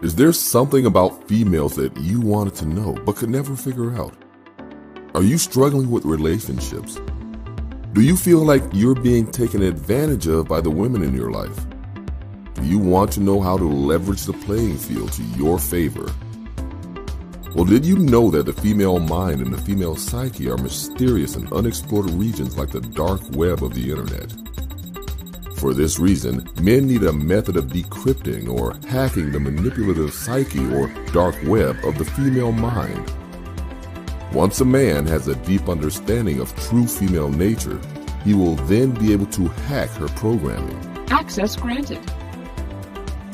Is there something about females that you wanted to know but could never figure out? Are you struggling with relationships? Do you feel like you're being taken advantage of by the women in your life? Do you want to know how to leverage the playing field to your favor? Well, did you know that the female mind and the female psyche are mysterious and unexplored regions like the dark web of the internet? For this reason, men need a method of decrypting or hacking the manipulative psyche or dark web of the female mind. Once a man has a deep understanding of true female nature, he will then be able to hack her programming. Access granted.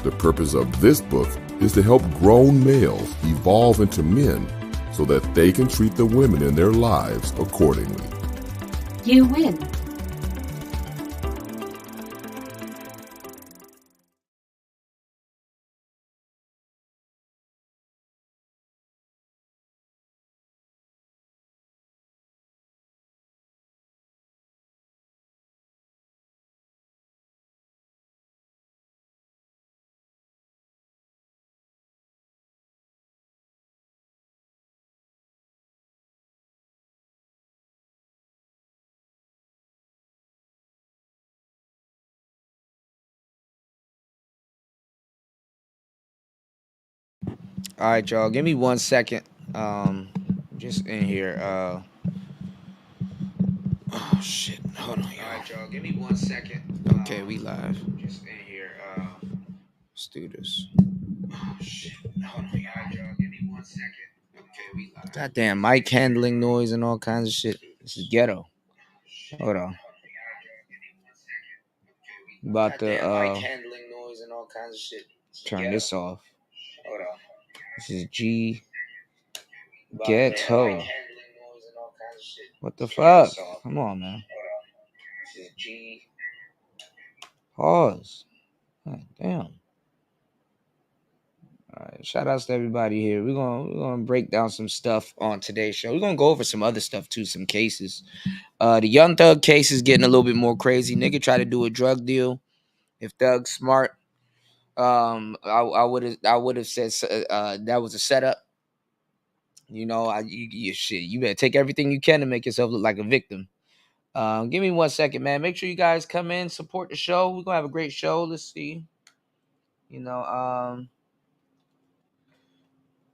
The purpose of this book is to help grown males evolve into men so that they can treat the women in their lives accordingly. You win. All right, y'all. Give me 1 second. Just in here. Oh shit. Hold on, y'all. All right, y'all. Give me 1 second. Okay, we live. Just in here. Let's do this. Oh shit. Hold on, y'all. Give me 1 second. Okay, we live. Goddamn mic handling noise and all kinds of shit. This is ghetto. Hold on. About the mic handling noise and all kinds of shit. Turn this off. Hold on. This is G Ghetto. What the fuck? Come on, man. This is G. Pause. God damn. All right. Shout outs to everybody here. We're gonna break down some stuff on today's show. We're gonna go over some other stuff too, some cases. The Young Thug case is getting a little bit more crazy. Nigga tried to do a drug deal. If Thug's smart, I would have said that was a setup. You know, you better take everything you can to make yourself look like a victim. Give me 1 second, man. Make sure you guys come in, support the show. We're gonna have a great show. Let's see. You know,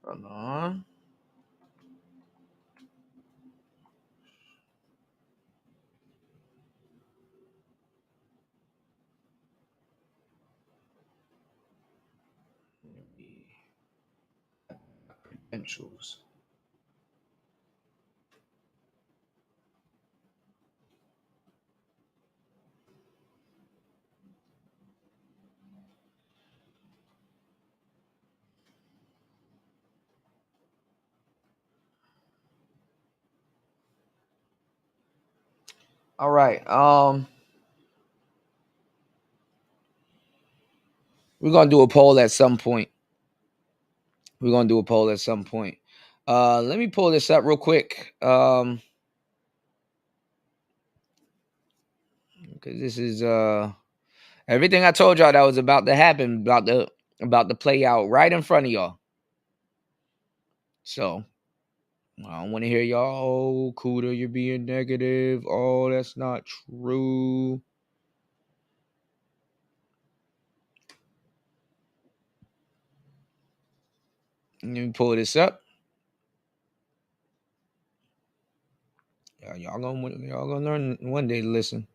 hold on. Credentials. All right. We're gonna do a poll at some point. Let me pull this up real quick. Because this is everything I told y'all that was about to happen, about to play out right in front of y'all. So I don't want to hear y'all, oh, Kuda, you're being negative. Oh, that's not true. Let me pull this up. Y'all gonna learn one day to listen.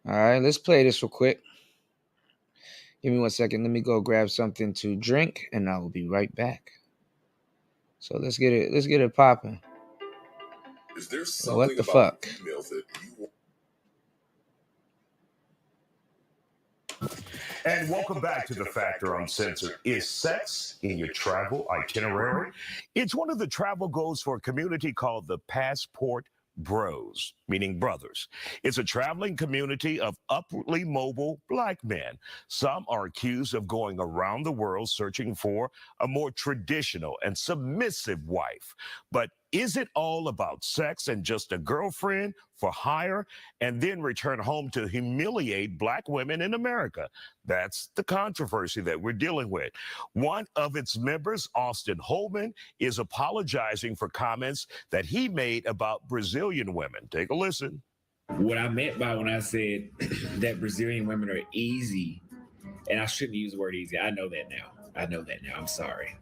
All right, let's play this real quick. Give me 1 second. Let me go grab something to drink, and I will be right back. So let's get it popping. Is there something What the about fuck? females that you And welcome back to The Factor Uncensored. Is sex in your travel itinerary? It's one of the travel goals for a community called the Passport Bros, meaning brothers. It's a traveling community of upwardly mobile black men. Some are accused of going around the world searching for a more traditional and submissive wife. But Is it all about sex and just a girlfriend for hire and then return home to humiliate black women in America? That's the controversy that we're dealing with. One of its members, Austin Holman, is apologizing for comments that he made about Brazilian women. Take a listen. What I meant by when I said that Brazilian women are easy, and I shouldn't use the word easy. I know that now. I'm sorry.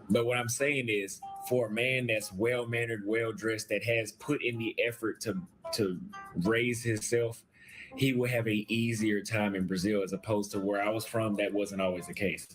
But what I'm saying is, for a man that's well-mannered, well-dressed, that has put in the effort to raise himself, he will have an easier time in Brazil, as opposed to where I was from. That wasn't always the case.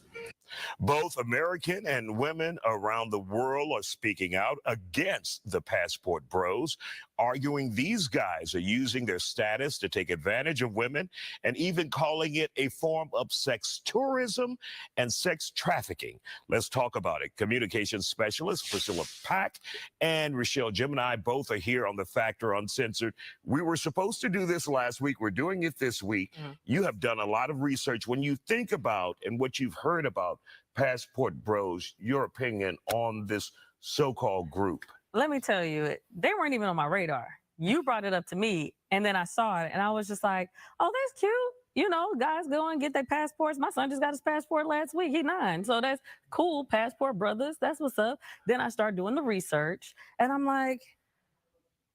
Both American and women around the world are speaking out against the passport bros, arguing these guys are using their status to take advantage of women and even calling it a form of sex tourism and sex trafficking. Let's talk about it. Communications specialist Priscilla Pack and Rochelle Gemini both are here on The Factor Uncensored. We were supposed to do this last week. We're doing it this week. You have done a lot of research. When you think about and what you've heard about passport bros, your opinion on this so-called group? Let me tell you, they weren't even on my radar. You brought it up to me, and then I saw it, and I was just like, oh, that's cute. You know, guys go and get their passports. My son just got his passport last week. He's 9. So that's cool. Passport brothers, that's what's up. Then I started doing the research, and I'm like,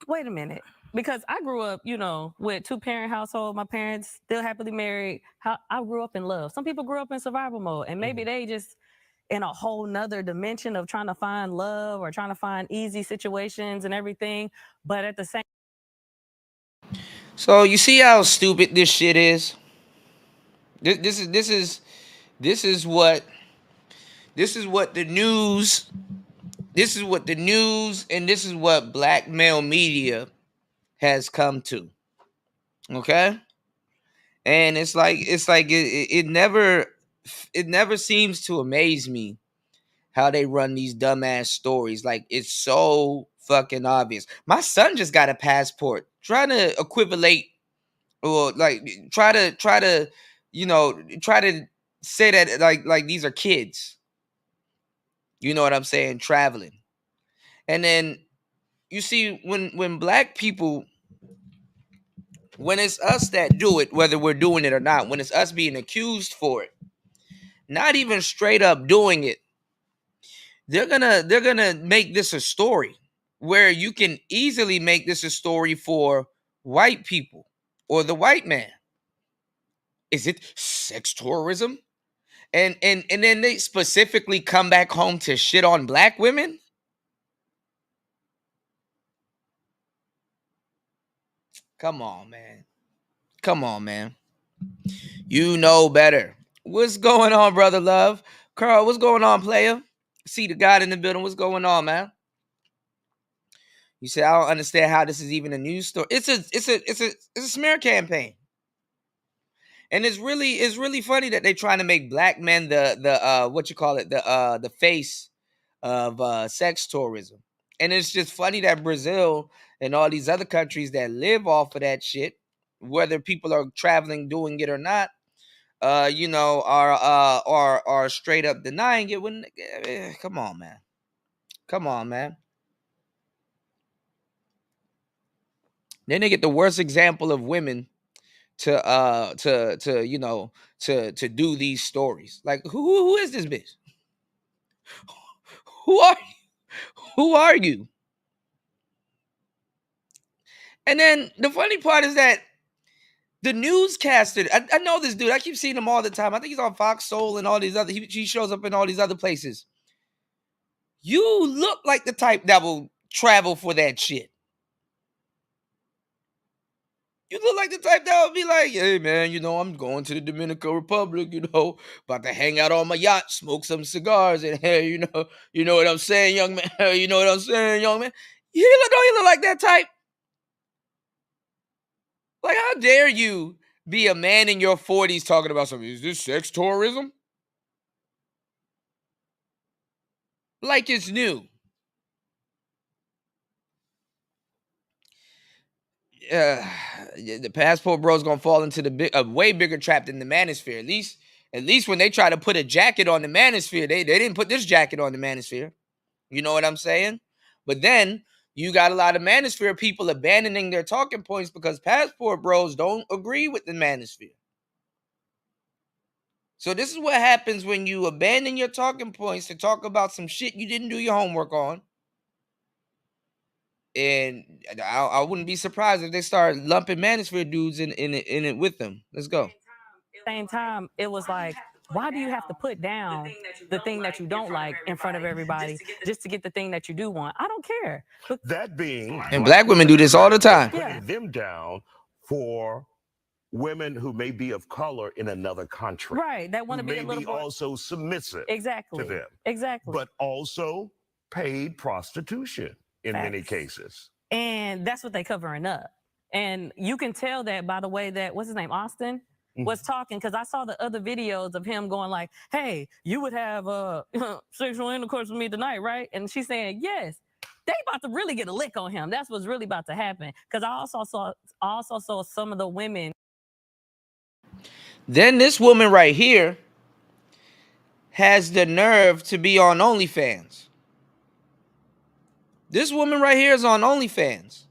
wait a minute. Because I grew up, you know, with 2-parent household. My parents still happily married. I grew up in love. Some people grew up in survival mode, and maybe they just in a whole nother dimension of trying to find love or trying to find easy situations and everything. But at the same. So you see how stupid this shit is? This is what the news. This is what the news and this is what black male media has come to. Okay? And it's like it never seems to amaze me how they run these dumbass stories. Like, it's so fucking obvious. My son just got a passport. Trying to equivalate or like try to you know try to say that like these are kids. You know what I'm saying? Traveling. And then you see when black people, when it's us that do it, whether we're doing it or not, when it's us being accused for it, not even straight up doing it, they're gonna make this a story where you can easily make this a story for white people or the white man. Is it sex tourism? And then they specifically come back home to shit on black women? Come on, man. Come on, man. You know better. What's going on, brother love? Carl, what's going on, player? See the God in the building. What's going on, man? You say, I don't understand how this is even a news story. It's a smear campaign. And it's really funny that they're trying to make black men the what you call it, the face of sex tourism. And it's just funny that Brazil and all these other countries that live off of that shit, whether people are traveling doing it or not, you know, are straight up denying it. When come on, man. Come on, man. Then they get the worst example of women to you know to do these stories. Like who is this bitch? Who are you? Who are you? And then the funny part is that the newscaster, I know this dude. I keep seeing him all the time. I think he's on Fox Soul and all these other. He shows up in all these other places. You look like the type that will travel for that shit. You look like the type that would be like, hey, man, you know, I'm going to the Dominican Republic, you know, about to hang out on my yacht, smoke some cigars, and hey, you know what I'm saying, young man? You know what I'm saying, young man? Don't you look like that type? Like, how dare you be a man in your 40s talking about something? Is this sex tourism? Like it's new. The passport bro is gonna fall into a way bigger trap than the Manosphere. At least when they try to put a jacket on the Manosphere, they didn't put this jacket on the Manosphere. You know what I'm saying? But then you got a lot of Manosphere people abandoning their talking points because passport bros don't agree with the Manosphere. So this is what happens when you abandon your talking points to talk about some shit you didn't do your homework on. And I wouldn't be surprised if they start lumping Manosphere dudes in it with them. Let's go. Same time, it was like, why do you have to put down the thing that you don't like in front of everybody just to get the thing that you do want? I don't care. That being, And black women do this all the time. putting them down for women who may be of color in another country. Right. That want to be a little more also submissive exactly to them. Exactly. But also paid prostitution in many cases. And that's what they covering up. And you can tell that by the way that, what's his name, Austin, was talking, because I saw the other videos of him going like, hey, you would have sexual intercourse with me tonight, right? And she's saying, yes. They about to really get a lick on him. That's what's really about to happen. Because I also saw some of the women. Then this woman right here has the nerve to be on OnlyFans. This woman right here is on OnlyFans.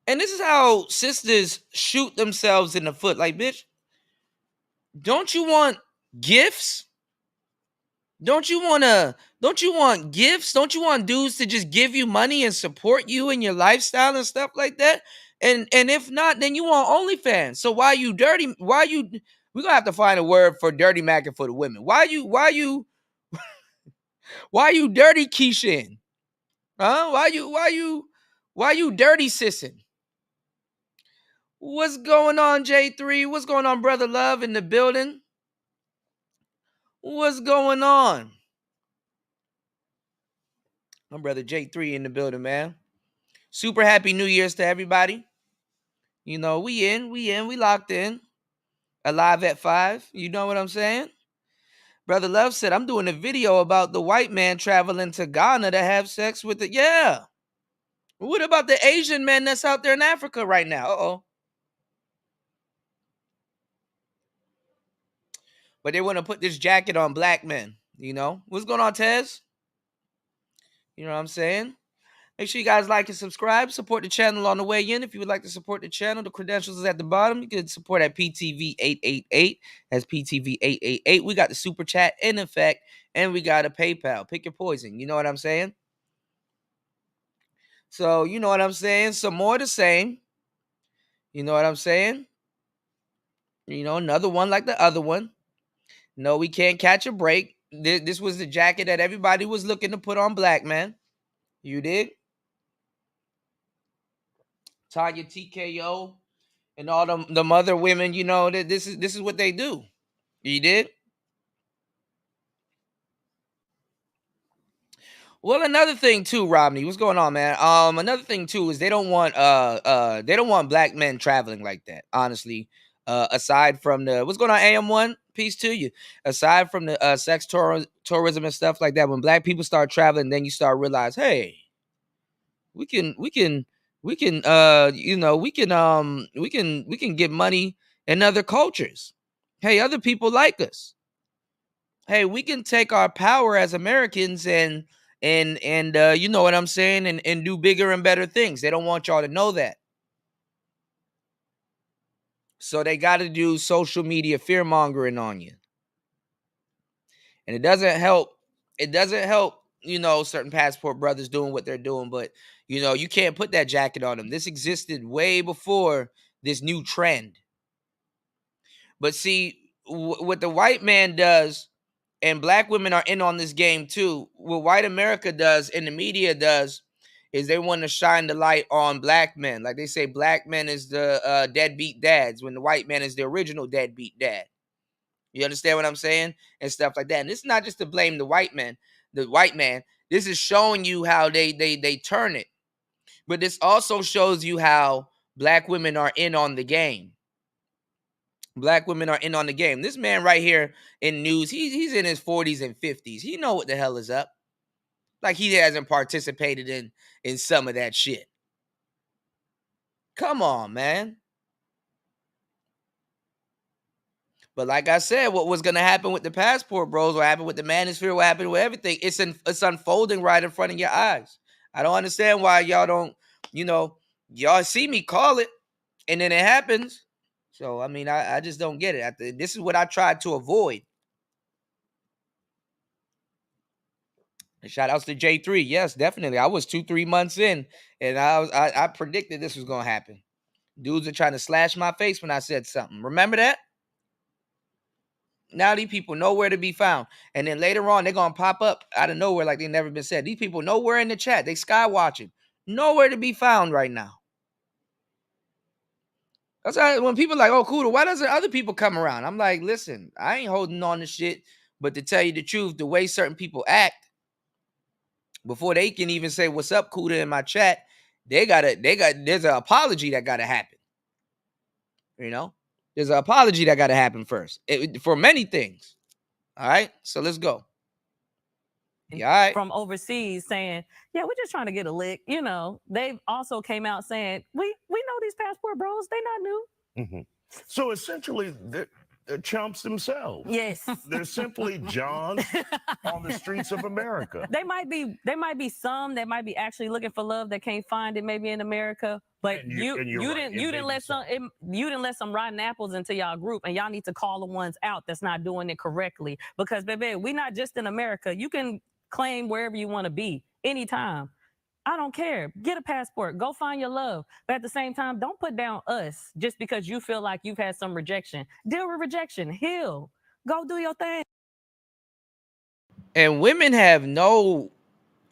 And this is how sisters shoot themselves in the foot. Like, bitch, don't you want gifts? Don't you want gifts? Don't you want dudes to just give you money and support you in your lifestyle and stuff like that? And if not, then you want OnlyFans. So we're gonna have to find a word for dirty macking for the women. Why you dirty Keisha? Huh? Why you dirty sissing? What's going on, J3? What's going on, Brother Love in the building? What's going on? My brother J3 in the building, man. Super happy New Year's to everybody. You know, we locked in. Alive at 5. You know what I'm saying? Brother Love said, I'm doing a video about the white man traveling to Ghana to have sex with the... Yeah. What about the Asian man that's out there in Africa right now? Uh-oh. But they want to put this jacket on black men, you know? What's going on, Tez? You know what I'm saying? Make sure you guys like and subscribe. Support the channel on the way in. If you would like to support the channel, the credentials is at the bottom. You can support at PTV888. That's PTV888. We got the super chat in effect, and we got a PayPal. Pick your poison. You know what I'm saying? So, you know what I'm saying? Some more of the same. You know what I'm saying? You know, another one like the other one. No, we can't catch a break. This was the jacket that everybody was looking to put on black man. You dig? Tanya TKO and all the other women, you know, that this is what they do. You did? Well, another thing too, Romney, what's going on, man? Another thing too is they don't want black men traveling like that, honestly. Aside from the what's going on, AM1, peace to you. Aside from the sex tourism and stuff like that, when black people start traveling, then you start realize, hey, we can get money in other cultures. Hey, other people like us. Hey, we can take our power as Americans and you know what I'm saying, and do bigger and better things. They don't want y'all to know that. So they got to do social media fear mongering on you. And it doesn't help. It doesn't help, you know, certain passport brothers doing what they're doing, but you know, you can't put that jacket on them. This existed way before this new trend. But see, what the white man does, and black women are in on this game too. What white America does and the media does is they want to shine the light on black men. Like they say, black men is the deadbeat dads, when the white man is the original deadbeat dad. You understand what I'm saying? And stuff like that. And this is not just to blame the white man. This is showing you how they turn it. But this also shows you how black women are in on the game. Black women are in on the game. This man right here in news, he's in his 40s and 50s. He know what the hell is up. Like he hasn't participated in some of that shit. Come on, man. But like I said, what was going to happen with the passport bros, what happened with the Manosphere, what happened with everything, it's unfolding right in front of your eyes. I don't understand why y'all don't, y'all see me call it and then it happens. So, I mean, I just don't get it. This is what I tried to avoid. And shout outs to J3. Yes, definitely. I was 2-3 months in and I predicted this was going to happen. Dudes are trying to slash my face when I said something. Remember that? Now these people nowhere to be found. And then later on, they're going to pop up out of nowhere like they've never been said. These people nowhere in the chat. They sky watching. Nowhere to be found right now. That's why when people are like, oh, cool, why doesn't other people come around? I'm like, listen, I ain't holding on to shit. But to tell you the truth, the way certain people act, before they can even say what's up, Kuda, in my chat, there's an apology that gotta happen. There's an apology that gotta happen first. For many things. All right, so let's go. Yeah, all right. From overseas saying, yeah, we're just trying to get a lick. They've also came out saying, we know these passport bros, they not new. Mm-hmm. So essentially, they're chumps themselves. Yes. They're simply Johns on the streets of America. There might be some that might be actually looking for love that can't find it maybe in America. But you didn't let some rotten apples into y'all group, and y'all need to call the ones out that's not doing it correctly. Because baby, we not just in America. You can claim wherever you want to be anytime. I don't care. Get a passport. Go find your love. But at the same time, don't put down us just because you feel like you've had some rejection. Deal with rejection. Heal. Go do your thing. And women have no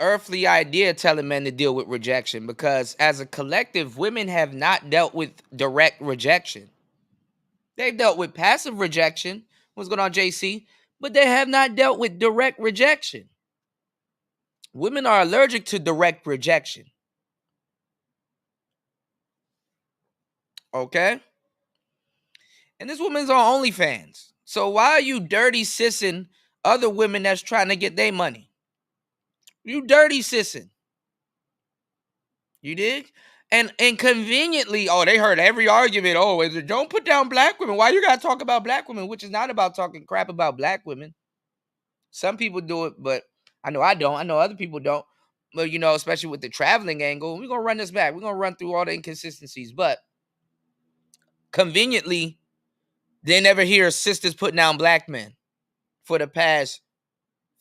earthly idea telling men to deal with rejection, because as a collective, women have not dealt with direct rejection. They've dealt with passive rejection. What's going on, JC? But they have not dealt with direct rejection. Women are allergic to direct rejection. Okay? And this woman's on OnlyFans. So why are you dirty sissing other women that's trying to get their money? You dirty sissing. You dig? And conveniently, they heard every argument. Oh, is it don't put down black women? Why you gotta talk about black women? Which is not about talking crap about black women. Some people do it, but I know I don't. I know other people don't. But especially with the traveling angle, we're gonna run this back. We're gonna run through all the inconsistencies. But conveniently, they never hear sisters putting down black men. For the past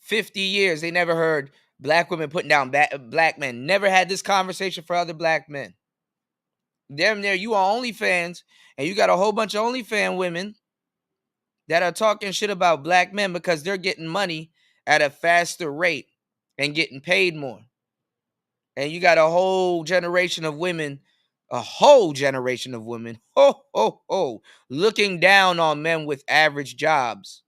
50 years, they never heard black women putting down black men. Never had this conversation for other black men. Damn near you on OnlyFans, and you got a whole bunch of OnlyFans women that are talking shit about black men because they're getting money at a faster rate and getting paid more. And you got a whole generation of women, looking down on men with average jobs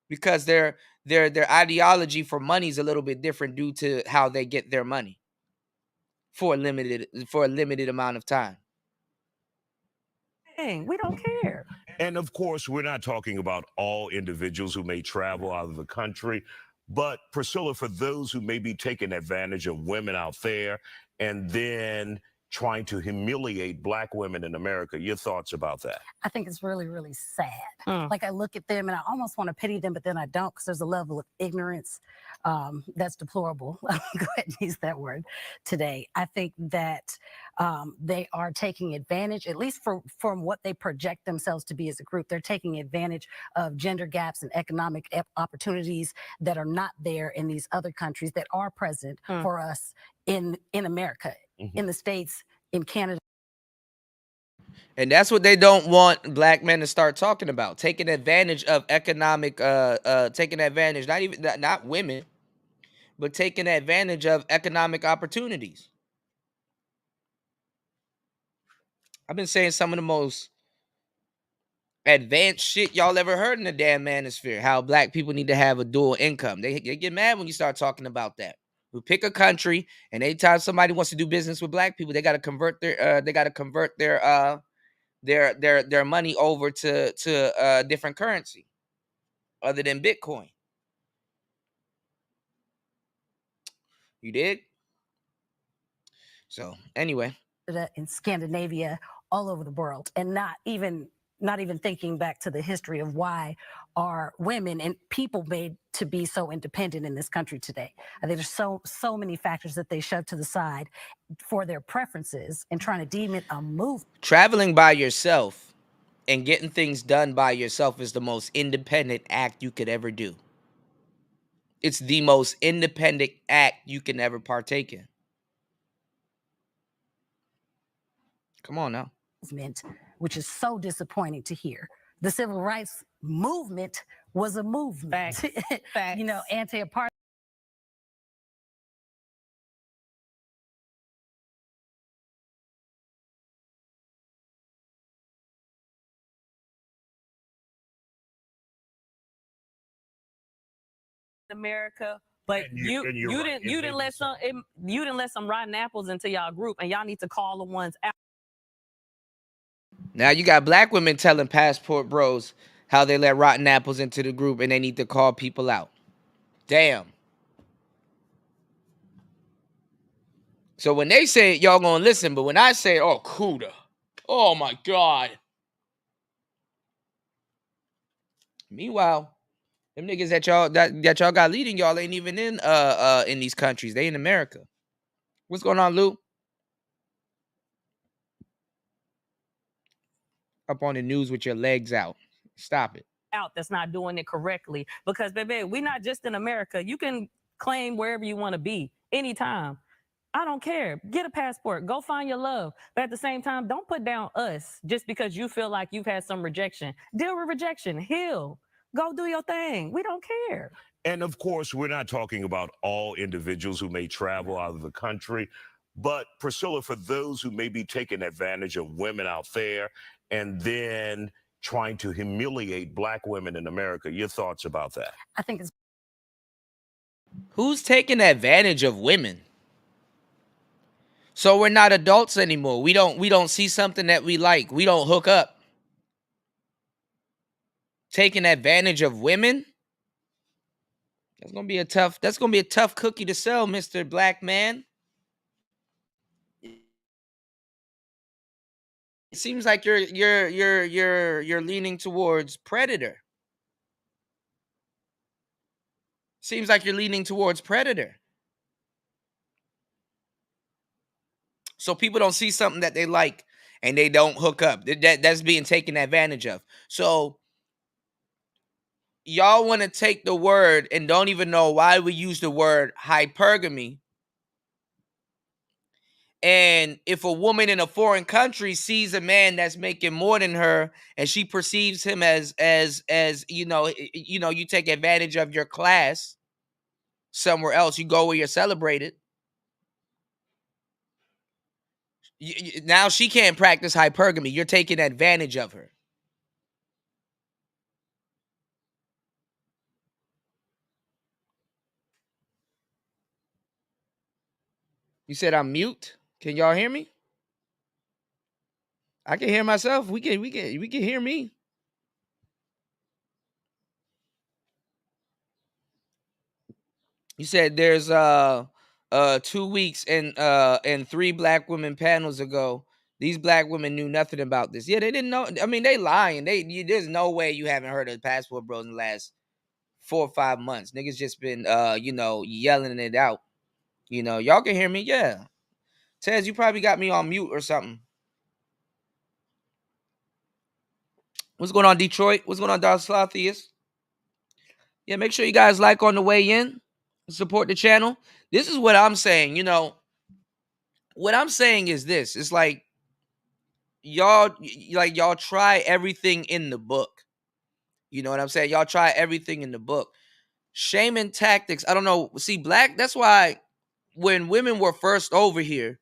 because their ideology for money is a little bit different due to how they get their money for a limited amount of time. Dang, we don't care. And of course, we're not talking about all individuals who may travel out of the country. But Priscilla, for those who may be taking advantage of women out there and then trying to humiliate black women in America, your thoughts about that? I think it's really, really sad. Like I look at them and I almost want to pity them, but then I don't, because there's a level of ignorance that's deplorable. Go ahead and use that word today. I think that they are taking advantage, at least from what they project themselves to be as a group. They're taking advantage of gender gaps and economic opportunities that are not there in these other countries that are present for us in America, in the States, in Canada. And that's what they don't want black men to start talking about, taking advantage of economic, taking advantage, not women, but taking advantage of economic opportunities. I've been saying some of the most advanced shit y'all ever heard in the damn manosphere, how black people need to have a dual income. They get mad when you start talking about that. We pick a country, and anytime somebody wants to do business with black people, they got to convert their money over to different currency other than Bitcoin. You dig? So anyway, in Scandinavia, all over the world, and not even not even thinking back to the history of why are women and people made to be so independent in this country today. I think there's so many factors that they shove to the side for their preferences and trying to deem it a move. Traveling by yourself and getting things done by yourself is the most independent act you could ever do. It's the most independent act you can ever partake in. Come on now. Movement, which is so disappointing to hear. The civil rights movement was a movement. Facts. You know, anti-apartheid. America, but And you you're right. didn't let some rotten apples into y'all group, and y'all need to call the ones out. Now you got black women telling passport bros how they let rotten apples into the group and they need to call people out. Damn. So when they say it, y'all gonna listen, but when I say, oh, Cuda, oh my God. Meanwhile, them niggas that y'all got leading y'all ain't even in these countries. They in America. What's going on, Lou? Up on the news with your legs out. Stop it. Out that's not doing it correctly, because baby, we not just in America. You can claim wherever you want to be anytime. I don't care. Get a passport. Go find your love. But at the same time, don't put down us just because you feel like you've had some rejection. Deal with rejection. Heal. Go do your thing. We don't care. And of course, we're not talking about all individuals who may travel out of the country. But Priscilla, for those who may be taking advantage of women out there and then trying to humiliate black women in America, your thoughts about that? I think it's Who's taking advantage of women? So we're not adults anymore. We don't see something that we like. We don't hook up. Taking advantage of women? That's gonna be a tough cookie to sell, Mr. Black Man. It seems like you're leaning towards predator. Seems like you're leaning towards predator. So people don't see something that they like and they don't hook up. That's being taken advantage of. So y'all want to take the word and don't even know why we use the word hypergamy. And if a woman in a foreign country sees a man that's making more than her and she perceives him as you take advantage of your class somewhere else, you go where you're celebrated. Now she can't practice hypergamy. You're taking advantage of her. You said I'm mute. Can y'all hear me? I can hear myself. We can hear me. You said there's 2 weeks and 3 black women panels ago. These black women knew nothing about this. Yeah, they didn't know. I mean, they lying. There's no way you haven't heard of Passport Bros in the last 4 or 5 months. Niggas just been yelling it out. Y'all can hear me. Yeah. Tez, you probably got me on mute or something. What's going on, Detroit? What's going on, Dallas Southeast? Yeah, make sure you guys like on the way in. Support the channel. This is what I'm saying. What I'm saying is this. It's like y'all try everything in the book. You know what I'm saying? Y'all try everything in the book. Shaming tactics. I don't know. See, that's why when women were first over here,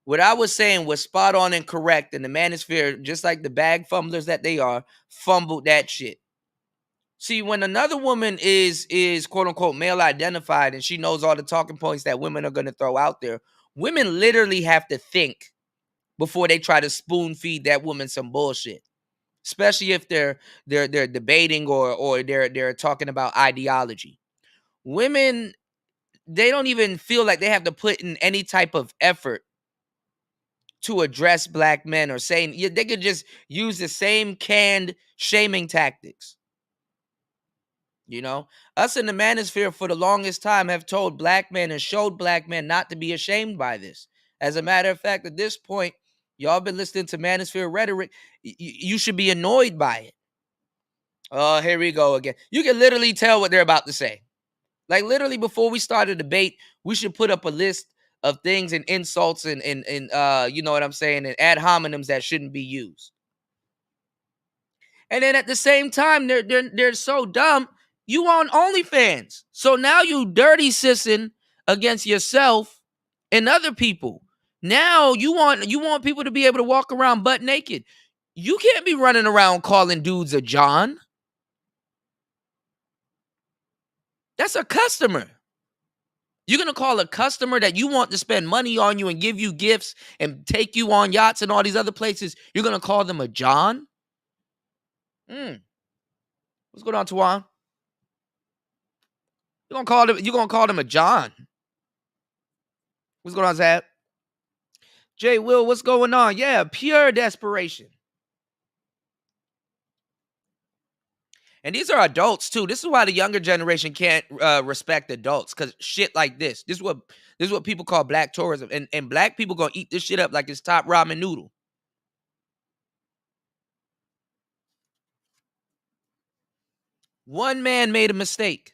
what I was saying was spot on and correct. And the Manosphere, just like the bag fumblers that they are, fumbled that shit. See, when another woman is quote unquote male identified and she knows all the talking points that women are going to throw out there, women literally have to think before they try to spoon feed that woman some bullshit. Especially if they're debating or they're talking about ideology. Women, they don't even feel like they have to put in any type of effort to address black men or saying they could just use the same canned shaming tactics. You know, us in the Manosphere for the longest time have told black men and showed black men not to be ashamed by this. As a matter of fact, at this point, y'all been listening to Manosphere rhetoric. You should be annoyed by it. Oh, here we go again. You can literally tell what they're about to say. Like literally before we start a debate, we should put up a list of things and insults and you know what I'm saying, and ad hominems that shouldn't be used. And then at the same time, they're so dumb. You on OnlyFans, so now you dirty sissing against yourself and other people. Now you want people to be able to walk around butt naked. You can't be running around calling dudes a John. That's a customer. You're going to call a customer that you want to spend money on you and give you gifts and take you on yachts and all these other places, you're going to call them a John? What's going on, Tuan? You're going to call them a John. What's going on, Zab? Jay Will, what's going on? Yeah, pure desperation. And these are adults too. This is why the younger generation can't respect adults, because shit like this. This is what people call black tourism. And black people gonna eat this shit up like it's top ramen noodle. One man made a mistake,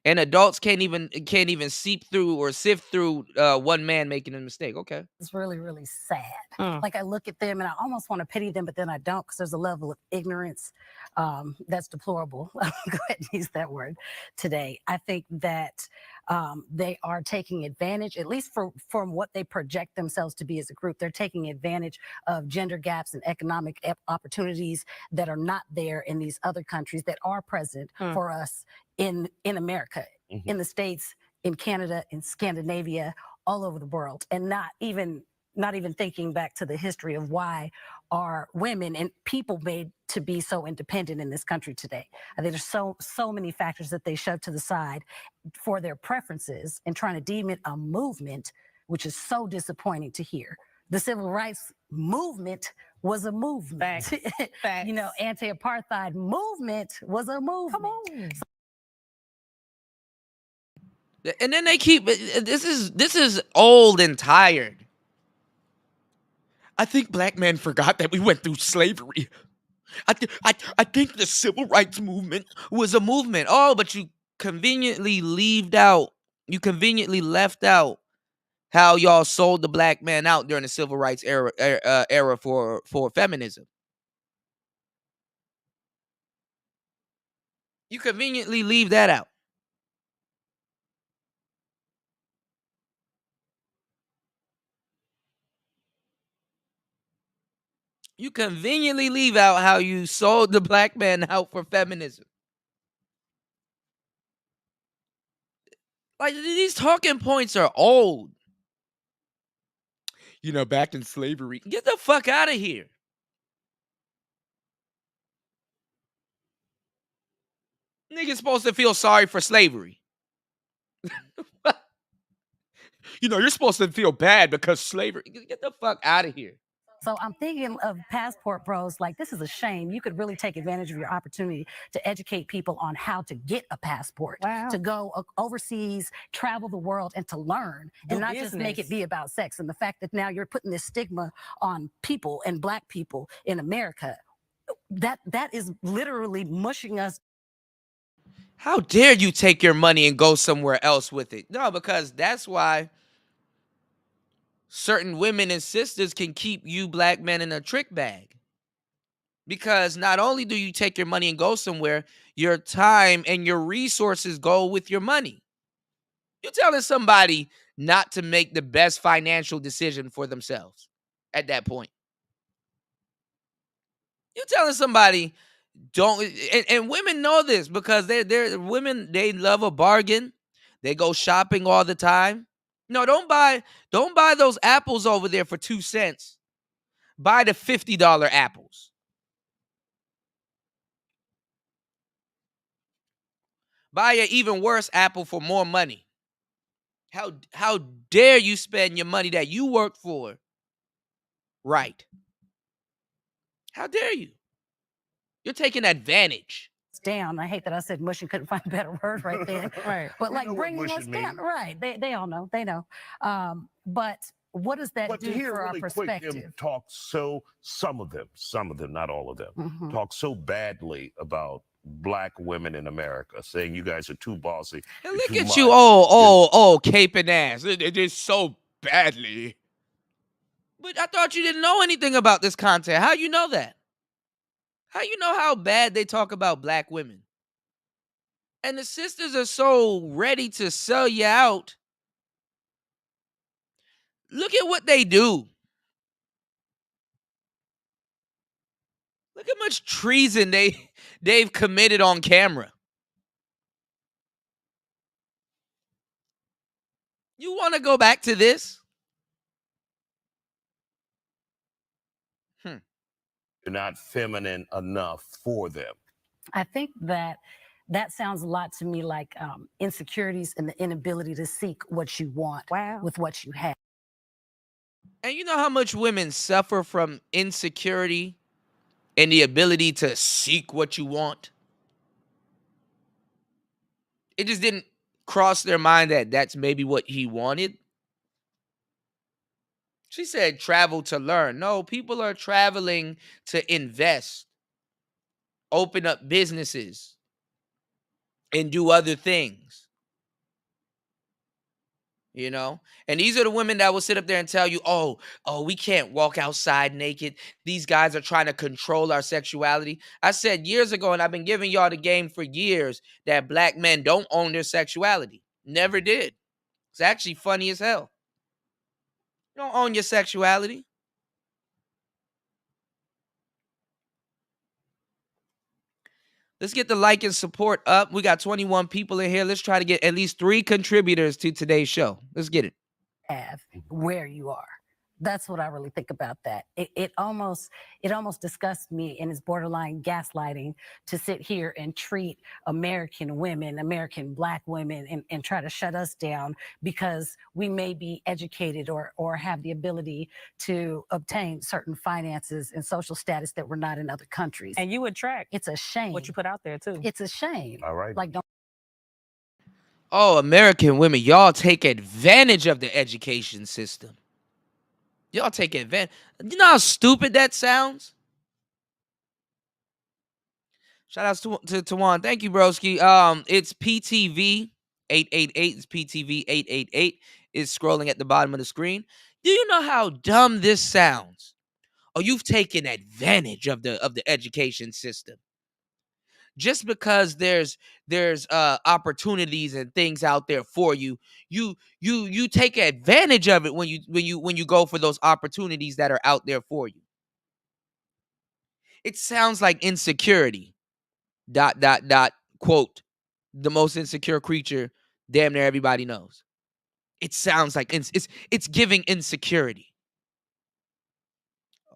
and adults can't even seep through or sift through one man making a mistake. Okay, it's really, really sad. Like I look at them and I almost want to pity them, but then I don't, because there's a level of ignorance that's deplorable. Go ahead and use that word today. I think that they are taking advantage, at least from what they project themselves to be as a group. They're taking advantage of gender gaps and economic opportunities that are not there in these other countries that are present for us in America, in the States, in Canada, in Scandinavia, all over the world, and not even thinking back to the history of why are women and people made to be so independent in this country today. I think there's so many factors that they shove to the side for their preferences and trying to deem it a movement, which is so disappointing to hear. The civil rights movement was a movement. Facts. You know, anti-apartheid movement was a movement. Come on. And then they keep this is old and tired. I think black men forgot that we went through slavery. I think the civil rights movement was a movement. Oh, but you conveniently left out how y'all sold the black man out during the civil rights era for feminism. You conveniently leave that out. You conveniently leave out how you sold the black man out for feminism. Like, these talking points are old. You know, back in slavery. Get the fuck out of here. Niggas supposed to feel sorry for slavery. You know, you're supposed to feel bad because slavery. Get the fuck out of here. So I'm thinking of passport bros, like, this is a shame. You could really take advantage of your opportunity to educate people on how to get a passport, to go overseas, travel the world, and to learn, and not just make it be about sex. And the fact that now you're putting this stigma on people and black people in America, that is literally mushing us. How dare you take your money and go somewhere else with it? No, because that's why certain women and sisters can keep you black men in a trick bag. Because not only do you take your money and go somewhere, your time and your resources go with your money. You're telling somebody not to make the best financial decision for themselves at that point. You're telling somebody don't, and women know this because they're women, they love a bargain. They go shopping all the time. No, don't buy those apples over there for 2 cents. Buy the $50 apples. Buy an even worse apple for more money. How dare you spend your money that you work for right. How dare you? You're taking advantage. Down. I hate that I said mush and couldn't find a better word right then. Right. But We like know what bringing mush us it down. means. Right. They all know. They know. But what does that But to do hear for our really quick them perspective? talk some of them, not all of them, Mhm. talk so badly about black women in America, saying you guys are too bossy. And you're look too at much. you, oh, caping ass. It is so badly. But I thought you didn't know anything about this content. How you know that? How you know how bad they talk about black women? And the sisters are so ready to sell you out. Look at what they do. Look how much treason they've committed on camera. You want to go back to this? You're not feminine enough for them. I think that sounds a lot to me like insecurities and the inability to seek what you want with what you have. And you know how much women suffer from insecurity and the ability to seek what you want? It just didn't cross their mind that that's maybe what he wanted. She said travel to learn. No, people are traveling to invest, open up businesses, and do other things. You know? And these are the women that will sit up there and tell you, oh, we can't walk outside naked. These guys are trying to control our sexuality. I said years ago, and I've been giving y'all the game for years, that black men don't own their sexuality. Never did. It's actually funny as hell. You don't own your sexuality. Let's get the like and support up. We got 21 people in here. Let's try to get at least 3 contributors to today's show. Let's get it. Have where you are. That's what I really think about that. It almost disgusts me and is borderline gaslighting to sit here and treat American women, American black women, and try to shut us down because we may be educated or have the ability to obtain certain finances and social status that we're not in other countries. And you attract. It's a shame. What you put out there too. It's a shame. All right. Like, don't. Oh, American women, y'all take advantage of the education system. Y'all take advantage. You know how stupid that sounds? Shout outs to Tawan. Thank you, broski. It's PTV 888. It's PTV 888. It's scrolling at the bottom of the screen. Do you know how dumb this sounds? Oh, you've taken advantage of the education system. Just because there's opportunities and things out there for you, you take advantage of it when you go for those opportunities that are out there for you. It sounds like insecurity. ... Quote, the most insecure creature damn near everybody knows. It sounds like it's giving insecurity.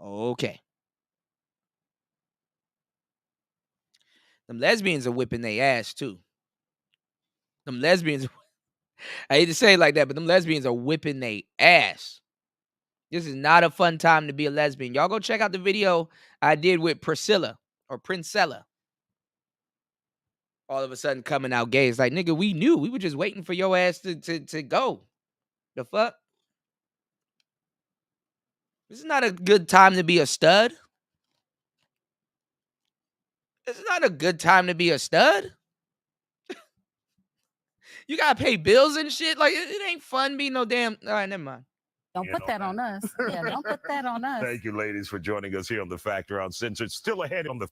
Okay. Them lesbians are whipping their ass too. Them lesbians, I hate to say it like that, but them lesbians are whipping their ass. This is not a fun time to be a lesbian. Y'all go check out the video I did with Priscilla or Princella. All of a sudden coming out gay. It's like, nigga, we knew. We were just waiting for your ass to go. The fuck? This is not a good time to be a stud. This is not a good time to be a stud. You gotta pay bills and shit. Like, it ain't fun being no damn. All right, never mind. Don't put that on us. Yeah, don't put that on us. Thank you, ladies, for joining us here on The Factor Uncensored. Still ahead on the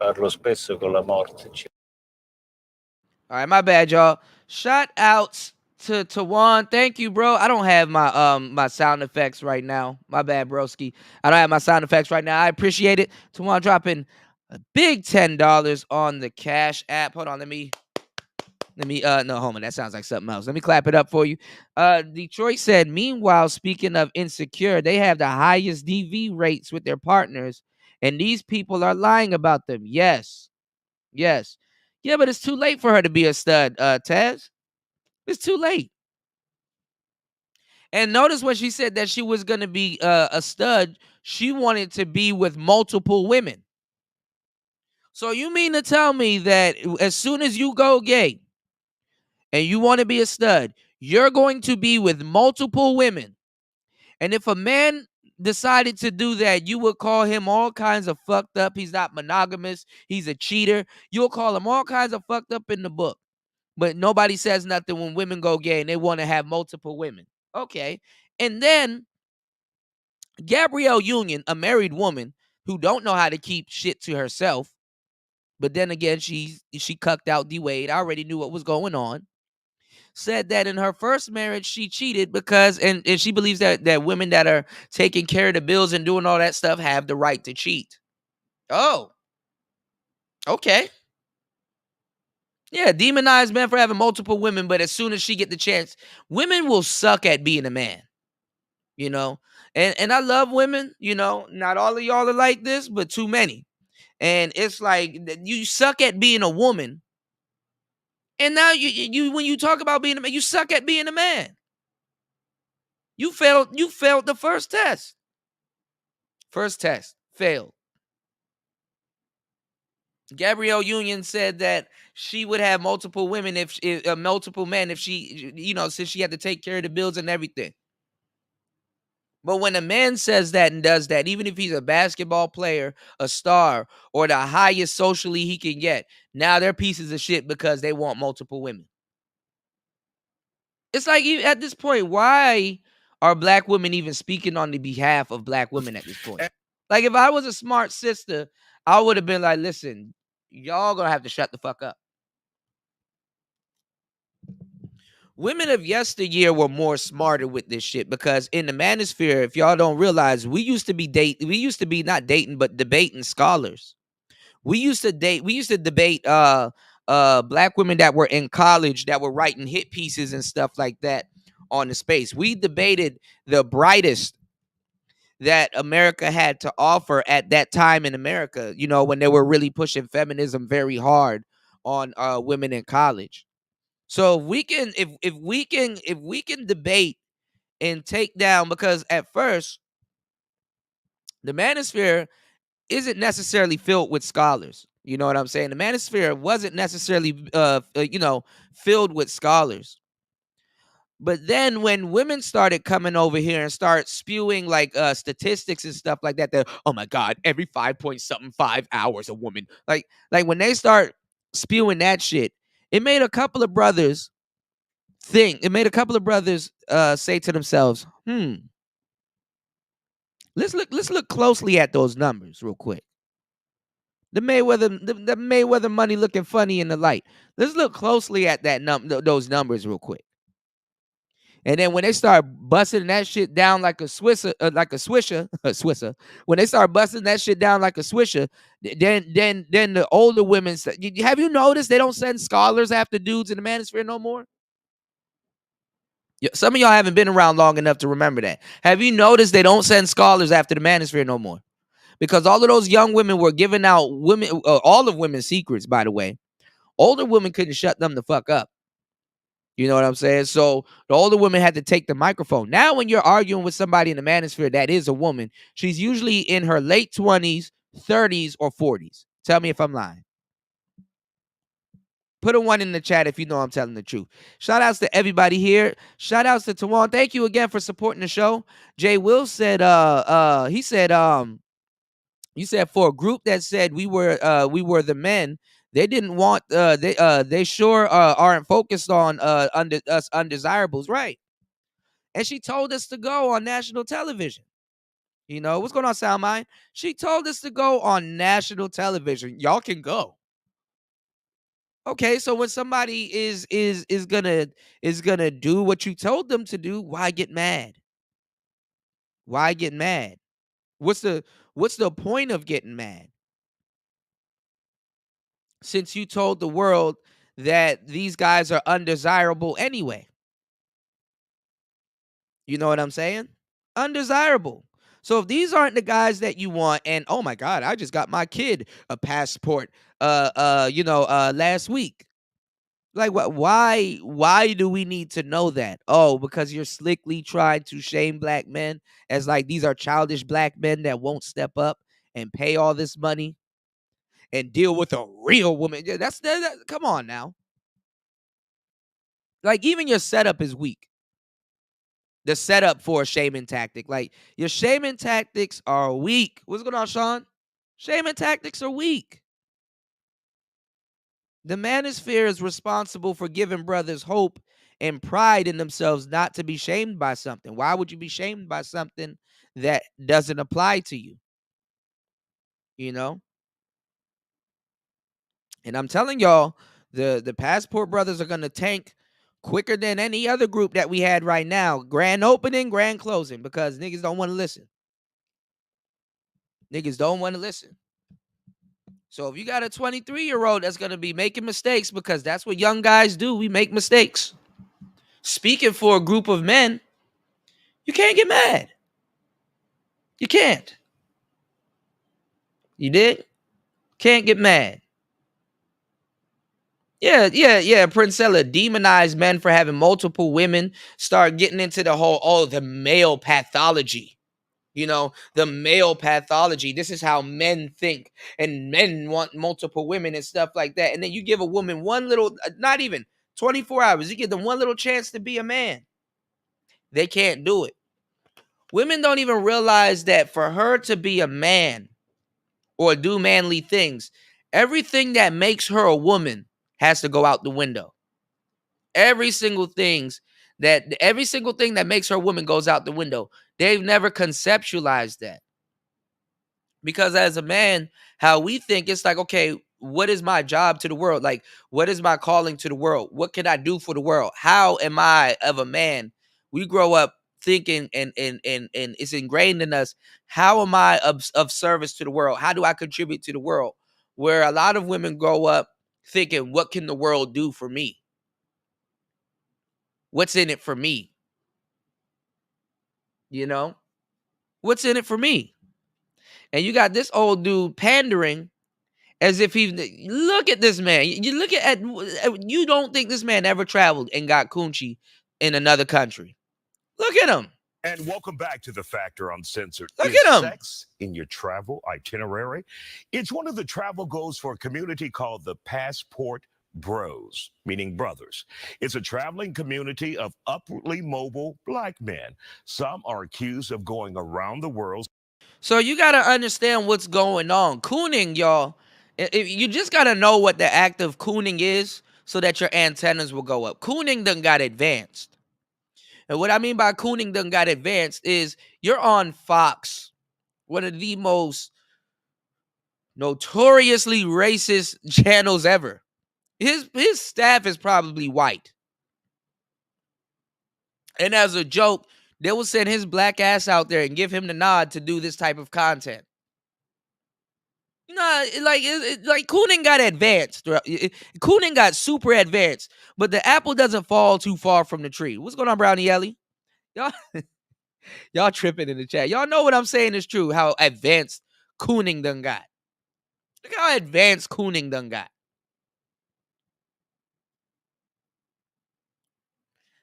Parlo spesso con la morte. All right, my bad, y'all. Shout outs to Tawan. Thank you, bro. I don't have my my sound effects right now. My bad, broski. I don't have my sound effects right now. I appreciate it. Tawan dropping a big $10 on the Cash App. Hold on, let me no, hold on. That sounds like something else. Let me clap it up for you. Detroit said, meanwhile, speaking of insecure, they have the highest DV rates with their partners, and these people are lying about them. Yes. Yeah, but it's too late for her to be a stud, Taz. It's too late. And notice when she said that she was going to be a stud, she wanted to be with multiple women. So you mean to tell me that as soon as you go gay and you want to be a stud, you're going to be with multiple women? And if a man decided to do that, you would call him all kinds of fucked up. He's not monogamous. He's a cheater. You'll call him all kinds of fucked up in the book. But nobody says nothing when women go gay and they want to have multiple women. Okay. And then Gabrielle Union, a married woman who don't know how to keep shit to herself, but then again, she cucked out D Wade. I already knew what was going on. Said that in her first marriage she cheated because and she believes that women that are taking care of the bills and doing all that stuff have the right to cheat. Oh, okay. Yeah, demonize men for having multiple women, but as soon as she get the chance, women will suck at being a man. You know, and I love women. You know, not all of y'all are like this, but too many. And it's like you suck at being a woman, and now you when you talk about being a man, you suck at being a man. You failed the first test. First test failed. Gabrielle Union said that she would have multiple women if multiple men if she, since she had to take care of the bills and everything. But when a man says that and does that, even if he's a basketball player, a star, or the highest socially he can get, now they're pieces of shit because they want multiple women. It's like at this point, why are black women even speaking on the behalf of black women at this point? Like if I was a smart sister, I would have been like, listen, y'all gonna have to shut the fuck up. Women of yesteryear were more smarter with this shit because in the manosphere, if y'all don't realize, we used to be not dating, but debating scholars. We used to debate black women that were in college that were writing hit pieces and stuff like that on the space. We debated the brightest that America had to offer at that time in America, when they were really pushing feminism very hard on women in college. So if we can debate and take down, because at first the manosphere isn't necessarily filled with scholars. You know what I'm saying? The manosphere wasn't necessarily filled with scholars. But then when women started coming over here and start spewing like statistics and stuff like that, oh my God, every 5 hours a woman. Like when they start spewing that shit, it made a couple of brothers say to themselves, let's look closely at those numbers real quick. The Mayweather money looking funny in the light. Let's look closely at those numbers real quick. And then when they start busting that shit down like a swisher, when they start busting that shit down like a swisher, then the older women, have you noticed they don't send scholars after dudes in the manosphere no more? Some of y'all haven't been around long enough to remember that. Have you noticed they don't send scholars after the manosphere no more? Because all of those young women were giving out all of women's secrets, by the way. Older women couldn't shut them the fuck up. You know what I'm saying? So the older women had to take the microphone. Now, when you're arguing with somebody in the manosphere that is a woman, she's usually in her late 20s, 30s, or 40s. Tell me if I'm lying. Put a 1 in the chat if you know I'm telling the truth. Shout outs to everybody here. Shout outs to Tawan. Thank you again for supporting the show. Jay Will said, he said, you said for a group that said we were the men, they didn't want they sure aren't focused on us undesirables, right? And she told us to go on national television. What's going on, Soundmind? She told us to go on national television. Y'all can go. Okay, so when somebody is gonna do what you told them to do, why get mad? Why get mad? What's the point of getting mad? Since you told the world that these guys are undesirable anyway. You know what I'm saying? Undesirable. So if these aren't the guys that you want, and oh my God, I just got my kid a passport last week. Like what? Why do we need to know that? Oh, because you're slickly trying to shame black men as like these are childish black men that won't step up and pay all this money and deal with a real woman. Yeah, come on now. Like even your setup is weak. The setup for a shaming tactic, like your shaming tactics are weak. What's going on, Sean? Shaming tactics are weak. The Manosphere is responsible for giving brothers hope and pride in themselves not to be shamed by something. Why would you be shamed by something that doesn't apply to you? You know? And I'm telling y'all, the Passport Brothers are going to tank quicker than any other group that we had right now. Grand opening, grand closing, because niggas don't want to listen. Niggas don't want to listen. So if you got a 23-year-old that's going to be making mistakes, because that's what young guys do, we make mistakes. Speaking for a group of men, you can't get mad. You can't. You did? Can't get mad. Yeah. Princella demonized men for having multiple women. Start getting into the whole, the male pathology. You know, the male pathology. This is how men think. And men want multiple women and stuff like that. And then you give a woman one little, not even 24 hours. You give them one little chance to be a man. They can't do it. Women don't even realize that for her to be a man or do manly things, everything that makes her a woman has to go out the window. Every single thing that makes her a woman goes out the window. They've never conceptualized that. Because as a man, how we think, it's like, okay, what is my job to the world? Like, what is my calling to the world? What can I do for the world? How am I of a man? We grow up thinking and it's ingrained in us. How am I of service to the world? How do I contribute to the world? Where a lot of women grow up thinking, what can the world do for me? What's in it for me? You know? What's in it for me? And you got this old dude pandering as if he look at this man. You look at you don't think this man ever traveled and got coochie in another country. Look at him. And welcome back to The Factor Uncensored. Look Is at him. sex in your travel itinerary? It's one of the travel goals for a community called the Passport Bros, meaning brothers. It's a traveling community of upwardly mobile black men. Some are accused of going around the world. So you got to understand what's going on. Cooning, y'all, you just got to know what the act of cooning is so that your antennas will go up. Cooning done got advanced. And what I mean by cooning done got advanced is you're on Fox, one of the most notoriously racist channels ever. His staff is probably white. And as a joke, they will send his black ass out there and give him the nod to do this type of content. You know, like cooning got advanced. Cooning got super advanced, but the apple doesn't fall too far from the tree. What's going on, Brownie Ellie? Y'all tripping in the chat. Y'all know what I'm saying is true. How advanced cooning done got. Look how advanced cooning done got.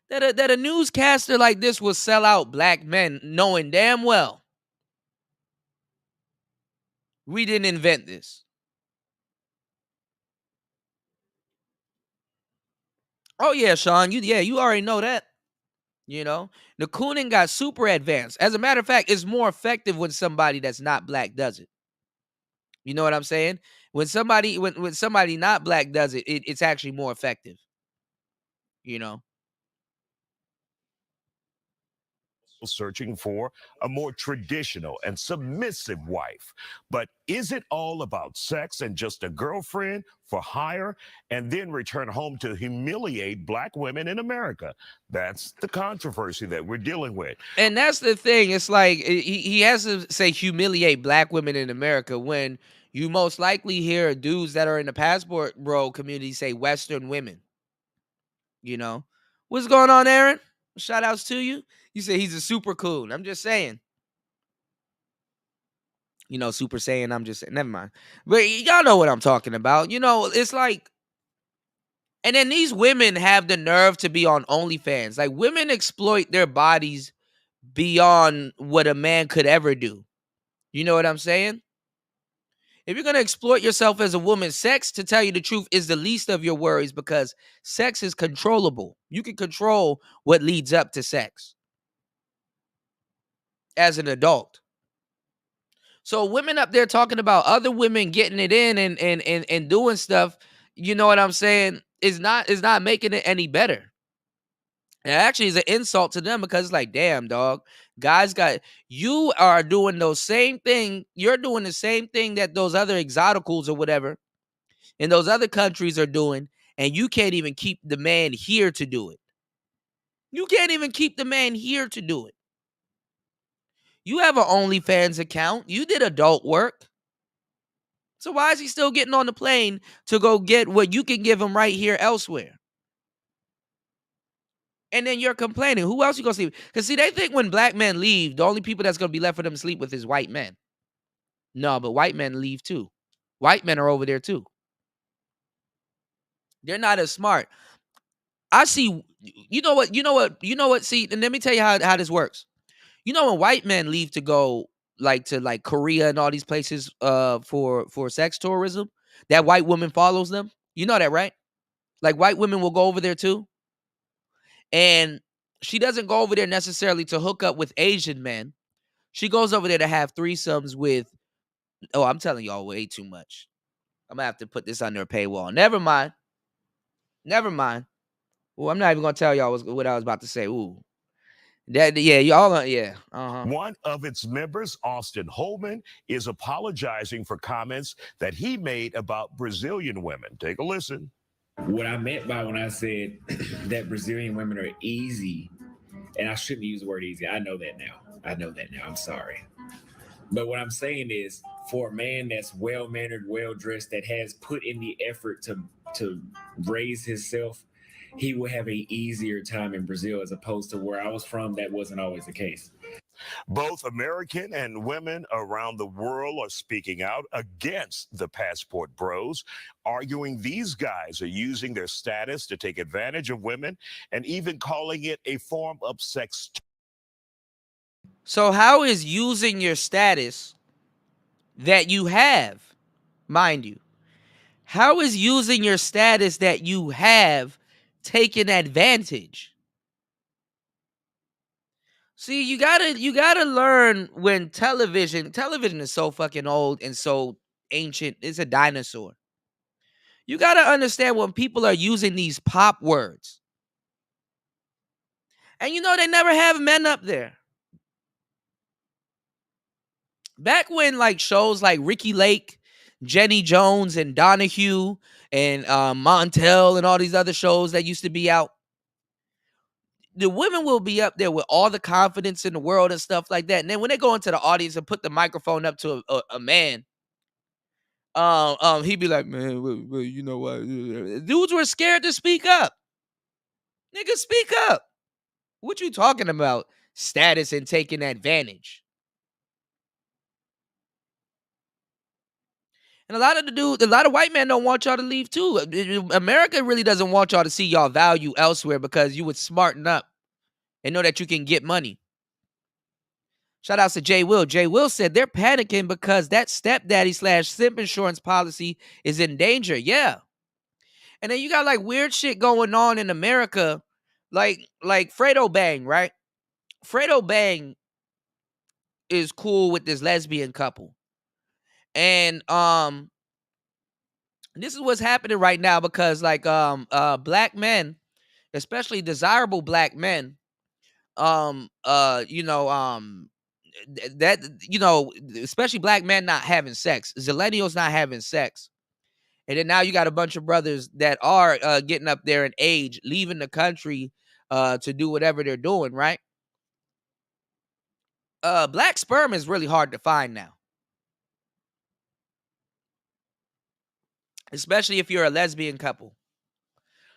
That a newscaster like this will sell out black men, knowing damn well we didn't invent this. Oh yeah, Sean, you already know that. You know, the cooning got super advanced. As a matter of fact, it's more effective when somebody that's not black does it. You know what I'm saying? When somebody not black does it, it's actually more effective. You know. Searching for a more traditional and submissive wife. But is it all about sex and just a girlfriend for hire and then return home to humiliate black women in America? That's the controversy that we're dealing with. And that's the thing. It's like he has to say humiliate black women in America when you most likely hear dudes that are in the passport bro community say Western women. You know. What's going on, Aaron? Shout outs to you. You say he's a super cool. I'm just saying. You know, super saying, I'm just saying. Never mind. But y'all know what I'm talking about. You know, it's like And then these women have the nerve to be on OnlyFans. Like, women exploit their bodies beyond what a man could ever do. You know what I'm saying? If you're going to exploit yourself as a woman, sex, to tell you the truth, is the least of your worries, because sex is controllable. You can control what leads up to sex as an adult. So women up there talking about other women getting it in and doing stuff, you know what I'm saying, is not making it any better. It actually is an insult to them, because it's like, damn, dog, you are doing those same thing. You're doing the same thing that those other exoticals or whatever in those other countries are doing, and you can't even keep the man here to do it. You can't even keep the man here to do it. You have an OnlyFans account. You did adult work. So why is he still getting on the plane to go get what you can give him right here elsewhere? And then you're complaining. Who else you gonna sleep? Because see, they think when black men leave, the only people that's gonna be left for them to sleep with is white men. No, but white men leave too. White men are over there too. They're not as smart. I see. You know what? See, and let me tell you how this works. You know, when white men leave to go to Korea and all these places for sex tourism, that white woman follows them. You know that, right? Like, white women will go over there too. And she doesn't go over there necessarily to hook up with Asian men. She goes over there to have threesomes with, oh, I'm telling y'all way too much. I'm going to have to put this under a paywall. Never mind. Well, I'm not even going to tell y'all what I was about to say. Ooh. Yeah. Uh-huh. One of its members, Austin Holman, is apologizing for comments that he made about Brazilian women. Take a listen. What I meant by when I said that Brazilian women are easy, and I shouldn't use the word easy. I know that now. I'm sorry. But what I'm saying is, for a man that's well-mannered, well-dressed, that has put in the effort to raise himself, he will have an easier time in Brazil, as opposed to where I was from. That wasn't always the case. Both American and women around the world are speaking out against the passport bros, arguing these guys are using their status to take advantage of women, and even calling it a form of sex. So how is using your status that you have, mind you, how is using your status that you have taken advantage? See, you gotta learn when television is so fucking old and so ancient. It's a dinosaur. You gotta understand when people are using these pop words. And you know they never have men up there. Back when like shows like Ricky Lake, Jenny Jones, and Donahue, and Montel, and all these other shows that used to be out, the women will be up there with all the confidence in the world and stuff like that. And then when they go into the audience and put the microphone up to a man, he'd be like, man, well, you know what? Dudes were scared to speak up. Nigga, speak up. What you talking about? Status and taking advantage. And a lot of white men don't want y'all to leave too. America really doesn't want y'all to see y'all value elsewhere, because you would smarten up and know that you can get money. Shout outs to Jay Will. Jay Will said they're panicking because that stepdaddy/simp insurance policy is in danger. Yeah. And then you got like weird shit going on in America, like Fredo Bang, right? Fredo Bang is cool with this lesbian couple. And this is what's happening right now, because like black men, especially desirable black men, especially black men not having sex, millennials not having sex. And then now you got a bunch of brothers that are getting up there in age, leaving the country to do whatever they're doing, right? Black sperm is really hard to find now. Especially if you're a lesbian couple.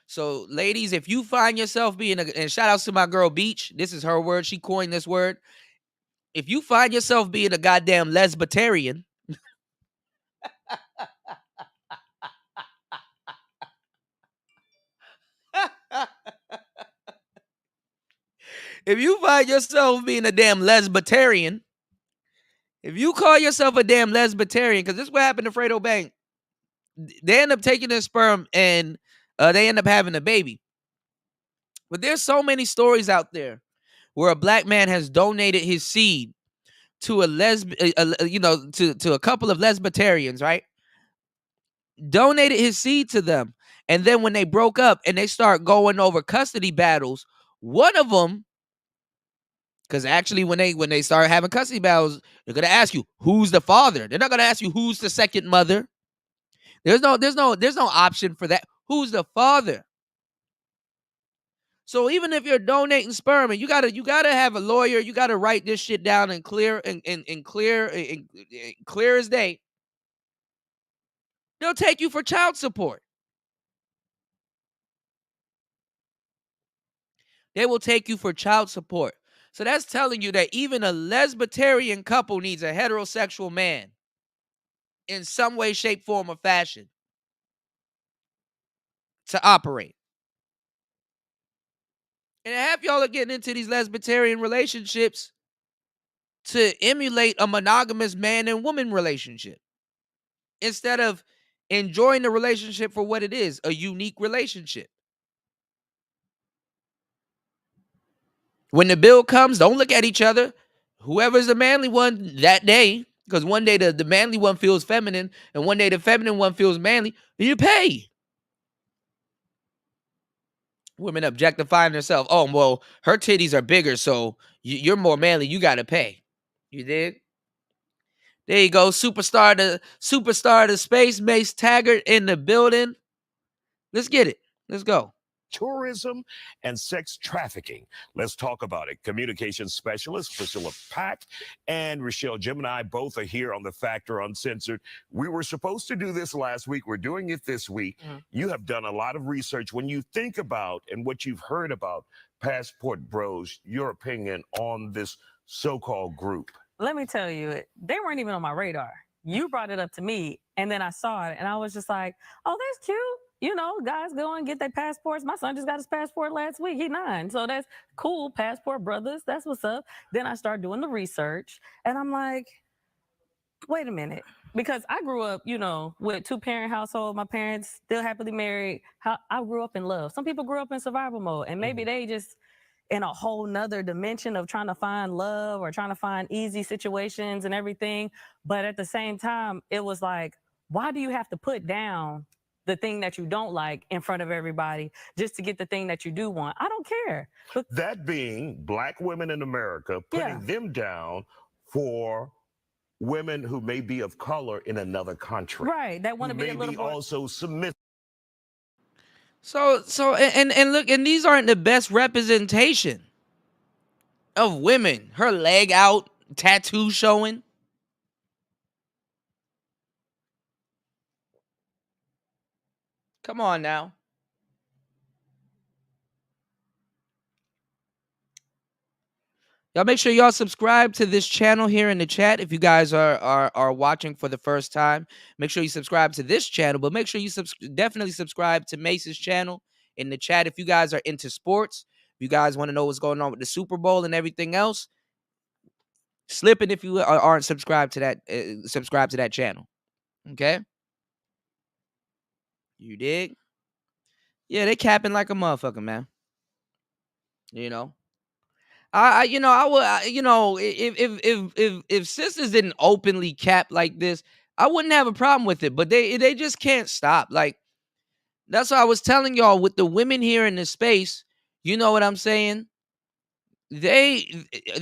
So, ladies, if you find yourself and shout outs to my girl Beach, this is her word, she coined this word. If you find yourself being a goddamn lesbitarian, If you find yourself being a damn lesbitarian, if you call yourself a damn lesbitarian, because this is what happened to Fredo Bang, they end up taking their sperm and they end up having a baby. But there's so many stories out there where a black man has donated his seed to to a couple of lesbitarians, right? Donated his seed to them. And then when they broke up and they start going over custody battles, one of them, because actually when they start having custody battles, they're gonna ask you who's the father. They're not gonna ask you who's the second mother. There's no option for that. Who's the father? So even if you're donating sperm, and you gotta have a lawyer, you gotta write this shit down and clear as day. They'll take you for child support. They will take you for child support. So that's telling you that even a lesbitarian couple needs a heterosexual man in some way, shape, form, or fashion to operate. And half y'all are getting into these lesbitarian relationships to emulate a monogamous man and woman relationship instead of enjoying the relationship for what it is, a unique relationship. When the bill comes, don't look at each other. Whoever's the manly one that day, because one day the manly one feels feminine and one day the feminine one feels manly, you pay. Women objectifying themselves. Oh, well, her titties are bigger, so you're more manly. You got to pay. You did? There you go. Superstar to space, Mace Taggart in the building. Let's get it. Let's go. Tourism and sex trafficking. Let's talk about it. Communications specialist Priscilla Pack and Rochelle Gemini both are here on The Factor Uncensored. We were supposed to do this last week. We're doing it this week. You have done a lot of research. When you think about and what you've heard about Passport Bros, your opinion on this so-called group. Let me tell you, they weren't even on my radar. You brought it up to me, and then I saw it, and I was just like, oh, that's cute. You know, guys go and get their passports. My son just got his passport last week. He's 9. So that's cool. Passport brothers. That's what's up. Then I started doing the research and I'm like, wait a minute. Because I grew up, you know, with 2-parent household. My parents still happily married. I grew up in love. Some people grew up in survival mode and maybe they just in a whole nother dimension of trying to find love or trying to find easy situations and everything. But at the same time, it was like, why do you have to put down the thing that you don't like in front of everybody just to get the thing that you do want? I don't care. That being black women in America, putting them down for women who may be of color in another country. Right. That want to be a little more also submissive. So look, and these aren't the best representation of women. Her leg out, tattoo showing. Come on now. Y'all make sure y'all subscribe to this channel here in the chat. If you guys are watching for the first time, make sure you subscribe to this channel, but make sure you definitely subscribe to Mace's channel in the chat. If you guys are into sports, if you guys want to know what's going on with the Super Bowl and everything else, slip it if you aren't subscribed to that channel. Okay? You dig? Yeah, they capping like a motherfucker, man. You know? If sisters didn't openly cap like this, I wouldn't have a problem with it. But they just can't stop. Like, that's what I was telling y'all with the women here in this space. You know what I'm saying? They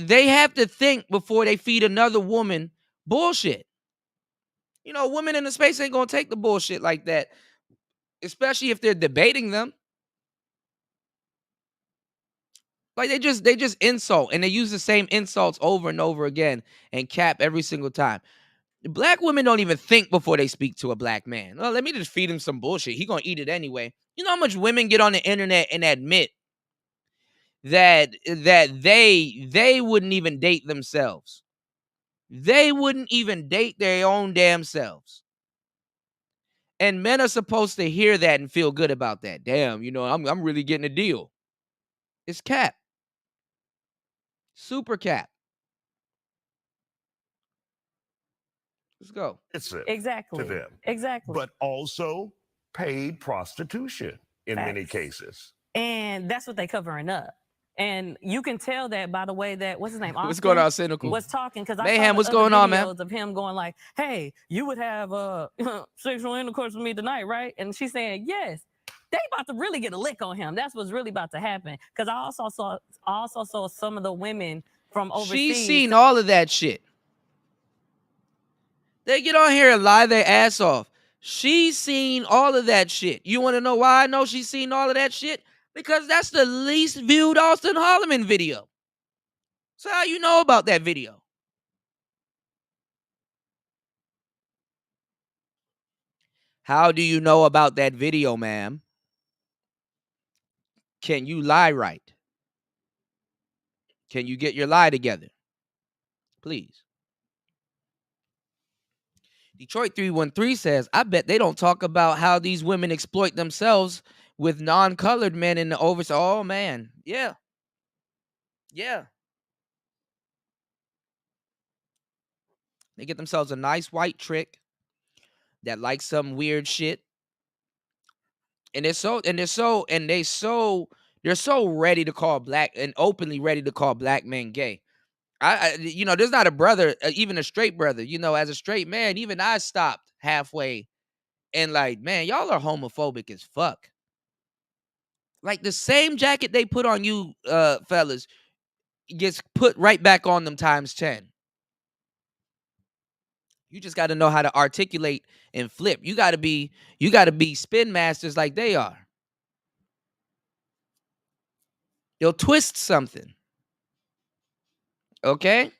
have to think before they feed another woman bullshit. You know, women in the space ain't gonna take the bullshit like that, especially if they're debating them. Like they just insult and they use the same insults over and over again and cap every single time. Black women don't even think before they speak to a black man. Well, let me just feed him some bullshit. He gonna eat it anyway. You know how much women get on the internet and admit that they wouldn't even date themselves. They wouldn't even date their own damn selves. And men are supposed to hear that and feel good about that. Damn, you know, I'm really getting a deal. It's cap. Super cap. Let's go. Exactly. To them. Exactly. But also paid prostitution in many Facts. cases. And that's what they covering up. And you can tell that by the way that what's his name? What's going Austin on, Cynical? was talking because I Mayhem, saw the what's other going on, man? videos of him going like, "Hey, you would have sexual intercourse with me tonight, right?" And she's saying, "Yes." They about to really get a lick on him. That's what's really about to happen. Because I also saw some of the women from overseas. She's seen all of that shit. They get on here and lie their ass off. She's seen all of that shit. You want to know why I know she's seen all of that shit? Because that's the least viewed Austin Holloman video. So how you know about that video? How do you know about that video, ma'am? Can you lie right? Can you get your lie together? Please. Detroit 313 says, I bet they don't talk about how these women exploit themselves with non-colored men in the overseas. Oh, man. Yeah. Yeah. They get themselves a nice white trick that likes some weird shit. And they're so ready to call black and openly ready to call black men gay. There's not a brother, even a straight brother, as a straight man, even I stopped halfway and like, man, y'all are homophobic as fuck. Like the same jacket they put on you, fellas, gets put right back on them times 10. You just got to know how to articulate and flip. You got to be spin masters like they are. They'll twist something. Okay?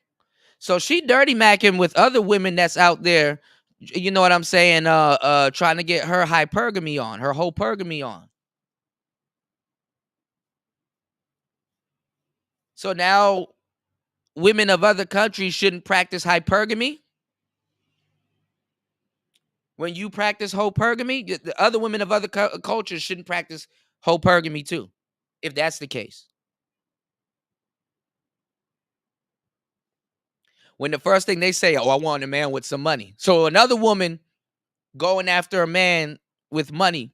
So she dirty macking with other women that's out there, you know what I'm saying, trying to get her hypergamy on, her housekeeping on. So now women of other countries shouldn't practice hypergamy. When you practice housekeeping, the other women of other cultures shouldn't practice housekeeping too, if that's the case. When the first thing they say, oh, I want a man with some money. So another woman going after a man with money,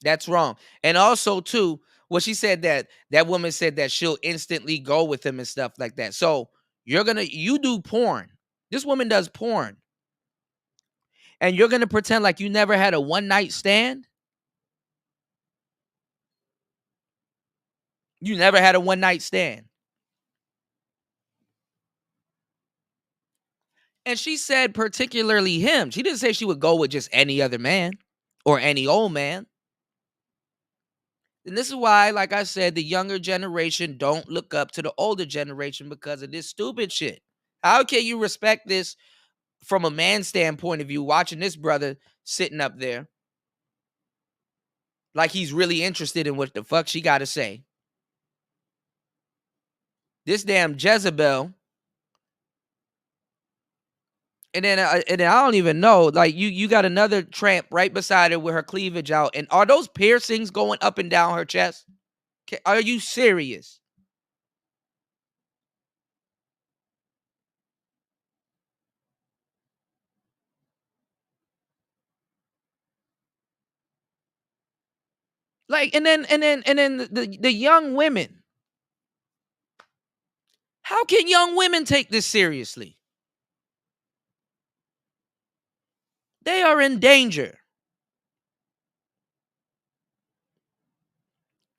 that's wrong. And also, too, what she said that woman said that she'll instantly go with him and stuff like that. So you do porn. This woman does porn. And you're going to pretend like you never had a one-night stand? You never had a one-night stand. And she said particularly him. She didn't say she would go with just any other man or any old man. And this is why, like I said, the younger generation don't look up to the older generation because of this stupid shit. How can you respect this from a man's standpoint of view, watching this brother sitting up there like he's really interested in what the fuck she got to say? This damn Jezebel. And then I don't even know, like you got another tramp right beside her with her cleavage out. And are those piercings going up and down her chest? Are you serious? Like, and then the young women. How can young women take this seriously? They are in danger.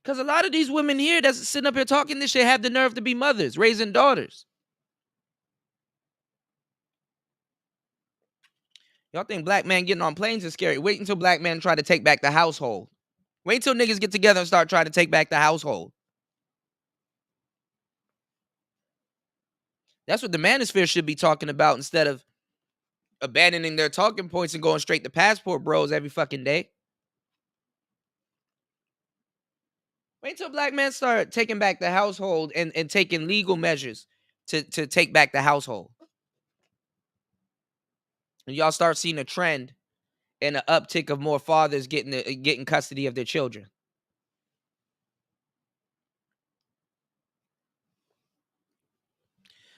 Because a lot of these women here that's sitting up here talking this shit have the nerve to be mothers, raising daughters. Y'all think black men getting on planes is scary. Wait until black men try to take back the household. Wait until niggas get together and start trying to take back the household. That's what the Manosphere should be talking about instead of abandoning their talking points and going straight to passport bros every fucking day. Wait until black men start taking back the household and taking legal measures to take back the household. And y'all start seeing a trend and an uptick of more fathers getting custody of their children.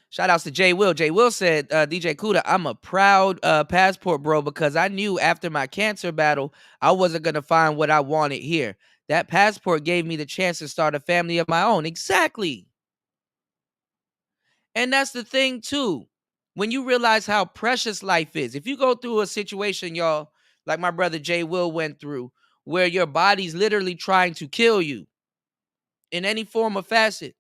Shout outs to Jay Will. Jay Will said, DJ Kuda, I'm a proud passport bro because I knew after my cancer battle, I wasn't going to find what I wanted here. That passport gave me the chance to start a family of my own. Exactly. And that's the thing, too. When you realize how precious life is, if you go through a situation, y'all, like my brother Jay Will went through, where your body's literally trying to kill you in any form or facet,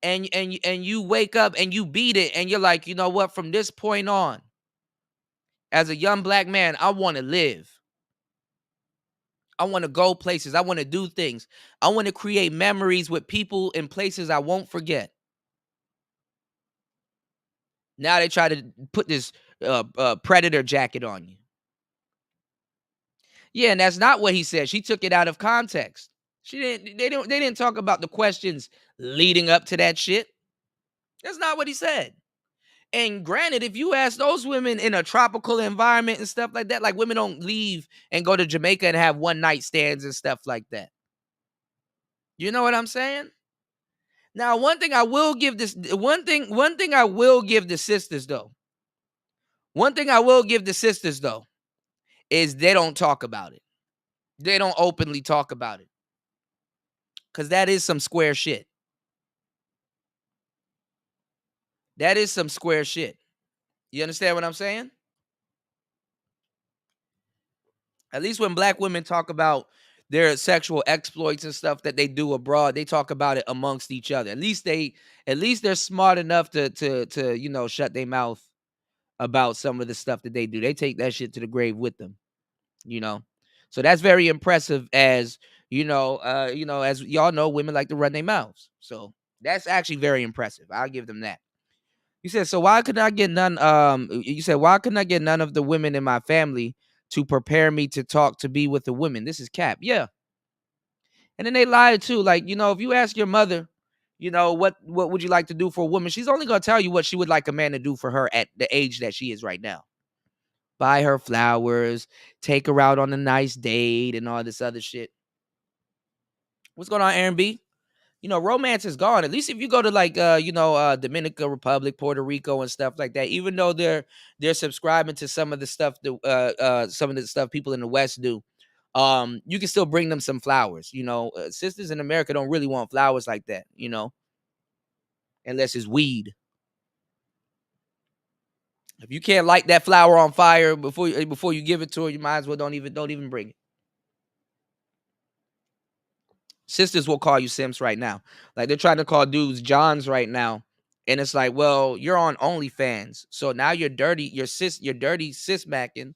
and you wake up and you beat it, and you're like, you know what, from this point on, as a young black man, I want to live. I want to go places. I want to do things. I want to create memories with people and places I won't forget. Now they try to put this predator jacket on you. Yeah, and that's not what he said. She took it out of context. They didn't talk about the questions leading up to that shit. That's not what he said. And granted, if you ask those women in a tropical environment and stuff like that, like women don't leave and go to Jamaica and have one night stands and stuff like that. You know what I'm saying? Now, one thing I will give the sisters though. One thing I will give the sisters though is they don't talk about it. They don't openly talk about it. Cause that is some square shit. That is some square shit. You understand what I'm saying? At least when black women talk about their sexual exploits and stuff that they do abroad, they talk about it amongst each other. At least they're smart enough to shut their mouth about some of the stuff that they do. They take that shit to the grave with them, you know. So that's very impressive, as as y'all know, women like to run their mouths. So that's actually very impressive. I'll give them that. You said, so why couldn't I get none? You said, why couldn't I get none of the women in my family to prepare me to talk to be with the women? This is cap. Yeah. And then they lied too. Like, if you ask your mother, what would you like to do for a woman? She's only going to tell you what she would like a man to do for her at the age that she is right now. Buy her flowers, take her out on a nice date, and all this other shit. What's going on, Aaron B? Romance is gone. At least if you go to like Dominican Republic, Puerto Rico, and stuff like that. Even though they're subscribing to some of the stuff that people in the West do, you can still bring them some flowers. Sisters in America don't really want flowers like that. Unless it's weed. If you can't light that flower on fire before you give it to her, you might as well don't even bring it. Sisters will call you simps right now. Like, they're trying to call dudes Johns right now. And it's like, well, you're on OnlyFans. So now you're dirty. You're dirty sis-macking.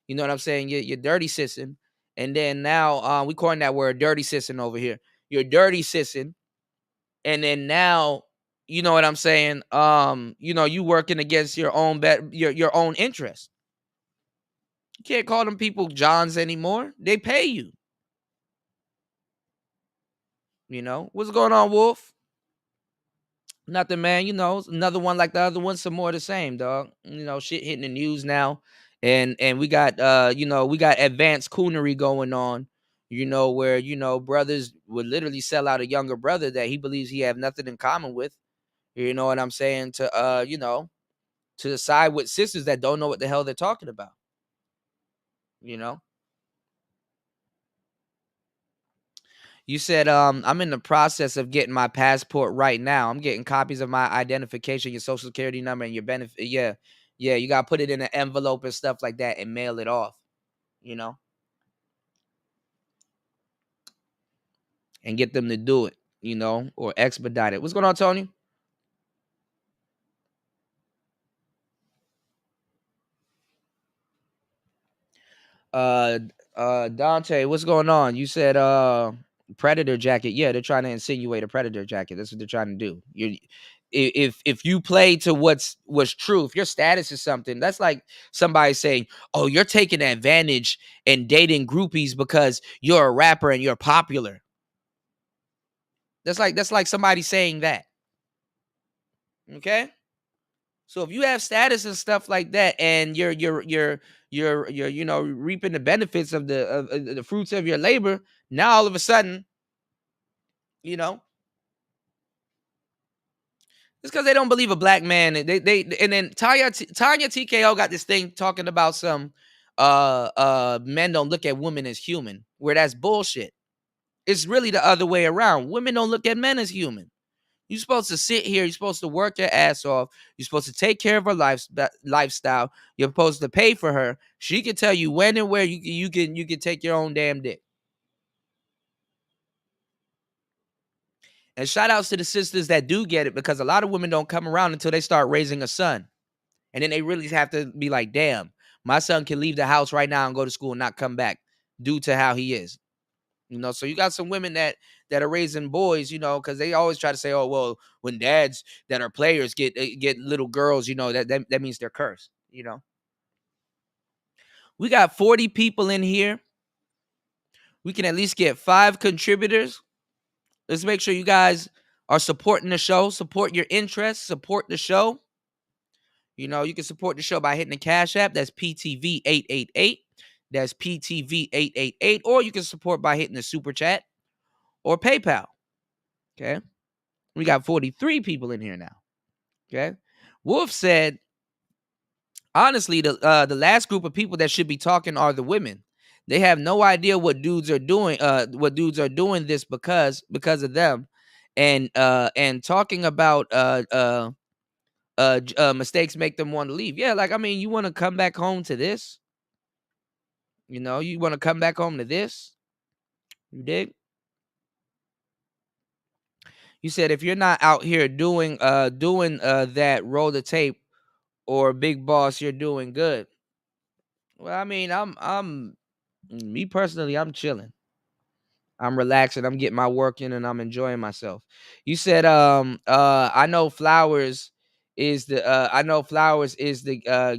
You know what I'm saying? You're dirty sissing. And then now we coined that word, dirty sissing, over here. You're dirty sissing. And then now, you know what I'm saying? You working against your own your own interest. You can't call them people Johns anymore. They pay you. What's going on, Wolf? Nothing, man. Another one like the other one, some more of the same, dog. Shit hitting the news now. And we got we got advanced coonery going on, where brothers would literally sell out a younger brother that he believes he have nothing in common with. You know what I'm saying? To to side with sisters that don't know what the hell they're talking about. You said, I'm in the process of getting my passport right now. I'm getting copies of my identification, your social security number, and your benefit. Yeah. You got to put it in an envelope and stuff like that and mail it off, and get them to do it, or expedite it. What's going on, Tony? Dante, what's going on? You said, predator jacket. Yeah, they're trying to insinuate a predator jacket. That's what they're trying to do. If you play to what's true, if your status is something, that's like somebody saying, oh, you're taking advantage and dating groupies because you're a rapper and you're popular. That's like somebody saying that. Okay? So if you have status and stuff like that, and you're reaping the benefits of the fruits of your labor, now all of a sudden, It's because they don't believe a black man. And then Tanya TKO got this thing talking about some men don't look at women as human, where that's bullshit. It's really the other way around. Women don't look at men as human. You're supposed to sit here. You're supposed to work your ass off. You're supposed to take care of her lifestyle. You're supposed to pay for her. She can tell you when and where you can take your own damn dick. And shout outs to the sisters that do get it, because a lot of women don't come around until they start raising a son. And then they really have to be like, damn, my son can leave the house right now and go to school and not come back due to how he is. So you got some women that are raising boys, because they always try to say, oh, well, when dads that are players get little girls, that means they're cursed. We got 40 people in here. We can at least get 5 contributors. Let's make sure you guys are supporting the show. Support your interests. Support the show. You can support the show by hitting the Cash App. That's PTV888. That's PTV888. Or you can support by hitting the Super Chat or PayPal. Okay. We got 43 people in here now. Okay. Wolf said, honestly, the last group of people that should be talking are the women. They have no idea what dudes are doing. What dudes are doing this because of them, and talking about mistakes make them want to leave. Yeah, you want to come back home to this. You want to come back home to this. You dig? You said if you're not out here doing that, roll the tape or big boss, you're doing good. Well, I'm me personally, I'm chilling. I'm relaxing. I'm getting my work in and I'm enjoying myself. You said I know Flowers is the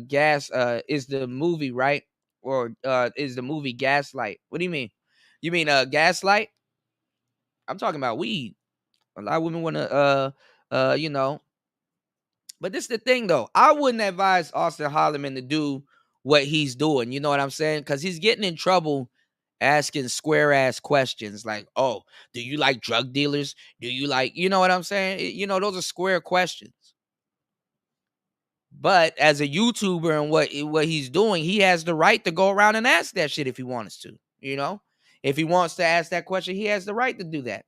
gas is the movie, right? Or is the movie Gaslight? What do you mean? You mean Gaslight? I'm talking about weed. A lot of women want to but this is the thing though. I wouldn't advise Austin Holloman to do what he's doing. You know what I'm saying? Because he's getting in trouble asking square ass questions like, oh, do you like drug dealers? Do you like, you know what I'm saying? Those are square questions. But as a YouTuber and what he's doing, he has the right to go around and ask that shit if he wants to. If he wants to ask that question, he has the right to do that.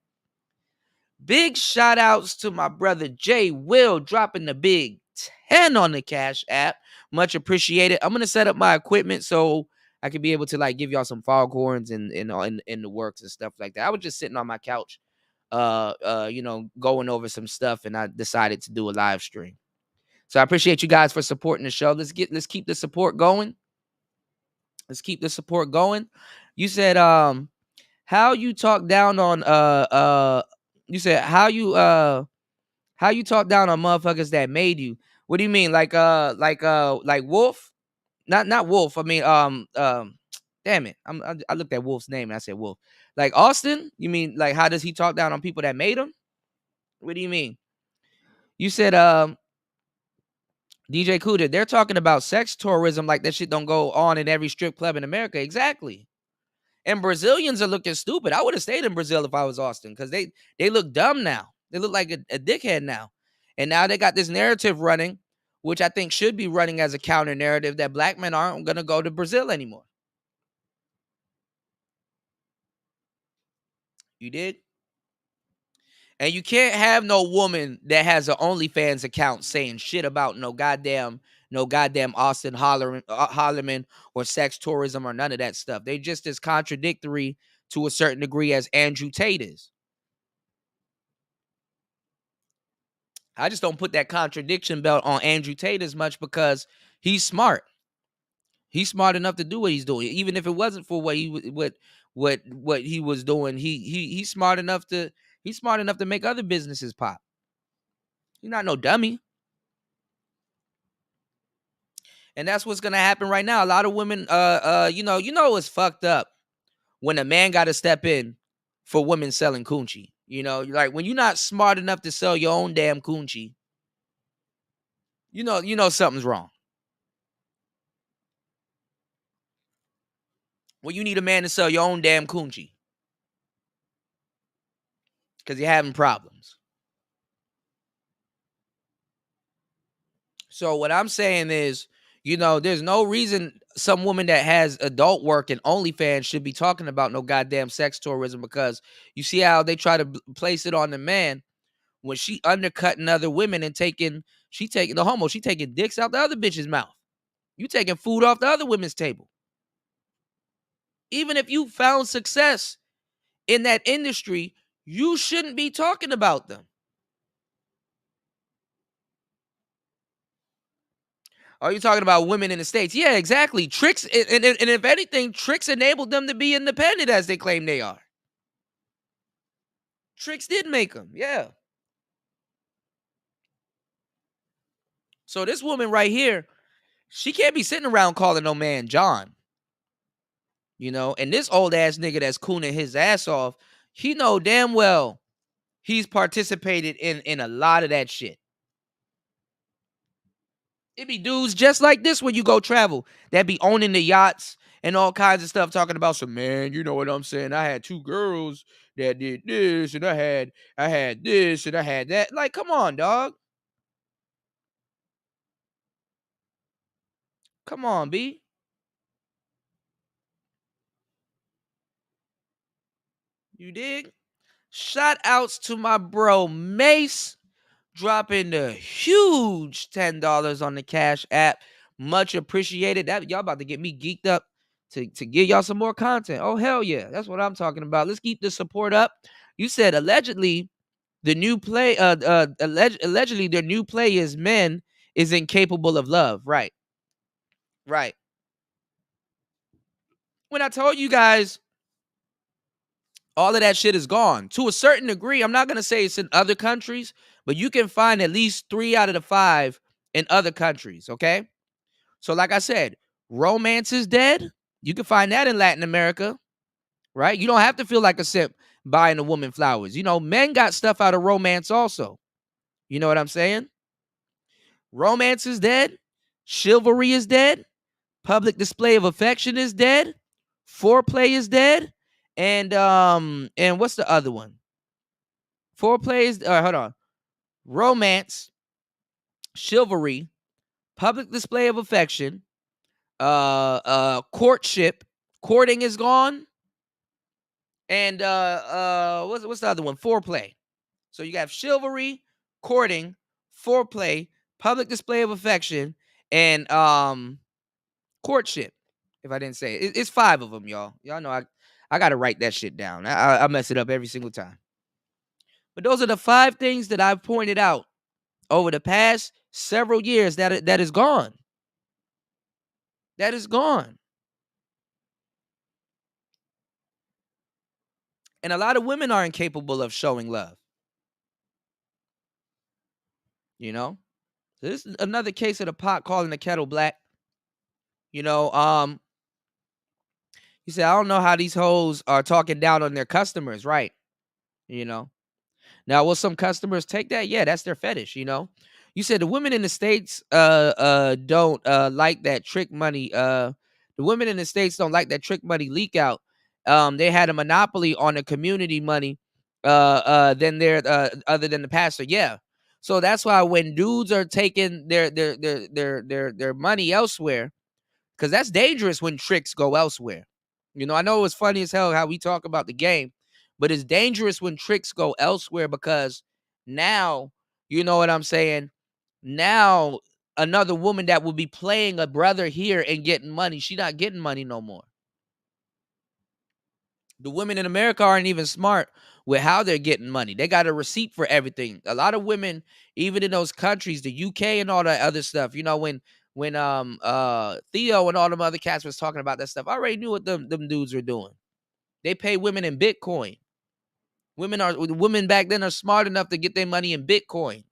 Big shout outs to my brother Jay Will dropping the big 10 on the Cash App. Much appreciated. I'm going to set up my equipment so I can be able to give y'all some foghorns and in the works and stuff like that. I was just sitting on my couch, going over some stuff, and I decided to do a live stream. So I appreciate you guys for supporting the show. Let's keep the support going. Let's keep the support going. You said how you talk down on you said how you talk down on motherfuckers that made you. What do you mean? Like Wolf? Not Wolf. I mean damn it. I looked at Wolf's name and I said Wolf. Like Austin? You mean like how does he talk down on people that made him? What do you mean? You said DJ Cooter, they're talking about sex tourism like that shit don't go on in every strip club in America. Exactly. And Brazilians are looking stupid. I would have stayed in Brazil if I was Austin because they look dumb now. They look like a dickhead now. And now they got this narrative running, which I think should be running as a counter narrative that black men aren't going to go to Brazil anymore. You did? And you can't have no woman that has an OnlyFans account saying shit about no goddamn Austin Holloman or sex tourism or none of that stuff. They just as contradictory to a certain degree as Andrew Tate is. I just don't put that contradiction belt on Andrew Tate as much because he's smart. He's smart enough to do what he's doing, even if it wasn't for what he was doing. He's smart enough to make other businesses pop. He's not no dummy. And that's what's gonna happen right now. A lot of women, it's fucked up when a man got to step in for women selling coochie. Like when you're not smart enough to sell your own damn coochie, you know something's wrong. Well, you need a man to sell your own damn coochie because you're having problems. So what I'm saying is, there's no reason some woman that has adult work and OnlyFans should be talking about no goddamn sex tourism, because you see how they try to place it on the man when she undercutting other women and she taking dicks out the other bitch's mouth. You taking food off the other women's table. Even if you found success in that industry, you shouldn't be talking about them. Are you talking about women in the States? Yeah, exactly. Tricks, and if anything, Tricks enabled them to be independent as they claim they are. Tricks did make them, yeah. So this woman right here, she can't be sitting around calling no man John. And this old ass nigga that's cooning his ass off, he know damn well he's participated in a lot of that shit. It be dudes just like this when you go travel that be owning the yachts and all kinds of stuff, talking about some, man, you know what I'm saying? I had 2 girls that did this, and I had this, and I had that. Like, come on, dog. Come on, B. You dig? Shout outs to my bro Mace, dropping the huge $10 on the Cash App. Much appreciated. That y'all about to get me geeked up to give y'all some more content. Oh, hell yeah. That's what I'm talking about. Let's keep the support up. You said allegedly the new play, allegedly their new play is men is incapable of love. Right. Right. When I told you guys all of that shit is gone to a certain degree, I'm not going to say it's in other countries, but you can find at least 3 out of the 5 in other countries. Okay. So like I said, romance is dead. You can find that in Latin America, right? You don't have to feel like a simp buying a woman flowers. Men got stuff out of romance also. You know what I'm saying? Romance is dead. Chivalry is dead. Public display of affection is dead. Foreplay is dead. And what's the other one? Foreplay is hold on. Romance, chivalry, public display of affection, courtship, courting is gone. And what's the other one? Foreplay. So you have chivalry, courting, foreplay, public display of affection, and courtship. If I didn't say it, it's 5 of them, y'all. Y'all know I gotta write that shit down. I mess it up every single time. But those are the 5 things that I've pointed out over the past several years that is gone. That is gone. And a lot of women are incapable of showing love. This is another case of the pot calling the kettle black. You said, I don't know how these hoes are talking down on their customers, right? Now, will some customers take that? Yeah, that's their fetish, You said the women in the States don't like that trick money. The women in the States don't like that trick money leak out. They had a monopoly on the community money other than the pastor. Yeah. So that's why when dudes are taking their money elsewhere, because that's dangerous when tricks go elsewhere. I know it was funny as hell how we talk about the game, but it's dangerous when tricks go elsewhere, because now, you know what I'm saying? Now, another woman that will be playing a brother here and getting money, she not getting money no more. The women in America aren't even smart with how they're getting money. They got a receipt for everything. A lot of women, even in those countries, the UK and all that other stuff, when Theo and all them other cats was talking about that stuff, I already knew what them dudes were doing. They pay women in Bitcoin. Women back then are smart enough to get their money in Bitcoin.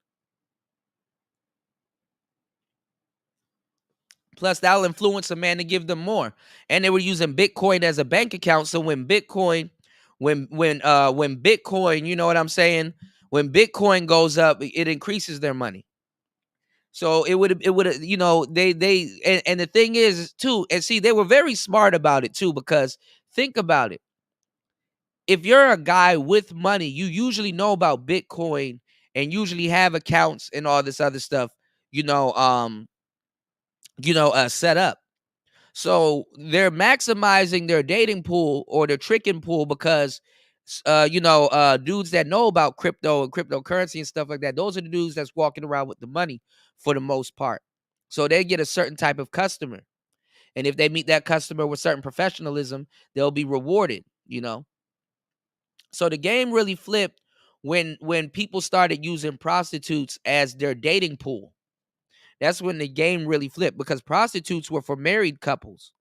Plus, that'll influence a man to give them more. And they were using Bitcoin as a bank account. So when Bitcoin, you know what I'm saying? When Bitcoin goes up, it increases their money. So it would, they and the thing is too, and see, they were very smart about it too, because think about it. If you're a guy with money, you usually know about Bitcoin and usually have accounts and all this other stuff. set up. So they're maximizing their dating pool or their tricking pool because dudes that know about crypto and cryptocurrency and stuff like that, those are the dudes that's walking around with the money for the most part. So they get a certain type of customer. And if they meet that customer with certain professionalism, they'll be rewarded, So the game really flipped when people started using prostitutes as their dating pool. That's when the game really flipped, because prostitutes were for married couples.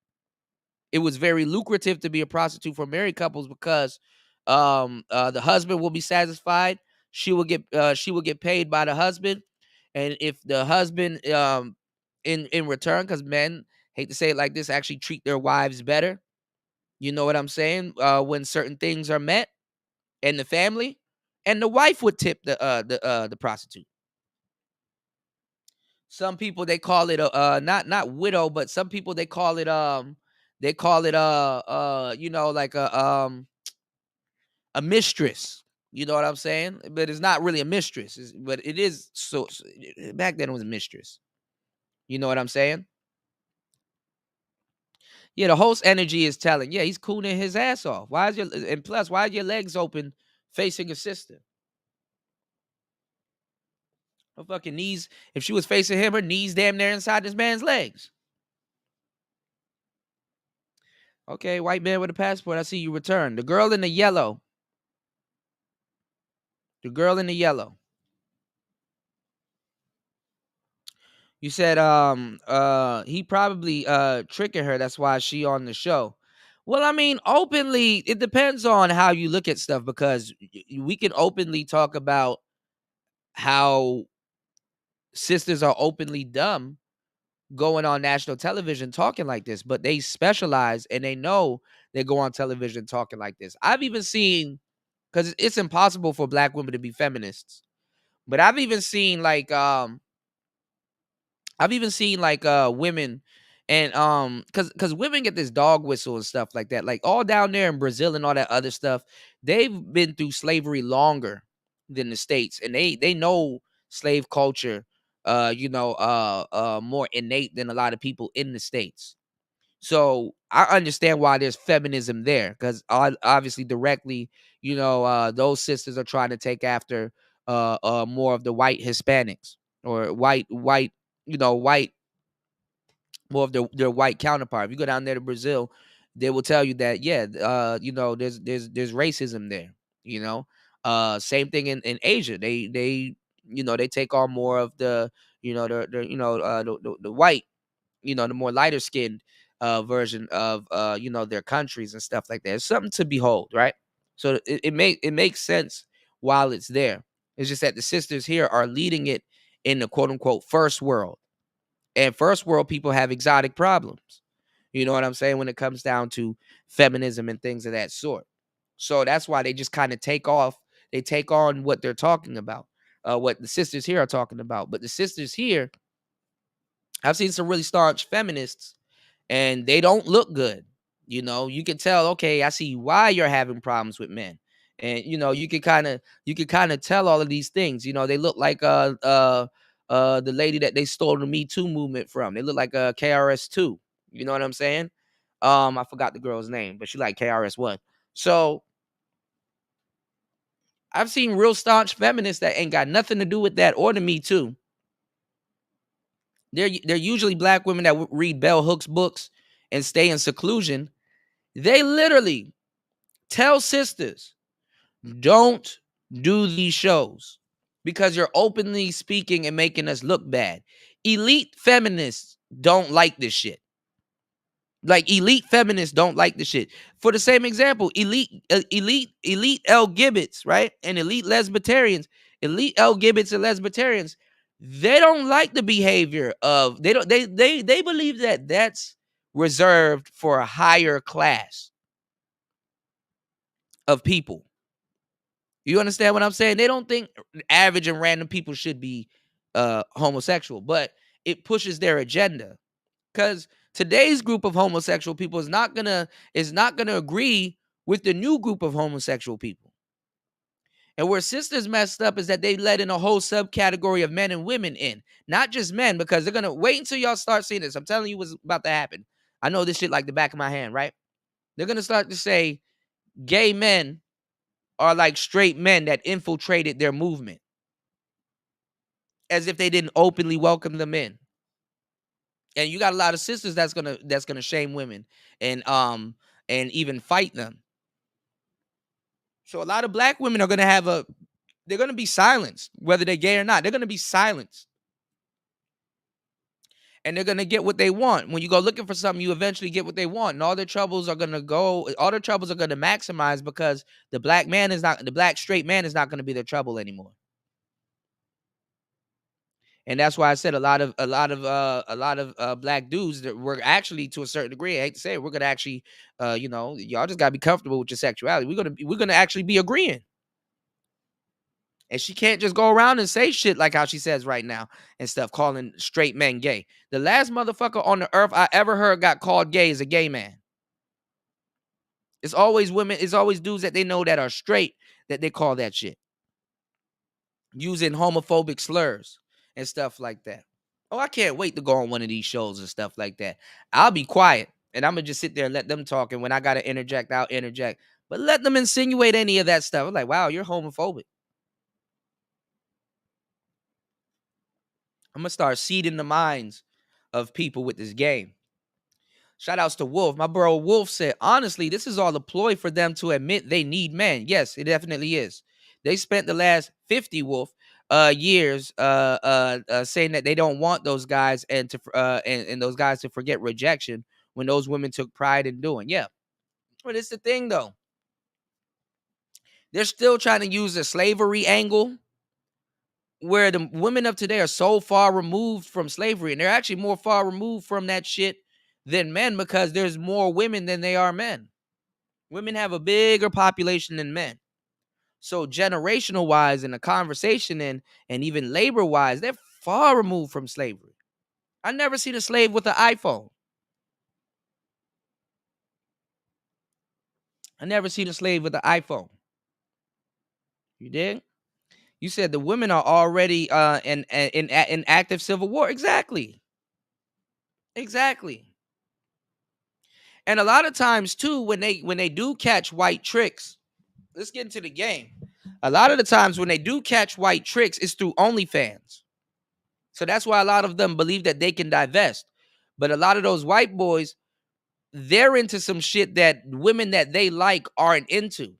It was very lucrative to be a prostitute for married couples because the husband will be satisfied. She will get paid by the husband, and if the husband in return, because men, hate to say it like this, actually treat their wives better. You know what I'm saying? When certain things are met in the family, and the wife would tip the prostitute. Some people, they call it a not widow, but some people they call it like a mistress. You know what I'm saying? But it's not really a mistress. But it is back then it was a mistress. You know what I'm saying? Yeah, the host energy is telling. Yeah, he's cooning his ass off. Why is your legs open facing your sister? Her fucking knees. If she was facing him, her knees damn near inside this man's legs. Okay, white man with a passport. I see you return. The girl in the yellow. The girl in the yellow. You said he probably tricking her. That's why she on the show. Well, I mean, openly, it depends on how you look at stuff, because we can openly talk about how sisters are openly dumb going on national television talking like this, but they specialize and they know they go on television talking like this. I've even seen, because it's impossible for black women to be feminists, but I've even seen women, and because women get this dog whistle and stuff like that, like all down there in Brazil and all that other stuff. They've been through slavery longer than the States, and they know slave culture more innate than a lot of people in the States. So I understand why there's feminism there, because obviously directly, those sisters are trying to take after more of the white Hispanics, or white, white, more of their white counterpart. If you go down there to Brazil, they will tell you that, yeah, there's racism there. Same thing in Asia. They take on more of the the white, the more lighter skinned version of their countries and stuff like that. It's something to behold, right? So it makes sense while it's there. It's just that the sisters here are leading it in the quote unquote first world. And first world people have exotic problems. You know what I'm saying? When it comes down to feminism and things of that sort. So that's why they just kind of take off. They take on what they're talking about, what the sisters here are talking about. But the sisters here, I've seen some really staunch feminists, and they don't look good. You can tell, okay, I see why you're having problems with men. And you can kind of tell all of these things. They look like the lady that they stole the Me Too movement from. They look like KRS2. You know what I'm saying? I forgot the girl's name, but she like KRS1. So I've seen real staunch feminists that ain't got nothing to do with that or the Me Too. They're usually black women that read Bell Hooks books and stay in seclusion. They literally tell sisters, don't do these shows because you're openly speaking and making us look bad. Elite feminists don't like this shit. Like, elite feminists don't like the shit. For the same example, elite LGBTs, right? And elite lesbitarians, elite LGBTs and lesbitarians, they don't like the behavior of, they believe that that's reserved for a higher class of people. You understand what I'm saying? They don't think average and random people should be homosexual, but it pushes their agenda. Because today's group of homosexual people is not gonna agree with the new group of homosexual people. And where sisters messed up is that they let in a whole subcategory of men and women in, not just men, because they're gonna wait until y'all start seeing this. I'm telling you what's about to happen. I know this shit like the back of my hand, right? They're gonna start to say gay men are like straight men that infiltrated their movement, as if they didn't openly welcome them in. And you got a lot of sisters that's gonna shame women and even fight them. So a lot of black women are gonna they're gonna be silenced, whether they're gay or not. They're gonna be silenced. And they're gonna get what they want. When you go looking for something, you eventually get what they want. And all their troubles are gonna maximize because the black straight man is not gonna be their trouble anymore. And that's why I said a lot of black dudes that were actually, to a certain degree, I hate to say it, we're gonna actually y'all just gotta be comfortable with your sexuality. We're gonna actually be agreeing. And she can't just go around and say shit like how she says right now and stuff, calling straight men gay. The last motherfucker on the earth I ever heard got called gay is a gay man. It's always women, it's always dudes that they know that are straight that they call that shit, using homophobic slurs and stuff like that. Oh, I can't wait to go on one of these shows and stuff like that. I'll be quiet and I'm going to just sit there and let them talk. And when I got to interject, I'll interject. But let them insinuate any of that stuff. I'm like, wow, you're homophobic. I'm going to start seeding the minds of people with this game. Shout outs to Wolf. My bro Wolf said, honestly, this is all a ploy for them to admit they need men. Yes, it definitely is. They spent the last 50 years saying that they don't want those guys and those guys to forget rejection when those women took pride in doing. Yeah. But it's the thing though. They're still trying to use the slavery angle, where the women of today are so far removed from slavery, and they're actually more far removed from that shit than men, because there's more women than they are men. Women have a bigger population than men. So generational wise, in the conversation and even labor wise, they're far removed from slavery. I never seen a slave with an iPhone. I never seen a slave with an iPhone. You dig? You said the women are already in active civil war. Exactly. And a lot of times too, when they do catch white tricks, let's get into the game. A lot of the times when they do catch white tricks, it's through OnlyFans. So that's why a lot of them believe that they can divest. But a lot of those white boys, they're into some shit that women that they like aren't into.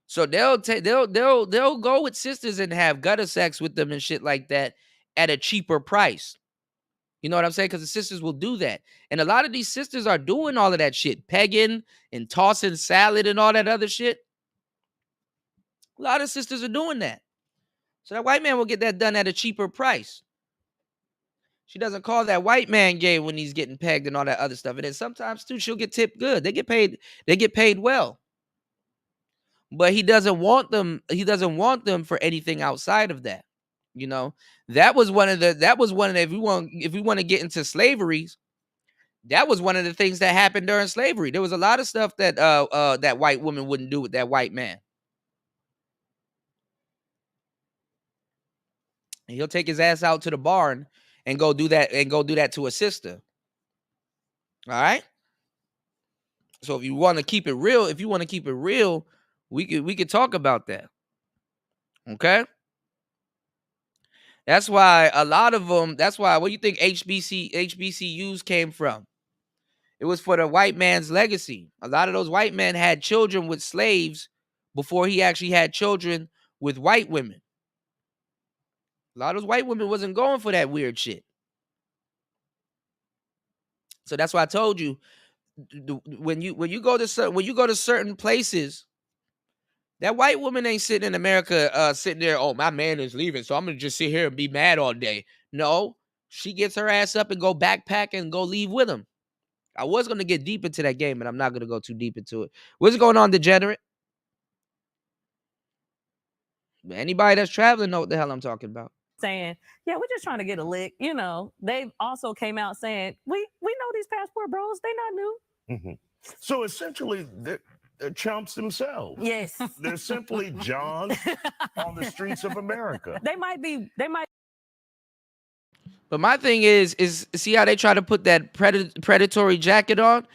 So they'll go with sisters and have gutter sex with them and shit like that at a cheaper price. You know what I'm saying? Because the sisters will do that. And a lot of these sisters are doing all of that shit, pegging and tossing salad and all that other shit. A lot of sisters are doing that. So that white man will get that done at a cheaper price. She doesn't call that white man gay when he's getting pegged and all that other stuff. And then sometimes too, she'll get tipped good. They get paid well. But he doesn't want them for anything outside of that. You know, that was one of the if we want to get into slavery, that was one of the things that happened during slavery. There was a lot of stuff that that white woman wouldn't do with that white man. And he'll take his ass out to the barn and go do that to a sister. All right. So if you want to keep it real, we could talk about that. Okay. That's why a lot of them. That's why. What do you think HBCUs came from? It was for the white man's legacy. A lot of those white men had children with slaves before he actually had children with white women. A lot of those white women wasn't going for that weird shit. So that's why I told you, when you go to certain places, that white woman ain't sitting in America sitting there, oh, my man is leaving, so I'm gonna just sit here and be mad all day. No, she gets her ass up and go backpack and go leave with him. I was gonna get deep into that game, but I'm not gonna go too deep into it. What's going on, degenerate? Anybody that's traveling know what the hell I'm talking about. Saying, yeah, we're just trying to get a lick. You know, they also came out saying, we know these passport bros, they not new. Mm-hmm. So essentially, They're chumps themselves. Yes. They're simply Johns on the streets of America. They might be. But my thing is see how they try to put that predatory jacket on?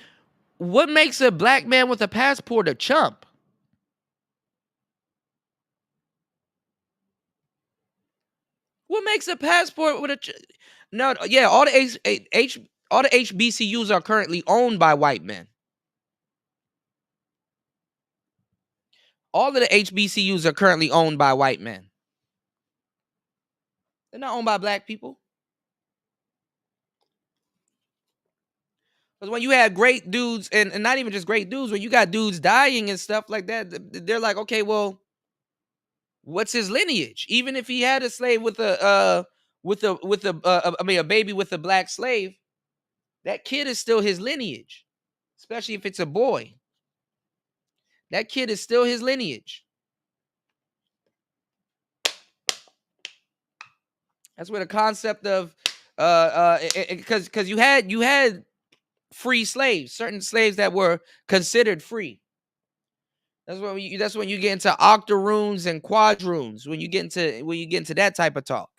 What makes a black man with a passport a chump? What makes a passport with a no? Yeah, all the HBCUs are currently owned by white men. All of the HBCUs are currently owned by white men. They're not owned by black people. Because when you have great dudes, and not even just great dudes, when you got dudes dying and stuff like that, they're like, okay, well, what's his lineage? Even if he had a slave with a baby with a black slave, that kid is still his lineage. Especially if it's a boy. That kid is still his lineage. That's where the concept of because you had free slaves, certain slaves that were considered free. That's when you get into octoroons and quadroons, when you get into that type of talk.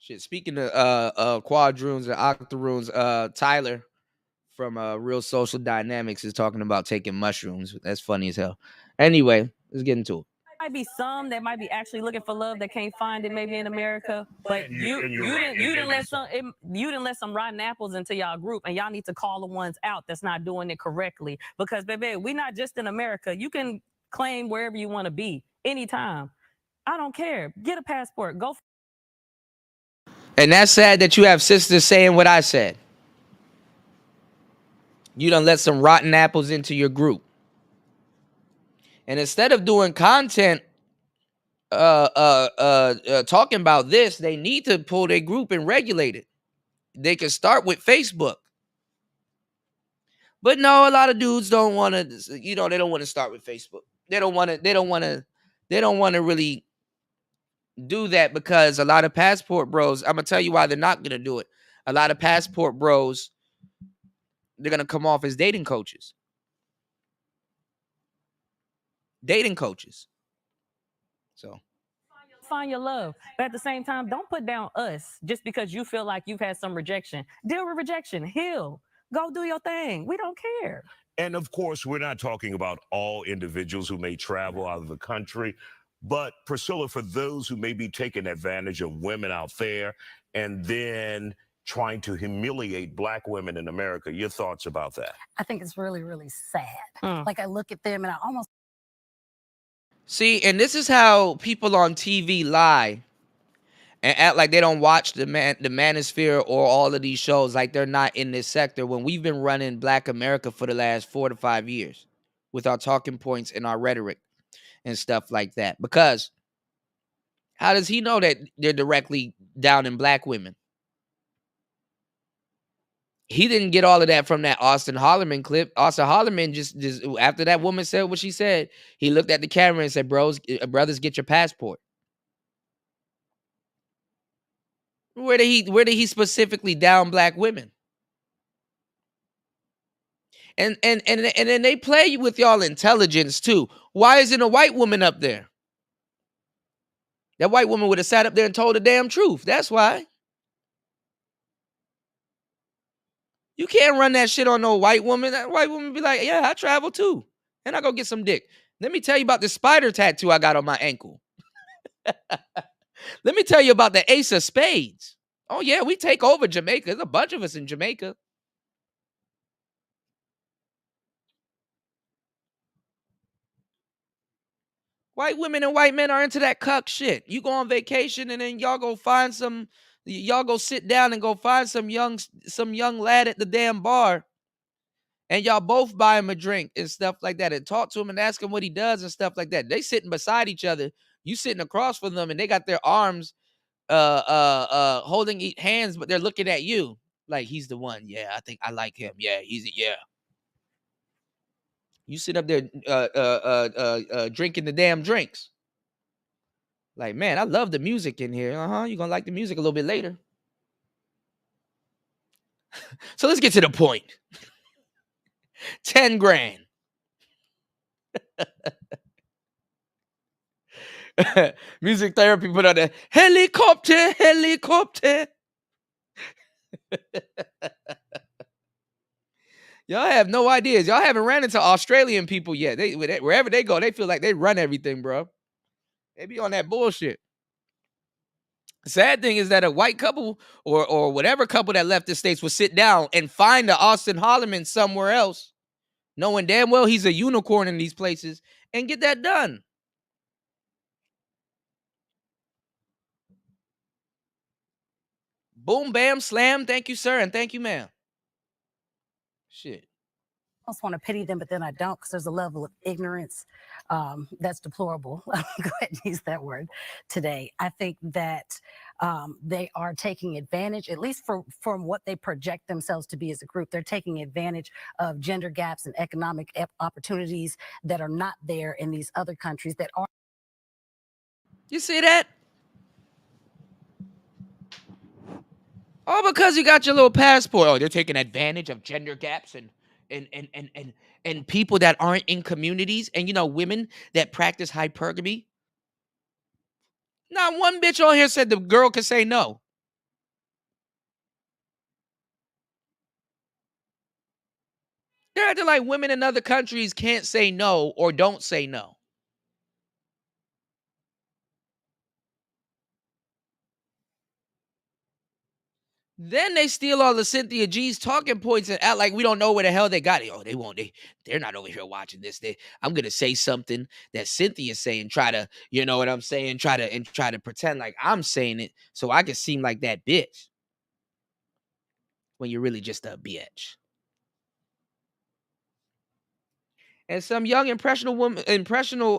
Shit, speaking of quadroons and octoroons, Tyler from Real Social Dynamics is talking about taking mushrooms. That's funny as hell. Anyway, let's get into it. Might be some that might be actually looking for love that can't find it maybe in America, but you didn't let some rotten apples into y'all group, and y'all need to call the ones out that's not doing it correctly, because baby, we not just in America. You can claim wherever you want to be anytime. I don't care. Get a passport. Go. And that's sad that you have sisters saying what I said. You done let some rotten apples into your group. And instead of doing content talking about this, they need to pull their group and regulate it. They can start with Facebook. But no, a lot of dudes don't want to, they don't want to start with Facebook. They don't want to really do that, because a lot of passport bros, I'm going to tell you why they're not going to do it. A lot of passport bros, they're going to come off as dating coaches. So find your love, but at the same time, don't put down us just because you feel like you've had some rejection. Deal with rejection. Heal. Go do your thing. We don't care. And of course, we're not talking about all individuals who may travel out of the country, but Priscilla, for those who may be taking advantage of women out there and then trying to humiliate black women in America, your thoughts about that? I think it's really, really sad. Like, I look at them and I almost see, and this is how people on TV lie and act like they don't watch the Manosphere or all of these shows, like they're not in this sector, when we've been running Black America for the last 4 to 5 years with our talking points and our rhetoric and stuff like that. Because how does he know that they're directly down in black women? He didn't get all of that from that Austin Hollerman clip. Austin Hollerman just after that woman said what she said, he looked at the camera and said, brothers, get your passport. Where did he specifically down black women? And then they play with y'all intelligence too. Why isn't a white woman up there? That white woman would have sat up there and told the damn truth. That's why. You can't run that shit on no white woman. That white woman be like, yeah, I travel too. And I go get some dick. Let me tell you about the spider tattoo I got on my ankle. Let me tell you about the ace of spades. Oh, yeah, we take over Jamaica. There's a bunch of us in Jamaica. White women and white men are into that cuck shit. You go on vacation and then y'all go find y'all go sit down and go find some young lad at the damn bar. And y'all both buy him a drink and stuff like that, and talk to him and ask him what he does and stuff like that. They sitting beside each other. You sitting across from them, and they got their arms holding hands, but they're looking at you like he's the one. Yeah, I think I like him. Yeah, yeah. You sit up there drinking the damn drinks. Like, man, I love the music in here. You're gonna like the music a little bit later. So let's get to the point. 10 grand. Music therapy put on the helicopter. Y'all have no ideas. Y'all haven't ran into Australian people yet. They wherever they go, they feel like they run everything, bro. They be on that bullshit. The sad thing is that a white couple or whatever couple that left the States will sit down and find the Austin Holloman somewhere else, knowing damn well he's a unicorn in these places, and get that done. Boom, bam, slam. Thank you, sir, and thank you, ma'am. Shit. I almost want to pity them, but then I don't, because there's a level of ignorance that's deplorable. Go ahead and use that word today. I think that they are taking advantage, at least from what they project themselves to be as a group. They're taking advantage of gender gaps and economic opportunities that are not there in these other countries that are. You see that? All because you got your little passport. Oh, they're taking advantage of gender gaps and people that aren't in communities, and women that practice hypergamy. Not one bitch on here said the girl could say no. They're acting like women in other countries can't say no or don't say no. Then they steal all the Cynthia G's talking points and act like we don't know where the hell they got it. Oh, they won't. They're not over here watching this. I'm gonna say something that Cynthia's saying. Try to, you know what I'm saying? Try to pretend like I'm saying it so I can seem like that bitch when you're really just a bitch. And some young impressionable woman, impressionable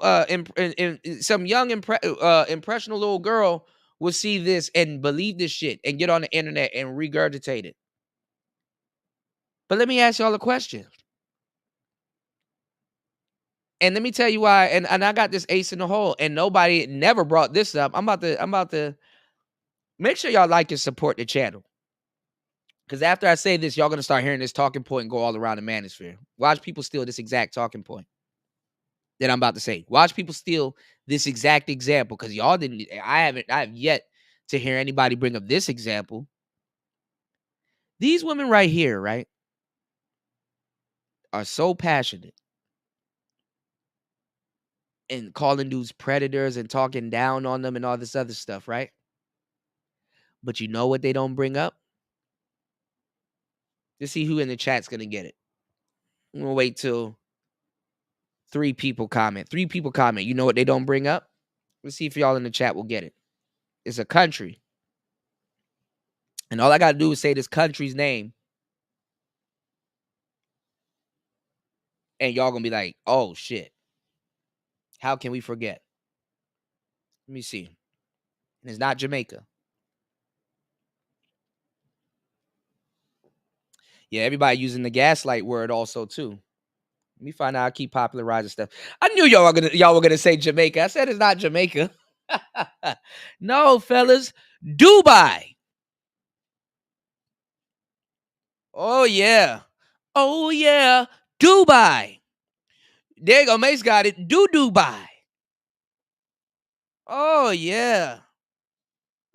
little girl will see this and believe this shit and get on the internet and regurgitate it. But let me ask y'all a question. And let me tell you why. And I got this ace in the hole, and nobody never brought this up. I'm about to make sure y'all like and support the channel. Because after I say this, y'all gonna start hearing this talking point and go all around the manosphere. Watch people steal this exact talking point that I'm about to say. Watch people steal this exact example, because y'all didn't. I have yet to hear anybody bring up this example. These women right here, right, are so passionate and calling dudes predators and talking down on them and all this other stuff, right? But you know what they don't bring up? Let's see who in the chat's gonna get it. I'm gonna wait till 3 people comment. 3 people comment. You know what they don't bring up? Let's see if y'all in the chat will get it. It's a country. And all I gotta do is say this country's name. And y'all gonna be like, oh shit. How can we forget? Let me see. And it's not Jamaica. Yeah, everybody using the gaslight word also too. Let me find out. I keep popularizing stuff. I knew y'all were gonna say Jamaica. I said it's not Jamaica. No, fellas, Dubai. Oh yeah, Dubai. There you go. Mace got it. Dubai. Oh yeah.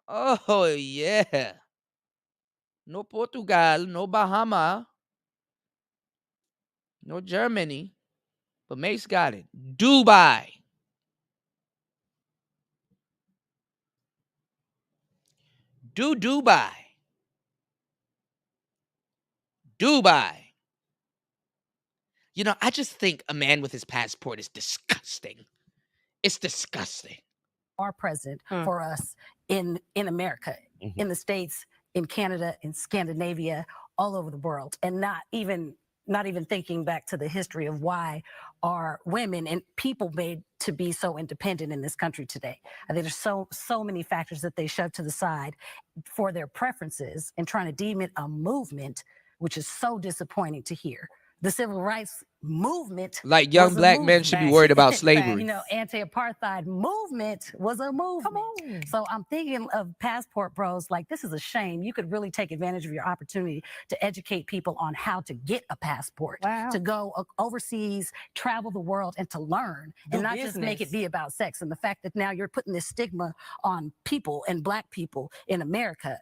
Oh yeah. No Portugal, no Bahama, no Germany, but Mace got it. Dubai. Dubai. Dubai. You know, I just think a man with his passport is disgusting. It's disgusting. Are present for us in America, in the States, in Canada, in Scandinavia, all over the world, and not even thinking back to the history of why are women and people made to be so independent in this country today. I think there's so many factors that they shove to the side for their preferences and trying to deem it a movement, which is so disappointing to hear. The civil rights movement, like young black men should be worried about slavery. You know, anti-apartheid movement was a movement. Come on. So I'm thinking of passport bros, like this is a shame. You could really take advantage of your opportunity to educate people on how to get a passport, to go overseas, travel the world, and to learn, and not just make it be about sex. And the fact that now you're putting this stigma on people and black people in America,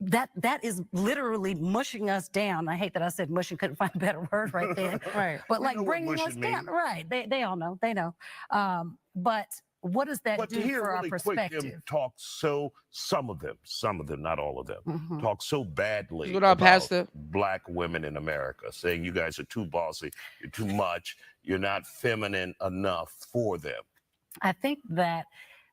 that is literally mushing us down. I hate that I said mushing, couldn't find a better word right then. Right. But like bringing us down. Right. They all know. They know. But what does that do for our perspective? Them talk some of them, not all of them, talk so badly about Pastor? Black women in America, saying you guys are too bossy, you're too much, you're not feminine enough for them. I think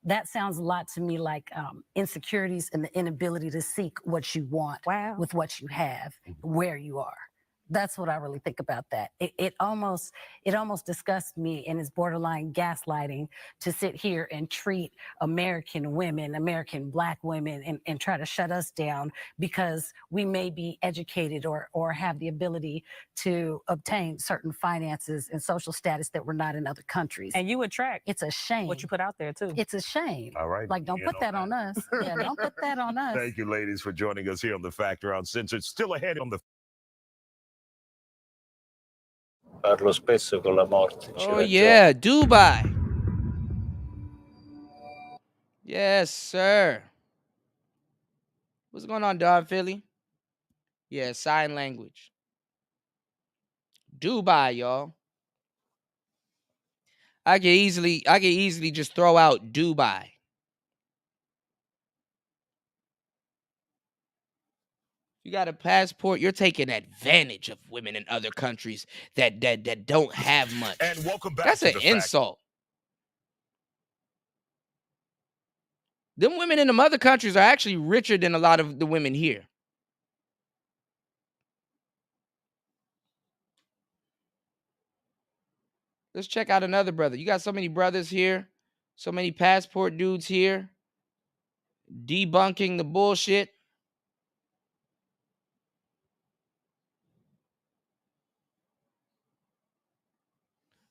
that sounds a lot to me like insecurities and the inability to seek what you want with what you have, where you are. That's what I really think about that. It almost disgusts me and is borderline gaslighting to sit here and treat American women, American black women, and try to shut us down because we may be educated or have the ability to obtain certain finances and social status that we're not in other countries. And you attract. It's a shame. What you put out there too. It's a shame. All right. Like, don't put that on us. Yeah, don't put that on us. Thank you, ladies, for joining us here on The Factor Uncensored. Still ahead on the Parlo spesso con la morte. Oh yeah, Dubai. Yes, sir. What's going on, Don Philly? Yeah, sign language. Dubai, y'all. I can easily just throw out Dubai. You got a passport, you're taking advantage of women in other countries that don't have much. And welcome back. That's an insult. Them women in them other countries are actually richer than a lot of the women here. Let's check out another brother. You got so many brothers here, so many passport dudes here, debunking the bullshit.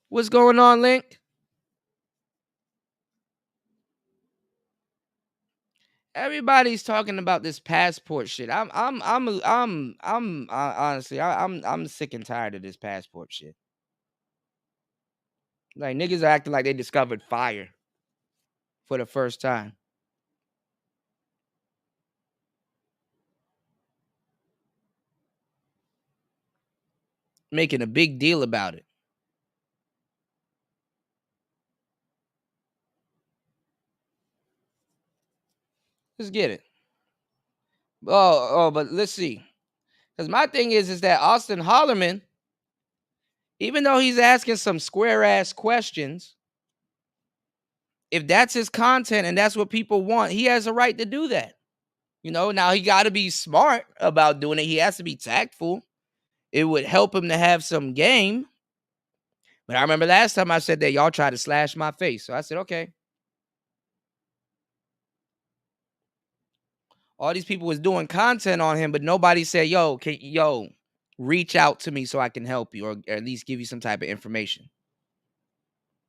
What's going on, Link? Everybody's talking about this passport shit. I'm honestly, I'm sick and tired of this passport shit. Like, niggas are acting like they discovered fire for the first time. Making a big deal about it. Let's get it. But let's see. Because my thing is that Austin Hollerman, even though he's asking some square ass questions, if that's his content and that's what people want, he has a right to do that. You know, now he got to be smart about doing it. He has to be tactful. It would help him to have some game. But I remember last time I said that y'all tried to slash my face. So I said, okay. All these people was doing content on him, but nobody said, yo, reach out to me so I can help you or at least give you some type of information.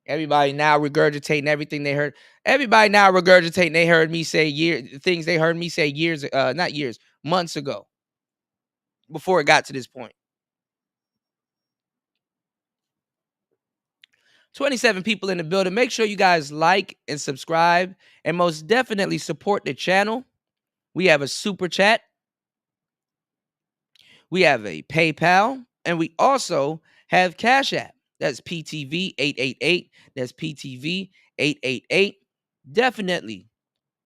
Everybody now regurgitating everything they heard. Everybody now regurgitating they heard me say things they heard me say months ago before it got to this point. 27 people in the building. Make sure you guys like and subscribe and most definitely support the channel. We have a super chat. We have a PayPal, and we also have Cash App. That's PTV 888. That's PTV 888. Definitely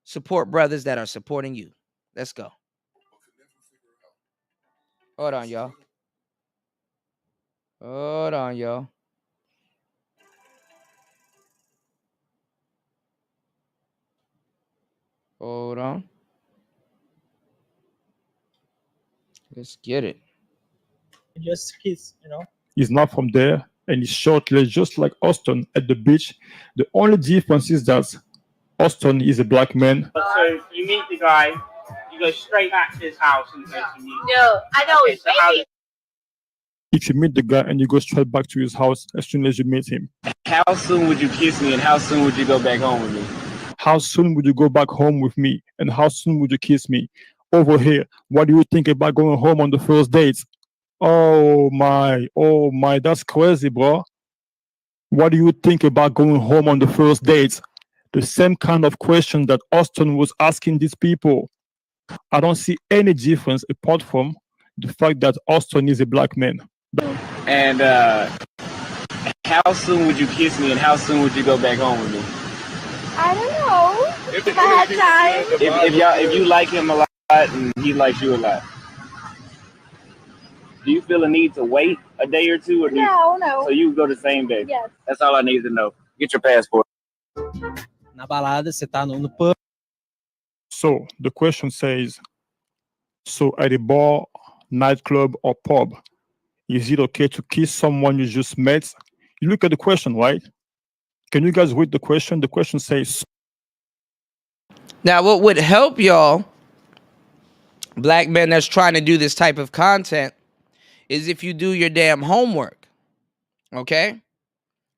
support brothers that are supporting you. Let's go. Hold on, y'all. Hold on, y'all. Hold on. Let's get it. Just he's not from there, and he's shortly just like Austin at the beach. The only difference is that Austin is a black man. So you meet the guy, you go straight back to his house and go to meet. No, I know it's if you meet the guy and you go straight back to his house as soon as you meet him? How soon would you kiss me and how soon would you go back home with me? How soon would you go back home with me? And how soon would you kiss me? Over here, what do you think about going home on the first date? Oh my, that's crazy, bro. What do you think about going home on the first date? The same kind of question that Austin was asking these people. I don't see any difference apart from the fact that Austin is a black man. And how soon would you kiss me and how soon would you go back home with me? I don't know. If I had time. If you like him a lot and he likes you a lot, do you feel a need to wait a day or two? Or No. So you go the same day? Yes. That's all I need to know. Get your passport. Na balada, você tá no pub. So the question says, so at a bar, nightclub, or pub, is it okay to kiss someone you just met? You look at the question, right? Can you guys read the question? The question says, now what would help y'all, black men that's trying to do this type of content, is if you do your damn homework. Okay?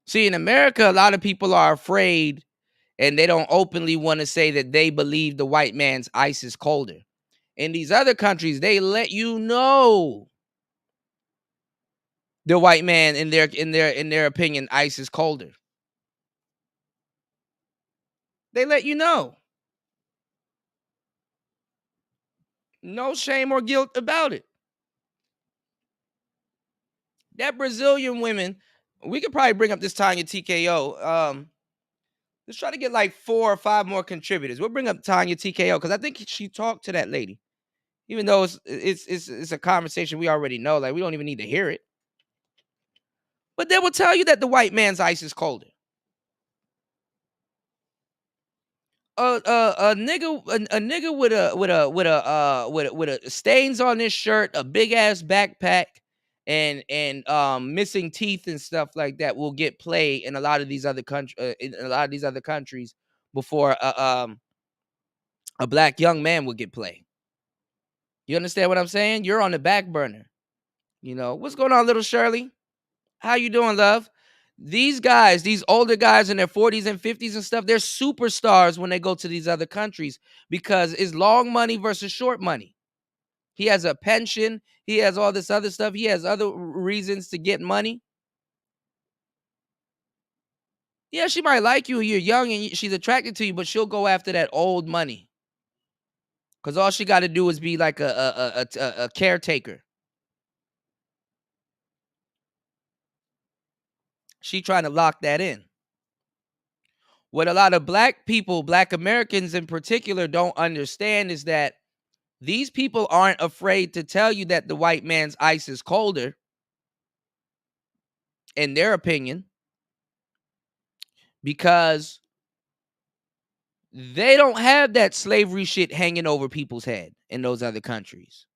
See, in America, a lot of people are afraid and they don't openly want to say that they believe the white man's ice is colder. In these other countries, they let you know the white man, in their opinion, ice is colder. They let you know. No shame or guilt about it. That Brazilian women, we could probably bring up this Tanya TKO. Let's try to get like 4 or 5 more contributors. We'll bring up Tanya TKO because I think she talked to that lady. Even though it's a conversation we already know, like we don't even need to hear it. But they will tell you that the white man's ice is colder. A nigga with a stains on his shirt, a big ass backpack, and missing teeth and stuff like that will get play in a lot of these other countries before a black young man would get play. You understand what I'm saying? You're on the back burner. You know what's going on, little Shirley? How you doing, love? These guys, these older guys in their 40s and 50s and stuff, they're superstars when they go to these other countries because it's long money versus short money. He has a pension. He has all this other stuff. He has other reasons to get money. Yeah, she might like you. You're young and she's attracted to you, but she'll go after that old money because all she got to do is be like a caretaker. She trying to lock that in. What a lot of black people, black Americans in particular, don't understand is that these people aren't afraid to tell you that the white man's ice is colder, in their opinion, because they don't have that slavery shit hanging over people's head in those other countries.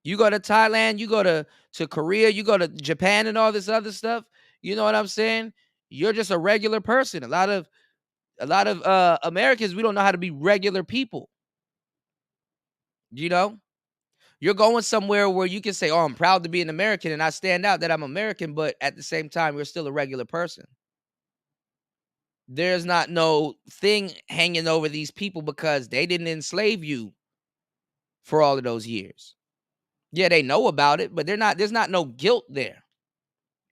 You go to Thailand, you go to Korea, you go to Japan and all this other stuff. You know what I'm saying? You're just a regular person. A lot of Americans, we don't know how to be regular people. You know, you're going somewhere where you can say, oh, I'm proud to be an American and I stand out that I'm American, but at the same time, you're still a regular person. There's not no thing hanging over these people because they didn't enslave you for all of those years. Yeah, they know about it, but there's not no guilt there.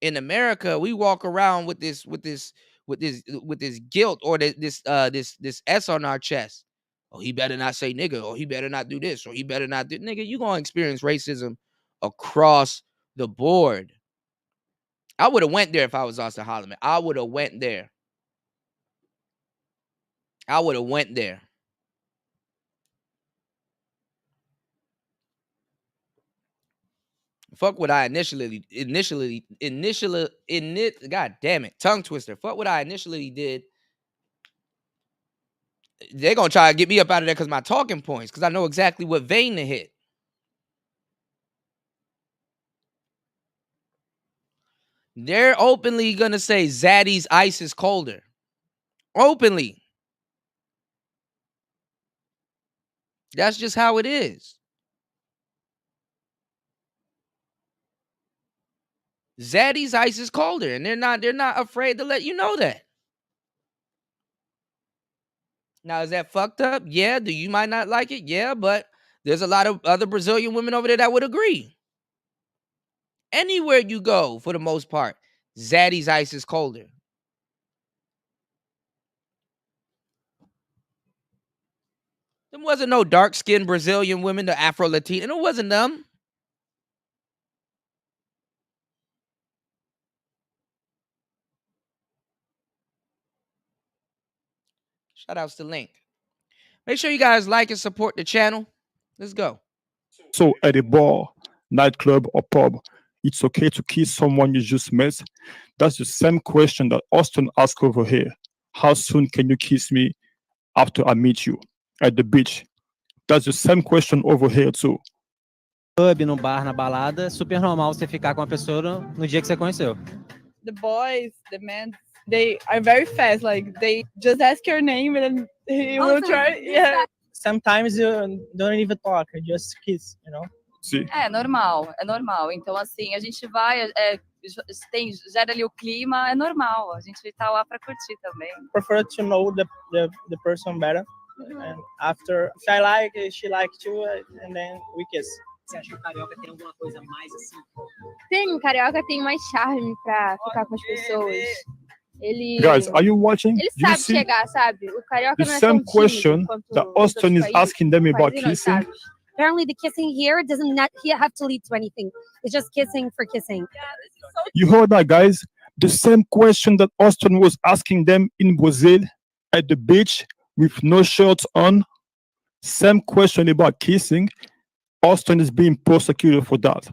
In America, we walk around with this guilt or this S on our chest. Oh, he better not say nigga, or he better not do this, or he better not do nigga. You gonna experience racism across the board. I would have went there if I was Austin Holloman. I would have went there. Fuck what I initially, God damn it, tongue twister. Fuck what I initially did. They're gonna try to get me up out of there because my talking points, because I know exactly what vein to hit. They're openly gonna say Zaddy's ice is colder. Openly. That's just how it is. Zaddy's ice is colder, and they're not afraid to let you know that. Now, is that fucked up? Yeah. Do you might not like it? Yeah, but there's a lot of other Brazilian women over there that would agree. Anywhere you go, for the most part, Zaddy's ice is colder. There wasn't no dark-skinned Brazilian women, the Afro-Latina. And it wasn't them. Shout outs to Link. Make sure you guys like and support the channel. Let's go. So at a bar, nightclub, or pub, it's okay to kiss someone you just met? That's the same question that Austin asked over here. How soon can you kiss me after I meet you? At the beach. That's the same question over here too. Pub, no bar, na balada, super normal você ficar com a pessoa no dia que você conheceu. The boys, the men, they are very fast. Like they just ask your name and then he will try. Yeah. Sometimes you don't even talk, you just kiss, you know? Sim. É normal, é normal. Então, assim, a gente vai, gera ali o clima, é normal. A gente tá lá para curtir também. Prefer to know the person better. And after, if I like, she likes too, and then we kiss. Você acha que o carioca tem alguma coisa mais assim? Tem, o carioca tem mais charme pra ficar com as pessoas. Ele, Guys, are you watching? Ele Do you sabe see chegar, sabe? O carioca the não é same tão question tímido quanto that os Austin outros is países, asking them about mas ele kissing? sabe. Apparently, the kissing here doesn't have to lead to anything. It's just kissing for kissing. You heard that, guys? The same question that Austin was asking them in Brazil at the beach with no shirts on. Same question about kissing. Austin is being prosecuted for that.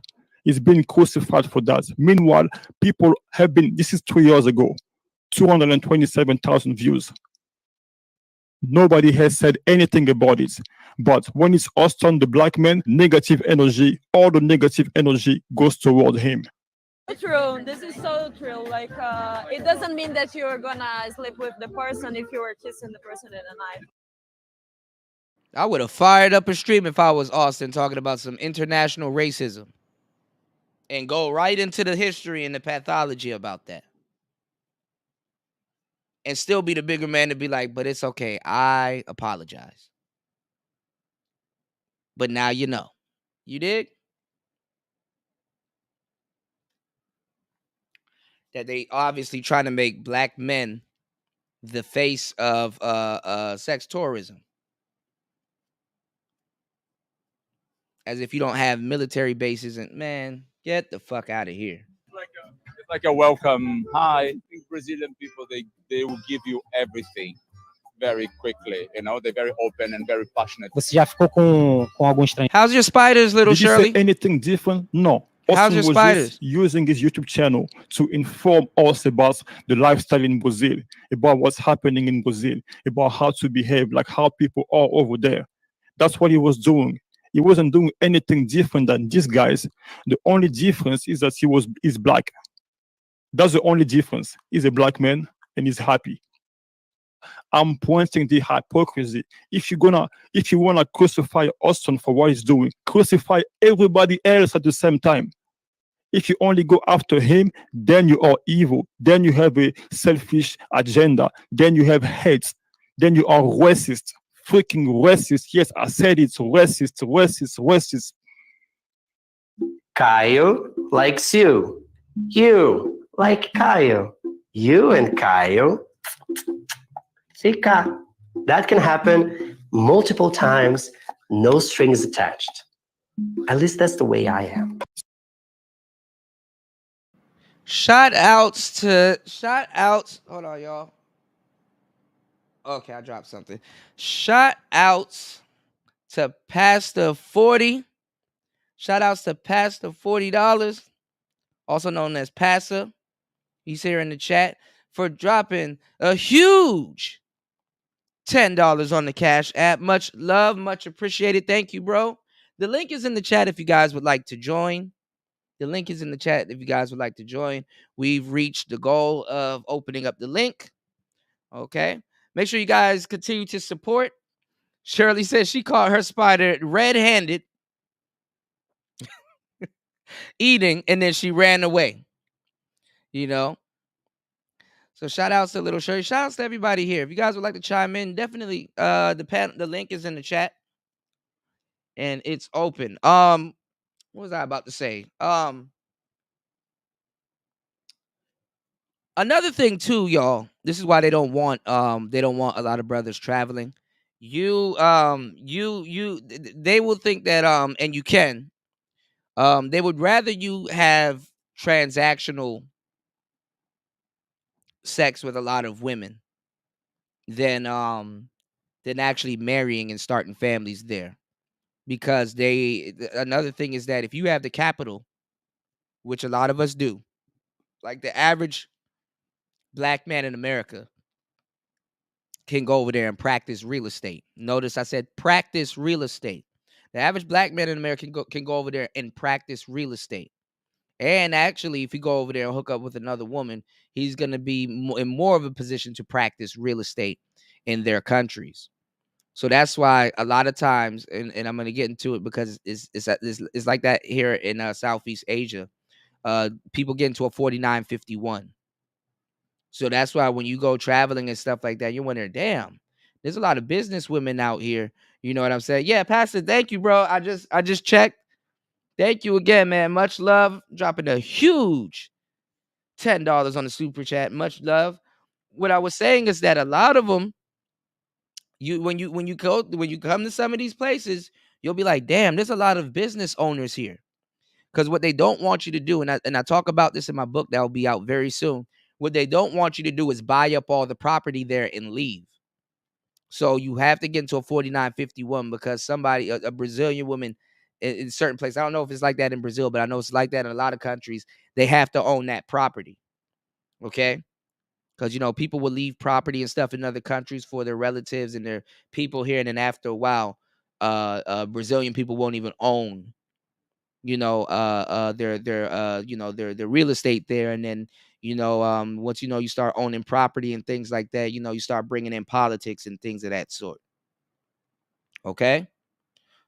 He's being crucified for that. Meanwhile, people have been, this is 3 years ago, 227,000 views. Nobody has said anything about it. But when it's Austin, the black man, negative energy, all the negative energy goes toward him. True. This is so true. Like, it doesn't mean that you're gonna sleep with the person if you were kissing the person in the night. I would have fired up a stream if I was Austin talking about some international racism and go right into the history and the pathology about that. And still be the bigger man to be like, but it's okay. I apologize. But now you know. You dig? That they obviously trying to make black men the face of sex tourism. As if you don't have military bases and man, get the fuck out of here. It's like a welcome. Hi. I think Brazilian people, they will give you everything very quickly. You know, they're very open and very passionate. Você já ficou com algum estranho? How's your spiders, little Did you Shirley? say anything different? No. How's Austin your was spiders? just using his YouTube channel to inform us about the lifestyle in Brazil, about what's happening in Brazil, about how to behave, like how people are over there. That's what he was doing. He wasn't doing anything different than these guys. The only difference is that he's black. That's the only difference. He's a black man and he's happy. I'm pointing the hypocrisy. If you wanna crucify Austin for what he's doing, crucify everybody else at the same time. If you only go after him, then you are evil. Then you have a selfish agenda. Then you have hate. Then you are racist. Freaking racist. Yes, I said it's racist, racist, racist. Kyle likes you. You like Kyle. You and Kyle. Chica. That can happen multiple times, no strings attached. At least that's the way I am. Shout outs. Hold on, y'all. Okay, I dropped something. Shout outs to Pastor 40. Shout outs to Pastor $40, also known as Pastor. He's here in the chat for dropping a huge $10 on the Cash App. Much love, much appreciated. Thank you, bro. The link is in the chat if you guys would like to join. The link is in the chat if you guys would like to join. We've reached the goal of opening up the link. Okay. Make sure you guys continue to support. Shirley says she caught her spider red-handed eating, and then she ran away. You know. So shout outs to Little Shirley. Shout outs to everybody here. If you guys would like to chime in, definitely the link is in the chat and it's open. What was I about to say? Another thing too, y'all. This is why they don't want a lot of brothers traveling. They will think that and you can they would rather you have transactional sex with a lot of women than actually marrying and starting families there. Because another thing is that if you have the capital, which a lot of us do, like the average black man in America can go over there and practice real estate. Notice I said practice real estate. The average black man in America can go over there and practice real estate. And actually, if you go over there and hook up with another woman, he's going to be in more of a position to practice real estate in their countries. So that's why a lot of times, and I'm going to get into it because it's like that here in Southeast Asia. People get into a 4951. So that's why when you go traveling and stuff like that, you're wondering, damn, there's a lot of business women out here. You know what I'm saying? Yeah, Pastor, thank you, bro. I just checked. Thank you again, man. Much love. Dropping a huge $10 on the super chat. Much love. What I was saying is that a lot of them, when you come to some of these places, you'll be like, damn, there's a lot of business owners here. Because what they don't want you to do, and I talk about this in my book that will be out very soon. What they don't want you to do is buy up all the property there and leave. So you have to get into a 4951 because somebody, a Brazilian woman in certain places, I don't know if it's like that in Brazil, but I know it's like that in a lot of countries. They have to own that property. Okay? Because, you know, people will leave property and stuff in other countries for their relatives and their people here. And then after a while, Brazilian people won't even own, their real estate there. And then, once, you start owning property and things like that, you start bringing in politics and things of that sort. Okay.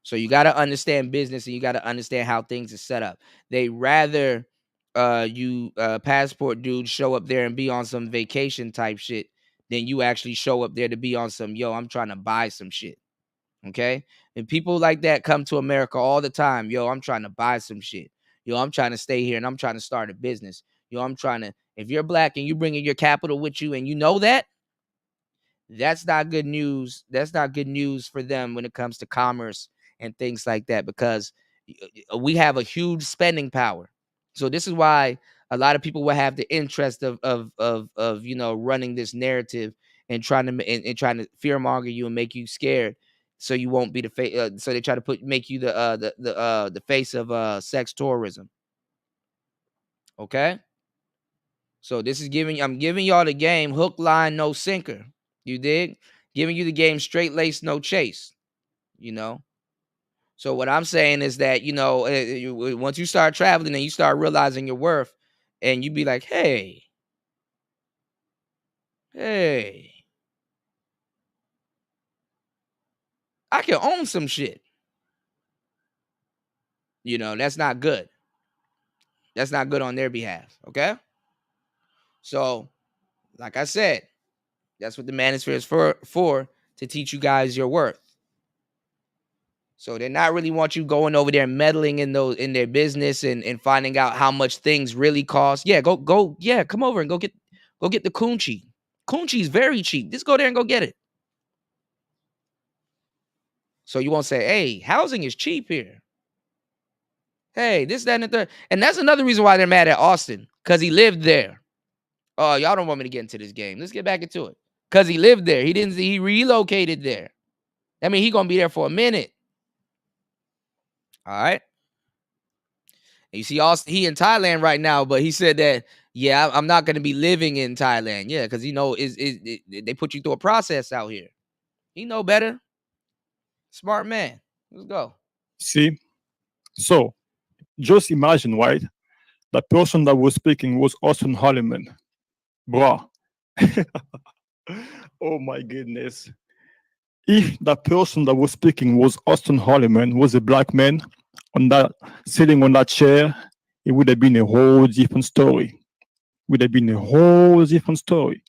So you got to understand business and you got to understand how things are set up. They rather you passport dudes show up there and be on some vacation type shit than you actually show up there to be on some, I'm trying to buy some shit. Okay. And people like that come to America all the time. I'm trying to buy some shit. I'm trying to stay here and I'm trying to start a business. If you're black and you bringing your capital with you and you know that, that's not good news. That's not good news for them when it comes to commerce and things like that, because we have a huge spending power. So this is why a lot of people will have the interest of running this narrative and trying to fearmonger you and make you scared, so you won't be the face. So they try to make you the face of sex tourism. Okay. So this is I'm giving y'all the game, hook, line, no sinker. You dig? Giving you the game, straight lace, no chase. So what I'm saying is that, once you start traveling and you start realizing your worth, and you be like, hey, I can own some shit. That's not good. That's not good on their behalf. Okay. So, like I said, that's what the Manosphere is for, to teach you guys your worth. So they're not really want you going over there and meddling in their business and finding out how much things really cost. Yeah, go. Yeah, come over and go get the coochie. Coochie is very cheap. Just go there and go get it. So you won't say, hey, housing is cheap here. Hey, this, that, and the third. And that's another reason why they're mad at Austin, because he lived there. Oh, y'all don't want me to get into this game. Let's get back into it. Because he lived there. He relocated there. I mean, he gonna be there for a minute. All right. And you see, Austin, he in Thailand right now, but he said that, yeah, I'm not gonna be living in Thailand. Yeah, because they put you through a process out here. He know better. Smart man. Let's go. See? So, just imagine, right? The person that was speaking was Austin Holliman. Bruh. Oh my goodness. If the person that was speaking was Austin Holliman, was a black man sitting on that chair, it would have been a whole different story. would have been a whole different story.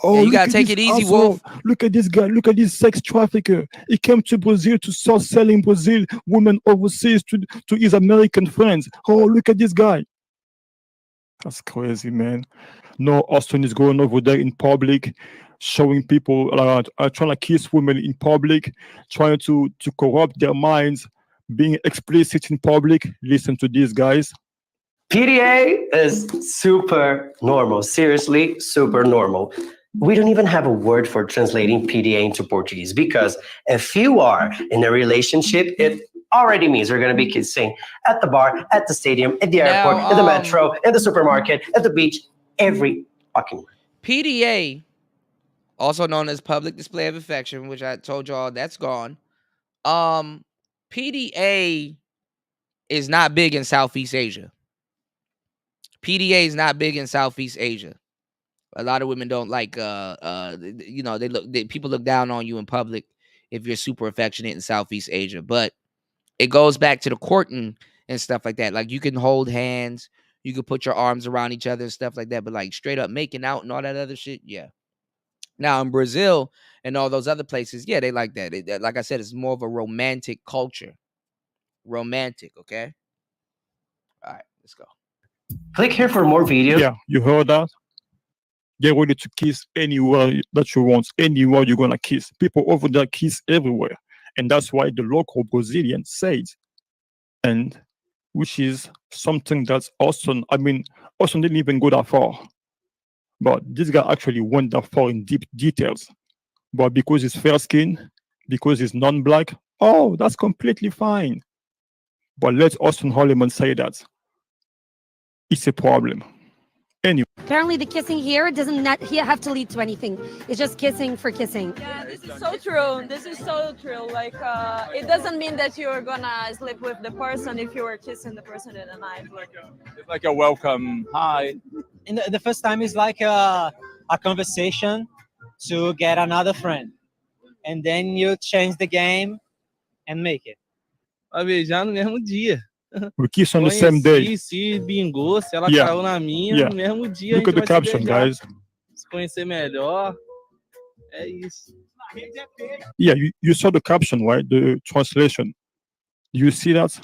Oh, Yeah, you look gotta at take this it easy, asshole. Wolf. Look at this guy. Look at this sex trafficker. He came to Brazil to start selling Brazil women overseas to his American friends. Oh, look at this guy. That's crazy, man. No, Austin is going over there in public, showing people trying to kiss women in public, trying to corrupt their minds, being explicit in public. Listen to these guys. PDA is super normal. Seriously, super normal. We don't even have a word for translating PDA into Portuguese because if you are in a relationship, it already means you're going to be kissing at the bar, at the stadium, at the airport, at the metro, at the supermarket, at the beach, every fucking word. PDA, also known as public display of affection, which I told y'all that's gone. PDA is not big in Southeast Asia. PDA is not big in Southeast Asia. A lot of women don't like people look down on you in public if you're super affectionate in Southeast Asia. But it goes back to the courting and stuff like that. Like you can hold hands, you can put your arms around each other and stuff like that, but like straight up making out and all that other shit, yeah. Now in Brazil and all those other places, yeah, they like that. Like I said, it's more of a romantic culture. Romantic, okay? All right, let's go. Click here for more videos. Yeah, you heard that? Get ready to kiss anywhere that you want, anywhere you're gonna kiss. People over there kiss everywhere. And that's why the local Brazilian said, and which is something that's Austin. I mean, Austin didn't even go that far. But this guy actually went that far in deep details. But because he's fair skin, because he's non-black, oh, that's completely fine. But let Austin Holliman say that. It's a problem. Anyway. Apparently, the kissing here doesn't have to lead to anything. It's just kissing for kissing. Yeah, this is so true. This is so true. Like, it doesn't mean that you're gonna sleep with the person if you were kissing the person in the night. It's like a welcome, hi. And the first time is like a conversation to get another friend. And then you change the game and make it. Vai beijar no mesmo dia. We kiss on the same day. Se bingou, se ela Yeah. caiu na minha, Yeah. no mesmo dia Look a at the gente vai se caption, beijar. guys. Se conhecer melhor. É isso. Yeah, you saw the caption, right? The translation. You see that?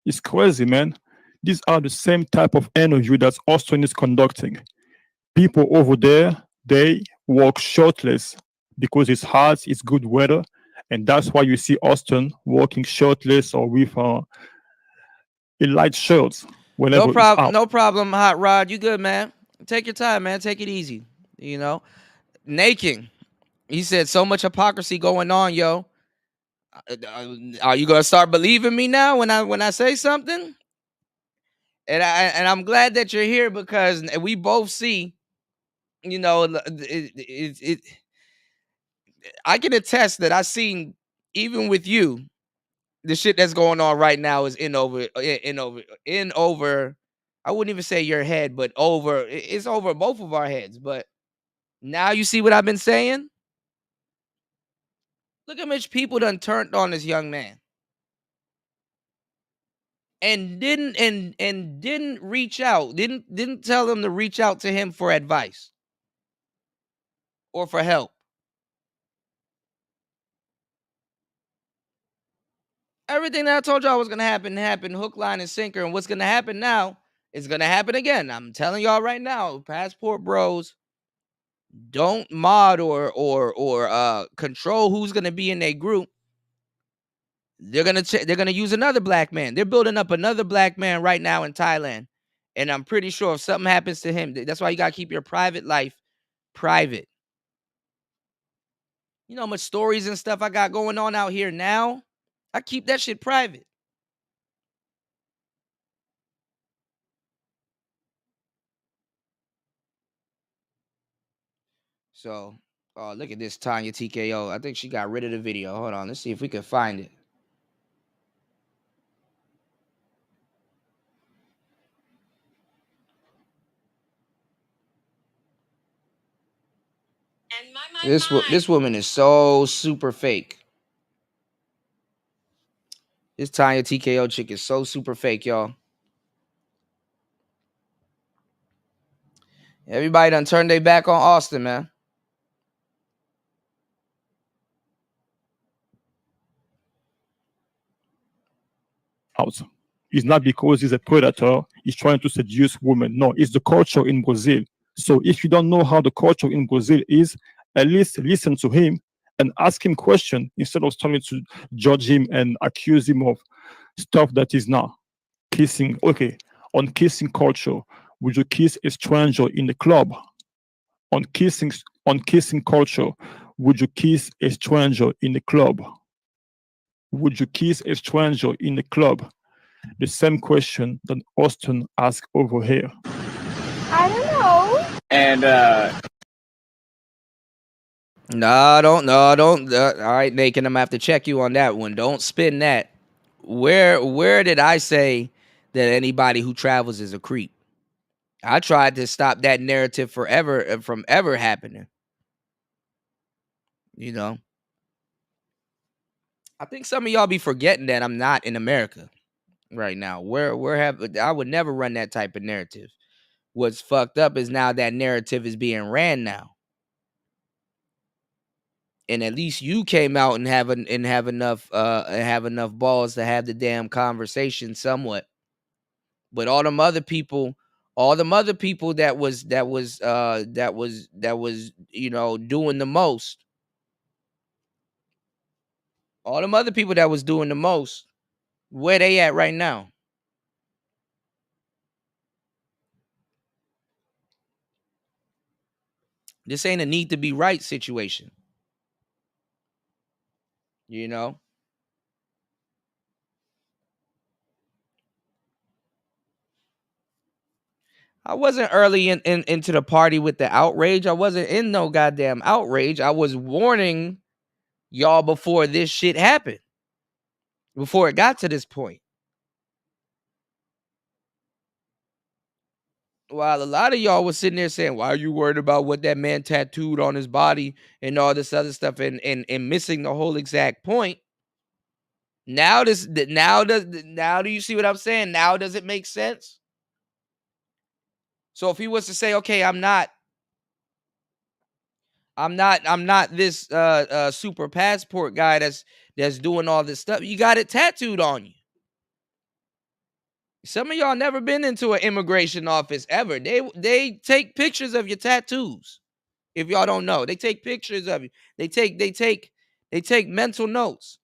It's crazy, man. These are the same type of energy that Austin is conducting. People over there, they walk shirtless because it's hot, it's good weather, and that's why you see Austin walking shirtless or with a light shirt. No problem, no problem, Hot Rod. You good, man? Take your time, man. Take it easy. You know, Naking. He said so much hypocrisy going on, yo. Are you gonna start believing me now when I say something? And I'm glad that you're here because we both see, you know, I can attest that I seen even with you, the shit that's going on right now is in over. I wouldn't even say your head, but it's over both of our heads. But now you see what I've been saying. Look how much people done turned on this young man. And didn't reach out, didn't tell him to reach out to him for advice or for help. Everything that I told y'all was gonna happen, hook, line, and sinker. And what's gonna happen now is gonna happen again. I'm telling y'all right now, passport bros don't mod or control who's gonna be in their group. They're gonna use another black man. They're building up another black man right now in Thailand. And I'm pretty sure if something happens to him, that's why you gotta keep your private life private. You know how much stories and stuff I got going on out here now? I keep that shit private. So, oh, look at this Tanya TKO. I think she got rid of the video. Hold on, let's see if we can find it. This woman is so super fake. This Tanya TKO chick is so super fake, y'all. Everybody done turned their back on Austin, man. Out. It's not because he's a predator, he's trying to seduce women. No, it's the culture in Brazil. So if you don't know how the culture in Brazil is, at least listen to him and ask him questions instead of starting to judge him and accuse him of stuff that is not. Kissing, okay. On kissing culture, would you kiss a stranger in the club? On kissing culture, would you kiss a stranger in the club? Would you kiss a stranger in the club? The same question that Austin asked over here. I don't know. And No, don't. All right, Nathan, I'm gonna have to check you on that one. Don't spin that. Where did I say that anybody who travels is a creep? I tried to stop that narrative forever from ever happening. You know, I think some of y'all be forgetting that I'm not in America right now. I would never run that type of narrative. What's fucked up is now that narrative is being ran now. And at least you came out and have enough balls to have the damn conversation somewhat. But all them other people that was doing the most. All them other people that was doing the most, where they at right now? This ain't a need to be right situation. You know? I wasn't early into the party with the outrage. I wasn't in no goddamn outrage. I was warning y'all before this shit happened. Before it got to this point. While a lot of y'all was sitting there saying, why are you worried about what that man tattooed on his body and all this other stuff and missing the whole exact point? Now do you see what I'm saying? Now does it make sense? So if he was to say, okay, I'm not this super passport guy that's doing all this stuff. You got it tattooed on you. Some of y'all never been into an immigration office ever. They take pictures of your tattoos. If y'all don't know, they take pictures of you. They take mental notes.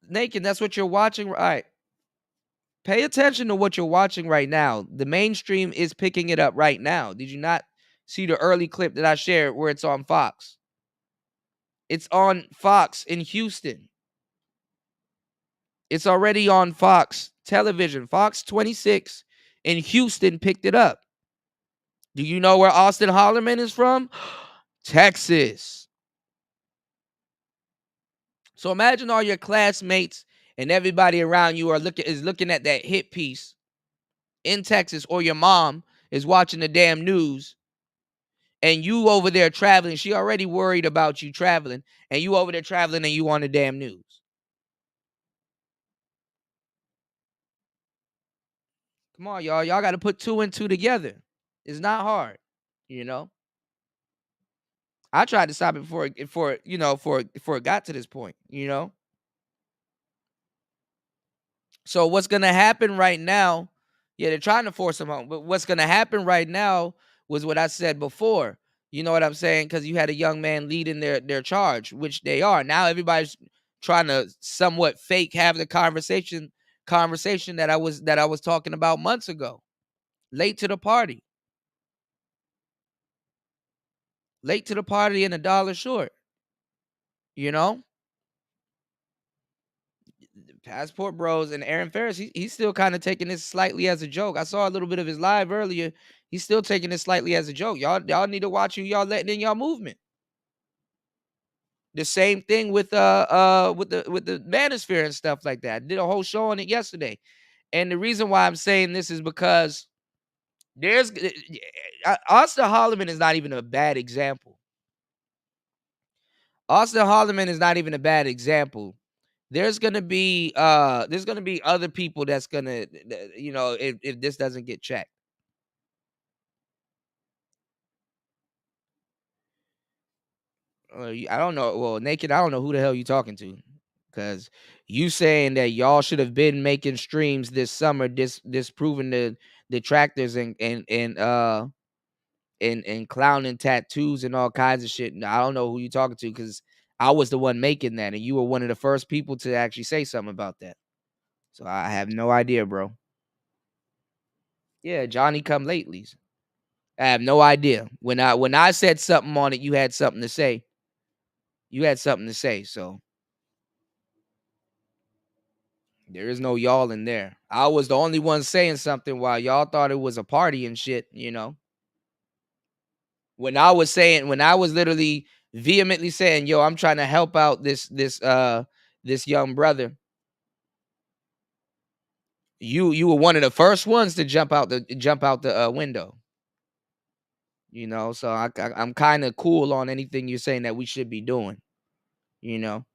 Naked, that's what you're watching. All right. Pay attention to what you're watching right now. The mainstream is picking it up right now. Did you not see the early clip that I shared where it's on Fox? It's on Fox in Houston. It's already on Fox television. Fox 26 in Houston picked it up. Do you know where Austin Hollerman is from? Texas. So imagine all your classmates and everybody around you is looking at that hit piece in Texas, or your mom is watching the damn news and you over there traveling. She already worried about you traveling, and you over there traveling and you on the damn news. Come on, y'all. Y'all got to put 2 and 2 together. It's not hard, you know. I tried to stop it before it got to this point, you know. So what's gonna happen right now? Yeah, they're trying to force them home. But what's gonna happen right now was what I said before. You know what I'm saying? Because you had a young man leading their charge, which they are. Now everybody's trying to somewhat fake have the conversation that I was talking about months ago. Late to the party. Late to the party and $1 short. You know? Passport Bros and Aaron Ferris, he's still kind of taking this slightly as a joke. I saw a little bit of his live earlier. He's still taking this slightly as a joke. Y'all need to watch who y'all letting in y'all movement. The same thing with the Manosphere and stuff like that. I did a whole show on it yesterday. And the reason why I'm saying this is because Austin Hollerman is not even a bad example. Austin Hollerman is not even a bad example. there's gonna be other people that's gonna, you know, if this doesn't get checked. I don't know. Well, Naked, I don't know who the hell you talking to, because you saying that y'all should have been making streams this summer, disproving the detractors and clowning tattoos and all kinds of shit. I don't know who you talking to, because I was the one making that, and you were one of the first people to actually say something about that. So I have no idea, bro. Yeah, Johnny come latelys. I have no idea. When I said something on it, you had something to say. You had something to say, so there is no y'all in there. I was the only one saying something while y'all thought it was a party and shit, you know. When I was literally vehemently saying, yo, I'm trying to help out this young brother. You were one of the first ones to jump out the window. You know, so I'm kind of cool on anything you're saying that we should be doing, you know.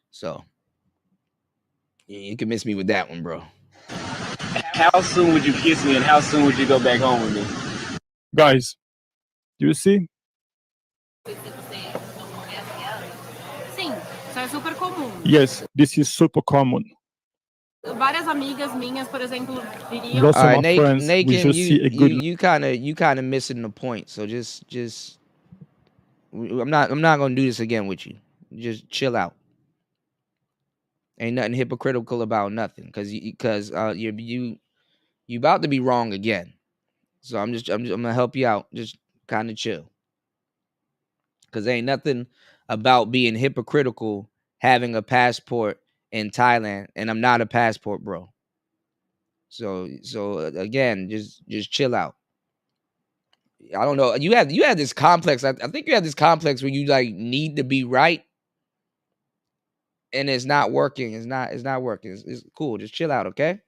So you can miss me with that one, bro. How soon would you kiss me, and how soon would you go back home with me? Guys, do you see? Sim, isso é super comum. Yes, this is super common. Várias amigas minhas, por exemplo, diriam. Lots of my friends, we Naked, just see a good. you kind of missing the point. So just I'm not gonna do this again with you. Just chill out. Ain't nothing hypocritical about nothing, because you about to be wrong again. So I'm gonna help you out. Just kind of chill, because ain't nothing about being hypocritical having a passport in Thailand, and I'm not a passport bro. So again, just chill out. I don't know. You have this complex. I think you have this complex where you like need to be right, and it's not working. It's not working. It's cool. Just chill out, okay?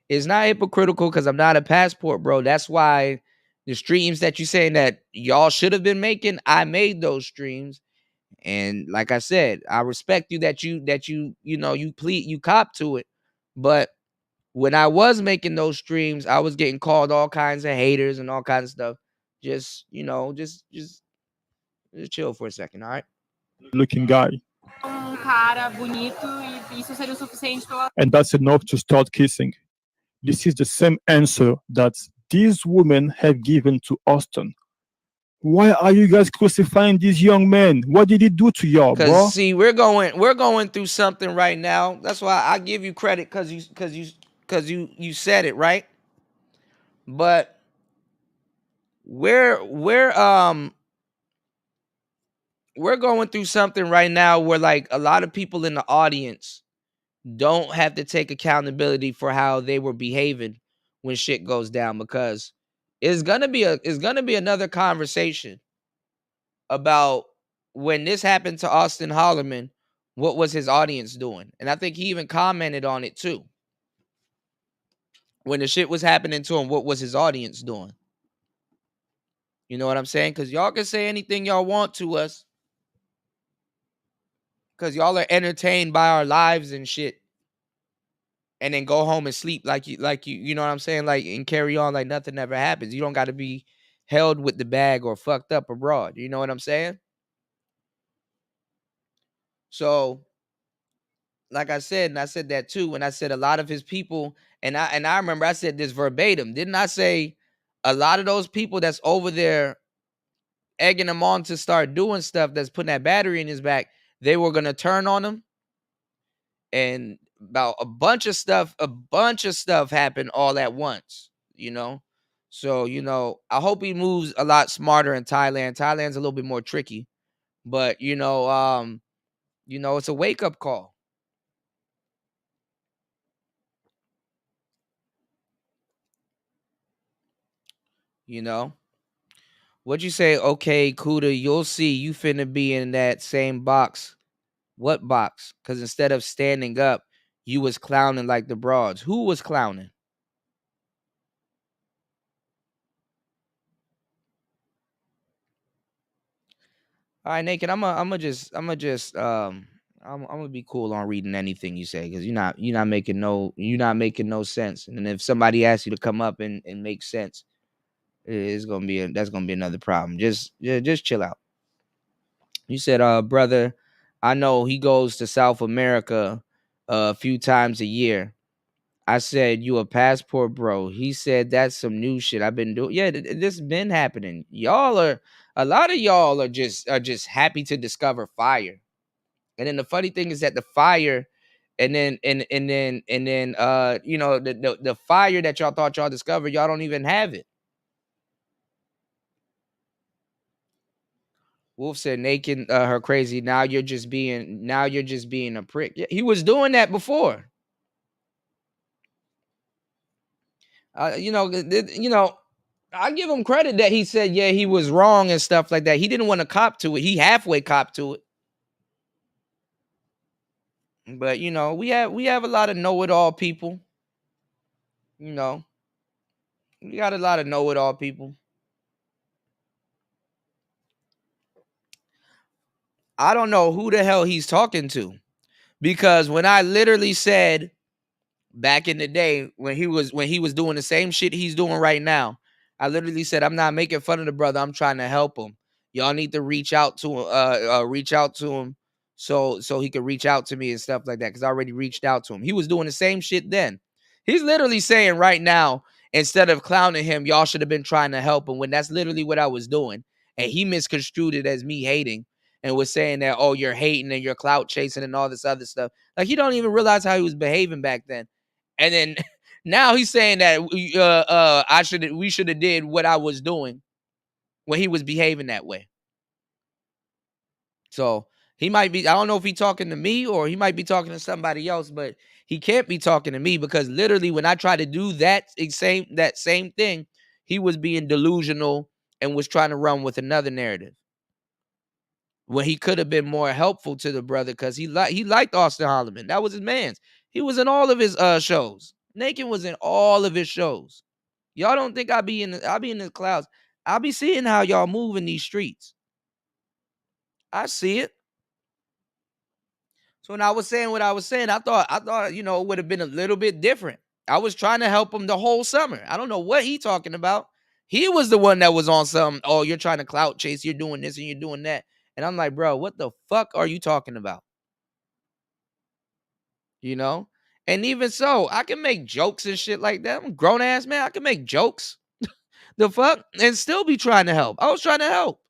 It's not hypocritical because I'm not a passport, bro. That's why the streams that you saying that y'all should have been making, I made those streams. And like I said, I respect you that you cop to it. But when I was making those streams, I was getting called all kinds of haters and all kinds of stuff. Just chill for a second, all right? Looking guy. Cara bonito e isso seria o suficiente pela. And that's enough to start kissing. This is the same answer that these women have given to Austin. Why are you guys crucifying these young men? What did he do to y'all, bro? Because see, we're going through something right now. That's why I give you credit, because you said it right. But we're going through something right now where like a lot of people in the audience don't have to take accountability for how they were behaving when shit goes down, because it's gonna be another conversation about when this happened to Austin Holloman, what was his audience doing? And I think he even commented on it too. When the shit was happening to him, what was his audience doing? You know what I'm saying? Because y'all can say anything y'all want to us, because y'all are entertained by our lives and shit, and then go home and sleep like you know what I'm saying, like, and carry on like nothing ever happens. You don't got to be held with the bag or fucked up abroad. You know what I'm saying? So like I said, and I said that too, and I said a lot of his people, and I remember I said this verbatim, didn't I say a lot of those people that's over there egging him on to start doing stuff, that's putting that battery in his back, they were gonna turn on him? And about a bunch of stuff happened all at once, you know? So, you know, I hope he moves a lot smarter in Thailand. Thailand's a little bit more tricky, but you know, it's a wake-up call. You know? What'd you say? Okay, Kuda, you'll see you finna be in that same box. What box? Because instead of standing up, you was clowning like the broads. Who was clowning? All right, Naked. I'm gonna be cool on reading anything you say because you're not making no sense. And then if somebody asks you to come up and make sense, that's gonna be another problem. Just chill out. You said, brother, I know he goes to South America a few times a year. I said, you a passport bro. He said, that's some new shit I've been doing. Yeah, this been happening. A lot of y'all are just happy to discover fire. And then the funny thing is that the fire, and then the fire that y'all thought y'all discovered, y'all don't even have it. Wolf said, naked her crazy. Now you're just being a prick. Yeah, he was doing that before. I give him credit that he said, yeah, he was wrong and stuff like that. He didn't want to cop to it. He halfway copped to it. But we have a lot of know-it-all people. We got a lot of know-it-all people. I don't know who the hell he's talking to, because when I literally said back in the day when he was doing the same shit he's doing right now, I literally said, I'm not making fun of the brother. I'm trying to help him. Y'all need to reach out to him so he could reach out to me and stuff like that, because I already reached out to him. He was doing the same shit then. He's literally saying right now, instead of clowning him, y'all should have been trying to help him, when that's literally what I was doing. And he misconstrued it as me hating and was saying that, oh, you're hating and you're clout chasing and all this other stuff. Like, he don't even realize how he was behaving back then. And then now he's saying that we should have did what I was doing when he was behaving that way. So he might be, I don't know if he's talking to me or he might be talking to somebody else, but he can't be talking to me, because literally when I tried to do that same thing, he was being delusional and was trying to run with another narrative, when he could have been more helpful to the brother, because he liked Austin Holloman. That was his man's. He was in all of his shows. Naked was in all of his shows. Y'all don't think I'll be in the clouds. I'll be seeing how y'all move in these streets. I see it. So when I was saying what I was saying, I thought it would have been a little bit different. I was trying to help him the whole summer. I don't know what he talking about. He was the one that was on some, oh, you're trying to clout chase, you're doing this and you're doing that. And I'm like, bro, what the fuck are you talking about? And even so, I can make jokes and shit like that. I'm a grown ass man. I can make jokes. The fuck? And still be trying to help. I was trying to help.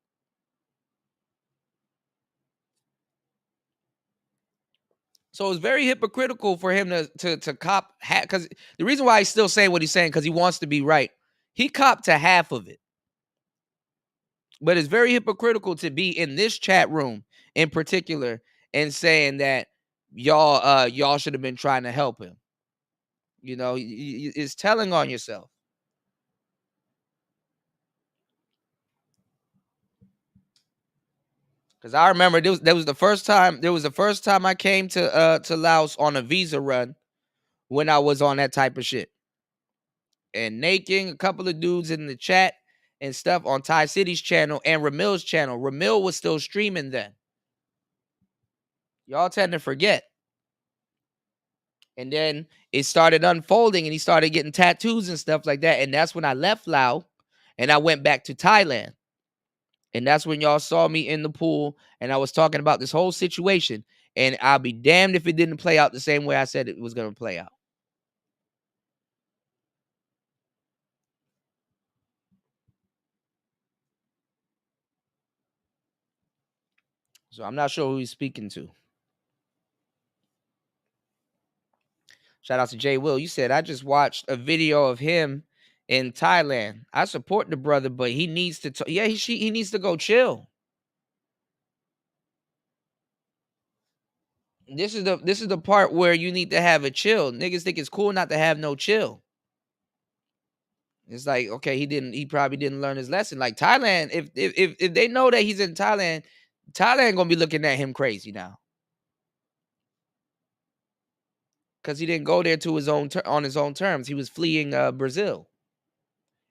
So it's very hypocritical for him to cop half, because the reason why he's still saying what he's saying, because he wants to be right. He copped to half of it. But it's very hypocritical to be in this chat room in particular and saying that y'all should have been trying to help him. It's telling on yourself. Because I remember that was the first time I came to Laos on a visa run, when I was on that type of shit. And Naking, a couple of dudes in the chat and stuff on Ty City's channel and Ramil's channel. Ramil was still streaming then. Y'all tend to forget. And then it started unfolding and he started getting tattoos and stuff like that. And that's when I left Laos and I went back to Thailand. And that's when y'all saw me in the pool and I was talking about this whole situation. And I'll be damned if it didn't play out the same way I said it was going to play out. So I'm not sure who he's speaking to. Shout out to Jay Will. You said, I just watched a video of him in Thailand. I support the brother, but he needs to, he needs to go chill. This is the part where you need to have a chill. Niggas think it's cool not to have no chill. It's like, okay, he probably didn't learn his lesson. Like Thailand, if they know that he's in Thailand gonna be looking at him crazy now. Because he didn't go there on his own terms. He was fleeing Brazil.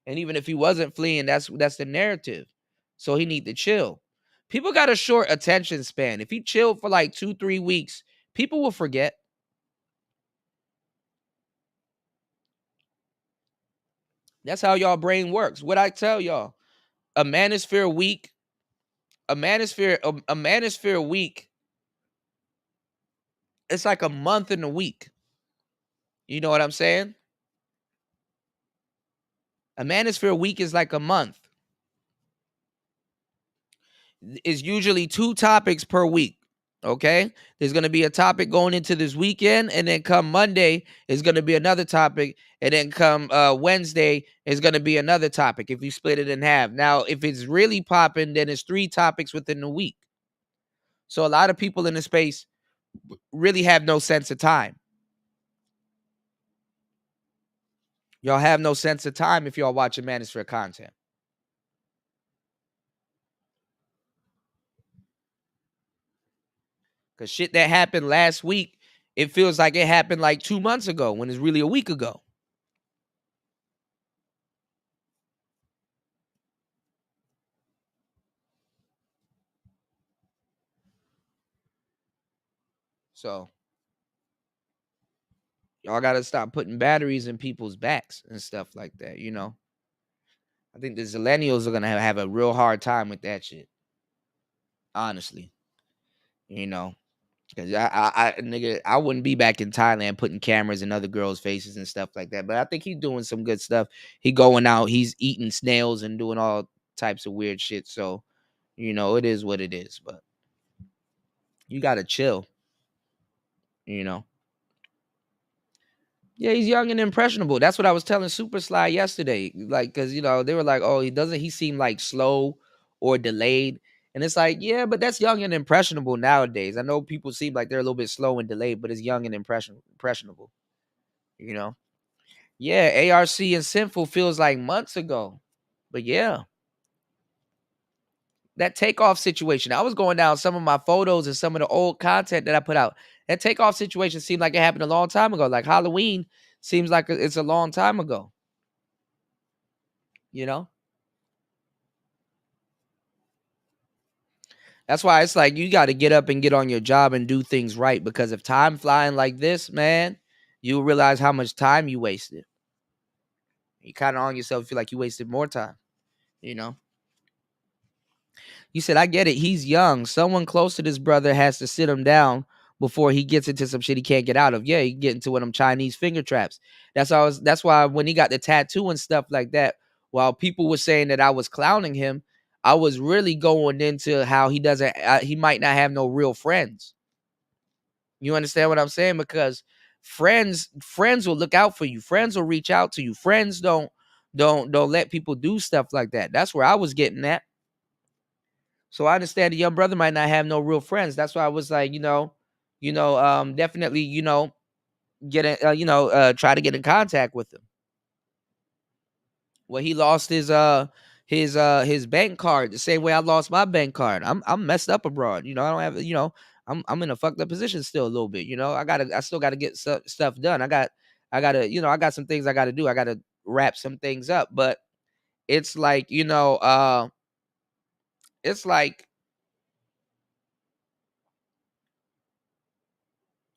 And even if he wasn't fleeing, that's the narrative. So he need to chill. People got a short attention span. If you chill for like 2-3 weeks, people will forget. That's how y'all brain works. What I tell y'all, a Manosphere week, a Manosphere week, it's like a month in a week. You know what I'm saying? A Manosphere week is like a month. It's usually 2 topics per week. Okay, there's going to be a topic going into this weekend, and then come Monday is going to be another topic, and then come Wednesday is going to be another topic if you split it in half. Now, if it's really popping, then it's 3 topics within the week. So a lot of people in the space really have no sense of time. Y'all have no sense of time if y'all watching Manosphere content. Because shit that happened last week, it feels like it happened like 2 months ago when it's really a week ago. So y'all got to stop putting batteries in people's backs and stuff like that, you know? I think the Zillennials are going to have a real hard time with that shit. Honestly. You know? Because nigga, I wouldn't be back in Thailand putting cameras in other girls' faces and stuff like that. But I think he's doing some good stuff. He going out, he's eating snails and doing all types of weird shit. So, you know, it is what it is. But you got to chill. You know? Yeah, he's young and impressionable. That's what I was telling Super Sly yesterday. Like, because, you know, they were like, oh, he seem like slow or delayed. And it's like, yeah, but that's young and impressionable nowadays. I know people seem like they're a little bit slow and delayed, but it's young and impressionable. You know? Yeah, ARC and Sinful feels like months ago. But yeah. That takeoff situation. I was going down some of my photos and some of the old content that I put out. That takeoff situation seemed like it happened a long time ago. Like Halloween seems like it's a long time ago. You know? That's why it's like you got to get up and get on your job and do things right. Because if time flying like this, man, you'll realize how much time you wasted. You kind of on yourself, feel like you wasted more time. You know? You said, I get it. He's young. Someone close to this brother has to sit him down before he gets into some shit he can't get out of. Yeah, he get into one of them Chinese finger traps. That's why when he got the tattoo and stuff like that, while people were saying that I was clowning him, I was really going into how he might not have no real friends. You understand what I'm saying? Because friends will look out for you. Friends will reach out to you. Friends don't let people do stuff like that. That's where I was getting at. So I understand the young brother might not have no real friends. That's why I was like, definitely, try to get in contact with him. Well, he lost his bank card the same way I lost my bank card. I'm messed up abroad. I don't have, I'm in a fucked up position still a little bit. I still gotta get stuff done. I got some things I gotta do. I gotta wrap some things up. But it's like, it's like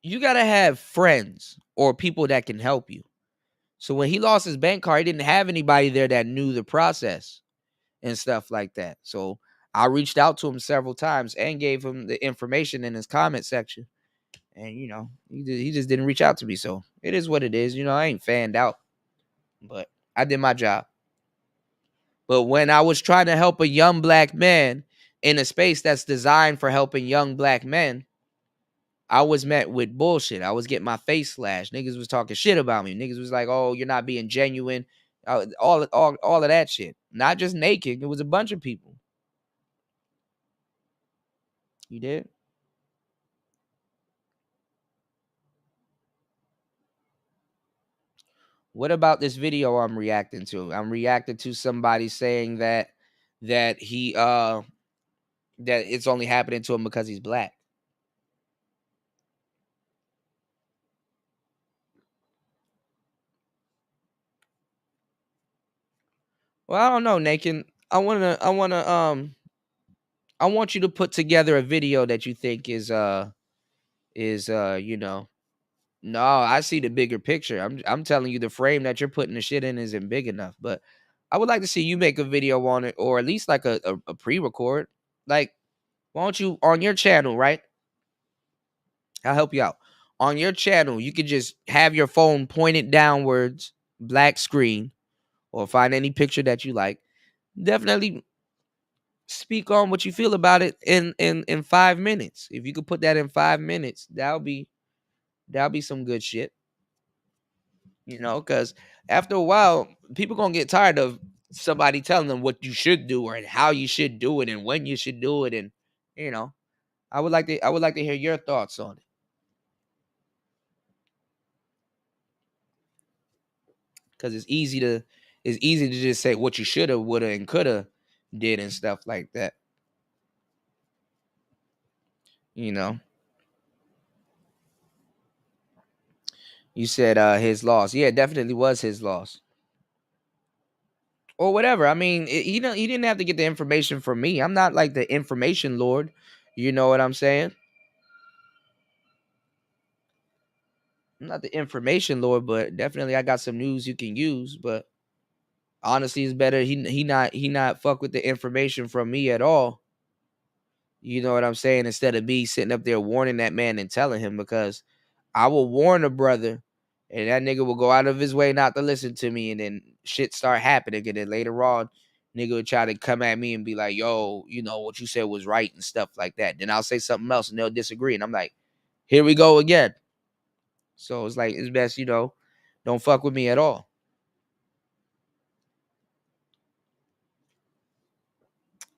you gotta have friends or people that can help you. So when he lost his bank card, he didn't have anybody there that knew the process and stuff like that. So I reached out to him several times and gave him the information in his comment section. And he just didn't reach out to me. So it is what it is. I ain't fanned out, but I did my job. But when I was trying to help a young black man in a space that's designed for helping young black men, I was met with bullshit. I was getting my face slashed. Niggas was talking shit about me. Niggas was like, "Oh, you're not being genuine." All of that shit. Not just naked. It was a bunch of people. You did? What about this video I'm reacting to? I'm reacting to somebody saying that he that it's only happening to him because he's black. Well, I don't know, Naked. I wanna I want you to put together a video that you think is you know. No, I see the bigger picture. I'm telling you, the frame that you're putting the shit in isn't big enough. But I would like to see you make a video on it, or at least like a pre-record. Like, why don't you on your channel, right? I'll help you out. On your channel, you could just have your phone pointed downwards, black screen, or find any picture that you like. Definitely speak on what you feel about it in 5 minutes. If you could put that in 5 minutes, that'll be some good shit. You know, because after a while, people gonna get tired of somebody telling them what you should do or how you should do it and when you should do it. And you know, I would like to hear your thoughts on it. Because it's easy to just say what you shoulda, woulda, and coulda did and stuff like that. You know. You said his loss. Yeah, it definitely was his loss. Or whatever. I mean, he didn't have to get the information from me. I'm not like the information lord. You know what I'm saying? I'm not the information lord, but definitely I got some news you can use. But honestly, it's better he not fuck with the information from me at all. You know what I'm saying? Instead of me sitting up there warning that man and telling him, because I will warn a brother and that nigga will go out of his way not to listen to me, and then shit start happening. And then later on, nigga will try to come at me and be like, yo, you know, what you said was right and stuff like that. Then I'll say something else and they'll disagree. And I'm like, here we go again. So it's like, it's best, you know, don't fuck with me at all.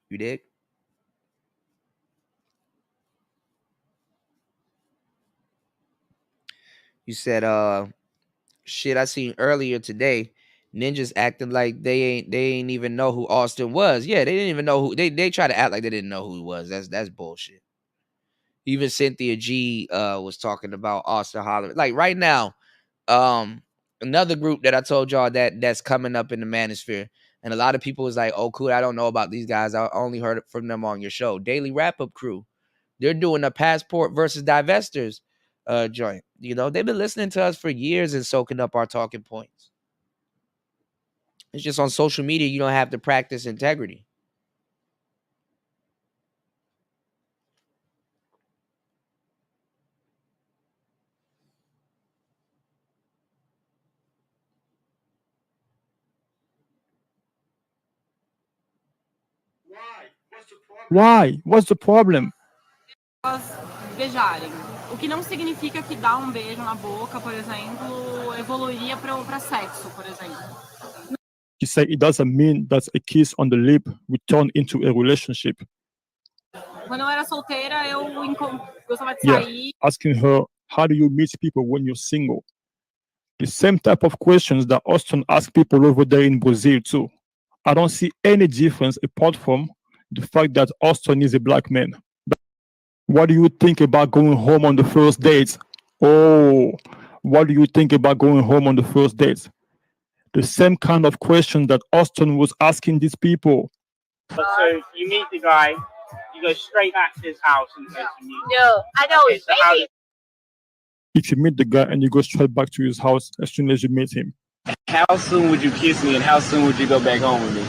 You dig? You said, shit I seen earlier today, ninjas acting like they ain't even know who Austin was. Yeah, they didn't even know who they try to act like they didn't know who he was. That's bullshit. Even Cynthia G was talking about Austin hollering. Like right now, another group that I told y'all that's coming up in the Manosphere, and a lot of people was like, oh cool, I don't know about these guys. I only heard from them on your show. Daily Wrap Up Crew. They're doing a passport versus divestors joint. You know, they've been listening to us for years and soaking up our talking points. It's just on social media, you don't have to practice integrity. Why? What's the problem? Elas beijarem. O que não significa que dar um beijo na boca, por exemplo, evoluiria para sexo, por exemplo. She said it doesn't mean that a kiss on the lip would turn into a relationship. Quando eu era solteira, eu gostava de Yeah, sair. asking her, how do you meet people when you're single? The same type of questions that Austin asks people over there in Brazil too. I don't see any difference apart from the fact that Austin is a black man. What do you think about going home on the first date? Oh, what do you think about going home on the first date? The same kind of question that Austin was asking these people. So you meet the guy, you go straight back to his house and go to meet him. No, I know. Okay, so how, If you meet the guy and you go straight back to his house as soon as you meet him. how soon would you kiss me and how soon would you go back home with me?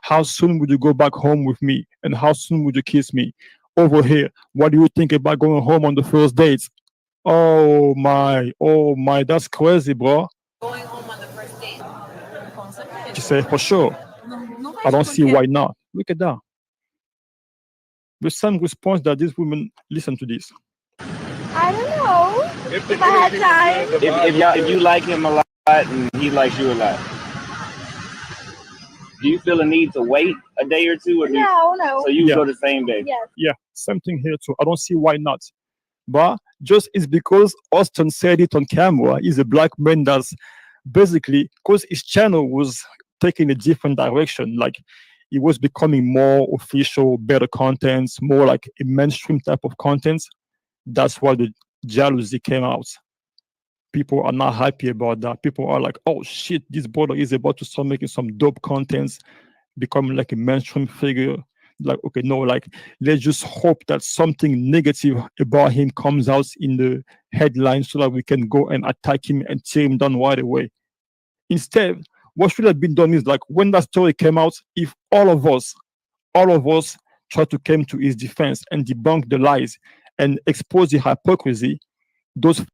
How soon would you go back home with me? And how soon would you kiss me? Over here, what do you think about going home on the first date? Oh my, that's crazy, bro. Going home on the first date. She said, for sure. I don't see why not. Look at that. The same response that these women listen to this. I don't know. If I had time. If you like him a lot and he likes you a lot, do you feel a need to wait a day or two? Or No. So you go the same day? Yes. Yeah, same thing here too. I don't see why not. But just it's because Austin said it on camera. He's a black man that's basically, because his channel was taking a different direction. Like it was becoming more official, better content, more like a mainstream type of content. That's why the jealousy came out. People are not happy about that. People are like, oh shit, this brother is about to start making some dope contents, becoming like a mainstream figure. Like, okay, no, like let's just hope that something negative about him comes out in the headlines so that we can go and attack him and tear him down right away. Instead, what should have been done is like when that story came out, if all of us try to come to his defense and debunk the lies and expose the hypocrisy, those.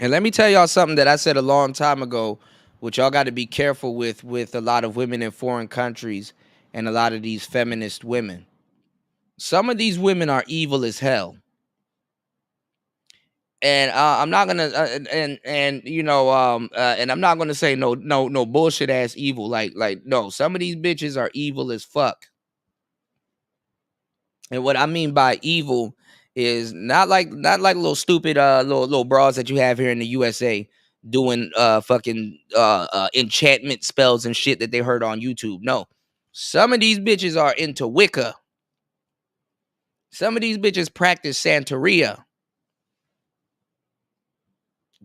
And let me tell y'all something that I said a long time ago, which y'all got to be careful with a lot of women in foreign countries and a lot of these feminist women. Some of these women are evil as hell. And I'm not gonna and I'm not gonna say no bullshit ass evil. Like no, some of these bitches are evil as fuck. And what I mean by evil is not like little stupid little bras that you have here in the USA doing fucking enchantment spells and shit that they heard on YouTube. No, some of these bitches are into Wicca. Some of these bitches practice Santeria.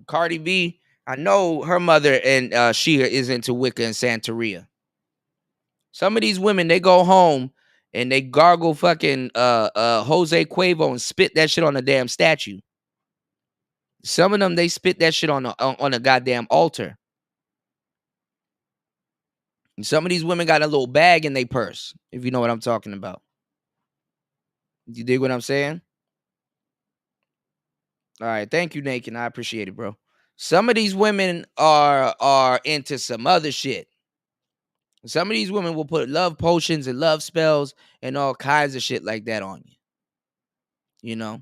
Cardi B, I know her mother and Shia is into Wicca and Santeria. Some of these women, they go home and they gargle fucking Jose Cuervo and spit that shit on a damn statue. Some of them, they spit that shit on a goddamn altar. And some of these women got a little bag in their purse, if you know what I'm talking about. You dig what I'm saying? All right, thank you, Naked. I appreciate it, bro. Some of these women are into some other shit. Some of these women will put love potions and love spells and all kinds of shit like that on you. You know?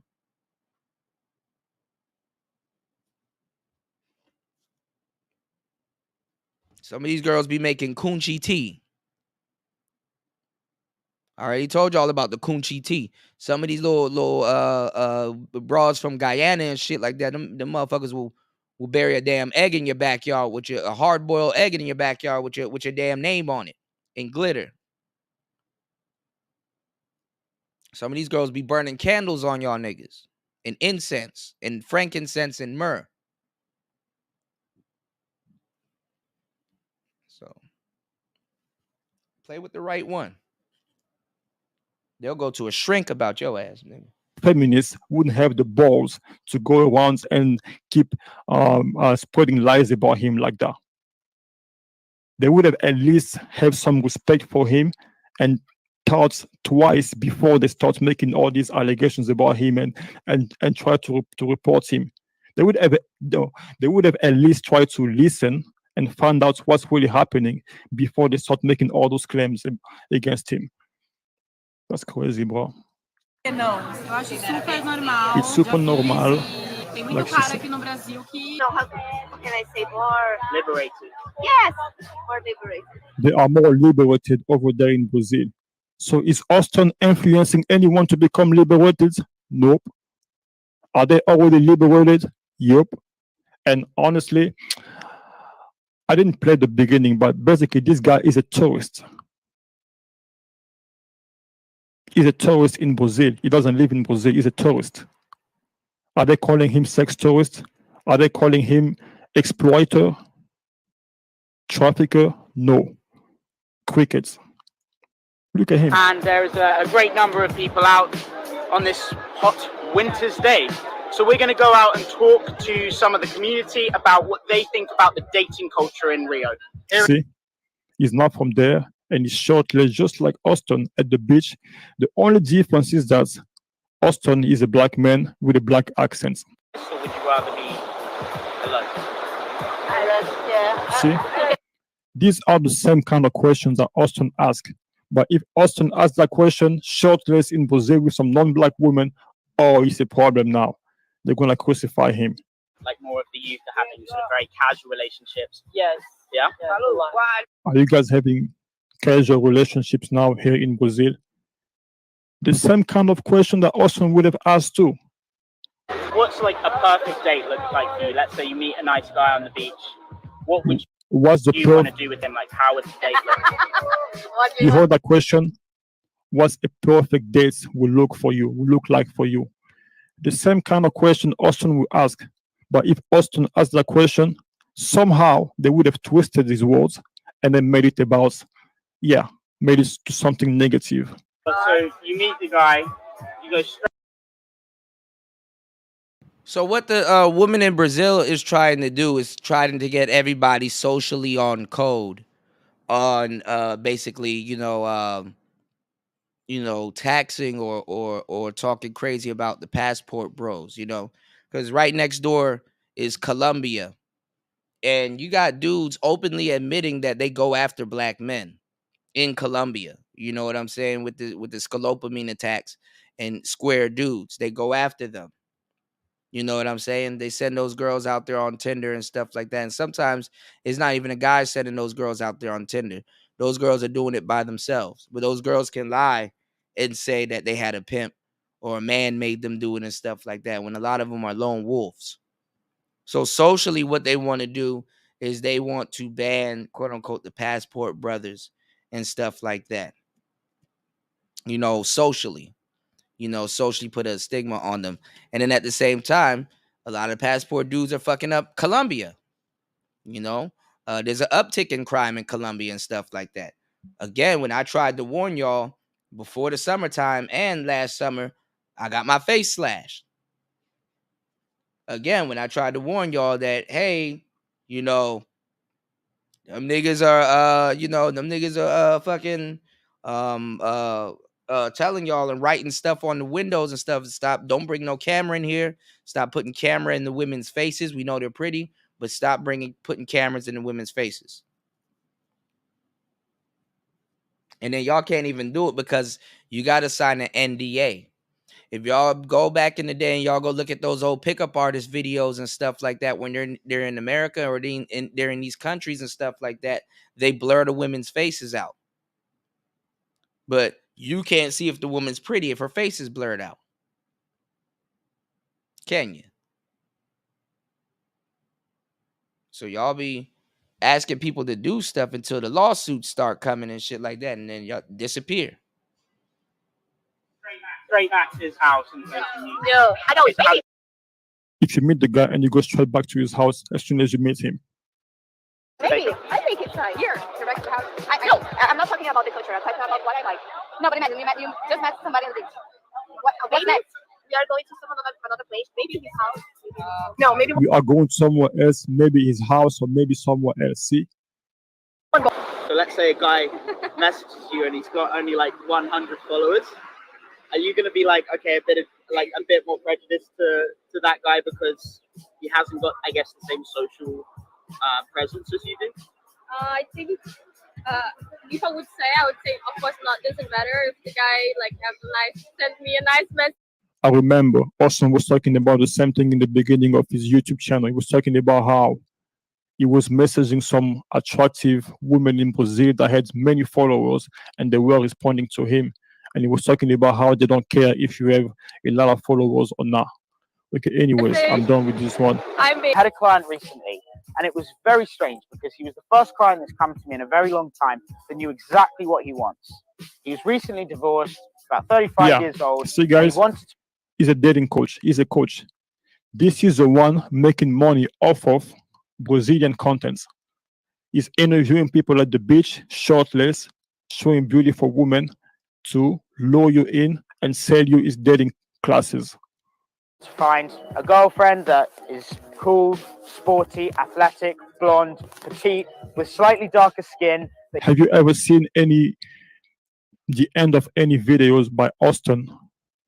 Some of these girls be making coochie tea. I already told y'all about the coochie tea. Some of these little bras from Guyana and shit like that, them motherfuckers will bury a damn egg in your backyard with a hard-boiled egg in your backyard with your damn name on it and glitter. Some of these girls be burning candles on y'all niggas and incense and frankincense and myrrh. So play with the right one. They'll go to a shrink about your ass, nigga. Feminists wouldn't have the balls to go around and keep spreading lies about him like that. They would have at least have some respect for him and thought twice before they start making all these allegations about him and try to report him. They would have at least tried to listen and find out what's really happening before they start making all those claims against him. That's crazy, bro. Não, eu acho super normal. It's super normal. Tem muito Like she cara said. aqui no Brasil que. No, how can I say more liberated? Yes, more liberated. They are more liberated over there in Brazil. So is Austin influencing anyone to become liberated? Nope. Are they already liberated? Yep. And honestly, I didn't play the beginning, but basically this guy is a tourist. He's a tourist in Brazil. He doesn't live in Brazil. He's a tourist. Are they calling him sex tourist? Are they calling him exploiter? Trafficker? No. Crickets. Look at him. And there is a great number of people out on this hot winter's day. So we're going to go out and talk to some of the community about what they think about the dating culture in Rio. See, he's not from there, and he's shirtless just like Austin at the beach. The only difference is that Austin is a black man with a black accent. Or would you rather be alone? Yeah. See, these are the same kind of questions that Austin asked. But if Austin asked that question shirtless in Brazil with some non-black women, oh, it's a problem now. They're going to crucify him. Like more of the youth are having sort of very casual relationships. Yes. Yeah? Are you guys having casual relationships now here in Brazil? The same kind of question that Austin would have asked too. What's like a perfect date look like for you? Let's say you meet a nice guy on the beach. What would What's the you want to do with him? Like, how would the date look? You heard that question? What's a perfect date will look like for you? The same kind of question Austin will ask. But if Austin asked that question, somehow they would have twisted his words and then made it about, yeah, made it to something negative. So you meet the guy, you go straight. So what the woman in Brazil is trying to do is trying to get everybody socially on code on basically, taxing or talking crazy about the passport bros, because right next door is Colombia, and you got dudes openly admitting that they go after black men in Colombia. You know what I'm saying? With the scalopamine attacks and square dudes, they go after them. You know what I'm saying? They send those girls out there on Tinder and stuff like that. And sometimes it's not even a guy sending those girls out there on Tinder. Those girls are doing it by themselves. But those girls can lie and say that they had a pimp or a man made them do it and stuff like that, when a lot of them are lone wolves. So socially, what they want to do is they want to ban, quote unquote, the passport brothers and stuff like that. Socially. Socially put a stigma on them. And then at the same time, a lot of passport dudes are fucking up Colombia. There's an uptick in crime in Colombia and stuff like that. Again, when I tried to warn y'all before the summertime and last summer, I got my face slashed. Again, when I tried to warn y'all that, hey, them niggas are fucking telling y'all and writing stuff on the windows and stuff. Don't bring no camera in here. Stop putting camera in the women's faces. We know they're pretty, but stop putting cameras in the women's faces. And then y'all can't even do it because you got to sign an NDA. If y'all go back in the day and y'all go look at those old pickup artist videos and stuff like that, when they're in America or they're in these countries and stuff like that, they blur the women's faces out. But you can't see if the woman's pretty if her face is blurred out. Can you? So y'all be asking people to do stuff until the lawsuits start coming and shit like that, and then y'all disappear. Straight back to his house and go to New No, I don't. Maybe. If you meet the guy and you go straight back to his house as soon as you meet him. Maybe. I think it's right. Here, direct to house. I'm not talking about the culture. I'm talking about what I like. No, but imagine you just met somebody on the beach. What's next? We are going to another place. Maybe his house. No, maybe We are going somewhere else, maybe his house or maybe somewhere else. See? So let's say a guy messages you and he's got only like 100 followers. Are you gonna be like, okay, a bit more prejudiced to that guy because he hasn't got, I guess, the same social presence as you do? I think if I would say, of course not. Doesn't matter if the guy sent me a nice message. I remember Austin was talking about the same thing in the beginning of his YouTube channel. He was talking about how he was messaging some attractive women in Brazil that had many followers and they were responding to him. And he was talking about how they don't care if you have a lot of followers or not. Okay, anyways, I'm done with this one. I had a client recently, and it was very strange because he was the first client that's come to me in a very long time that knew exactly what he wants. He was recently divorced, about 35 years old. See, guys, he's a dating coach. He's a coach. This is the one making money off of Brazilian contents. He's interviewing people at the beach, shirtless, showing beautiful women to lure you in and sell you his dating classes. To find a girlfriend that is cool, sporty, athletic, blonde, petite, with slightly darker skin. Have you ever seen the end of any videos by Austin?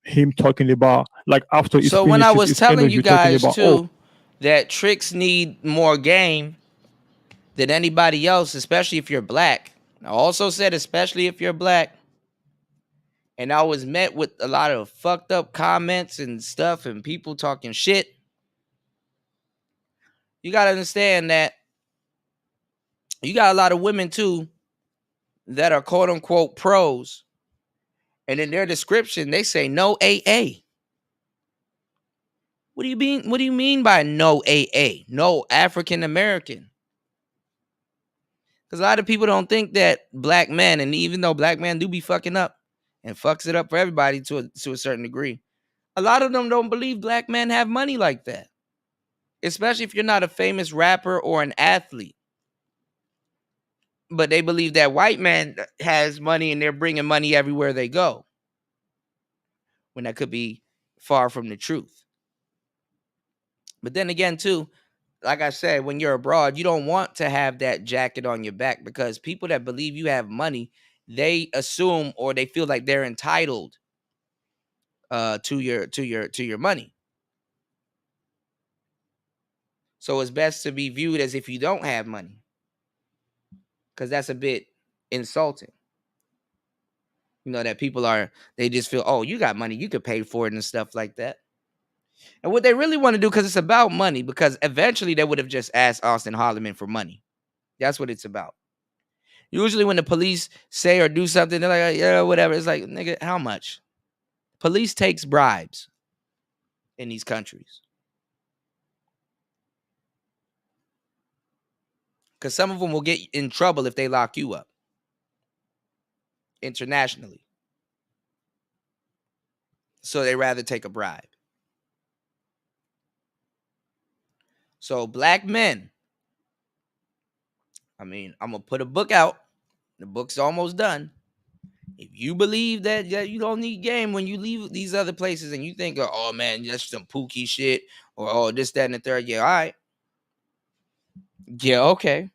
Him talking about after his So when I was telling you guys about, too that tricks need more game than anybody else, especially if you're black. I also said especially if you're black. And I was met with a lot of fucked up comments and stuff and people talking shit. You got to understand that you got a lot of women too that are quote unquote pros. And in their description, they say no AA. What do you mean? What do you mean by no AA? No African American. Because a lot of people don't think that black men, and even though black men do be fucking up and fucks it up for everybody to a certain degree, a lot of them don't believe black men have money like that. Especially if you're not a famous rapper or an athlete. but they believe that white man has money and they're bringing money everywhere they go, when that could be far from the truth. But then again, too, like I said, when you're abroad, you don't want to have that jacket on your back, because people that believe you have money, they assume or they feel like they're entitled to your money. So it's best to be viewed as if you don't have money, because that's a bit insulting. That people they just feel, oh, you got money, you could pay for it and stuff like that. And what they really want to do, because it's about money, because eventually they would have just asked Austin Holloman for money. That's what it's about. Usually when the police say or do something, they're like, yeah, whatever. It's like, nigga, how much? Police takes bribes in these countries. Because some of them will get in trouble if they lock you up internationally. So they rather take a bribe. So black men, I'm going to put a book out. The book's almost done. If you believe that you don't need game when you leave these other places and you think, oh, man, that's some pookie shit, or, oh, this, that, and the third, yeah, all right. Yeah, okay.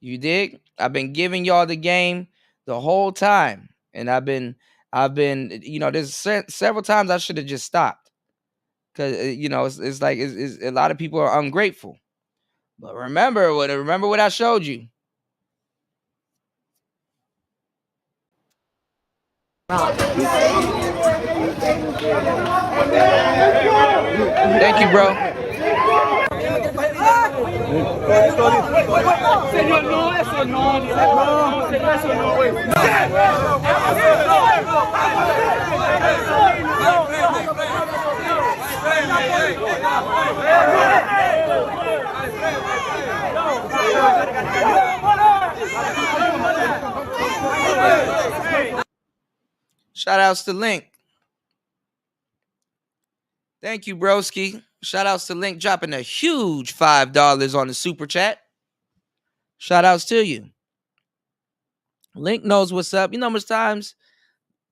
You dig? I've been giving y'all the game the whole time. And I've been, there's several times I should have just stopped. Because, it's like it's a lot of people are ungrateful. But remember what I showed you. Thank you, bro. Shout outs to Link. Thank you, broski. Shout outs to Link dropping a huge $5 on the super chat. Shout outs to you. Link knows what's up. You know how much times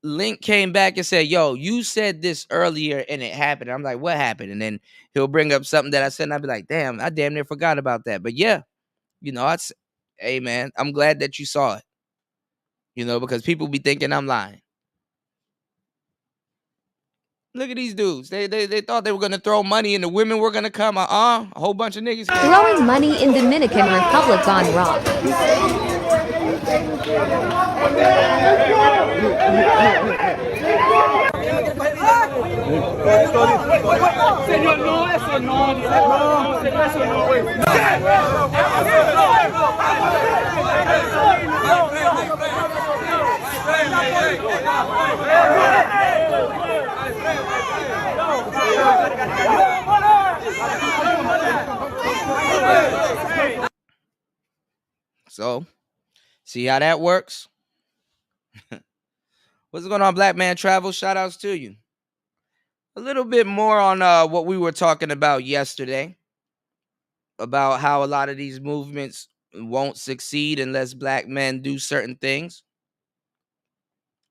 Link came back and said, yo, you said this earlier and it happened. I'm like, what happened? And then he'll bring up something that I said and I'll be like, damn, I damn near forgot about that. But yeah, hey, man, I'm glad that you saw it. Because people be thinking I'm lying. Look at these dudes. They thought they were going to throw money and the women were going to come. A whole bunch of niggas came. Throwing money in Dominican Republic on rock. So, see how that works? What's going on, Black Man Travel? Shout outs to you. A little bit more on what we were talking about yesterday, about how a lot of these movements won't succeed unless black men do certain things.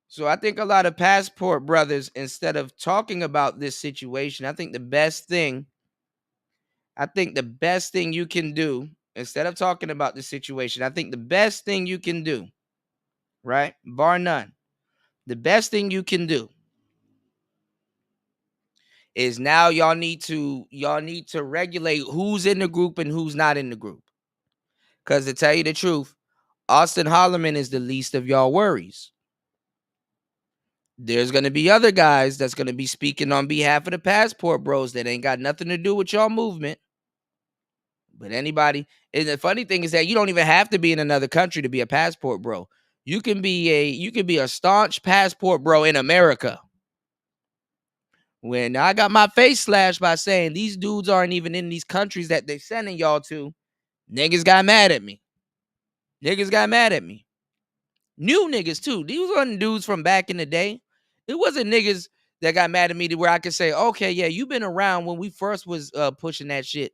So I think a lot of passport brothers, instead of talking about this situation, I think the best thing you can do, instead of talking about the situation, I think the best thing you can do, right, bar none, the best thing you can do is now y'all need to regulate who's in the group and who's not in the group. Because to tell you the truth, Austin Holloman is the least of y'all worries. There's going to be other guys that's going to be speaking on behalf of the passport bros that ain't got nothing to do with y'all movement. But anybody, and the funny thing is that you don't even have to be in another country to be a passport bro. You can be a staunch passport bro in America. When I got my face slashed by saying these dudes aren't even in these countries that they sending y'all to, niggas got mad at me. New niggas too. These weren't dudes from back in the day. It wasn't niggas that got mad at me to where I could say, okay, yeah, you've been around when we first was pushing that shit.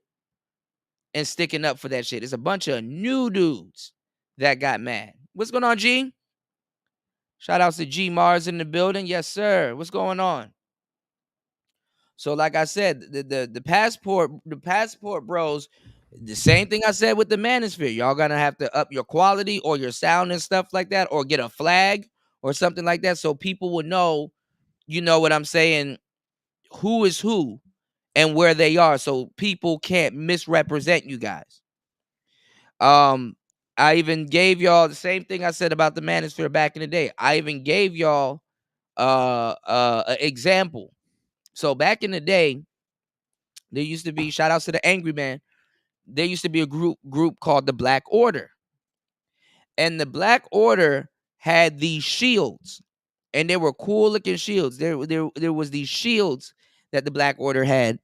and sticking up for that shit. It's a bunch of new dudes that got mad. What's going on, G? Shout outs to G Mars in the building. Yes, sir. What's going on? So, like I said, the passport bros, the same thing I said with the Manosphere. Y'all gonna have to up your quality or your sound and stuff like that, or get a flag or something like that, so people will know, you know what I'm saying, who is who and where they are, so people can't misrepresent you guys. I even gave y'all the same thing I said about the Manosphere back in the day. I even gave y'all an example. So back in the day, there used to be, shout outs to the Angry Man, there used to be a group called the Black Order. And the Black Order had these shields, and they were cool looking shields. There was these shields that the Black Order had,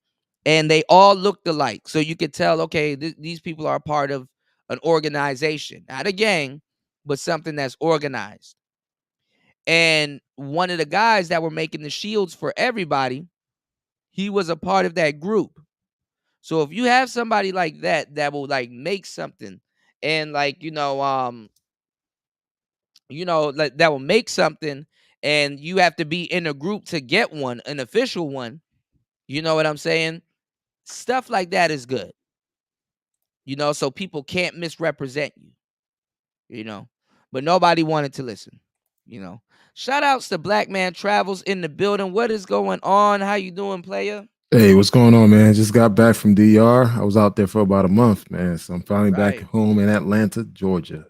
and they all looked alike. So you could tell, okay, these people are part of an organization, not a gang, but something that's organized. And one of the guys that were making the shields for everybody, he was a part of that group. So if you have somebody like that that will like make something, and like like that will make something, and you have to be in a group to get one, an official one, you know what I'm saying? Stuff like that is good. So people can't misrepresent you, but nobody wanted to listen. Shout outs to Black Man Travels in the building. What is going on? How you doing, player? Hey, what's going on, man? Just got back from DR. I was out there for about a month, man. So I'm finally back home in Atlanta, Georgia.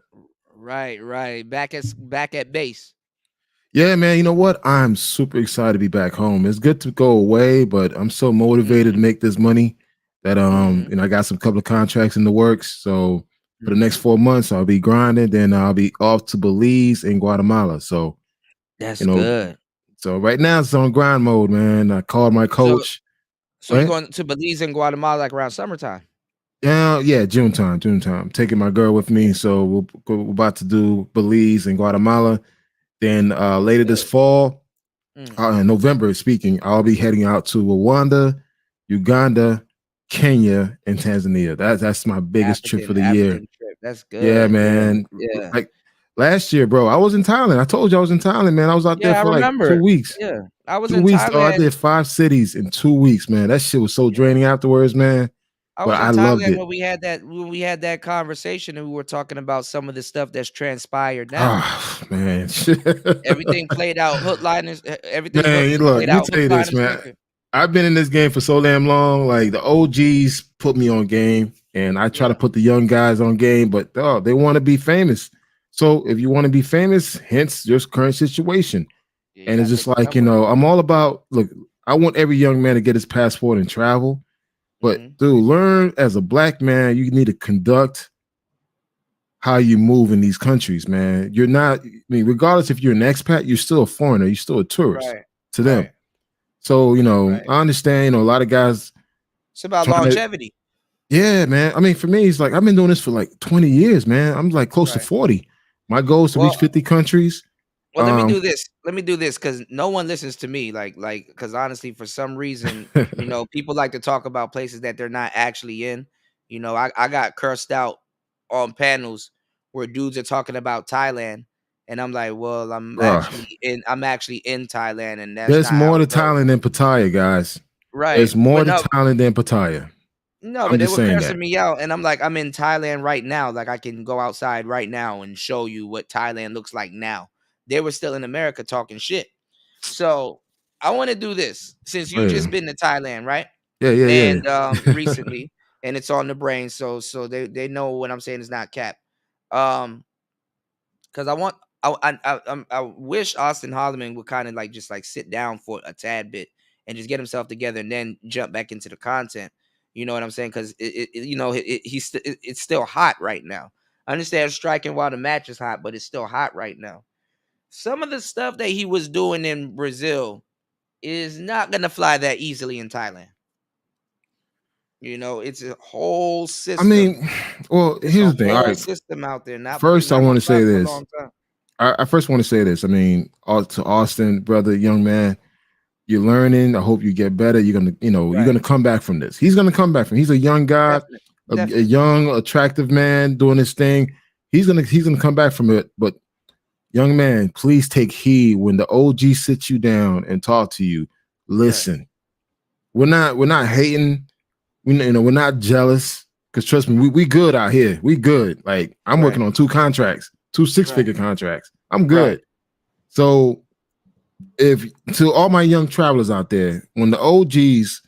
Right. Back at base. Yeah, man. You know what? I'm super excited to be back home. It's good to go away, but I'm so motivated to make this money that I got some couple of contracts in the works. So for the next 4 months, I'll be grinding. Then I'll be off to Belize and Guatemala. So that's good. So right now it's on grind mode, man. I called my coach. So you're going to Belize and Guatemala like around summertime? Yeah, June time. Taking my girl with me, so we're about to do Belize and Guatemala. Then later this fall, in November, I'll be heading out to Rwanda, Uganda, Kenya, and Tanzania. That's my biggest trip for the year. Trip. That's good. Yeah, man. Yeah. Like last year, bro, I was in Thailand. I told you I was in Thailand, man. I was out there for like 2 weeks. Yeah, I was 2 in weeks. Thailand. Oh, I did 5 cities in 2 weeks, man. That shit was so draining afterwards, man. I was But in I loved Thailand it. when we had that conversation, and we were talking about some of the stuff that's transpired now. Oh, man. Everything played out hook, line, and everything. Man, look, played let me out tell you hook, line, this, and man. sinker. I've been in this game for so damn long. Like the OGs put me on game, and I try to put the young guys on game, but they want to be famous. So if you want to be famous, hence your current situation. And it's just like, I'm all about, look, I want every young man to get his passport and travel. But dude, learn as a Black man, you need to conduct how you move in these countries, man. You're not, regardless if you're an expat, you're still a foreigner, you're still a tourist to them. So, I understand, a lot of guys. It's about longevity. Yeah, man. For me, it's like I've been doing this for like 20 years, man. I'm like close to 40. My goal is to reach 50 countries. Well, let me do this. Let me do this because no one listens to me. Because honestly, for some reason, people like to talk about places that they're not actually in. I got cursed out on panels where dudes are talking about Thailand, and I'm like, well, I'm actually in Thailand, and there's more to Thailand than Pattaya, guys. Right. There's more to Thailand than Pattaya. No, but they were cursing me out, and I'm like, I'm in Thailand right now. Like I can go outside right now and show you what Thailand looks like now. They were still in America talking shit. So I want to do this since you just been to Thailand, right? Yeah. And recently, and it's on the brain, so they know what I'm saying is not cap. Because I wish Austin Holloman would kind of like just like sit down for a tad bit and just get himself together and then jump back into the content. You know what I'm saying? Because it's still hot right now. I understand striking while the match is hot, but it's still hot right now. Some of the stuff that he was doing in Brazil is not gonna fly that easily in Thailand. It's a whole system. Here's the thing. All right, system out there. First, I want to say this. I first want to say this. To Austin, brother, young man, you're learning. I hope you get better. You're gonna, you're gonna come back from this. He's gonna come back from. He's a young guy. Definitely. a young, attractive man doing his thing. He's gonna come back from it. But young man, please take heed when the OG sits you down and talk to you. Listen, we're not hating. We're not jealous. Because trust me, we good out here. We good. Like I'm working on 2 contracts, 2 6-figure contracts. I'm good. So if to all my young travelers out there, when the OGs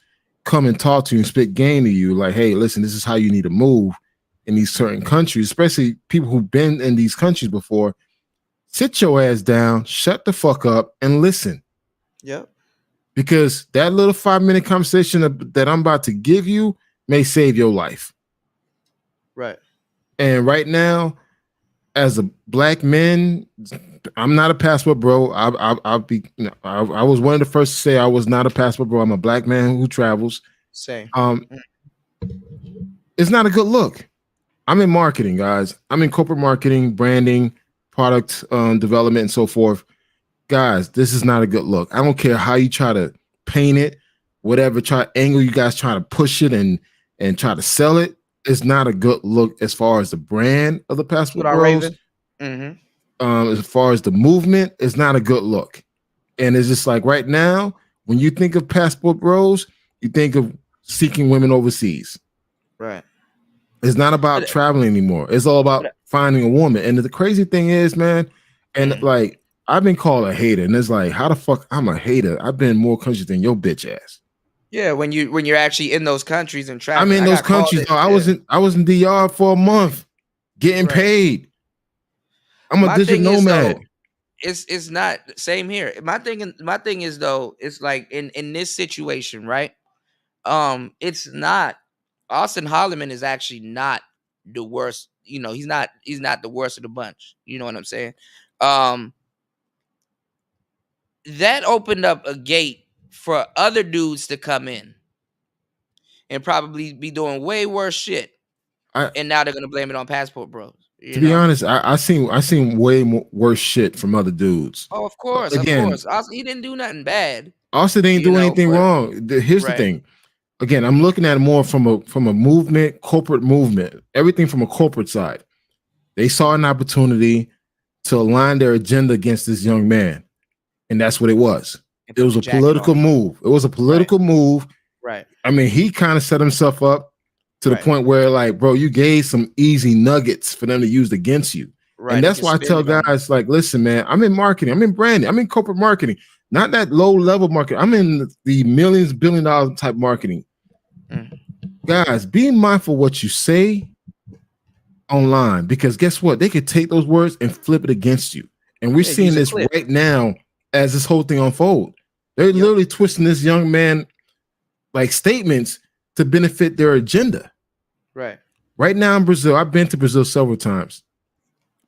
come and talk to you and spit game to you, like, hey, listen, this is how you need to move in these certain countries, especially people who've been in these countries before, sit your ass down, shut the fuck up, and listen. Yep. Because that little 5-minute conversation that I'm about to give you may save your life. Right. And right now, as a black man, I'm not a passport bro. I'll be. I was one of the first to say I was not a passport bro. I'm a black man who travels. Same. It's not a good look. I'm in marketing, guys. I'm in corporate marketing, branding, product development, and so forth. Guys, this is not a good look. I don't care how you try to paint it, whatever angle you guys try to push it and try to sell it. It's not a good look as far as the brand of the passport bros. As far as the movement, it's not a good look. And it's just like right now, when you think of passport bros, you think of seeking women overseas. Right. It's not about traveling anymore. It's all about finding a woman. And the crazy thing is, man, and like I've been called a hater, and it's like, how the fuck I'm a hater? I've been in more countries than your bitch ass. Yeah, when you're actually in those countries and traveling. I'm in those countries. I was in DR for a month getting paid. I'm a digital nomad. It's not same here. My thing is though, it's like in this situation, right? It's not Austin Holloman is actually not the worst. He's not the worst of the bunch. You know what I'm saying? That opened up a gate for other dudes to come in and probably be doing way worse shit. And now they're gonna blame it on passport bros. To be honest, I seen way more worse shit from other dudes. Oh, of course, Again, of course. Austin, he didn't do nothing bad. Austin didn't do anything wrong. Here's the thing. Again, I'm looking at it more from a movement, corporate movement, everything from a corporate side. They saw an opportunity to align their agenda against this young man. And that's what it was. It was a political move. It was a political move. Right. I mean, he kind of set himself up to the point where, like, bro, you gave some easy nuggets for them to use against you. Right. And that's why I tell guys, like, listen, man, I'm in marketing. I'm in branding. I'm in corporate marketing. Not that low-level marketing. I'm in the millions, billion-dollar type marketing. Guys, be mindful what you say online, because guess what? They could take those words and flip it against you. And we're seeing this right now as this whole thing unfold. They're literally twisting this young man like statements to benefit their agenda. Right. Right now in Brazil, I've been to Brazil several times.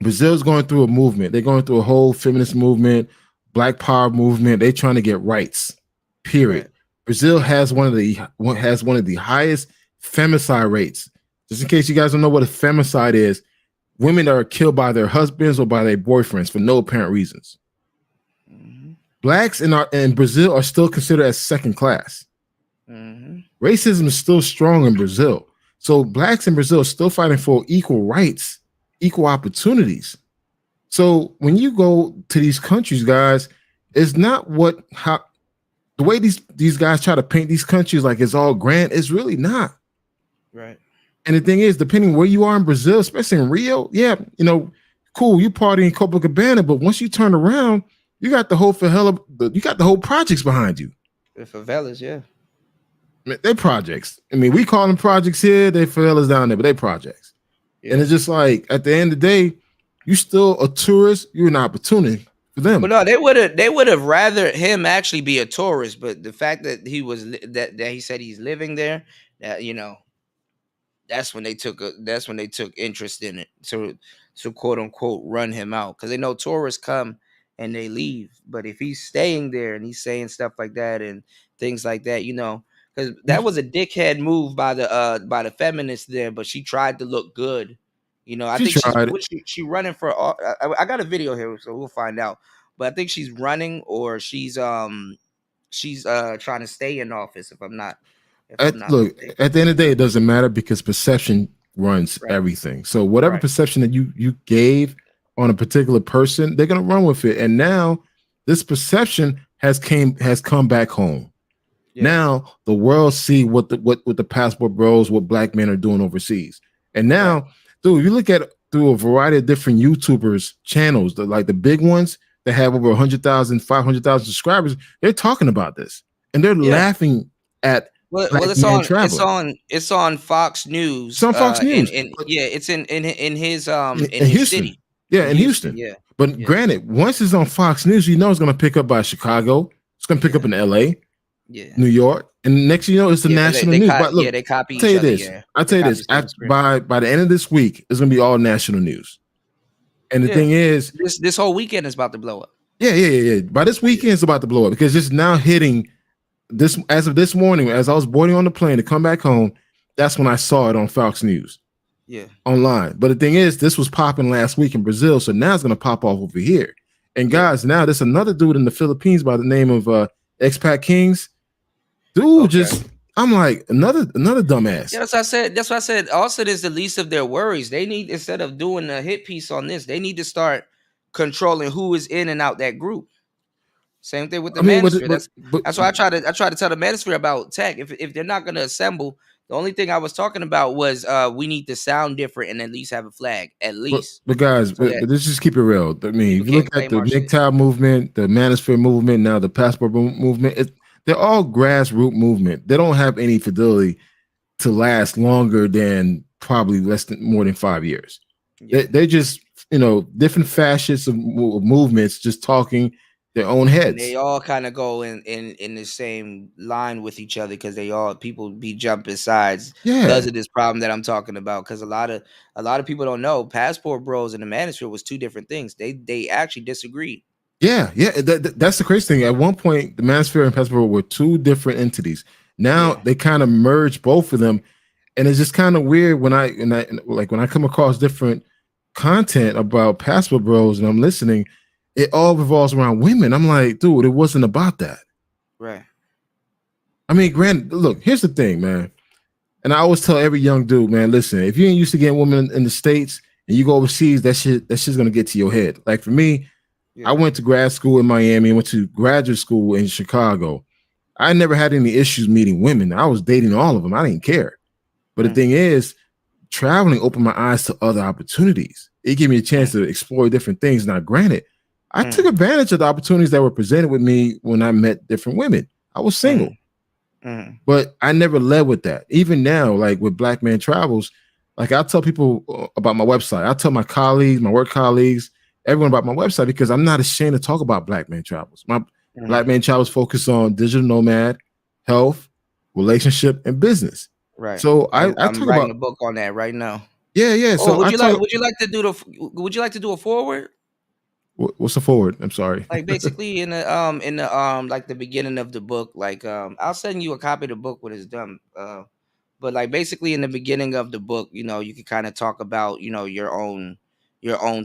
Brazil's going through a movement. They're going through a whole feminist movement, Black Power movement. They're trying to get rights. Period. Right. Brazil has one of the highest femicide rates. Just in case you guys don't know what a femicide is, women that are killed by their husbands or by their boyfriends for no apparent reasons. Blacks in Brazil are still considered as second class. Racism is still strong in Brazil. So blacks in Brazil are still fighting for equal rights, equal opportunities. So when you go to these countries, guys, it's not the way these guys try to paint these countries like it's all grand. It's really not. Right. And the thing is, depending where you are in Brazil, especially in Rio, yeah, cool, you party in Copacabana, but once you turn around, you got the whole projects behind you. The favelas, yeah. They projects. I mean, we call them projects here, they favelas down there, but they projects. Yeah. And it's just like, at the end of the day, you still a tourist, you're an opportunity for them. But no, they would have rather him actually be a tourist, but the fact that he was that he said he's living there, that that's when they took interest in it to quote unquote run him out, because they know tourists come and they leave. But if he's staying there and he's saying stuff like that and things like that, because that was a dickhead move by the feminists there, but she tried to look good. I think she's running for. I got a video here, so we'll find out. But I think she's running, or she's trying to stay in office, if I'm not Look, at the end of the day, it doesn't matter because perception runs everything. So whatever perception that you gave on a particular person, they're gonna run with it. And now this perception has come back home. Yeah. Now the world see what the passport bros, what black men are doing overseas. And now, dude, you look at through a variety of different YouTubers channels, like the big ones that have over 100,000, 500,000 subscribers, they're talking about this and they're laughing at. Well, it's on Fox News. It's on Fox News. It's in his in Houston. city. Yeah, in Houston. Yeah. But granted, once it's on Fox News, you know it's going to pick up by Chicago. It's going to pick up in LA, New York, and next you know it's the national news. But look, they copy I'll tell you each other. this. I'll tell you this. By the end of this week, it's going to be all national news. And the thing is, this whole weekend is about to blow up. Yeah. By this weekend, it's about to blow up because it's now hitting. This as of this morning, as I was boarding on the plane to come back home, that's when I saw it on Fox News. Yeah. Online. But the thing is, this was popping last week in Brazil, so now it's gonna pop off over here. And guys, now there's another dude in the Philippines by the name of Expat Kings. Dude, I'm like another dumbass. Yeah, that's what I said. Austin is the least of their worries. They need, instead of doing a hit piece on this, they need to start controlling who is in and out that group. Same thing with the Manosphere. That's why I try to tell the Manosphere about tech. If they're not going to assemble, the only thing I was talking about was we need to sound different and at least have a flag. At least. But guys, but let's just keep it real. I mean, if you look at the MGTOW movement, the Manosphere movement, now the passport movement, they're all grassroots movement. They don't have any fidelity to last longer than probably more than 5 years. Yeah. They're just different fascists of movements just talking their own heads. And they all kind of go in the same line with each other because people be jumping sides because of this problem that I'm talking about. Because a lot of people don't know Passport Bros and the Manosphere was two different things. They actually disagreed. Yeah. That's the crazy thing. At one point, the Manosphere and Passport were two different entities. Now they kind of merged both of them, and it's just kind of weird when I come across different content about Passport Bros and I'm listening. It all revolves around women. I'm like, dude, it wasn't about that. Right. I mean, granted, look, here's the thing, man. And I always tell every young dude, man, listen, if you ain't used to getting women in the States and you go overseas, that shit's gonna get to your head. Like for me, I went to grad school in Miami, went to graduate school in Chicago. I never had any issues meeting women. I was dating all of them. I didn't care. But the thing is, traveling opened my eyes to other opportunities. It gave me a chance to explore different things. Now, granted, I took advantage of the opportunities that were presented with me when I met different women. I was single, but I never led with that. Even now, like with Black Man Travels, like I'll tell people about my website. I'll tell my colleagues, my work colleagues, everyone about my website because I'm not ashamed to talk about Black Man Travels. My Black Man Travels focus on digital nomad, health, relationship, and business. Right. So I'm talk writing about a book on that right now. Yeah. So would you like to do a forward? What's the forward? I'm sorry. Like basically in the like the beginning of the book, like I'll send you a copy of the book when it's done. But like basically in the beginning of the book, you can kind of talk about your own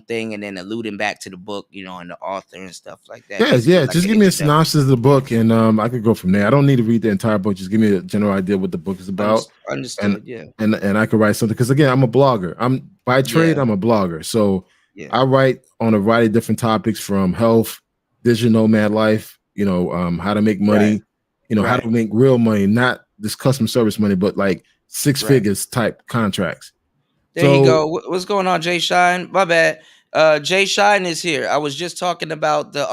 thing and then alluding back to the book, and the author and stuff like that. Yeah. Like just give me a synopsis of the book and I could go from there. I don't need to read the entire book. Just give me a general idea what the book is about. Understood. And I could write something because again, I'm a blogger. I'm by trade. I'm a blogger. So I write on a variety of different topics from health, digital nomad life, how to make money, how to make real money, not this customer service money, but like six figures type contracts. There you go. What's going on, Jay Shine? My bad. Jay Shine is here. I was just talking about the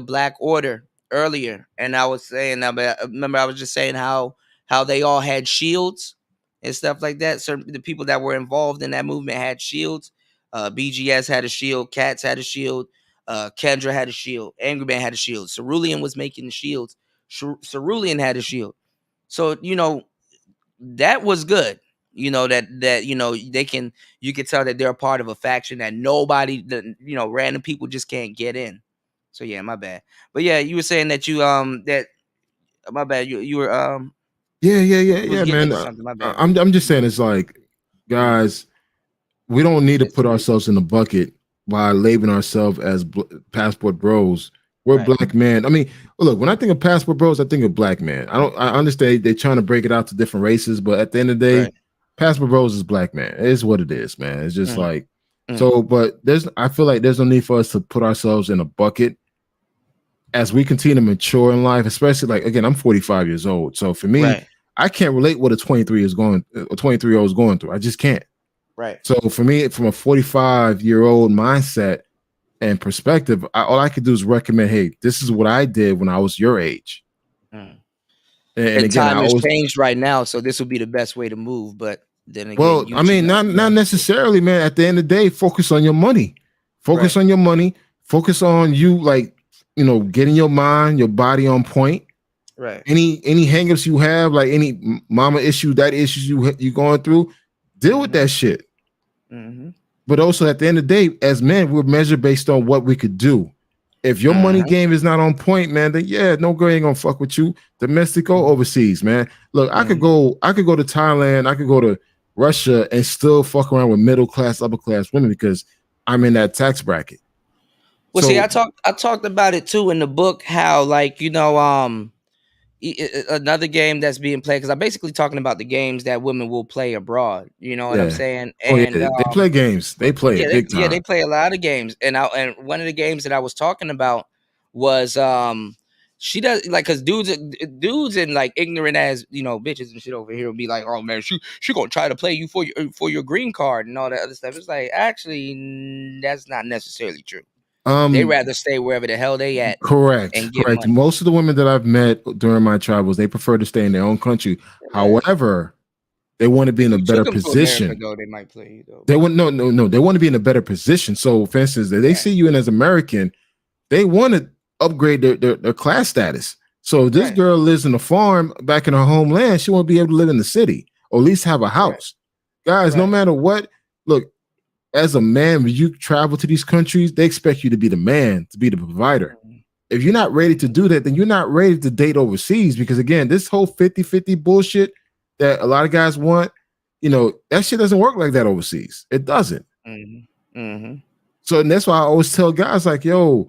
Black Order earlier, and I was saying, remember I was just saying how they all had shields and stuff like that. So the people that were involved in that movement had shields. BGS had a shield. Cats had a shield. Kendra had a shield. Angry Man had a shield. Cerulean was making the shields. Cerulean had a shield. So that was good. That you can tell that they're a part of a faction that nobody, random people just can't get in. So yeah, my bad. But yeah, you were saying that my bad. You were Yeah, man. I'm just saying it's like, guys, we don't need to put ourselves in a bucket by labeling ourselves as passport bros We're black men. I mean, look, when I think of passport bros, I think of black men. I understand they're trying to break it out to different races, but at the end of the day, passport bros is black man. It is what it is, man. It's just like so. But I feel like there's no need for us to put ourselves in a bucket as we continue to mature in life. Especially like again, I'm 45 years old, so for me, I can't relate what a 23-year-old is going through. I just can't. Right. So for me, from a 45-year-old mindset and perspective, all I could do is recommend, hey, this is what I did when I was your age. And again, time has changed right now, so this would be the best way to move. But then again, well, I mean, not necessarily, man. At the end of the day, focus on your money. Focus on your money. Focus on you, like, you know, getting your mind, your body on point. Right. Any hangups you have, like any mama issue, that issues you going through, deal with that shit. But also at the end of the day, as men, we're measured based on what we could do. If your money game is not on point, man, then yeah, no girl ain't gonna fuck with you, domestic or overseas, man. Look, I could go to Thailand, I could go to Russia and still fuck around with middle class, upper class women because I'm in that tax bracket. Well, see, I talked about it too in the book, how like, you know, another game that's being played, because I'm basically talking about the games that women will play abroad. You know what I'm saying? And they play games. They play it big time. Yeah, they play a lot of games. And one of the games that I was talking about was she does like, because dudes and like ignorant as, you know, bitches and shit over here will be like, oh man, she gonna try to play you for your green card and all that other stuff. It's like, actually, that's not necessarily true. They rather stay wherever the hell they at. Correct. And get Correct. money. Most of the women that I've met during my travels, they prefer to stay in their own country. However, they want to be in a better position. America, though, they might play you though. They want no. They want to be in a better position. So, for instance, they see you in as American, they want to upgrade their class status. So, if this girl lives in a farm back in her homeland, she won't be able to live in the city or at least have a house. Guys, no matter what, look. As a man, when you travel to these countries, they expect you to be the man, to be the provider. If you're not ready to do that, then you're not ready to date overseas. Because again, this whole 50-50 bullshit that a lot of guys want, you know, that shit doesn't work like that overseas. It doesn't. So and that's why I always tell guys like, yo,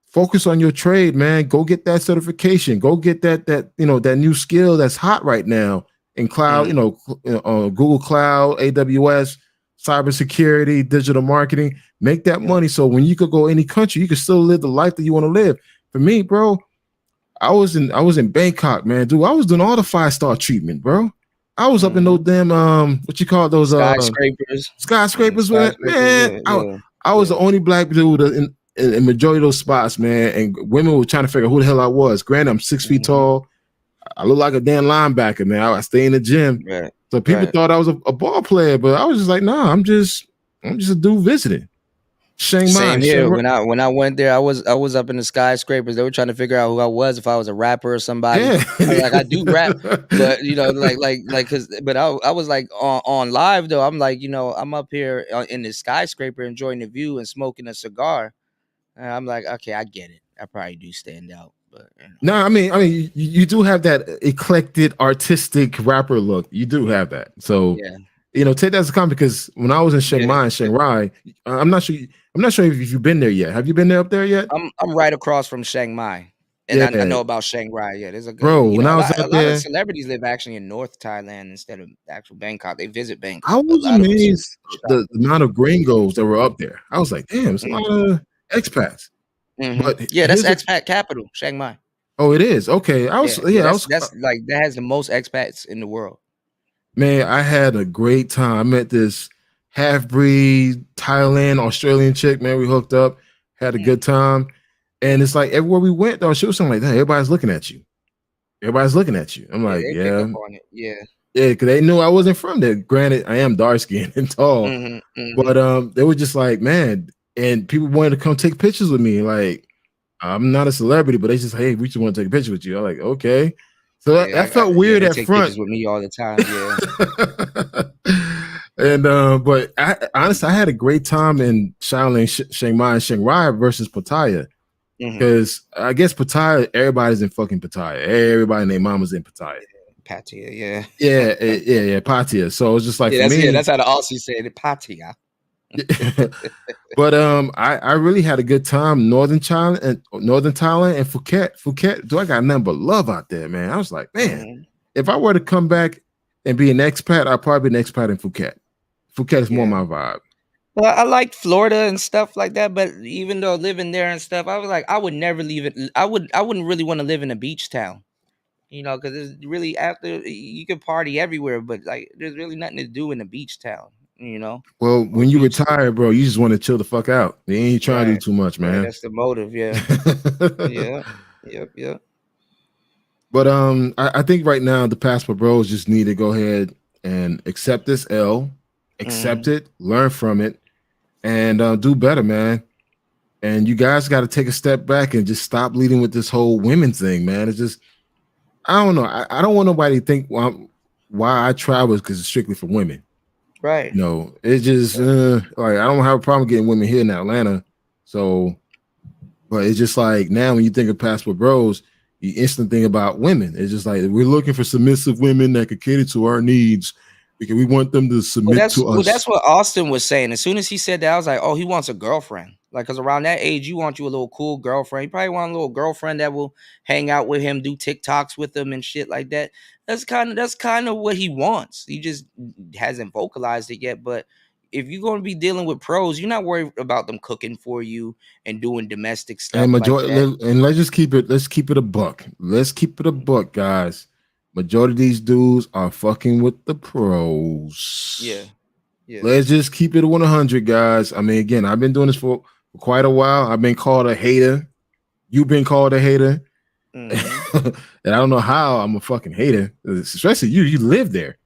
focus on your trade, man. Go get that certification. Go get that you know, that new skill that's hot right now in cloud, you know, Google Cloud, AWS, cybersecurity, digital marketing. Make that money so when you could go any country, you can still live the life that you want to live. For me, bro, I was in Bangkok, man. Dude, I was doing all the 5-star treatment, bro. I was up in those damn what you call those skyscrapers, man. I was the only black dude in majority of those spots, man. And women were trying to figure out who the hell I was. Granted, I'm 6 feet tall. I look like a damn linebacker, man. I stay in the gym. So people thought I was a ball player, but I was just like, nah, I'm just a dude visiting. Same here. When I went there, I was up in the skyscrapers. They were trying to figure out who I was, if I was a rapper or somebody. I do rap, but you know, but I was like on live though. I'm like, you know, I'm up here in the skyscraper enjoying the view and smoking a cigar. And I'm like, okay, I get it. I probably do stand out. But you know. No, I mean, you do have that eclectic, artistic rapper look. You do have that. So, you know, take that as a compliment because when I was in Chiang Mai and Chiang Rai, I'm not sure if you've been there yet. Have you been there up there yet? I'm right across from Chiang Mai, and I know about Chiang Rai. Yeah, there's a good, bro. When I was out there, a lot of celebrities live actually in North Thailand instead of actual Bangkok. They visit Bangkok. I was amazed the amount of gringos that were up there. I was like, damn, it's a lot of expats. But yeah, that's expat capital, Chiang Mai. Oh, it is. Okay. That's like that has the most expats in the world. Man, I had a great time. I met this half-breed Thailand, Australian chick, man. We hooked up, had a good time. And it's like everywhere we went, though, she was something like that. Everybody's looking at you. Everybody's looking at you. I'm like, they pick up on it. Yeah, because they knew I wasn't from there. Granted, I am dark-skinned and tall. But they were just like, man, and people wanted to come take pictures with me. Like, I'm not a celebrity, but they just, hey, we just want to take a picture with you. I'm like, okay. So that felt weird at take front. Pictures with me all the time. Yeah. And but honestly, I had a great time in Shaolin, Chiang Mai, and Chiang Rai versus Pattaya. Because I guess Pattaya, everybody's in fucking Pattaya. Everybody and their mama's in Pattaya. Pattaya, yeah, Pattaya. So it's just like for me, that's how the Aussies say it, Pattaya. But I really had a good time. Northern Thailand and Phuket. Do I got nothing but love out there, man? I was like, man, if I were to come back and be an expat, I'd probably be an expat in Phuket. Phuket is more my vibe. Well, I liked Florida and stuff like that, but even though living there and stuff, I was like, I would never leave it. I wouldn't really want to live in a beach town, because it's really after you can party everywhere, but like there's really nothing to do in a beach town, Well, when you retire, bro, you just want to chill the fuck out. You ain't trying to do too much, man. That's the motive, yeah. Yep. But I think right now the Passport Bros just need to go ahead and accept this L, accept it, learn from it, and do better, man. And you guys got to take a step back and just stop leading with this whole women thing, man. It's just, I don't know. I don't want nobody to think why I travel is because it's strictly for women. Right. It's just like I don't have a problem getting women here in Atlanta. So, but it's just like now when you think of Passport Bros, you instantly think about women. It's just like we're looking for submissive women that could cater to our needs because we want them to submit to us. Well, that's what Austin was saying. As soon as he said that, I was like, oh, he wants a girlfriend. Like, because around that age, you want you a little cool girlfriend. You probably want a little girlfriend that will hang out with him, do TikToks with him and shit like that. That's kind of what he wants. He just hasn't vocalized it yet. But if you're going to be dealing with pros, you're not worried about them cooking for you and doing domestic stuff. And like that. and let's keep it a buck. Let's keep it a buck, guys. Majority of these dudes are fucking with the pros. Yeah. Let's just keep it 100, guys. I mean, again, I've been doing this for quite a while. I've been called a hater. You've been called a hater. And I don't know how I'm a fucking hater, especially you. You live there.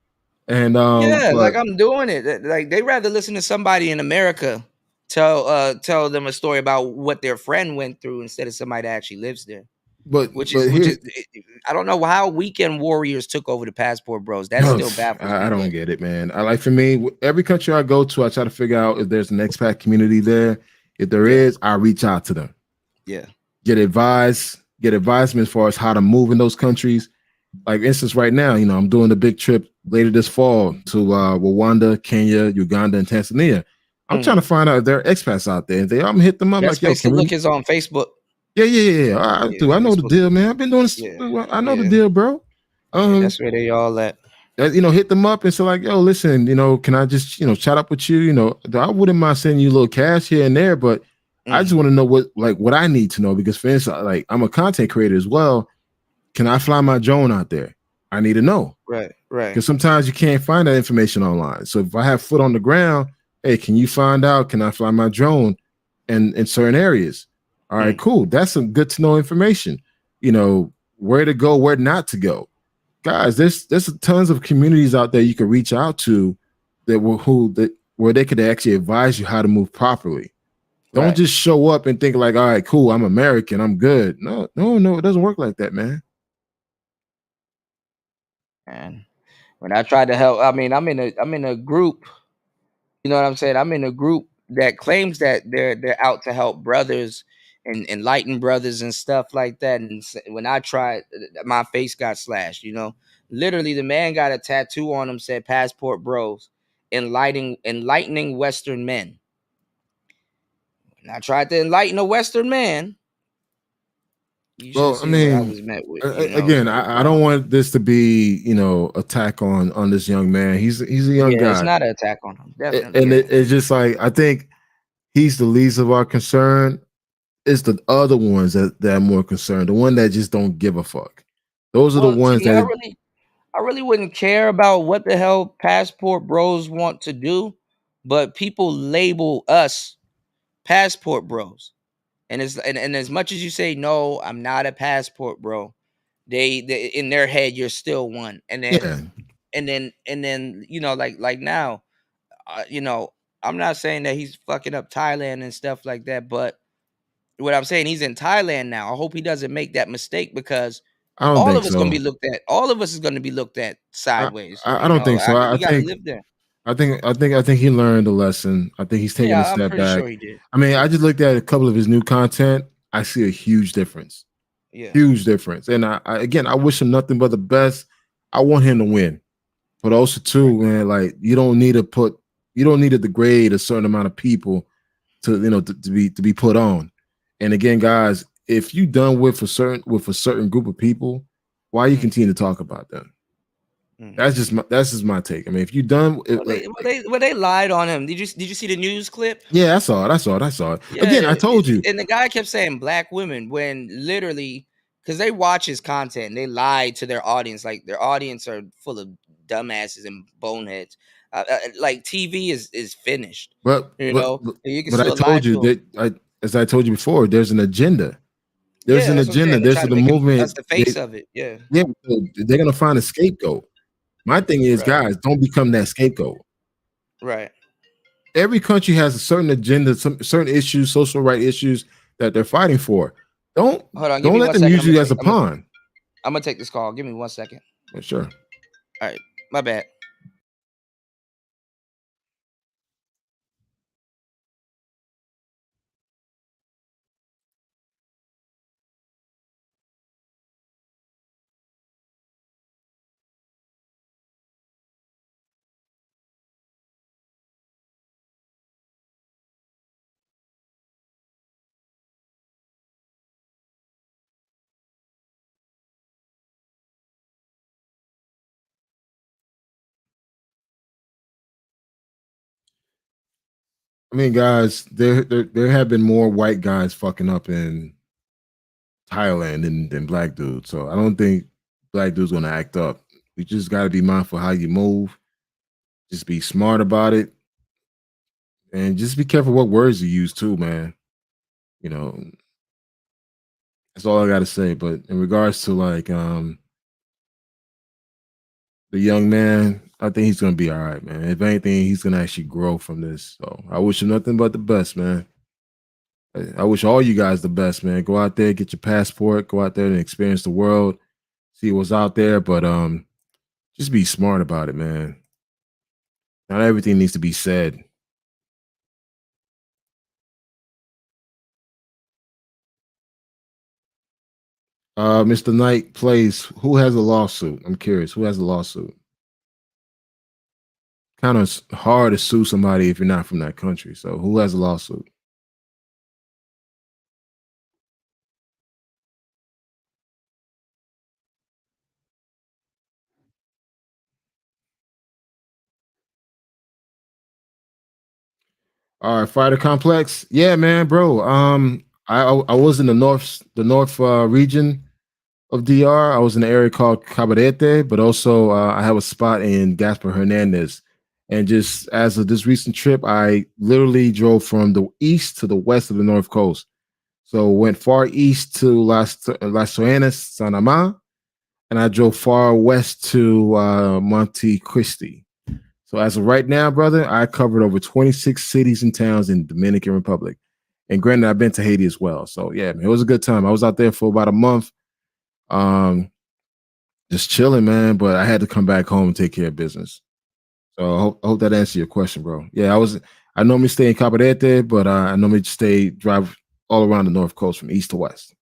And like I'm doing it. Like they rather listen to somebody in America tell them a story about what their friend went through instead of somebody that actually lives there. Which is I don't know how weekend warriors took over the Passport Bros. That's still baffles me. I don't get it, man. For me, every country I go to, I try to figure out if there's an expat community there. If there is, I reach out to them. Yeah. Get advisement as far as how to move in those countries. Like, instance, right now, I'm doing a big trip later this fall to Rwanda, Kenya, Uganda, and Tanzania. I'm trying to find out if there are expats out there. If they are, I'm gonna hit them up. That's like, yo, look is on Facebook. Yeah. I do. I know the deal, man. I've been doing this. I know the deal, bro. That's where they all at. Hit them up and say like, yo, listen, can I just, chat up with you? I wouldn't mind sending you a little cash here and there, but I just want to know what I need to know because, for instance, like I'm a content creator as well. Can I fly my drone out there? I need to know. Right. Because sometimes you can't find that information online. So if I have foot on the ground, hey, can you find out? Can I fly my drone in certain areas? All right, cool. That's some good to know information. Where to go, where not to go. Guys, there's tons of communities out there you can reach out to where they could actually advise you how to move properly. Don't just show up and think like, all right, cool, I'm American, I'm good. No, it doesn't work like that, man. And when I tried to help, I mean, I'm in a group. You know what I'm saying? I'm in a group that claims that they're out to help brothers and enlighten brothers and stuff like that. And when I tried, my face got slashed. Literally, the man got a tattoo on him said "Passport Bros," enlightening Western men. When I tried to enlighten a Western man, I was met with. Again, I don't want this to be, attack on this young man. He's a young guy. It's not an attack on him, definitely. And it's just like I think he's the least of our concern. It's the other ones that are more concerned. The one that just don't give a fuck. Those are the ones that I really wouldn't care about what the hell Passport Bros want to do, but people label us Passport Bros. And as much as you say, no, I'm not a passport bro, they in their head you're still one. And then like now, I'm not saying that he's fucking up Thailand and stuff like that, but what I'm saying, he's in Thailand now. I hope he doesn't make that mistake because all of us going to be looked at. All of us is going to be looked at sideways. I don't think so. I think live there. I think he learned a lesson. I think he's taking a step back. Sure he did. I mean, I just looked at a couple of his new content. I see a huge difference. Yeah. Huge difference. And I wish him nothing but the best. I want him to win. But also too, man, like you don't need to put, You don't need to degrade a certain amount of people to be put on. And again, guys, if you done with a certain group of people, why you continue to talk about them? That's just my take. I mean, if you done, they lied on him. Did you see the news clip? yeah, I saw it. Yeah, Again, I told you. And the guy kept saying black women when literally, because they watch his content and they lied to their audience. Like their audience are full of dumbasses and boneheads. Like TV is finished. But you can I still lie told you to 'em. that as I told you before, there's an agenda. There's Yeah, an that's what I'm agenda. saying. They're There's trying the to make him, movement. that's the face of it. Yeah. Yeah, so they're gonna find a scapegoat. My thing is, guys, don't become that scapegoat. Right. Every country has a certain agenda, some certain issues, social right issues that they're fighting for. Hold on. Give Don't me let 1 them second. use you as a pawn. I'm gonna take this call. Give me 1 second. Yeah, sure. All right. My bad. I mean, guys, there have been more white guys fucking up in Thailand than black dudes. So I don't think black dudes gonna act up. You just gotta be mindful how you move. Just be smart about it. And just be careful what words you use too, man. You know, that's all I gotta say. But in regards to like the young man, I think he's gonna be all right, man. If anything, he's gonna actually grow from this. So I wish him nothing but the best, man. I wish all you guys the best, man. Go out there, get your passport, go out there and experience the world, see what's out there. But just be smart about it, man. Not everything needs to be said. Mr. Knight plays. Who has a lawsuit? I'm curious. Who has a lawsuit? Kind of hard to sue somebody if you're not from that country. So who has a lawsuit? All right, fighter complex. Yeah, man, bro. I was in the north region of DR. I was in an area called Cabarete, but also I have a spot in Gaspar Hernandez. And just as of this recent trip, I literally drove from the east to the west of the North Coast. So went far east to Las Soanas, Sanama, and I drove far west to Monte Cristi. So as of right now, brother, I covered over 26 cities and towns in the Dominican Republic. And granted, I've been to Haiti as well. So yeah, man, it was a good time. I was out there for about a month. Just chilling, man. But I had to come back home and take care of business. So I hope that answers your question, bro. Yeah, I normally stay in Cabarete, but I normally drive all around the North Coast from east to west.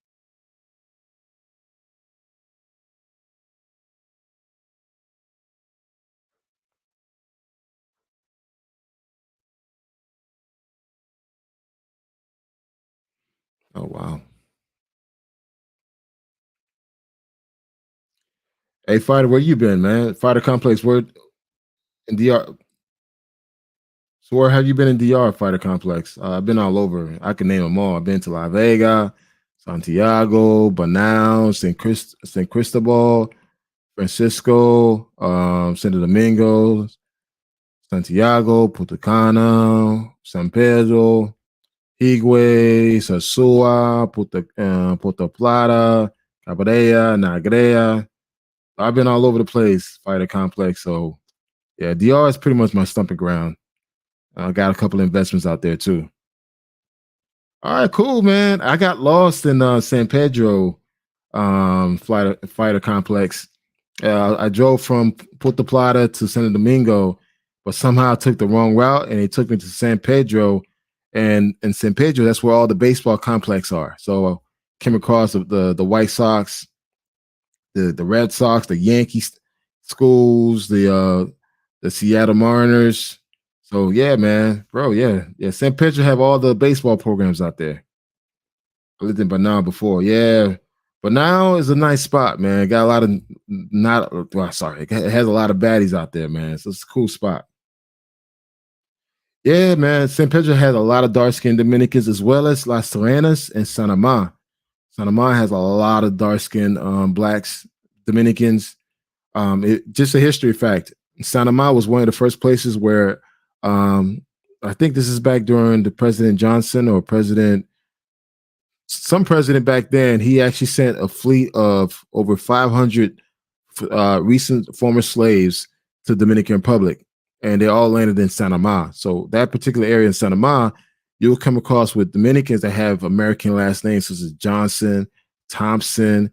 Oh wow. Hey, fighter, where you been, man? Fighter complex, where in DR? So where have you been in DR, fighter complex? I've been all over. I can name them all. I've been to La Vega, Santiago, Banao, San Cristobal, Francisco, Santo Domingo, Santiago, Punta Cana, San Pedro, Higüey, Sosúa, Puerto Plata, Cabrera, Nagrea. I've been all over the place, fighter complex. So yeah, DR is pretty much my stomping ground. I got a couple of investments out there too. All right, cool, man. I got lost in San Pedro fighter complex. I drove from Puerto Plata to Santo Domingo, but somehow I took the wrong route and it took me to San Pedro. And in San Pedro, that's where all the baseball complex are. So I came across the White Sox, the Red Sox, the Yankees schools, the Seattle Mariners. So yeah, man, bro, yeah. San Pedro have all the baseball programs out there. I lived in Banal before, yeah. Banal is a nice spot, man. Got a lot of it has a lot of baddies out there, man. So it's a cool spot. Yeah, man. San Pedro has a lot of dark-skinned Dominicans as well as Las Serenas and Sanama. Sanama has a lot of dark-skinned blacks, Dominicans. Just a history fact. Sanama was one of the first places where I think this is back during the President Johnson or some president back then. He actually sent a fleet of over 500 recent former slaves to the Dominican Republic, and they all landed in Sanama. So that particular area in Sanama, you'll come across with Dominicans that have American last names such as Johnson, Thompson,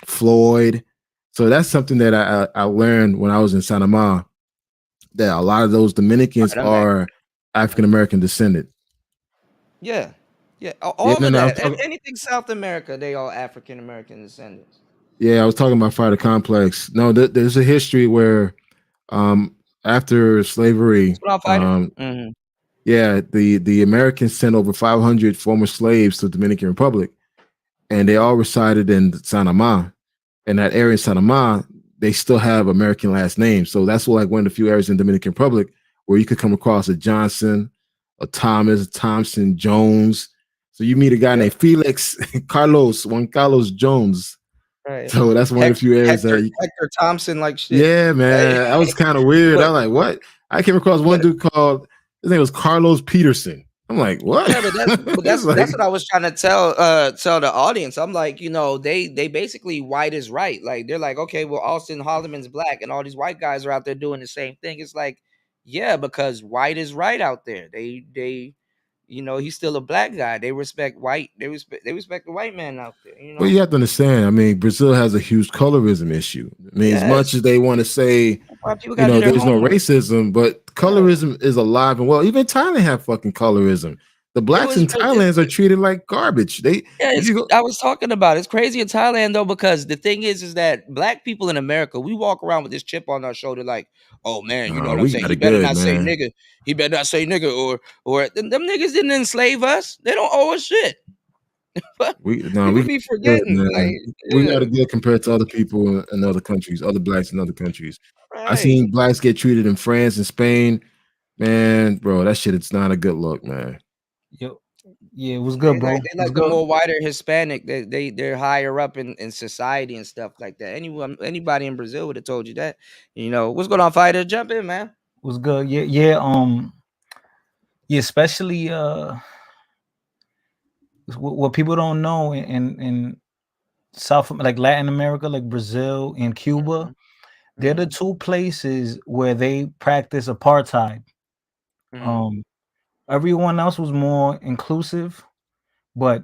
Floyd. So that's something that I learned when I was in Sanama, that a lot of those Dominicans are African American descendant. Yeah. All of that. Anything South America, they all African American descendants. Yeah, I was talking about Fighter Complex. No, there's a history where after slavery, yeah, the Americans sent over 500 former slaves to the Dominican Republic, and they all resided in Sanama. In that area in Sanama, they still have American last names. So that's like one of the few areas in Dominican Republic where you could come across a Johnson, a Thomas, Thompson, Jones. So you meet a guy named Felix, Juan Carlos Jones. Right. So that's one of the few areas Hector Thompson, like shit. Yeah, man. That was kind of weird. I was like, what? I came across one dude called, his name was Carlos Peterson. I'm like, what? Yeah, but that's what I was trying to tell the audience. I'm like, they basically white is right. Like they're like, okay, well, Austin Holloman's black, and all these white guys are out there doing the same thing. It's like, yeah, because white is right out there. They he's still a black guy. They respect white. They respect the white man out there. Well, you have to understand. I mean, Brazil has a huge colorism issue. I mean, as much as they want to say, there's no racism, but colorism is alive and well. Even Thailand have fucking colorism. The blacks in Thailand are treated like garbage. I was talking about it. It's crazy in Thailand though, because the thing is that black people in America, we walk around with this chip on our shoulder, like, oh man, you know what I'm saying? He better not say nigga. He better not say nigga, or them niggas didn't enslave us. They don't owe us shit. we be forgetting. We got to get compared to other people in other countries, other blacks in other countries. Right. I seen blacks get treated in France and Spain. Man, bro, that shit, it's not a good look, man. Yeah, it was good, bro. They like the more whiter Hispanic. They're higher up in society and stuff like that. Anybody in Brazil would have told you that. What's going on, fighter? Jump in, man. Was good. Yeah. Especially what people don't know in South, like Latin America, like Brazil and Cuba, they're the two places where they practice apartheid. Everyone else was more inclusive, but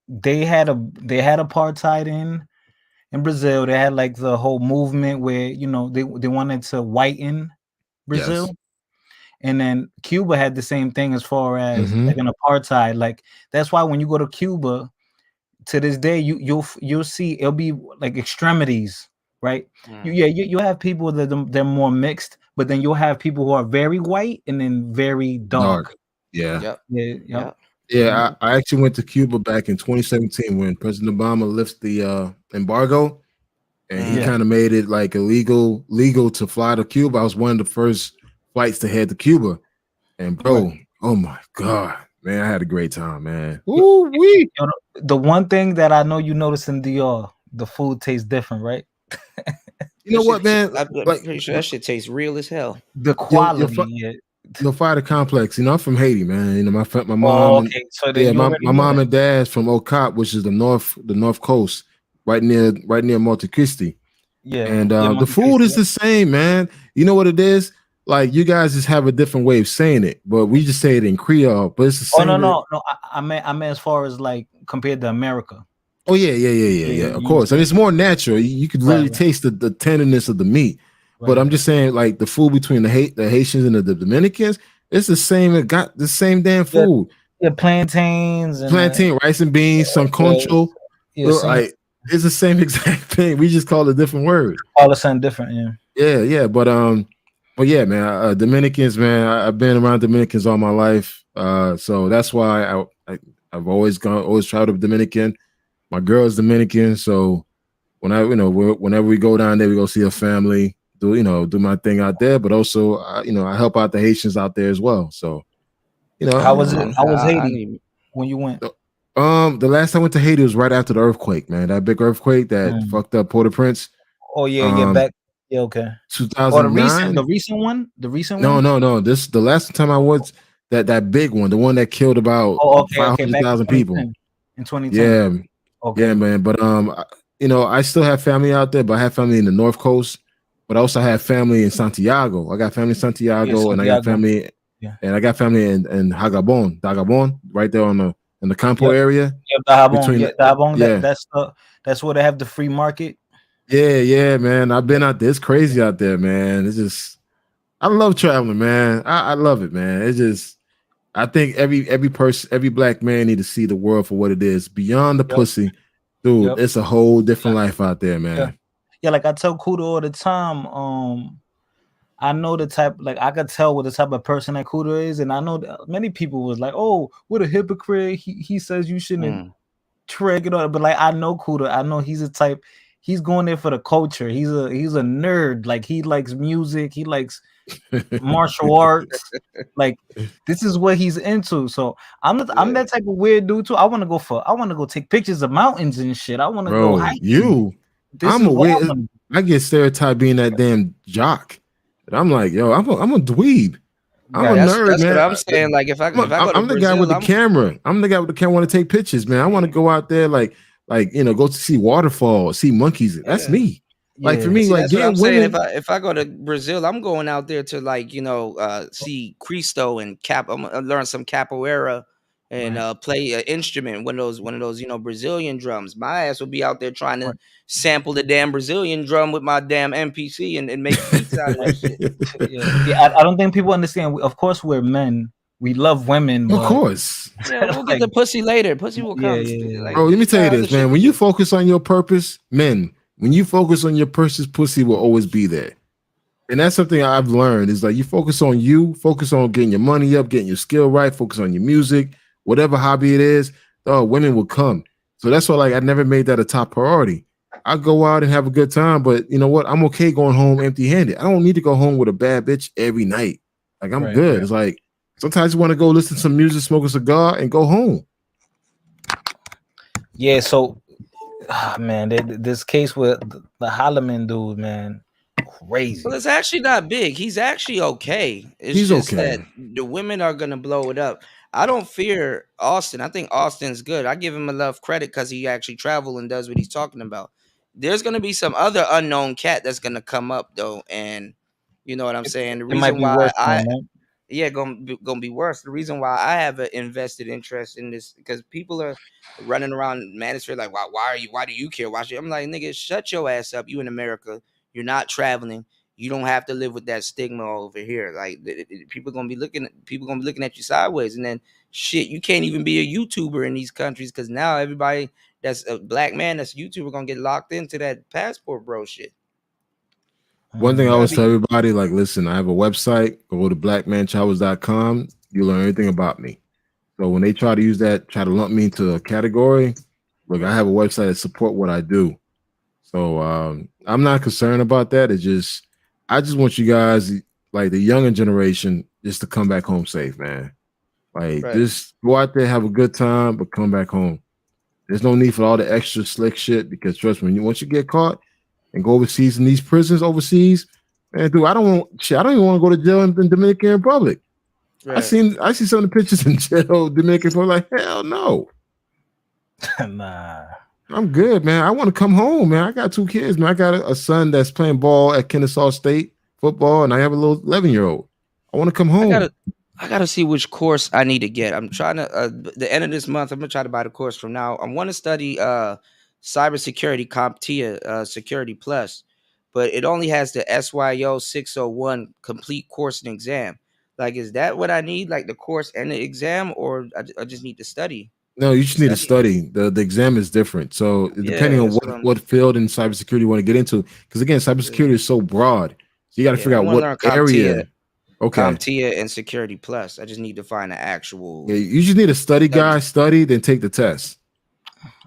they had apartheid in Brazil. They had like the whole movement where they wanted to whiten Brazil. Yes. And then Cuba had the same thing as far as like an apartheid. Like that's why when you go to Cuba to this day, you'll see it'll be like extremities, right? You have people that they're more mixed, but then you'll have people who are very white and then very dark. Yeah. Yep. Yeah, I actually went to Cuba back in 2017 when President Obama lifted the embargo, and he kind of made it like legal to fly to Cuba. I was one of the first flights to head to Cuba, and bro, oh my god, man, I had a great time, man. Ooh-wee. The one thing that I know you notice in DR, the food tastes different, right? You know what, man? I'm pretty sure that shit tastes real as hell. The quality. Fighter Complex. I'm from Haiti, man. My mom. My mom and dad's from Okap, which is the north coast, right near Monte Cristi. Yeah, and the food is the same, man. You know what it is? Like you guys just have a different way of saying it, but we just say it in Creole. But it's the same. No. I meant as far as like compared to America. Oh yeah. Of course, and it's more natural. You could really taste the tenderness of the meat. Right. But I'm just saying, like the food between the Haitians and the Dominicans, it's the same. It got the same damn food. Yeah, plantains, and rice and beans, some concho. Like it's the same exact thing. We just call it a different word. All of a sudden different, yeah. But But yeah, man, Dominicans, man, I've been around Dominicans all my life. So that's why I've always tried to be Dominican. My girl is Dominican, so whenever we go down there, we go see her family, do my thing out there. But also, I help out the Haitians out there as well. So, How was it? How was I Haiti need. when you went? The last time I went to Haiti was right after the earthquake, man. That big earthquake that fucked up Port-au-Prince. Oh yeah, back. Yeah, okay. Or the 2009. recent one? The recent No, one? no. The last time I went, that big one, the one that killed about Oh, okay, 500,000 back in people. 2010. In 2010. Yeah, Okay. yeah, man. But I still have family out there, but I have family in the North Coast. But I also have family in Santiago. I got family in Santiago, and I got family, Yeah. and I got family in Dagabon, right there in the Campo Yep. area. Yeah, Dahabon. Yeah, the- Dahabon. yeah. That's where they have the free market. Yeah, man. I've been out there. It's crazy out there, man. It's just, I love traveling, man. I love it, man. It's just, I think every person, every black man need to see the world for what it is. Beyond the pussy, dude, Yep. it's a whole different life out there, man. Yeah. Yeah, like I tell Kudo all the time, I know the type, like I could tell what the type of person that Kudo is, and I know that many people was like, "Oh, what a hypocrite! He says you shouldn't trigger it on." But like I know Kudo, I know he's a type. He's going there for the culture. He's a nerd. Like he likes music. He likes martial arts. Like this is what he's into. So I'm that type of weird dude too. I want to go take pictures of mountains and shit. I want to go Bro, hiking. I'm a weird. I get stereotyped being that damn jock. And I'm like, yo, I'm a dweeb. I'm a nerd, That's man. what I'm saying. Like if I go to I'm the guy Brazil, with the camera. I'm the guy with the camera. Want to take pictures, man. I want to go out there, like go to see waterfalls, see monkeys. That's me. Like for me, See, like that's what getting I'm saying. women. If I go to Brazil, I'm going out there to see Cristo and I'm gonna learn some capoeira and play an instrument, one of those Brazilian drums. My ass will be out there trying to sample the damn Brazilian drum with my damn MPC and make beats out of that shit. Yeah, I don't think people understand. Of course, we're men. We love women, Of but course. Yeah, we'll get the pussy later. Pussy will come. Like, Bro, let me tell you other this, shit man. to When do. you focus on your purpose, men, when you focus on your purpose, pussy will always be there. And that's something I've learned is like you focus on getting your money up, getting your skill right, focus on your music, whatever hobby it is, women will come. So that's why I never made that a top priority. I go out and have a good time, but you know what? I'm okay going home empty-handed. I don't need to go home with a bad bitch every night. Like I'm good. It's like sometimes you want to go listen to some music, smoke a cigar, and go home. yeah. So, man, this case with the Holloman dude, man, crazy. Well, it's actually not big. He's actually okay. It's He's just okay. that the women are gonna blow it up. I don't fear Austin. I think Austin's good. I give him enough credit because he actually traveled and does what he's talking about. There's gonna be some other unknown cat that's gonna come up though, and you know what I'm saying. The It might reason be why worse for him, right? gonna be worse. The reason why I have an invested interest in this because people are running around Manosphere like, why do you care? Why should I'm like, nigga, shut your ass up. You in America, you're not traveling. You don't have to live with that stigma over here. Like people gonna be looking at you sideways, and then shit, you can't even be a YouTuber in these countries because now everybody that's a black man that's a YouTuber gonna get locked into that passport bro shit. One thing I always tell everybody, like, listen, I have a website. Go to blackmanchowers.com. You learn everything about me. So when they try to use that, try to lump me into a category, look, I have a website that support what I do. So I'm not concerned about that. I just want you guys, like the younger generation, just to come back home safe, man. Like, just go out there, have a good time, but come back home. There's no need for all the extra slick shit because trust me, once you get caught and go overseas in these prisons overseas, man, dude, I don't even want to go to jail in Dominican Republic. I see some of the pictures in jail, Dominican Republic, like, hell no. Nah. I'm good, man. I want to come home, man. I got 2 kids, man. I got a son that's playing ball at Kennesaw State football, and I have a little 11-year-old. I want to come home. I gotta see which course I need to get. I'm trying to the end of this month. I'm gonna try to buy the course from now. I want to study cybersecurity CompTIA Security Plus, but it only has the SYO 601 complete course and exam. Like, is that what I need? Like the course and the exam, or I just need to study? No, you just need to study. The exam is different. So depending on what field in cybersecurity you want to get into, because again, cybersecurity is so broad. So you got to Yeah, figure I out want to what learn area. Okay. CompTIA and Security Plus. I just need to find an actual. Yeah, you just need a study guide, study, then take the test.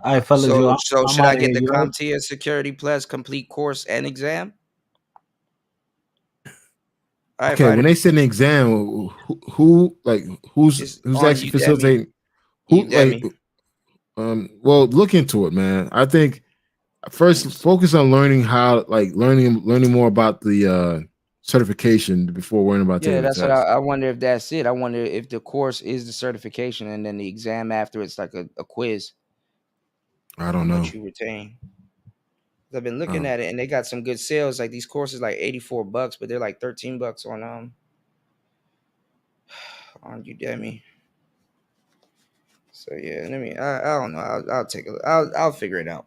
All right, fellas, yo, So I'm should I out of get here. the You heard? CompTIA Security Plus complete course and exam? All right, Okay, when fighter. they send an exam, who's It's who's on actually Udemy. facilitating? Who like? Udemy. Well, look into it, man. I think first focus on learning how, like learning more about the certification before worrying about Yeah, taking the that's what test. I wonder if that's it. I wonder if the course is the certification and then the exam after it's like a quiz. I don't How know. much you retain. I've been looking Oh. at it and they got some good sales. Like these courses like $84, but they're like $13 on Udemy. So yeah, I don't know. I'll take a look. I'll figure it out.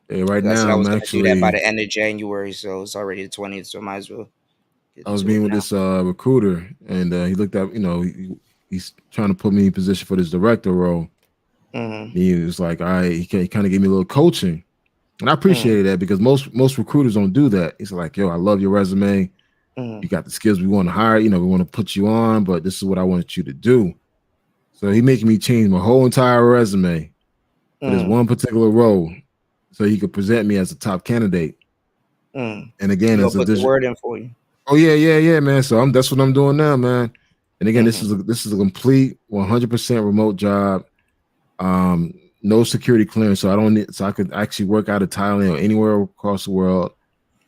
Yeah, right I said now I I'm was gonna do that by actually the end of January, so it's already the 20th, so I might as well get I was into meeting it with now. this recruiter, and he looked up. He's trying to put me in position for this director role. Mhm. He was like, he kind of gave me a little coaching, and I Mm. appreciated that because most recruiters don't do that. He's like, yo, I love your resume. Mhm. You got the skills we want to hire. We want to put you on, but this is what I want you to do. So he making me change my whole entire resume for this Mm. one particular role, so he could present me as a top candidate. Mm. And again, He'll as a put the word in for you. Oh yeah, man. So that's what I'm doing now, man. And again, Mhm. this is a complete 100% remote job. No security clearance, so I don't need. So I could actually work out of Thailand or anywhere across the world.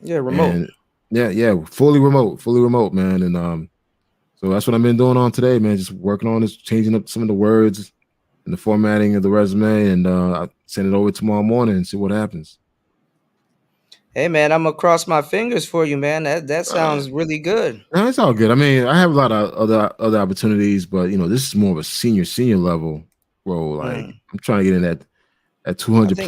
Yeah, remote. And yeah, fully remote, man. And so that's what I've been doing on today, man. Just working on this, changing up some of the words and the formatting of the resume, and I send it over tomorrow morning and see what happens. Hey man, I'm gonna cross my fingers for you, man. That sounds really good. No, it's all good. I mean, I have a lot of other opportunities, but this is more of a senior level role. Like I'm trying to get in at 200 think-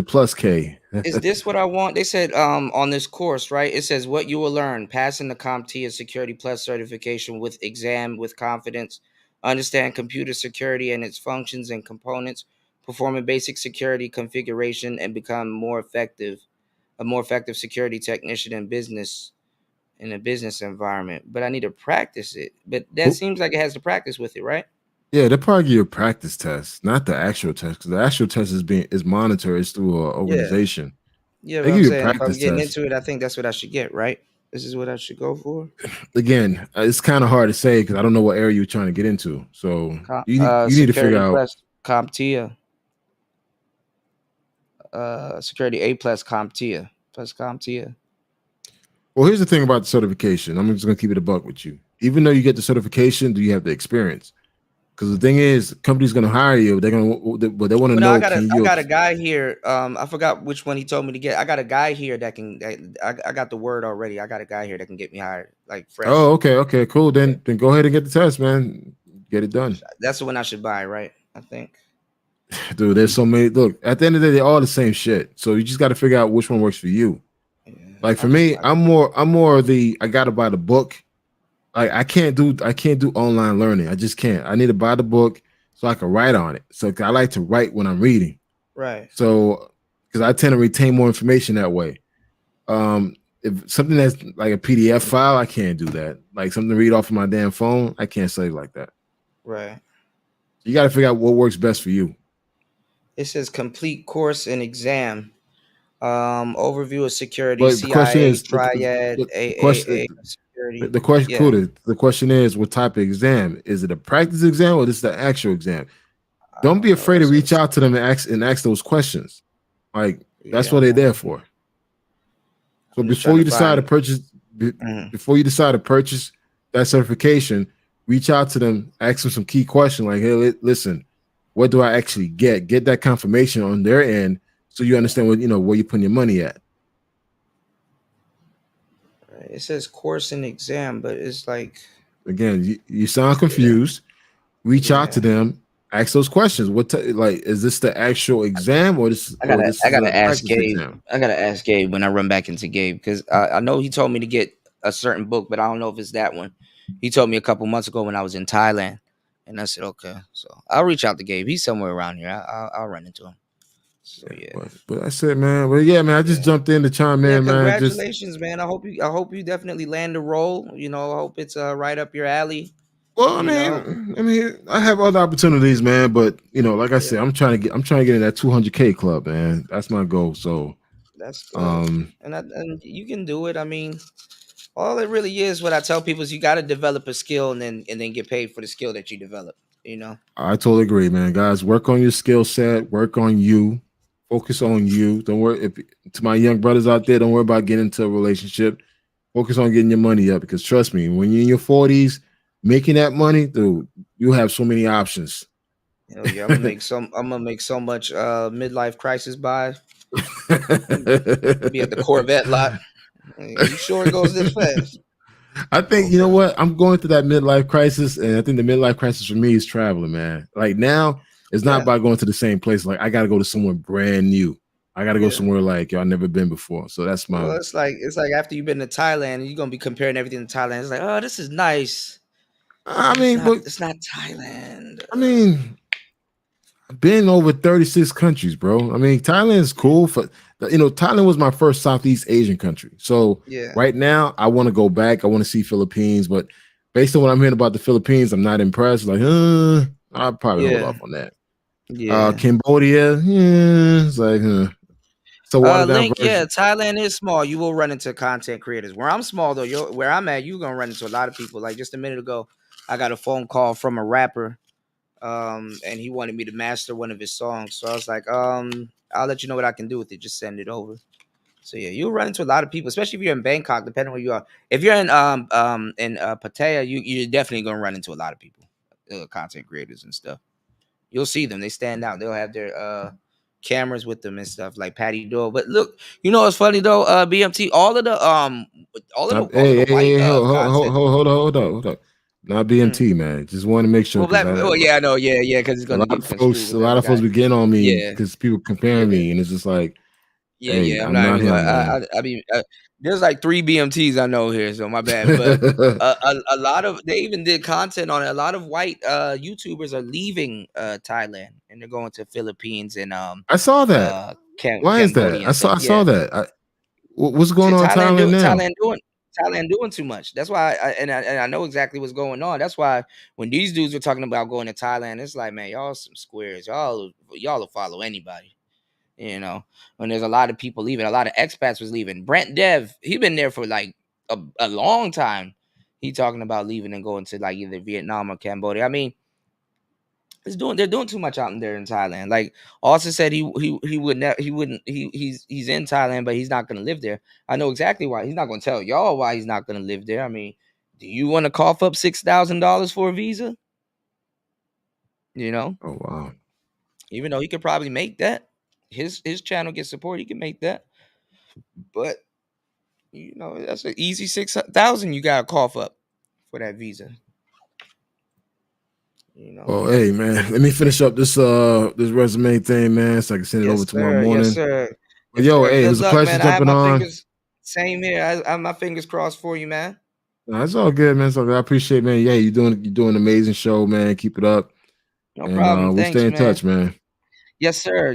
plus K. Is this what I want? They said on this course, right? It says what you will learn: passing the CompTIA Security Plus certification with exam with confidence, understand computer security and its functions and components, performing basic security configuration, and become a more effective security technician in a business environment. But I need to practice it. But that seems like it has to practice with it, right? Yeah, they'll probably give you a practice test, not the actual test, because the actual test is monitored. It's through an organization. Yeah, They but I'm give you a saying if I'm practice getting test. into it, I think that's what I should get, right? This is what I should go for. Again, it's kind of hard to say because I don't know what area you're trying to get into. So you need to figure Security out. plus CompTIA. Security A plus CompTIA. Plus CompTIA. Well, here's the thing about the certification. I'm just gonna keep it a buck with you. Even though you get the certification, do you have the experience? Because the thing is, the company's gonna hire you. But they want to Well, know. I got a guy here. I forgot which one he told me to get. I got a guy here that can. I got the word already. I got a guy here that can get me hired, like fresh. Oh, okay, cool. Then go ahead and get the test, man. Get it done. That's the one I should buy, right? I think. Dude, there's so many. Look, at the end of the day, they're all the same shit. So you just got to figure out which one works for you. Like for me, I'm more the I gotta buy the book. I can't do online learning. I just can't. I need to buy the book so I can write on it. So I like to write when I'm reading. Right. So because I tend to retain more information that way. If something that's like a PDF file, I can't do that. Like something to read off of my damn phone, I can't save like that. Right. You got to figure out what works best for you. It says complete course and exam. Overview of security, But the question CIA, is, Triad, the question, security. the question, Yeah. cool. The question is, what type of exam? Is it a practice exam or this is the actual exam? Don't be afraid to reach out to them and ask those questions. Like that's what they're there for. So before you decide to purchase, before you decide to purchase that certification, reach out to them, ask them some key questions like, "Hey, listen, what do I actually get?" Get that confirmation on their end, so you understand what where you're putting your money at. It says course and exam, but it's like again, you sound confused. Reach out to them, ask those questions. What is this the actual exam or this? I gotta ask Gabe. Exam? I gotta ask Gabe when I run back into Gabe because I know he told me to get a certain book, but I don't know if it's that one. He told me a couple months ago when I was in Thailand, and I said okay. So I'll reach out to Gabe. He's somewhere around here. I'll run into him. So yeah. But that's it, man. Well, yeah, man. I just jumped in to chime in, man. Just Congratulations, man. I hope you definitely land the role. You know, I hope it's right up your alley. well, I mean, I have other opportunities, man. But like I said, I'm trying to get in that 200K club, man. That's my goal. So that's good. And you can do it. I mean, all it really is, what I tell people is you got to develop a skill and then get paid for the skill that you develop. I totally agree, man. Guys, work on your skill set. Work on you. Focus on you. Don't worry. To my young brothers out there, don't worry about getting into a relationship. Focus on getting your money up, because trust me, when you're in your 40s, making that money, dude, you have so many options. Hell yeah, I'm gonna make so much midlife crisis buy. Be at the Corvette lot. You sure it goes this fast? I think you know what? I'm going through that midlife crisis, and I think the midlife crisis for me is traveling, man. Like now, it's not about going to the same place. Like I got to go to somewhere brand new. I got to go somewhere like I've never been before. So that's my. Well, it's like after you've been to Thailand, you're gonna be comparing everything to Thailand. It's like, oh, this is nice. I mean, it's not Thailand. I mean, I've been over 36 countries, bro. I mean, Thailand is cool for Thailand was my first Southeast Asian country. So right now, I want to go back. I want to see Philippines, but based on what I'm hearing about the Philippines, I'm not impressed. Like, I'll probably hold off on that. Yeah. Cambodia, it's like, So Link, Thailand is small. You will run into content creators. Where I'm small though, where I'm at, you're gonna run into a lot of people. Like just a minute ago, I got a phone call from a rapper, and he wanted me to master one of his songs. So I was like, I'll let you know what I can do with it. Just send it over. So yeah, you'll run into a lot of people, especially if you're in Bangkok, depending on where you are. If you're in Pattaya, you're definitely gonna run into a lot of people, content creators and stuff. You'll see them. They stand out. They'll have their cameras with them and stuff, like Patty Doyle. But look, what's funny though, BMT, all of the white content. Hold up. Not BMT, man. Just want to make sure. I know, because it's gonna get construed. A lot of folks begin on me because people comparing me, and it's just like, I'm not him, man. I mean, there's like 3 BMTs I know here, so my bad. But a lot of they even did content on it. A lot of white YouTubers are leaving Thailand and they're going to Philippines and I saw that. Why is that? I saw that. What's going on in Thailand now? Thailand doing too much. That's why I know exactly what's going on. That's why when these dudes were talking about going to Thailand, it's like, man, y'all some squares. Y'all will follow anybody. When there's a lot of people leaving, a lot of expats was leaving. Brent Dev, he been there for like a long time. He talking about leaving and going to like either Vietnam or Cambodia. I mean, they're doing too much out there in Thailand. Like Austin said, he's in Thailand, but he's not gonna live there. I know exactly why. He's not gonna tell y'all why he's not gonna live there. I mean, do you want to cough up $6,000 for a visa? Oh wow. Even though he could probably make that. His channel gets support, he can make that, but that's an easy 6,000 you gotta cough up for that visa. Oh, hey man, let me finish up this resume thing, man, so I can send it over tomorrow morning. Yes, sir. But hey, it was a pleasure jumping on. Same here. I have my fingers crossed for you, man. No, it's all good, man. So I appreciate, man. Yeah, you're doing an amazing show, man. Keep it up. No problem. We'll stay in touch, man. Yes, sir.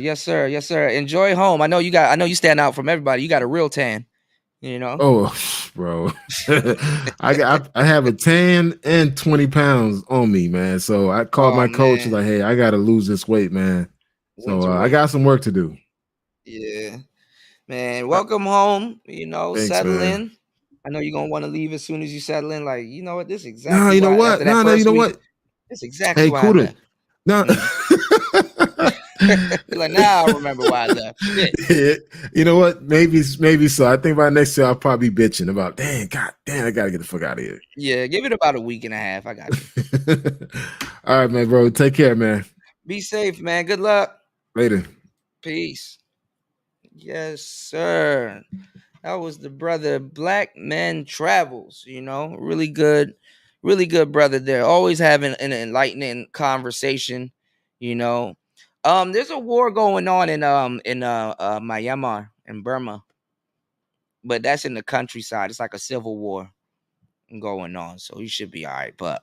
Enjoy home. I know you stand out from everybody. You got a real tan. Oh, bro. I have a tan and 20 pounds on me, man. So I called my coach, like, hey, I gotta lose this weight, man. So I got some work to do. Yeah, man. Welcome home. Thanks, settle man. in. I know you're gonna want to leave as soon as you settle in. Like, you know what? This is exactly. No, you know what? No, you know what? This is exactly why. Hey, Kuda. No. You're like, now I remember why I left. Yeah. You know what? Maybe so. I think by next year I'll probably be bitching about, I gotta get the fuck out of here. Yeah, give it about a week and a half. I got you. All right, man, bro. Take care, man. Be safe, man. Good luck. Later. Peace. Yes, sir. That was the brother Black Man Travels. Really good brother there. Always having an enlightening conversation. There's a war going on in Myanmar in Burma, but that's in the countryside. It's like a civil war going on, so you should be all right. But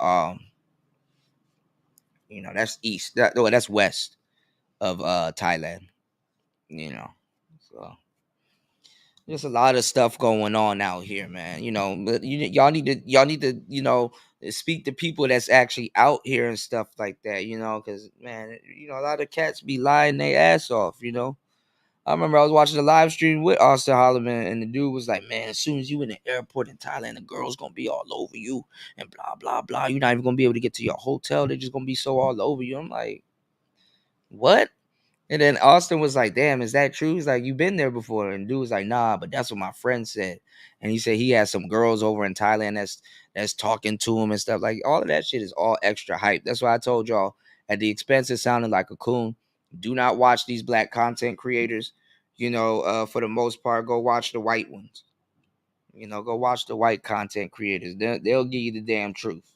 that's east. That's west of Thailand. You know, so there's a lot of stuff going on out here, man. You know, but y'all need to, you know, speak to people that's actually out here and stuff like that. You know, because man, you know, a lot of cats be lying their ass off. You know, I remember I was watching a live stream with Austin Holloman, and the dude was like, "Man, as soon as you in the airport in Thailand, the girls gonna be all over you and blah blah blah. You're not even gonna be able to get to your hotel. They're just gonna be so all over you." I'm like, "What?" And then Austin was like, "Damn, is that true?" He's like, "You been there before?" And dude was like, "Nah, but that's what my friend said." And he said he has some girls over in Thailand that's talking to him and stuff. Like all of that shit is all extra hype. That's why I told y'all at the expense of sounding like a coon. Do not watch these black content creators. You know, for the most part, go watch the white ones. You know, go watch the white content creators. They'll give you the damn truth.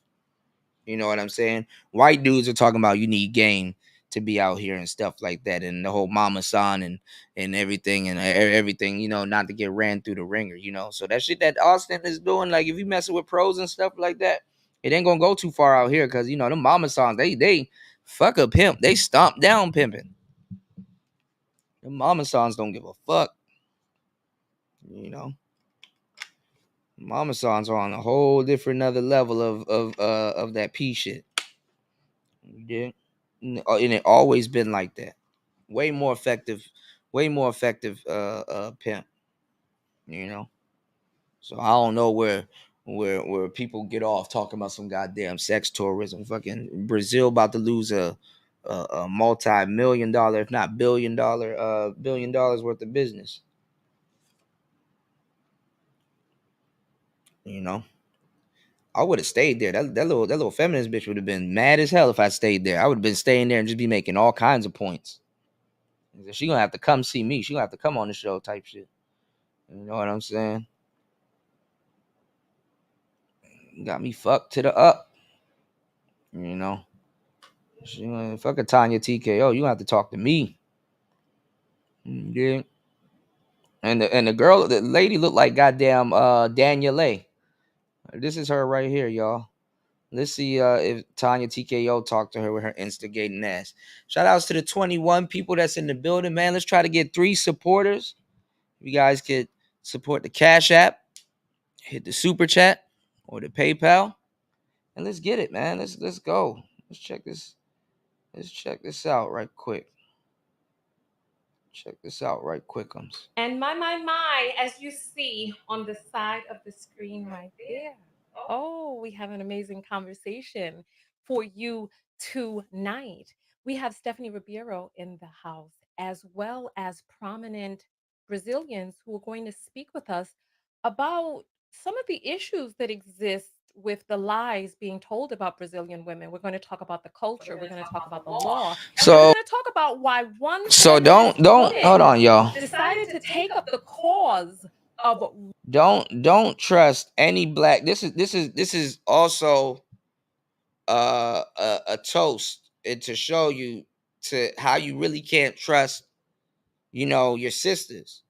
You know what I'm saying? White dudes are talking about you need game to be out here and stuff like that, and the whole mama son and everything and everything. You know, not to get ran through the ringer. You know, so that shit that Austin is doing, like if you messing with pros and stuff like that, it ain't gonna go too far out here because you know them mama sons they fuck a pimp, they stomp down pimping. The mama sons don't give a fuck. You know, mama sons are on a whole different other level of that P shit. Yeah. And it always been like that. Way more effective pimp, you know. So I don't know where people get off talking about some goddamn sex tourism. Fucking Brazil about to lose a multi-million dollar, if not $1 billion worth of business. You know. I would have stayed there. That little feminist bitch would have been mad as hell if I stayed there. I would have been staying there and just be making all kinds of points. She gonna have to come see me. She gonna have to come on the show type shit. You know what I'm saying? Got me fucked to the up. You know. She gonna fuck a Tanya TKO. You gonna have to talk to me. Yeah. And the girl, the lady looked like goddamn Danielle A. This is her right here, y'all. Let's see if Tanya TKO talked to her with her instigating ass. Shout outs to the 21 people that's in the building, man. Let's try to get 3 supporters. You guys could support the Cash App, hit the Super Chat or the PayPal, and let's get it, man. Let's go. Let's check this. Let's check this out right quick. Check this out right quickums. And my, as you see on the side of the screen right there. Oh, we have an amazing conversation for you tonight. We have Stephanie Ribeiro in the house, as well as prominent Brazilians who are going to speak with us about some of the issues that exist with the lies being told about Brazilian women. We're going to talk about the culture. We're going to talk about the law. And we're going to talk about why one So don't hold on, y'all. decided to take up the cause of Don't trust any black. This is also a toast and to show you to how you really can't trust, you know, your sisters.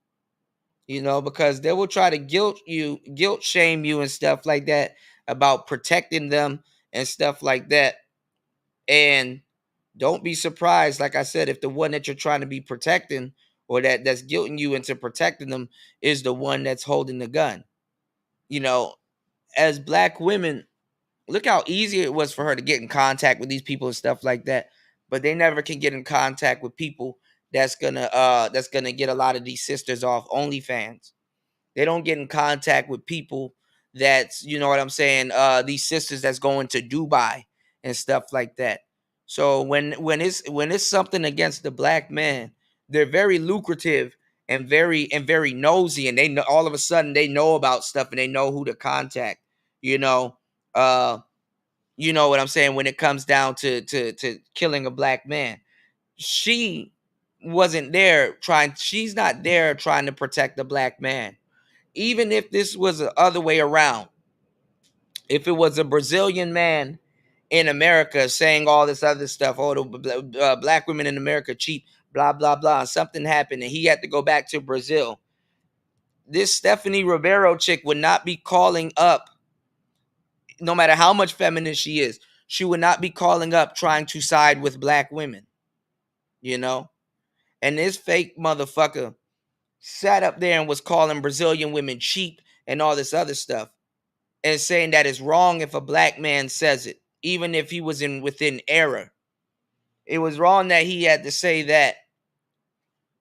You know, because they will try to guilt shame you and stuff like that about protecting them and stuff like that. And don't be surprised, like I said, if the one that you're trying to be protecting or that's guilting you into protecting them is the one that's holding the gun. You know, as black women, look how easy it was for her to get in contact with these people and stuff like that. But they never can get in contact with people that's gonna get a lot of these sisters off OnlyFans. They don't get in contact with people that's, you know what I'm saying, these sisters that's going to Dubai and stuff like that. So when it's something against the black man, they're very lucrative and very nosy, and they know all of a sudden they know about stuff and they know who to contact. You know what I'm saying when it comes down to killing a black man. She's not there trying to protect the black man. Even if this was the other way around, if it was a Brazilian man in America saying all this other stuff, oh, the black women in America cheat, blah, blah, blah, and something happened and he had to go back to Brazil, this Stephanie Ribeiro chick would not be calling up, no matter how much feminist she is, she would not be calling up trying to side with black women, you know? And this fake motherfucker sat up there and was calling Brazilian women cheap and all this other stuff, and saying that it's wrong if a black man says it, even if he was within error. It was wrong that he had to say that.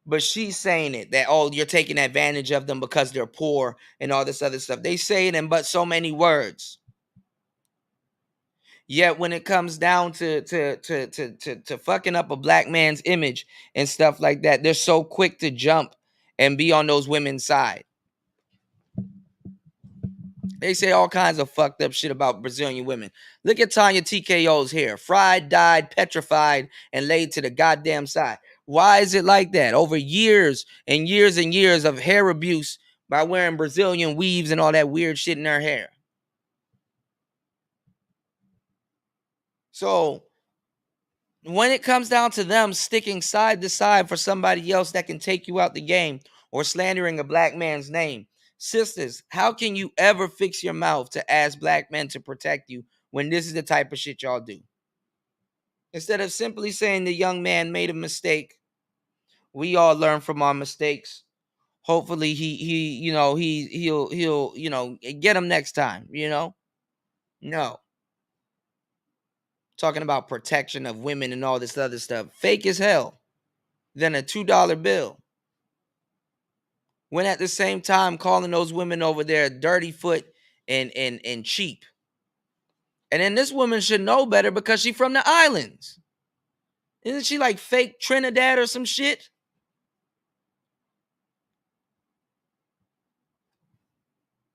But she's saying it, that, oh, you're taking advantage of them because they're poor and all this other stuff. They say it in but so many words. Yet when it comes down to fucking up a black man's image and stuff like that, they're so quick to jump and be on those women's side. They say all kinds of fucked up shit about Brazilian women. Look at Tanya TKO's hair. Fried, dyed, petrified, and laid to the goddamn side. Why is it like that? Over years and years and years of hair abuse by wearing Brazilian weaves and all that weird shit in her hair. So when it comes down to them sticking side to side for somebody else that can take you out the game or slandering a black man's name, sisters, how can you ever fix your mouth to ask black men to protect you when this is the type of shit y'all do? Instead of simply saying the young man made a mistake, we all learn from our mistakes. Hopefully he'll get him next time, No. Talking about protection of women and all this other stuff. Fake as hell. Than a $2 bill. When at the same time calling those women over there dirty foot and cheap. And then this woman should know better because she's from the islands. Isn't she like fake Trinidad or some shit?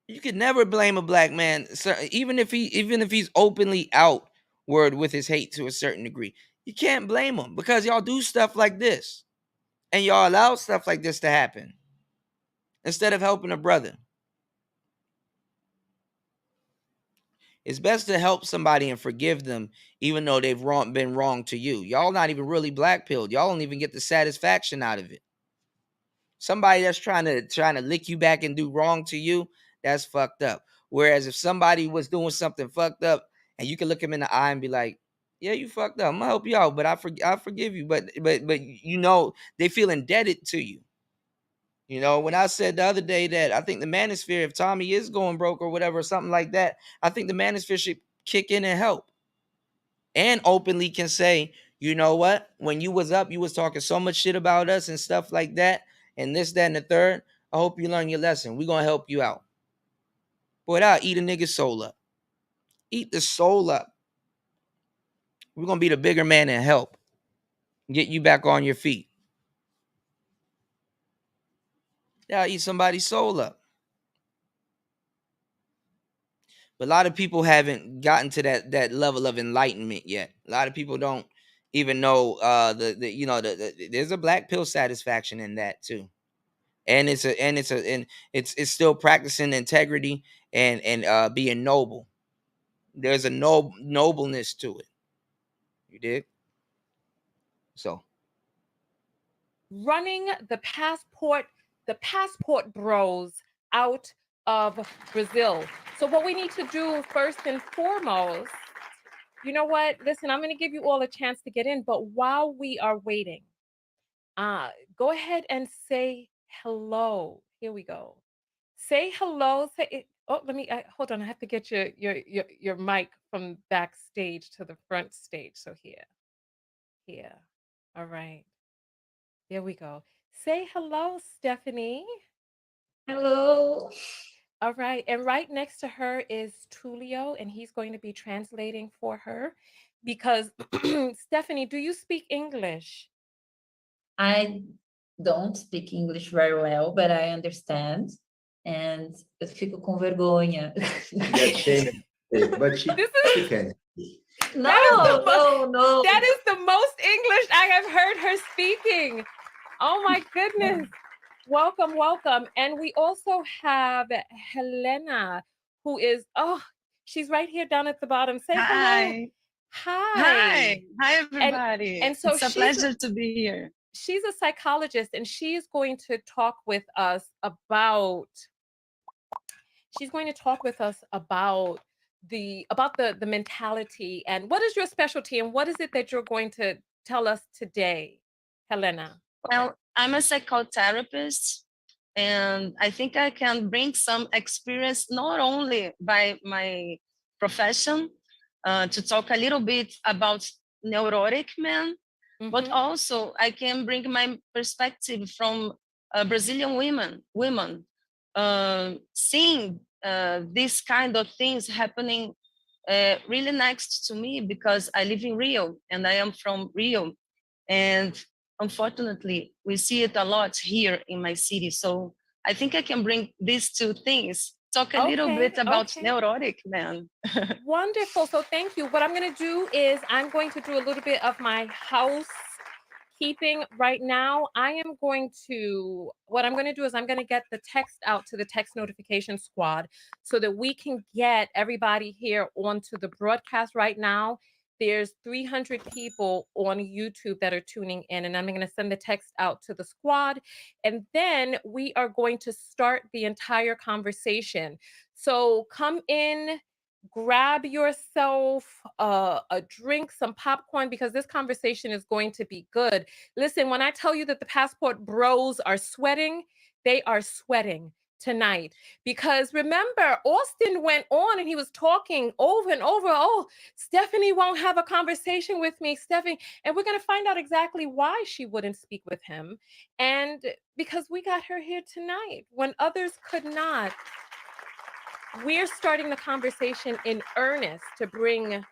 You could never blame a black man, even if he's openly outward with his hate to a certain degree. You can't blame him because y'all do stuff like this. And y'all allow stuff like this to happen. Instead of helping a brother. It's best to help somebody and forgive them, even though they've been wrong to you. Y'all not even really black-pilled. Y'all don't even get the satisfaction out of it. Somebody that's trying to lick you back and do wrong to you, that's fucked up. Whereas if somebody was doing something fucked up and you can look him in the eye and be like, yeah, you fucked up. I'm gonna help you out, but I forgive you. But they feel indebted to you. When I said the other day that I think the Manosphere, if Tommy is going broke or whatever, or something like that, I think the Manosphere should kick in and help. And openly can say, you know what? When you was up, you was talking so much shit about us and stuff like that, and this, that, and the third. I hope you learn your lesson. We're going to help you out. Boy, I'll eat a nigga's soul up. Eat the soul up. We're going to be the bigger man and help. Get you back on your feet. Yeah, I'll eat somebody's soul up. But a lot of people haven't gotten to that level of enlightenment yet. A lot of people don't even know there's a black pill satisfaction in that too. And it's still practicing integrity and being noble. There's a nobleness to it. You dig? So running the passport bros out of Brazil. So what we need to do first and foremost, you know what? Listen, I'm going to give you all a chance to get in, but while we are waiting, go ahead and say hello. Here we go. Say hello. Say it. Oh, let me hold on. I have to get your mic from backstage to the front stage. So here. All right. There we go. Say hello, Stephanie. Hello. All right. And right next to her is Tulio, and he's going to be translating for her because Stephanie, do you speak English? I don't speak English very well, but I understand. And eu fico com vergonha. But she can. No. That is the most English I have heard her speaking. Oh my goodness. Welcome. And we also have Helena, who is, she's right here down at the bottom. Say hello. Hi, everybody. And so it's a pleasure to be here. She's a psychologist, and she's going to talk with us about the mentality. And what is your specialty, and what is it that you're going to tell us today, Helena? Well, I'm a psychotherapist, and I think I can bring some experience not only by my profession to talk a little bit about neurotic men, but also I can bring my perspective from Brazilian women seeing these kind of things happening really next to me because I live in Rio and I am from Rio. And unfortunately, we see it a lot here in my city. So I think I can bring these two things, talk a little bit about neurotic men. Wonderful. So thank you. What I'm going to do is I'm going to do a little bit of my housekeeping right now. What I'm going to do is I'm going to get the text out to the text notification squad so that we can get everybody here onto the broadcast right now. There's 300 people on YouTube that are tuning in, and I'm going to send the text out to the squad. And then we are going to start the entire conversation. So come in, grab yourself a drink, some popcorn, because this conversation is going to be good. Listen, when I tell you that the passport bros are sweating, they are sweating tonight. Because remember, Austin went on and he was talking over and over. Oh, Stephanie won't have a conversation with me, Stephanie. And we're going to find out exactly why she wouldn't speak with him. And because we got her here tonight when others could not. We're starting the conversation in earnest to bring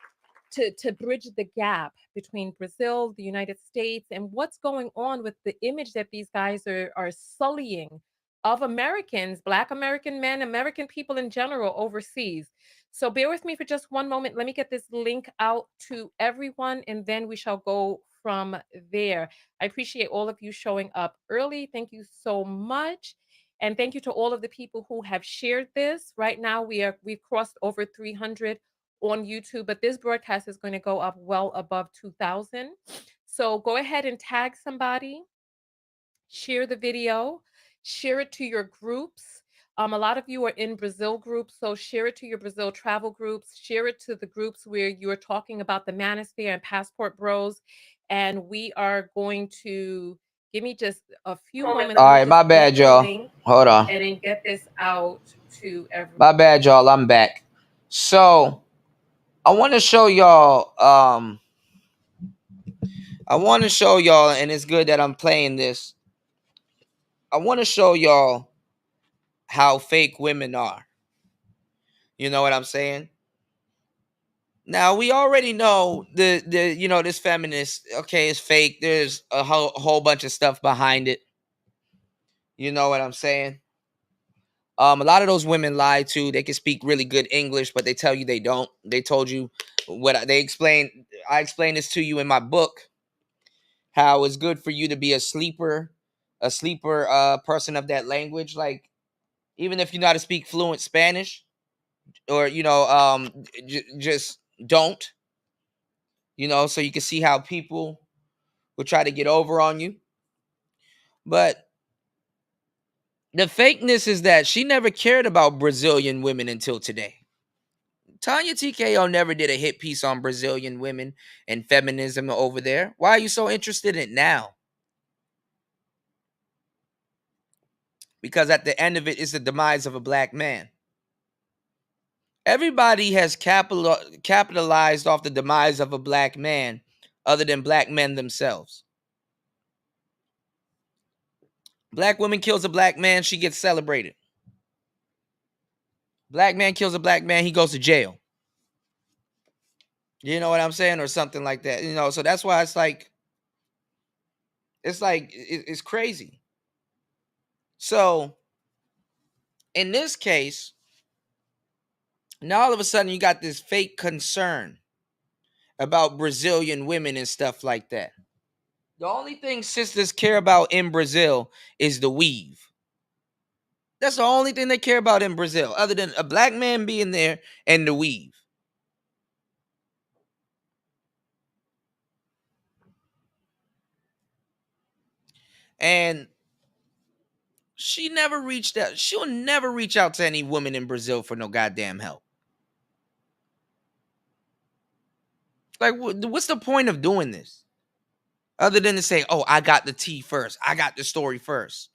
to bridge the gap between Brazil, the United States, and what's going on with the image that these guys are sullying of Americans, Black American men, American people in general overseas. So bear with me for just one moment. Let me get this link out to everyone, and then we shall go from there. I appreciate all of you showing up early. Thank you so much. And thank you to all of the people who have shared this. Right now, we've crossed over 300 on YouTube, but this broadcast is going to go up well above 2,000. So go ahead and tag somebody, share the video, share it to your groups. A lot of you are in Brazil groups, so share it to your Brazil travel groups, share it to the groups where you're talking about the Manosphere and Passport Bros. And we are going to give me just a few moments. All right, my bad, y'all. Hold on. And then get this out to everyone. My bad, y'all. I'm back. So I want to show y'all. And it's good that I'm playing this. I want to show y'all how fake women are. You know what I'm saying? Now we already know the this feminist, okay, is fake. There's a whole bunch of stuff behind it. You know what I'm saying? A lot of those women lie too. They can speak really good English, but they tell you they don't. They told you they explained. I explained this to you in my book. How it's good for you to be a sleeper person of that language. Like even if you know how to speak fluent Spanish, or just don't. So you can see how people will try to get over on you. But the fakeness is that she never cared about Brazilian women until today. Tanya TKO never did a hit piece on Brazilian women and feminism over there. Why are you so interested in it now? Because at the end of it is the demise of a black man. Everybody has capitalized off the demise of a black man other than black men themselves. Black woman kills a black man, she gets celebrated. Black man kills a black man, he goes to jail. You know what I'm saying? Or something like that. So that's why it's crazy. So in this case, now all of a sudden you got this fake concern about Brazilian women and stuff like that. The only thing sisters care about in Brazil is the weave. That's the only thing they care about in Brazil, other than a black man being there and the weave. And she never reached out. She'll never reach out to any woman in Brazil for no goddamn help. Like, what's the point of doing this? Other than to say, oh, I got the tea first. I got the story first.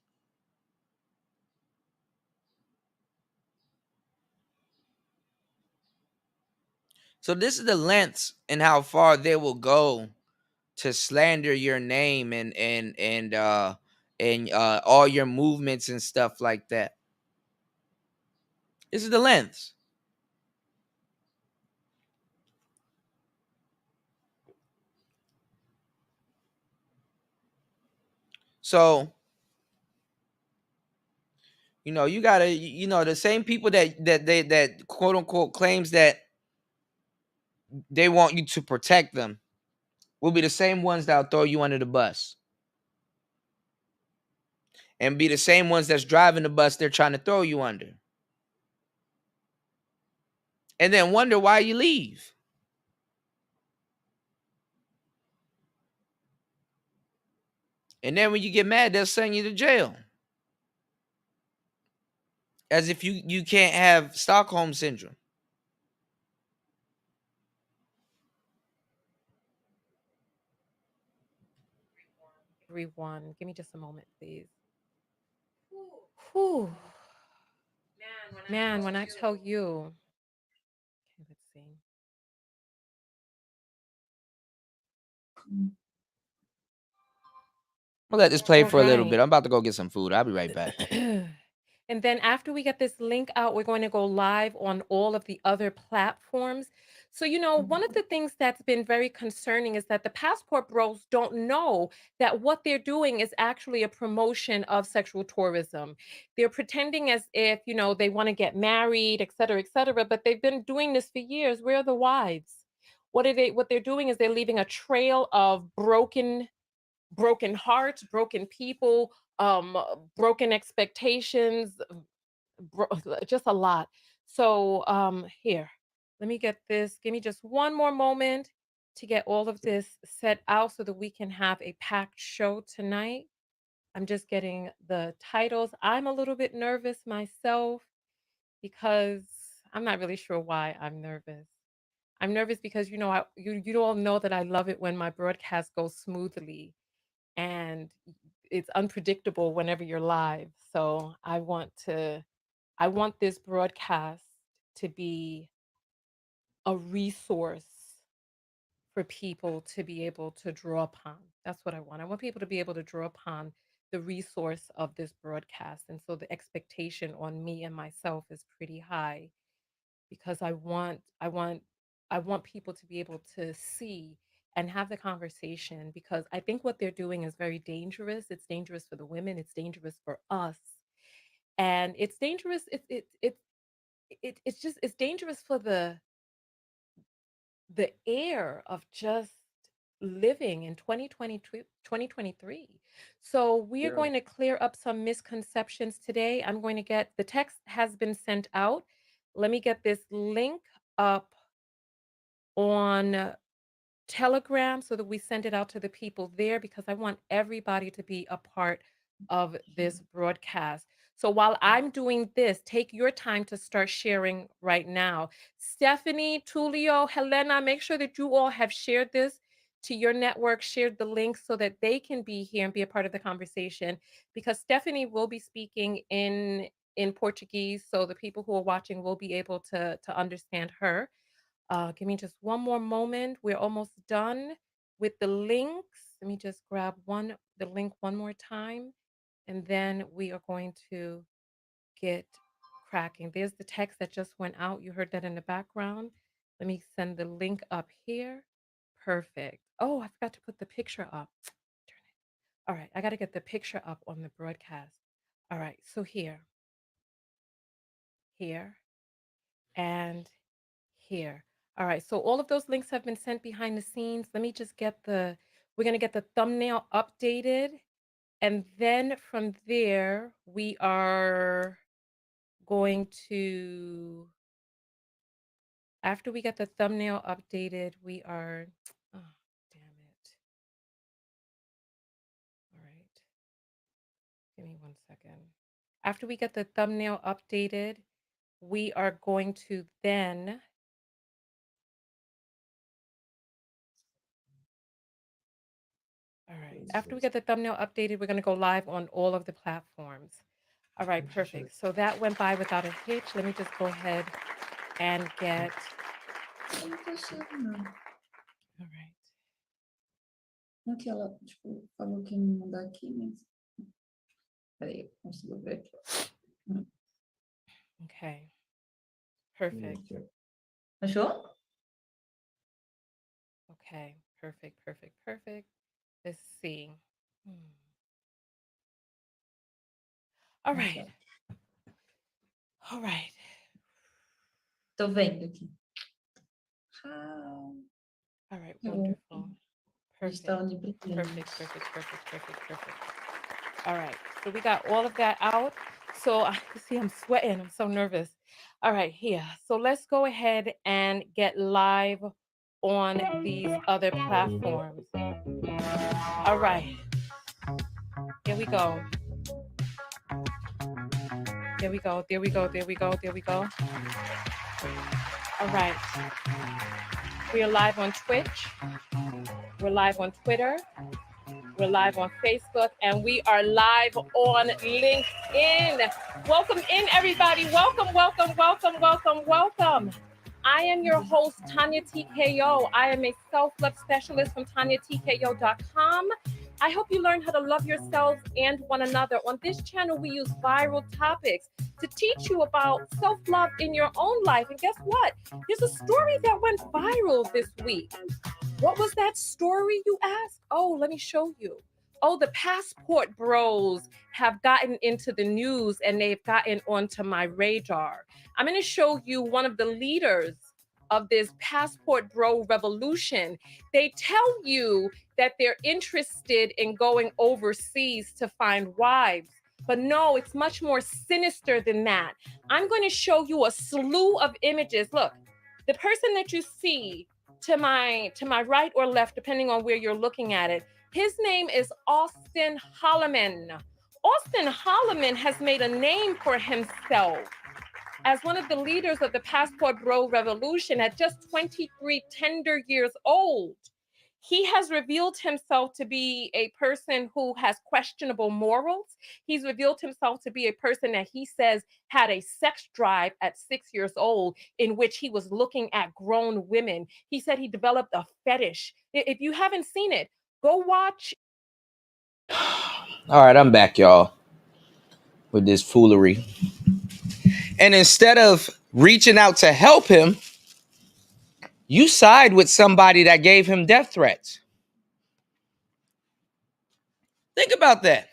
So this is the lengths and how far they will go to slander your name and all your movements and stuff like that. This is the lengths. So, you gotta, the same people that quote unquote claims that they want you to protect them will be the same ones that'll throw you under the bus. And be the same ones that's driving the bus they're trying to throw you under. And then wonder why you leave. And then when you get mad, they'll send you to jail. As if you can't have Stockholm syndrome. Everyone, give me just a moment, please. Whew. Man, when I tell you. Okay, let's see. We'll let this play for a little Alright. bit. I'm about to go get some food. I'll be right back. And then after we get this link out, we're going to go live on all of the other platforms. So, one of the things that's been very concerning is that the passport bros don't know that what they're doing is actually a promotion of sexual tourism. They're pretending as if, they want to get married, et cetera, but they've been doing this for years. Where are the wives? What they're doing is they're leaving a trail of broken hearts, broken people, broken expectations, just a lot. So here, let me get this. Give me just one more moment to get all of this set out so that we can have a packed show tonight. I'm just getting the titles. I'm a little bit nervous myself because I'm not really sure why I'm nervous. I'm nervous because you all know that I love it when my broadcast goes smoothly and it's unpredictable whenever you're live. So I want this broadcast to be a resource for people to be able to draw upon. That's what I want. I want people to be able to draw upon the resource of this broadcast. And so the expectation on me and myself is pretty high because I want people to be able to see and have the conversation because I think what they're doing is very dangerous. It's dangerous for the women, it's dangerous for us. And it's dangerous it's dangerous for the air of just living in 2022 2023. So we are Yeah. going to clear up some misconceptions today. I'm going to get the text has been sent out. Let me get this link up on Telegram so that we send it out to the people there because I want everybody to be a part of this broadcast. So while I'm doing this, take your time to start sharing right now. Stephanie, Tulio, Helena, make sure that you all have shared this to your network, shared the link so that they can be here and be a part of the conversation because Stephanie will be speaking in Portuguese so the people who are watching will be able to understand her. Give me just one more moment. We're almost done with the links. Let me just grab the link one more time, and then we are going to get cracking. There's the text that just went out. You heard that in the background. Let me send the link up here. Perfect. Oh, I forgot to put the picture up. All right, I got to get the picture up on the broadcast. All right, so here, and here. All right, so all of those links have been sent behind the scenes. Let me just we're going to get the thumbnail updated. And then from there, we are going to, after we get the thumbnail updated, oh, damn it. All right, give me 1 second. After we get the thumbnail updated, we are going to then All right. After we get the thumbnail updated, we're going to go live on all of the platforms. All right, perfect. So that went by without a hitch. Let me just go ahead and get. Eu não tô achando, não. All right. Não que ela, tipo, falou que ia me mandar aqui, mas... Peraí, eu consigo ver aqui. Okay. Perfect. Achou? Okay. Perfect. Let's see. All right. All right. Tô vendo aqui. All right. Wonderful. Perfect. Perfect. All right. So we got all of that out. So I see I'm sweating. I'm so nervous. All right, here. So let's go ahead and get live on these other platforms. All right. Here we go. There we go. All right. We are live on Twitch. We're live on Twitter. We're live on Facebook, and we are live on LinkedIn. Welcome in, everybody. Welcome. I am your host, Tanya TKO. I am a self-love specialist from TanyaTKO.com. I hope you learn how to love yourselves and one another. On this channel, we use viral topics to teach you about self-love in your own life. And guess what? There's a story that went viral this week. What was that story, you ask? Oh, let me show you. Oh, the passport bros have gotten into the news and they've gotten onto my radar. I'm going to show you one of the leaders of this passport bro revolution. They tell you that they're interested in going overseas to find wives. But no, it's much more sinister than that. I'm going to show you a slew of images. Look, the person that you see to my right or left, depending on where you're looking at it, his name is Austin Holloman. Austin Holloman has made a name for himself as one of the leaders of the Passport Bro Revolution at just 23 tender years old. He has revealed himself to be a person who has questionable morals. He's revealed himself to be a person that he says had a sex drive at 6 years old, in which he was looking at grown women. He said he developed a fetish. If you haven't seen it, go watch. All right, I'm back, y'all, with this foolery. And instead of reaching out to help him, you side with somebody that gave him death threats. Think about that.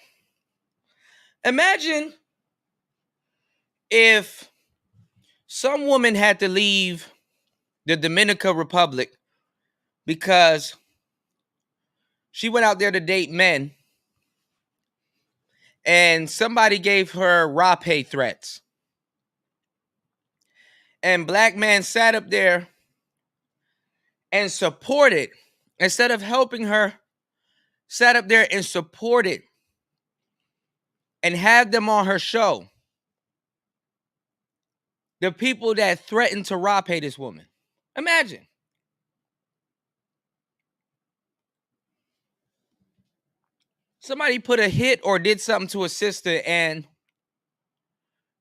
Imagine if some woman had to leave the Dominican Republic because she went out there to date men and somebody gave her rape threats. And black man sat up there and supported, instead of helping her, sat up there and supported and had them on her show. The people that threatened to rape this woman. Imagine. Somebody put a hit or did something to a sister and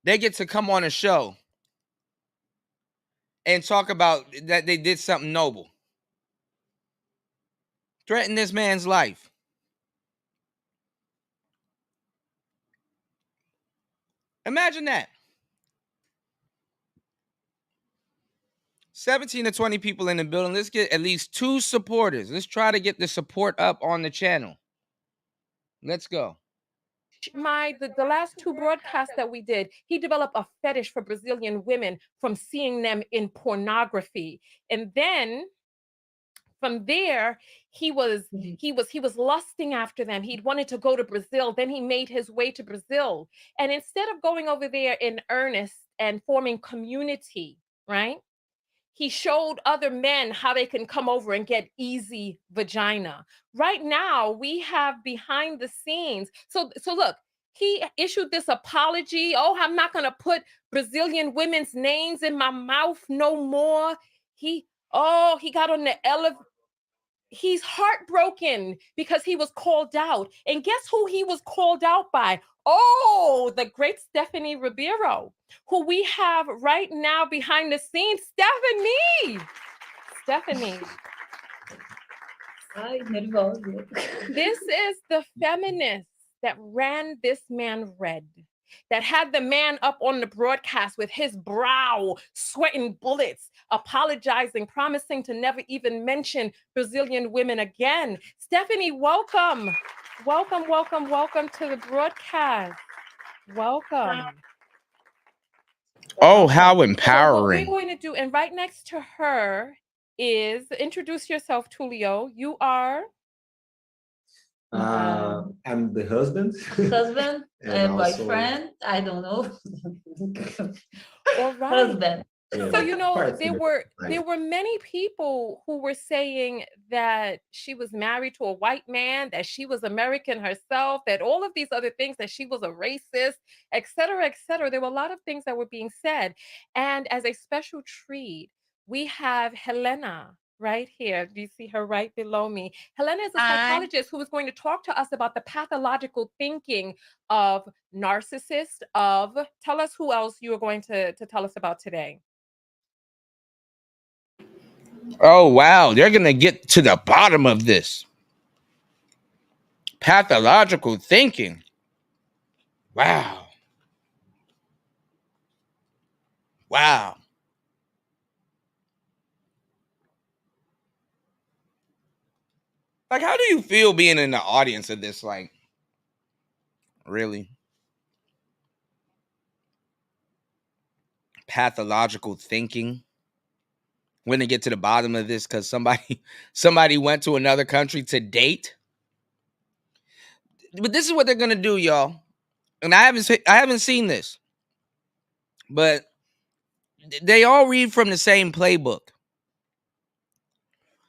they get to come on a show and talk about that they did something noble. Threaten this man's life. Imagine that. 17 to 20 people in the building. Let's get at least 2 supporters. Let's try to get the support up on the channel. Let's go. The last 2 broadcasts that we did, he developed a fetish for Brazilian women from seeing them in pornography. And then from there, he was lusting after them. He wanted to go to Brazil. Then he made his way to Brazil. And instead of going over there in earnest and forming community, right? He showed other men how they can come over and get easy vagina. Right now, we have behind the scenes. So look, he issued this apology. Oh, I'm not going to put Brazilian women's names in my mouth no more. He got on the elevator. he's heartbroken because he was called out. And guess who he was called out by? Oh, the great Stephanie Ribeiro, who we have right now behind the scenes. Stephanie. Ai, nervosa. This is the feminist that ran this man red, that had the man up on the broadcast with his brow sweating bullets, apologizing, promising to never even mention Brazilian women again. Stephanie, welcome. Welcome to the broadcast. Welcome. Oh, how So what empowering. we're going to do, and right next to her is, introduce yourself, Tulio. You are? I'm the husband. Husband, And also- boyfriend, I don't know. All right. Husband. So you know, Partner, there were many people who were saying that she was married to a white man, that she was American herself, that all of these other things, that she was a racist, et cetera, et cetera. There were a lot of things that were being said. And as a special treat, we have Helena right here. Do you see her right below me? Helena is a psychologist who is going to talk to us about the pathological thinking of narcissists, tell us who else you are going to tell us about today. Oh, wow. They're going to get to the bottom of this. Pathological thinking. Wow. Wow. Like, how do you feel being in the audience of this? Like, really? Pathological thinking. When they get to the bottom of this, because somebody went to another country to date. But this is what they're gonna do, y'all. And I haven't seen this, but they all read from the same playbook.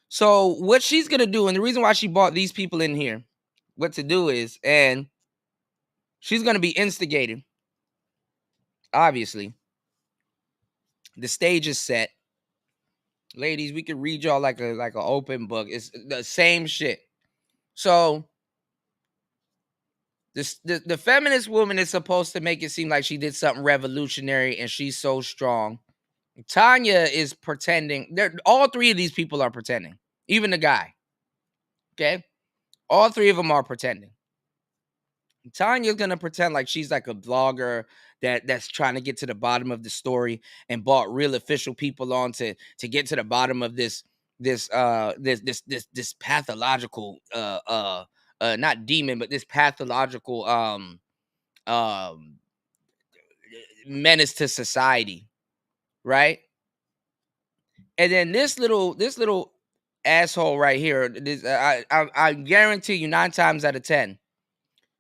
So what she's gonna do, and the reason why she brought these people in here, what to do is, and she's gonna be instigating. Obviously, the stage is set. Ladies, we can read y'all like an open book. It's the same shit. So the feminist woman is supposed to make it seem like she did something revolutionary and she's so strong. Tanya is pretending. All three of these people are pretending. Even the guy. Okay? All three of them are pretending. Tanya's gonna pretend like she's like a blogger that's trying to get to the bottom of the story and brought real official people on to get to the bottom of this pathological not demon, but this pathological menace to society, right? And then this little asshole right here, I guarantee you 9 times out of 10.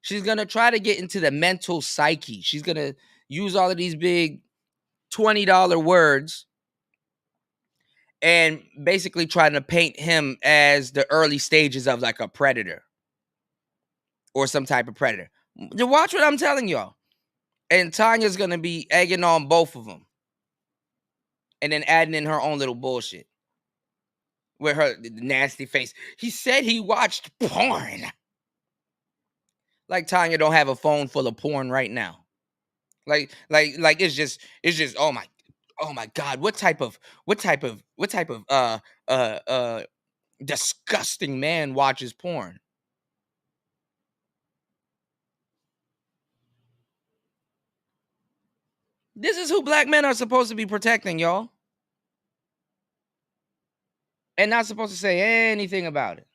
She's going to try to get into the mental psyche. She's going to use all of these big $20 words and basically trying to paint him as the early stages of like a predator or some type of predator. Watch what I'm telling y'all. And Tanya's going to be egging on both of them and then adding in her own little bullshit with her nasty face. He said he watched porn. Like Tanya don't have a phone full of porn right now. Like it's just oh my God, what type of disgusting man watches porn? This is who black men are supposed to be protecting, y'all. And not supposed to say anything about it.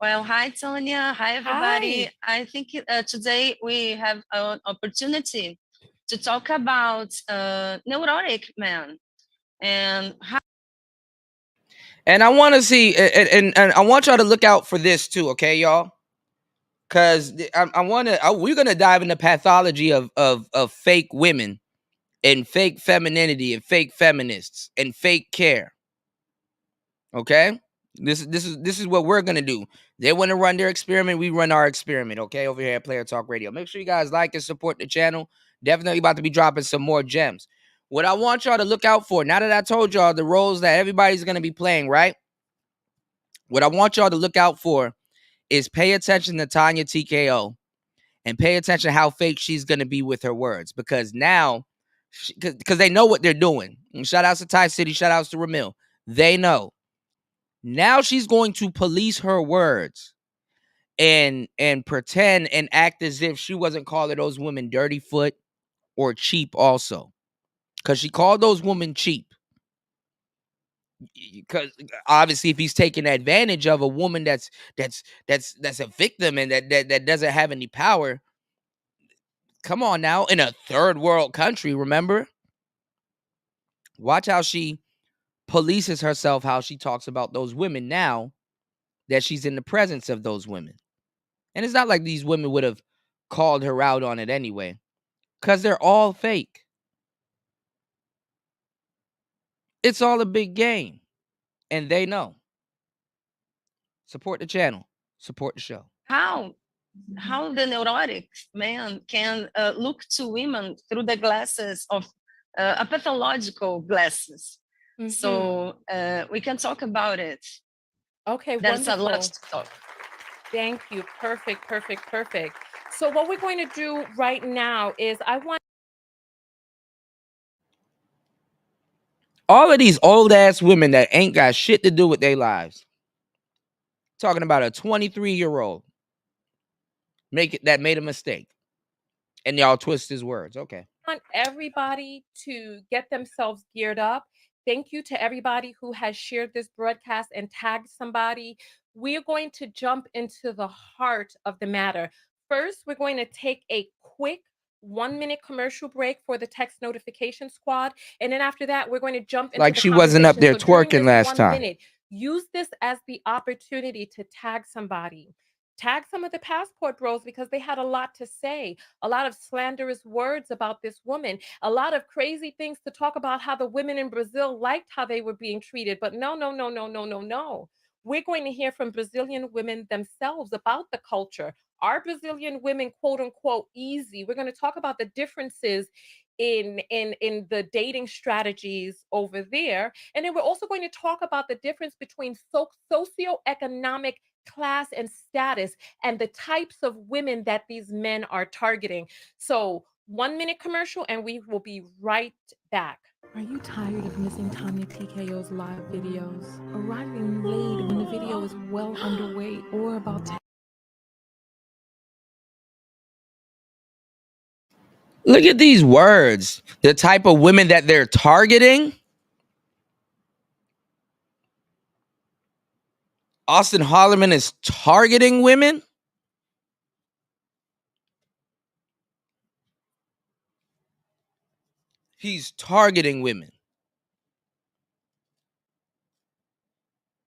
Well, hi, Tanya. Hi, everybody. Hi. I think today we have an opportunity to talk about neurotic men and how. And I want to see, and I want y'all to look out for this too, okay, y'all? Because we're gonna dive into pathology of fake women and fake femininity and fake feminists and fake care. Okay, this is what we're gonna do. They want to run their experiment, we run our experiment. Okay, over here at Player Talk Radio. Make sure you guys like and support the channel. Definitely about to be dropping some more gems. What I want y'all to look out for, now that I told y'all the roles that everybody's going to be playing, right? What I want y'all to look out for is pay attention to Tanya TKO and pay attention how fake she's going to be with her words, because now, because they know what they're doing. And shout outs to Ty City, shout outs to Ramil. They know. Now she's going to police her words and pretend and act as if she wasn't calling those women dirty foot or cheap also. Because she called those women cheap. Because obviously, if he's taking advantage of a woman that's a victim and that doesn't have any power, come on now, in a third world country, remember? Watch how she polices herself, how she talks about those women now that she's in the presence of those women. And it's not like these women would have called her out on it anyway, because they're all fake. It's all a big game, and they know. Support the channel. Support the show. How the neurotic man can look to women through the glasses of a pathological glasses. So we can talk about it. Okay, There's a lot wonderful. to talk. Thank you. Perfect. So what we're going to do right now is I want All of these old ass women that ain't got shit to do with their lives. Talking about a 23-year-old that made a mistake. And y'all twist his words. Okay. want everybody to get themselves geared up. Thank you to everybody who has shared this broadcast and tagged somebody. We're going to jump into the heart of the matter. First, we're going to take a quick 1-minute commercial break for the text notification squad. And then after that, we're going to jump into Like the she wasn't up conversation. there So during twerking this last 1 time. minute, use this as the opportunity to tag somebody. Tag some of the passport bros because they had a lot to say, a lot of slanderous words about this woman, a lot of crazy things to talk about how the women in Brazil liked how they were being treated. But no. We're going to hear from Brazilian women themselves about the culture. Are Brazilian women, quote unquote, easy? We're going to talk about the differences in the dating strategies over there. And then we're also going to talk about the difference between socioeconomic class and status and the types of women that these men are targeting. So 1-minute commercial and we will be right back. Are you tired of missing Tanya TKO's live videos? Arriving late when the video is well underway or about to... Look at these words. The type of women that they're targeting. Austin Hollerman is targeting women. He's targeting women.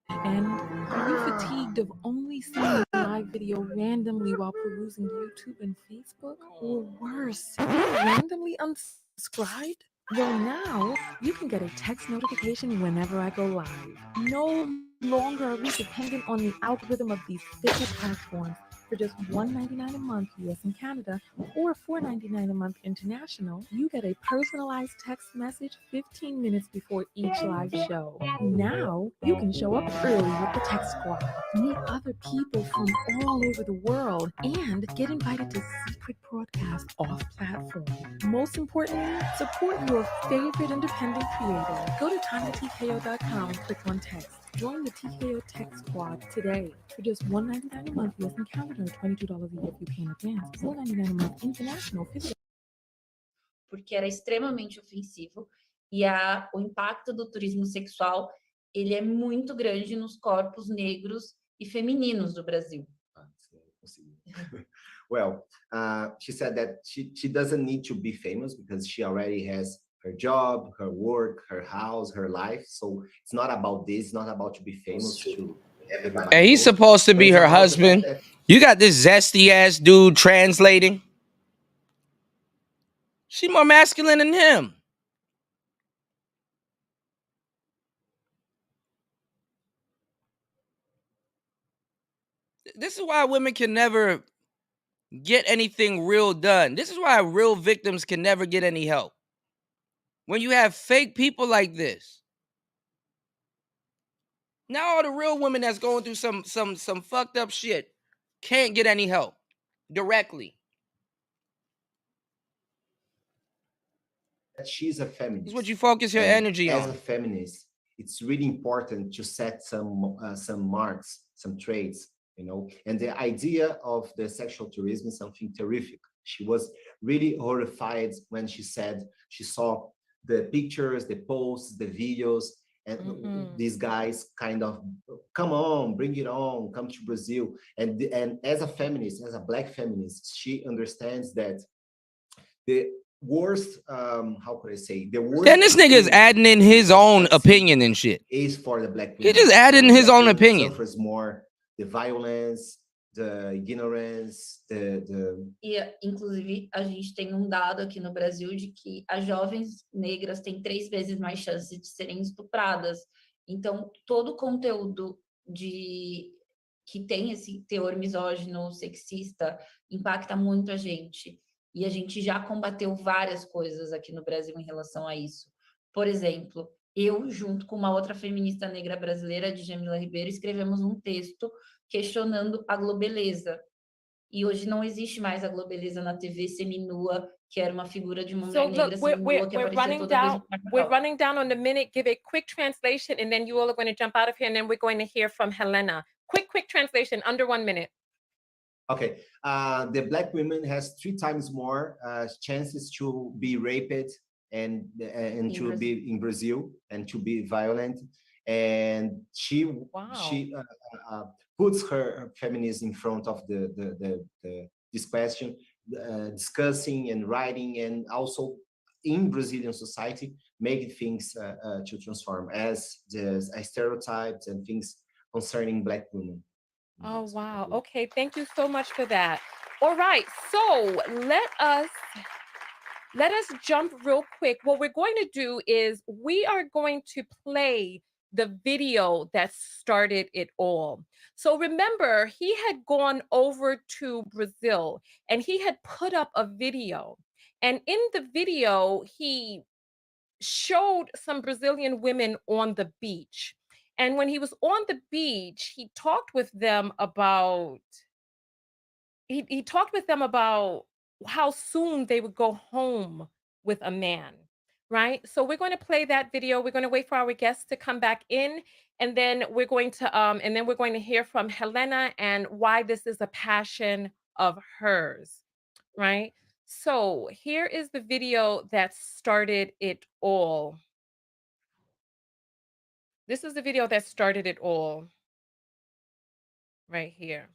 And are you fatigued of only seeing a live video randomly while perusing YouTube and Facebook? Or worse, randomly unsubscribed? Well, now you can get a text notification whenever I go live. No longer are we dependent on the algorithm of these fickle platforms. For just $1.99 a month US and Canada or $4.99 a month international, you get a personalized text message 15 minutes before each live show. Now you can show up early with the Text Squad, meet other people from all over the world, and get invited to secret broadcasts off platform. Most importantly, support your favorite independent creator. Go to TanyaTKO.com and click on text. Join the TKO Tech Squad today for just $1.99 a month US and Canada, $22 a year if you pay in advance, $4.99 a month international, $50. Porque era extremamente ofensivo e o impacto do turismo sexual ele é muito grande nos corpos negros e femininos do Brasil. Well, she said that she doesn't need to be famous because she already has her job, her work, her house, her life. So it's not about this. It's not about to be famous to everybody. And he's supposed to be her husband. You got this zesty ass dude translating. She more masculine than him. This is why women can never get anything real done. This is why real victims can never get any help. When you have fake people like this. Now all the real women that's going through some fucked up shit can't get any help directly. She's a feminist. It's what you focus your And energy as on. a feminist, it's really important to set some marks, some traits, you know. And the idea of the sexual tourism is something terrific. She was really horrified when she said she saw the pictures, the posts, the videos, and these guys kind of, come on, bring it on, come to Brazil. And as a feminist, as a Black feminist, she understands that the worst, how could I say, the worst. Then this nigga is adding in his own opinion and shit. Is for the Black women. He just added in his own Black women opinion. Suffers more the violence, the ignorance, the. E, inclusive, a gente tem um dado aqui no Brasil de que as jovens negras têm 3 vezes mais chances de serem estupradas. Então, todo o conteúdo que tem esse teor misógino, sexista, impacta muito a gente. E a gente já combateu várias coisas aqui no Brasil em relação a isso. Por exemplo, eu, junto com uma outra feminista negra brasileira, Djamila Ribeiro, escrevemos um texto questionando a globeleza. E hoje não existe mais a globeleza na TV seminua, que era uma figura de uma mulher negra seminua que aparecia toda vez no carnaval. We're running down on the minute. Give a quick translation, and then you all are going to jump out of here, and then we're going to hear from Helena. Quick translation, under 1 minute. Okay, the Black women has 3 times more chances to be raped and to be in Brazil and to be violent. And she puts her feminism in front of this question, discussing and writing, and also in Brazilian society, making things to transform as the stereotypes and things concerning Black women. Oh, wow. Okay, thank you so much for that. All right, so let us jump real quick. What we're going to do is we are going to play the video that started it all. So remember, he had gone over to Brazil and he had put up a video. And in the video, he showed some Brazilian women on the beach. And when he was on the beach, he talked with them about how soon they would go home with a man, right? So we're going to play that video. We're going to wait for our guests to come back in, and then we're going to hear from Helena and why this is a passion of hers, right? So here is the video that started it all. This is the video that started it all, right here.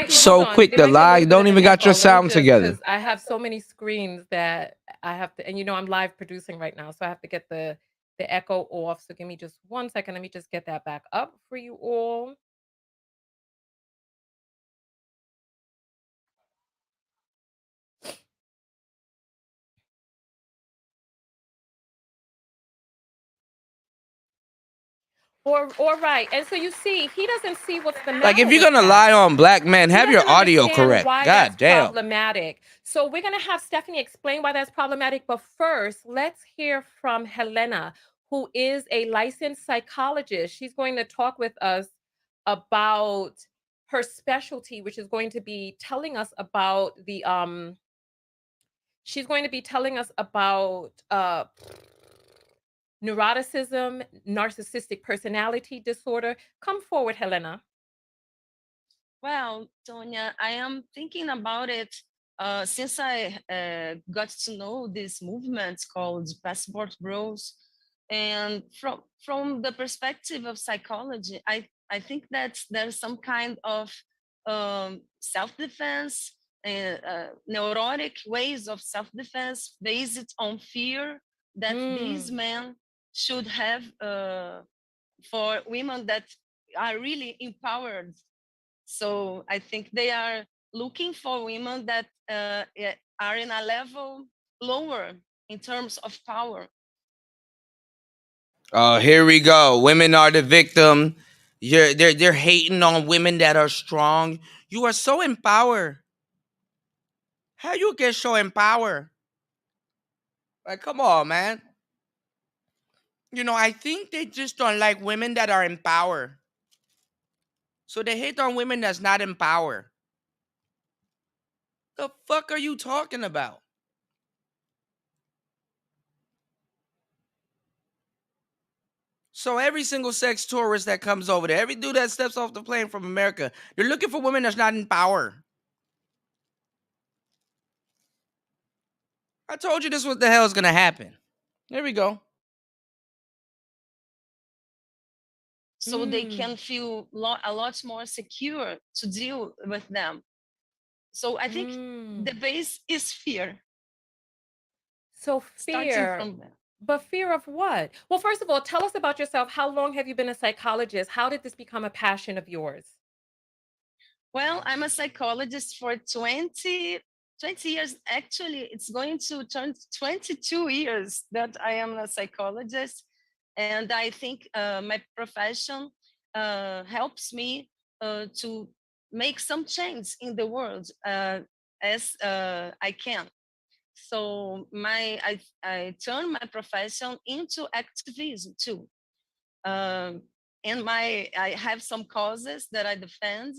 So quick, the live don't even got your sound together. 'Cause I have so many screens that I have to, and I'm live producing right now, so I have to get the echo off. So give me just 1 second. Let me just get that back up for you all. All right, and so you see, he doesn't see what's the matter. Like, if you're with gonna that. lie on Black men, He have your doesn't audio understand correct. why God that's damn. problematic. So we're gonna have Stephanie explain why that's problematic. But first, let's hear from Helena, who is a licensed psychologist. She's going to talk with us about her specialty, which is going to be telling us about the She's going to be telling us about neuroticism, narcissistic personality disorder. Come forward, Helena. Well, Tonya, I am thinking about it since I got to know this movement called Passport Bros. And from the perspective of psychology, I think that there's some kind of self-defense, neurotic ways of self-defense based on fear that these men should have for women that are really empowered. So I think they are looking for women that are in a level lower in terms of power. Oh, here we go. Women are the victim. They're hating on women that are strong. You are so empowered. How you get so empowered? Like, come on, man. You know, I think they just don't like women that are in power. So they hate on women that's not in power. The fuck are you talking about? So every single sex tourist that comes over there, every dude that steps off the plane from America, they're looking for women that's not in power. I told you this what the hell is gonna happen. There we go. So they can feel a lot more secure to deal with them. So I think the base is fear. So Starting fear. from there. But fear of what? Well, first of all, tell us about yourself. How long have you been a psychologist? How did this become a passion of yours? Well, I'm a psychologist for 20 years. Actually, it's going to turn 22 years that I am a psychologist. And I think my profession helps me to make some change in the world as I can. So I turn my profession into activism too. And I have some causes that I defend,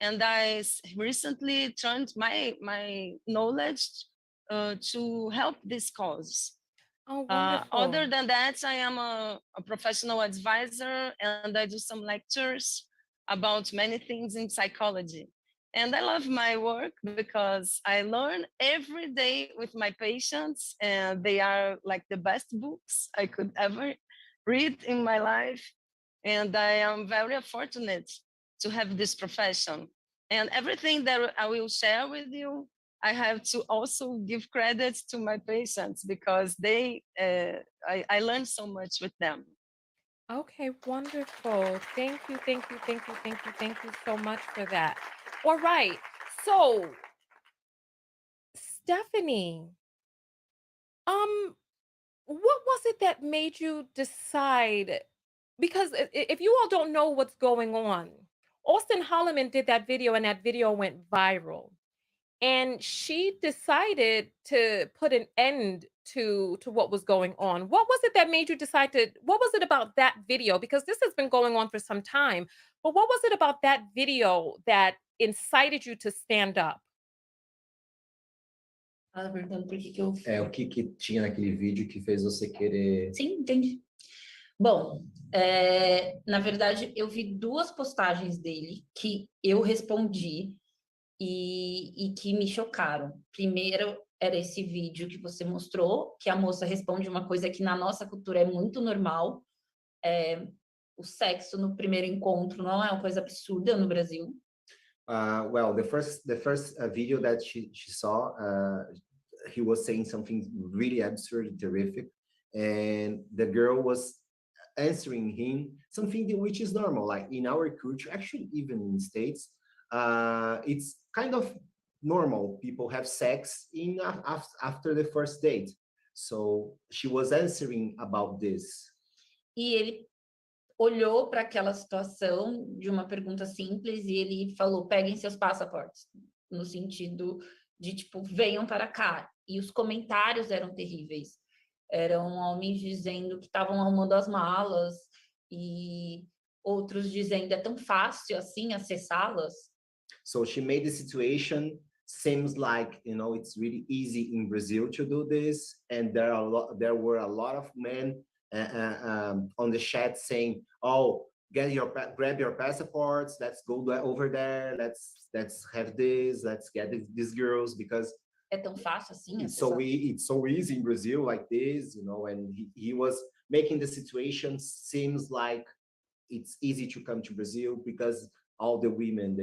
and I recently turned my knowledge to help this cause. Oh, wonderful. Other than that, I am a professional advisor, and I do some lectures about many things in psychology. And I love my work because I learn every day with my patients, and they are like the best books I could ever read in my life. And I am very fortunate to have this profession. And everything that I will share with you, I have to also give credit to my patients because I learned so much with them. Okay, wonderful. Thank you, thank you, thank you, thank you, thank you so much for that. All right. So, Stephanie, what was it that made you decide? Because if you all don't know what's going on, Austin Holloman did that video and that video went viral. And she decided to put an end to what was going on. What was it that made you decide to, what was it about that video? Because this has been going on for some time, but what was it about that video that incited you to stand up? Ela perguntando por que eu... O que tinha naquele vídeo que fez você querer... Sim, entendi. Bom, na verdade, eu vi duas postagens dele que eu respondi e que me chocaram. Primeiro, era esse vídeo que você mostrou, que a moça responde uma coisa que na nossa cultura é muito normal. O sexo no primeiro encontro não é uma coisa absurda no Brasil. Well, the first video that she saw, he was saying something really absurd, terrific, and the girl was answering him something which is normal, like in our culture, actually even in the States, it's kind of normal. People have sex after the first date. So she was answering about this. E ele olhou para aquela situação de uma pergunta simples e ele falou: peguem seus passaportes, no sentido de tipo, venham para cá. E os comentários eram terríveis. Eram homens dizendo que estavam arrumando as malas e outros dizendo é tão fácil assim acessá-las. So she made the situation seems like, you know, it's really easy in Brazil to do this, and there were a lot of men on the chat saying, "Oh, grab your passports. Let's go over there. Let's have this. Let's get these girls because é tão fácil assim." It's so easy in Brazil like this, you know. And he was making the situation seems like it's easy to come to Brazil because all the women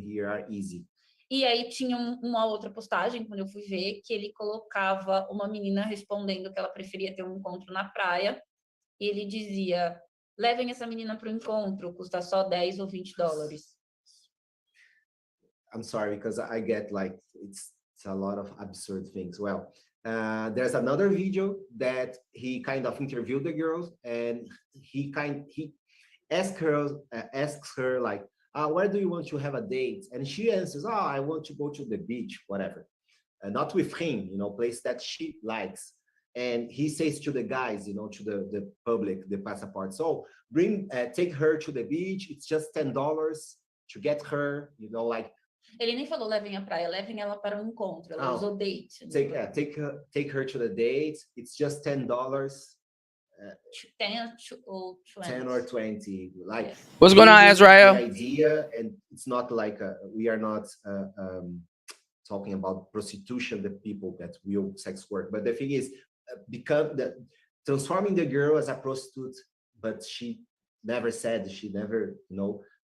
here are easy. E aí tinha uma outra postagem, quando eu fui ver, que ele colocava uma menina respondendo que ela preferia ter um encontro na praia. E ele dizia, levem essa menina para o encontro, custa só 10 ou 20 dólares. I'm sorry, because I get like, it's a lot of absurd things. Well, there's another video that he kind of interviewed the girls, and he asks her like, where do you want to have a date? And she answers, I want to go to the beach, whatever. Not with him, place that she likes. And he says to the guys, to the public, the passport, so take her to the beach. It's just $10 to get her, like. Ele nem falou levem a praia, levem ela para um encontro. Ela usou date. Take her to the date. It's just $10. 10 or 20. Like, what's going on, Azrael? The idea, and it's not like we are not talking about prostitution, the people that will sex work, but the thing is, transforming the girl as a prostitute, but she never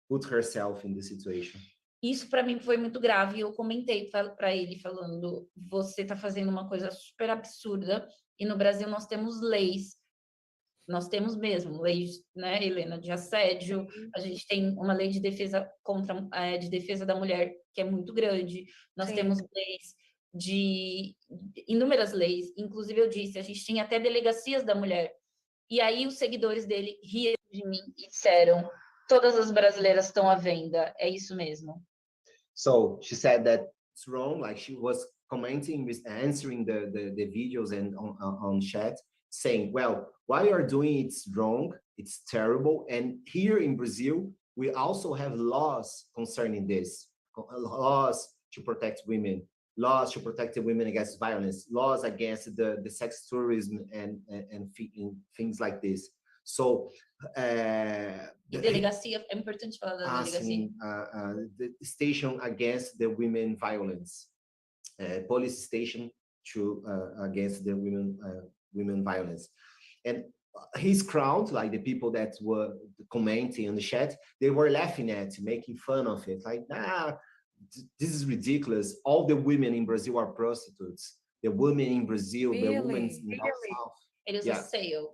put herself in the situation. Isso para mim foi muito grave. Eu comentei para ele falando, você está fazendo uma coisa super absurda, e no Brasil nós temos leis. Nós temos mesmo leis, né, Helena, de assédio. A gente tem uma lei de defesa de defesa da mulher que é muito grande. Nós temos leis inúmeras leis. Inclusive eu disse, a gente tem até delegacias da mulher. E aí os seguidores dele riram de mim e disseram, todas as brasileiras estão à venda. É isso mesmo. So she said that it's wrong. Like, she was commenting, answering the videos and on chat, saying, well, what you're doing, it's wrong, it's terrible. And here in Brazil, we also have laws concerning this, laws to protect women, laws to protect the women against violence, laws against the sex tourism and things like this. So delegacia, é importante falar da delegacia. The station against the women violence, police station against the women violence. And his crowd, like the people that were commenting on the chat, they were laughing at, making fun of it, like, this is ridiculous. All the women in Brazil are prostitutes. The women in Brazil, the women in the South. It is a sale.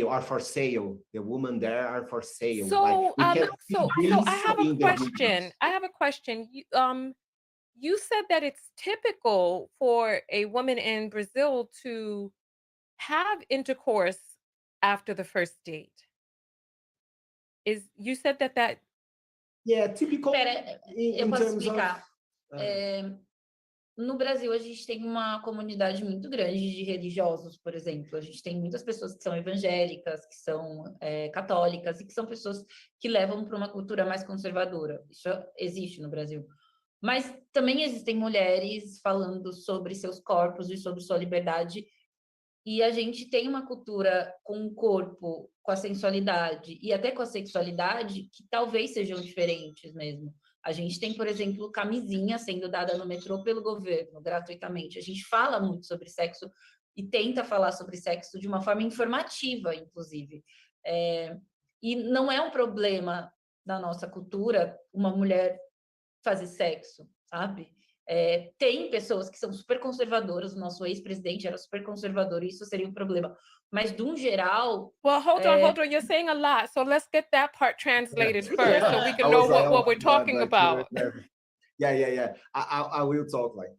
Are for sale. The women there are for sale. So, like, so I have a question. You said that it's typical for a woman in Brazil to have intercourse after the first date. You said that? Yeah, typical. Eu posso explicar. No Brasil, a gente tem uma comunidade muito grande de religiosos, por exemplo. A gente tem muitas pessoas que são evangélicas, que são católicas, e que são pessoas que levam para uma cultura mais conservadora. Isso existe no Brasil. Mas também existem mulheres falando sobre seus corpos e sobre sua liberdade. E a gente tem uma cultura com o corpo, com a sensualidade e até com a sexualidade que talvez sejam diferentes mesmo. A gente tem, por exemplo, camisinha sendo dada no metrô pelo governo, gratuitamente. A gente fala muito sobre sexo e tenta falar sobre sexo de uma forma informativa, inclusive. E não é um problema na nossa cultura uma mulher fazer sexo, sabe? Tem pessoas que são super conservadoras, o nosso ex-presidente era super conservador, isso seria um problema. Mas, de um geral... Well, hold on. You're saying a lot, so let's get that part translated first so we can know what we're talking about. Yeah. I will talk like...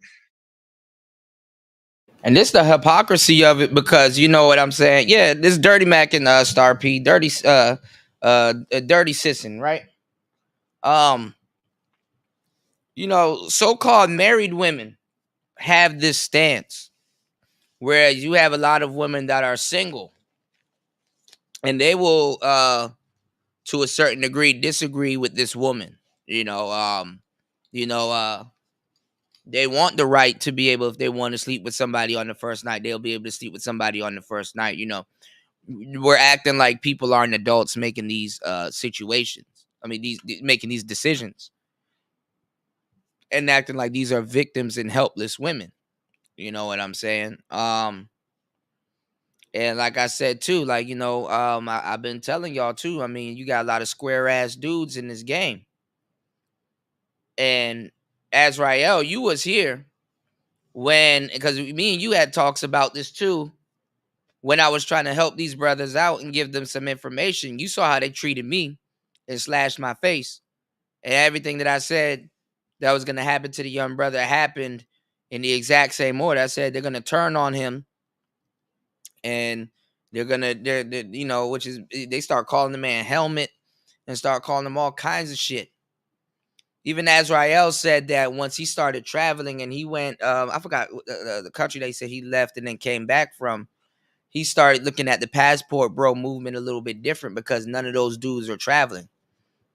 And this the hypocrisy of it, because you know what I'm saying? Yeah, this Dirty Mac and Star P, dirty sissing, right? So-called married women have this stance, whereas you have a lot of women that are single, and they will, to a certain degree, disagree with this woman. They want the right to be able, if they want to sleep with somebody on the first night, they'll be able to sleep with somebody on the first night. We're acting like people aren't adults making these situations. I mean, making these decisions. And acting like these are victims and helpless women. You know what I'm saying? And like I said too, I've been telling y'all too, I mean, you got a lot of square ass dudes in this game. And Azrael, you was here when, because me and you had talks about this too, when I was trying to help these brothers out and give them some information. You saw how they treated me and slashed my face. And everything that I said that was going to happen to the young brother happened in the exact same order. I said they're going to turn on him, and they're you know, which is, they start calling the man helmet and start calling him all kinds of shit. Even Azrael said that once he started traveling and he went, I forgot the country they said he left and then came back from, he started looking at the passport bro movement a little bit different, because none of those dudes are traveling.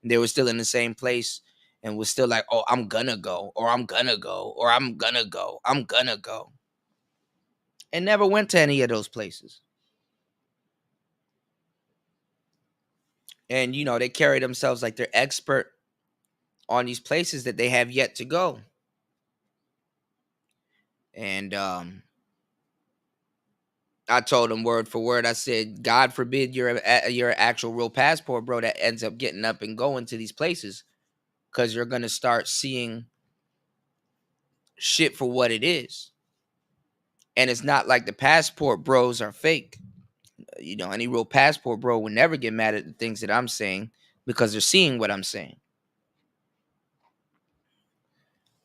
They were still in the same place and was still like, oh, I'm gonna go, or I'm gonna go, or I'm gonna go, I'm gonna go. And never went to any of those places. And, you know, they carry themselves like they're expert on these places that they have yet to go. And I told them word for word, I said, God forbid you're an actual real passport bro that ends up getting up and going to these places, because you're going to start seeing shit for what it is. And it's not like the passport bros are fake. You know, any real passport bro would never get mad at the things that I'm saying, because they're seeing what I'm saying.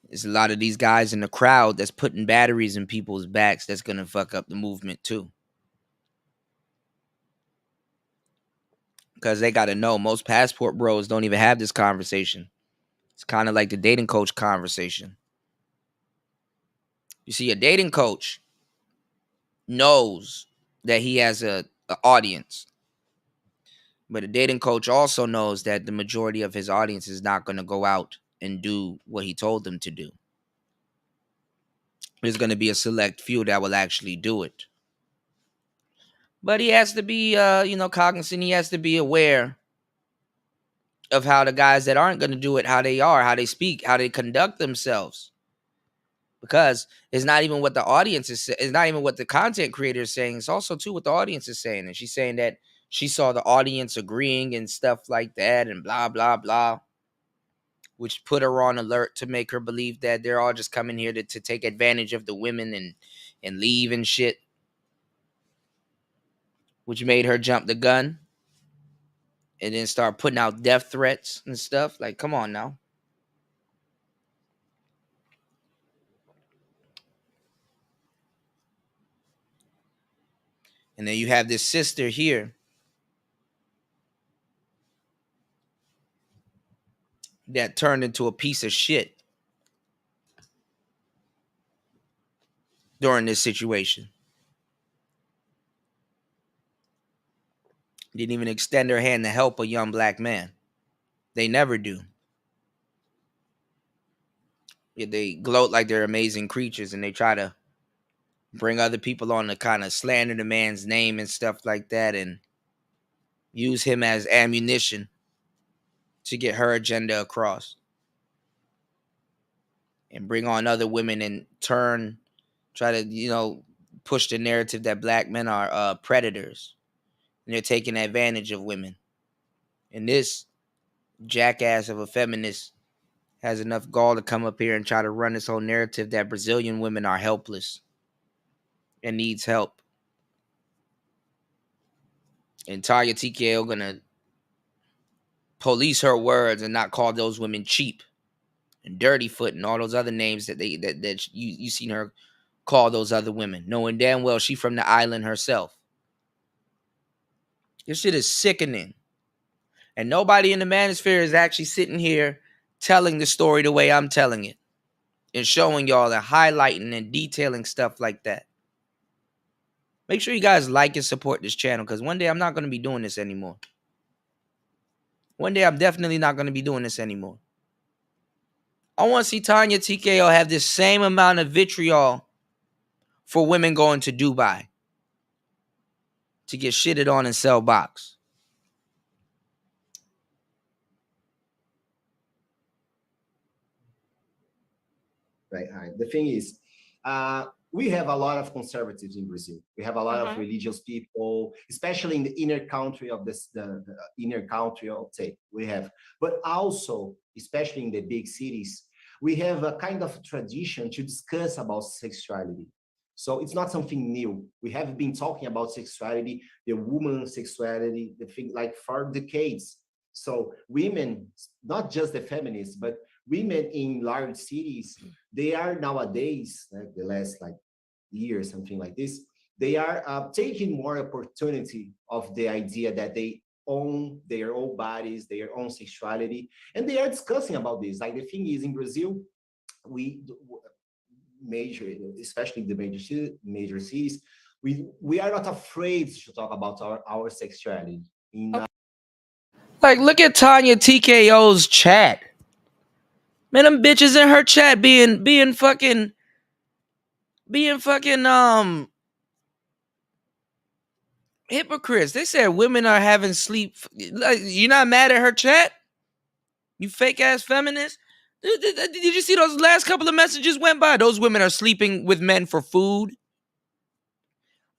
There's a lot of these guys in the crowd that's putting batteries in people's backs that's going to fuck up the movement too. Because they got to know most passport bros don't even have this conversation. It's kind of like the dating coach conversation. You see, a dating coach knows that he has a audience. But a dating coach also knows that the majority of his audience is not going to go out and do what he told them to do. There's going to be a select few that will actually do it. But he has to be, you know, cognizant. He has to be aware of how the guys that aren't going to do it, how they are, how they speak, how they conduct themselves. Because it's not even what the audience is saying. It's not even what the content creator is saying. It's also, too, what the audience is saying. And she's saying that she saw the audience agreeing and stuff like that and blah, blah, blah, which put her on alert to make her believe that they're all just coming here to take advantage of the women and leave and shit, which made her jump the gun and then start putting out death threats and stuff. Like, come on now. And then you have this sister here that turned into a piece of shit during this situation. Didn't even extend her hand to help a young black man. They never do. Yeah, they gloat like they're amazing creatures, and they try to bring other people on to kind of slander the man's name and stuff like that, and use him as ammunition to get her agenda across, and bring on other women and try to, you know, push the narrative that black men are predators and they're taking advantage of women. And this jackass of a feminist has enough gall to come up here and try to run this whole narrative that Brazilian women are helpless and needs help. And Taya TKO gonna police her words and not call those women cheap and dirty foot and all those other names that you seen her call those other women, knowing damn well she from the island herself. This shit is sickening. And nobody in the Manosphere is actually sitting here telling the story the way I'm telling it and showing y'all and highlighting and detailing stuff like that. Make sure you guys like and support this channel, because one day I'm not going to be doing this anymore. One day I'm definitely not going to be doing this anymore. I want to see Tanya TKO have this same amount of vitriol for women going to Dubai to get shitted on and sell box. Right. The thing is, we have a lot of conservatives in Brazil. We have a lot of religious people, especially in the inner country of this, the inner country, I'll say we have, but also, especially in the big cities, we have a kind of tradition to discuss about sexuality. So it's not something new. We have been talking about sexuality, the woman's sexuality, the thing like for decades. So women, not just the feminists, but women in large cities, they are nowadays, like the last like year, something like this, they are taking more opportunity of the idea that they own their own bodies, their own sexuality, and they are discussing about this. Like the thing is, in Brazil, we major, especially the major cities, we are not afraid to talk about our sexuality. Like, look at Tanya TKO's chat. Man, them bitches in her chat being fucking hypocrites. They said women are having sleep. Like, you're not mad at her chat? You fake ass feminist? Did you see those last couple of messages went by? Those women are sleeping with men for food.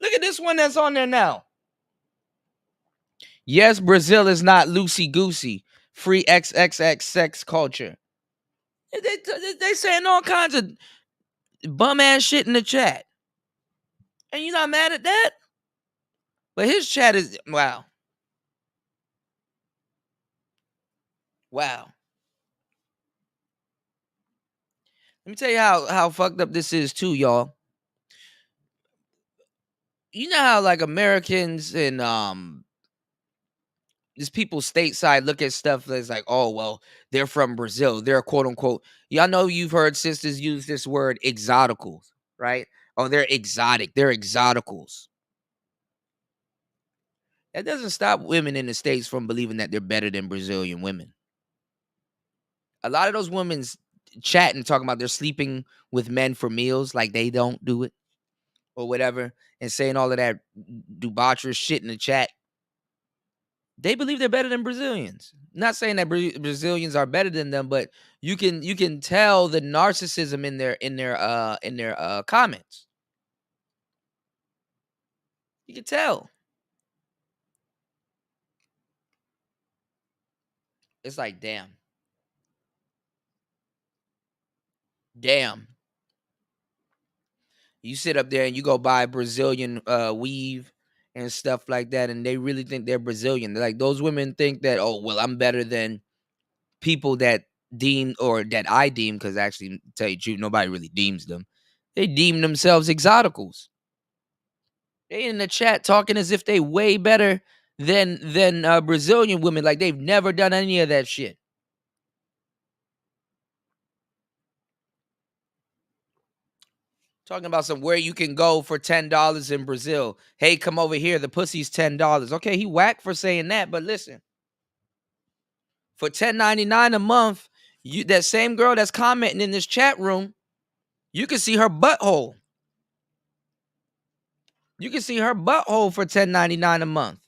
Look at this one that's on there now. Yes, Brazil is not loosey-goosey. Free XXX sex culture. They saying all kinds of bum-ass shit in the chat. And you're not mad at that? But his chat is, wow. Wow. Let me tell you how fucked up this is too, y'all. You know how like Americans and these people stateside look at stuff that's like, oh, well, they're from Brazil. They're quote unquote. Y'all know you've heard sisters use this word exoticals, right? Oh, they're exotic. They're exoticals. That doesn't stop women in the States from believing that they're better than Brazilian women. A lot of those women's chatting, talking about they're sleeping with men for meals, like they don't do it or whatever, and saying all of that debaucherous shit in the chat. They believe they're better than Brazilians. Not saying that Brazilians are better than them, but you can tell the narcissism in their comments. You can tell. It's like, damn. You sit up there and you go buy Brazilian weave and stuff like that, and they really think they're Brazilian. Like, those women think that, oh, well, I'm better than people that deem, or that I deem, because actually, to tell you the truth, nobody really deems them. They deem themselves exoticals. They in the chat talking as if they way better than Brazilian women, like they've never done any of that shit. Talking about where you can go for $10 in Brazil. Hey, come over here. The pussy's $10. Okay, he whacked for saying that, but listen. For $10.99 a month, that same girl that's commenting in this chat room, you can see her butthole. You can see her butthole for $10.99 a month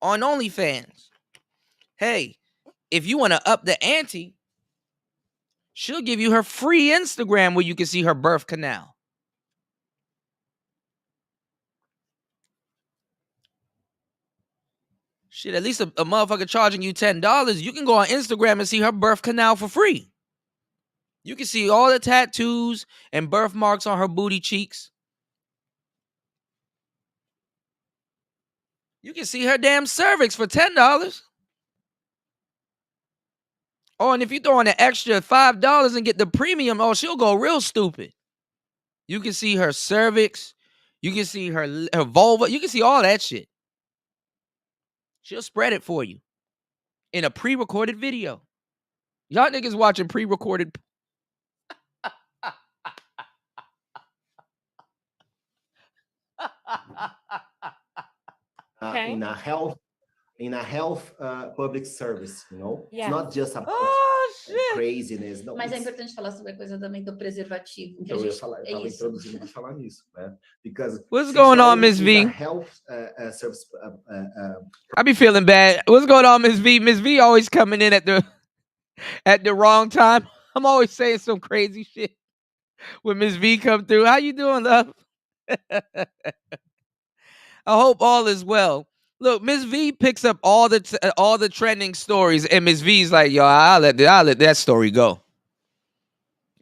on OnlyFans. Hey, if you want to up the ante, she'll give you her free Instagram where you can see her birth canal. Shit, at least a motherfucker charging you $10, you can go on Instagram and see her birth canal for free. You can see all the tattoos and birthmarks on her booty cheeks. You can see her damn cervix for $10. Oh, and if you throw in an extra $5 and get the premium, oh, she'll go real stupid. You can see her cervix. You can see her vulva. You can see all that shit. She'll spread it for you in a pre-recorded video. Y'all niggas watching pre-recorded. Okay. In a health public service, you know? Yes. It's not just about craziness. No, Mas é importante falar sobre a coisa também do preservativo. Que eu a ia gente, falar, eu é estava isso. introduzindo para falar nisso, né? Because What's going on, Miss sexuality is V? a health service. I be feeling bad. What's going on, Miss V? Miss V always coming in at the wrong time. I'm always saying some crazy shit when Miss V come through. How you doing, love? I hope all is well. Look, Miss V picks up all the trending stories, and Miss V's like, yo, I'll let that story go.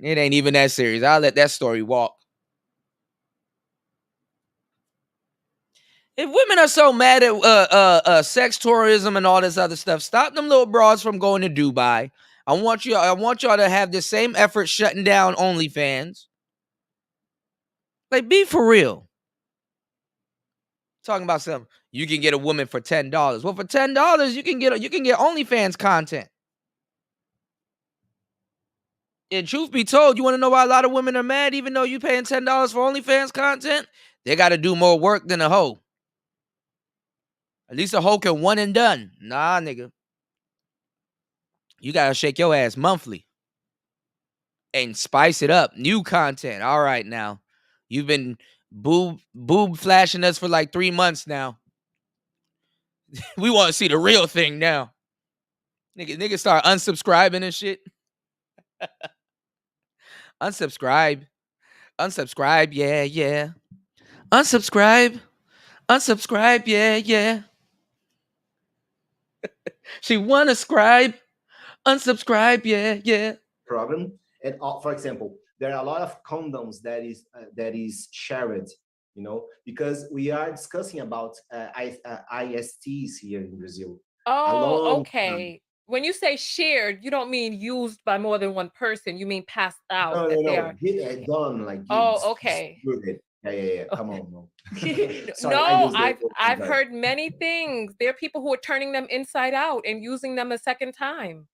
It ain't even that serious. I'll let that story walk. If women are so mad at sex tourism and all this other stuff, stop them little broads from going to Dubai. I want y'all to have the same effort shutting down OnlyFans. Like, be for real. Talking about something. You can get a woman for $10. Well, for $10, you can get OnlyFans content. And truth be told, you want to know why a lot of women are mad, even though you paying $10 for OnlyFans content? They got to do more work than a hoe. At least a hoe can one and done. Nah, nigga. You got to shake your ass monthly and spice it up. New content. All right, now. You've been boob flashing us for like 3 months now. We want to see the real thing now. Niggas start unsubscribing and shit. Unsubscribe. Unsubscribe, yeah. Unsubscribe. Unsubscribe, yeah. She wanna scribe. Unsubscribe, yeah. Problem. And for example, there are a lot of condoms that is shared, because we are discussing about ISTs here in Brazil. Oh, okay. When you say shared, you don't mean used by more than one person. You mean passed out, that they are. Done like Oh, okay. distributed. Yeah. Come on, no. Sorry, I No, use the I've word. heard many things. There are people who are turning them inside out and using them a second time.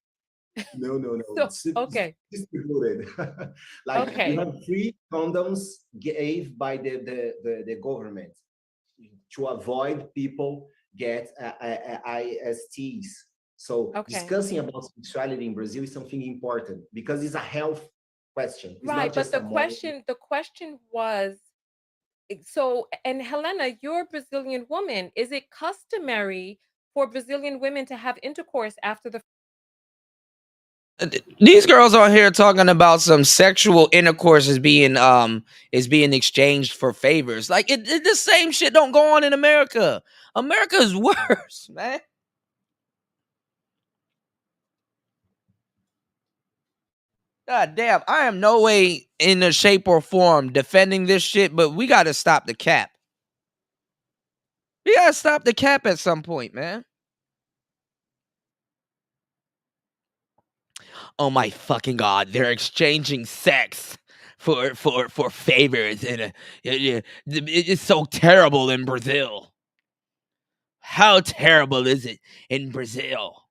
No. So, It's okay. distributed. Like you Okay. have free condoms gave by the government to avoid people get ISTs. So Okay. discussing about sexuality in Brazil is something important because it's a health question. It's not Right, but just a moral. the question was, so, and Helena, you're a Brazilian woman. Is it customary for Brazilian women to have intercourse after the These girls on here talking about some sexual intercourse is being exchanged for favors. Like the same shit don't go on in America. America is worse, man. God damn, I am no way in a shape or form defending this shit, but we gotta stop the cap. We gotta stop the cap at some point, man. Oh my fucking god, they're exchanging sex for favors, and it's so terrible in Brazil. How terrible is it in Brazil?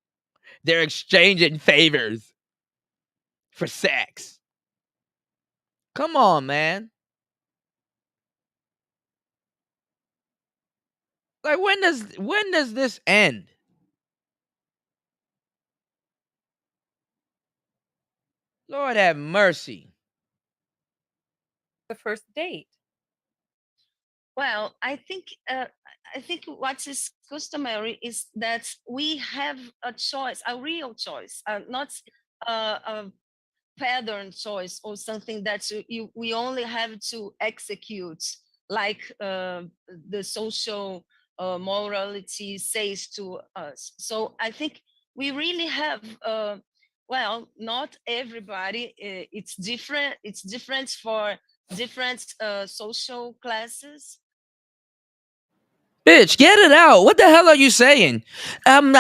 They're exchanging favors for sex. Come on, man. Like, when does this end? Lord have mercy. first date? Well, I think what is customary is that we have a choice, a real choice, not a pattern choice or something that we only have to execute, like the social morality says to us. So I think we really have. Well, not everybody. It's different. It's different for different social classes. Bitch, get it out. What the hell are you saying? Not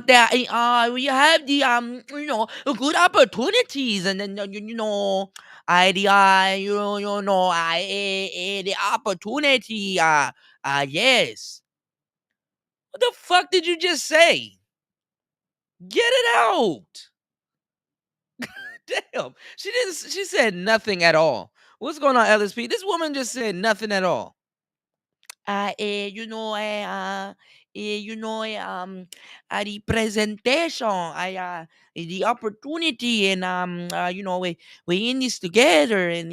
that we have the good opportunities, and then the opportunity. Yes. What the fuck did you just say? Get it out. Damn. She said nothing at all. What's going on, LSP? This woman just said nothing at all. The presentation, the opportunity, and we in this together, and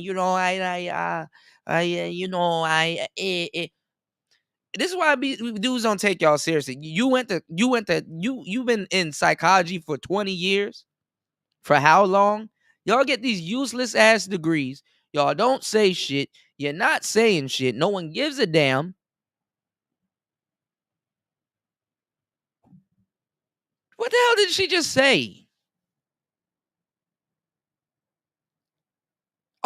this is why dudes don't take y'all seriously. You've been in psychology for 20 years. For how long? Y'all get these useless ass degrees. Y'all don't say shit. You're not saying shit. No one gives a damn. What the hell did she just say?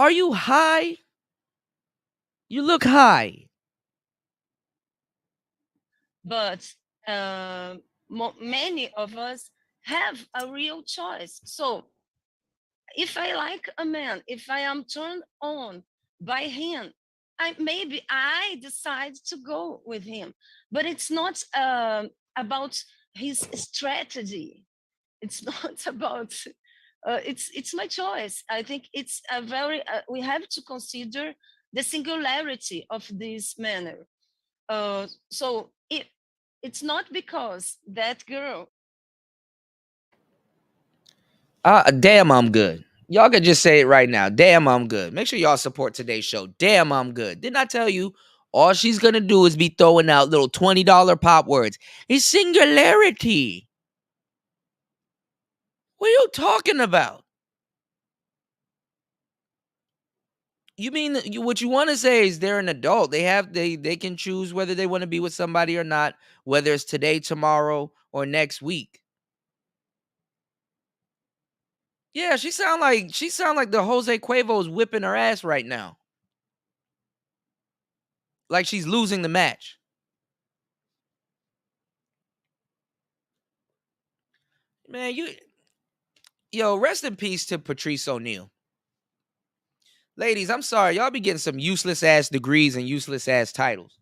Are you high? You look high. But many of us have a real choice. So if I like a man, if I am turned on by him, maybe I decide to go with him. But it's not about his strategy. It's not about. It's my choice. I think it's a very. We have to consider the singularity of this manner. So it's not because that girl. Damn, I'm good. Y'all can just say it right now. Damn, I'm good. Make sure y'all support today's show. Damn, I'm good. Didn't I tell you? All she's going to do is be throwing out little $20 pop words. It's singularity. What are you talking about? You mean what you want to say is they're an adult. They can choose whether they want to be with somebody or not, whether it's today, tomorrow, or next week. Yeah, she sound like the Jose Cuervo is whipping her ass right now. Like she's losing the match. Man, rest in peace to Patrice O'Neal. Ladies, I'm sorry. Y'all be getting some useless ass degrees and useless ass titles.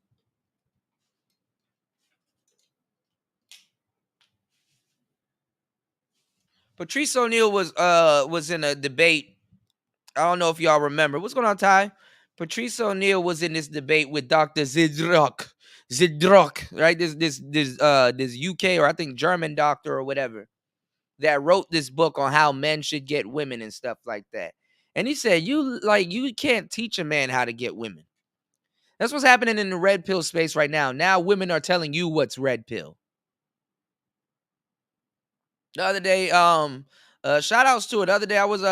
Patrice O'Neal was in a debate. I don't know if y'all remember. What's going on, Ty? Patrice O'Neal was in this debate with Dr. Zidrock, right? This UK or I think German doctor or whatever that wrote this book on how men should get women and stuff like that. And he said, you can't teach a man how to get women. That's what's happening in the red pill space right now. Now women are telling you what's red pill. The other day, shout outs to it. The other day, I was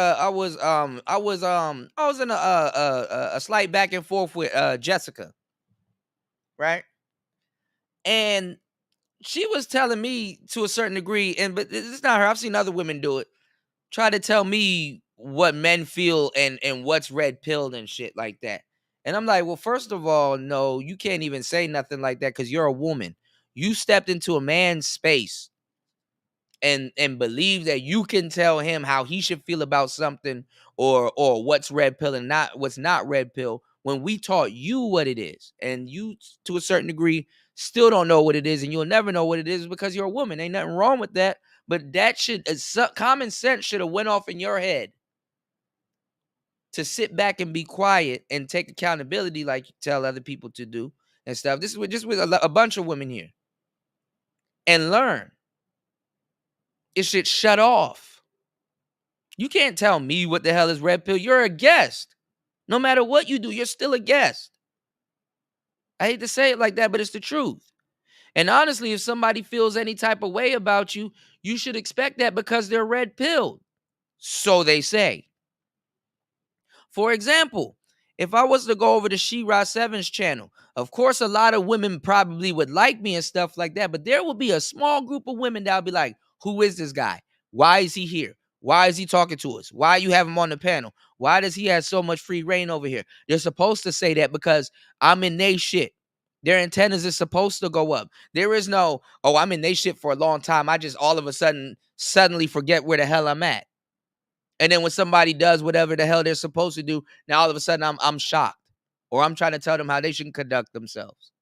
in a slight back and forth with Jessica, right? And she was telling me to a certain degree, but it's not her. I've seen other women do it. Try to tell me what men feel and what's red pilled and shit like that. And I'm like, well, first of all, no, you can't even say nothing like that because you're a woman. You stepped into a man's space and believe that you can tell him how he should feel about something or what's red pill and what's not red pill when we taught you what it is. And you, to a certain degree, still don't know what it is, and you'll never know what it is because you're a woman. Ain't nothing wrong with that. But that common sense should have went off in your head to sit back and be quiet and take accountability like you tell other people to do and stuff. This is just with a bunch of women here. And learn. It should shut off. You can't tell me what the hell is red pill. You're a guest. No matter what you do, you're still a guest. I hate to say it like that, but it's the truth. And honestly, if somebody feels any type of way about you, you should expect that because they're red pilled. So they say. For example, if I was to go over to She-Ra 7's channel, of course, a lot of women probably would like me and stuff like that, but there will be a small group of women that will be like, who is this guy? Why is he here? Why is he talking to us? Why you have him on the panel? Why does he have so much free reign over here? They're supposed to say that because I'm in they shit. Their antennas is supposed to go up. There is no, oh, I'm in they shit for a long time. I just all of a suddenly forget where the hell I'm at. And then when somebody does whatever the hell they're supposed to do, now all of a sudden I'm shocked. Or I'm trying to tell them how they should conduct themselves.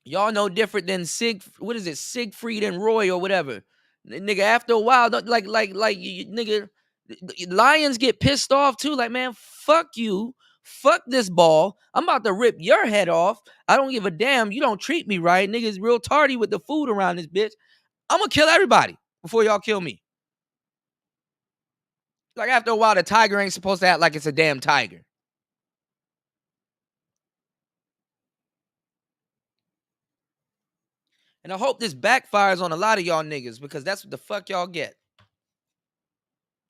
Y'all know different than Siegfried and Roy or whatever. Nigga, after a while, nigga, lions get pissed off too. Like, man, fuck you. Fuck this ball. I'm about to rip your head off. I don't give a damn. You don't treat me right. Niggas real tardy with the food around this bitch. I'm gonna kill everybody before y'all kill me. Like, after a while, the tiger ain't supposed to act like it's a damn tiger. And I hope this backfires on a lot of y'all niggas because that's what the fuck y'all get.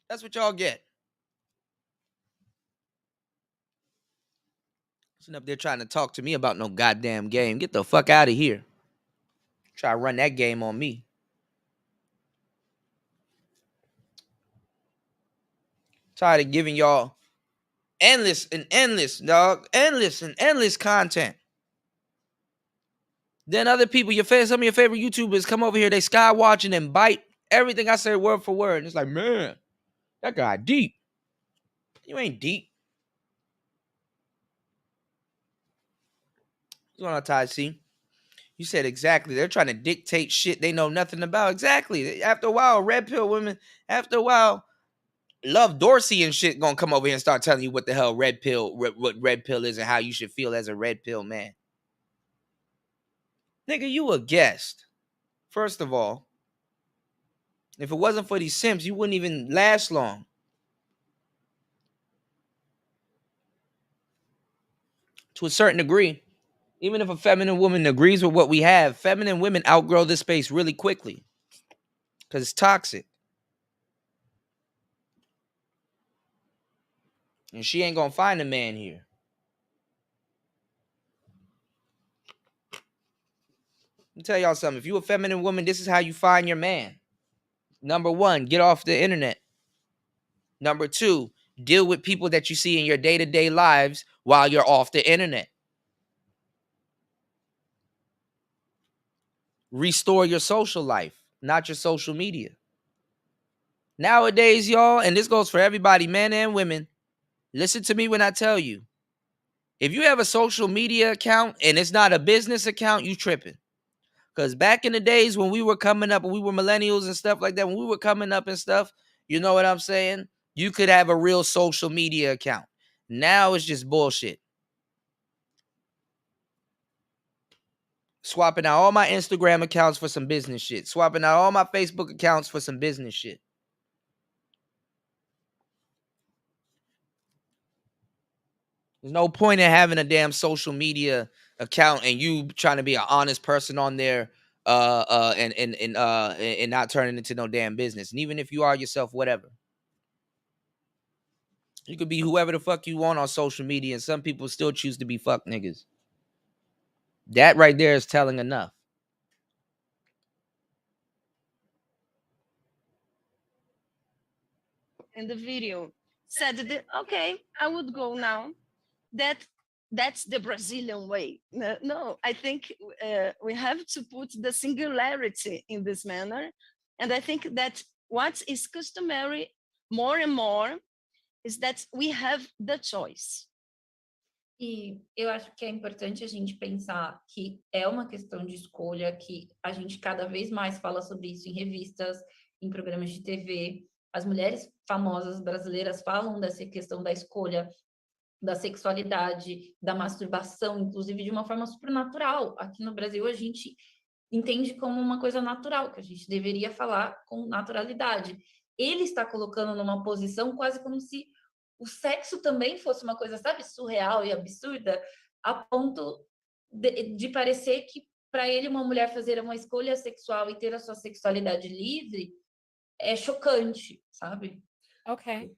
That's what y'all get. Sitting up there trying to talk to me about no goddamn game. Get the fuck out of here. Try to run that game on me. Tired of giving y'all endless and endless, dog. Endless and endless content. Then other people, some of your favorite YouTubers come over here, they sky watching and bite everything I say word for word. And it's like, man, that guy deep. You ain't deep. You want to see? You said exactly. They're trying to dictate shit they know nothing about. Exactly. After a while, red pill women, after a while, Love Dorsey and shit gonna come over here and start telling you what the hell what red pill is and how you should feel as a red pill man. Nigga, you a guest. First of all, if it wasn't for these simps, you wouldn't even last long. To a certain degree, even if a feminine woman agrees with what we have, feminine women outgrow this space really quickly because it's toxic. And she ain't gonna find a man here. Let me tell y'all something. If you a feminine woman, this is how you find your man. Number one, get off the internet. Number two, deal with people that you see in your day-to-day lives while you're off the internet. Restore your social life, not your social media. Nowadays, y'all, and this goes for everybody, men and women, listen to me when I tell you. If you have a social media account and it's not a business account, you tripping. Because back in the days when we were coming up and we were millennials and stuff like that, when we were coming up and stuff, you know what I'm saying? You could have a real social media account. Now it's just bullshit. Swapping out all my Instagram accounts for some business shit. Swapping out all my Facebook accounts for some business shit. There's no point in having a damn social media account and you trying to be an honest person on there and not turning into no damn business. And even if you are yourself, whatever. You could be whoever the fuck you want on social media, and some people still choose to be fuck niggas. That right there is telling enough. In the video said that, okay, I would go now. That's the Brazilian way. No, I think we have to put the singularity in this manner. And I think that what is customary more and more is that we have the choice. E eu acho que é importante a gente pensar que é uma questão de escolha, que a gente cada vez mais fala sobre isso em revistas, em programas de TV. As mulheres famosas brasileiras falam dessa questão da escolha, da sexualidade, da masturbação, inclusive de uma forma super natural. Aqui no Brasil a gente entende como uma coisa natural, que a gente deveria falar com naturalidade. Ele está colocando numa posição quase como se o sexo também fosse uma coisa, sabe, surreal e absurda, a ponto de parecer que para ele uma mulher fazer uma escolha sexual e ter a sua sexualidade livre é chocante, sabe? Okay.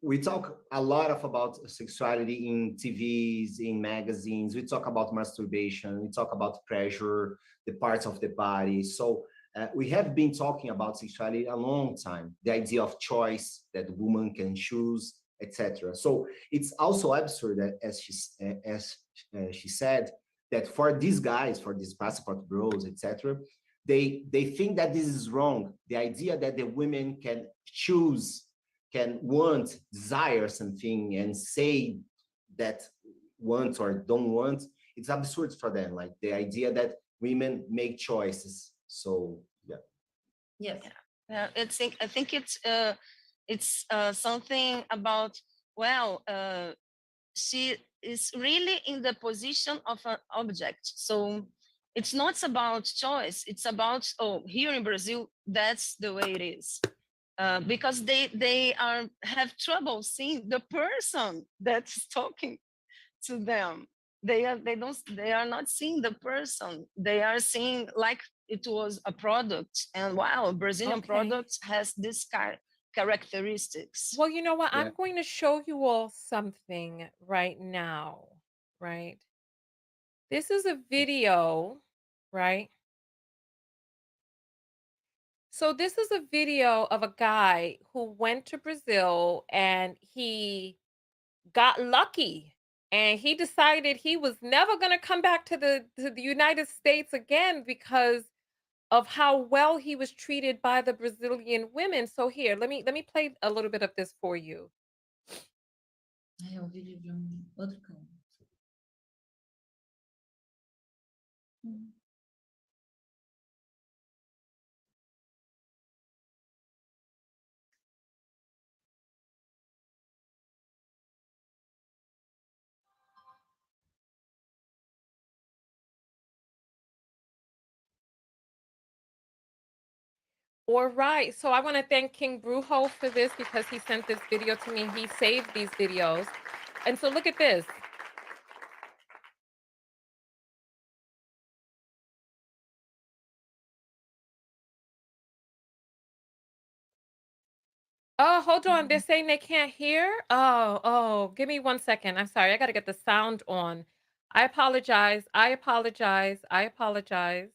We talk a lot about sexuality in TVs, in magazines. We talk about masturbation. We talk about pleasure, the parts of the body. So we have been talking about sexuality a long time. The idea of choice, that woman can choose, etc. So it's also absurd that, as she said, that for these guys, for these passport bros, etc., they think that this is wrong. The idea that the women can choose, can want, desire something and say that want or don't want, it's absurd for them. Like the idea that women make choices. So yeah. Yes. Yeah, I think it's something about, well, she is really in the position of an object. So it's not about choice. It's about, oh, here in Brazil, that's the way it is. Because they have trouble seeing the person that's talking to them. They are not seeing the person. They are seeing like it was a product. And wow, Brazilian product has this characteristics. Well, you know what? I'm going to show you all something right now, right? This is a video, right? So this is a video of a guy who went to Brazil and he got lucky and he decided he was never going to come back to the United States again because of how well he was treated by the Brazilian women. So here, let me play a little bit of this for you. É um vídeo de outro cara. All right. So I want to thank King Brujo for this because he sent this video to me. He saved these videos. And so look at this. Oh, hold on. They're saying they can't hear. Oh, give me 1 second. I'm sorry. I got to get the sound on. I apologize. I apologize. I apologize.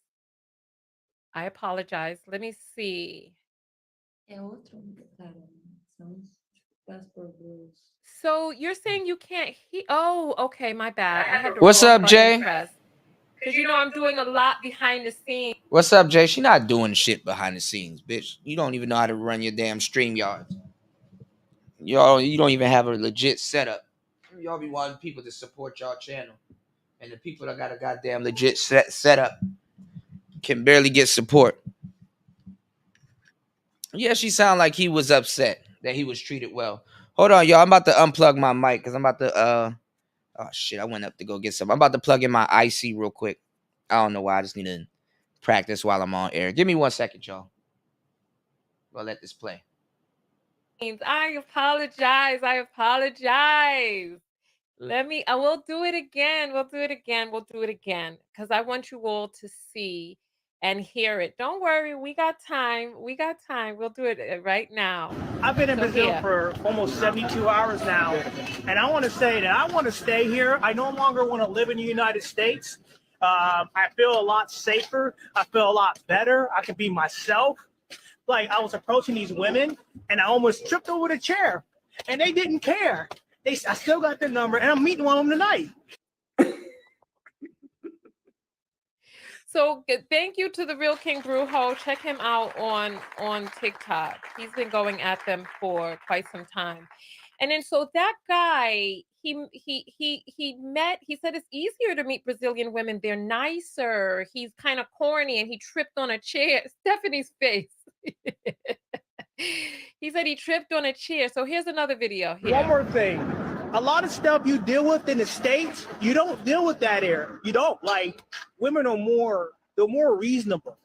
I apologize. Let me see. É outro cara. São os passport rules. So you're saying you can't hear? Oh, okay. My bad. I had the What's wrong up, button Jay? pressed. Because you know I'm doing a lot behind the scenes. What's up, Jay? She not doing shit behind the scenes, bitch. You don't even know how to run your damn StreamYard. Y'all, you don't even have a legit setup. Y'all be wanting people to support y'all channel, and the people that got a goddamn legit setup can barely get support. Yeah, she sound like he was upset that he was treated well. Hold on, y'all. I'm about to unplug my mic because I'm about to oh shit, I went up to go get some. I'm about to plug in my IC real quick. I don't know why. I just need to practice while I'm on air. Give me 1 second, y'all. I'll let this play. I apologize. I apologize. I will do it again. We'll do it again. We'll do it again. Because I want you all to see and hear it. Don't worry. We got time. We got time. We'll do it right now. I've been in So Brazil here. for almost 72 hours now, and I want to say that I want to stay here. I no longer want to live in the United States. I feel a lot safer. I feel a lot better. I can be myself. Like, I was approaching these women, and I almost tripped over the chair, and they didn't care. I still got their number, and I'm meeting one of them tonight. So thank you to the Real King Brujo. Check him out on TikTok. He's been going at them for quite some time. And then so that guy, he said it's easier to meet Brazilian women. They're nicer. He's kind of corny and he tripped on a chair. Stephanie's face. He said he tripped on a chair. So here's another video here. One more thing. A lot of stuff you deal with in the States, you don't deal with that here. You don't. Like, women are more reasonable,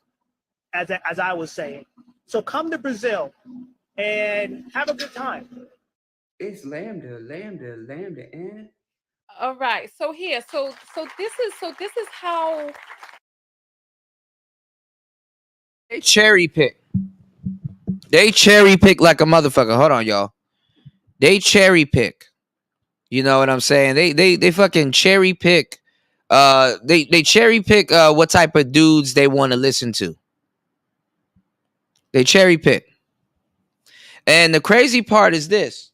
as I was saying. So come to Brazil and have a good time. It's lambda, and All right. So here, so this is how They cherry pick. They cherry pick like a motherfucker. Hold on, y'all. They cherry pick. You know what I'm saying? They fucking cherry pick. They cherry pick what type of dudes they want to listen to. They cherry pick. And the crazy part is this.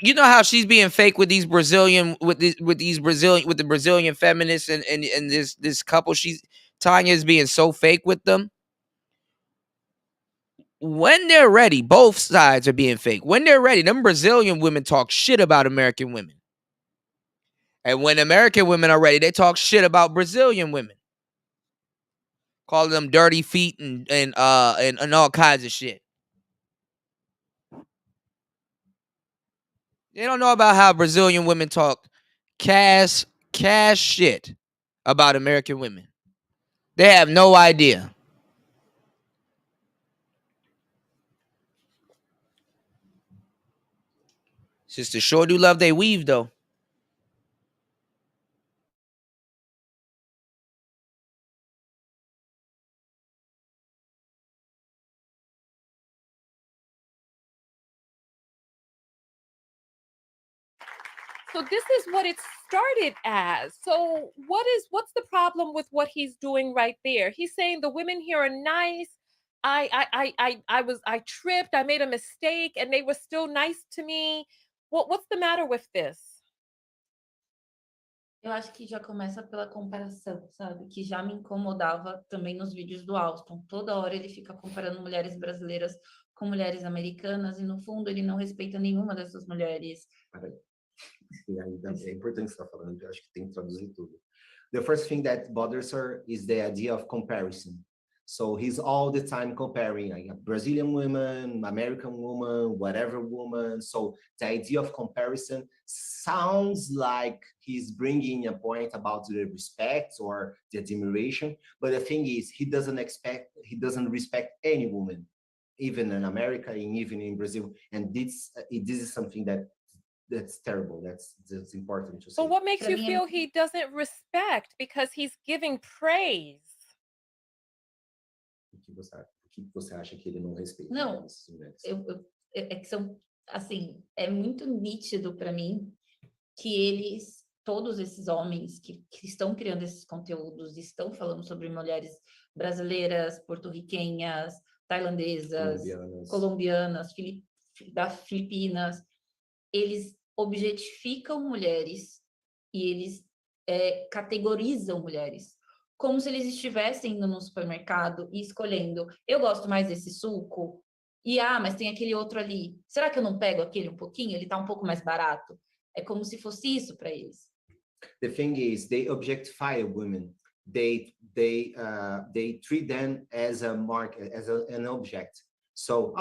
You know how she's being fake with these Brazilian with the Brazilian feminists and this couple. Tanya is being so fake with them. When they're ready, both sides are being fake. When they're ready, them Brazilian women talk shit about American women. And when American women are ready, they talk shit about Brazilian women. Calling them dirty feet and all kinds of shit. They don't know about how Brazilian women talk cash shit about American women. They have no idea. Sister sure do love they weave though. So this is what it started as. So what's the problem with what he's doing right there? He's saying the women here are nice. I tripped, I made a mistake, and they were still nice to me. What's the matter with this? Eu acho que já começa pela comparação, sabe? Que já me incomodava também nos vídeos do Alston. Toda hora ele fica comparando mulheres brasileiras com mulheres americanas e, no fundo, ele não respeita nenhuma dessas mulheres. É importante você estar falando, eu acho que tem que traduzir tudo. The first thing that bothers her is the idea of comparison. So he's all the time comparing like a Brazilian woman, American woman, whatever woman. So the idea of comparison sounds like he's bringing a point about the respect or the admiration. But the thing is, he doesn't respect any woman, even in America and even in Brazil. And this is something that's terrible. That's important to say. So what makes you feel he doesn't respect? Because he's giving praise. O que você acha que ele não respeita? Não, é que são, assim, é muito nítido para mim que todos esses homens que estão criando esses conteúdos, estão falando sobre mulheres brasileiras, porto-riquenhas, tailandesas, colombianas, filipinas, eles objetificam mulheres e eles categorizam mulheres. Como se eles estivessem indo no supermercado e escolhendo, eu gosto mais desse suco, mas tem aquele outro ali. Será que eu não pego aquele um pouquinho? Ele tá um pouco mais barato. É como se fosse isso para eles. The thing is, they objectify women. They treat them as a market, as an object. So,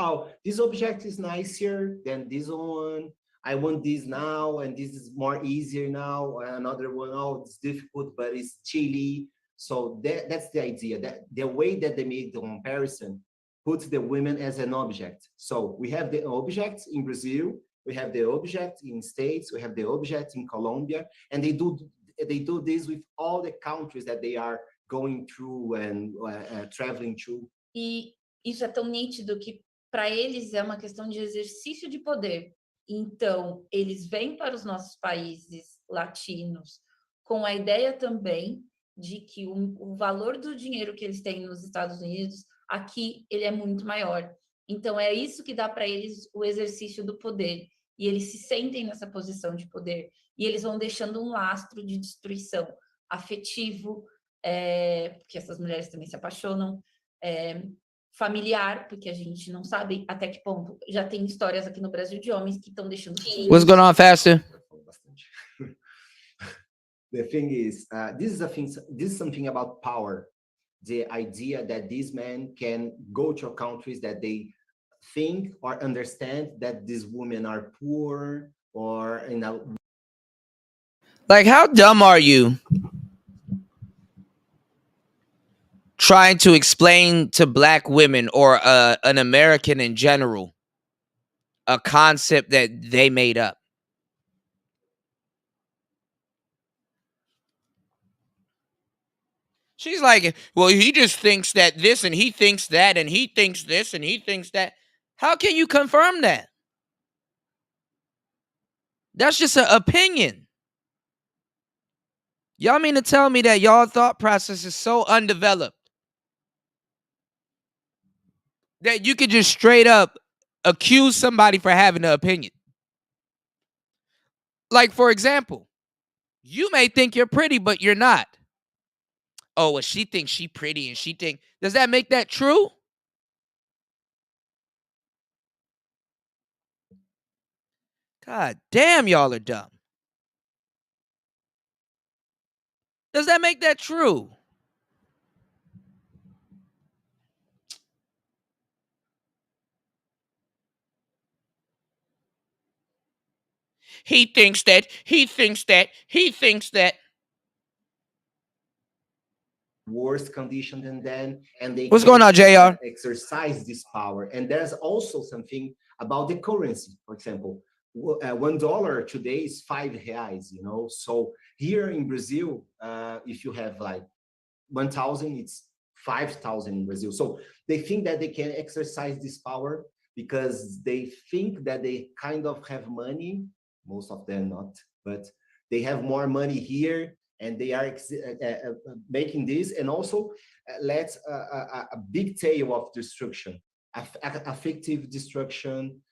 this object is nicer than this one. I want this now, and this is more easier now. Another one, it's difficult, but it's chilly. So that's the idea, that the way that they make the comparison puts the women as an object. So we have the object in Brazil, we have the object in States, we have the object in Colombia, and they do this with all the countries that they are going through and traveling through. E isso é tão nítido que para eles é uma questão de exercício de poder. Então, eles vêm para os nossos países latinos com a ideia também de que o valor do dinheiro que eles têm nos Estados Unidos, aqui ele é muito maior. Então, é isso que dá para eles o exercício do poder. E eles se sentem nessa posição de poder. E eles vão deixando um lastro de destruição afetivo, porque essas mulheres também se apaixonam, familiar, porque a gente não sabe até que ponto. Já tem histórias aqui no Brasil de homens que estão deixando filhos. What's going on, Faster? The thing is, this is something about power. The idea that these men can go to countries that they think or understand that these women are poor or Like, how dumb are you trying to explain to Black women or an American in general a concept that they made up? She's like, well, he just thinks that this and he thinks that and he thinks this and he thinks that. How can you confirm that? That's just an opinion. Y'all mean to tell me that y'all thought process is so undeveloped that you could just straight up accuse somebody for having an opinion? Like, for example, you may think you're pretty, but you're not. Oh, well, she thinks she pretty and she think, does that make that true? God damn, y'all are dumb. Does that make that true? He thinks that, he thinks that, he thinks that. worse condition than them, and they What's going on, JR? exercise this power. And there's also something about the currency. For example, $1 today is 5 reais, you know. So here in Brazil, if you have like 1,000, it's 5,000 in Brazil. So they think that they can exercise this power because they think that they kind of have money. Most of them not, but they have more money here, and they are making this, and also let's a big tale of destruction, affective destruction.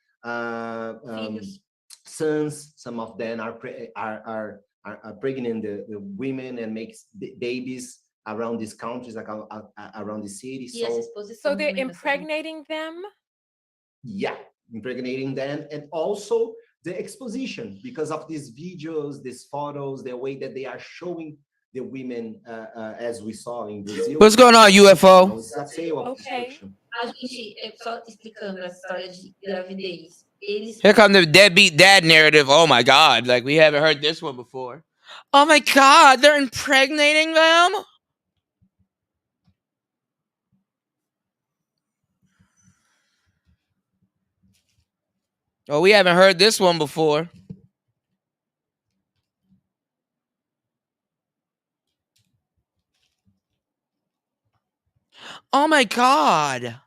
Sons, some of them are pregnant the women and makes babies around these countries, around the city. So they're impregnating them. Yeah, impregnating them, and also the exposition because of these videos, these photos, the way that they are showing the women, as we saw in Brazil. What's going on, UFO? It's a tale of destruction. A gente, só explicando essa história de gravidez. Eles Here come the deadbeat dad narrative. Oh my God, like we haven't heard this one before. Oh my God, they're impregnating them? Oh, we haven't heard this one before. Oh my God.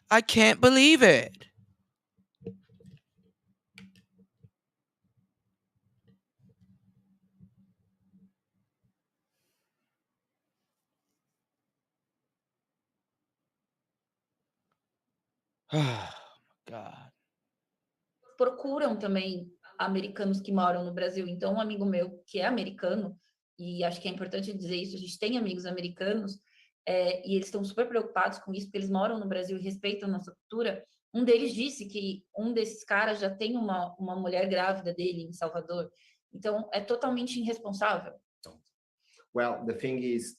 I can't believe it. Oh God. procuram também americanos que moram no Brasil. Então, um amigo meu que é americano, e acho que é importante dizer isso, a gente tem amigos americanos, e eles estão super preocupados com isso, porque eles moram no Brasil e respeitam a nossa cultura. Um deles disse que um desses caras já tem uma mulher grávida dele em Salvador. Então, é totalmente irresponsável. Well, the thing is,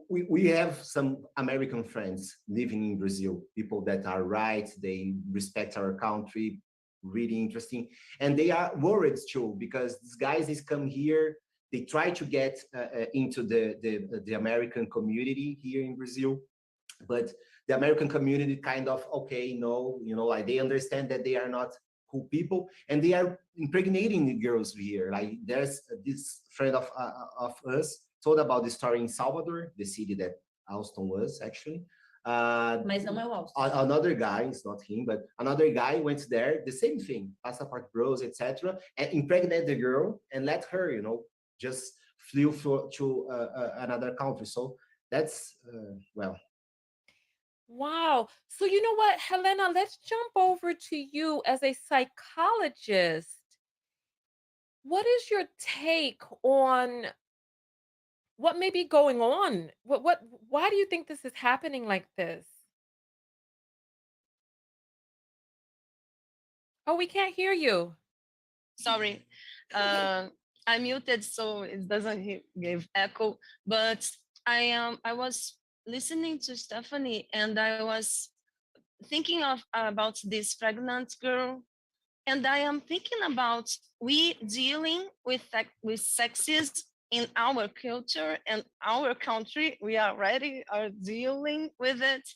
we have some American friends living in Brazil, people that are right, they respect our country, really interesting, and they are worried too because these guys come here, they try to get into the American community here in Brazil, but the American community kind of, okay, no, like they understand that they are not cool people, and they are impregnating the girls here. Like there's this friend of us told about the story in Salvador, the city that Alston was actually. Mas não é o Alston. Another guy, it's not him, but another guy went there, the same thing, passport bros, etc., and impregnated the girl and let her, just flew to another country. So that's, well. Wow. So you know what, Helena, let's jump over to you as a psychologist. What is your take on what may be going on? Why do you think this is happening like this? Oh, we can't hear you. Sorry. I muted so it doesn't give echo, but I was listening to Stephanie and I was thinking about this pregnant girl, and I am thinking about we dealing with sexism in our culture and our country. We already are dealing with it,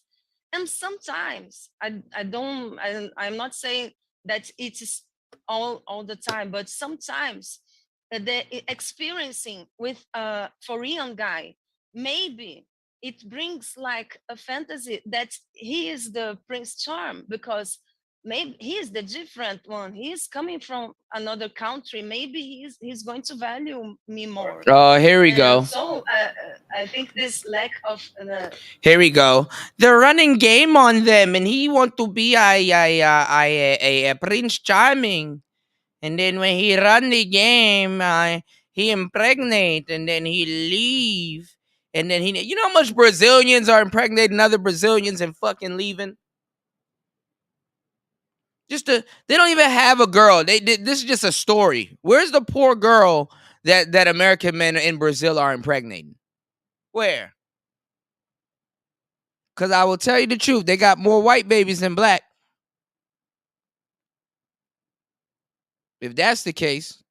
and sometimes I'm not saying that it is all the time, but sometimes the experiencing with a foreign guy, maybe it brings like a fantasy that he is the Prince Charm because maybe he is the different one. He is coming from another country. Maybe he's going to value me more. Oh, here we go. So I think this lack of Here we go. They're running game on them, and he want to be a Prince Charming. And then when he run the game, he impregnate, and then he leave. And then you know how much Brazilians are impregnating other Brazilians and fucking leaving? They don't even have a girl. This is just a story. Where's the poor girl that American men in Brazil are impregnating? Where? Because I will tell you the truth, they got more white babies than black. If that's the case,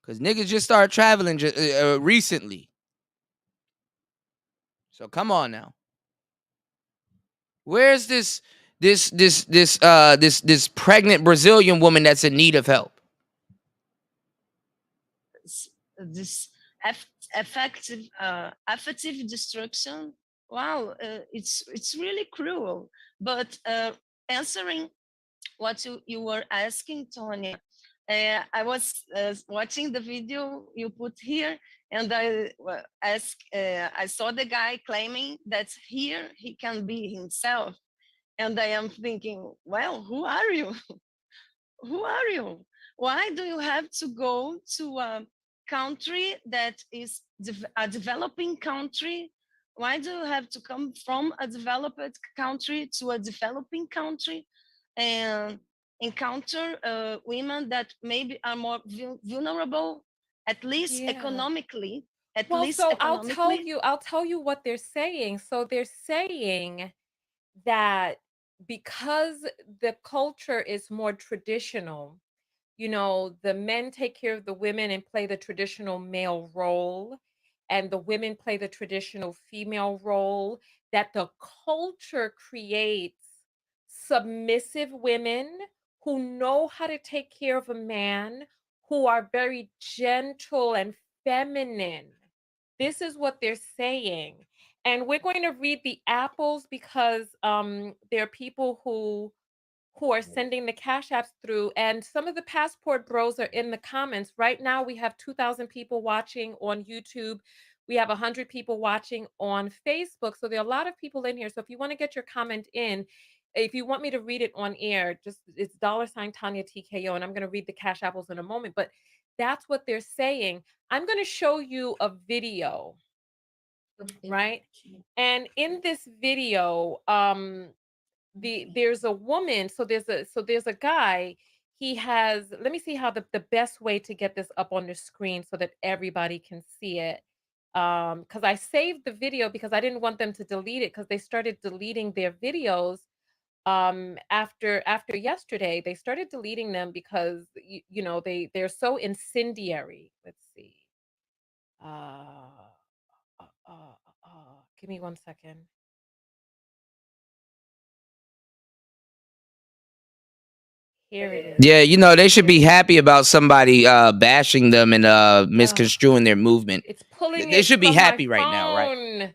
because niggas just started traveling recently. So come on now. Where's this pregnant Brazilian woman that's in need of help? This affective destruction wow, it's really cruel. But answering what you were asking, Tonya, I was watching the video you put here, and I saw the guy claiming that here he can be himself, and I am thinking, well, who are you? Who are you? Why do you have to go to a country that is a developing country? Why do you have to come from a developed country to a developing country and encounter women that maybe are more vulnerable, at least Yeah. economically? At Well, least so economically. I'll tell you what they're saying. So they're saying that because the culture is more traditional, you know, the men take care of the women and play the traditional male role, and the women play the traditional female role, that the culture creates submissive women who know how to take care of a man, who are very gentle and feminine. This is what they're saying. And we're going to read the apples because there are people who are sending the cash apps through, and some of the passport bros are in the comments. Right now we have 2,000 people watching on YouTube. We have 100 people watching on Facebook. So there are a lot of people in here. So if you want to get your comment in, if you want me to read it on air, just it's $ Tanya TKO, and I'm going to read the cash apples in a moment. But that's what they're saying. I'm going to show you a video, right? And in this video, there's a woman, so there's a guy. He has, let me see how the best way to get this up on the screen so that everybody can see it. Because I saved the video because I didn't want them to delete it, because they started deleting their videos after yesterday. They started deleting them because you know, they're so incendiary. Let's see. Uh, give me 1 second. Here it is. Yeah, you know, they should be happy about somebody bashing them and misconstruing their movement. It's pulling They it should be from my happy right now, right?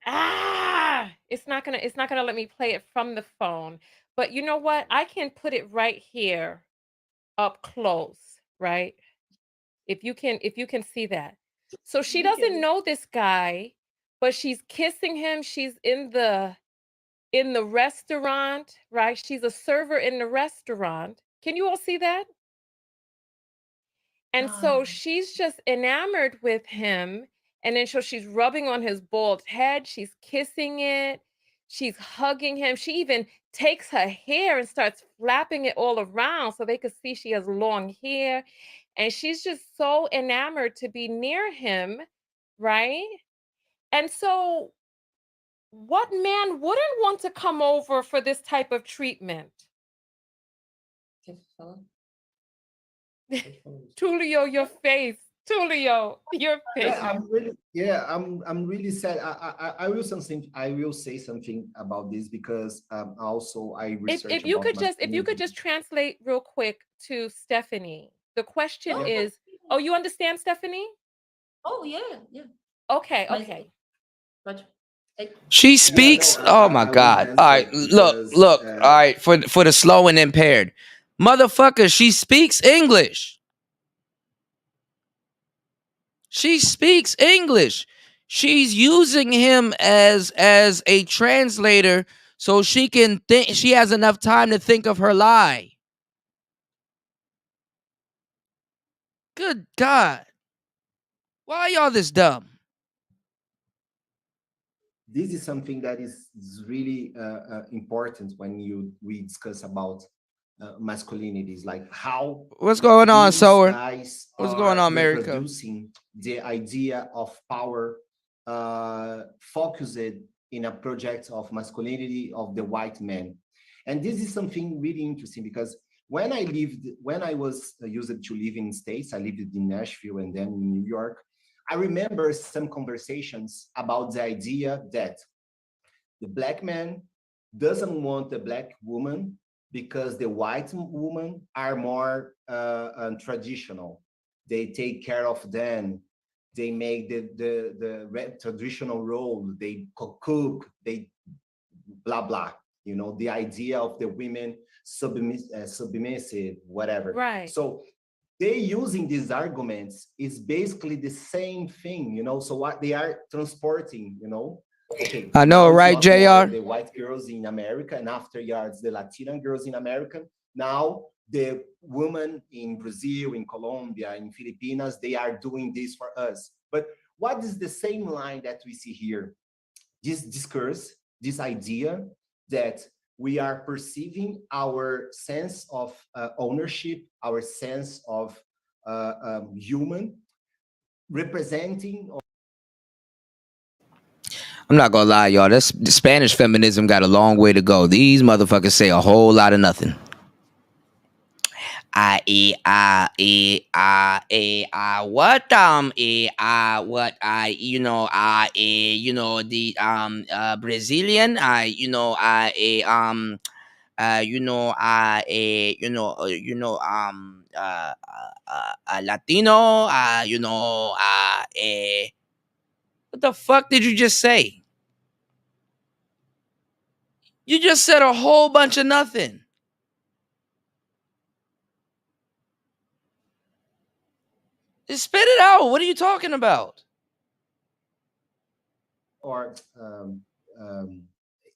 phone. It's not gonna let me play it from the phone. But you know what? I can put it right here up close, right? If you can see that. So she doesn't know this guy, but she's kissing him. She's in the restaurant, right? She's a server in the restaurant. Can you all see that? And so she's just enamored with him. And then so she's rubbing on his bald head. She's kissing it. She's hugging him. She even takes her hair and starts flapping it all around so they could see she has long hair. And she's just so enamored to be near him, right? And so what man wouldn't want to come over for this type of treatment? Tulio, your face. Tulio, your face. I'm really sad. I will say something about this because also I researched If you about could just translate real quick to Stephanie. The question is, oh, you understand, Stephanie? Oh, yeah. Okay. She speaks. Oh my God! All right, look. All right, for the slow and impaired, motherfucker. She speaks English. She speaks English. She's using him as a translator so she can think. She has enough time to think of her lie. Good God! Why y'all this dumb? This is something that is really important when we discuss about masculinities, like how What's going on, these Sower? guys What's are going on, America? reproducing the idea of power focused in a project of masculinity of the white man. And this is something really interesting because when I was used to live in States, I lived in Nashville and then in New York. I remember some conversations about the idea that the black man doesn't want the black woman because the white women are more traditional. They take care of them. they make the traditional role, they cook, they blah blah. You know, the idea of the women submissive, whatever. Right. So they using these arguments is basically the same thing, you know. So what they are transporting, you know. Okay, I know, now it's right, not more JR? the white girls in America, and after yards the Latina girls in America. Now the women in Brazil, in Colombia, in Filipinas, they are doing this for us. But what is the same line that we see here? This discourse, this idea that we are perceiving our sense of ownership, our sense of human, representing. I'm not gonna lie, y'all. The Spanish feminism got a long way to go. These motherfuckers say a whole lot of nothing. What the Brazilian Latino what the fuck did you just say? You just said a whole bunch of nothing. Just spit it out. What are you talking about? Or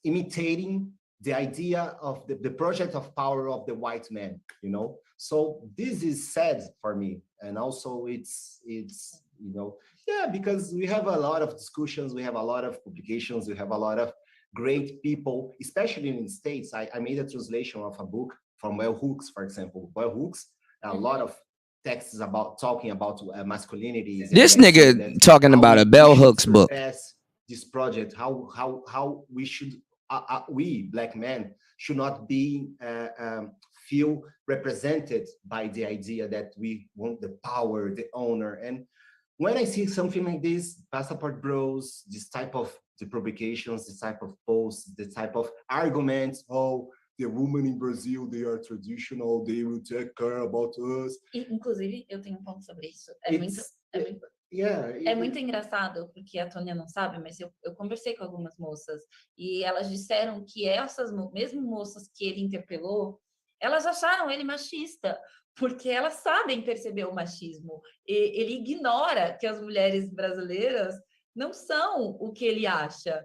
imitating the idea of the project of power of the white man, you know. So this is sad for me, and also it's you know, yeah, because we have a lot of discussions, we have a lot of publications, we have a lot of great people, especially in the States. I made a translation of a book from Bell Hooks, for example. Bell Hooks, a lot of texts about talking about masculinities. This nigga talking about a Bell Hooks book. This project, how we should, we black men should not be feel represented by the idea that we want the power, the honor. And when I see something like this, Passport Bros, this type of the publications, this type of posts, the type of arguments, oh, the women in Brazil, they are traditional, they will take care about us. Inclusive, eu tenho ponto sobre isso. É muito engraçado, porque a Tônia não sabe, mas eu conversei com algumas moças e elas disseram que essas mesmo moças que ele interpelou, elas acharam ele machista, porque elas sabem perceber o machismo. Ele ignora que as mulheres brasileiras não são o que ele acha.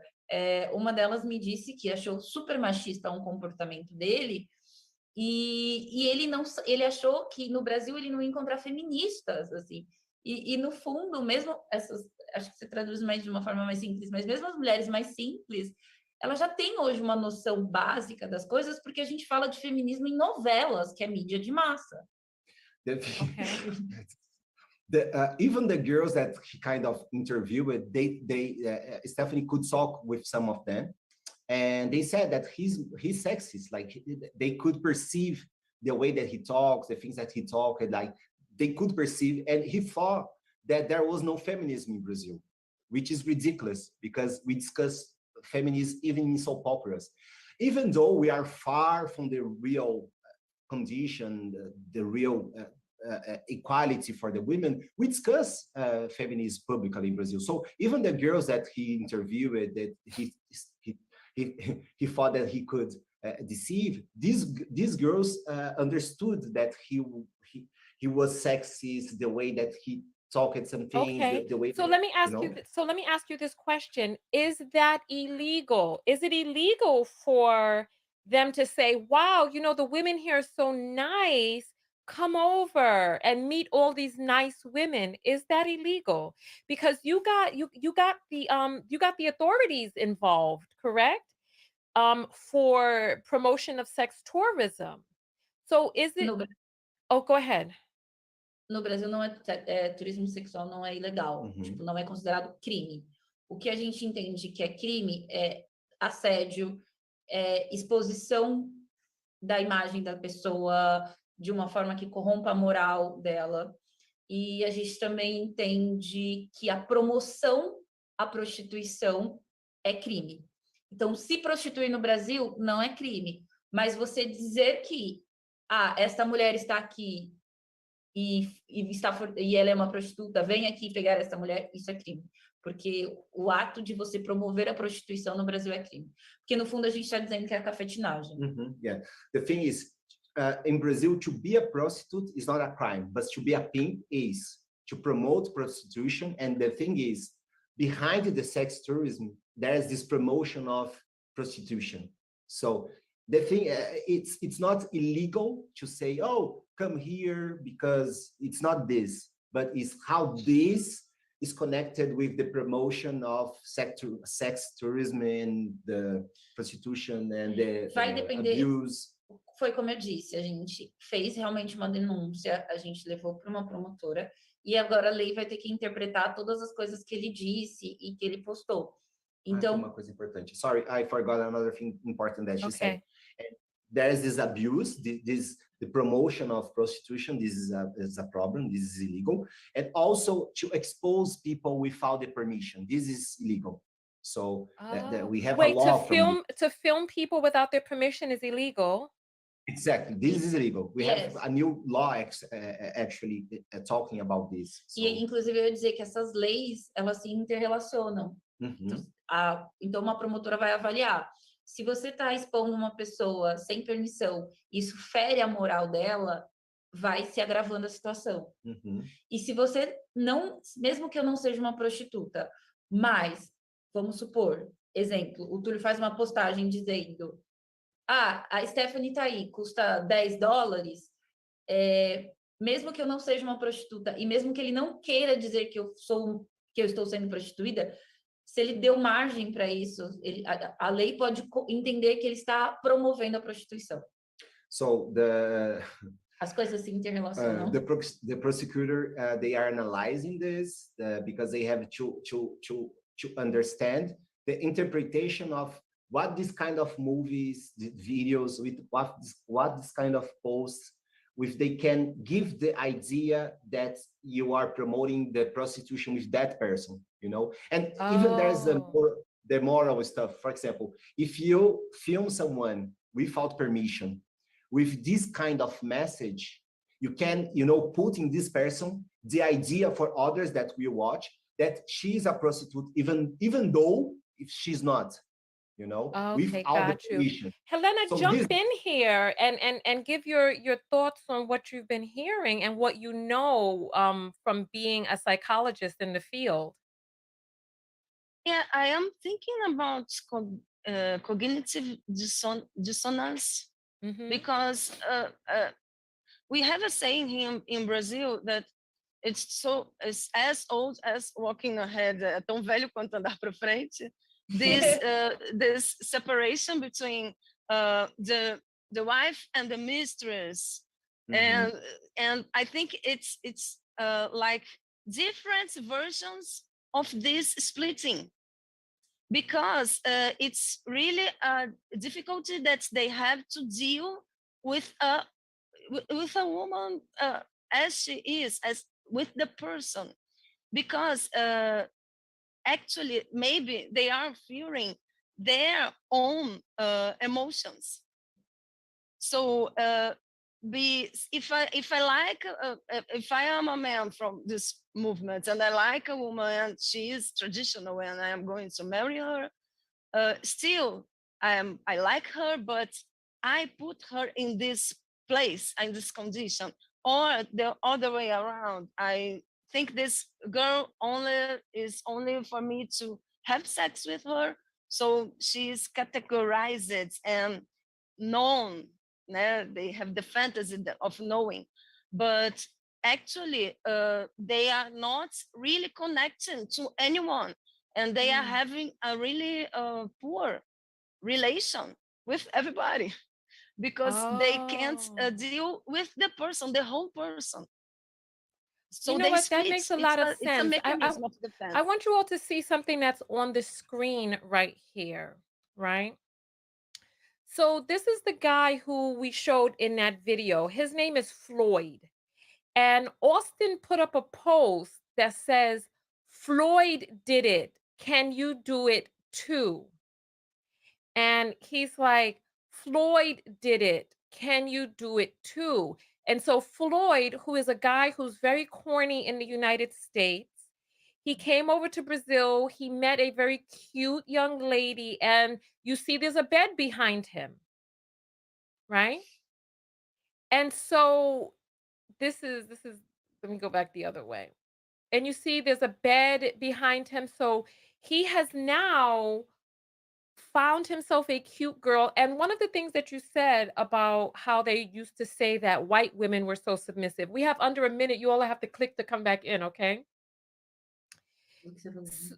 Uma delas me disse que achou super machista um comportamento dele e ele achou que no Brasil ele não ia encontrar feministas, assim. E no fundo, mesmo essas, acho que você traduz mais de uma forma mais simples, mas mesmo as mulheres mais simples, elas já têm hoje uma noção básica das coisas, porque a gente fala de feminismo em novelas, que é mídia de massa. Even the girls that he kind of interviewed, Stephanie could talk with some of them, and they said that he's sexist. Like they could perceive the way that he talks, the things that he talked, like they could perceive, and he thought that there was no feminism in Brazil, which is ridiculous because we discuss feminism even in soap operas, even though we are far from the real condition, the real equality for the women. We discuss feminism publicly in Brazil. So even the girls that he interviewed, that he thought that he could deceive, these girls understood that he was sexist, the way that he talked some things, the way. So let me ask you. So let me ask you this question: is that illegal? Is it illegal for them to say, "Wow, you know, the women here are so nice. Come over and meet all these nice women"? Is that illegal? Because you got the authorities involved, correct? For promotion of sex tourism. So is it? Oh, go ahead. No Brasil não turismo sexual não é ilegal, tipo, não é considerado crime. O que a gente entende que é crime é assédio, exposição da imagem da pessoa de uma forma que corrompa a moral dela. E a gente também entende que a promoção à prostituição é crime. Então, se prostituir no Brasil não é crime, mas você dizer que essa mulher está aqui e ela é uma prostituta, vem aqui pegar essa mulher, isso é crime. Porque o ato de você promover a prostituição no Brasil é crime. Porque, no fundo, a gente está dizendo que é a cafetinagem. Yeah. The thing is, in Brazil, to be a prostitute is not a crime, but to be a pimp is. To promote prostitution, and the thing is, behind the sex tourism, there is this promotion of prostitution. So the thing, it's not illegal to say, oh, come here, because it's not this, but it's how this is connected with the promotion of sex tourism and the prostitution and the Vai depender. abuse. Foi como eu disse, a gente fez realmente uma denúncia, a gente levou para uma promotora, e agora a lei vai ter que interpretar todas as coisas que ele disse e que ele postou. Então, uma coisa importante. Sorry, I forgot another thing important that she said. And there is this abuse, the promotion of prostitution. This is a problem. This is illegal, and also to expose people without the permission. This is illegal. So that we have a law. To film people without their permission is illegal. Exactly, this is illegal. We have a new law actually talking about this. So. E inclusive eu ia dizer que essas leis elas se interrelacionam. Então uma promotora vai avaliar. Se você está expondo uma pessoa sem permissão, isso fere a moral dela, vai se agravando a situação. E se você não, mesmo que eu não seja uma prostituta, mas vamos supor, exemplo, o Túlio faz uma postagem dizendo: a Stephanie tá aí, custa $10, mesmo que eu não seja uma prostituta, e mesmo que ele não queira dizer que eu estou sendo prostituída, se ele deu margem para isso, a lei pode entender que ele está promovendo a prostituição. So as coisas se interrelacionam. The prosecutor, they are analyzing this because they have to understand the interpretation of what this kind of movies, the videos, with what this kind of posts, if they can give the idea that you are promoting the prostitution with that person, you know? And even there's the moral stuff. For example, if you film someone without permission, with this kind of message, you can, you know, put in this person the idea for others that will watch that she is a prostitute, even though if she's not. You know, got you. Helena, so jump in here and give your thoughts on what you've been hearing and what you know from being a psychologist in the field. Yeah, I am thinking about cognitive dissonance because we have a saying here in Brazil that it's as old as walking ahead, tão velho quanto andar para frente. This separation between the wife and the mistress, and I think it's like different versions of this splitting, because it's really a difficulty that they have to deal with a woman as she is, as with the person, because actually maybe they are fearing their own emotions. So if I am a man from this movement and I like a woman and she is traditional and I am going to marry her, still I like her, but I put her in this place, in this condition, or the other way around. I think this girl is only for me to have sex with her, so she's categorized and known. They have the fantasy of knowing, but actually they are not really connecting to anyone, and they are having a really poor relation with everybody because they can't deal with the person, the whole person. So you know what? That makes a lot of sense. I want you all to see something that's on the screen right here, right? So this is the guy who we showed in that video. His name is Floyd. And Austin put up a post that says, Floyd did it. Can you do it too? And he's like, Floyd did it. Can you do it too? And so Floyd, who is a guy who's very corny in the United States, he came over to Brazil. He met a very cute young lady, and you see there's a bed behind him, right? And so this is let me go back the other way. And you see there's a bed behind him. So he has now found himself a cute girl. And one of the things that you said about how they used to say that white women were so submissive. We have under a minute. You all have to click to come back in, okay?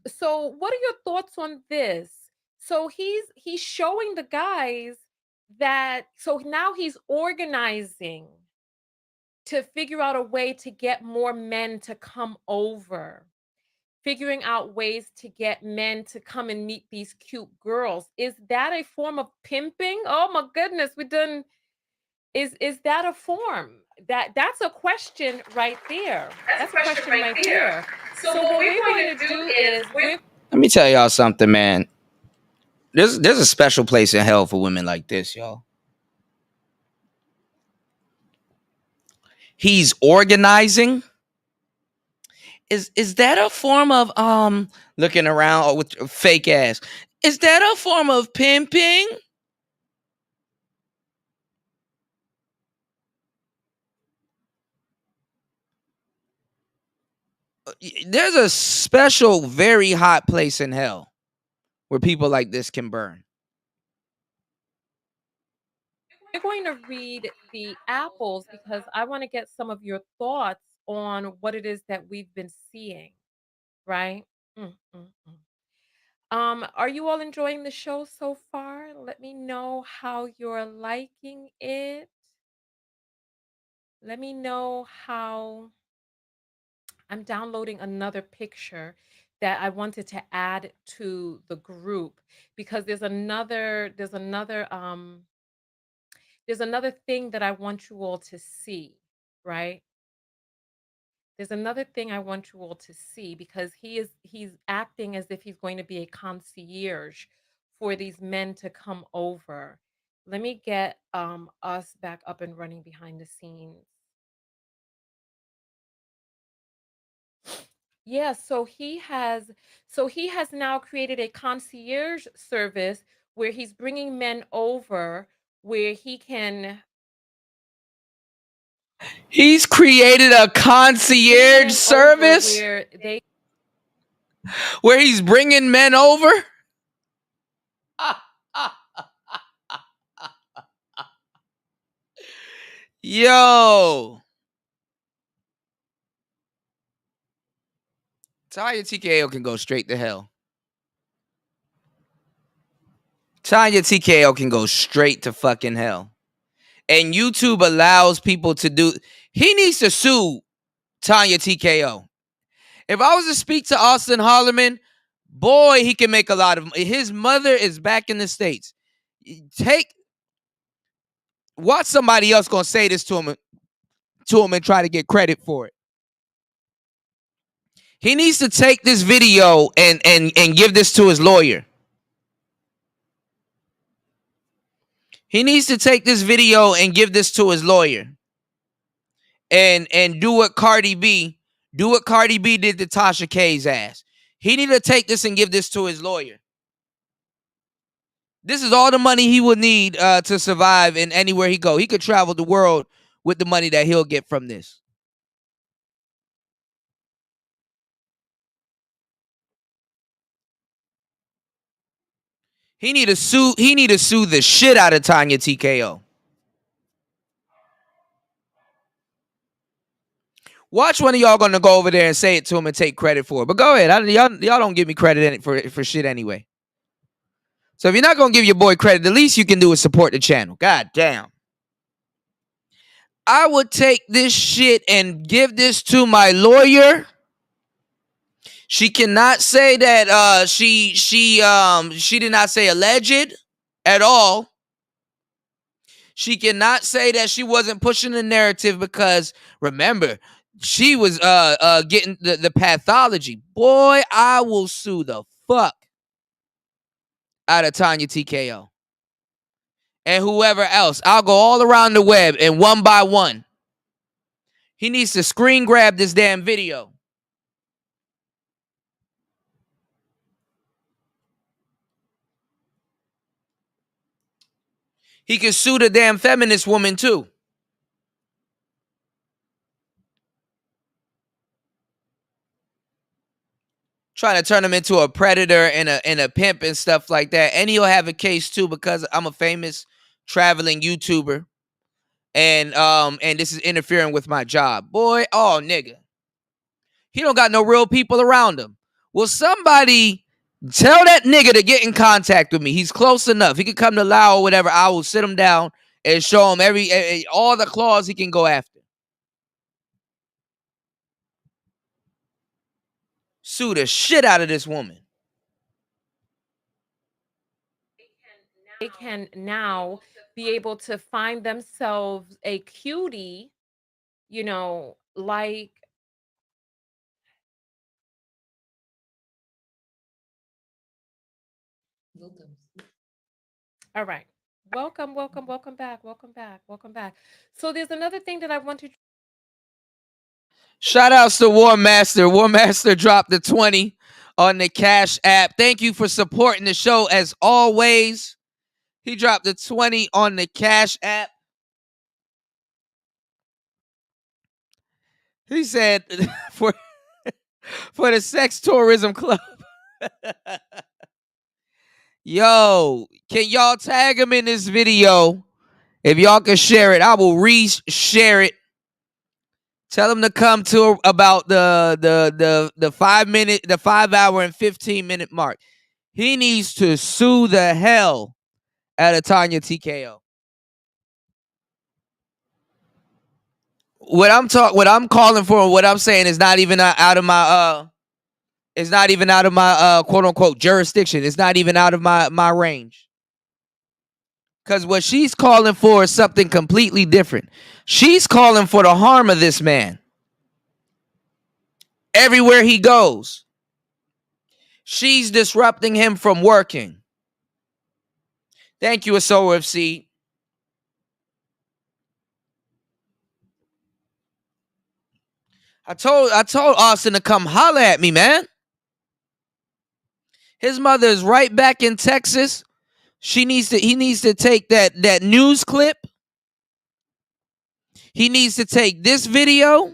So what are your thoughts on this? So he's showing the guys that, so now he's organizing to figure out a way to get more men to come over, figuring out ways to get men to come and meet these cute girls. Is that a form of pimping? Oh my goodness, we done. Is that a form? That's a question right there. That's a question right there. So what we're going to do is Let me tell y'all something, man. There's a special place in hell for women like this, y'all. He's organizing. Is that a form of looking around with fake ass? Is that a form of pimping? There's a special, very hot place in hell where people like this can burn. we're going to read the apples because I want to get some of your thoughts on what it is that we've been seeing, right? Mm, mm, mm. Are you all enjoying the show so far? Let me know how you're liking it. Let me know how. I'm downloading another picture that I wanted to add to the group because there's another thing that I want you all to see, right? There's another thing I want you all to see because he's acting as if he's going to be a concierge for these men to come over. Let me get us back up and running behind the scenes. Yeah, so he has now created a concierge service where he's bringing men over where he can He's created a concierge service where they where he's bringing men over. Yo, Tanya TKO can go straight to hell. Tanya TKO can go straight to fucking hell. And YouTube allows people to do. He needs to sue Tanya TKO. If I was to speak to Austin Hollerman, boy, he can make a lot of. His mother is back in the States. Watch somebody else gonna say this to him and try to get credit for it. He needs to take this video and give this to his lawyer. He needs to take this video and give this to his lawyer. And do what Cardi B did to Tasha K's ass. He need to take this and give this to his lawyer. This is all the money he would need to survive in anywhere he go. He could travel the world with the money that he'll get from this. He need to sue the shit out of Tanya TKO. Watch one of y'all gonna go over there and say it to him and take credit for it. But go ahead. Y'all don't give me credit for shit anyway. So if you're not gonna give your boy credit, the least you can do is support the channel. God damn. I would take this shit and give this to my lawyer. She cannot say that she did not say alleged at all. She cannot say that she wasn't pushing the narrative because remember, she was getting the pathology. Boy, I will sue the fuck out of Tanya TKO. And whoever else. I'll go all around the web and one by one. He needs to screen grab this damn video. He could sue the damn feminist woman too. Trying to turn him into a predator and a pimp and stuff like that. And he'll have a case too because I'm a famous traveling YouTuber. And this is interfering with my job. Boy, oh nigga. He don't got no real people around him. Will somebody tell that nigga to get in contact with me? He's close enough. He can come to Lao or whatever. I will sit him down and show him all the claws he can go after. Sue the shit out of this woman. They can now be able to find themselves a cutie, you know, like all right. Welcome back. So there's another thing that I want to Shout outs to War Master. War Master dropped the 20 on the Cash App. Thank you for supporting the show as always. He dropped the 20 on the Cash App. He said for the Sex Tourism Club. Yo, can y'all tag him in this video? If y'all can share it, I will re-share it. Tell him to come to about the 5 hour and 15-minute mark. He needs to sue the hell out of Tanya TKO. What I'm calling for, what I'm saying is not even out of my quote unquote jurisdiction. It's not even out of my range. Because what she's calling for is something completely different. She's calling for the harm of this man. Everywhere he goes. She's disrupting him from working. Thank you, SOFC. I told Austin to come holler at me, man. His mother is right back in Texas. He needs to take that news clip. He needs to take this video.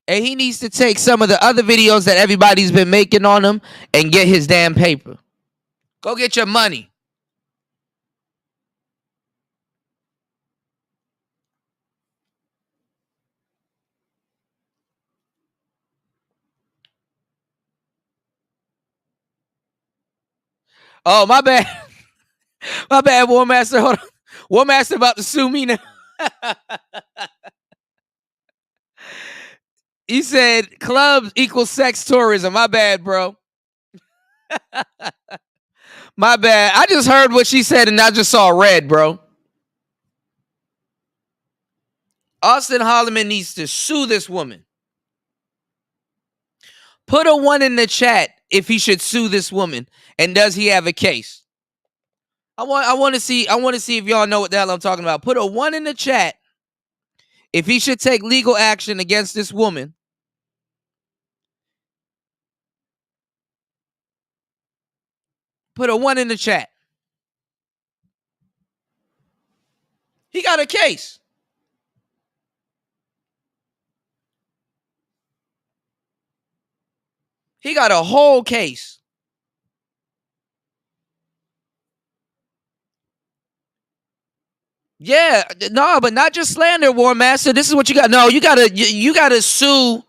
And he needs to take some of the other videos that everybody's been making on him and get his damn paper. Go get your money. Oh, my bad. My bad, War Master. Hold on. War Master about to sue me now. He said clubs equals sex tourism. My bad, bro. My bad. I just heard what she said and I just saw red, bro. Austin Holloman needs to sue this woman. Put a 1 in the chat if he should sue this woman. And does he have a case? I want to see if y'all know what the hell I'm talking about. Put a 1 in the chat if he should take legal action against this woman. Put a 1 in the chat. He got a case. He got a whole case. Yeah, no, but not just slander, War Master. This is what you got. No, you gotta sue.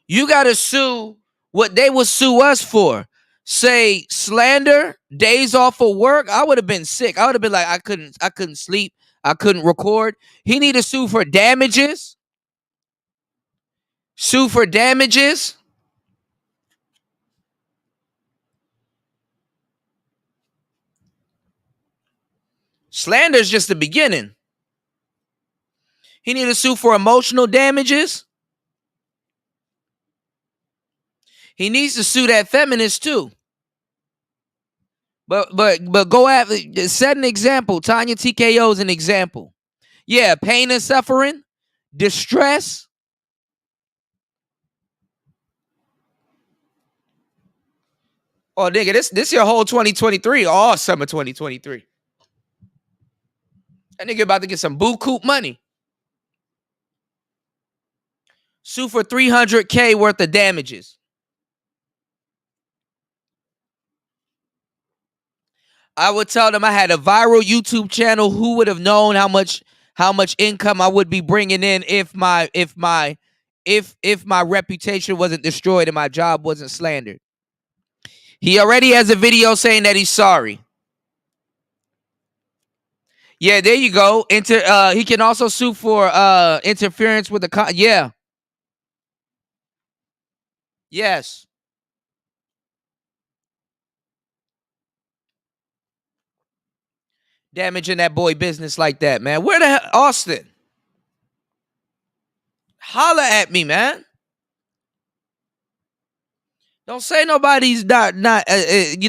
You gotta sue what they will sue us for. Say slander, days off of work. I would have been sick. I would have been like, I couldn't sleep. I couldn't record. He need to sue for damages. Sue for damages. Slander is just the beginning. He need to sue for emotional damages. He needs to sue that feminist too. But go after, set an example. Tanya TKO is an example. Yeah, pain and suffering, distress, Oh, nigga, this your whole 2023, all summer 2023. That nigga about to get some buku money. Sue for $300K worth of damages. I would tell them I had a viral YouTube channel. Who would have known how much income I would be bringing in if my reputation wasn't destroyed and my job wasn't slandered. He already has a video saying that he's sorry. Yeah, there you go. He can also sue for interference with the yeah. Yes. Damaging that boy business like that, man. Where the hell, Austin? Holla at me, man. Don't say nobody's not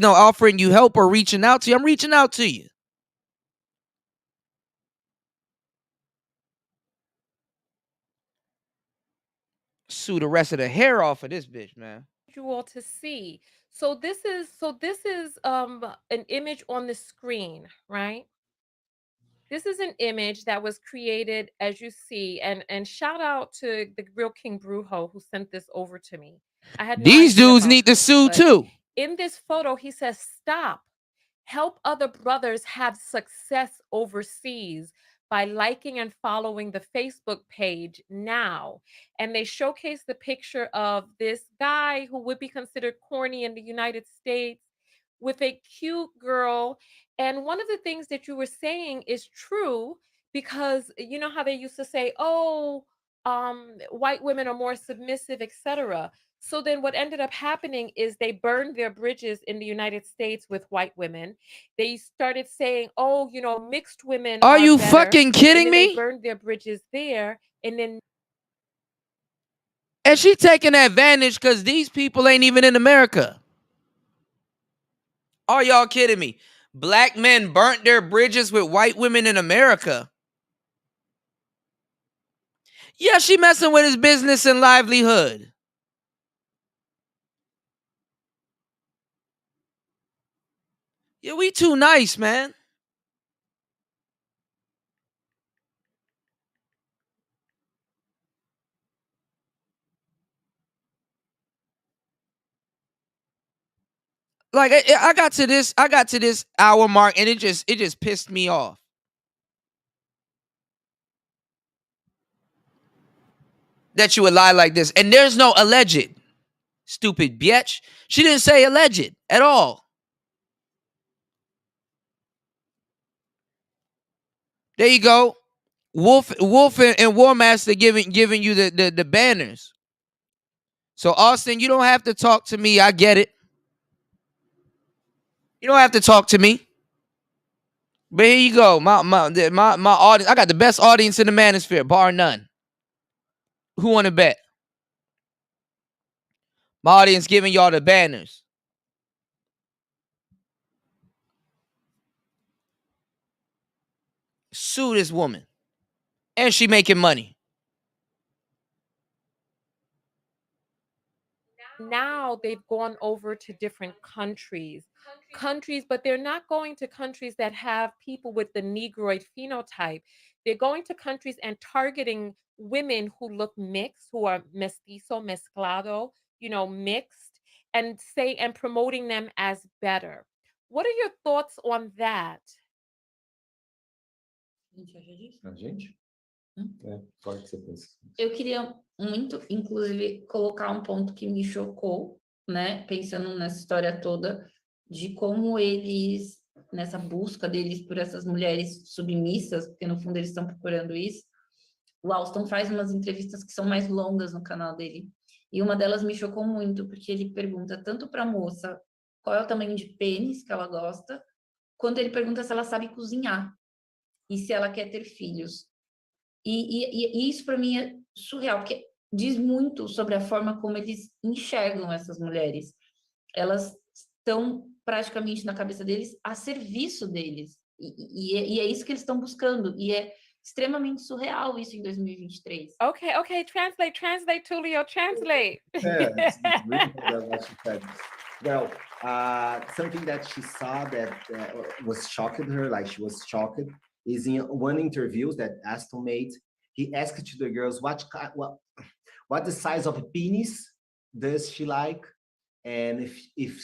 offering you help or reaching out to you. I'm reaching out to you. Sue the rest of the hair off of this bitch, man. You all to see. So this is an image on the screen, right? This is an image that was created, as you see, and shout out to the real King Brujo who sent this over to me. I had no These idea dudes about need to this, sue but too. in this photo, he says, "Stop. Help other brothers have success overseas by liking and following the Facebook page now." And they showcase the picture of this guy who would be considered corny in the United States with a cute girl. And one of the things that you were saying is true, because you know how they used to say, oh, white women are more submissive, etc. So then what ended up happening is they burned their bridges in the United States with white women. They started saying, oh, mixed women Are you better. fucking And kidding then they me? burned their bridges there. And then And she taking advantage because these people ain't even in America. Are y'all kidding me? Black men burnt their bridges with white women in America. Yeah, she messing with his business and livelihood. Yeah, we too nice, man. Like I got to this hour mark and it just pissed me off. That you would lie like this. And there's no alleged. Stupid bitch. She didn't say alleged at all. There you go. Wolf and War Master giving you the banners. So Austin, you don't have to talk to me. I get it. You don't have to talk to me. But here you go. My audience. I got the best audience in the Manosphere, bar none. Who want to bet? My audience giving y'all the banners. Sue this woman. And she making money. now they've gone over to different countries, but they're not going to countries that have people with the Negroid phenotype. They're going to countries and targeting women who look mixed, who are mestizo, mezclado, mixed, and promoting them as better. What are your thoughts on that? A gente? Pode que você pensa. Eu queria muito, inclusive, colocar um ponto que me chocou, né? Pensando nessa história toda, de como eles, nessa busca deles por essas mulheres submissas, porque no fundo eles estão procurando isso, o Alston faz umas entrevistas que são mais longas no canal dele. E uma delas me chocou muito, porque ele pergunta tanto para a moça qual é o tamanho de pênis que ela gosta, quanto ele pergunta se ela sabe cozinhar e se ela quer ter filhos. E isso para mim é surreal, porque diz muito sobre a forma como eles enxergam essas mulheres. Elas estão praticamente na cabeça deles a serviço deles. E é isso que eles estão buscando. E é extremamente surreal isso em 2023. Okay, translate, Tulio, translate. It's really what she said. Well, something that she saw that was shocked her, like she was shocked, is in one interview that Aston made. He asked to the girls what the size of a penis does she like, and if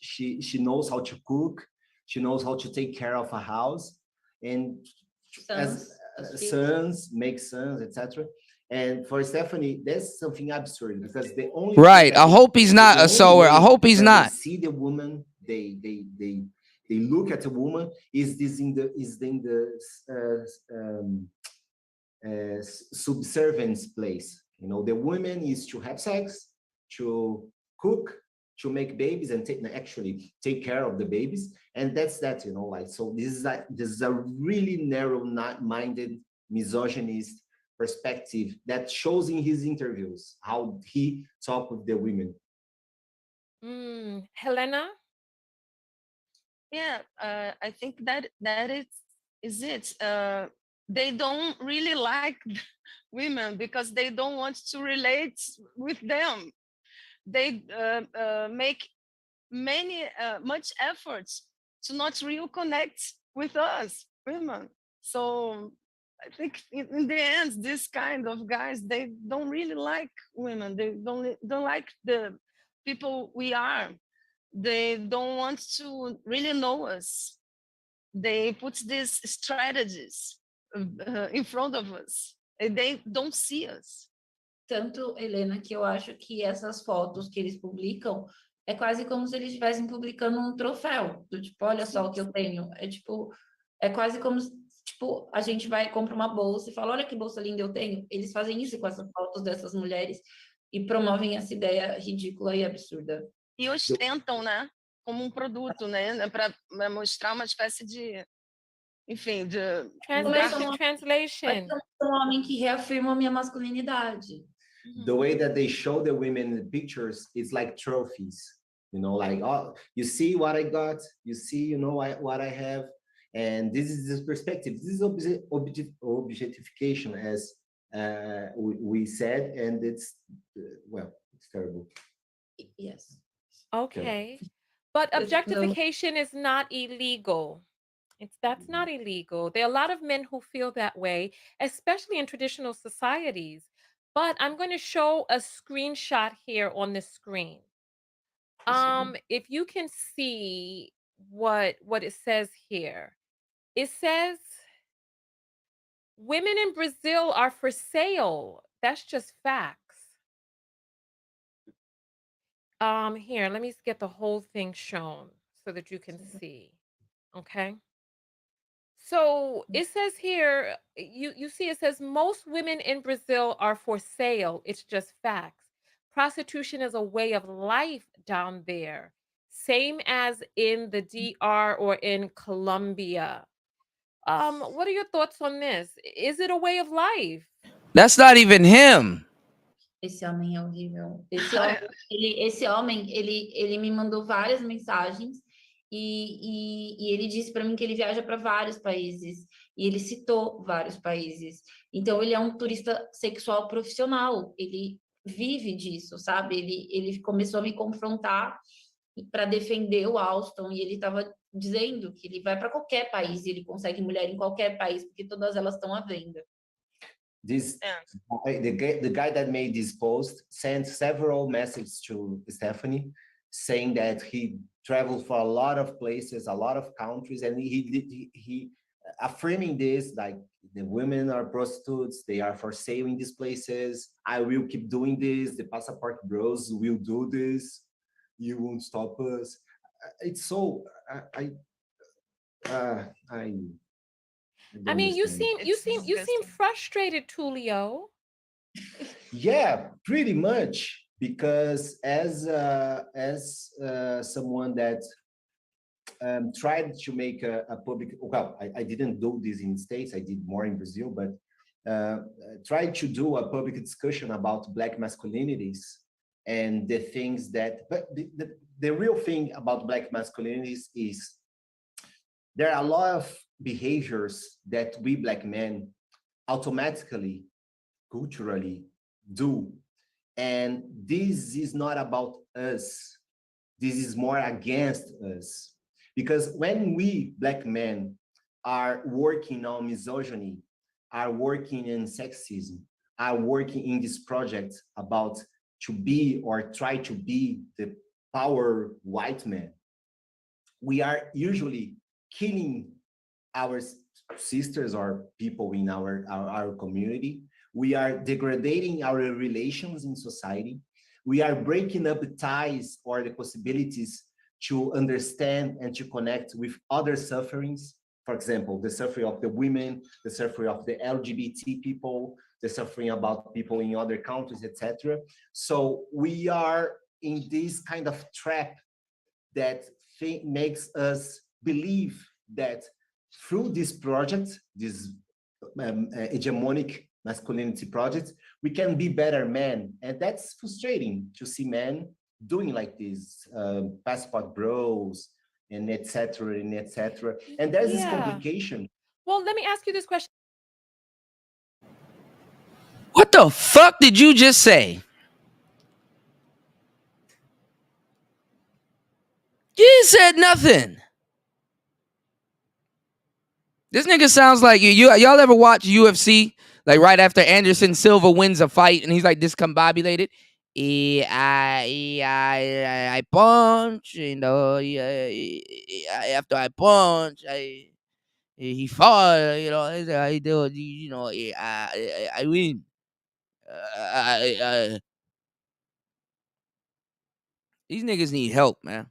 she knows how to cook, she knows how to take care of a house, and as sons, make sons, etc. And for Stephanie, that's something absurd because the only Right. I hope he's not a sower. I hope he's they not. see the woman, they look at a woman. Is this in the subservience place? You know, the woman is to have sex, to cook, to make babies, and actually take care of the babies, and that's that. You know, like, so this is a really narrow-minded, misogynist perspective that shows in his interviews how he talk with the women. Helena? Yeah, I think that is it. They don't really like women because they don't want to relate with them. They make much efforts to not real connect with us women. So I think in the end, this kind of guys, they don't really like women. They don't like the people we are. They don't want to really know us. They put these strategies in front of us, and they don't see us. Tanto, Helena, que eu acho que essas fotos que eles publicam é quase como se eles estivessem publicando um troféu. Do tipo, olha só o que eu tenho. É tipo, é quase como se, tipo, a gente vai compra uma bolsa e fala, olha que bolsa linda eu tenho. Eles fazem isso com essas fotos dessas mulheres e promovem essa ideia ridícula e absurda. E ostentam, né? Como um produto, né? Para mostrar uma espécie de, enfim, de Translation. Um homem que reafirma a minha masculinidade. The way that they show the women in the pictures, it's like trophies. You know, like, oh, you see what I got, you see, you know, what I have, and this is this perspective. This is objectification, as we said, and it's well, it's terrible. Yes. Okay. But objectification is not illegal. That's not illegal. There are a lot of men who feel that way, especially in traditional societies. But I'm going to show a screenshot here on the screen. If you can see what it says here. It says women in Brazil are for sale. That's just facts. Here, let me get the whole thing shown so that you can see. Okay. So it says here, you see it says most women in Brazil are for sale. It's just facts. Prostitution is a way of life down there, same as in the DR or in Colombia. What are your thoughts on this? Is it a way of life? That's not even him. Esse homem é horrível. Esse homem, ele me mandou várias mensagens e ele disse para mim que ele viaja para vários países e ele citou vários países. Então ele é um turista sexual profissional. Ele vive disso, sabe? Ele começou a me confrontar para defender o Alston e ele estava dizendo que ele vai para qualquer país e ele consegue mulher em qualquer país porque todas elas estão à venda. The guy that made this post sent several messages to Stephanie saying that he traveled for a lot of places, a lot of countries, and he affirming this, like, the women are prostitutes, they are for sale in these places, I will keep doing this, the Passport Bros will do this, you won't stop us. It's so I mean, you seem frustrated, Tulio. Yeah, pretty much, because as someone that tried to make a public, well, I didn't do this in the States, I did more in Brazil, but tried to do a public discussion about Black masculinities and the things that, but the real thing about Black masculinities is there are a lot of behaviors that we Black men automatically, culturally do. And this is not about us. this is more against us. Because when we black men are working on misogyny, are working in sexism, are working in this project about to be or try to be the power white man, we are usually killing our sisters or people in our community. We are degrading our relations in society. We are breaking up ties or the possibilities to understand and to connect with other sufferings. For example, the suffering of the women, the suffering of the LGBT people, the suffering about people in other countries, etc. So we are in this kind of trap that makes us believe that through this project, this hegemonic masculinity project, we can be better men. And that's frustrating to see men doing like this, passport bros, and etc. and etc. And there's this complication. Well, let me ask you this question. What the fuck did you just say? You said nothing. This nigga sounds like y'all ever watch UFC? Like right after Anderson Silva wins a fight and he's like discombobulated. I punch, you know. After I punch, he fall, you know. I do, you know. I win. These niggas need help, man.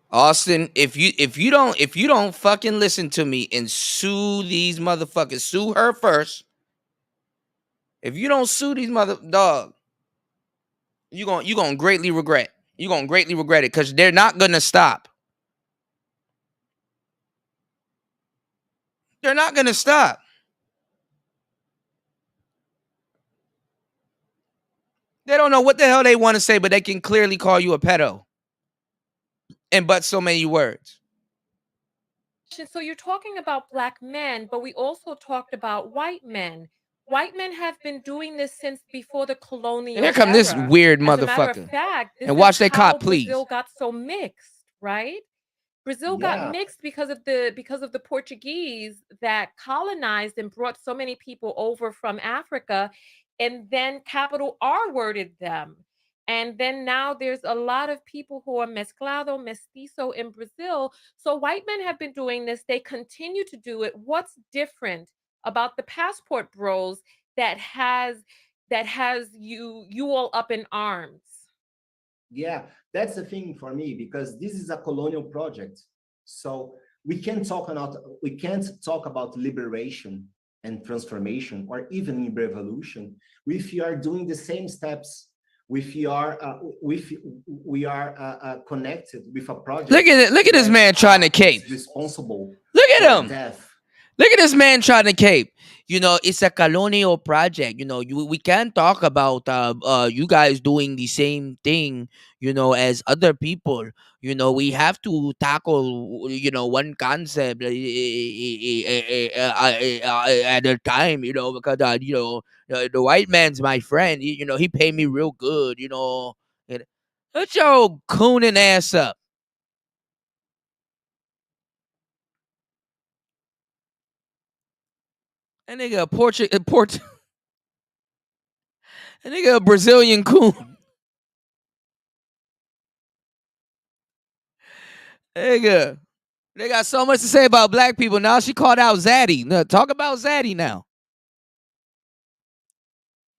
Austin, if you don't fucking listen to me and sue these motherfuckers, sue her first. If you don't sue these dog, you gonna greatly regret. You're gonna greatly regret it because they're not gonna stop. They're not gonna stop. They don't know what the hell they want to say, but they can clearly call you a pedo. And but so many words. So you're talking about black men, but we also talked about white men. White men have been doing this since before the colonial Here come this era. weird As a matter motherfucker. of fact, this And watch is that how cop, please. Brazil got so mixed, right? Brazil got mixed because of the Portuguese that colonized and brought so many people over from Africa, and then capital R worded them. And then now there's a lot of people who are mezclado, mestizo in Brazil. So white men have been doing this. They continue to do it. What's different about the passport bros that has you all up in arms? Yeah, that's the thing for me, because this is a colonial project. So we can't talk about liberation and transformation, or even revolution, if you are doing the same steps. If we are connected with a project. Look at this man trying to cape. Responsible. Look at him. Death. Look at this man trying to cape. You know, it's a colonial project. You know, we can't talk about you guys doing the same thing, you know, as other people. You know, we have to tackle, you know, one concept at a time, you know, because, you know, the white man's my friend. You know, he paid me real good, you know. Shut your cooning ass up. That nigga a that nigga a Brazilian coon. Nigga. They got so much to say about black people. Now she called out Zaddy. No, talk about Zaddy now.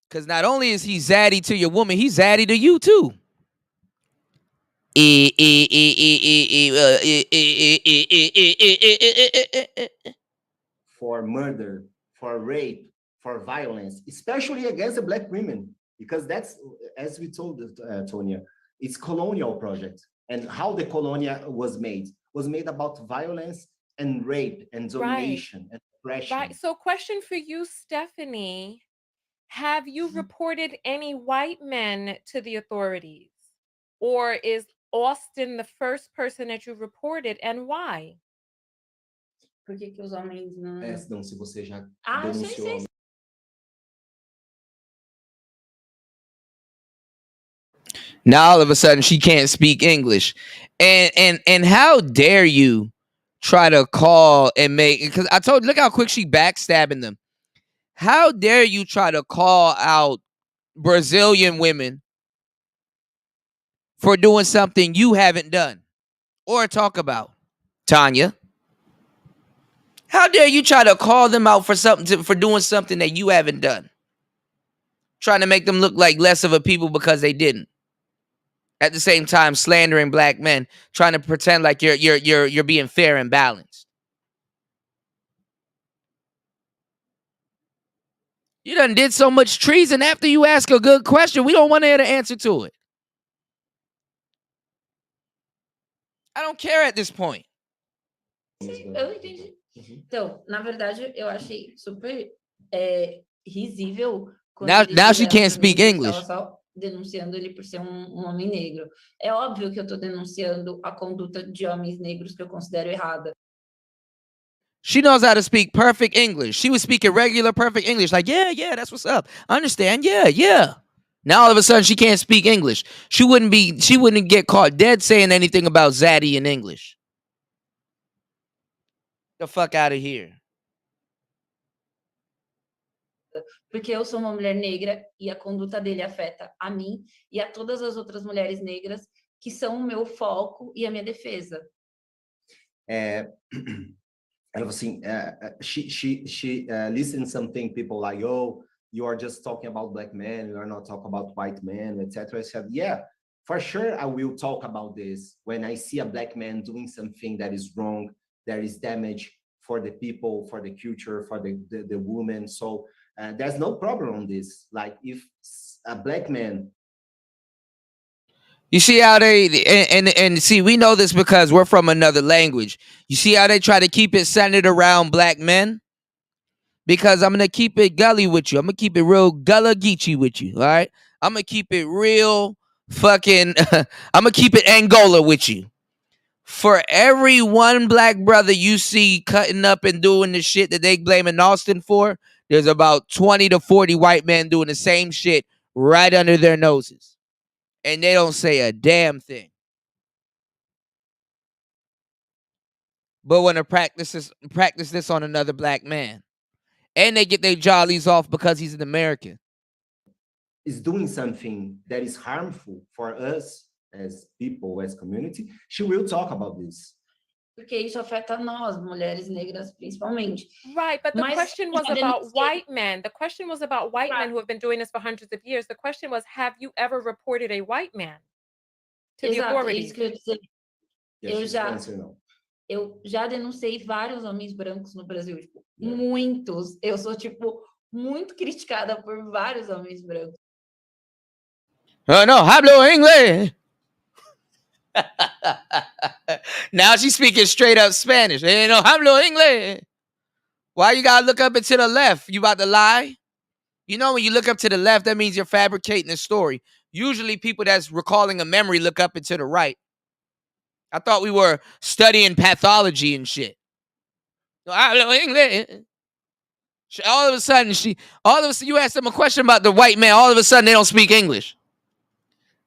Because not only is he Zaddy to your woman, he's Zaddy to you too. For murder, for rape, for violence, especially against the black women, because that's, as we told Tonya, it's colonial project. And how the colonia was made about violence and rape and domination and oppression. Right. So question for you, Stephanie. Have you reported any white men to the authorities? Or is Austin the first person that you reported, and why? Por que os homens não... Não, se você já denunciou... Now all of a sudden she can't speak English. And how dare you try to call and make, because I told, look how quick she backstabbing them. How dare you try to call out Brazilian women for doing something you haven't done or talk about, Tanya? How dare you try to call them out for something, for doing something that you haven't done? Trying to make them look like less of a people because they didn't. At the same time, slandering black men, trying to pretend like you're being fair and balanced. You done did so much treason. After you ask a good question, we don't want to hear the answer to it. I don't care at this point. Sim, eu entendi. Então, na verdade, eu achei super risível quando Now she can't speak estava English. só denunciando ele por ser um homem negro. É óbvio que eu estou denunciando a conduta de homens negros que eu considero errada. She knows how to speak perfect English. She was speaking regular, perfect English. Like, yeah, that's what's up. I understand. Yeah. Now all of a sudden she can't speak English. She wouldn't get caught dead saying anything about Zaddy in English. The fuck out of here. Porque eu sou uma mulher negra e a conduta dele afeta a mim e a todas as outras mulheres negras que são o meu foco e a minha defesa. Ela falou assim, she listened something people like, oh, you are just talking about black men, you are not talking about white men, etc. I said, yeah, for sure I will talk about this when I see a black man doing something that is wrong, that is damage for the people, for the culture, for the woman. So there's no problem on this. Like if a black man. You see how they, and see, we know this because we're from another language. You see how they try to keep it centered around black men? Because I'm going to keep it gully with you. I'm going to keep it real gullah geechee with you, all right? I'm going to keep it real fucking, I'm going to keep it Angola with you. For every one black brother you see cutting up and doing the shit that they blaming Austin for, there's about 20 to 40 white men doing the same shit right under their noses. And they don't say a damn thing. But want to practice this on another black man. And they get their jollies off because he's an American. Is doing something that is harmful for us as people, as community, she will talk about this. Porque isso afeta nós, mulheres negras, principalmente. Right, but the question was about white men. The question was about white men who have been doing this for hundreds of years. The question was, have you ever reported a white man to the authorities? Isso que eu ia dizer. Eu já denunciei vários homens brancos no Brasil, tipo, muitos. Eu sou, tipo, muito criticada por vários homens brancos. No, hablo inglés. Now she's speaking straight up Spanish. No, hablo inglés. Why you gotta look up and to the left? You about to lie? You know, when you look up to the left, that means you're fabricating a story. Usually people that's recalling a memory look up and to the right. I thought we were studying pathology and shit. No, hablo inglés. All of a sudden, you ask them a question about the white man, all of a sudden they don't speak English.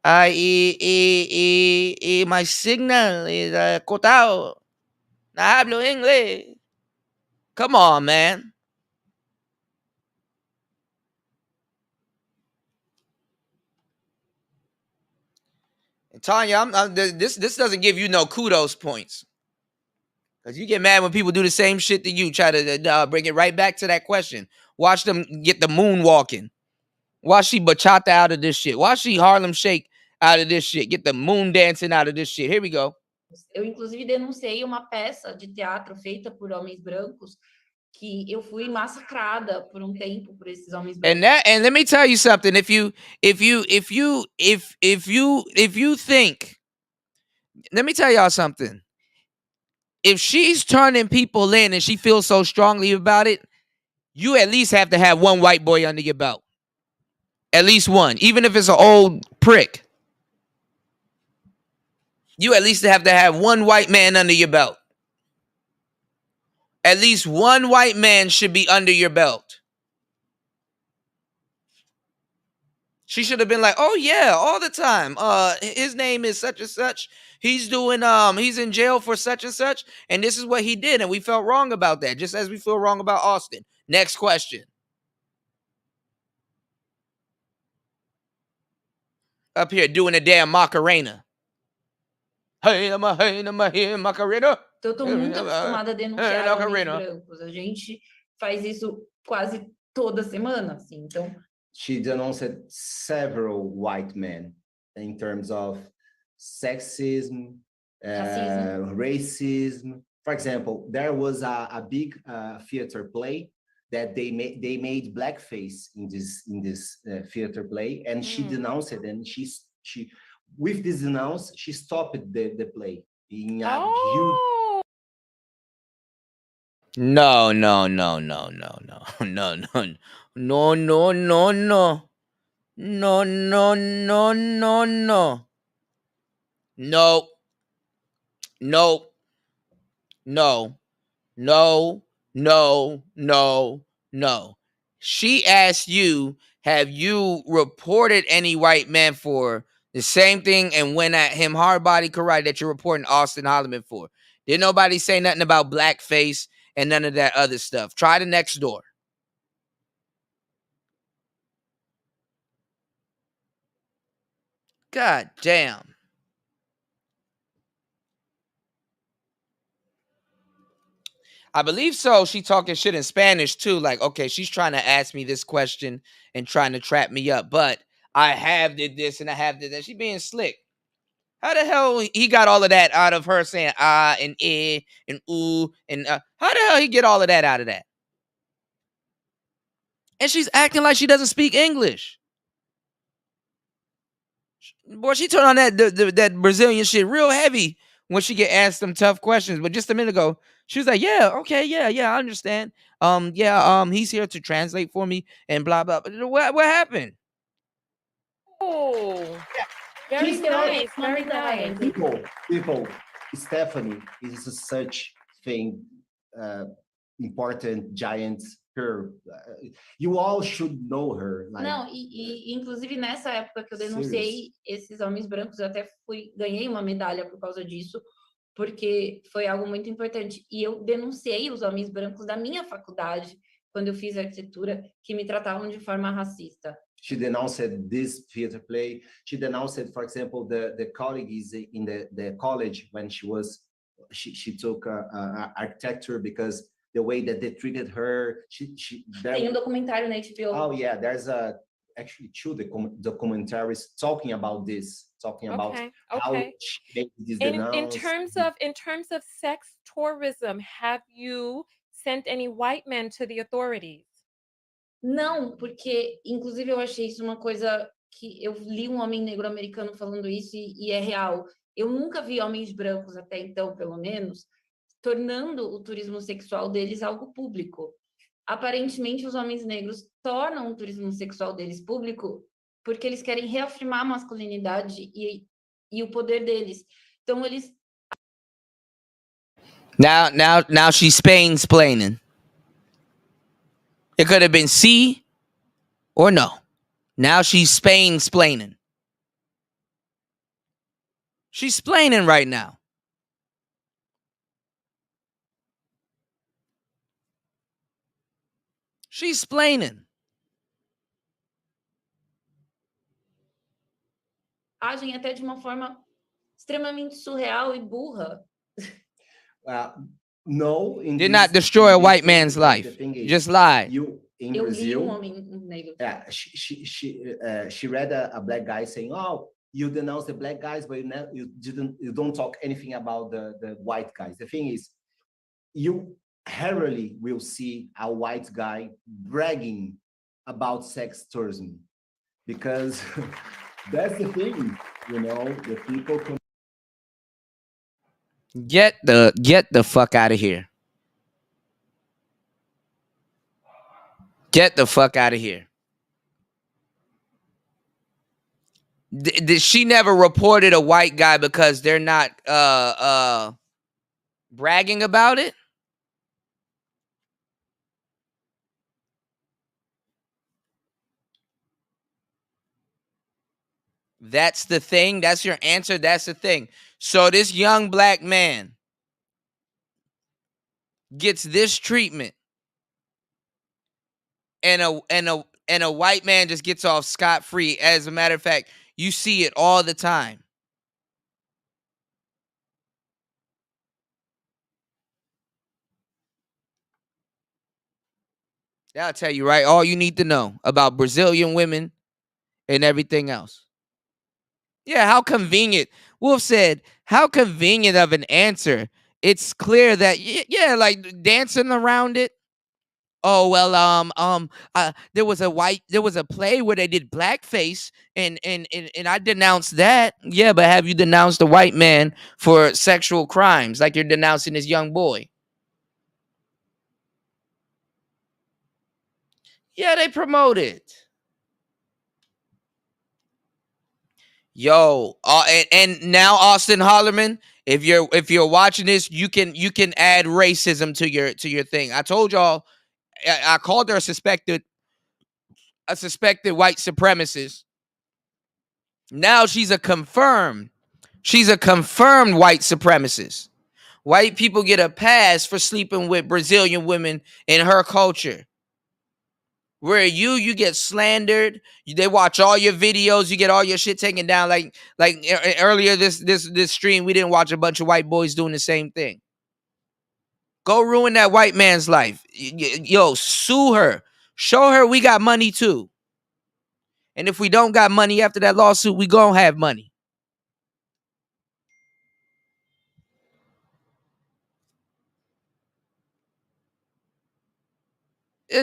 My signal is cortado. No hablo inglés. Come on, man. And Tanya, this doesn't give you no kudos points. Because you get mad when people do the same shit to you, try to bring it right back to that question. Watch them get the moonwalking. Watch she bachata out of this shit. Watch she Harlem Shake out of this shit. Get the moon dancing out of this shit. Here we go. Eu, inclusive, denunciei uma peça de teatro feita por homens brancos que eu fui massacrada por tempo por esses homens brancos. And let me tell you something. If you think, let me tell y'all something. If she's turning people in and she feels so strongly about it, you at least have to have one white boy under your belt. At least one, even if it's an old prick. You at least have to have one white man under your belt. At least one white man should be under your belt. She should have been like, oh yeah, all the time. His name is such and such. He's doing he's in jail for such and such, and this is what he did, and we felt wrong about that, just as we feel wrong about Austin. Next question. Up here doing a damn Macarena. Hey, Macarena. Então, eu tô muito acostumada a denunciar homens brancos. A gente faz isso quase toda semana, assim. Então, she denounced several white men in terms of sexism, racism. For example, there was a big theater play that they made blackface in this theater play, and she denounced it, and she with this denounce she stopped the play in a huge. No. She asked you, have you reported any white man for the same thing and went at him hard body karate that you're reporting Austin Holloman for? Did nobody say nothing about blackface and none of that other stuff? Try the next door. God damn. I believe so. She talking shit in Spanish too. Like, okay, she's trying to ask me this question and trying to trap me up. But I have did this and I have did that. She being slick. How the hell he got all of that out of her saying ah and eh and ooh and how the hell he get all of that out of that? And she's acting like she doesn't speak English. Boy, she turned on that Brazilian shit real heavy when she get asked some tough questions. But just a minute ago, she was like, "Yeah, okay, yeah, I understand. He's here to translate for me and blah blah." But what happened? Oh, very nice, very nice. People, Stephanie is such thing, important giant. Her, you all should know her. Like, não, inclusive nessa época que eu denunciei esses homens brancos, eu até ganhei uma medalha por causa disso, porque foi algo muito importante. E eu denunciei os homens brancos da minha faculdade, quando eu fiz arquitetura, que me tratavam de forma racista. She denounced this theater play. She denounced, for example, the colleagues in the college when she took architecture because the way that they treated her. Tem documentário na HBO. Oh yeah, there's actually two documentaries talking about this, about how she made this denounce. In terms of sex tourism, have you sent any white men to the authorities? Não, porque inclusive eu achei isso uma coisa que eu li um homem negro americano falando isso e é real. Eu nunca vi homens brancos até então, pelo menos, tornando o turismo sexual deles algo público. Aparentemente, os homens negros tornam o turismo sexual deles público porque eles querem reafirmar a masculinidade e o poder deles. Então, eles... Now she's Spain-splaining. It could have been C or no. Now she's Spain-splaining. She's splaining right now. She's splaining. Agem até de uma forma extremamente surreal e burra. No, did not destroy a white man's life. Just lied. In Brazil, she read a black guy saying, "Oh, you denounce the black guys, but you don't talk anything about the white guys." The thing is, you rarely will see a white guy bragging about sex tourism, because that's the thing, the people. Get the fuck out of here. Get the fuck out of here. Did she never reported a white guy because they're not bragging about it? That's the thing. That's your answer. That's the thing. So this young black man gets this treatment, and a white man just gets off scot-free. As a matter of fact, you see it all the time. That'll tell you, right, all you need to know about Brazilian women and everything else. Yeah, how convenient. Wolf said, how convenient of an answer. It's clear that, yeah, like dancing around it. Oh, well, there was a play where they did blackface, and I denounced that. Yeah, but have you denounced a white man for sexual crimes like you're denouncing this young boy? Yeah, they promote it. Yo, and now Austin Hollerman, if you're watching this, you can add racism to your thing. I told y'all, I called her a suspected white supremacist. Now she's a confirmed white supremacist. White people get a pass for sleeping with Brazilian women in her culture. Where you get slandered, they watch all your videos, you get all your shit taken down. Like earlier this stream, we didn't watch a bunch of white boys doing the same thing. Go ruin that white man's life. Yo, sue her. Show her we got money too. And if we don't got money after that lawsuit, we gonna have money.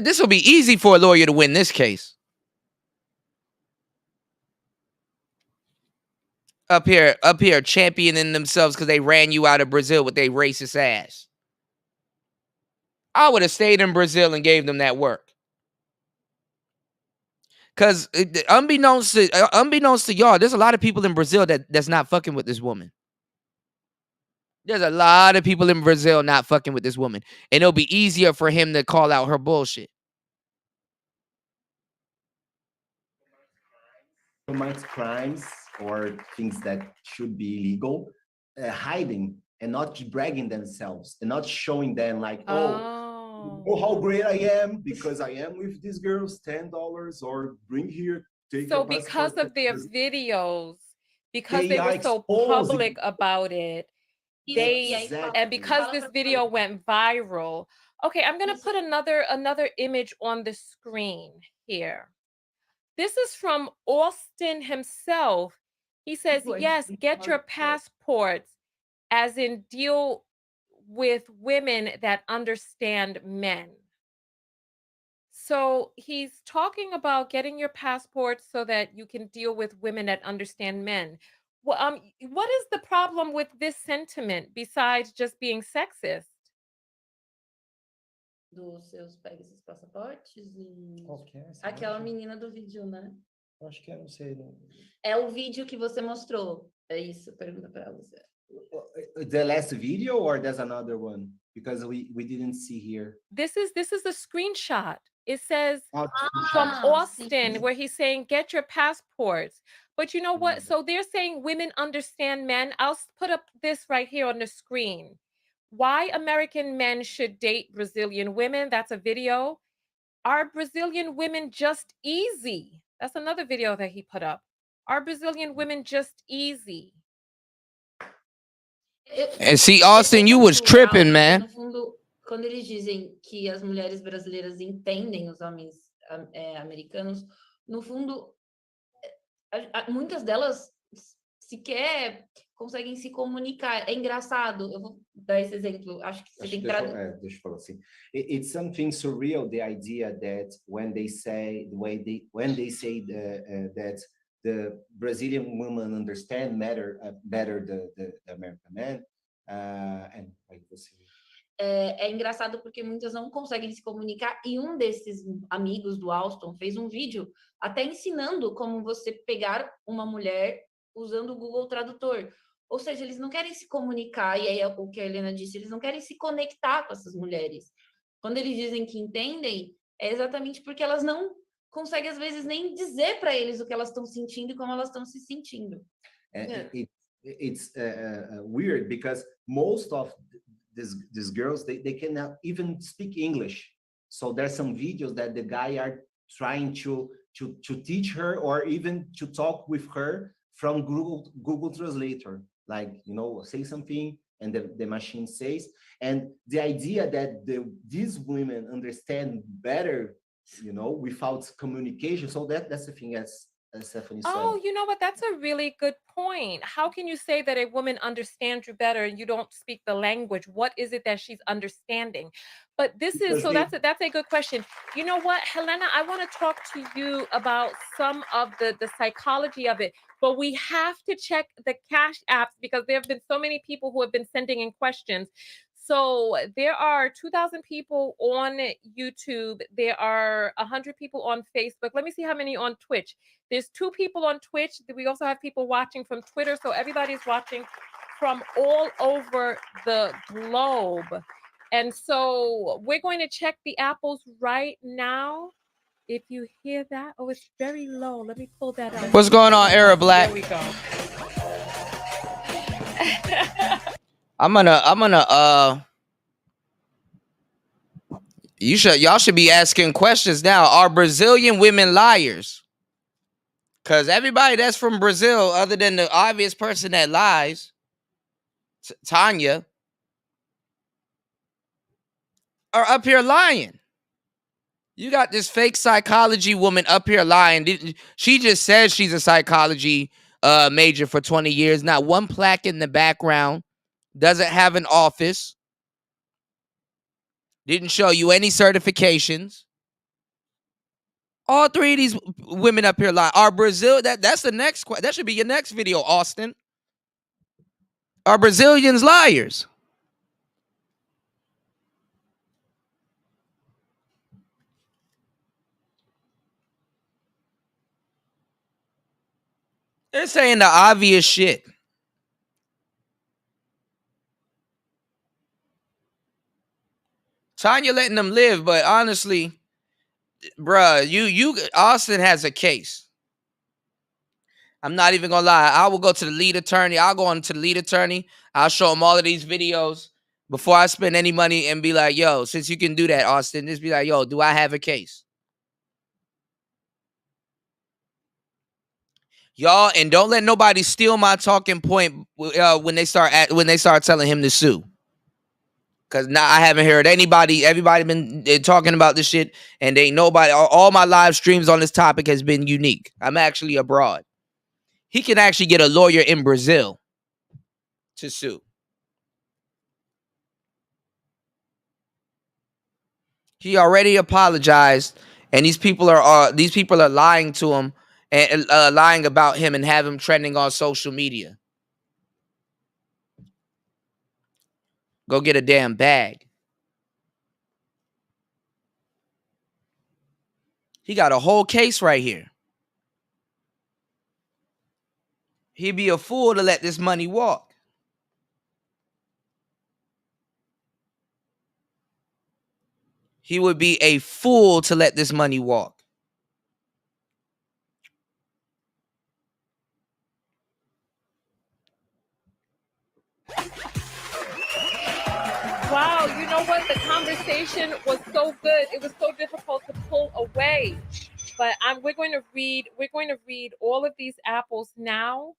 This will be easy for a lawyer to win this case. Up here championing themselves because they ran you out of Brazil with their racist ass. I would have stayed in Brazil and gave them that work. Because unbeknownst to y'all, there's a lot of people in Brazil that's not fucking with this woman. There's a lot of people in Brazil not fucking with this woman. And it'll be easier for him to call out her bullshit. Commit crimes or things that should be illegal, hiding and not bragging themselves and not showing them like, oh, how great I am because I am with these girls, $10 or bring here. Take So because of their videos, because they were so public about it, and because this video went viral. Okay, I'm gonna put another image on the screen here. This is from Austin himself. He says, yes, get your passports, as in deal with women that understand men. So he's talking about getting your passport so that you can deal with women that understand men. Well, what is the problem with this sentiment besides just being sexist? Dos seus pega esses passaportes e Qual que é essa aquela imagem? menina do vídeo, né? Acho que é, não sei. Não. É o vídeo que você mostrou. É isso, pergunta para você. The last video or there's another one? Because we didn't see here. This is a screenshot. It says from Austin where he's saying, get your passports. But you know what? So they're saying women understand men. I'll put up this right here on the screen. Why American men should date Brazilian women. That's a video. Are Brazilian women just easy? That's another video that he put up. Are Brazilian women just easy? And see, Austin, you was tripping, man. No fundo, quando eles dizem que as mulheres brasileiras entendem os homens americanos, no fundo, muitas delas sequer conseguem se comunicar. É engraçado. Eu vou dar esse exemplo. Acho que você tem que traduzir. Deixa eu falar assim. It's something surreal, the idea that when they say that the Brazilian woman understand better the American man, and like você. É engraçado porque muitas não conseguem se comunicar e um desses amigos do Austin fez um vídeo até ensinando como você pegar uma mulher usando o Google Tradutor. Ou seja, eles não querem se comunicar, e aí é o que a Helena disse, eles não querem se conectar com essas mulheres. Quando eles dizem que entendem, é exatamente porque elas não consegue às vezes nem dizer para eles o que elas estão sentindo e como elas estão se sentindo. It's weird because most of these girls they cannot even speak English. So there's some videos that the guy are trying to teach her or even to talk with her from Google Translator, like, you know, say something and the machine says. And the idea that these women understand better, you know, without communication. So that's the thing, as Stephanie said. Oh, you know what? That's a really good point. How can you say that a woman understands you better and you don't speak the language? What is it that she's understanding? But this is, so that's a good question. You know what, Helena, I want to talk to you about some of the psychology of it, but we have to check the Cash apps because there have been so many people who have been sending in questions. So there are 2,000 people on YouTube. There are 100 people on Facebook. Let me see how many on Twitch. There's 2 people on Twitch. We also have people watching from Twitter. So everybody's watching from all over the globe. And so we're going to check the apples right now. If you hear that, oh, it's very low. Let me pull that up. What's going on, Era Black? There we go. I'm gonna y'all should be asking questions now. Are Brazilian women liars? Because everybody that's from Brazil, other than the obvious person that lies, Tanya, are up here lying. You got this fake psychology woman up here lying. She just says she's a psychology major for 20 years. Not one plaque in the background. Doesn't have an office. Didn't show you any certifications. All 3 of these women up here lie. Are Brazil, that's the next question. That should be your next video, Austin. Are Brazilians liars? They're saying the obvious shit. Tanya letting them live, but honestly, bruh, Austin has a case. I'm not even gonna lie. I will go to the lead attorney. I'll go on to the lead attorney. I'll show him all of these videos before I spend any money and be like, yo, since you can do that, Austin, just be like, yo, do I have a case? Y'all, and don't let nobody steal my talking point when they start telling him to sue. Cause now I haven't heard everybody been talking about this shit, and ain't nobody. All my live streams on this topic has been unique. I'm actually abroad. He can actually get a lawyer in Brazil to sue. He already apologized, and these people are lying to him and lying about him and have him trending on social media. Go get a damn bag. He got a whole case right here. He'd be a fool to let this money walk. He would be a fool to let this money walk. Wow, you know what? The conversation was so good. It was so difficult to pull away. But we're going to read all of these apples now.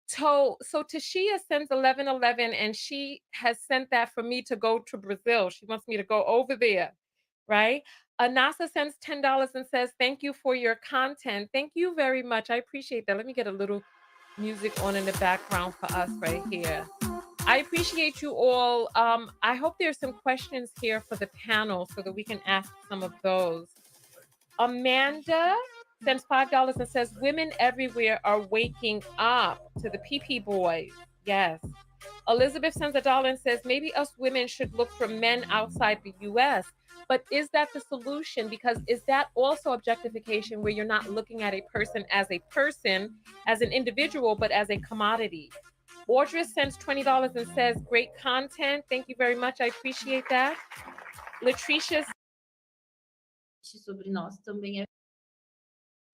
So Tashia sends 1111, and she has sent that for me to go to Brazil. She wants me to go over there, right? Anasa sends $10 and says, thank you for your content. Thank you very much. I appreciate that. Let me get a little music on in the background for us right here. I appreciate you all. I hope there's some questions here for the panel so that we can ask some of those. Amanda sends $5 and says, women everywhere are waking up to the PP boys. Yes. Elizabeth sends $1 and says, maybe us women should look for men outside the US. But is that the solution? Because is that also objectification where you're not looking at a person, as an individual, but as a commodity? Audrey sends $20 and says, great content. Thank you very much. I appreciate that. Latricia sobre nós também é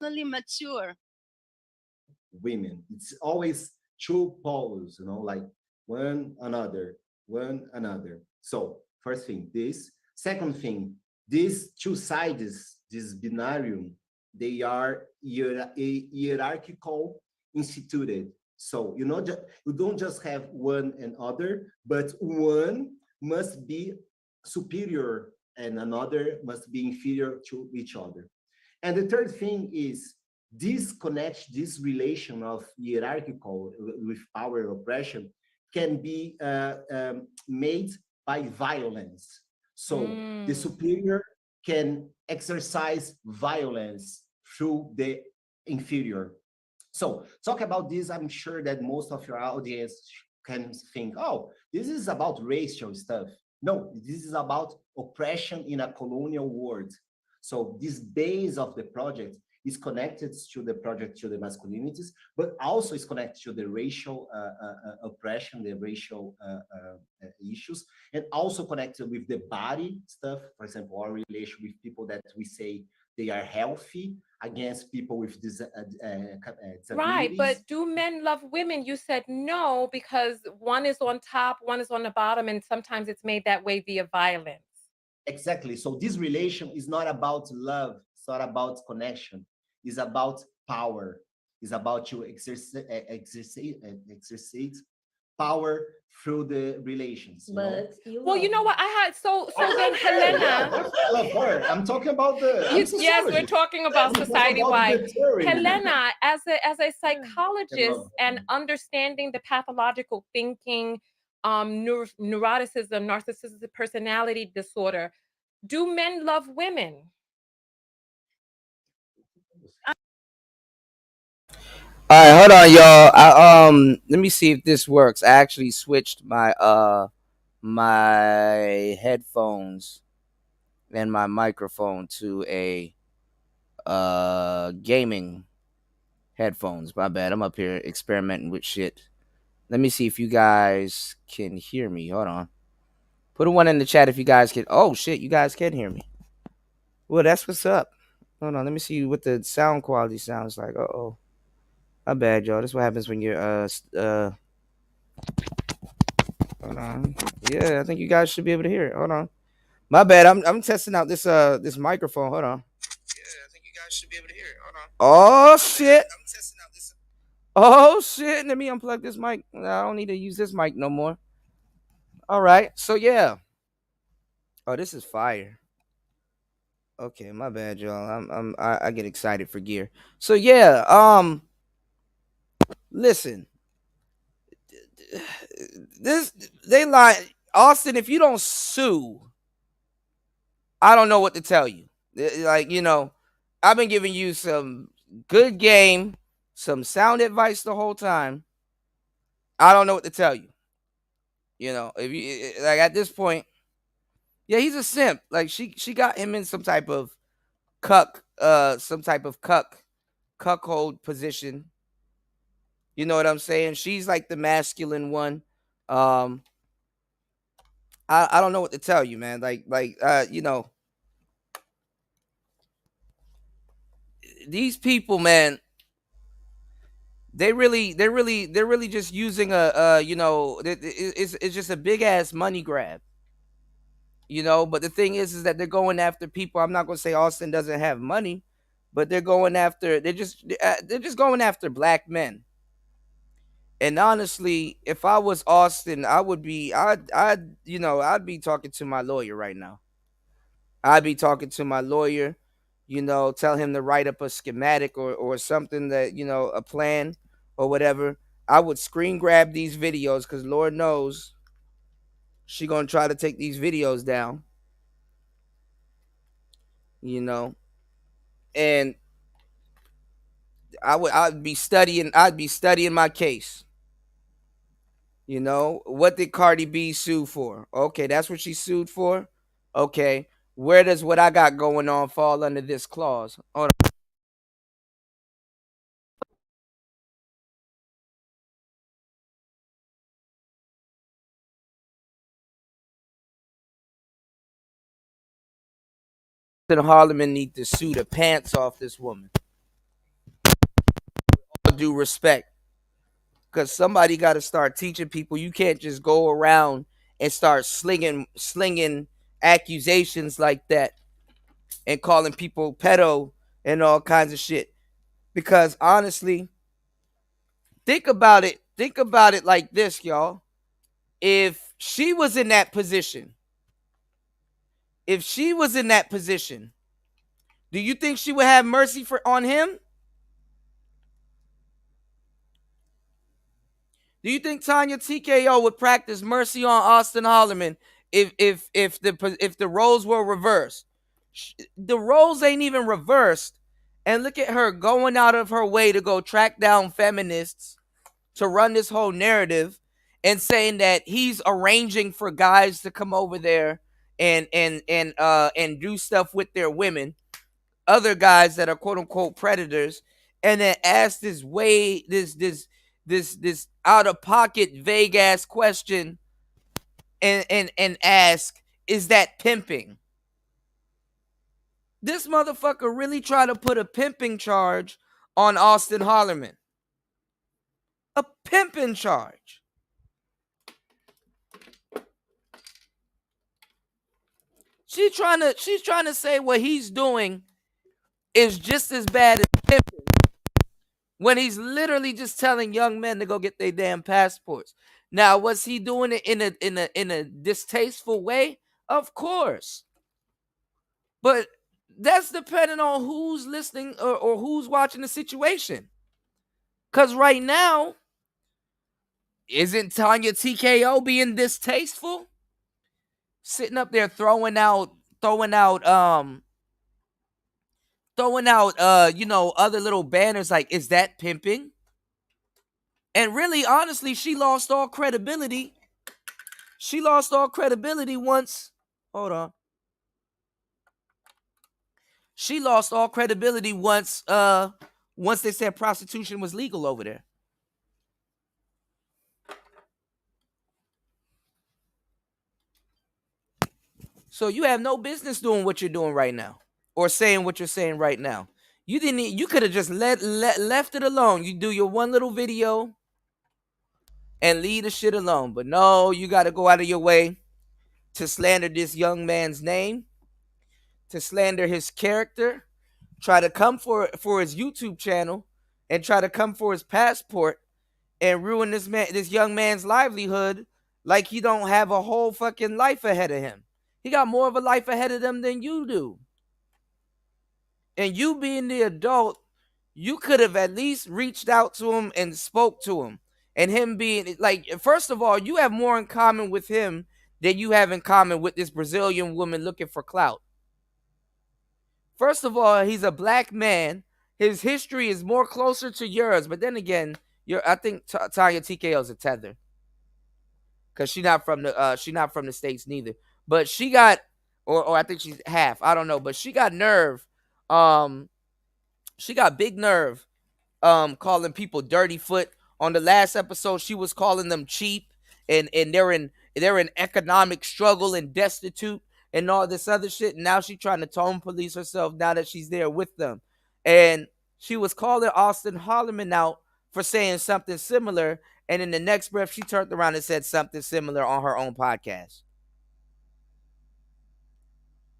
Mature. Women. It's always two poles, you know, like one another. So first thing, this. Second thing, these two sides, this binarium, they are hierarchical instituted. So you don't just have one and other, but one must be superior and another must be inferior to each other. And the third thing is this relation of hierarchical with power oppression can be made by violence. So the superior can exercise violence through the inferior. So talk about this, I'm sure that most of your audience can think, oh, this is about racial stuff. No, this is about oppression in a colonial world. So this base of the project is connected to the project, to the masculinities, but also is connected to the racial oppression, the racial issues, and also connected with the body stuff. For example, our relation with people that we say they are healthy against people with disabilities. Right, but do men love women? You said no, because one is on top, one is on the bottom, and sometimes it's made that way via violence. Exactly. So this relation is not about love. It's not about connection. It's about power. It's about you exercise power through the relations. But well, you know what? I had so then Helena. I love her. I'm talking about the. Yes, we're talking about society-wide. Helena, as a psychologist and understanding the pathological thinking, neuroticism, narcissistic personality disorder, do men love women? All right, hold on, y'all. Let me see if this works. I actually switched my my headphones and my microphone to a gaming headphones. My bad. I'm up here experimenting with shit. Let me see if you guys can hear me. Hold on. Put a one in the chat if you guys can. Oh shit, you guys can hear me. Well, that's what's up. Hold on, let me see what the sound quality sounds like. Uh-oh. My bad, y'all. This is what happens when you're hold on. Yeah, I think you guys should be able to hear it. Hold on. My bad. I'm testing out this this microphone. Hold on. Yeah, I think you guys should be able to hear it. Hold on. Oh shit. I'm testing out this. Oh shit. Let me unplug this mic. I don't need to use this mic no more. All right. So yeah. Oh, this is fire. Okay, my bad, y'all. I get excited for gear. So yeah, listen. This they lie. Austin, if you don't sue, I don't know what to tell you. Like, I've been giving you some good game, some sound advice the whole time. I don't know what to tell you. If you like at this point, yeah, he's a simp. Like she got him in some type of cuckold position. You know what I'm saying? She's like the masculine one. I don't know what to tell you, man. These people, man, they're really just using it's just a big ass money grab. But the thing is that they're going after people. I'm not going to say Austin doesn't have money, but they're just going after black men. And honestly, if I was Austin, I'd be talking to my lawyer right now. I'd be talking to my lawyer, tell him to write up a schematic or something that, a plan or whatever. I would screen grab these videos because Lord knows she gonna try to take these videos down. And I'd be studying my case. What did Cardi B sue for? Okay, that's what she sued for. Okay, where does what I got going on fall under this clause? Hold on. Harleman need to sue the pants off this woman. due respect. Because somebody got to start teaching people you can't just go around and start slinging accusations like that and calling people pedo and all kinds of shit. Because honestly, think about it. Think about it like this, y'all. If she was in that position, do you think she would have mercy on him? Do you think Tanya TKO would practice mercy on Austin Holloman if the roles were reversed? The roles ain't even reversed, and look at her going out of her way to go track down feminists to run this whole narrative and saying that he's arranging for guys to come over there and do stuff with their women, other guys that are quote unquote predators, and then ask this out of pocket vague ass question and ask, is that pimping? This motherfucker really tried to put a pimping charge on Austin Holloman. A pimping charge. She's trying to say what he's doing is just as bad as pimping, when he's literally just telling young men to go get their damn passports. Now, was he doing it in a distasteful way? Of course. But that's depending on who's listening or who's watching the situation. Because right now, isn't Tanya TKO being distasteful? Sitting up there throwing out other little banners like, is that pimping? And really, honestly, she lost all credibility. She lost all credibility once. Hold on. She lost all credibility once they said prostitution was legal over there. So you have no business doing what you're doing right now or saying what you're saying right now. You could have just left it alone. You do your one little video and leave the shit alone. But no, you got to go out of your way to slander this young man's name, to slander his character, try to come for his YouTube channel, and try to come for his passport and ruin this young man's livelihood like he don't have a whole fucking life ahead of him. He got more of a life ahead of him than you do. And you being the adult, you could have at least reached out to him and spoke to him. And him being like, first of all, you have more in common with him than you have in common with this Brazilian woman looking for clout. First of all, he's a black man. His history is more closer to yours. But then again, I think Tanya TKO is a tether, because she's not from the States neither. But she got, or I think she's half. I don't know. But she got nerve. She got big nerve. Calling people dirty foot. On the last episode, she was calling them cheap, and they're in economic struggle and destitute and all this other shit. And now she's trying to tone police herself now that she's there with them. And she was calling Austin Holloman out for saying something similar. And in the next breath, she turned around and said something similar on her own podcast.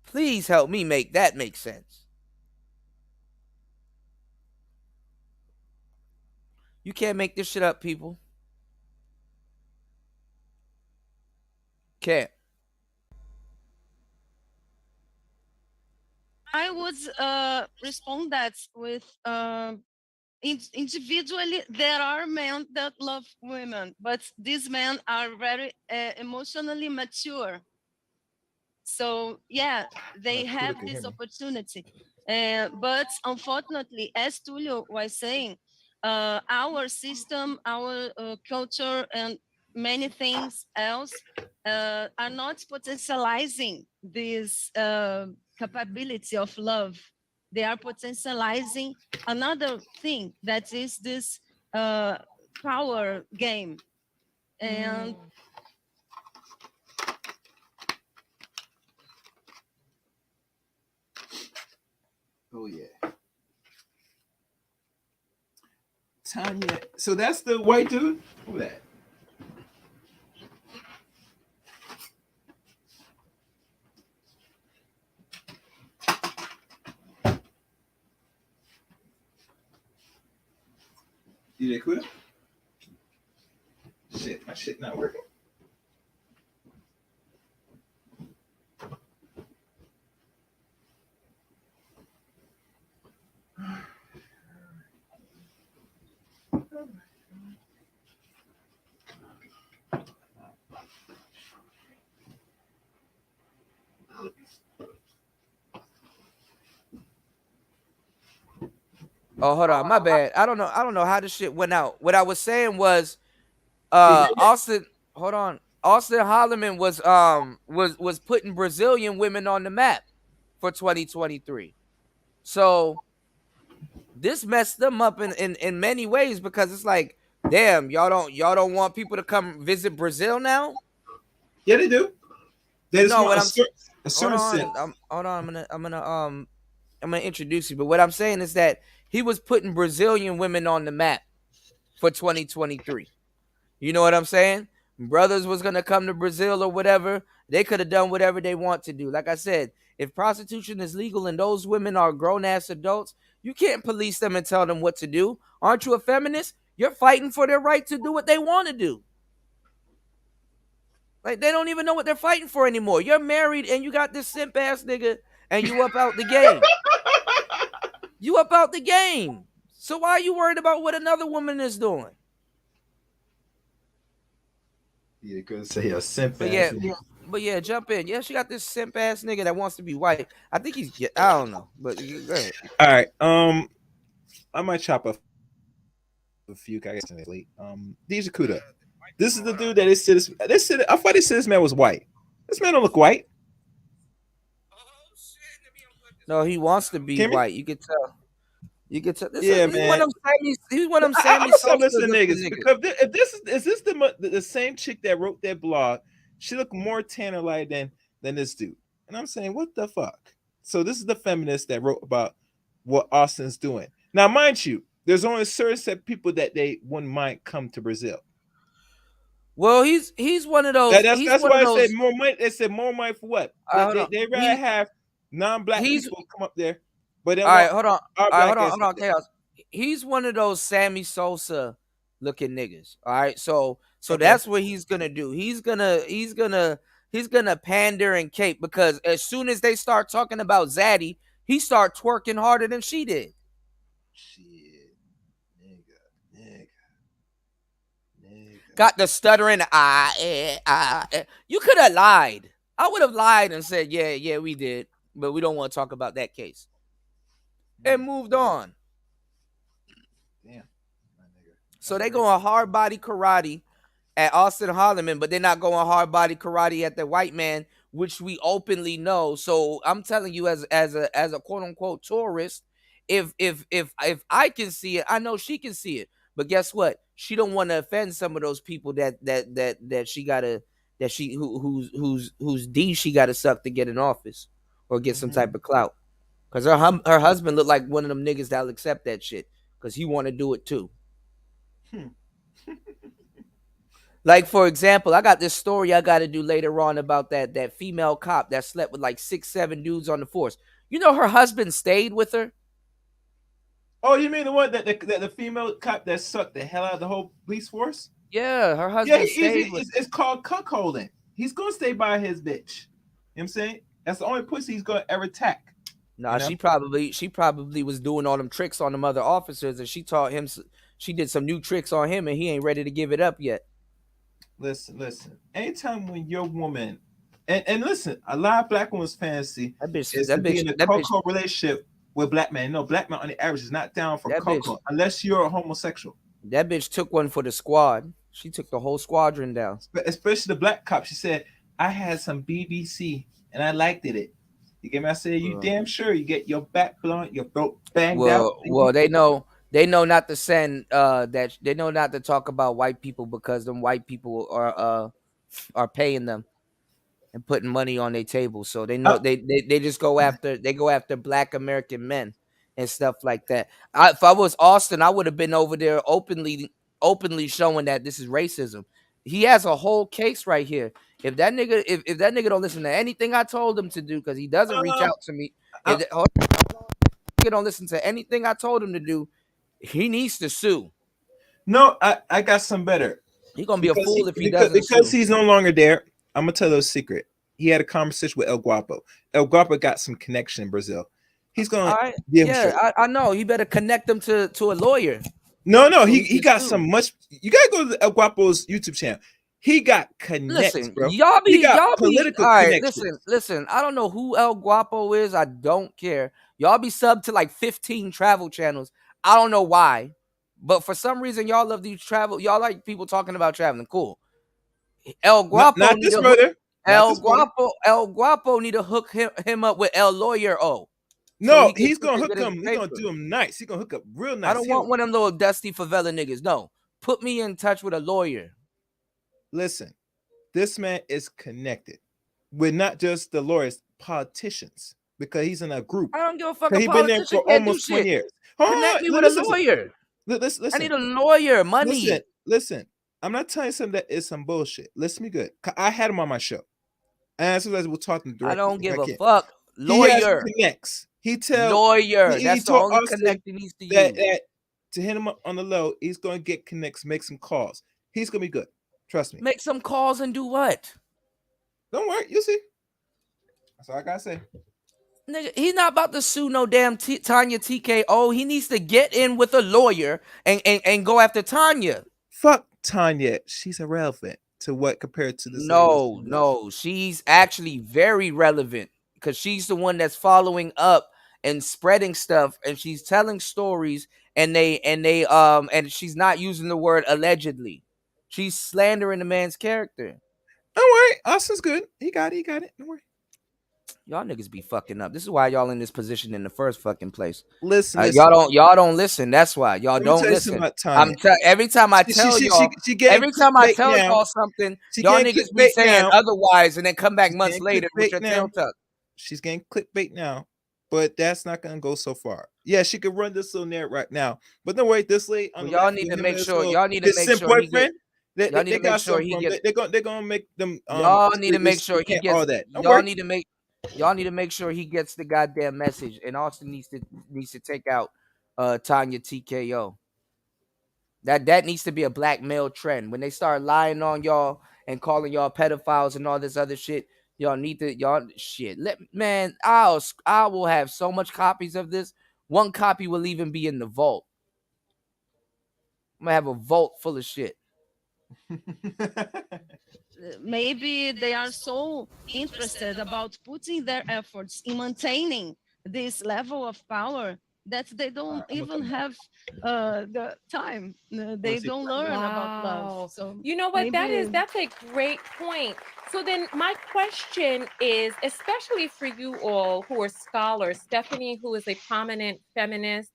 Please help me make that make sense. You can't make this shit up, people. Can't. I would respond that with individually, there are men that love women, but these men are very emotionally mature. So yeah, they have this opportunity. But unfortunately, as Tulio was saying, our system, our culture, and many things else are not potentializing this capability of love. They are potentializing another thing, that is this power game. And oh yeah. Tanya. So that's the white dude? Who that? DJ Kuda? Shit, my shit not working. Oh, hold on, my bad. I don't know how this shit went out. What I was saying was, Austin. Hold on, Austin Holloman was putting Brazilian women on the map for 2023. So this messed them up in many ways because it's like, damn, y'all don't want people to come visit Brazil now? Yeah, they do. They just No, want what a certain sense. hold on, I'm gonna introduce you. But what I'm saying is that he was putting Brazilian women on the map for 2023. You know what I'm saying? Brothers was gonna come to Brazil or whatever. They could have done whatever they want to do. Like I said, if prostitution is legal and those women are grown ass adults, you can't police them and tell them what to do. Aren't you a feminist? You're fighting for their right to do what they want to do. Like, they don't even know what they're fighting for anymore. You're married and you got this simp ass nigga and you up out the game. You up out the game. So why are you worried about what another woman is doing? You could say a simp But ass. but yeah, jump in. Yeah, she got this simp ass nigga that wants to be white. I think I don't know. But go ahead. All right. I might chop a few guys late. DJ Kuda. This is the dude that they said. I thought they said this man was white. This man don't look white. No, he wants to be white. You could tell. You could tell. Yeah, he's man. He's one of them Sammy Sosa Sosa niggas. niggas. Because if this is this the same chick that wrote that blog? She looked more tanner light than this dude. And I'm saying, what the fuck? So this is the feminist that wrote about what Austin's doing. Now, mind you, there's only a certain set of people that they wouldn't mind come to Brazil. Well, he's one of those. That's why I said more money. They said more money for what? They rather have non-black people come up there. But all right, hold on, Chaos. He's one of those Sammy Sosa looking niggas. All right, so Okay. that's what he's gonna do. He's gonna pander and cape because as soon as they start talking about Zaddy, he start twerking harder than she did. Got the stuttering. You could have lied. I would have lied and said, yeah, we did, but we don't want to talk about that case. And moved on. Damn. So they going hard body karate at Austin Holloman, but they're not going hard body karate at the white man, which we openly know. So I'm telling you, as a quote unquote tourist, if I can see it, I know she can see it. But guess what? She don't want to offend some of those people that she gotta whose D she gotta suck to get in office or get some type of clout. Cause her husband looked like one of them niggas that'll accept that shit. Cause he want to do it too. Like, for example, I got this story I got to do later on about that female cop that slept with like 6-7 dudes on the force. You know, her husband stayed with her. Oh, you mean the one that the female cop that sucked the hell out of the whole police force? Yeah, her husband stayed with her. It's called cuckolding. He's gonna stay by his bitch. You know what I'm saying? That's the only pussy he's gonna ever attack. Nah, she probably was doing all them tricks on them other officers, and she taught him. She did some new tricks on him, and he ain't ready to give it up yet. Listen. Anytime when your woman, and listen, a lot of black women's fantasy is to be in a coco relationship with black men. No, black men on the average is not down for coco unless you're a homosexual. That bitch took one for the squad. She took the whole squadron down. Especially the black cop. She said, "I had some BBC and I liked it." You get me? I said, "You damn sure you get your back blown, your throat banged out." Well, they know not to send that. They know not to talk about white people because them white people are paying them and putting money on their table. So they know they just go after black American men. and stuff like that. If I was Austin, I would have been over there openly showing that this is racism. He has a whole case right here. If that nigga don't listen to anything I told him to do, because he doesn't reach out to me, if that nigga don't listen to anything I told him to do, he needs to sue. No, I got some better. He gonna be a fool if he because doesn't sue. he's no longer there. I'm gonna tell you a secret. He had a conversation with El Guapo. El Guapo got some connection in Brazil. He's gonna All right. give him Yeah, straight. I know. He better connect them to a lawyer. No, So he can got sue. some much. You gotta go to El Guapo's YouTube channel. He got connects, Listen, bro. y'all He be got political all right. connections. Listen. I don't know who El Guapo is. I don't care. Y'all be subbed to like 15 travel channels. I don't know why, but for some reason y'all love these travel. Y'all like people talking about traveling. Cool. El Guapo Not need this to brother. Not El this brother. Guapo need to hook him up with El Lawyer O. No, he he's can gonna get hook his him. He's paper. gonna do him nice. He's gonna hook up real nice. I don't want one of them little dusty favela niggas. No, put me in touch with a lawyer. Listen, this man is connected with not just the lawyers, politicians, because he's in a group. I don't give a fuck. He's A been there politician for can't do almost 20 shit. years. Connect me with a lawyer. Listen. I need a lawyer. Money. Listen. I'm not telling you something that is some bullshit. Listen me good. I had him on my show. And sometimes we'll talk to him directly. I don't give a can't. fuck. He has Lawyer. connects. He tell lawyer. He That's the told only Austin connect he needs to that, use. that to hit him up on the low, he's gonna get connects, make some calls. He's gonna be good. Trust me. Make some calls and do what? Don't worry, you'll see. That's all I gotta say. Nigga, he's not about to sue no damn Tanya TKO. He needs to get in with a lawyer and go after Tanya. Fuck Tanya. She's irrelevant to what compared to this. No, she's actually very relevant because she's the one that's following up and spreading stuff, and she's telling stories, and she's not using the word allegedly. She's slandering the man's character. Don't worry, Austin's good. He got it. Don't worry. Y'all niggas be fucking up. This is why y'all in this position in the first fucking place. Listen. Y'all don't listen. That's why y'all don't listen. Every time I tell y'all something, y'all niggas be saying otherwise, and then come back months later with your tail tucked. She's getting clickbait now, but that's not gonna go so far. Yeah, she could run this little net right now, but don't wait this late. Y'all need to make sure. Y'all need to make sure. They got some. They're gonna make them. Y'all need to make sure he gets all that. Y'all need to make sure he gets the goddamn message, and Austin needs to take out Tanya TKO. That needs to be a black male trend. When they start lying on y'all and calling y'all pedophiles and all this other shit, y'all shit. I will have so much copies of this. One copy will even be in the vault. I'm gonna have a vault full of shit. Maybe they are so interested about putting their efforts in maintaining this level of power that they don't even have the time. They don't learn about love. So you know what? That's a great point. So then my question is, especially for you all who are scholars, Stephanie, who is a prominent feminist,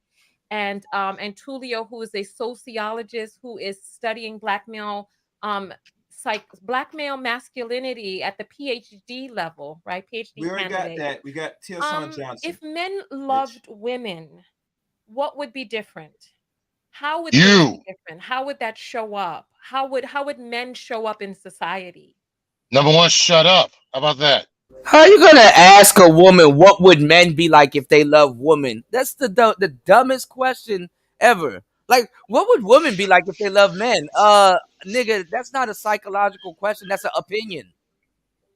and Tulio, who is a sociologist who is studying black male masculinity at the PhD level, right? PhD we already candidate. got that. We got Tilson Johnson. If men loved women, what would be different? How would things be different? How would that show up? How would men show up in society? Number one, shut up. How about that? How are you gonna ask a woman what would men be like if they love women? That's the dumbest question ever. Like, what would women be like if they love men? Nigga, that's not a psychological question. That's an opinion.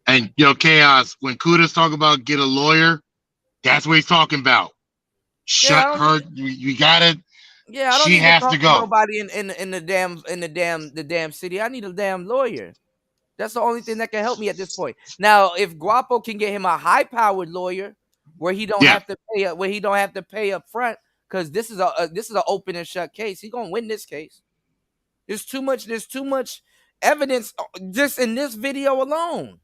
And Chaos, when Kuda's talking about get a lawyer, that's what he's talking about. Shut her. You got it. Yeah, I don't she need has to talk to go. to nobody in the damn city. I need a damn lawyer. That's the only thing that can help me at this point. Now, if Guapo can get him a high-powered lawyer where he don't have to pay up front, because this is an open and shut case. He's gonna win this case. There's too much evidence just in this video alone.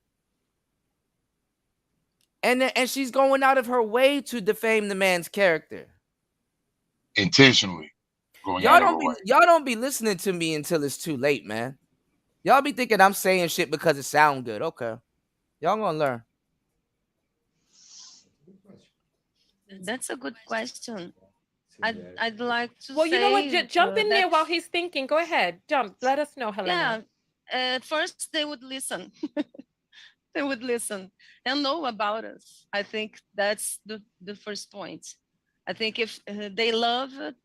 And she's going out of her way to defame the man's character. Intentionally. Y'all don't be listening to me until it's too late, man. Y'all be thinking I'm saying shit because it sound good. Okay. Y'all gonna learn. That's a good question. I'd like to Well, say. you know what? Jump in there that- while he's thinking. Go ahead. Jump. Let us know, Helena. Yeah. At first, they would listen. They would listen and know about us. I think that's the first point. I think if they love it,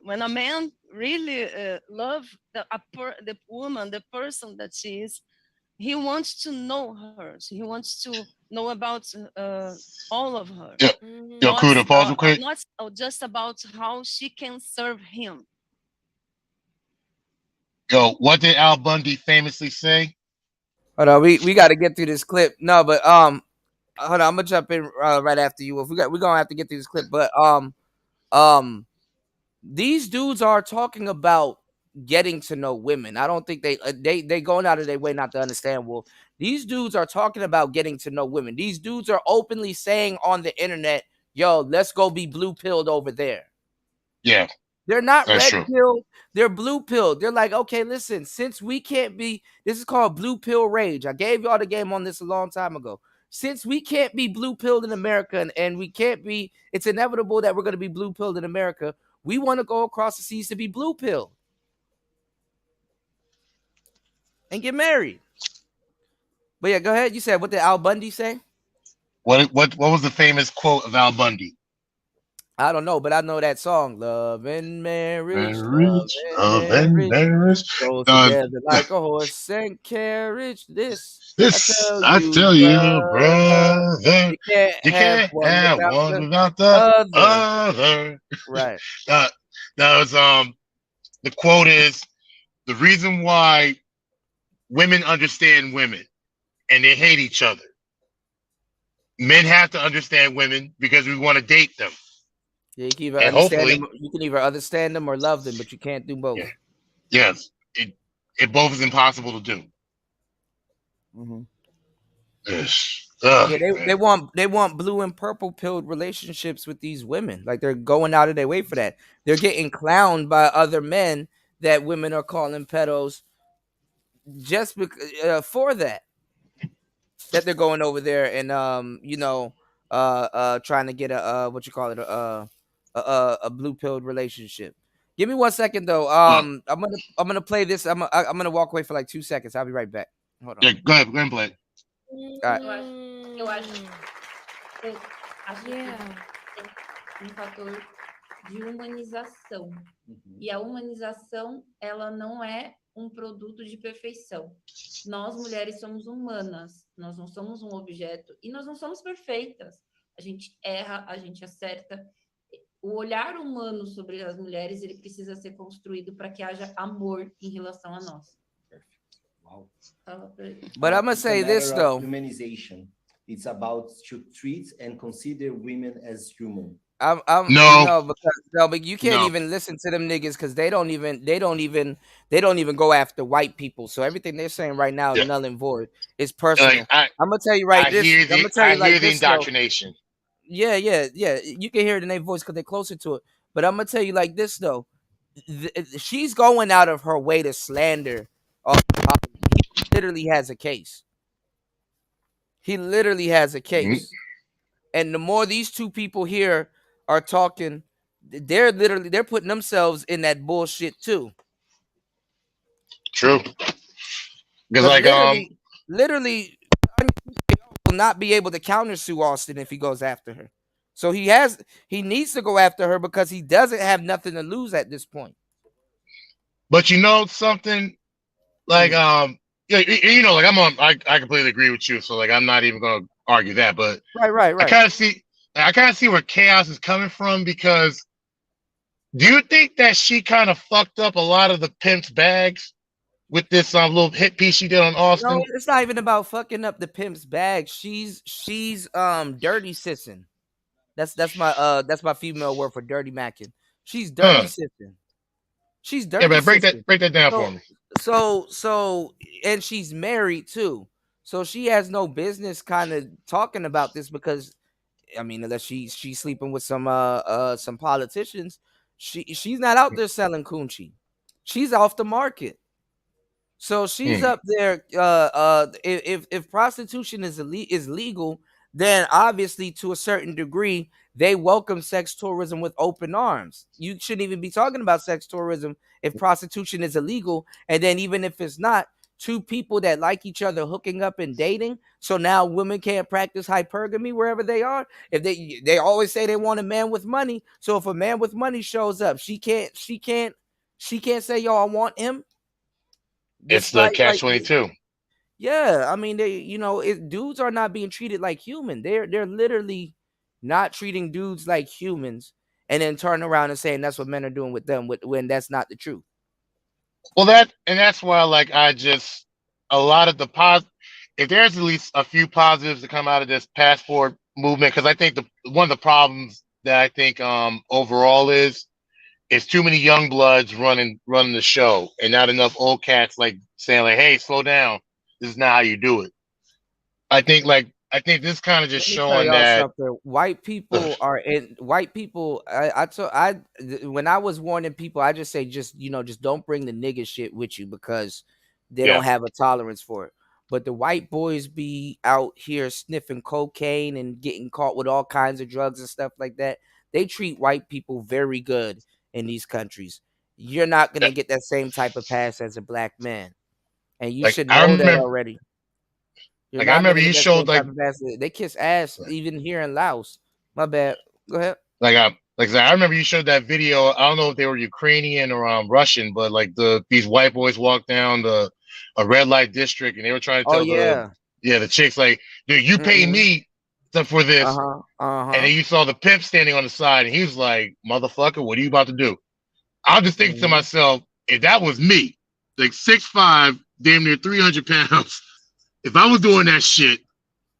when a man really love the woman, the person that she is, he wants to know her. He wants to know about all of her. Yo, Kuda, pause real quick. Not just about how she can serve him. Yo, what did Al Bundy famously say? Hold on, we got to get through this clip. No, but hold on, I'm gonna jump in right after you. If we're gonna have to get through this clip, but these dudes are talking about getting to know women. I don't think they going out of their way not to understand. Well, these dudes are talking about getting to know women. These dudes are openly saying on the internet, "Yo, let's go be blue pilled over there." Yeah. They're not That's red true. pilled. They're blue pilled. They're like, okay, listen, since we can't be, this is called blue pill rage. I gave y'all the game on this a long time ago. Since we can't be blue pilled in America and we can't be, it's inevitable that we're going to be blue pilled in America. We want to go across the seas to be blue pilled and get married. But yeah, go ahead. You said, what did Al Bundy say? What was the famous quote of Al Bundy? I don't know, but I know that song, Love and Marriage, Love and marriage. Go together like a horse and carriage. I tell you, brother, brother, you can't have one without the other. Right. That was the quote is the reason why women understand women and they hate each other. Men have to understand women because we want to date them. Yeah, you can either And understand hopefully- them. You can either understand them or love them, but you can't do both. Yes, it both is impossible to do. Yeah, they want blue and purple pilled relationships with these women. Like they're going out of their way for that. They're getting clowned by other men that women are calling pedos just because for that. That they're going over there and trying to get a what you call it a blue pilled relationship. Give me 1 second though. I'm gonna play this. I'm gonna walk away for like 2 seconds. I'll be right back. Hold on. Yeah, go ahead and play. All right. Eu acho que tem um fator de humanização. E a humanização, ela não é um produto de perfeição. Nós, mulheres, somos humanas. Nós não somos um objeto. E nós não somos perfeitas. A gente erra, a gente acerta. O olhar humano sobre as mulheres, ele precisa ser construído para que haja amor em relação a nós. Wow. But I'm gonna say this though. Humanization. It's about to treat and consider women as human. But you can't even listen to them niggas because they don't even go after white people. So everything they're saying right now is null and void. It's personal. I'm gonna tell you right. I hear the indoctrination. Yeah. You can hear it in their voice because they're closer to it. But I'm gonna tell you like this though. She's going out of her way to slander. He literally has a case. And the more these two people here are talking, they're putting themselves in that bullshit too. True. Because literally will not be able to countersue Austin if he goes after her. So he needs to go after her because he doesn't have nothing to lose at this point. But you know something, like yeah, you know, like I completely agree with you. So like I'm not even gonna argue that. But right. I kind of see where Chaos is coming from, because do you think that she kind of fucked up a lot of the pimp's bags with this little hit piece she did on Austin? No, it's not even about fucking up the pimp's bag. She's dirty sissing. That's my female word for dirty macking. She's dirty sissing. She's dirty. Yeah, man, break that down for me. So and she's married too. So she has no business kind of talking about this, because I mean, unless she's sleeping with some politicians, she's not out there selling coochie. She's off the market. So she's up there. If prostitution is legal, then obviously to a certain degree, they welcome sex tourism with open arms. You shouldn't even be talking about sex tourism if prostitution is illegal. And then even if it's not, two people that like each other hooking up and dating. So now women can't practice hypergamy wherever they are. If they always say they want a man with money. So if a man with money shows up, she can't say, yo, I want him. It's the catch-22. Yeah, I mean, dudes are not being treated like human. They're literally not treating dudes like humans, and then turn around and saying that's what men are doing with them, when that's not the truth. Well, that's why, like, a lot of the if there's at least a few positives to come out of this passport movement, because I think one of the problems that I think overall is too many young bloods running the show, and not enough old cats like saying like, "Hey, slow down. This is not how you do it." I think this kind of just Let me tell showing y'all that something. White people are in white people. When I was warning people, I just say just don't bring the nigga shit with you, because they don't have a tolerance for it. But the white boys be out here sniffing cocaine and getting caught with all kinds of drugs and stuff like that. They treat white people very good in these countries. You're not gonna get that same type of pass as a black man, and you should know that already. You're I not remember gonna you get that showed same type of pass. They kiss ass even here in Laos. My bad. Go ahead. I remember you showed that video. I don't know if they were Ukrainian or Russian, but like these white boys walked down a red light district, and they were trying to Oh tell yeah. the chicks like, "Dude, you pay me for this." And then you saw the pimp standing on the side, and he was like, "Motherfucker, what are you about to do?" I'm just thinking to myself, if that was me, like 6'5", damn near 300 pounds, if I was doing that shit,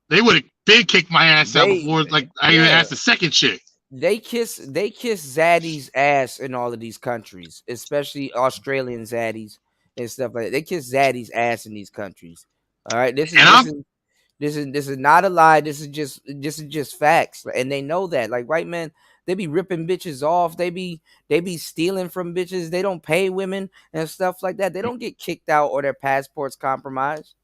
they would have been kicked my ass out before I even asked the second chick. They kiss zaddies ass in all of these countries, especially Australian zaddies and stuff like that. They kiss zaddies ass in these countries. All right, this is not a lie. This is just facts, and they know that. Like white men, they be ripping bitches off. They be stealing from bitches. They don't pay women and stuff like that. They don't get kicked out or their passports compromised.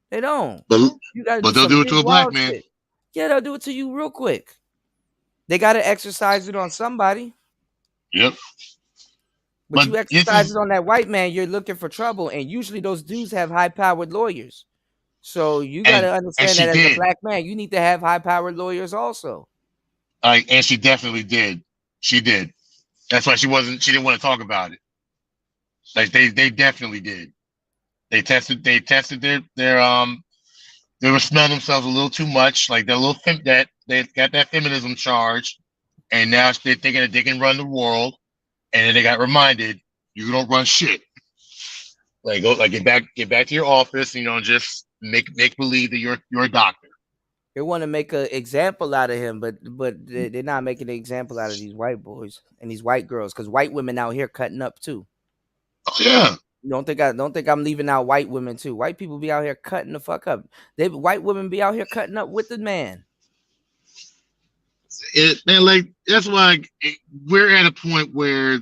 They don't. You gotta do they'll some do it big to a black wild man. shit. Yeah, they'll do it to you real quick. They gotta exercise it on somebody. Yep. But you exercise it on that white man, you're looking for trouble, and usually those dudes have high-powered lawyers. So you gotta understand that as a black man, you need to have high-powered lawyers also. And she definitely did. She did. That's why she didn't want to talk about it. Like they definitely did. They tested their they were smelling themselves a little too much, like that they got that feminism charge, and now they're thinking that they can run the world, and then they got reminded, you don't run shit. Like get back to your office, just make believe that you're a doctor. They want to make an example out of him, but they're not making an example out of these white boys and these white girls, because white women out here cutting up too. Oh yeah. Don't think I'm leaving out white women too. White people be out here cutting the fuck up. White women be out here cutting up with the man. That's why we're at a point where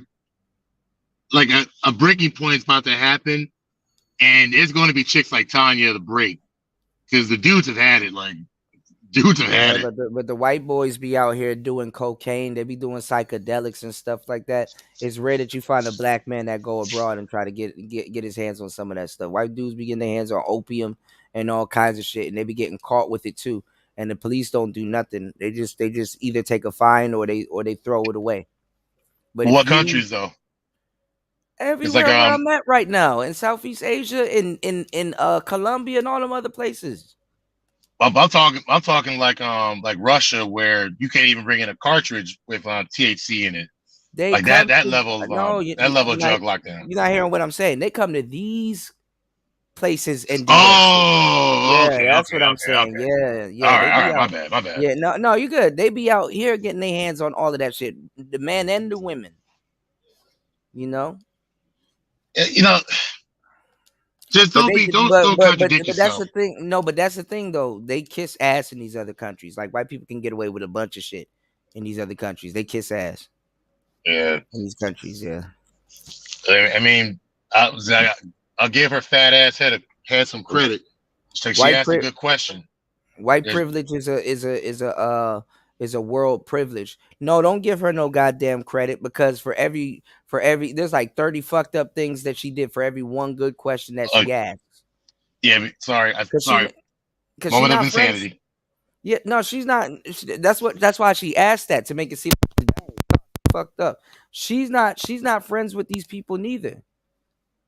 like a breaking point is about to happen, and it's going to be chicks like Tanya to break, because the dudes have had it. But the white boys be out here doing cocaine. They be doing psychedelics and stuff like that. It's rare that you find a black man that go abroad and try to get his hands on some of that stuff. White dudes be getting their hands on opium and all kinds of shit, and they be getting caught with it too. And the police don't do nothing. They just either take a fine or they throw it away. But what countries though? Everywhere where I'm at right now, in Southeast Asia, in Colombia, and all them other places. I'm talking like Russia, where you can't even bring in a cartridge with THC in it. That level of drug lockdown. You're not hearing what I'm saying. They come to these places and do that's what I'm saying. Okay. Yeah. All right, my bad. Yeah, no, you good. They be out here getting their hands on all of that shit. The men and the women. Just don't contradict yourself. That's the thing. No, but that's the thing though. They kiss ass in these other countries. Like white people can get away with a bunch of shit in these other countries. They kiss ass. Yeah. In these countries, yeah. I mean, I'll give her fat ass had some credit. She asked a good question. White There's- privilege is a world privilege. No, don't give her no goddamn credit, because for every there's like 30 fucked up things that she did for every one good question that she asked. Yeah, sorry. Sorry. Because she's Moment of not friends. insanity. Yeah, no, she's not. That's why she asked that, to make it seem fucked up. She's not friends with these people neither.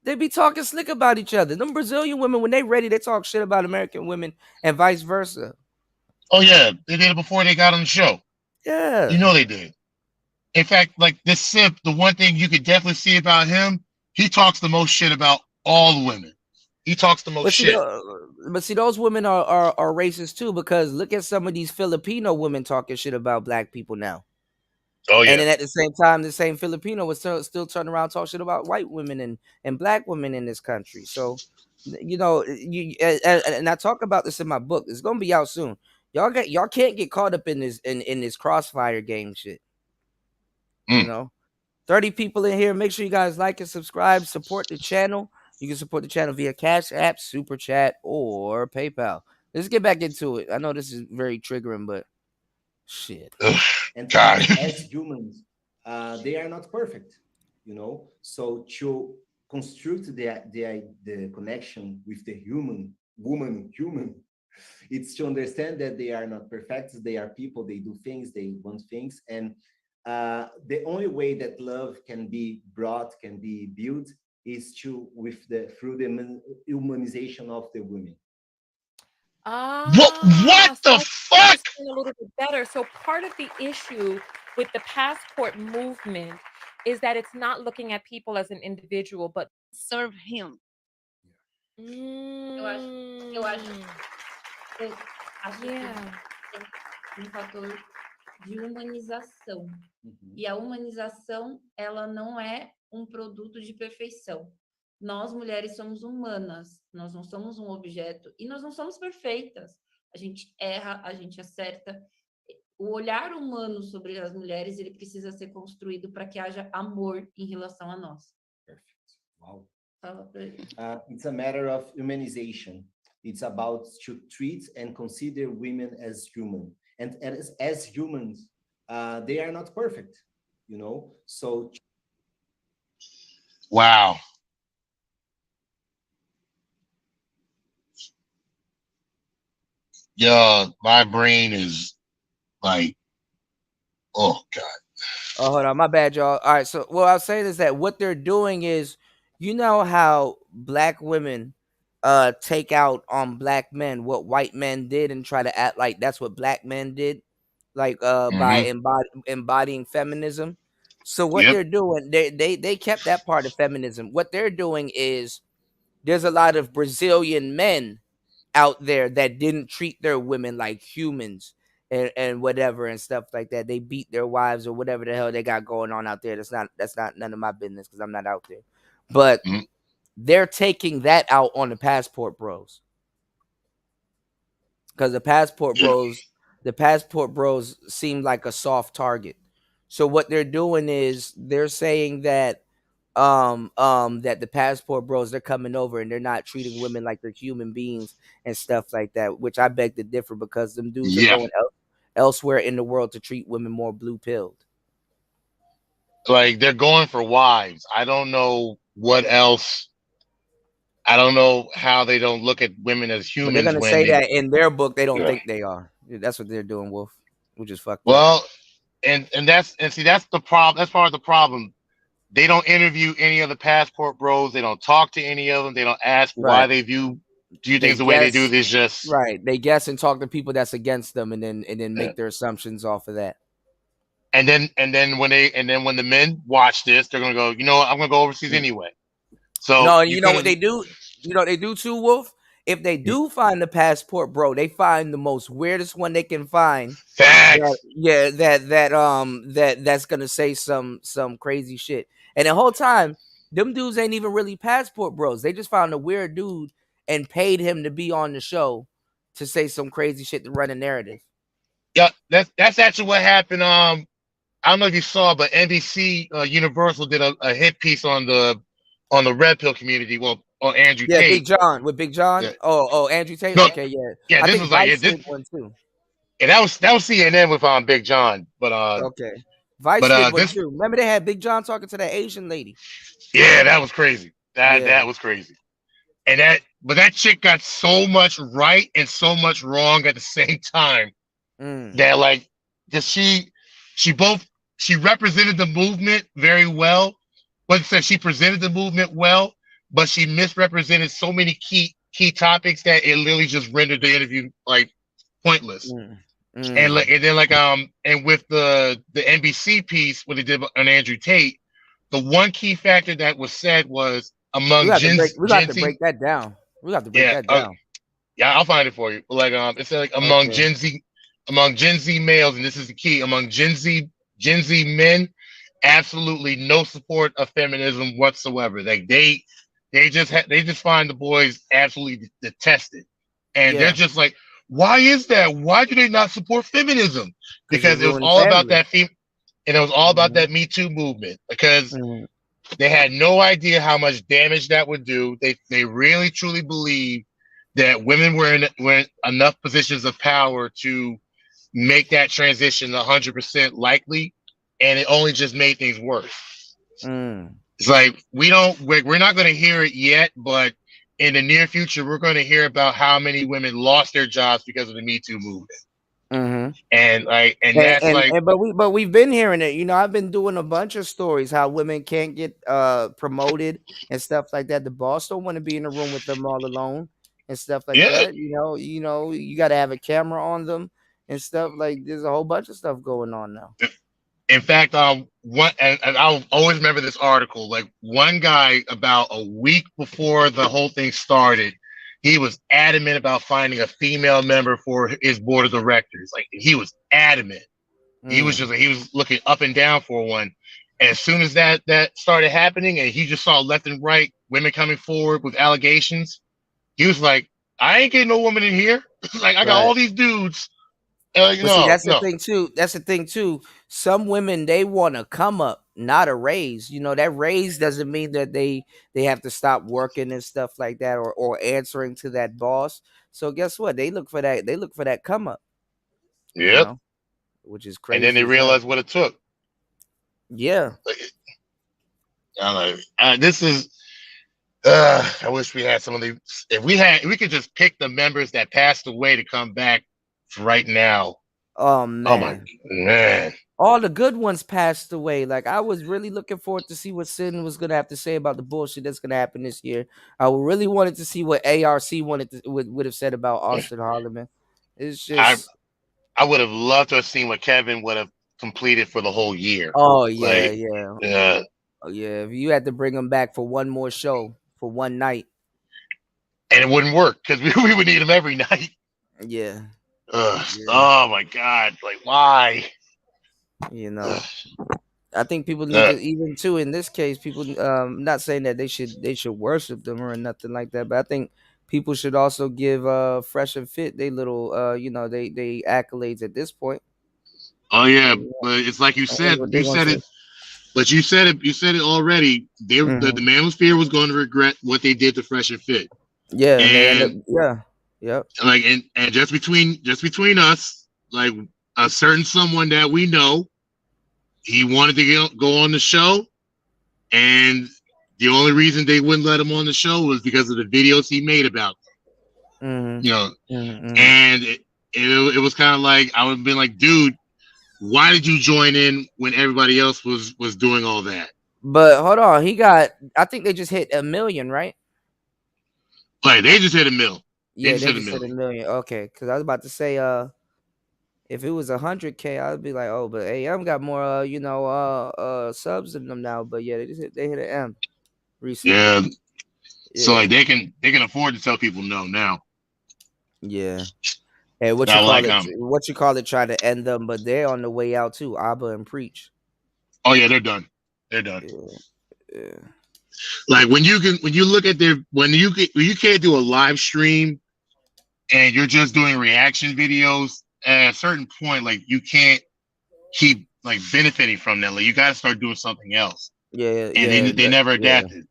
They be talking slick about each other. Them Brazilian women, when they ready, they talk shit about American women and vice versa. Oh yeah, they did it before they got on the show. Yeah, You know they did. In fact, like this simp, the one thing you could definitely see about him, he talks the most shit about all the women. He talks the most But shit. see, those women are racist too, because look at some of these Filipino women talking shit about black people now. Oh yeah. And then at the same time, the same Filipino was still turning around talking shit about white women and black women in this country. So, you know, and I talk about this in my book. It's gonna be out soon. Y'all can't get caught up in this crossfire game shit. You know, 30 people in here. Make sure you guys like and subscribe. Support the channel. You can support the channel via Cash App, Super Chat, or PayPal. Let's get back into it. I know this is very triggering, but shit. And as humans, they are not perfect, you know. So to construct the connection with the human, it's to understand that they are not perfect. They are people. They do things. They want things, and the only way that love can be brought, can be built, is through the humanization of the women. What So the I fuck? understand a little bit better. So part of the issue with the passport movement is that it's not looking at people as an individual, but serve him. Eu acho que tem um fator de humanização. E a humanização, ela não é um produto de perfeição. Nós, mulheres, somos humanas, nós não somos um objeto e nós não somos perfeitas. A gente erra, a gente acerta. O olhar humano sobre as mulheres, ele precisa ser construído para que haja amor em relação a nós. Perfect. Wow. Fala pra ele. It's a matter of humanization. It's about to treat and consider women as human. And as humans, they are not perfect, you know? So. Wow. Yo, my brain is like, oh God. Oh, hold on, my bad, y'all. All right, so what I was saying is that what they're doing is, you know how black women take out on black men what white men did and try to act like that's what black men did, like by embodying feminism. So what they're doing, they kept that part of feminism. What they're doing is, there's a lot of Brazilian men out there that didn't treat their women like humans and whatever and stuff like that. They beat their wives or whatever the hell they got going on out there. That's not none of my business, because I'm not out there. But they're taking that out on the passport bros. Because the passport bros seem like a soft target. So what they're doing is they're saying that that the passport bros, they're coming over and they're not treating women like they're human beings and stuff like that, which I beg to differ, because them dudes are going elsewhere in the world to treat women more blue pilled. Like, they're going for wives. I don't know what else. I don't know how they don't look at women as humans. But they're gonna when say they, that in their book they don't think they are. That's what they're doing, Wolf, which is fucked up. Well, and that's the problem. That's part of the problem. They don't interview any of the passport bros. They don't talk to any of them. They don't ask why they do things the way they do. It's just they guess and talk to people that's against them, and then make their assumptions off of that. And then when the men watch this, they're gonna go, you know what, I'm gonna go overseas anyway. So no, you know what they do? You know what they do too, Wolf? If they do find the passport bro, they find the most weirdest one they can find. Facts. That's gonna say some crazy shit. And the whole time, them dudes ain't even really passport bros. They just found a weird dude and paid him to be on the show to say some crazy shit to run a narrative. Yeah, that's actually what happened. I don't know if you saw, but NBC Universal did a hit piece on the red pill community. Well, or Andrew Yeah, Tate. Big John with Big John. Yeah. Oh, Andrew Tate. No, Okay, yeah. yeah, I this think was like Vice this. did one too. Yeah, that was CNN with Big John, but Okay, Vice but did one this too. Remember they had Big John talking to that Asian lady. yeah, that was crazy. Yeah. That was crazy. And that chick got so much right and so much wrong at the same time that like she represented the movement very well, but said she presented the movement well, but she misrepresented so many key topics that it literally just rendered the interview like pointless. And with the NBC piece when they did on Andrew Tate, the one key factor that was said was among we got to Gen Z. break that down. We got to break that down. Yeah, I'll find it for you. But like it said like among Gen Z males, and this is the key, among Gen Z men, absolutely no support of feminism whatsoever. Like they just find the boys absolutely detested. And they're just like, why is that? Why do they not support feminism? Because it was all about that and it was all about that Me Too movement. Because they had no idea how much damage that would do. They really truly believe that women were in enough positions of power to make that transition 100% likely, and it only just made things worse. It's like we're not going to hear it yet, but in the near future, we're going to hear about how many women lost their jobs because of the Me Too movement. But we've been hearing it. You know, I've been doing a bunch of stories how women can't get promoted and stuff like that. The boss don't want to be in the room with them all alone and stuff like that. You know, you got to have a camera on them and stuff. Like there's a whole bunch of stuff going on now. In fact, and I'll always remember this article. Like one guy, about a week before the whole thing started, he was adamant about finding a female member for his board of directors. Like he was adamant. He was looking up and down for one. And as soon as that started happening, and he just saw left and right women coming forward with allegations, he was like, "I ain't getting no woman in here. Like I got all these dudes." The thing too. That's the thing too. Some women, they want to come up, not a raise. You know, that raise doesn't mean that they have to stop working and stuff like that, or answering to that boss. So guess what? They look for that. They look for that come up. Yep. You know, which is crazy. And then they realized what it took. Yeah. This is. I wish we had some of the. If we could just pick the members that passed away to come back right now. Oh man. Oh my man. All the good ones passed away. Like I was really looking forward to see what Sin was gonna have to say about the bullshit that's gonna happen this year. I really wanted to see what ARC would have said about Austin Harleman. It's just I would have loved to have seen what Kevin would have completed for the whole year. Oh yeah, yeah. Oh yeah. If you had to bring him back for one more show for one night. And it wouldn't work because we would need him every night. Yeah. Oh my God! Like why? You know, I think people need to, even too in this case, people. Not saying that they should worship them or nothing like that, but I think people should also give Fresh and Fit they little they accolades at this point. Oh yeah, but it's like you said. You said it. But you said it already. The Manosphere was going to regret what they did to Fresh and Fit. Yeah, and yep. Like and just between us, like a certain someone that we know, he wanted to go on the show, and the only reason they wouldn't let him on the show was because of the videos he made about them. You know, and it was kind of like I would have been like, dude, why did you join in when everybody else was doing all that? But hold on, I think they just hit 1 million, right? Like they just hit 1 million. Yeah, they just hit 1 million. Okay, because I was about to say, if it was 100K, I'd be like, oh, but AM got more, subs than them now. But yeah, they hit an M recently. Yeah. So like they can afford to tell people no now. Yeah. Hey, what you call it? Try to end them, but they're on the way out too. Abba and Preach. Oh yeah, they're done. They're done. Yeah. Like when you look at when you can't do a live stream and you're just doing reaction videos, at a certain point, like you can't keep like benefiting from that. Like you got to start doing something else. Yeah. And they never adapted.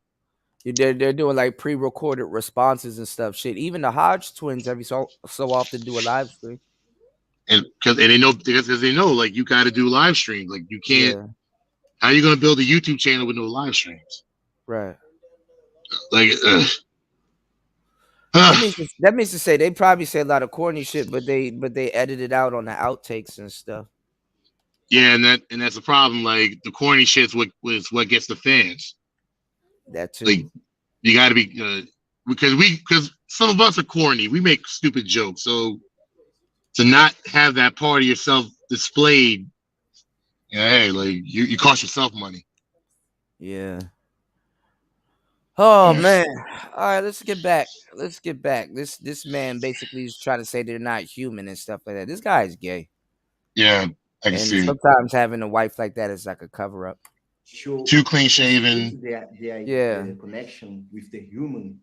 They're doing like pre-recorded responses and stuff. Shit, even the Hodge twins every so often do a live stream. And they know because they know like you got to do live streams. Like you can't. Yeah. How are you gonna build a YouTube channel with no live streams? Right. Like. That means to say they probably say a lot of corny shit, but they edit it out on the outtakes and stuff. Yeah, and that's the problem. Like the corny shit's what gets the fans. That too. Like you got to be because some of us are corny. We make stupid jokes, so to not have that part of yourself displayed, hey, like you cost yourself money. Yeah. Oh man. All right, let's get back. This man basically is trying to say they're not human and stuff like that. This guy is gay. Yeah, I can see. Sometimes having a wife like that is like a cover up. Too clean shaven. The connection with the human.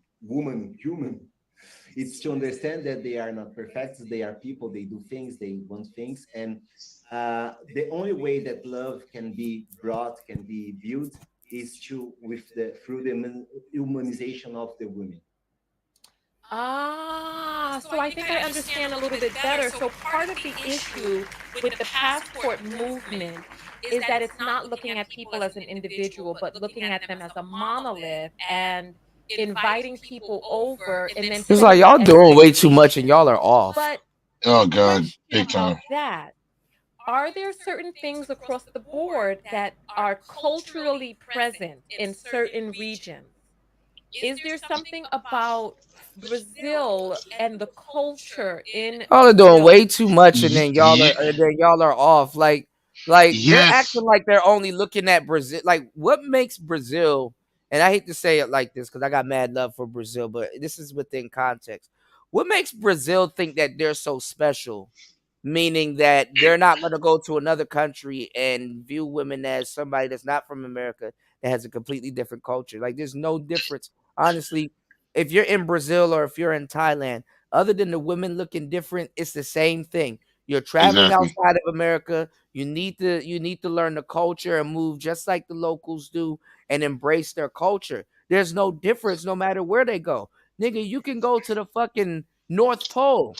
It's to understand that they are not perfect. They are people. They do things. They want things, and the only way that love can be brought, can be built, is through the humanization of the women. So I think I understand a little bit better. So part of the issue with the passport movement is that it's not looking at people as an individual, but looking at them as a monolith and inviting people over and then It's like y'all doing way too much and y'all are off. But oh god, big time. That are there certain things across the board that are culturally present in certain regions? Is there something about Brazil and the culture in Y'all are doing way too much, and then y'all are off. Like they're acting like they're only looking at Brazil. Like what makes Brazil? And I hate to say it like this because I got mad love for Brazil, but this is within context. What makes Brazil think that they're so special? Meaning that they're not going to go to another country and view women as somebody that's not from America that has a completely different culture. Like there's no difference. Honestly, if you're in Brazil or if you're in Thailand, other than the women looking different, it's the same thing. You're traveling outside of America. You need to learn the culture and move just like the locals do and embrace their culture. There's no difference no matter where they go. Nigga, you can go to the fucking North Pole.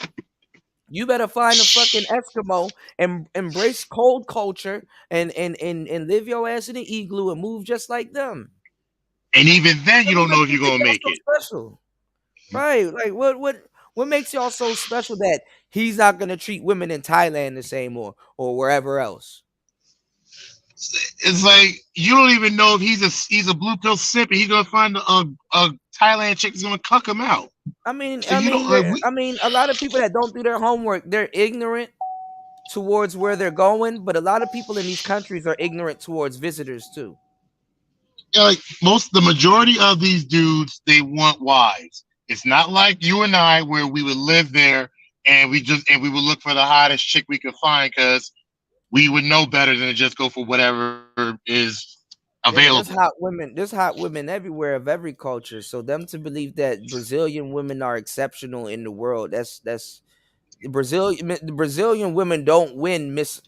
You better find a fucking Eskimo and embrace cold culture and live your ass in an igloo and move just like them. And even then, you don't know if you're gonna make it. Special, right? Like what makes y'all so special that he's not gonna treat women in Thailand the same or wherever else? It's like you don't even know if he's a blue pill simp and he's gonna find a Thailand chick that's gonna cuck him out. I mean, a lot of people that don't do their homework, they're ignorant towards where they're going, but a lot of people in these countries are ignorant towards visitors too. Yeah, like the majority of these dudes, they want wives. It's not like you and I where we would live there and we would look for the hottest chick we could find because we would know better than to just go for whatever is available. There's hot women everywhere of every culture. So them to believe that Brazilian women are exceptional in the world, that's Brazilian women don't win Miss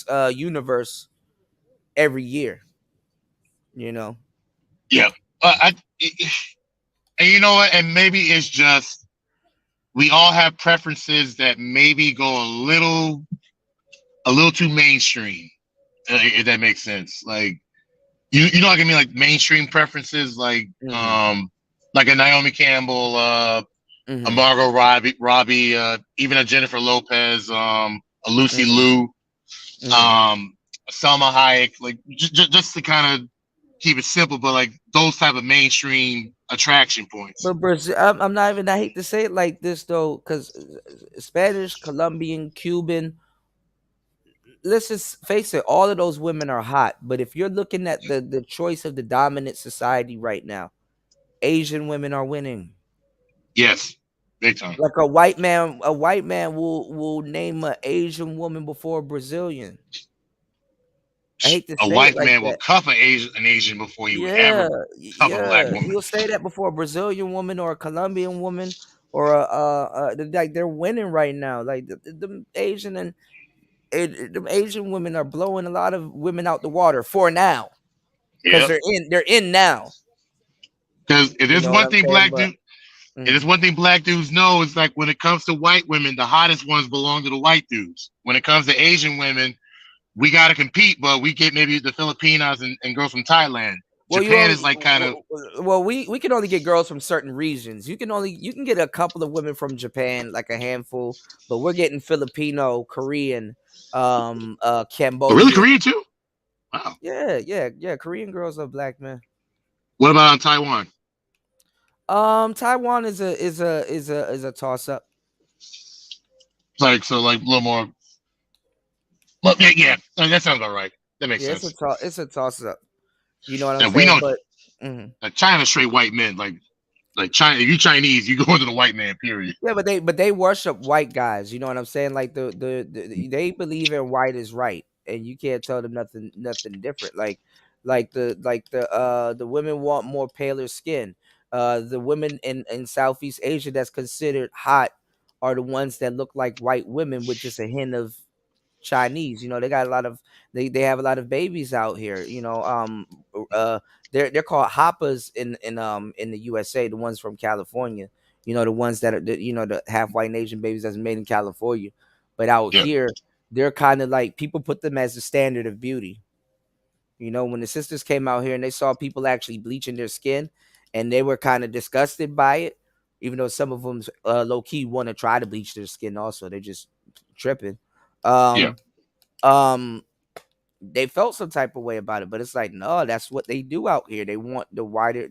Universe every year. You know. Yeah. And you know what? And maybe it's just we all have preferences that maybe go a little too mainstream. If that makes sense. Like you know what I mean? Like mainstream preferences, like like a Naomi Campbell, a Margot Robbie, even a Jennifer Lopez, a Lucy Liu, Salma Hayek, like just to kind of keep it simple, but like those type of mainstream attraction points. But Brazil, I'm not even. I hate to say it like this though, because Spanish, Colombian, Cuban. Let's just face it, all of those women are hot. But if you're looking at the choice of the dominant society right now, Asian women are winning. Yes, big time. Like a white man will name an Asian woman before a Brazilian. I hate to say a white it like man that. will cuff an Asian before he would ever cuff a black woman. He'll say that before a Brazilian woman or a Colombian woman or like they're winning right now. Like the Asian and the Asian women are blowing a lot of women out the water for now because they're in now. Because it You is know what one I'm thing saying? black But dude. It is one thing black dudes know is like when it comes to white women, the hottest ones belong to the white dudes. When it comes to Asian women, we got to compete, but we get maybe the Filipinos and girls from Thailand. well, Japan is like kind of we can only get girls from certain regions. You can get a couple of women from Japan, like a handful, but we're getting Filipino, Korean, really Cambodian. Korean too. Wow. Yeah. Korean girls are black men. What about on Taiwan? Taiwan is a toss up. Like so, like a little more. Well, yeah, that sounds about right. That makes Yeah, sense. it's a toss up. You know what I'm And we saying? know But China straight white men. Like China, if you Chinese, you go into the white man. Period. yeah, but they worship white guys. You know what I'm saying? Like they believe in white is right, and you can't tell them nothing different. The women want more paler skin. The women in Southeast Asia that's considered hot are the ones that look like white women with just a hint of Chinese. You know, they got a lot of they have a lot of babies out here. You know, they're called hoppas in the USA. The ones from California. You know, the ones that are the half white Asian babies that's made in California. But out here, they're kind of like people put them as the standard of beauty. You know, when the sisters came out here and they saw people actually bleaching their skin, and they were kind of disgusted by it, even though some of them low key want to try to bleach their skin. Also, they're just tripping. Um, um, they felt some type of way about it, but it's like no, that's what they do out here. They want the wider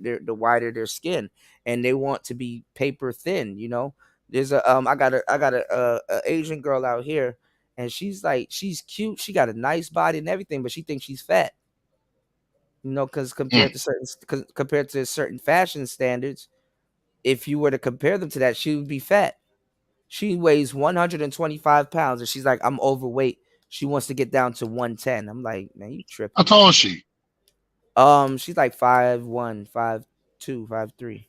their skin, and they want to be paper thin. You know, there's I got a Asian girl out here, and she's cute. She got a nice body and everything, but she thinks she's fat. You know, because compared to certain fashion standards, if you were to compare them to that, she would be fat. She weighs 125 pounds, and she's like, I'm overweight. She wants to get down to 110. I'm like, man, you tripping. How tall is she? She's like 5'1", 5'2", 5'3".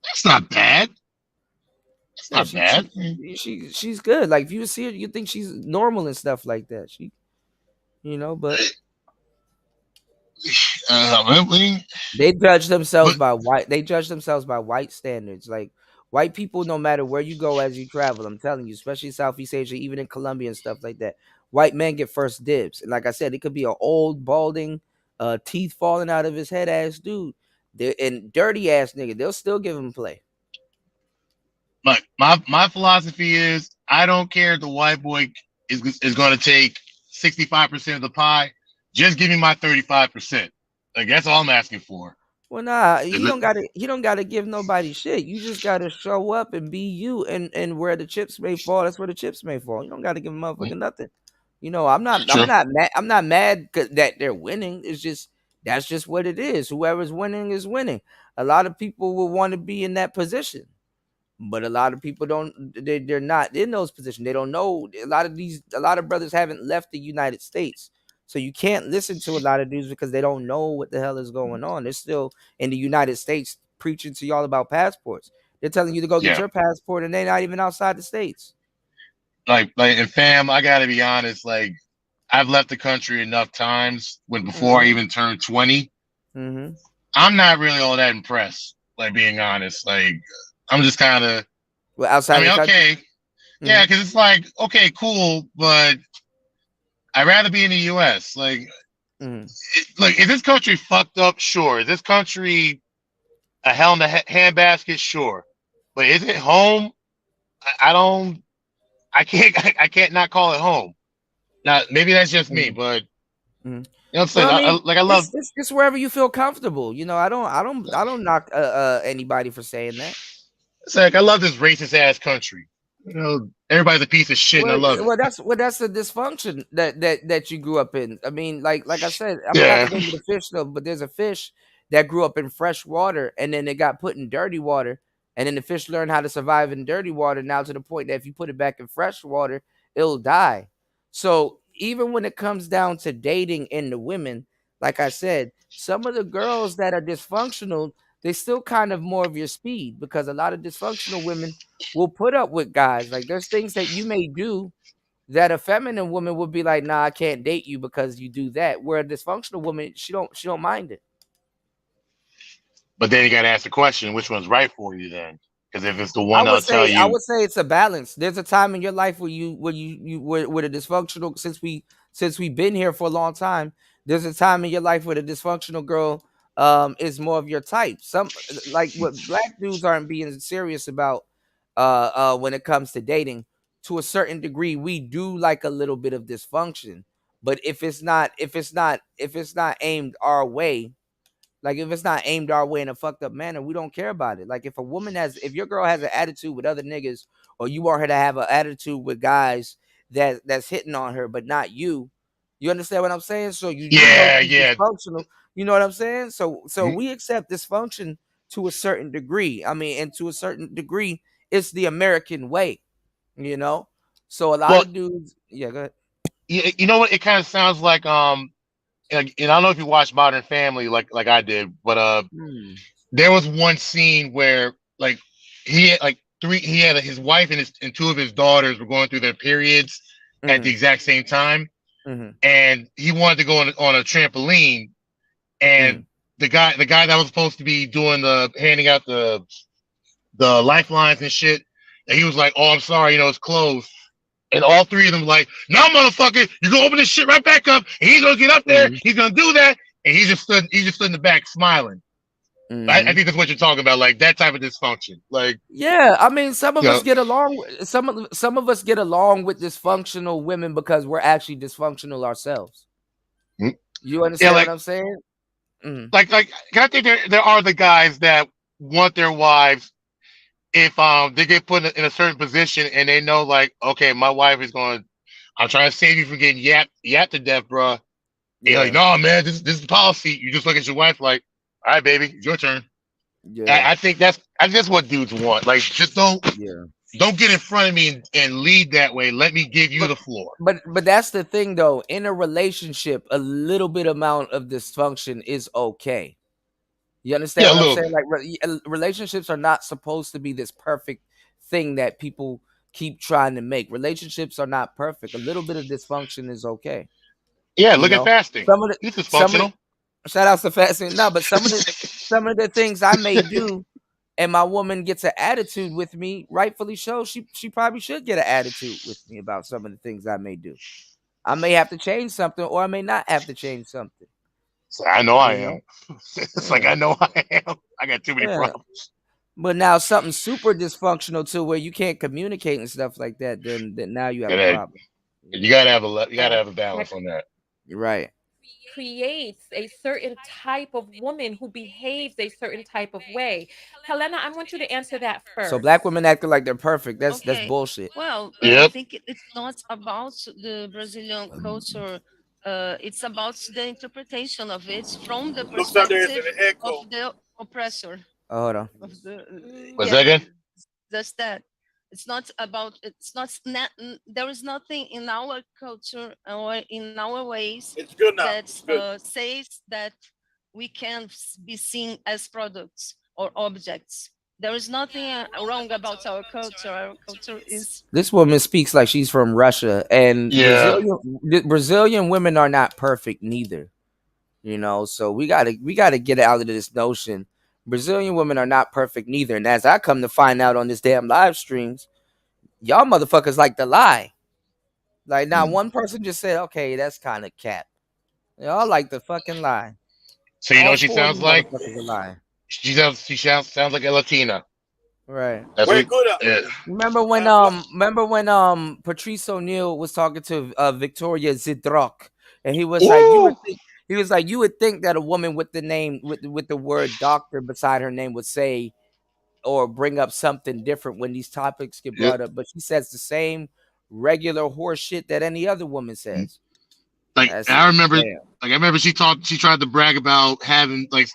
That's not bad. That's not bad. She's good. Like if you see her, you think she's normal and stuff like that. She, but they judge themselves by white. They judge themselves by white standards. Like white people, no matter where you go as you travel, I'm telling you, especially Southeast Asia, even in Colombia and stuff like that, white men get first dibs. And like I said, it could be an old, balding, teeth falling out of his head ass dude, and dirty ass nigga. They'll still give him play. Like my philosophy is, I don't care if the white boy is going to take 65% of the pie. Just give me my 35%. Like that's all I'm asking for. Well, nah, you don't gotta give nobody shit. You just gotta show up and be you, and where the chips may fall, that's where the chips may fall. You don't gotta give a motherfucker nothing. You know, I'm not mad. I'm not mad that they're winning. It's just that's just what it is. Whoever's winning is winning. A lot of people will want to be in that position, but a lot of people don't. They're not in those positions. They don't know. A lot of brothers haven't left the United States. So you can't listen to a lot of dudes because they don't know what the hell is going on. They're still in the United States preaching to y'all about passports. They're telling you to go get your passport, and they're not even outside the States. Like, and fam, I gotta be honest. Like, I've left the country enough times before I even turned 20. I'm not really all that impressed. Like, being honest, like I'm just kind of outside. I mean, okay, yeah, because it's like okay, cool, but I'd rather be in the U.S. Like, like, is this country fucked up? Sure. Is this country a hell in the handbasket? Sure. But is it home? I can't not call it home. Now, maybe that's just me, but you know what I'm saying? I love it's wherever you feel comfortable. You know, I don't knock anybody for saying that. It's like I love this racist ass country. You know, everybody's a piece of shit, and I love it. Well, that's the dysfunction that you grew up in. I mean, like I said, I forgot the name of the fish though, but there's a fish that grew up in fresh water, and then it got put in dirty water, and then the fish learned how to survive in dirty water. Now to the point that if you put it back in fresh water, it'll die. So even when it comes down to dating in the women, like I said, some of the girls that are dysfunctional, they still kind of more of your speed because a lot of dysfunctional women will put up with guys. Like there's things that you may do that a feminine woman would be like, nah, I can't date you because you do that. Where a dysfunctional woman, she don't mind it. But then you got to ask the question, which one's right for you then? Because if it's the I one that'll would tell say I you, would say it's a balance. There's a time in your life where you where the dysfunctional since we've been here for a long time. There's a time in your life where the dysfunctional girl is more of your type. Some like what black dudes aren't being serious about when it comes to dating. To a certain degree, we do like a little bit of dysfunction. But if it's not aimed our way, like if it's not aimed our way in a fucked up manner, we don't care about it. Like if your girl has an attitude with other niggas, or you want her to have an attitude with guys that's hitting on her, but not you. You understand what I'm saying? So you know she's dysfunctional. You know what I'm saying? So we accept dysfunction to a certain degree. I mean, and to a certain degree, it's the American way. You know? So a lot of dudes, yeah, go ahead. You know what? It kind of sounds like and I don't know if you watched Modern Family like I did, but there was one scene where like he had his wife and two of his daughters were going through their periods at the exact same time, and he wanted to go on a trampoline, and the guy that was supposed to be doing the handing out the lifelines and shit, and he was like, "Oh, I'm sorry, it's closed." And all three of them like, "No, motherfucker, you're gonna open this shit right back up, and he's gonna get up there, he's gonna do that," and he just stood in the back smiling. I think that's what you're talking about, like that type of dysfunction. Like, yeah, I mean, some of us get along. Some of us get along with dysfunctional women because we're actually dysfunctional ourselves. You understand what I'm saying? Like, I think there are the guys that want their wives, if they get put in a certain position and they know, like, okay, my wife is going, I'm trying to save you from getting yapped to death, bro. And you're like, no, man, this is the policy. You just look at your wife like, all right, baby, it's your turn. Yeah. I think that's what dudes want. Like, just don't get in front of me and lead that way. Let me give you the floor. But that's the thing, though. In a relationship, a little bit amount of dysfunction is okay. You understand what I'm saying? Like, relationships are not supposed to be this perfect thing that people keep trying to make. Relationships are not perfect. A little bit of dysfunction is okay. Yeah, look at fasting. He's dysfunctional. Shout outs to fasting. No, but some of the things I may do, and my woman gets an attitude with me, rightfully so. She probably should get an attitude with me about some of the things I may do. I may have to change something, or I may not have to change something. So I know I am. It's like I know I am. I got too many problems. But now something super dysfunctional to where you can't communicate and stuff like that, then now you have a problem. You gotta have a balance on that. You're right. Creates a certain type of woman who behaves a certain type of way. Helena, I want you to answer that first. So black women acting like they're perfect. That's bullshit. Well, I think it's not about the Brazilian culture. It's about the interpretation of it from the perspective of the oppressor. Oh, hold on. What's that again? That's that. It's not about. There is nothing in our culture or in our ways that says that we can be seen as products or objects. There is nothing wrong about our culture. Our culture is. This woman speaks like she's from Russia, and Brazilian women are not perfect neither. So we gotta get out of this notion. Brazilian women are not perfect neither, and as I come to find out on this damn live streams, y'all motherfuckers like to lie. Like, not one person just said, "Okay, that's kind of cap." Y'all like to fucking lie. So you know what she sounds like? She sounds like a Latina. Right. That's Remember when Patrice O'Neal was talking to Victoria Zidrock, and he was like, you would think that a woman with the name with the word doctor beside her name would say or bring up something different when these topics get brought up, but she says the same regular horse shit that any other woman says. I remember she tried to brag about having, like,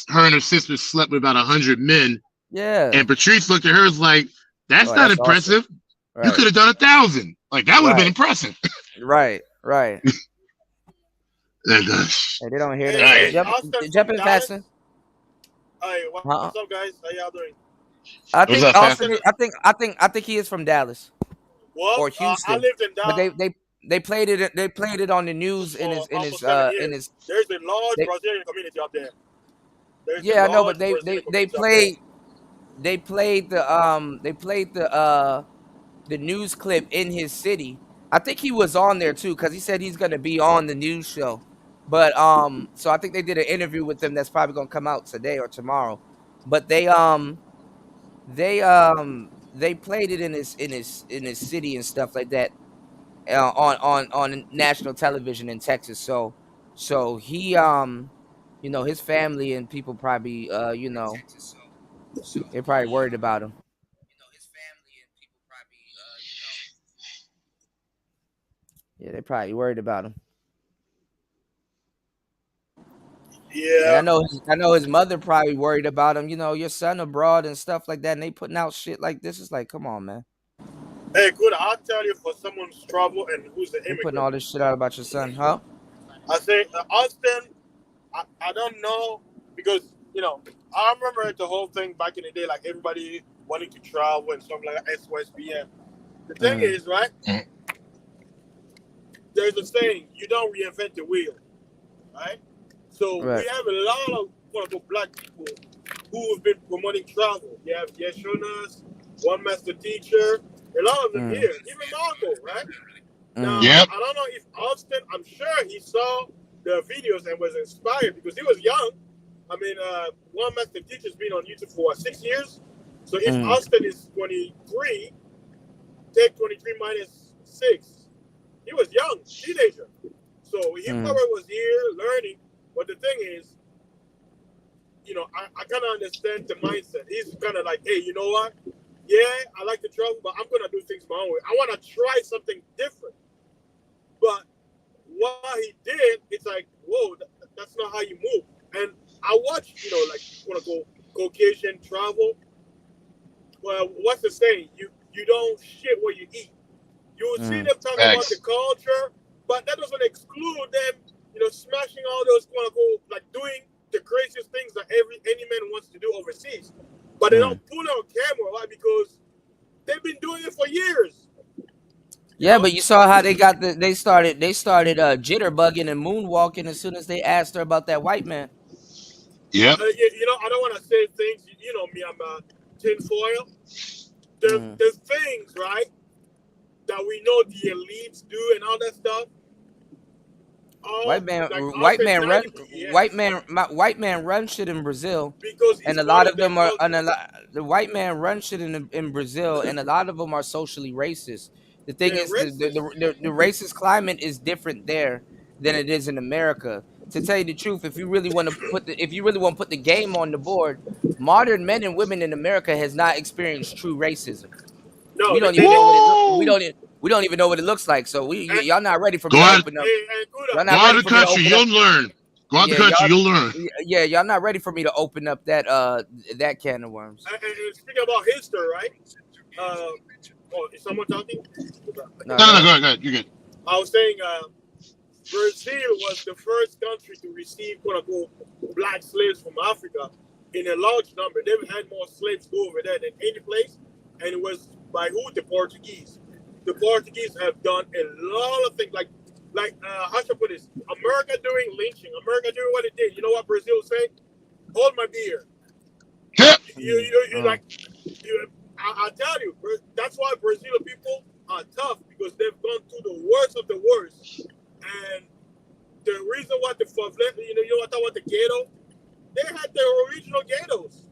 her and her sister slept with about 100 men. Yeah. And Patrice looked at her as like, that's not impressive. Awesome. Right. You could have done 1,000. Like, that would have been impressive. Right. Hey, they don't hear that. Jump in, Fashion. Hey, what's up, guys? How y'all doing? I think Austin. I think he is from Dallas. What? Or Houston. I lived in Dallas. But they played it. They played it on the news in his. There's a large Brazilian community up there. There's Yeah, I know, but large Brazilian they community up played the news clip in his city. I think he was on there too, because he said he's gonna be on the news show. But so I think they did an interview with him that's probably gonna come out today or tomorrow. But they played it in his city and stuff like that on national television in Texas. So he his family and people probably they're probably worried about him. Yeah, they're probably worried about him. Yeah. And I know his mother probably worried about him. Your son abroad and stuff like that, and they putting out shit like this. It's like, come on, man. Hey, good. I'll tell you, for someone who's travel and who's an They putting immigrant, all this shit out about your son, huh? I say Austin. I don't know, because I remember the whole thing back in the day, like everybody wanting to travel and something like SYSBM. The thing is, right? There's a saying: you don't reinvent the wheel, right? So Right. we have a lot of quote-unquote black people who have been promoting travel. You have Yeshonas, One Master Teacher, a lot of them here, even Marco, right? Now, Yep. I don't know if Austin, I'm sure he saw the videos and was inspired because he was young. I mean, One Master Teacher's been on YouTube for 6 years. So if Austin is 23, take 23 minus 6. He was young, teenager. So he probably was here learning. But the thing is, I kind of understand the mindset. He's kind of like, hey, you know what? Yeah, I like to travel, but I'm going to do things my own way. I want to try something different. But what he did, it's like, whoa, that's not how you move. And I watch, like, want to go Caucasian travel. Well, what's the saying? You don't shit what you eat. You will see them talking about the culture, but that doesn't exclude them, smashing all those quote-unquote, like doing the craziest things that any man wants to do overseas. But they don't put it on camera, right? Because they've been doing it for years. Yeah, but you saw how they started jitterbugging and moonwalking as soon as they asked her about that white man. Yeah. I don't want to say things. You know me, I'm tinfoil. The things, right, that we know the elites do and all that stuff. White man run shit in Brazil, and a lot of them are. The white man run shit in Brazil, and a lot of them are socially racist. The thing is, the racist climate is different there than it is in America. To tell you the truth, if you really want to put the game on the board, modern men and women in America has not experienced true racism. No, we don't even know what we don't even know what it looks like. So y'all not ready for me to open up. Go out of the country, you'll learn. Go out the country, you'll learn. Yeah, y'all not ready for me to open up that can of worms. And speaking about history, right? Is someone talking? No, go ahead. You're good. I was saying Brazil was the first country to receive quote-unquote black slaves from Africa in a large number. They've had more slaves go over there than any place. And it was by who? The Portuguese. The Portuguese have done a lot of things, like how should I put this? America doing lynching, America doing what it did. You know what Brazil say? Hold my beer. I tell you, that's why Brazilian people are tough, because they've gone through the worst of the worst. And the reason why the favela, you know what I talk about the ghetto? They had their original ghettos.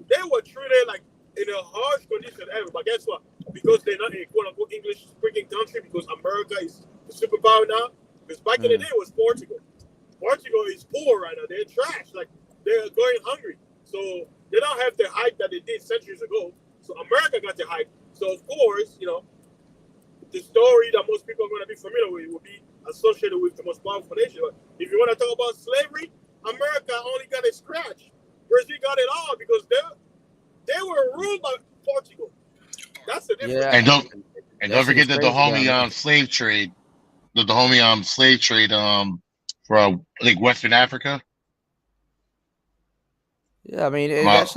They were treated like in a harsh condition ever. But guess what? Because they're not a quote-unquote English-speaking country, because America is the superpower now. Because back in the day, it was Portugal. Portugal is poor right now. They're trash. Like, they're going hungry. So they don't have the hype that they did centuries ago. So America got the hype. So, of course, the story that most people are going to be familiar with will be associated with the most powerful nation. But if you want to talk about slavery, America only got a scratch. Brazil got it all, because they were ruled by Portugal. That's the difference. Yeah. And don't forget that the homie slave trade, for like Western Africa. Yeah, I mean that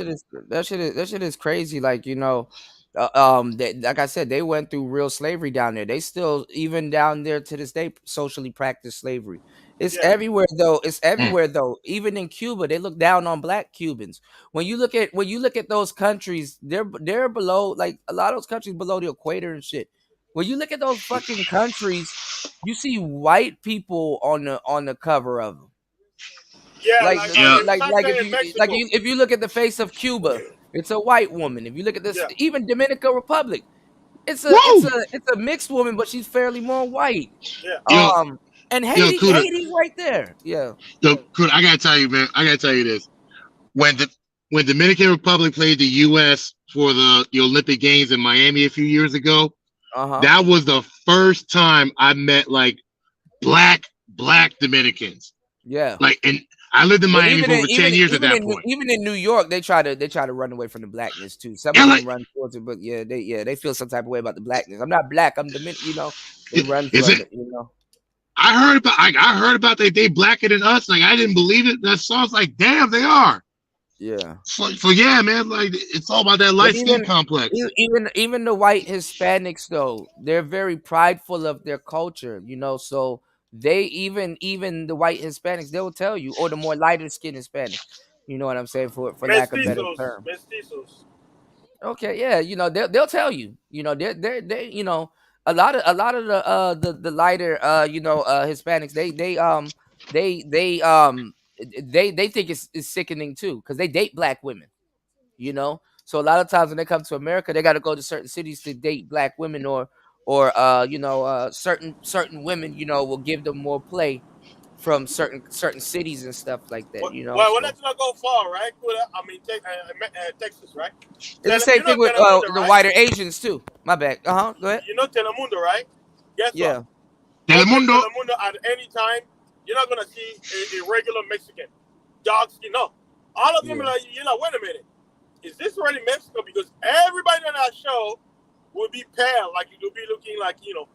shit is crazy. Like, Like I said, they went through real slavery down there. They still, even down there to this day, socially practice slavery. It's everywhere though. It's everywhere though. Even in Cuba, they look down on black Cubans. When you look at those countries, they're below, like a lot of those countries below the equator and shit. When you look at those fucking countries, you see white people on the cover of them. Yeah, Like, like in Mexico. if you look at the face of Cuba, it's a white woman. If you look at this, even Dominican Republic, it's a mixed woman, but she's fairly more white. Yeah. And Yo, Haiti, Kuda. Haiti's right there. Yeah. Yo, Kuda, I gotta tell you, man. I gotta tell you this. When Dominican Republic played the U.S. for the Olympic Games in Miami a few years ago, that was the first time I met like black Dominicans. Yeah. Like, and I lived in Miami for over 10 years at that point. Even in New York, they try to run away from the blackness too. Some of them run towards it, but they feel some type of way about the blackness. I'm not black. I'm Dominican. You know, they run from it. You know. I heard about they blacker than us. Like, I didn't believe it. That song's like, damn, they are. Yeah. So yeah, man. Like, it's all about that light skin complex. Even the white Hispanics though, they're very prideful of their culture. You know, so they even the white Hispanics, they will tell you, or the more lighter skinned Hispanics. You know what I'm saying, for lack of a better term. Mestizos. Okay, yeah, you know, they'll tell you. You know, they you know, a lot of the lighter Hispanics, they think it's sickening too, because they date black women. You know, so a lot of times when they come to America, they got to go to certain cities to date black women, or certain women, you know, will give them more play from certain cities and stuff like that. You know, Well, let's not go far, right? I mean, Texas, right? it's the same thing with Telemundo, the right? whiter Asians too. My bad. Go ahead. You know Telemundo, right? Guess Yeah. what? Telemundo at any time, you're not gonna see a regular Mexican, dark skin. No, all of them are like, you're like, wait a minute, is this really Mexico? Because everybody on that show will be pale, like you'll be looking like, you know,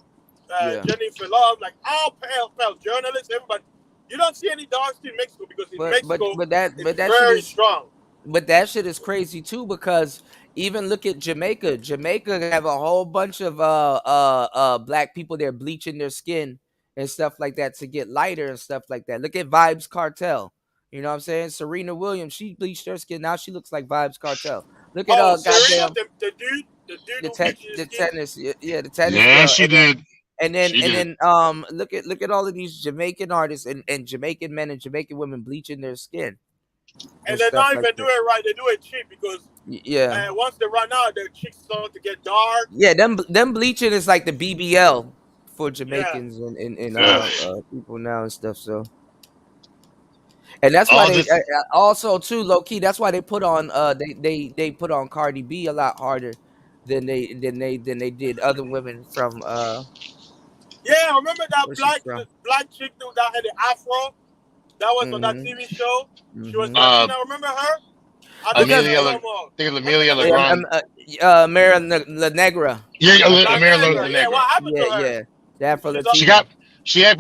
Jennifer Love, like all pale journalists, everybody. You don't see any dark skin in Mexico because in Mexico it's very strong. But that shit is crazy too, because even look at Jamaica. Jamaica have a whole bunch of black people there bleaching their skin and stuff like that to get lighter and stuff like that. Look at Vibes Cartel. You know what I'm saying? Serena Williams, she bleached her skin. Now she looks like Vibes Cartel. Look at Serena, goddamn the dude the tennis, the tennis Yeah, girl. she did. And then look at all of these Jamaican artists and Jamaican men and Jamaican women bleaching their skin. And they're not even doing it right. They do it cheap because once they run out, their cheeks start to get dark. Yeah, them bleaching is like the BBL for Jamaicans and people now and stuff. So, and that's why they also too low key. That's why they put on they put on Cardi B a lot harder than they did other women from Yeah, remember that black chick that had the afro? That was on that TV show. She was Latina. Remember her? Amelia Legrand. Mara La Negra. Yeah, Mara La Negra. Yeah, what happened to her? Yeah, that for She had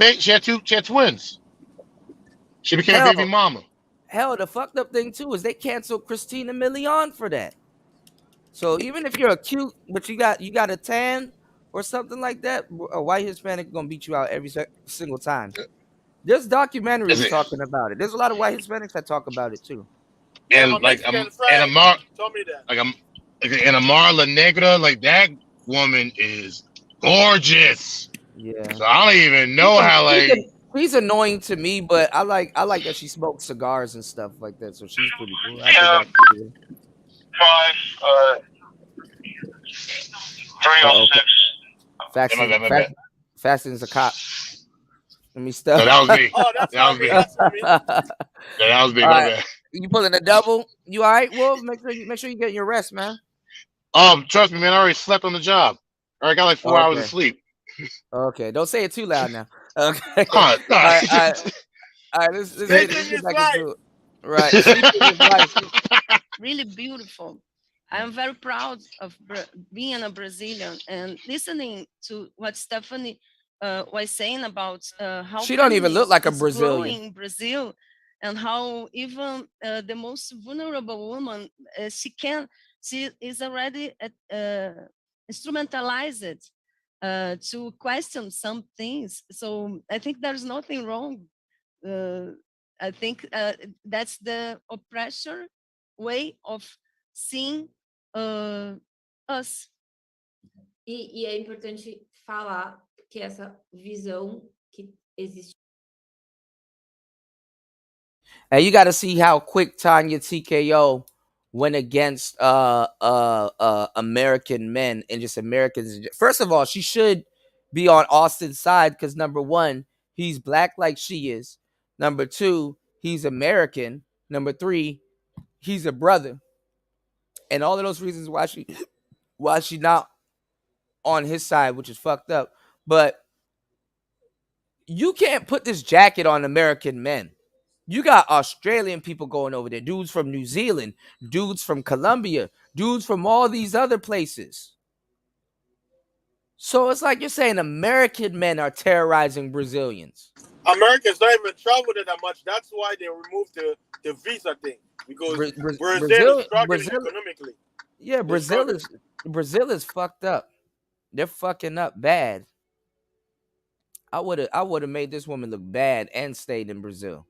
twins. She became a baby mama. Hell, the fucked up thing too is they canceled Christina Milian for that. So even if you're a cute, but you got a tan or something like that, a white Hispanic gonna beat you out every single time. There's documentaries talking about it. There's a lot of white Hispanics that talk about it too. And like Amara La Negra, like that woman is gorgeous. Yeah. So I don't even know how like she's annoying to me, but I like that she smokes cigars and stuff like that. So she's pretty cool. Fasting's a cop. Let me stop. No, that was me. That was me. Right. You pulling a double? You all right, Wolf? Make sure you get your rest, man. Trust me, man. I already slept on the job. I already got like 4 hours of sleep. Okay, don't say it too loud now. Okay. All right. Let's get back into it. Right. Really beautiful. I'm very proud of being a Brazilian and listening to what Stephanie was saying about how she don't even look like a Brazilian in Brazil, and how even the most vulnerable woman she can she is already instrumentalized to question some things. So I think there's nothing wrong. I think that's the oppressor way of seeing us. E é importante falar que essa visão que existe. And you got to see how quick Tanya TKO went against American men and just Americans. First of all, she should be on Austin's side because number one, he's black like she is. Number two, he's American. Number three, he's a brother. And all of those reasons why she not on his side, which is fucked up. But you can't put this jacket on American men. You got Australian people going over there, dudes from New Zealand, dudes from Colombia, dudes from all these other places. So it's like you're saying American men are terrorizing Brazilians. Americans don't even travel there that much. That's why they removed the visa thing, because Brazil is struggling economically. Yeah, Brazil is fucked up. They're fucking up bad. I would have made this woman look bad and stayed in Brazil.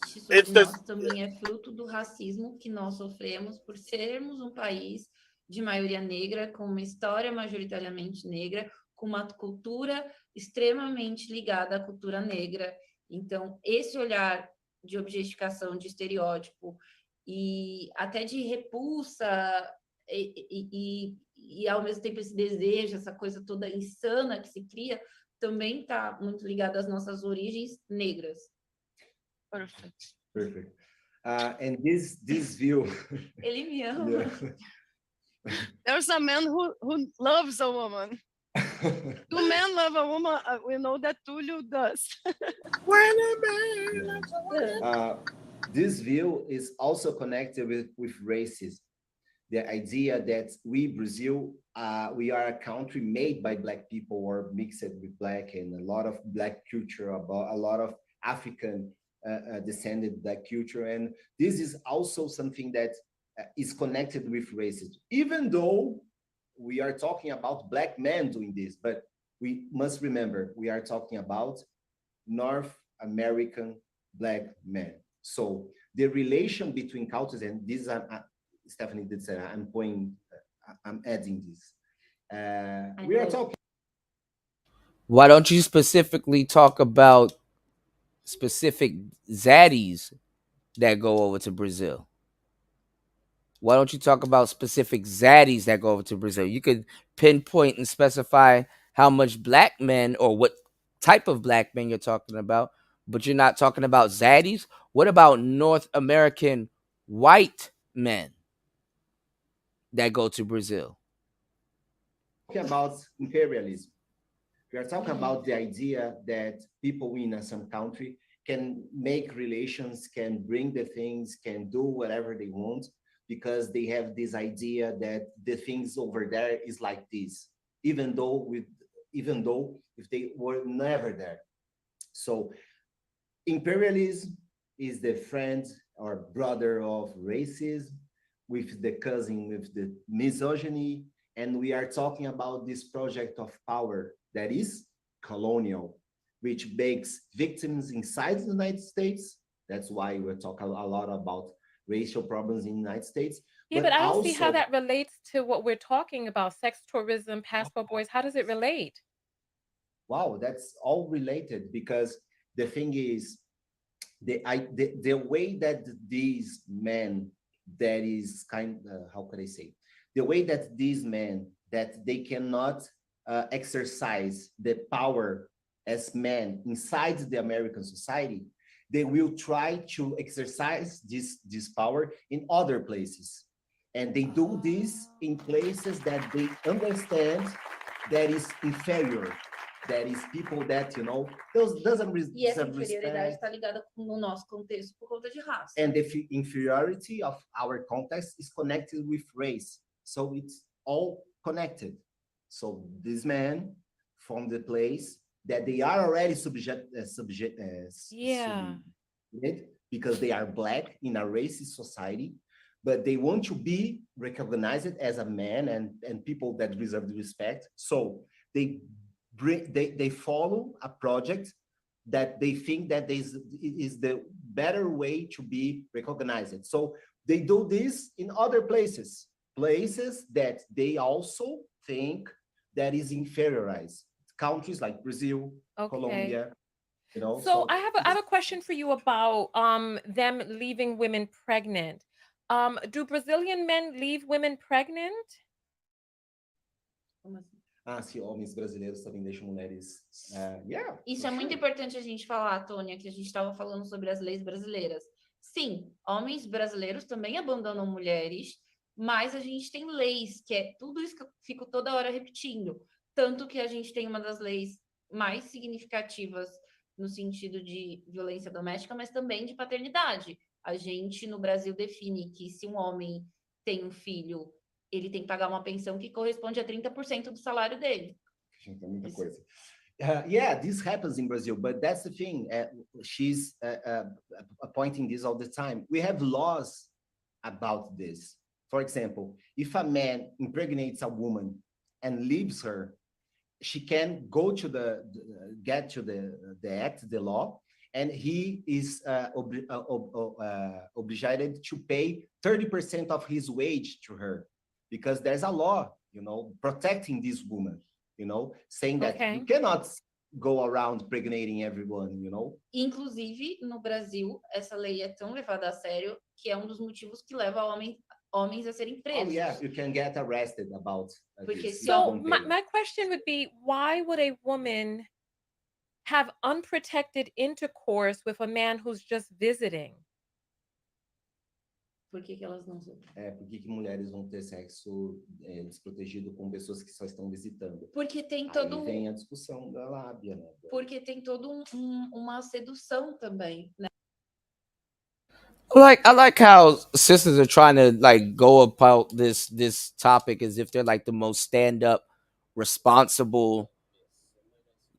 Sobre nós também é fruto do racismo que nós sofremos por sermos um país de maioria negra, com uma história majoritariamente negra, com uma cultura extremamente ligada à cultura negra. Então, esse olhar de objetificação, de estereótipo e até de repulsa e ao mesmo tempo esse desejo, essa coisa toda insana que se cria, também está muito ligado às nossas origens negras. Perfect. Perfect. And this view. Ele me ama. Yeah. There's a man who loves a woman. Do men love a woman? We know that Tulio does. When a man loves a woman. This view is also connected with racism. The idea that we, Brazil, we are a country made by Black people or mixed with Black, and a lot of Black culture, about a lot of African descended Black culture. And this is also something that is connected with racism, even though we are talking about Black men doing this, but we must remember, we are talking about North American Black men. So the relation between cultures, and this is, Stephanie did say, I'm adding this. We are talking. Why don't you specifically talk about specific zaddies that go over to Brazil? Why don't you talk about specific zaddies that go over to Brazil? You could pinpoint and specify how much Black men or what type of Black men you're talking about, but you're not talking about zaddies. What about North American white men that go to Brazil? Talking about imperialism. We are talking about the idea that people in some country can make relations, can bring the things, can do whatever they want, because they have this idea that the things over there is like this, even though if they were never there. So imperialism is the friend or brother of racism, with the cousin with the misogyny, and we are talking about this project of power that is colonial, which makes victims inside the United States. That's why we're talking a lot about racial problems in the United States. Yeah, but I don't see how that relates to what we're talking about, sex tourism, passport boys. How does it relate? Wow, that's all related, because the thing is, the way that these men, that is how could I say, the way that these men, that they cannot exercise the power as men inside the American society, they will try to exercise this power in other places. And they do this in places that they understand that is inferior, that is people that, doesn't E essa inferioridade está ligada no nosso contexto por conta de raça. And the inferiority of our context is connected with race. So it's all connected. So these men from the place that they are already subject Yeah. because they are Black in a racist society, but they want to be recognized as a man and people that deserve the respect. So they follow a project that they think that is the better way to be recognized. So they do this in other places that they also think that is inferiorized. Countries like Brazil, Colombia, you know. So I have a question for you about them leaving women pregnant. Do Brazilian men leave women pregnant? Se homens brasileiros também deixam mulheres. Yeah. Isso é muito importante a gente falar, Tônia, que a gente estava falando sobre as leis brasileiras. Sim, homens brasileiros também abandonam mulheres, mas a gente tem leis, que é tudo isso que eu fico toda hora repetindo. Tanto que a gente tem uma das leis mais significativas no sentido de violência doméstica, mas também de paternidade. A gente, no Brasil, define que se um homem tem um filho, ele tem que pagar uma pensão que corresponde a 30% do salário dele. Tem muita coisa. Yeah, this happens in Brazil, but that's the thing. She's pointing this all the time. We have laws about this. For example, if a man impregnates a woman and leaves her, she can go to the act, the law, and he is obligated to pay 30% of his wage to her, because there's a law, you know, protecting this woman, you know, saying that you cannot go around impregnating everyone, you know. Inclusive, no Brasil, essa lei é tão levada a sério que é um dos motivos que leva homens a serem presos. Oh, yeah, you can get arrested about this. So my question would be, why would a woman have unprotected intercourse with a man who's just visiting? Por que elas não são? Por que mulheres vão ter sexo desprotegido com pessoas que só estão visitando? Porque tem todo vem a discussão da lábia, né? Porque tem todo uma sedução também, né? I like how sisters are trying to like go about this topic as if they're like the most stand-up, responsible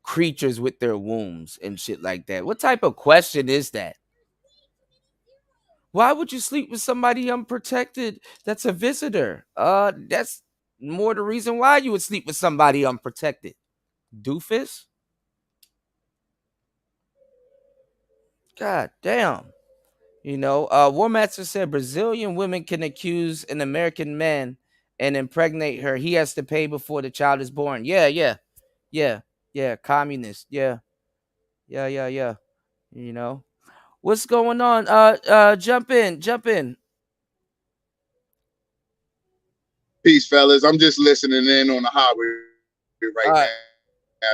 creatures with their wombs and shit like that. What type of question is that? Why would you sleep with somebody unprotected that's a visitor? That's more the reason why you would sleep with somebody unprotected. Doofus. God damn. You know, War Master said Brazilian women can accuse an American man and impregnate her. He has to pay before the child is born. Yeah. Communist. Yeah. You know, what's going on? Jump in. Peace, fellas. I'm just listening in on the highway right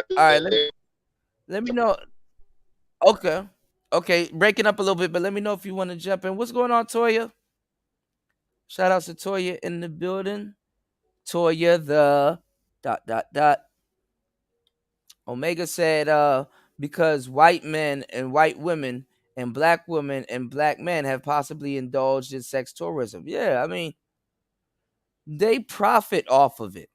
now. All right. Let me know. Okay, breaking up a little bit, but let me know if you want to jump in. What's going on, Toya? Shout out to Toya in the building. Toya the ... Omega said, because white men and white women and black women and black men have possibly indulged in sex tourism. Yeah, I mean, they profit off of it.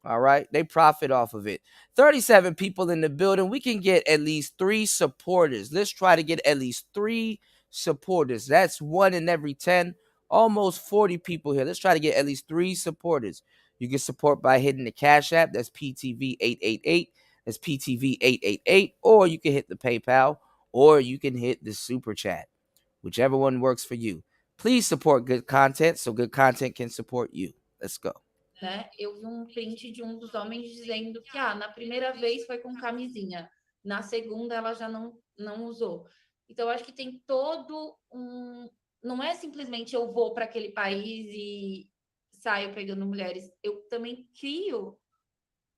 All right. They profit off of it. 37 people in the building. We can get at least 3 supporters. Let's try to get at least 3 supporters. That's 1 in every 10. Almost 40 people here. Let's try to get at least 3 supporters. You can support by hitting the Cash App. That's PTV888. That's PTV888. Or you can hit the PayPal. Or you can hit the Super Chat. Whichever one works for you. Please support good content so good content can support you. Let's go. Né? Eu vi um print de um dos homens dizendo que na primeira vez foi com camisinha, na segunda ela já não usou. Então, eu acho que tem todo não é simplesmente eu vou para aquele país e saio pegando mulheres. Eu também crio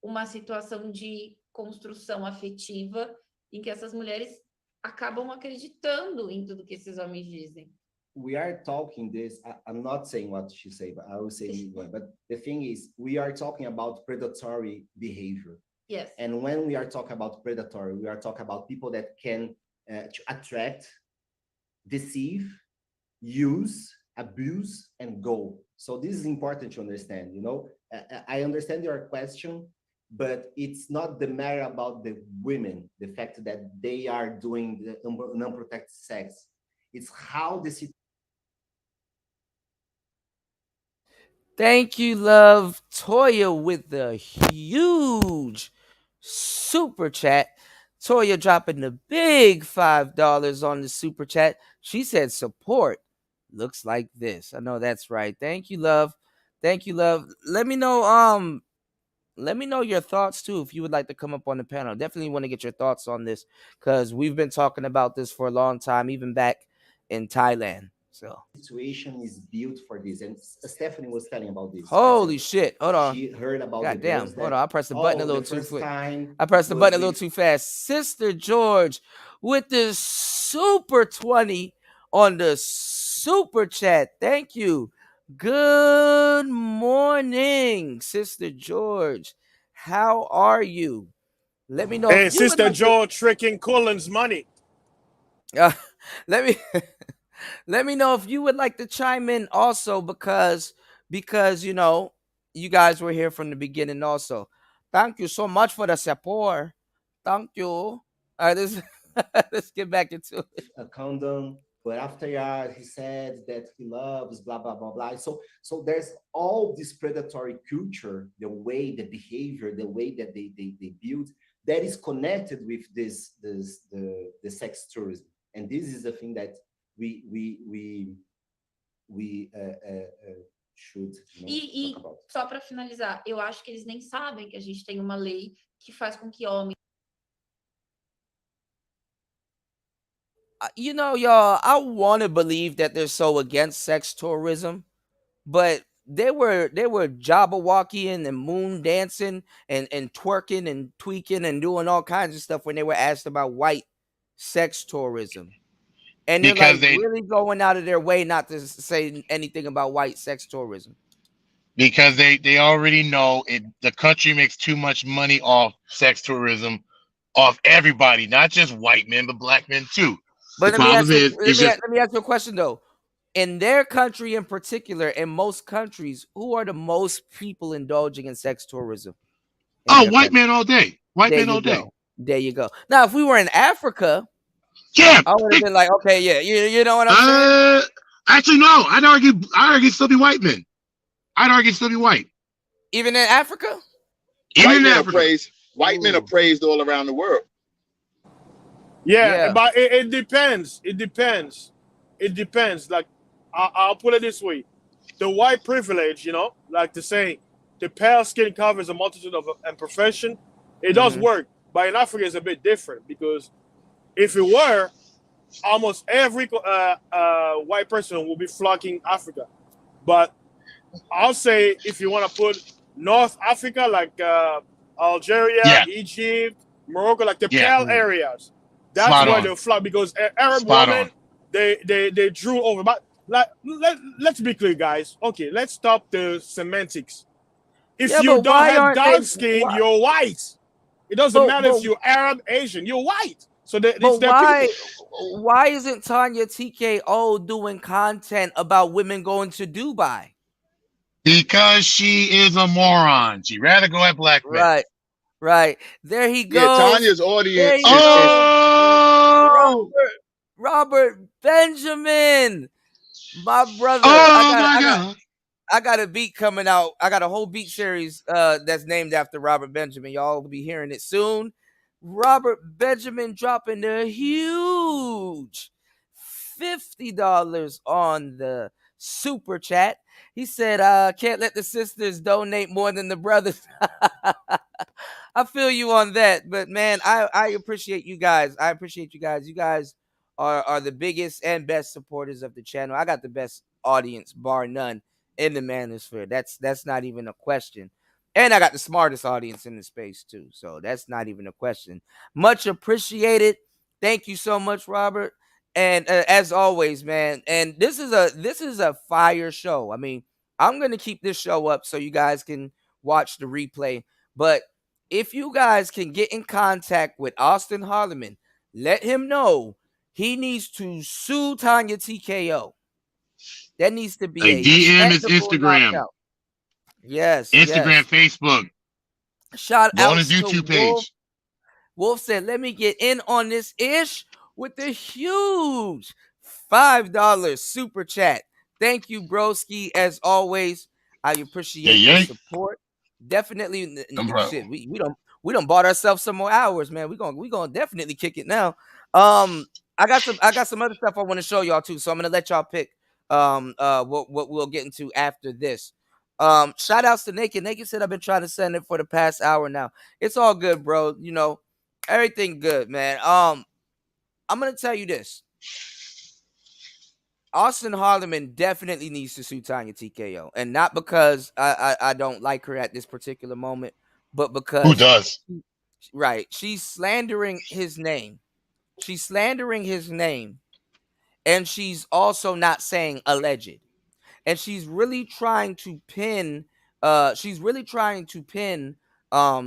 uma situação de construção afetiva em que essas mulheres acabam acreditando em tudo que esses homens dizem. We are talking this, I'm not saying what she said, but I will say it anyway. But the thing is, we are talking about predatory behavior. Yes. And when we are talking about predatory, we are talking about people that can attract, deceive, use, abuse, and go. So this is important to understand, you know. I understand your question, but it's not the matter about the women, the fact that they are doing the unprotected sex. It's how the Thank you, love. Toya with the huge super chat. Toya dropping the big $5 on the super chat. She said support looks like this. I know that's right. Thank you, love. Thank you, love. Let me know your thoughts too if you would like to come up on the panel. Definitely want to get your thoughts on this because we've been talking about this for a long time, even back in Thailand. So situation is built for this, and Stephanie was telling about this. holy shit! Hold on. She heard about God the damn. girls Hold that, on. I pressed the button a oh, little the too first quick. time I pressed the it button a was little too fast. Sister George with the super 20 on the super chat. Thank you. Good morning, Sister George. How are you? Let me know Hey, if you would Sister like to. Joe tricking Cullen's money. Let me let me know if you would like to chime in also because you know you guys were here from the beginning also. Thank you so much for the support. Thank you. All right, let's get back into it. a condom, but after he said that he loves blah blah blah blah. So there's all this predatory culture, the way, the behavior, the way that they build, that is connected with the sex tourism, and this is the thing that we should E talk about. só para finalizar, eu acho que eles nem sabem que a gente tem uma lei que faz com que homens. You know, y'all, I want to believe that they're so against sex tourism, but they were jabberwockying and moon dancing and twerking and tweaking and doing all kinds of stuff when they were asked about white sex tourism. And they're Because like they really going out of their way not to say anything about white sex tourism. because they already know it. The country makes too much money off sex tourism, off everybody, not just white men, but black men too. But The problem is, it's just let me ask you a question though. In their country in particular, in most countries, who are the most people indulging in sex tourism? white men all day. White There men you all day. go. There you go. Now, if we were in Africa, yeah, I would have been like, okay, yeah, you know what I'm saying? Actually, no. I'd argue still be white men. I'd argue still be white. Even in Africa? Even in Africa. White men are praised all around the world. Yeah. But it depends. It depends. It depends. Like, I'll put it this way. The white privilege, like to say, the pale skin covers a multitude of imperfection. It does work. But in Africa, it's a bit different because if it were, almost every white person will be flocking Africa. But I'll say if you want to put North Africa, like Algeria, Egypt, Morocco, like the pale areas, that's where they'll flock because Arab women, they drew over. But let's be clear, guys. Okay, let's stop the semantics. If you don't have dark skin, you're white. It doesn't matter if you're Arab, Asian, you're white. So it's their people. Why isn't Tanya TKO doing content about women going to Dubai? Because she is a moron. She'd rather go at black men. Right. There he goes. Yeah, Tanya's audience Robert Benjamin, my brother. God. I got a beat coming out. I got a whole beat series that's named after Robert Benjamin. Y'all will be hearing it soon. Robert Benjamin dropping a huge $50 on the super chat. He said, can't let the sisters donate more than the brothers. I feel you on that. But man, I appreciate you guys. I appreciate you guys. You guys are the biggest and best supporters of the channel. I got the best audience, bar none, in the Manosphere. That's not even a question. And I got the smartest audience in the space too. So that's not even a question. Much appreciated. Thank you so much, Robert. And as always, man. And this is a fire show. I mean, I'm gonna keep this show up so you guys can watch the replay. But if you guys can get in contact with Austin Harleman, let him know he needs to sue Tanya TKO. That needs to be a DM is technical Instagram. knockout. Yes. Instagram, Facebook. Shout Go out on his to YouTube Wolf. page. Wolf said, let me get in on this ish with the huge $5 super chat. Thank you, broski. As always, I appreciate the support. Definitely, shit. We don't bought ourselves some more hours, man. We gonna definitely kick it now. I got some other stuff I want to show y'all too. So I'm gonna let y'all pick what we'll get into after this. Shout outs to Naked. Naked said I've been trying to send it for the past hour now. It's all good, bro. You know, everything good, man. I'm gonna tell you this. Austin Harleman definitely needs to sue Tanya TKO, and not because I don't like her at this particular moment, but because who does? Right, she's slandering his name. She's slandering his name, and she's also not saying alleged. And she's really trying to pin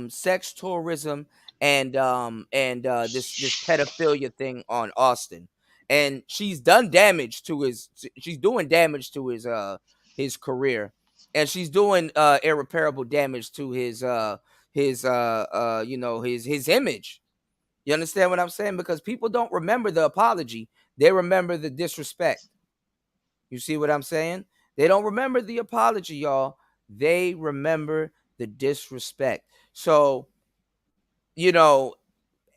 sex tourism and this pedophilia thing on Austin. And she's doing damage to his career, and she's doing irreparable damage to his image. You understand what I'm saying? Because people don't remember the apology, they remember the disrespect. You see what I'm saying? They don't remember the apology, y'all. They remember the disrespect. So,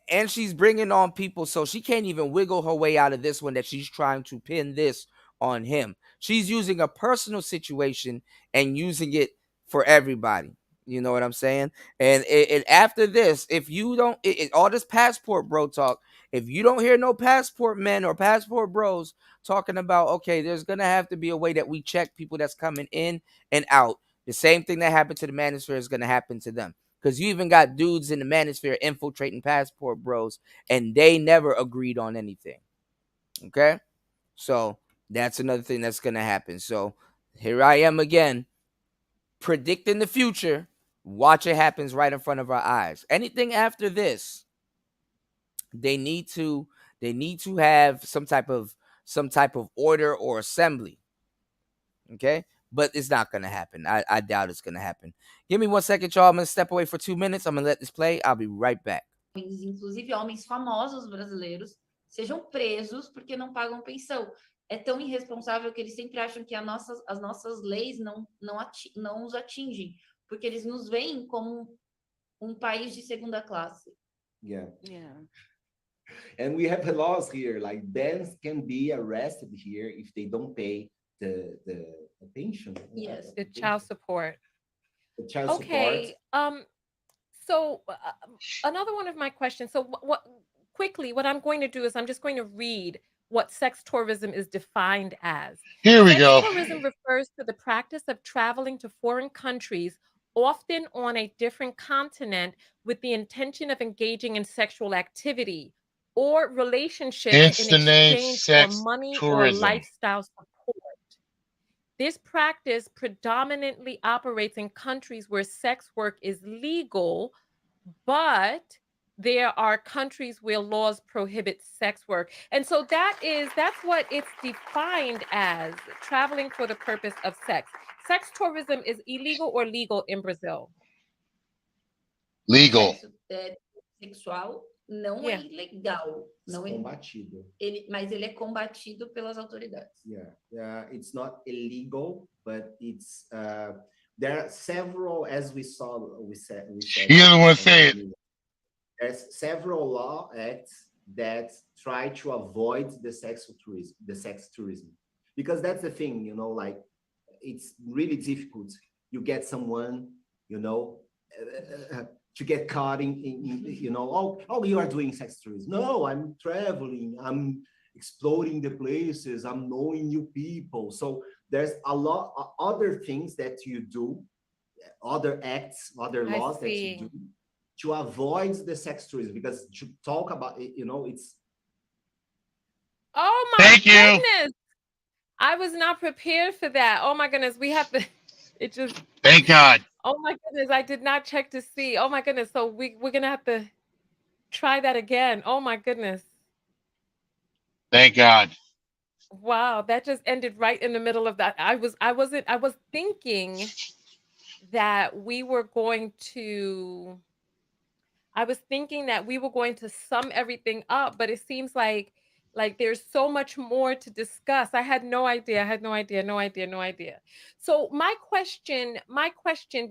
and she's bringing on people, so she can't even wiggle her way out of this one, that she's trying to pin this on him. She's using a personal situation and using it for everybody. You know what I'm saying? And after this, if you don't, all this passport bro talk, if you don't hear no passport men or passport bros talking about, okay, there's going to have to be a way that we check people that's coming in and out. The same thing that happened to the Manosphere is going to happen to them. Because you even got dudes in the Manosphere infiltrating passport bros, and they never agreed on anything. Okay? So that's another thing that's going to happen. So here I am again, predicting the future. Watch it happens right in front of our eyes. Anything after this, they need to have some type of order or assembly. Okay? But it's not going to happen. I doubt it's going to happen. Give me 1 second, y'all. I'm going to step away for 2 minutes. I'm going to let this play. I'll be right back. Inclusive homens famosos brasileiros, sejam presos porque não pagam pensão. É tão irresponsável que eles sempre acham que as nossas leis não os atingem, porque eles nos veem como país de segunda classe. Yeah. And we have laws here, like bands can be arrested here if they don't pay the pension. Yes, the child support. The child support. So another one of my questions. So what I'm going to do is I'm just going to read what sex tourism is defined as. Here we go. Sex tourism refers to the practice of traveling to foreign countries, often on a different continent, with the intention of engaging in sexual activity or relationships in exchange for money or lifestyle support. This practice predominantly operates in countries where sex work is legal, but there are countries where laws prohibit sex work. And so that's what it's defined as, traveling for the purpose of sex. Sex tourism is illegal or legal in Brazil? Legal. Sexual não é ilegal, não é combatido. Mas ele é combatido pelas autoridades. It's not illegal, but it's there are several, as we said. You don't want to say it. There's several law acts that try to avoid the sex tourism, because that's the thing, like it's really difficult. You get someone, to get caught in you are doing sex tourism. No, I'm traveling, I'm exploring the places, I'm knowing new people. So there's a lot of other things that you do, other acts, other laws that you do to avoid the sex tourism, because to talk about it, it's. Oh my goodness! I was not prepared for that. Oh my goodness, we have to. It just. Thank God. Oh my goodness, I did not check to see. Oh my goodness, so we're gonna have to try that again. Oh my goodness. Thank God. Wow, that just ended right in the middle of that. I was thinking that we were going to sum everything up, but it seems like Like there's so much more to discuss. I had no idea. So my question,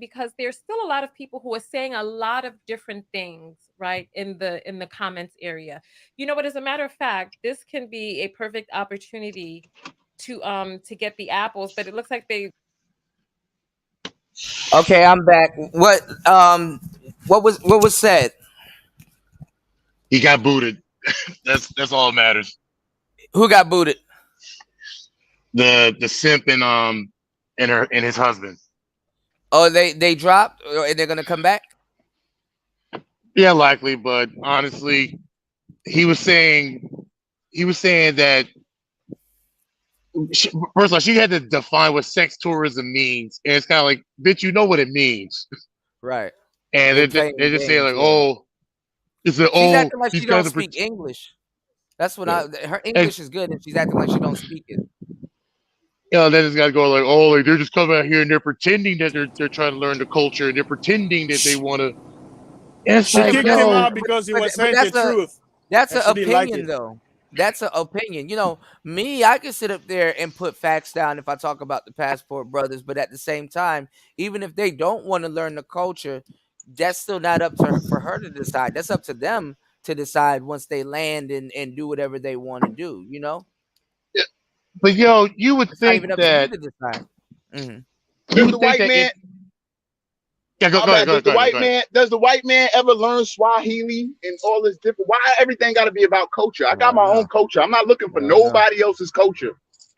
because there's still a lot of people who are saying a lot of different things, right, in the comments area. But as a matter of fact, this can be a perfect opportunity to get the apples, but it looks like they. Okay, I'm back. What was said? He got booted. That's all that matters. Who got booted? The simp and his husband. Oh, they dropped, and they're gonna come back. Yeah, likely, but honestly, he was saying that first of all, she had to define what sex tourism means, and it's kind of like, bitch, you know what it means, right? And They're they playing just say like, games, yeah. oh, it's an She's oh, acting like she's she got don't to speak English. That's what Yeah. her English is good, and she's acting like she don't speak it. Then it's got to go like, oh, like they're just coming out here and they're pretending that they're trying to learn the culture and they're pretending that they want to. It's She like, kicked him out because he was saying the truth. That's and an she didn't like opinion, it. though. That's an opinion. Me, I can sit up there and put facts down if I talk about the Passport Brothers, but at the same time, even if they don't want to learn the culture, that's still not up to her, for her to decide. That's up to them to decide once they land and do whatever they want to do. But you would It's not think even up to you that to decide. Mhm. you Does would the think white that man? yeah, go My ahead, bad. Does the go white ahead. man? Does the white man ever learn Swahili and all this different? Why everything got to be about culture? I got my own culture. I'm not looking for nobody else's culture.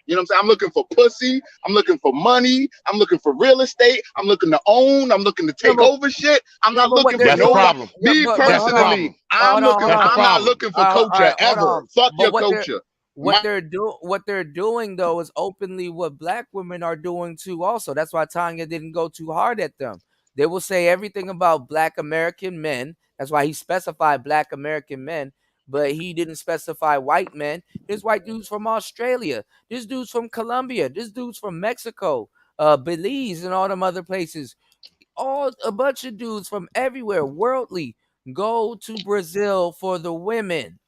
You know what I'm saying? I'm looking for pussy. I'm looking for money. I'm looking for real estate. I'm looking to own. I'm looking to take over shit. I'm not looking for That's the nobody. problem. Me but That's the problem. personally, I'm looking. That's the I'm not problem. looking for All culture right, hold ever. on. Fuck But your what culture. they're doing though is openly what black women are doing too. Also, that's why Tanya didn't go too hard at them. They will say everything about black American men. That's why he specified black American men, but he didn't specify white men. There's white dudes from Australia. This dude's from Colombia. This dude's from Mexico, Belize, and all them other places. All a bunch of dudes from everywhere, worldly, go to Brazil for the women.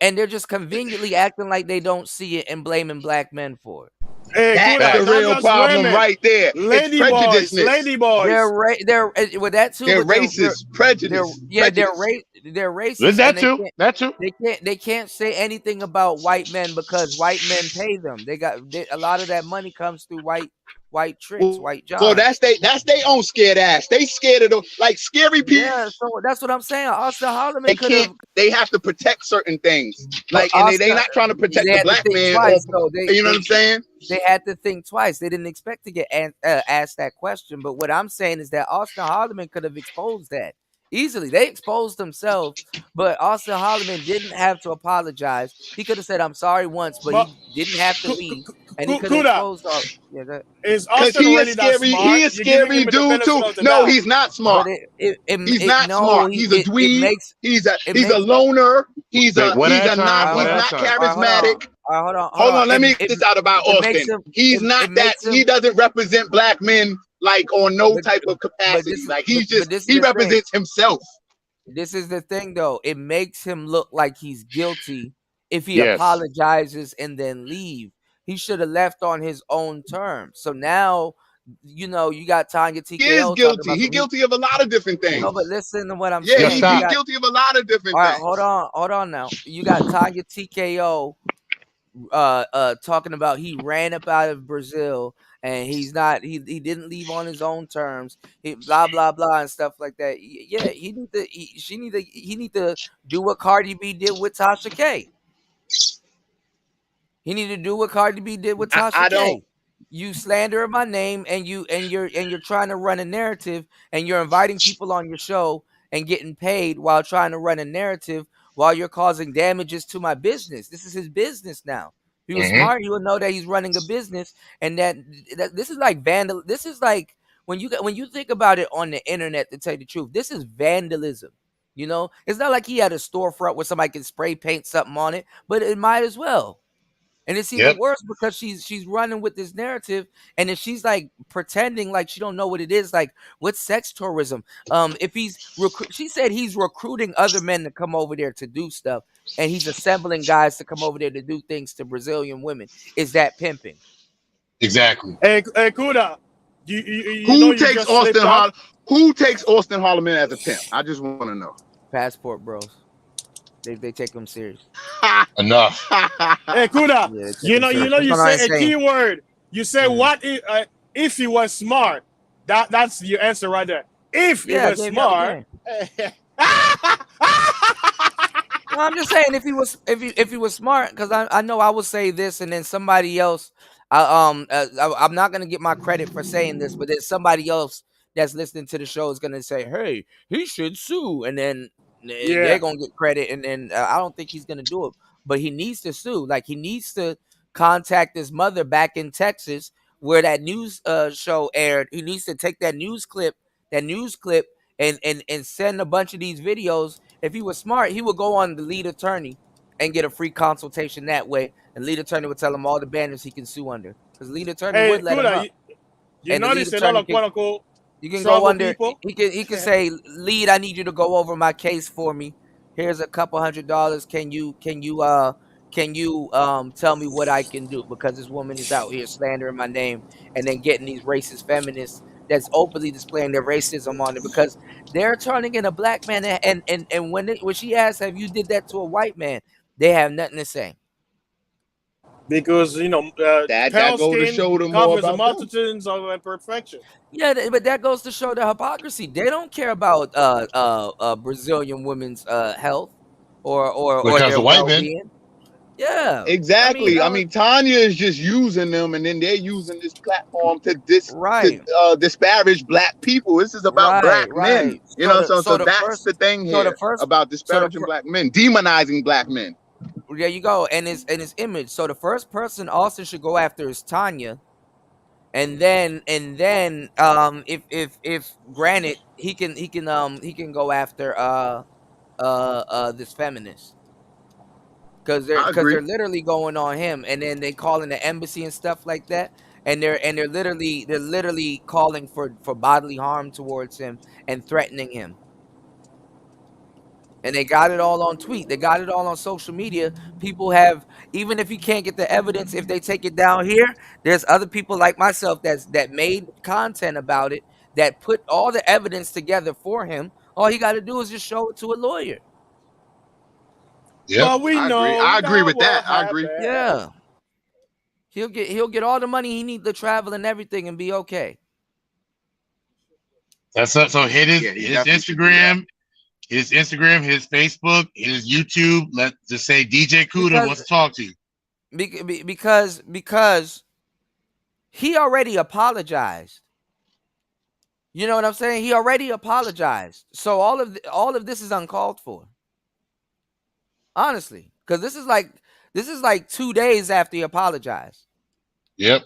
And they're just conveniently acting like they don't see it and blaming black men for it. Hey, That's the not real just problem women. right there. It's Lady boys, prejudiceness. lady boys. They're with that too. They're But racist. Prejudice. they're Prejudice. racist. There's that And too. That too. they can't say anything about white men because white men pay them. A lot of that money comes through white tricks, white jobs. Well, that's they own scared ass. They scared of the like scary people. Yeah, so that's what I'm saying. Austin Holloman could have. They have to protect certain things. Like, and they not trying to protect the black man. Twice, You know what I'm saying? They had to think twice. They didn't expect to get asked that question. But what I'm saying is that Austin Holloman could have exposed that easily. They exposed themselves, but Austin Holloman didn't have to apologize. He could have said, "I'm sorry" once, but he didn't have to leave, and he could have exposed all. Yeah, is because Austin he really is that scary. smart? He is You're giving scary him the dude benefit too. of the No, doubt. he's not smart. He's not smart. He's a dweeb. He's a loner. He's not charismatic. Hold on. Let me get this out about Austin. He's not that. He doesn't represent black men like on no type of capacity. Like he represents himself. This is the thing, though. It makes him look like he's guilty if he Yes. apologizes and then leave. He should have left on his own terms. So now, you got Tanya TKO. He is guilty. He's guilty of a lot of different things. No, but listen to what I'm saying. saying. Yeah, he's guilty of a lot of different things. Hold on now. You got Tanya TKO talking about he ran up out of Brazil and he didn't leave on his own terms. He blah blah blah and stuff like that. Yeah, he need to do what Cardi B did with Tasha K. He need to do what Cardi B did with Tasha K. You slander my name and you're trying to run a narrative and you're inviting people on your show and getting paid while trying to run a narrative while you're causing damages to my business. This is his business now. If he was smart, he would know that he's running a business and that this is like vandal. This is like when you think about it on the internet, to tell you the truth, this is vandalism. It's not like he had a storefront where somebody can spray paint something on it, but it might as well. And it's even Yep. worse because she's running with this narrative, and if she's like pretending like she don't know what it is, like what's sex tourism? If he's she said he's recruiting other men to come over there to do stuff, and he's assembling guys to come over there to do things to Brazilian women. Is that pimping? Exactly. Hey, Kuda, you know Who you takes just slipped Austin up. Who takes Austin Holloman as a pimp? I just want to know. Passport bros. They take them serious. Enough. Hey, Kuda, Yeah, they take you them know serious. you That's what I'm say a saying. key word. You say what if he was smart? That's your answer right there. If he Yeah, I was gave y'all the smart. game. No, I'm just saying if he was smart, because I know I would say this, and then somebody else. I'm not gonna get my credit for saying this, but then somebody else that's listening to the show is gonna say, "Hey, he should sue," and then they're gonna get credit, and then I don't think he's gonna do it, but he needs to sue. Like he needs to contact his mother back in Texas where that news show aired. He needs to take that news clip, and send a bunch of these videos. If he was smart, he would go on the lead attorney and get a free consultation that way. And lead attorney would tell him all the banners he can sue under, because lead attorney Hey, would let him Kuda, up. you And the lead notice a lot attorney of quote unquote you can go trouble under. people. He can say, lead, I need you to go over my case for me. Here's a couple $100. Can you tell me what I can do, because this woman is out here slandering my name, and then getting these racist feminists that's openly displaying their racism on it, because they're turning in a black man, and when she asks, have you did that to a white man, they have nothing to say. Because that pale goes to skin show them more covers a about them. multitude of imperfection. Yeah, but that goes to show the hypocrisy. They don't care about Brazilian women's health or Because their the white men. well-being. Yeah, Exactly. I that was mean, Tanya is just using them, and then they're using this platform to right, disparage black people. This is about black men. right. You know, so So the that's first, the thing so the here first, about so the disparaging black men, demonizing black men. there you go, and his image. So the first person Austin should go after is Tanya, and then if granted, he can go after this feminist. Because I they're agree. literally going on him, and then they calling the embassy and stuff like that, and they're literally calling for bodily harm towards him and threatening him. And they got it all on tweet. They got it all on social media. People have, even if you can't get the evidence, if they take it down here, there's other people like myself that made content about it, that put all the evidence together for him. All he got to do is just show it to a lawyer. Yep. But we know I agree with that. what I agree. happened. Yeah. He'll get all the money he needs to travel and everything and be okay. That's up. So hit his definitely should do Instagram, his Facebook, his YouTube. Let's just say DJ Kuda wants to talk to you. Because he already apologized. You know what I'm saying? He already apologized. So all of this is uncalled for. Honestly, because this is like 2 days after he apologized. Yep.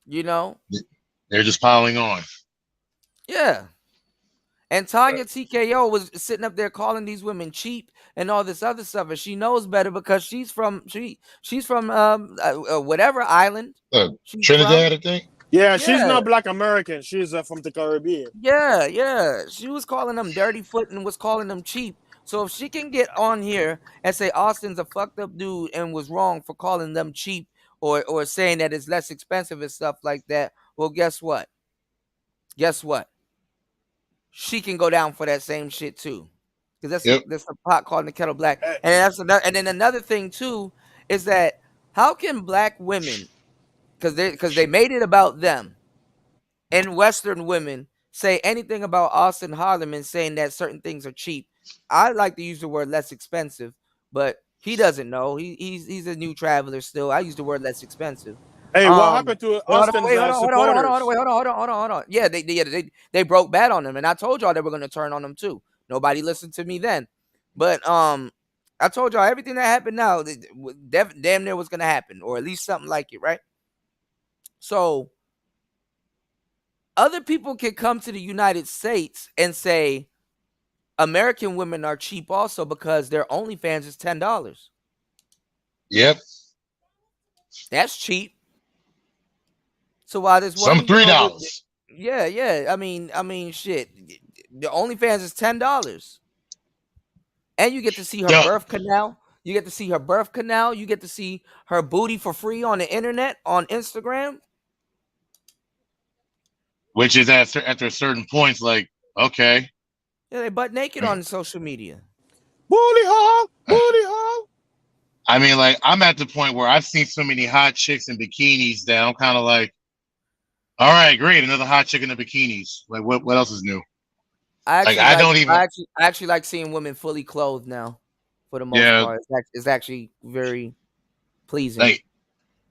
You know? They're just piling on. Yeah. And Tanya TKO was sitting up there calling these women cheap and all this other stuff, and she knows better because she's from whatever island she's Trinidad, from. I think. Yeah, she's Yeah. not Black American. She's from the Caribbean. Yeah. She was calling them dirty foot and was calling them cheap. So if she can get on here and say Austin's a fucked up dude and was wrong for calling them cheap or saying that it's less expensive and stuff like that, well, guess what? She can go down for that same shit too, because that's the pot calling the kettle black. And then another thing too is that how can black women, because they made it about them, and Western women say anything about Austin Harleman saying that certain things are cheap? I like to use the word less expensive, but he doesn't know. He's a new traveler still. I use the word less expensive. Hey, what happened to Austin's supporters? Hold on. Yeah, they broke bad on him, and I told y'all they were going to turn on him too. Nobody listened to me then, but I told y'all everything that happened now, damn near was going to happen, or at least something like it, right? So other people can come to the United States and say American women are cheap also because their OnlyFans is $10. Yep. That's cheap. So while this Some one, you know, $3. yeah. I mean, shit. The OnlyFans is $10, and you get to see her Yo, birth canal. You get to see her birth canal. You get to see her booty for free on the internet on Instagram. which is after certain points, like, okay. Yeah, they butt naked on social media. Booty hole, booty hole. I mean, like, I'm at the point where I've seen so many hot chicks in bikinis that I'm kind of like, all right, great, another hot chick in the bikinis. Like, what else is new? I don't even. actually like seeing women fully clothed now, for the most Yeah, part. It's actually very pleasing. like,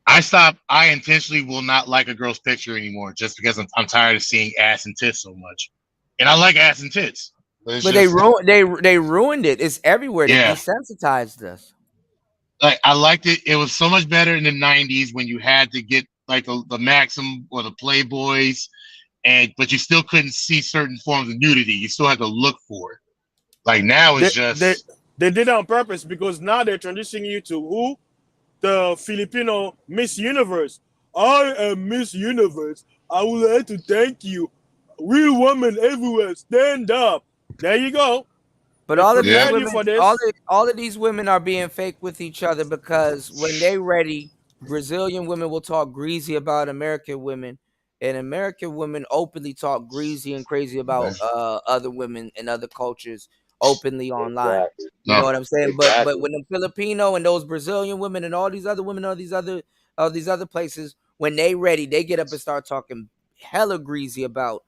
I intentionally will not like a girl's picture anymore just because I'm tired of seeing ass and tits so much. And I like ass and tits. But They ruined it. It's everywhere. They Yeah. desensitized us. Like, I liked it. It was so much better in the 90s when you had to get like the Maxim or the Playboys, but you still couldn't see certain forms of nudity. You still had to look for it. Like, now it's They did it on purpose because now they're transitioning you to who? The Filipino Miss Universe. I am Miss Universe. I would like to thank you. Real women everywhere, stand up. There you go. But They all of these prepared you women, for this. all of these women are being fake with each other because when they ready, Brazilian women will talk greasy about American women, and American women openly talk greasy and crazy about other women and other cultures openly online. You know what I'm saying? But when the Filipino and those Brazilian women and all these other women, all these other places, when they ready, they get up and start talking hella greasy about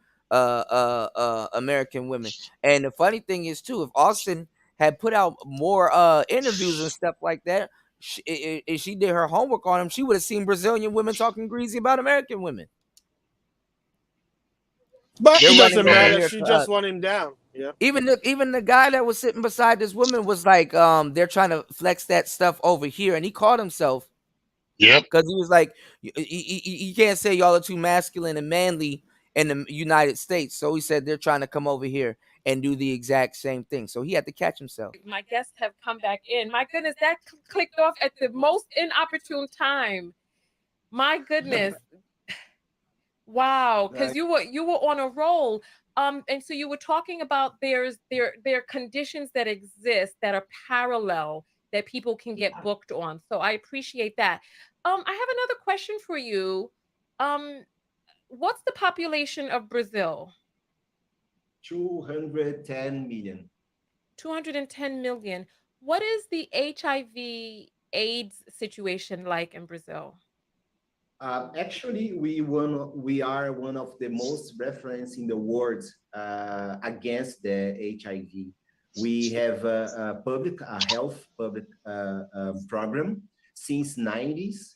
American women. And the funny thing is too, if Austin had put out more interviews and stuff like that, if she did her homework on him, she would have seen Brazilian women talking greasy about American women. But They're it running doesn't over matter. here She to just us. want him down. Yeah. Even the guy that was sitting beside this woman was like, they're trying to flex that stuff over here, and he called himself. Yep. Because he was like, you can't say y'all are too masculine and manly in the United States. So he said they're trying to come over here and do the exact same thing. So he had to catch himself. My guests have come back in. My goodness, that clicked off at the most inopportune time. My goodness. Wow, because you were on a roll. And so you were talking about there are conditions that exist that are parallel that people can get booked on. So I appreciate that. I have another question for you. What's the population of Brazil? 210 million. 210 million. What is the HIV AIDS situation like in Brazil? Actually, we are one of the most reference in the world against the HIV. We have a public health program since 90s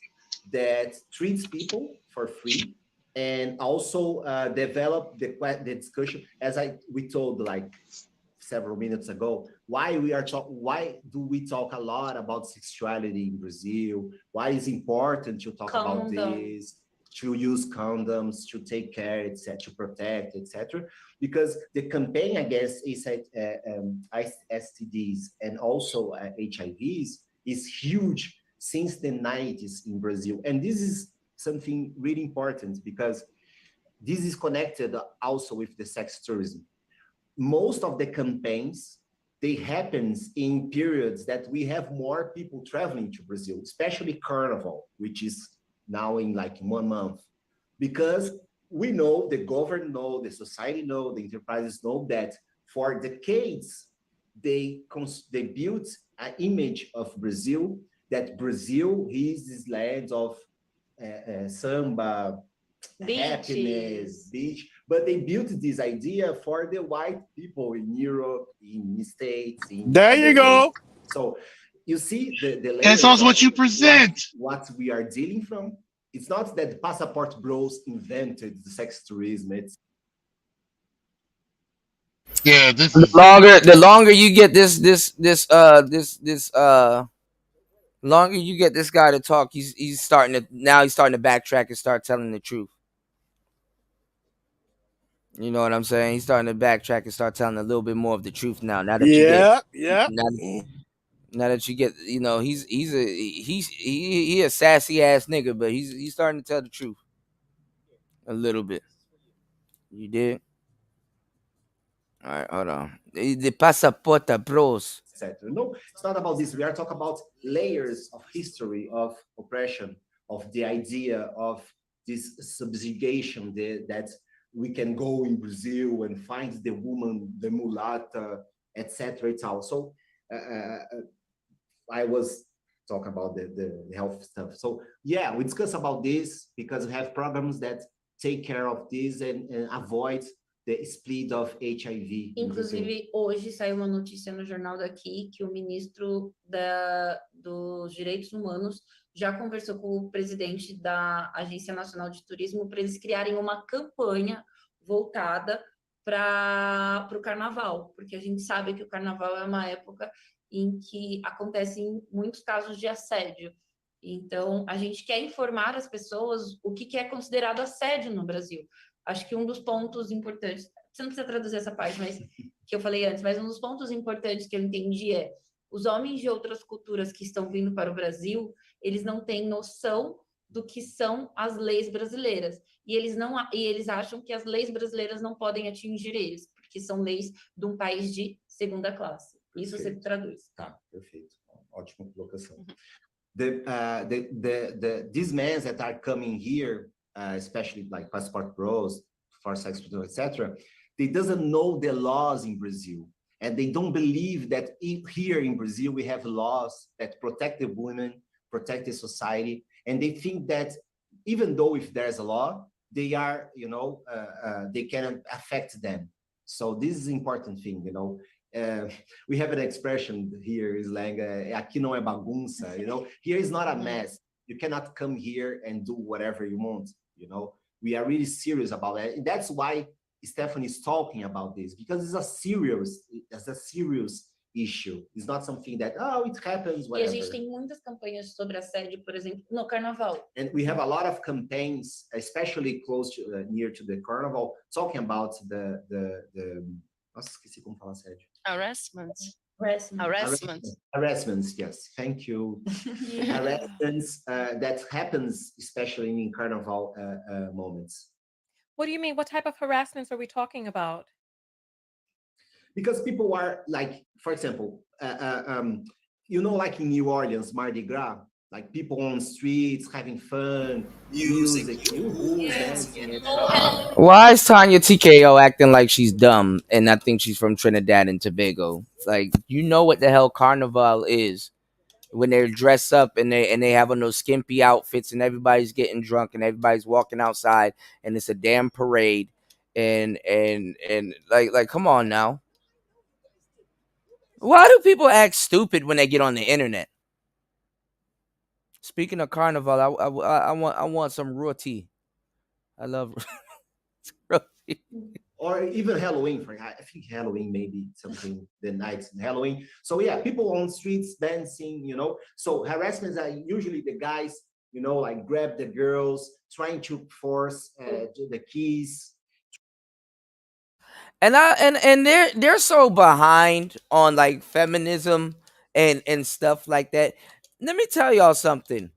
that treats people for free and also develop the discussion as we told like several minutes ago, why do we talk a lot about sexuality in Brazil? Why is important to talk about this, to use condoms, to take care, etc., to protect, etc. Because the campaign against STDs and also HIVs is huge since the 90s in Brazil. And this is something really important because this is connected also with the sex tourism. Most of the campaigns, they happens in periods that we have more people traveling to Brazil, especially Carnival, which is now in like 1 month. Because we know, the government know, the society know, the enterprises know that for decades, they built an image of Brazil, that Brazil is this land of samba, happiness, beach, but they built this idea for the white people in Europe, in the States. There you go. So you see the it's also what you present. What we are dealing from. It's not that passport bros invented the sex tourism. It's the longer you get longer you get this guy to talk, he's starting to backtrack and start telling the truth. You know what I'm saying? He's starting to backtrack and start telling a little bit more of the truth now. Now that Now that you get, you know, he a sassy ass nigga, but he's starting to tell the truth a little bit. You did. All right, hold on. The passaporta bros. Etc. No, it's not about this. We are talking about layers of history of oppression, of the idea of this subjugation that we can go in Brazil and find the woman, the mulata, etc. So I was talking about the health stuff. So yeah, we discuss about this because we have programs that take care of this and avoid the split of HIV. Inclusive, hoje saiu uma notícia no jornal daqui que o ministro dos Direitos Humanos já conversou com o presidente da Agência Nacional de Turismo para eles criarem uma campanha voltada para o carnaval, porque a gente sabe que o carnaval é uma época em que acontecem muitos casos de assédio. Então, a gente quer informar as pessoas o que é considerado assédio no Brasil. Acho que um dos pontos importantes, você não precisa traduzir essa parte, mas que eu falei antes, mas um dos pontos importantes que eu entendi é os homens de outras culturas que estão vindo para o Brasil, eles não têm noção do que são as leis brasileiras. E eles acham que as leis brasileiras não podem atingir eles, porque são leis de um país de segunda classe. Isso você traduz. Tá, perfeito. Ótima colocação. These men that are coming here, especially like passport bros, for sex, etc., they doesn't know the laws in Brazil. And they don't believe that here in Brazil, we have laws that protect the women, protect the society. And they think that even though if there's a law, they are, they can affect them. So this is an important thing, we have an expression here is like, aqui não é bagunça, here is not a mess. You cannot come here and do whatever you want, We are really serious about that. And that's why Stephanie is talking about this, because it's a serious issue. It's not something that, it happens, whatever. E a gente tem muitas campanhas sobre assédio, por exemplo, no carnaval. And we have a lot of campaigns, especially close to, near to the carnival, talking about the nossa, esqueci como falar assédio. Harassments, yes. Thank you. Harassments that happens especially in carnival moments. What do you mean? What type of harassments are we talking about? Because people are like, for example, like in New Orleans, Mardi Gras, like people on streets having fun, music. Why is Tanya TKO acting like she's dumb and I think she's from Trinidad and Tobago? Like, you know what the hell carnival is when they're dressed up and they have on those skimpy outfits and everybody's getting drunk and everybody's walking outside and it's a damn parade and like come on now. Why do people act stupid when they get on the internet? Speaking of carnival, I want some roti. I love roti. Or even Halloween. I think Halloween maybe something the nights in Halloween. So yeah, people on streets dancing, So harassments are usually the guys, like grab the girls, trying to force the keys. And they're so behind on like feminism and stuff like that. Let me tell y'all something.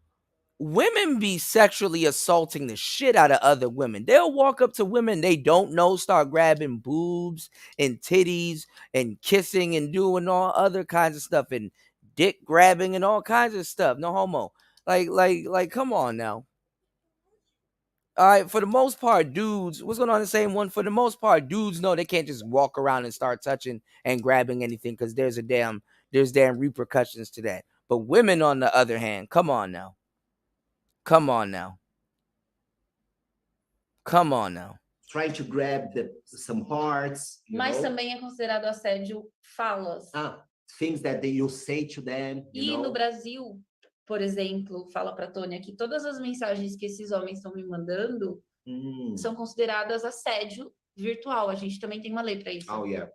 Women be sexually assaulting the shit out of other women. They'll walk up to women they don't know, start grabbing boobs and titties and kissing and doing all other kinds of stuff and dick grabbing and all kinds of stuff. No homo. Like, come on now. All right, for the most part, dudes, what's going on the same one? For the most part, dudes know they can't just walk around and start touching and grabbing anything because there's damn repercussions to that. But women, on the other hand, come on now. Come on now. Trying to grab some parts. Mas também é considerado assédio falas. Things that you say to them. No Brasil, por exemplo, fala para Tônia que todas as mensagens que esses homens estão me mandando são consideradas assédio virtual. A gente também tem uma lei para isso. Oh, yeah.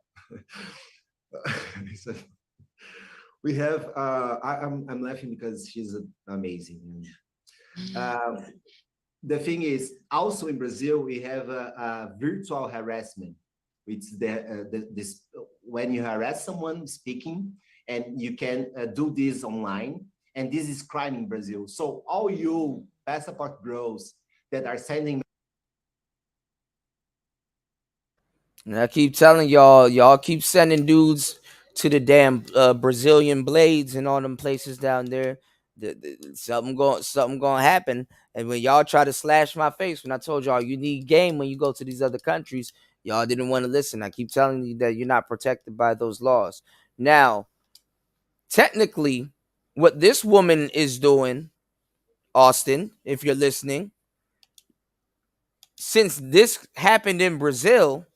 We have, I'm laughing because she's amazing. The thing is, also in Brazil, we have a virtual harassment. It's this when you harass someone speaking, and you can do this online. And this is crime in Brazil. So all you passport bros that are sending. And I keep telling y'all keep sending dudes to the damn Brazilian Blades and all them places down there. Something going to happen. And when y'all try to slash my face, when I told y'all you need game when you go to these other countries, y'all didn't want to listen. I keep telling you that you're not protected by those laws. Now, technically, what this woman is doing, Austin, if you're listening, since this happened in Brazil,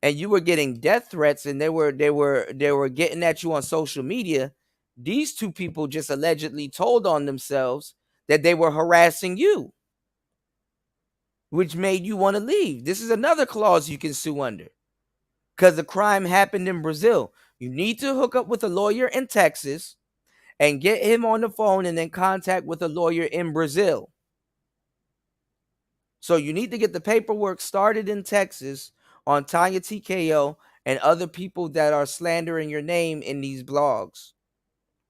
and you were getting death threats, and they were getting at you on social media, these two people just allegedly told on themselves that they were harassing you, which made you want to leave. This is another clause you can sue under because the crime happened in Brazil. You need to hook up with a lawyer in Texas and get him on the phone and then contact with a lawyer in Brazil. So you need to get the paperwork started in Texas on Tanya TKO and other people that are slandering your name in these blogs.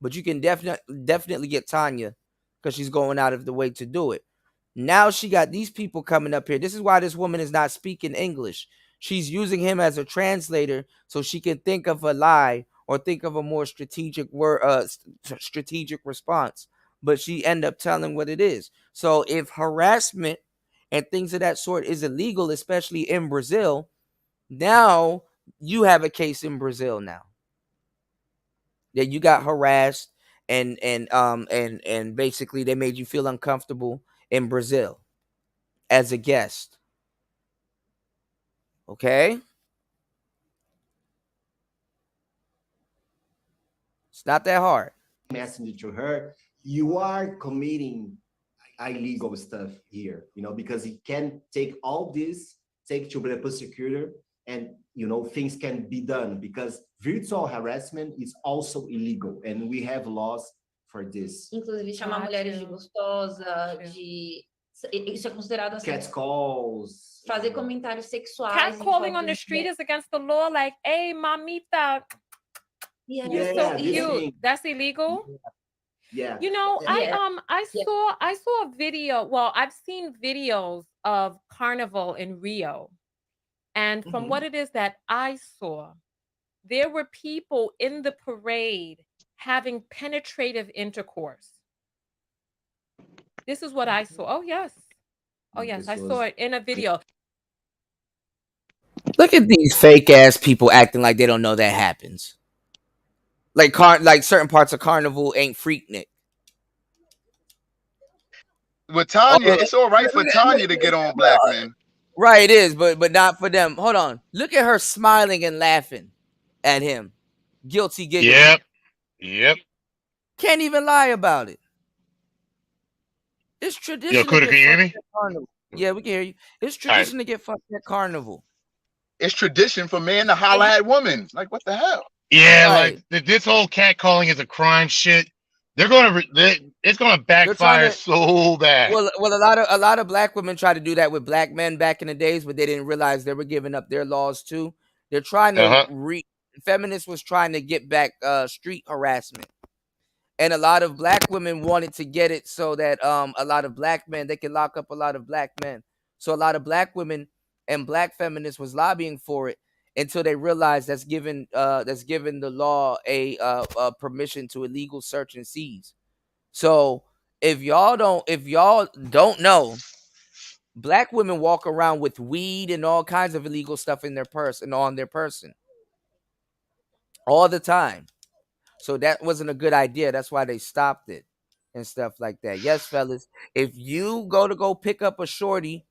But you can definitely get Tanya because she's going out of the way to do it. Now she got these people coming up here. This is why this woman is not speaking English. She's using him as a translator so she can think of a lie or think of a more strategic strategic response. But she end up telling what it is. So if harassment and things of that sort is illegal, especially in Brazil, now you have a case in Brazil now that you got harassed and basically they made you feel uncomfortable in Brazil as a guest. Okay? It's not that hard. Messenger to her, you are committing illegal stuff here, because it can take all this, take to the prosecutor, and things can be done because virtual harassment is also illegal, and we have laws for this. Inclusive chamar mulheres de gostosa, isso é considerado assim. Catcalls. Fazer comentários sexuais. Catcalling on the street is against the law. Like, hey, mamita, you're so cute. That's illegal. Yeah. I saw a video. Well, I've seen videos of Carnival in Rio. And from what it is that I saw, there were people in the parade having penetrative intercourse. This is what I saw. Oh, yes. I saw it in a video. Look at these fake ass people acting like they don't know that happens. Like certain parts of Carnival ain't Freaknik. With Tanya, it's all right for Tanya to get on black men. Right, it is, but not for them. Hold on. Look at her smiling and laughing at him. Guilty giggling. Yep. Can't even lie about it. It's tradition. Yo, Kuda, can you hear me? Yeah, we can hear you. It's tradition to get fucked at Carnival. It's tradition for men to holler at women. Like, what the hell? Yeah, like this whole catcalling is a crime shit. It's gonna backfire so bad. Well, a lot of black women try to do that with black men back in the days, but they didn't realize they were giving up their laws too. They're trying to feminists was trying to get back street harassment, and a lot of black women wanted to get it so that a lot of black men, they can lock up a lot of black men. So a lot of black women and black feminists was lobbying for it until they realized that's given the law a permission to illegal search and seize. So if y'all don't know, black women walk around with weed and all kinds of illegal stuff in their purse and on their person all the time. So that wasn't a good idea. That's why they stopped it and stuff like that. Yes, fellas, if you go pick up a shorty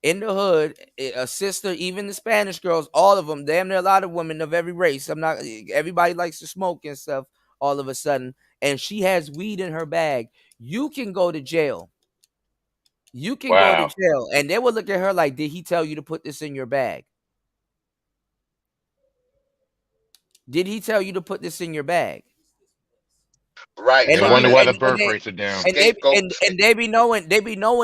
in the hood, a sister, even the Spanish girls, all of them, damn near a lot of women of every race. Everybody likes to smoke and stuff all of a sudden, and she has weed in her bag. You can go to jail. You can go to jail. And they will look at her like, did he tell you to put this in your bag? Did he tell you to put this in your bag? Right. And I wonder why the birth rates are down. And they be knowing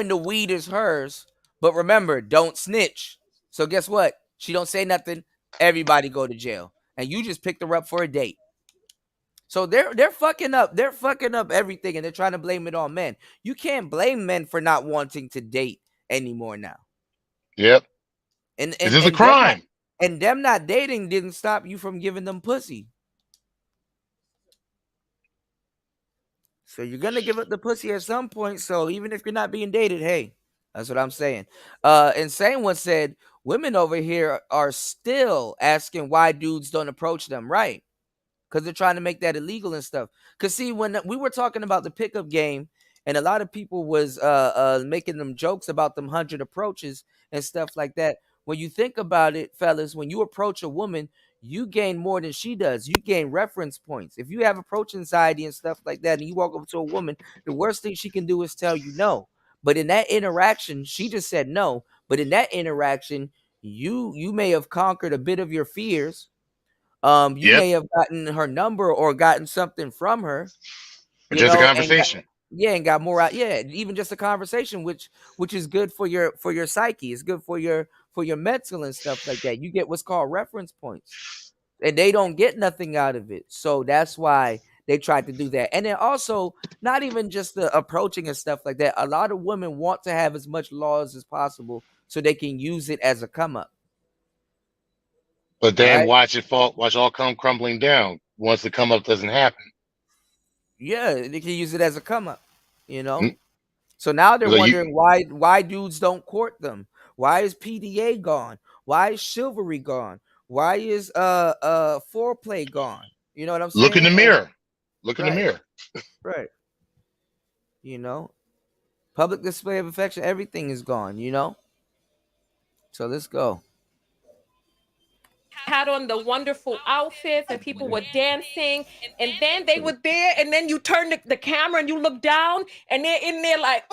the weed is hers. But remember, don't snitch. So guess what? She don't say nothing. Everybody go to jail. And you just picked her up for a date. So they're fucking up. They're fucking up everything, and they're trying to blame it on men. You can't blame men for not wanting to date anymore now. Yep. And This is a them crime. them not dating didn't stop you from giving them pussy. So you're gonna give up the pussy at some point. So even if you're not being dated, hey, that's what I'm saying. Insane one said women over here are still asking why dudes don't approach them, right? Because they're trying to make that illegal and stuff. Because see, when we were talking about the pickup game, and a lot of people was making them jokes about them 100 approaches and stuff like that. When you think about it, fellas, when you approach a woman, you gain more than she does. You gain reference points. If you have approach anxiety and stuff like that, and you walk up to a woman, the worst thing she can do is tell you no. But in that interaction, she just said no. But in that interaction, you may have conquered a bit of your fears. You may have gotten her number or gotten something from her. Just a conversation. And got more out. Yeah, even just a conversation, which is good for your psyche. It's good for your mental and stuff like that. You get what's called reference points, and they don't get nothing out of it. So that's why they tried to do that. And then also, not even just the approaching and stuff like that. A lot of women want to have as much laws as possible so they can use it as a come up. But then watch all come crumbling down once the come up doesn't happen. Yeah, they can use it as a come up, So now they're wondering why dudes don't court them. Why is PDA gone? Why is chivalry gone? Why is foreplay gone? You know what I'm saying? Look in the mirror. Look in the mirror. Right. Public display of affection, everything is gone, So let's go. Had on the wonderful outfits and people were dancing, and then they were there, and then you turn the camera and you look down and they're in there like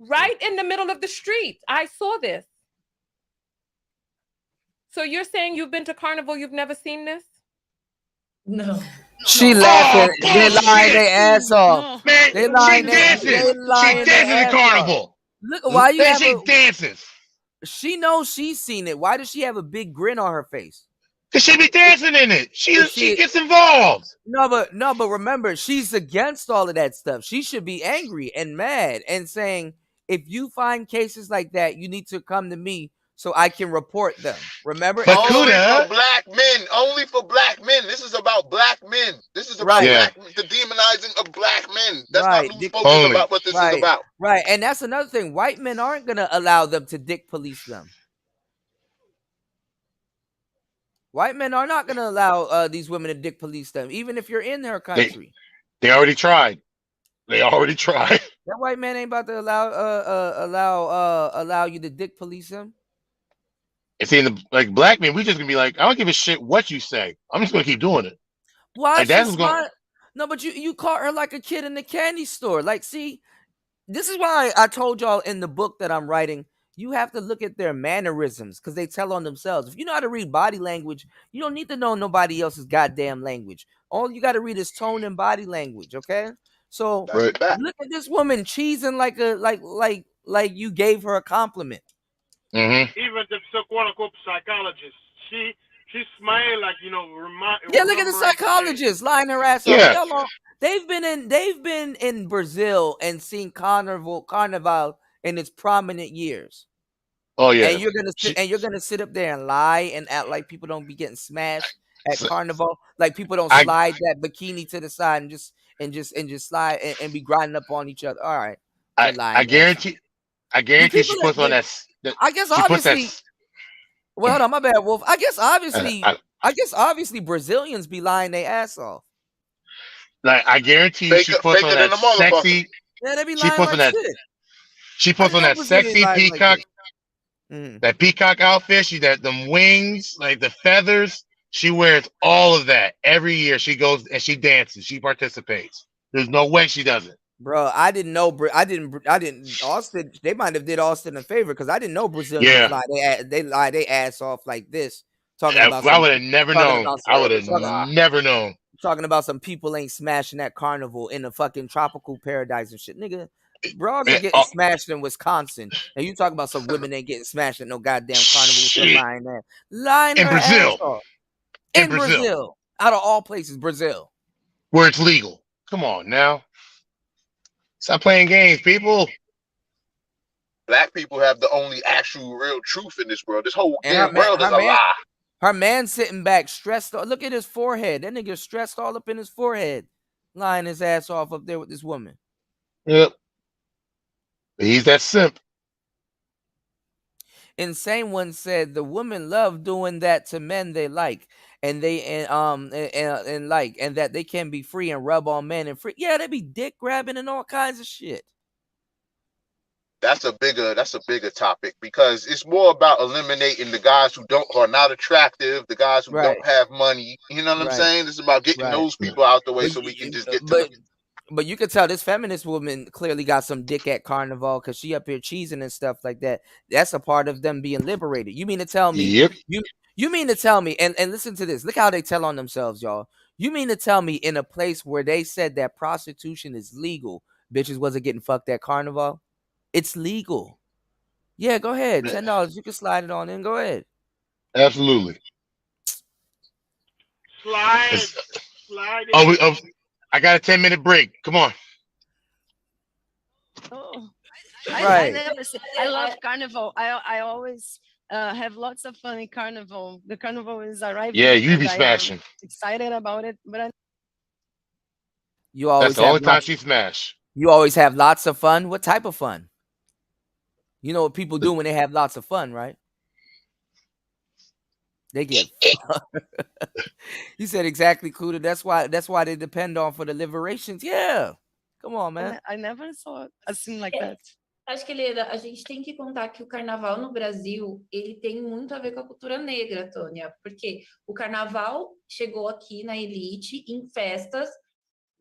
right in the middle of the street. I saw this. So you're saying you've been to Carnival, you've never seen this? No. She laughing. They lying their ass off. Man, they lying she dances. She dances at Carnival. Look, why you have she dances. She knows she's seen it. Why does she have a big grin on her face? Cause she be dancing in it. She gets involved. No, but remember, she's against all of that stuff. She should be angry and mad and saying, if you find cases like that, you need to come to me so I can report them. Remember? Only for black men. Only for black men. This is about black men. This is about the demonizing of black men. That's not who's spoken about what this is about. Right. And that's another thing. White men aren't going to allow them to dick police them. White men are not going to allow these women to dick police them, even if you're in their country. They already tried. That white man ain't about to allow you to dick police him. And seeing black men, we just gonna be like, I don't give a shit what you say. I'm just gonna keep doing it. Why? No, but you caught her like a kid in the candy store. Like, see, this is why I told y'all in the book that I'm writing, you have to look at their mannerisms because they tell on themselves. If you know how to read body language, you don't need to know nobody else's goddamn language. All you got to read is tone and body language. Okay, so look at this woman cheesing like you gave her a compliment. Mm-hmm. Even the so-called psychologist, she smiled like look at the psychologist lying her ass off. They've been in Brazil and seen Carnival in its prominent years. Oh yeah, and you're gonna sit up there and lie and act like people don't be getting smashed at Carnival, like people don't slide that bikini to the side and just slide and be grinding up on each other. All right, I guarantee she puts on that. I guess obviously. Well, hold on, my bad, Wolf. I guess obviously Brazilians be lying their ass off. Like I guarantee she puts on that sexy. Yeah, they be lying like shit. She puts on that sexy peacock. That peacock outfit. She them wings, like the feathers. She wears all of that every year. She goes and she dances. She participates. There's no way she doesn't. Bro, I didn't know. I didn't. Austin, they might have did Austin a favor because I didn't know Brazilians lie they ass off like this. Talking about I would have never known. I would have never known. Talking about some people ain't smashing that Carnival in a fucking tropical paradise and shit, nigga. Bros are getting smashed in Wisconsin, and you talking about some women ain't getting smashed at no goddamn Carnival with their lying in Brazil. In Brazil, out of all places, Brazil. where it's legal. Come on now. Stop playing games, people. Black people have the only actual real truth in this world. This whole And damn world is a lie. her man sitting back, stressed. Look at his forehead. That nigga stressed all up in his forehead, lying his ass off up there with this woman. Yep. He's that simp. Insane one said the women love doing that to men they like, and that they can be free and rub on men and free. Yeah, they be dick grabbing and all kinds of shit. That's a bigger topic, because it's more about eliminating the guys who are not attractive, the guys who don't have money. You know what I'm saying? It's about getting those people out the way so we can just get to But you can tell this feminist woman clearly got some dick at Carnival, because she up here cheesing and stuff like that. That's a part of them being liberated. You mean to tell me? Yep. You mean to tell me? And listen to this. Look how they tell on themselves, y'all. You mean to tell me in a place where they said that prostitution is legal, bitches wasn't getting fucked at Carnival? It's legal. Yeah, go ahead. $10. You can slide it on in. Go ahead. Absolutely. Slide I got a 10-minute break. Come on. Oh, Right. I love Carnival. I always have lots of fun in Carnival. The Carnival is arriving. Yeah, you be and I am smashing. excited about it, but You always That's the have only time lots, she smash. you always have lots of fun. What type of fun? You know what people do when they have lots of fun, right? They get You said exactly, Kuda. That's why they depend on for the liberations. Yeah. Come on, man. I never saw a scene like that. Acho que, Leda, a gente tem que contar que o carnaval no Brasil, ele tem muito a ver com a cultura negra, Tônia, porque o carnaval chegou aqui na elite em festas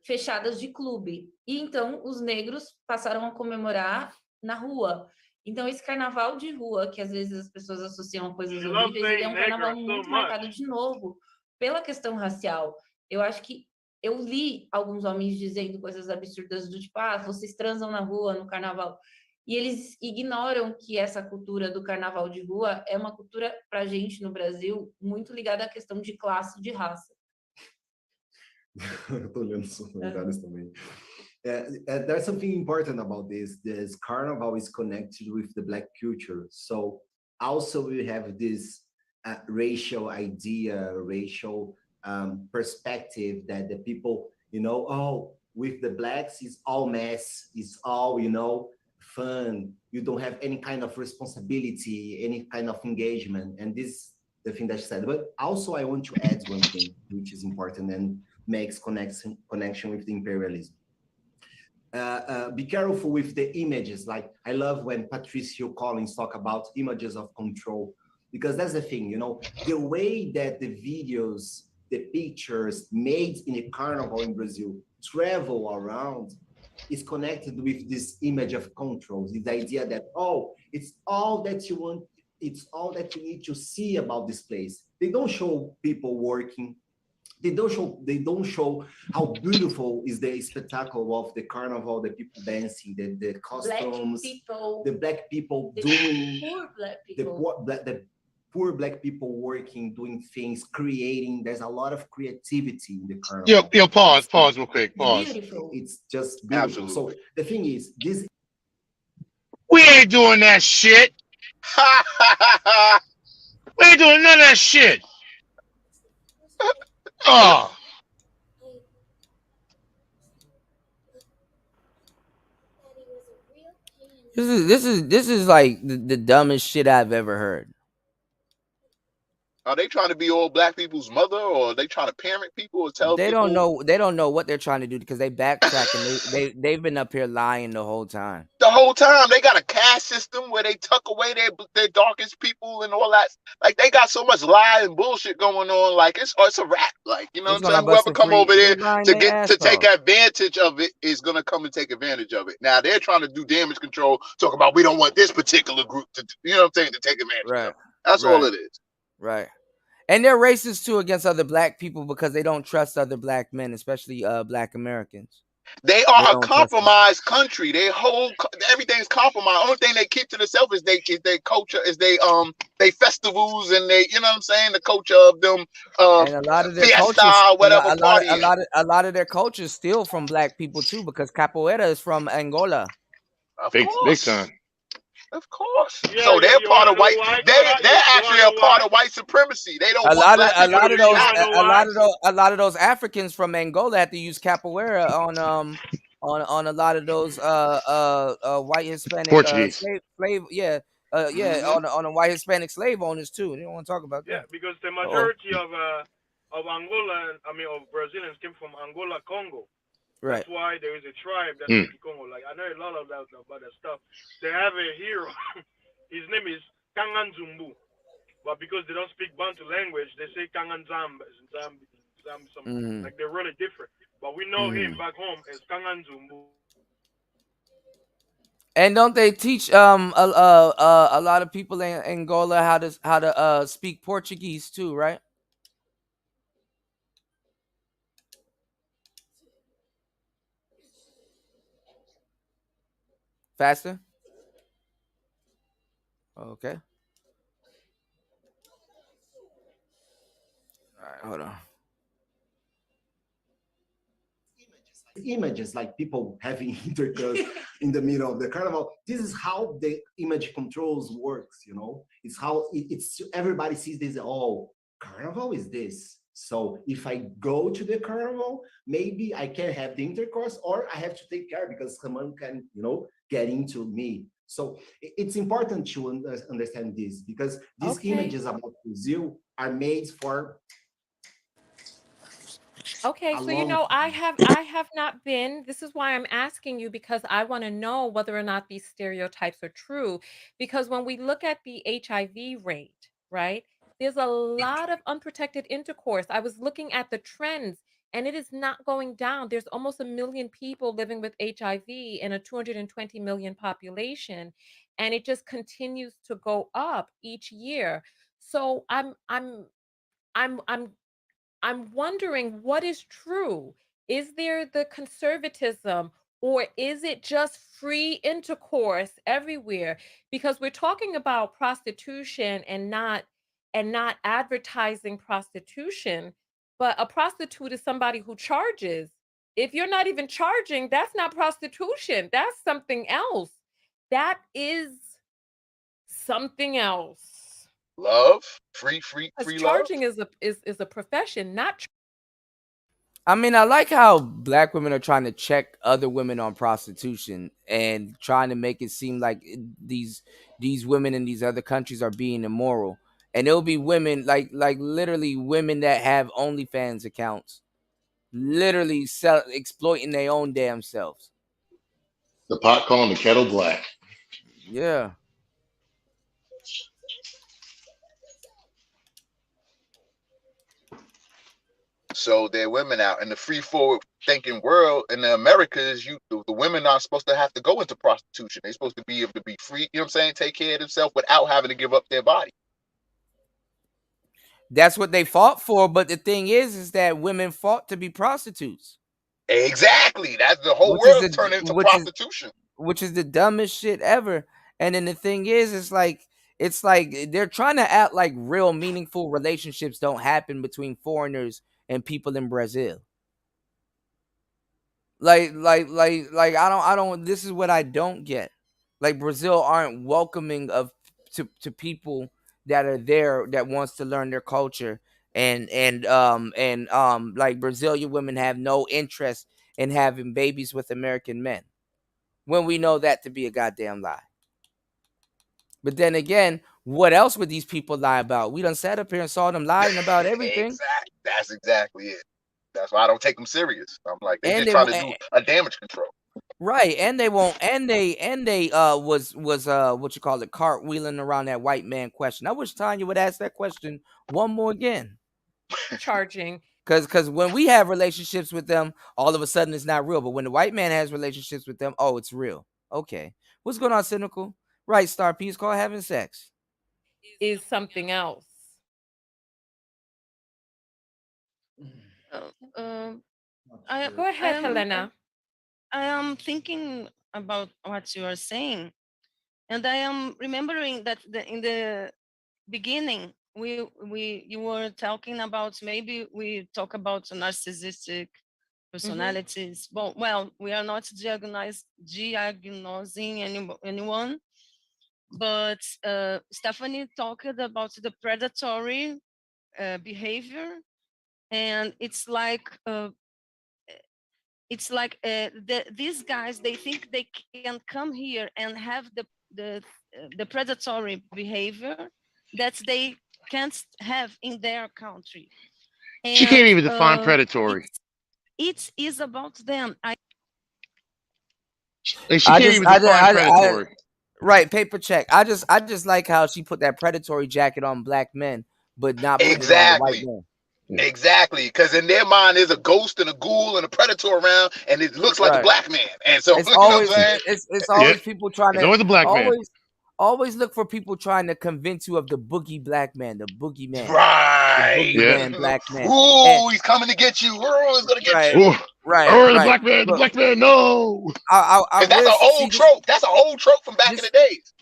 fechadas de clube, e então os negros passaram a comemorar na rua. Então esse carnaval de rua, que às vezes as pessoas associam a coisas horríveis, ele é um carnaval muito marcado de novo pela questão racial. Eu acho que eu li alguns homens dizendo coisas absurdas do tipo, vocês transam na rua, no carnaval. E eles ignoram que essa cultura do carnaval de rua é uma cultura, pra gente no Brasil, muito ligada à questão de classe e de raça. Eu tô olhando os comentários também. There's something important about this. This carnival is connected with the Black culture. So also we have this racial idea, racial perspective that the people, with the Blacks, it's all mess, it's all, fun. You don't have any kind of responsibility, any kind of engagement. And this, the thing that she said. But also I want to add one thing, which is important and makes connection with the imperialism. Be careful with the images. Like, I love when Patricia Collins talk about images of control, because that's the thing, the way that the videos, the pictures made in a carnival in Brazil travel around is connected with this image of control. This idea that, it's all that you want, it's all that you need to see about this place. They don't show people working. They don't show how beautiful is the spectacle of the carnival, the people dancing, the costumes, the black people doing, poor black the poor black people working, doing things, creating. There's a lot of creativity in the carnival. Yo, pause real quick. Pause. It's just beautiful. Absolutely. So the thing is, this. We ain't doing that shit. We ain't doing none of that shit. Oh. This is like the dumbest shit I've ever heard. Are they trying to be all black people's mother, or are they trying to parent people, or tell They people? don't know what they're trying to do, because they backtrack and they've been up here lying the whole time. The whole time they got a caste system where they tuck away their darkest people and all that. Like, they got so much lie and bullshit going on. Like, it's a rap. Like, you know what I'm saying? Whoever come over there to take advantage of it is gonna come and take advantage of it. Now they're trying to do damage control, talk about we don't want this particular group to, to take advantage of it. That's all it is. Right. And they're racist too against other black people because they don't trust other black men, especially black Americans. They are a compromised country. Everything's compromised. Only thing they keep to themselves is their culture, is they festivals and they, you know what I'm saying, the culture of them And a lot of their fiesta, cultures, whatever partying. a lot of their cultures steal from black people too, because capoeira is from Angola. Big time. Of course. Yeah, So they're part of white. why? They're actually a part of white supremacy. They don't want black people to be down. A lot of those Africans from Angola have to use capoeira on a lot of those white Hispanic Portuguese. slave on the white Hispanic slave owners too. They don't want to talk about Yeah, that. because the majority of Angola, of Brazilians came from Angola, Congo. Right. That's why there is a tribe that's in Congo. Like, I know a lot of that about that stuff. They have a hero. His name is Kanganzumbu. But because they don't speak Bantu language, they say Kanganzamba. Like, they're really different. But we know him back home as Kanganzumbu. And don't they teach a lot of people in Angola how to speak Portuguese too, right? Faster? Okay. All right, hold on. Images like people having intercourse in the middle of the carnival. This is how the image controls works, you know. It's how it's everybody sees this. Oh, carnival is this. So if I go to the carnival, maybe I can have the intercourse, or I have to take care because someone can, you know, get into me. So it's important to understand this, because these images about Brazil are made for. Okay, so you know, I have not been. This is why I'm asking you, because I want to know whether or not these stereotypes are true. Because when we look at the HIV rate, right, there's a lot of unprotected intercourse. I was looking at the trends, and it is not going down. There's almost 1 million people living with HIV in a 220 million population, and it just continues to go up each year. So I'm I'm wondering what is true. Is there the conservatism, or is it just free intercourse everywhere? Because we're talking about prostitution and not advertising prostitution, but a prostitute is somebody who charges. If you're not even charging, that's not prostitution. That's something else. That is something else. Love, free Because love. charging is a profession, not I mean, I like how black women are trying to check other women on prostitution and trying to make it seem like these women in these other countries are being immoral. And it'll be women like literally women that have OnlyFans accounts, literally exploiting their own damn selves. The pot calling the kettle black. Yeah. So there are women out in the free forward thinking world in the Americas. The women aren't supposed to have to go into prostitution. They're supposed to be able to be free, you know what I'm saying, take care of themselves without having to give up their body. That's what they fought for, but the thing is that women fought to be prostitutes. Exactly. That's the whole world turned into prostitution. Which is the dumbest shit ever. And then the thing is, it's like they're trying to act like real meaningful relationships don't happen between foreigners and people in Brazil. Like I don't this is what I don't get. Like, Brazil aren't welcoming to people that are there that wants to learn their culture, and like Brazilian women have no interest in having babies with American men, when we know that to be a goddamn lie. But then again, what else would these people lie about? We done sat up here and saw them lying about everything. Exactly. That's exactly it. That's why I don't take them serious. I'm like, they're And just trying to do a damage control. Right, and they won't, and they was what you call it, cartwheeling around that white man question. I wish Tanya would ask that question one more again. charging. Because when we have relationships with them, all of a sudden it's not real. But when the white man has relationships with them, oh, it's real. Okay, what's going on, Cynical? Right, Star P, it's called having sex. Is something else. Go Go ahead, Helena. I am thinking about what you are saying, and I am remembering that in the beginning you were talking about, maybe we talk about narcissistic personalities. Well, we are not diagnosing anyone, but Stephanie talked about the predatory behavior, and it's like these guys, they think they can come here and have the predatory behavior that they can't have in their country. She can't And even define predatory. it is about them. Like, she can't even define predatory. Right, paper check. I just like how she put that predatory jacket on black men, but not put it on the white men. Exactly, because in their mind there's a ghost and a ghoul and a predator around, and it looks like a black man. And so It's you know always what I'm saying? it's always people trying It's to always a black man. always look for people trying to convince you of the boogie black man, the boogie man, Right. the boogie man, black man. Ooh, he's coming to get you. Ooh, he's gonna get you. The black man, the black man, no. That's an old trope. That's an old trope from back in the days.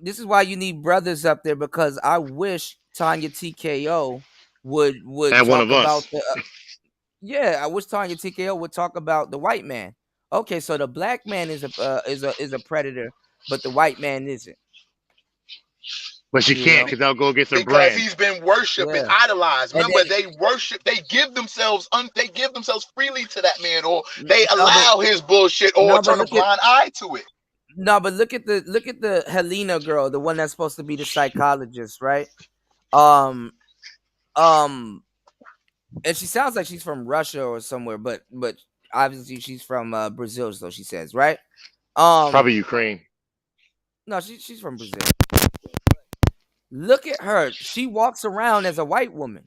This is why you need brothers up there, because I wish Tanya TKO would And talk one of us. about the I wish Tanya TKO would talk about the white man. Okay, so the black man is a predator, but the white man isn't. But she can't, because they'll go against her brand. Because he's been worshipped and idolized. Remember, they worship, they give themselves freely to that man, or they allow his bullshit, or turn a blind eye to it. No, but look at the Helena girl, the one that's supposed to be the psychologist, right? And she sounds like she's from Russia or somewhere, but obviously she's from Brazil, so she says, right? Probably Ukraine. No, she's from Brazil. Look at her. She walks around as a white woman.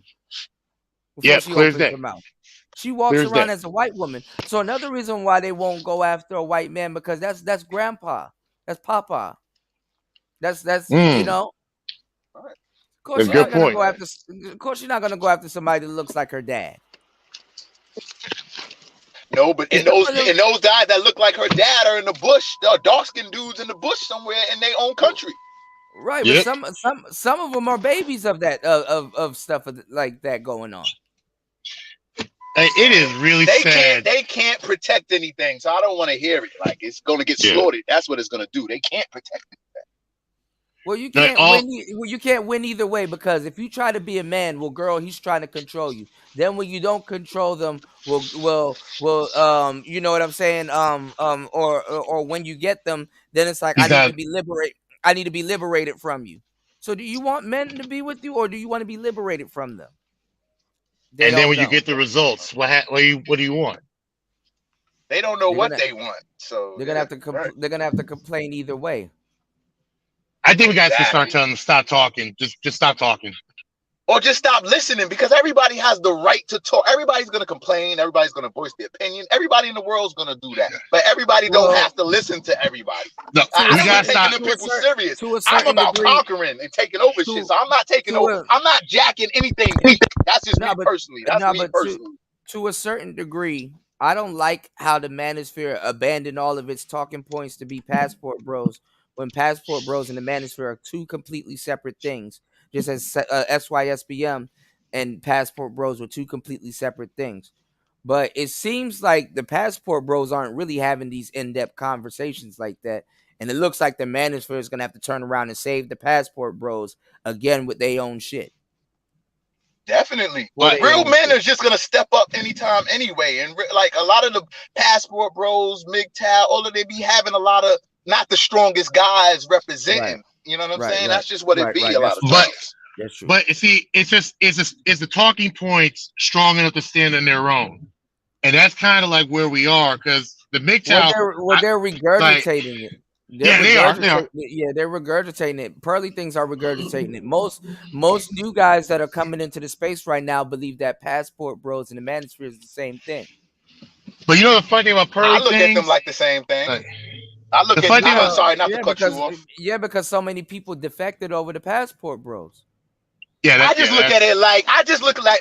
Yeah, she clear as opens day. her mouth. She walks around as a white woman. So another reason why they won't go after a white man, because that's grandpa. That's papa. That's you know. Of course, she's not gonna go after. Of course, she's not gonna go after somebody that looks like her dad. No, but in those guys that look like her dad are in the bush. There are dark-skinned dudes in the bush somewhere in their own country. Right, but some of them are babies of that of stuff like that going on. It is really sad. They can't protect anything, so I don't want to hear it. Like, it's going to get slaughtered. That's what it's going to do. They can't protect anything. Well, you can't win. You can't win either way, because if you try to be a man, well, girl, he's trying to control you. Then when you don't control them, well, you know what I'm saying? Or when you get them, then it's like I need to be liberated from you. So do you want men to be with you, or do you want to be liberated from them? And then when you get the results, what do you want? They don't know what they want, so they're gonna have to they're gonna have to complain either way. I think we guys can start telling them stop talking. Just stop talking. Or just stop listening, because everybody has the right to talk. Everybody's going to complain. Everybody's going to voice their opinion. Everybody in the world is going to do that. But everybody don't have to listen to everybody. No, I'm not taking the people serious. I'm about conquering and taking over shit. So I'm not taking over. I'm not jacking anything. That's just me personally. That's me personally. To a certain degree, I don't like how the Manosphere abandoned all of its talking points to be passport bros, when passport bros and the Manosphere are two completely separate things. Just as SYSBM and passport bros were two completely separate things. But it seems like the passport bros aren't really having these in-depth conversations like that. And it looks like the Manosphere is going to have to turn around and save the passport bros again with their own shit. Definitely. Real men are just going to step up anytime anyway. And like a lot of the passport bros, MGTOW, all of they be having a lot of not the strongest guys representing. Right. You know what I'm saying? That's just what it be a lot of times. That's true. But see, it's the talking points strong enough to stand on their own, and that's kind of like where we are, because the MGTOW. They're regurgitating it. They are. Yeah, they're regurgitating it. Pearly things are regurgitating it. Most new guys that are coming into the space right now believe that passport bros and the Manosphere is the same thing. But you know the funny thing about Pearly things? I look at them like the same thing. I look at sorry, not to cut you off. Yeah, because so many people defected over the passport bros. I just look at it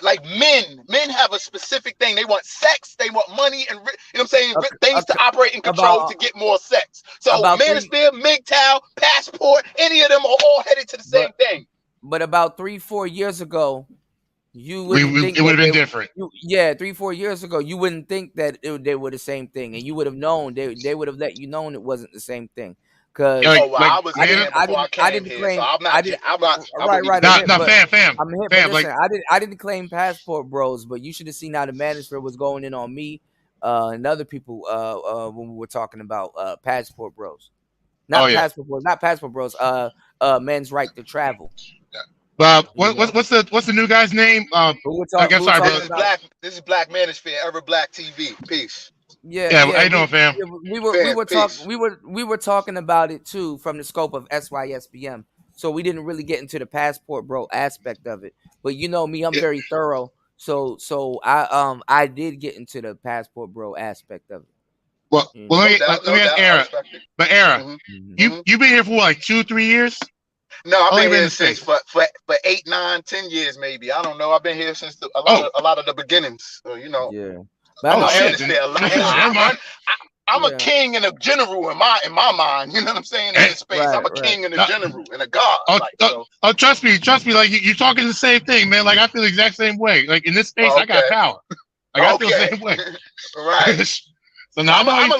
like men have a specific thing. They want sex, they want money, and you know what I'm saying, things to operate and control to get more sex. So Manosphere, MGTOW, Passport, any of them are all headed to the same thing. But about 3-4 years ago, you wouldn't think it would have been different. 3-4 years ago, you wouldn't think that they were the same thing, and you would have known they would have let you know it wasn't the same thing. Because I was in here before I came here, so I'm not. Fam. Listen, I didn't claim Passport Bros, but you should have seen how the Manosphere was going in on me and other people when we were talking about Passport Bros. Not Passport Bros. Men's Right to Travel. What's the new guy's name? This is Black Manosphere, Ever Black TV. Peace. Yeah. How you doing, fam? We were talking about it too from the scope of SYSBM. So we didn't really get into the Passport Bro aspect of it. But you know me, I'm very thorough. So I did get into the Passport Bro aspect of it. Well, let me ask Era. But Era, you've been here for like 2-3 years? No, I've been here since for 8, 9, 10 years, maybe. I don't know. I've been here since a lot of the beginnings. You know. Yeah. I'm a king and a general in my mind. You know what I'm saying? In this space, I'm a king and a general and a god. Trust me. Like you're talking the same thing, man. Like I feel the exact same way. Like in this space, I got power. Like I feel the same way. Right. So now I'm a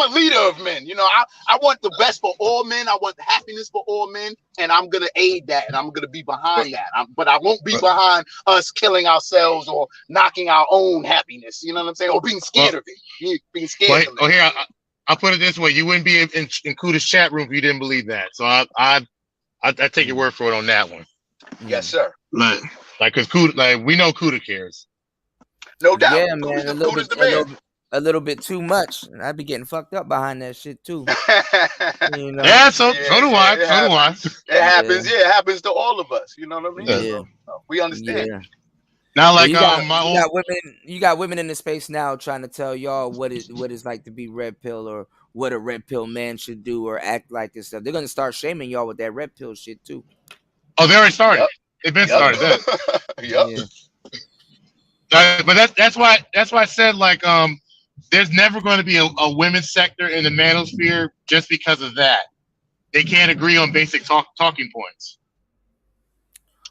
leader of men. You know, I want the best for all men. I want happiness for all men, and I'm gonna aid that, and I'm gonna be behind that. But I won't be behind us killing ourselves or knocking our own happiness. You know what I'm saying? Or being scared of it. Being scared. Here, I'll put it this way: you wouldn't be in Kuda's chat room if you didn't believe that. So I take your word for it on that one. Yes, sir. Like, cause Kuda, like we know Kuda cares. No doubt. Yeah, man. A little bit too much. I'd be getting fucked up behind that shit too. You know? Yeah, so do I. It happens. Yeah, it happens to all of us. You know what I mean? Yeah. So, we understand. Yeah. Now, like you got women in the space now trying to tell y'all what it's like to be red pill or what a red pill man should do or act like and stuff. They're gonna start shaming y'all with that red pill shit too. Oh, they already started. Yep. They've been started. Yep. Yeah. But that's why I said like there's never going to be a women's sector in the manosphere just because of that. They can't agree on basic talking points.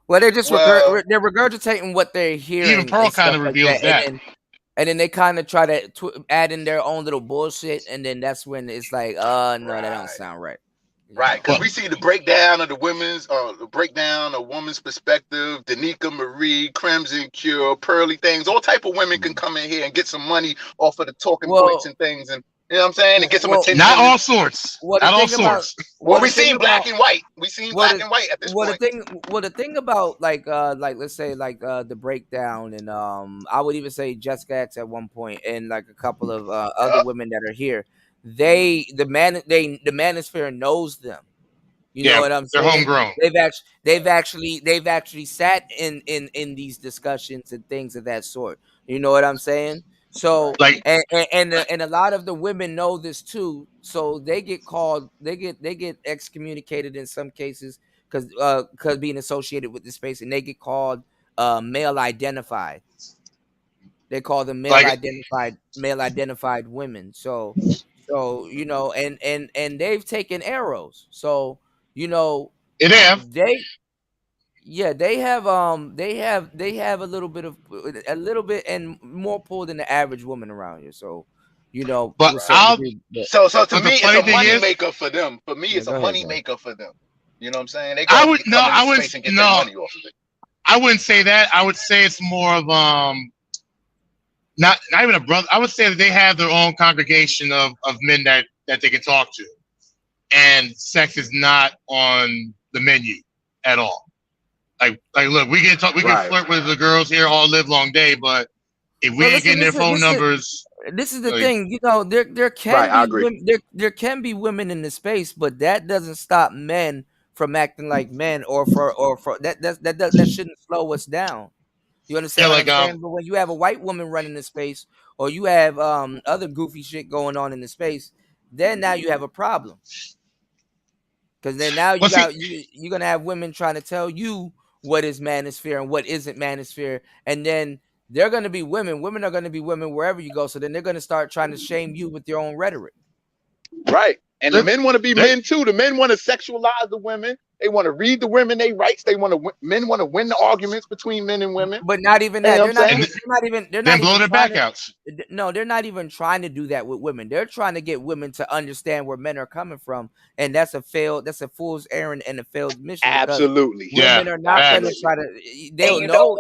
Well, they're just they're regurgitating what they're hearing. Even Pearl kind of reveals that. And then they kind of try to add in their own little bullshit, and then that's when it's like, no, that don't sound right. Right, because we see the breakdown of the woman's perspective, Danica Marie, Crimson Cure, Pearly Things, all type of women can come in here and get some money off of the talking points and things, and you know what I'm saying, and get some attention. Not all sorts. Not all sorts. We seen black and white. We seen black and white at this point. The thing about like let's say like the breakdown, and I would even say Jessica X at one point, and like a couple of other women that are here. The Manosphere knows them. You know what I'm saying? They're homegrown. They've actually sat in these discussions and things of that sort. You know what I'm saying? So like and a lot of the women know this too. So they get called, they get excommunicated in some cases because being associated with this space, and they get called male identified. They call them male identified women. So you know, and they've taken arrows. So you know, they have a little bit and more pull than the average woman around here. So you know, so to me, it's a money maker for them. For me, it's a money maker for them. You know what I'm saying? They I wouldn't say that. I would say it's more of not even a brother. I would say that they have their own congregation of men that they can talk to, and sex is not on the menu at all. Like look, we can flirt with the girls here all live long day, but if we ain't getting their phone numbers, this is the thing. You know, there can be women in the space, but that doesn't stop men from acting like men, or for that shouldn't slow us down. You understand what I'm saying? But when you have a white woman running the space, or you have other goofy shit going on in the space, then now you have a problem. Because then now you're gonna have women trying to tell you what is manosphere and what isn't manosphere, and then they're going to be women. Women are going to be women wherever you go. So then they're going to start trying to shame you with your own rhetoric. Right. And the men want to be men too. The men want to sexualize the women. They want to read the women their rights. Men want to win the arguments between men and women. But not even You that. know They're what I'm not saying? even Then blow their trying back outs. No, they're not even trying to do that with women. They're trying to get women to understand where men are coming from, and that's a fool's errand and a failed mission. Absolutely. Women are not going to try to. They'll know,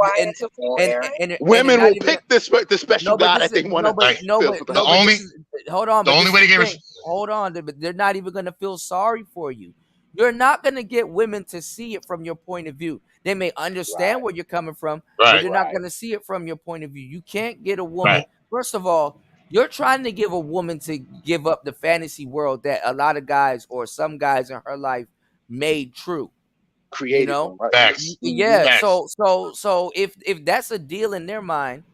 and Women not will even, pick the special no, but guy this that is they want no, to but no, but no, but this is, hold on. the But only this way is to the get thing. Hold on, but they're not even going to feel sorry for you. You're not going to get women to see it from your point of view. They may understand where you're coming from, but Right. they're not going to see it from your point of view. You can't get a woman. First of all, you're trying to give a woman to give up the fantasy world that a lot of guys or some guys in her life made true. created them, right? Facts. Yeah. Facts. So if that's a deal in their mind,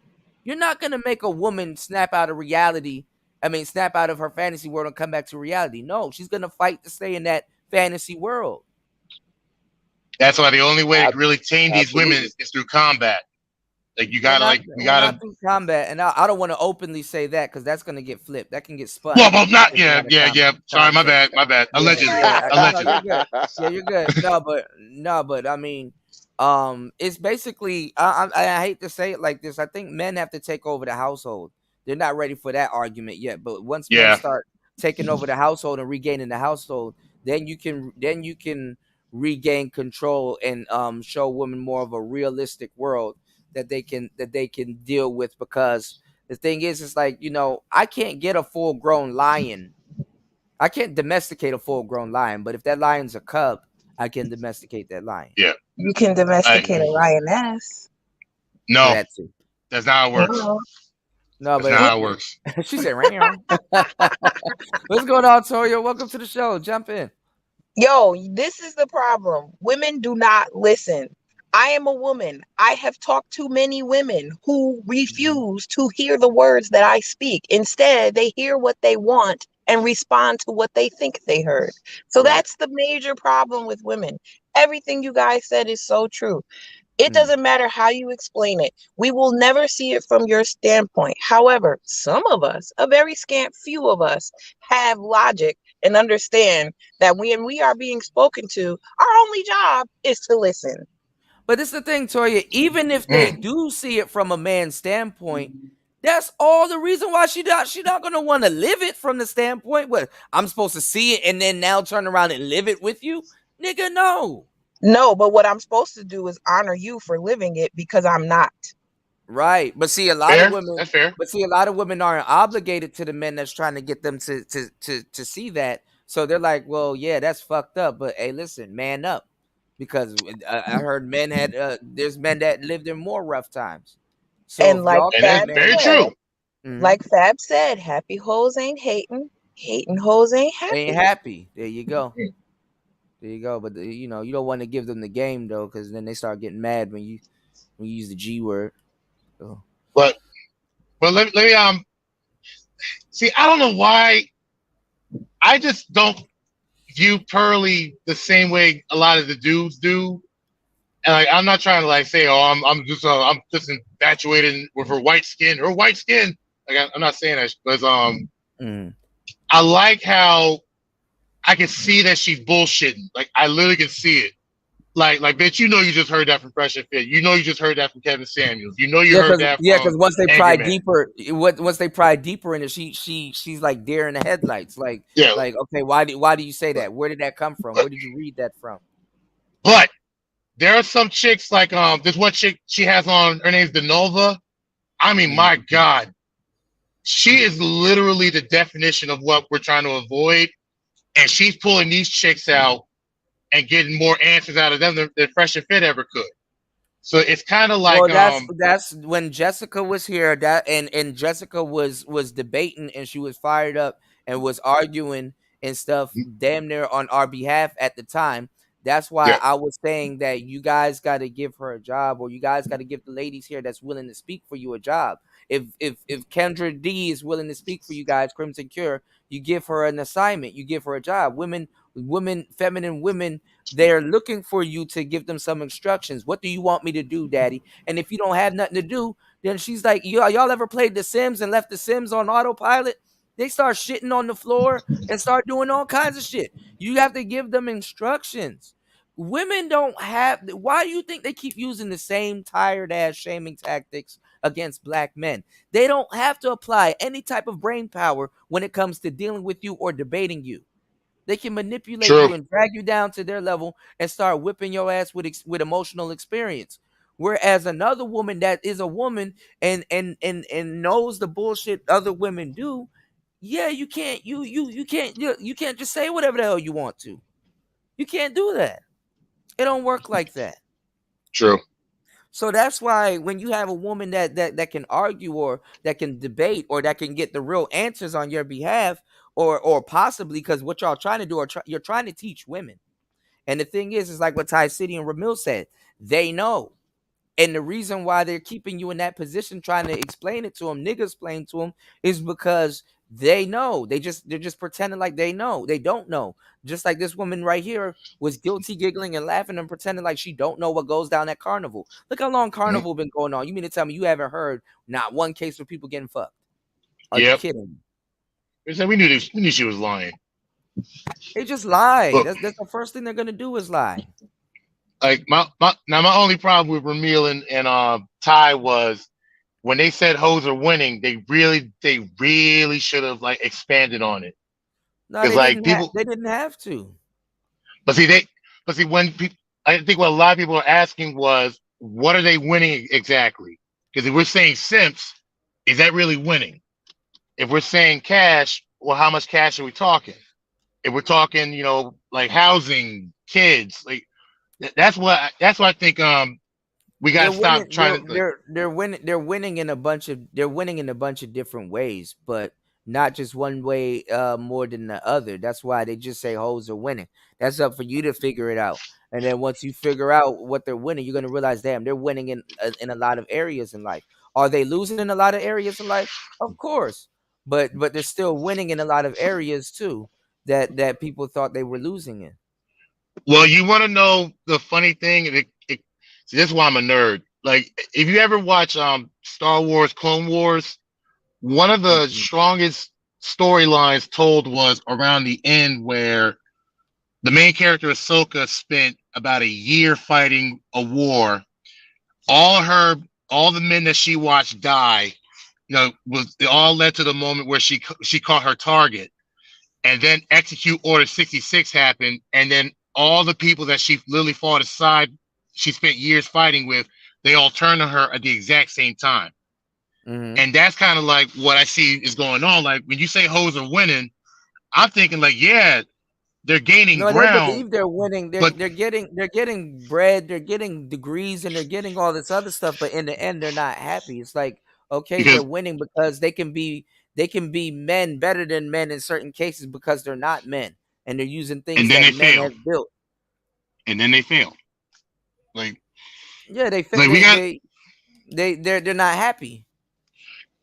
you're not gonna make a woman snap out of reality. I mean, snap out of her fantasy world and come back to reality. No, she's gonna fight to stay in that fantasy world. That's why the only way to really tame these women Absolutely. is through combat. Like you We're gotta, not, we we're gotta. not through combat, and I don't want to openly say that because that's gonna get flipped. That can get spun. Well, not taken out of Sorry, my context. bad. Allegedly, Yeah, no, allegedly. you're good. Yeah, you're good. No, but I mean, it's basically. I hate to say it like this. I think men have to take over the household. They're not ready for that argument yet. But once men Yeah. start taking over the household and regaining the household, then you can regain control and show women more of a realistic world that they can deal with. Because the thing is, it's like, I can't get a full grown lion. I can't domesticate a full grown lion, but if that lion's a cub, I can domesticate that lion. Yeah. You can domesticate a lioness. No, That too. that's not how it works. Well, No, That's but not how it works. she said, "Right." What's going on, Toya? Welcome to the show. Jump in. yo, this is the problem. Women do not listen. I am a woman. I have talked to many women who refuse to hear the words that I speak. Instead, they hear what they want and respond to what they think they heard. So that's the major problem with women. Everything you guys said is so true. It doesn't matter how you explain it. We will never see it from your standpoint. However, some of us, a very scant few of us, have logic and understand that when we are being spoken to, our only job is to listen. But it's the thing, Toya. Even if they do see it from a man's standpoint, that's all the reason why she not gonna want to live it from the standpoint where I'm supposed to see it and then now turn around and live it with you, nigga. No. No, but what I'm supposed to do is honor you for living it because I'm not. Right. But see, a lot Fair. of women. That's fair. But see, a lot of women aren't obligated to the men that's trying to get them to see that. So they're like, well, yeah, that's fucked up. But hey, listen, man up, because I heard men had there's men that lived in more rough times. So And if like y'all Fab very said, true. like Fab said, happy hoes ain't hating, hating hoes ain't happy. ain't happy. There you go. There you go. But you don't want to give them the game though, because then they start getting mad when you use the G word. So. But let me see. I don't know why. I just don't view Pearly the same way a lot of the dudes do. And like, I'm not trying to like say, oh, I'm just infatuated with her white skin. Her white skin. Like I'm not saying that, but I like how I can see that she's bullshitting. Like I literally can see it. Like bitch, you just heard that from Fresh and Fit. You just heard that from Kevin Samuels. You heard that from because once they pry Angry Man. once they pry deeper in it, she's like deer in the headlights. Like like okay, why do you say that? Where did that come from? Where did you read that from? But there are some chicks like there's one chick she has on. Her name's Denova. I mean, my God, she is literally the definition of what we're trying to avoid, and she's pulling these chicks out and getting more answers out of them than Fresh and Fit ever could. So it's kind of like that's when Jessica was here. That and Jessica was debating and she was fired up and was arguing and stuff damn near on our behalf at the time. That's why I was saying that you guys got to give her a job, or you guys got to give the ladies here that's willing to speak for you a job. If Kendra D is willing to speak for you guys, Crimson Cure, you give her an assignment, you give her a job. Women Women, feminine women, they're looking for you to give them some instructions. What do you want me to do, daddy? And if you don't have nothing to do, then she's like, y'all ever played The Sims and left The Sims on autopilot? They start shitting on the floor and start doing all kinds of shit. You have to give them instructions. Women don't have. Why do you think they keep using the same tired ass shaming tactics against black men? They don't have to apply any type of brain power when it comes to dealing with you or debating you. They can manipulate True. you and drag you down to their level and start whipping your ass with emotional experience. Whereas another woman that is a woman and knows the bullshit other women do, yeah, you can't you can't just say whatever the hell you want to. You can't do that. It don't work like that. True. So that's why when you have a woman that can argue or that can debate or that can get the real answers on your behalf, or possibly because what y'all trying to do, you're trying to teach women. And the thing is like what Ty City and Ramil said, they know. And the reason why they're keeping you in that position, trying to explain it to them, niggas explain to them, is because they know. They're just pretending like they know. They don't know. Just like this woman right here was guilty, giggling and laughing and pretending like she don't know what goes down at Carnival. Look how long Carnival been going on. You mean to tell me you haven't heard not one case of people getting fucked? Are you kidding? We knew this. We knew she was lying. They just lie. Look. That's the first thing they're gonna do is lie. Like my only problem with Ramil and Ty was when they said hoes are winning, they really should have like expanded on it. No, they didn't have to. But see when people, I think what a lot of people are asking was, what are they winning exactly? Because if we're saying simps, is that really winning? If we're saying cash, well, how much cash are we talking? If we're talking, like housing, kids, like that's what I think. We gotta stop trying to. They're winning in a bunch of different ways, but not just one way more than the other. That's why they just say hoes are winning. That's up for you to figure it out. And then once you figure out what they're winning, you're gonna realize, damn, they're winning in a lot of areas in life. Are they losing in a lot of areas in life? Of course, but they're still winning in a lot of areas too that people thought they were losing in. Well, you want to know the funny thing? See, this is why I'm a nerd. Like, if you ever watch Star Wars Clone Wars, one of the strongest storylines told was around the end where the main character Ahsoka spent about a year fighting a war. All the men that she watched die, it all led to the moment where she caught her target. And then Execute Order 66 happened, and then all the people that she literally fought aside, she spent years fighting with, they all turned on her at the exact same time. Mm-hmm. And that's kind of like what I see is going on. Like when you say hoes are winning, I'm thinking like, yeah, they're gaining ground. They believe they're winning. They're getting bread, they're getting degrees, and they're getting all this other stuff. But in the end, they're not happy. It's like, okay, they're winning because they can be men better than men in certain cases because they're not men, and they're using things that men have built. And then they fail. Like, yeah, they fail. They're not happy.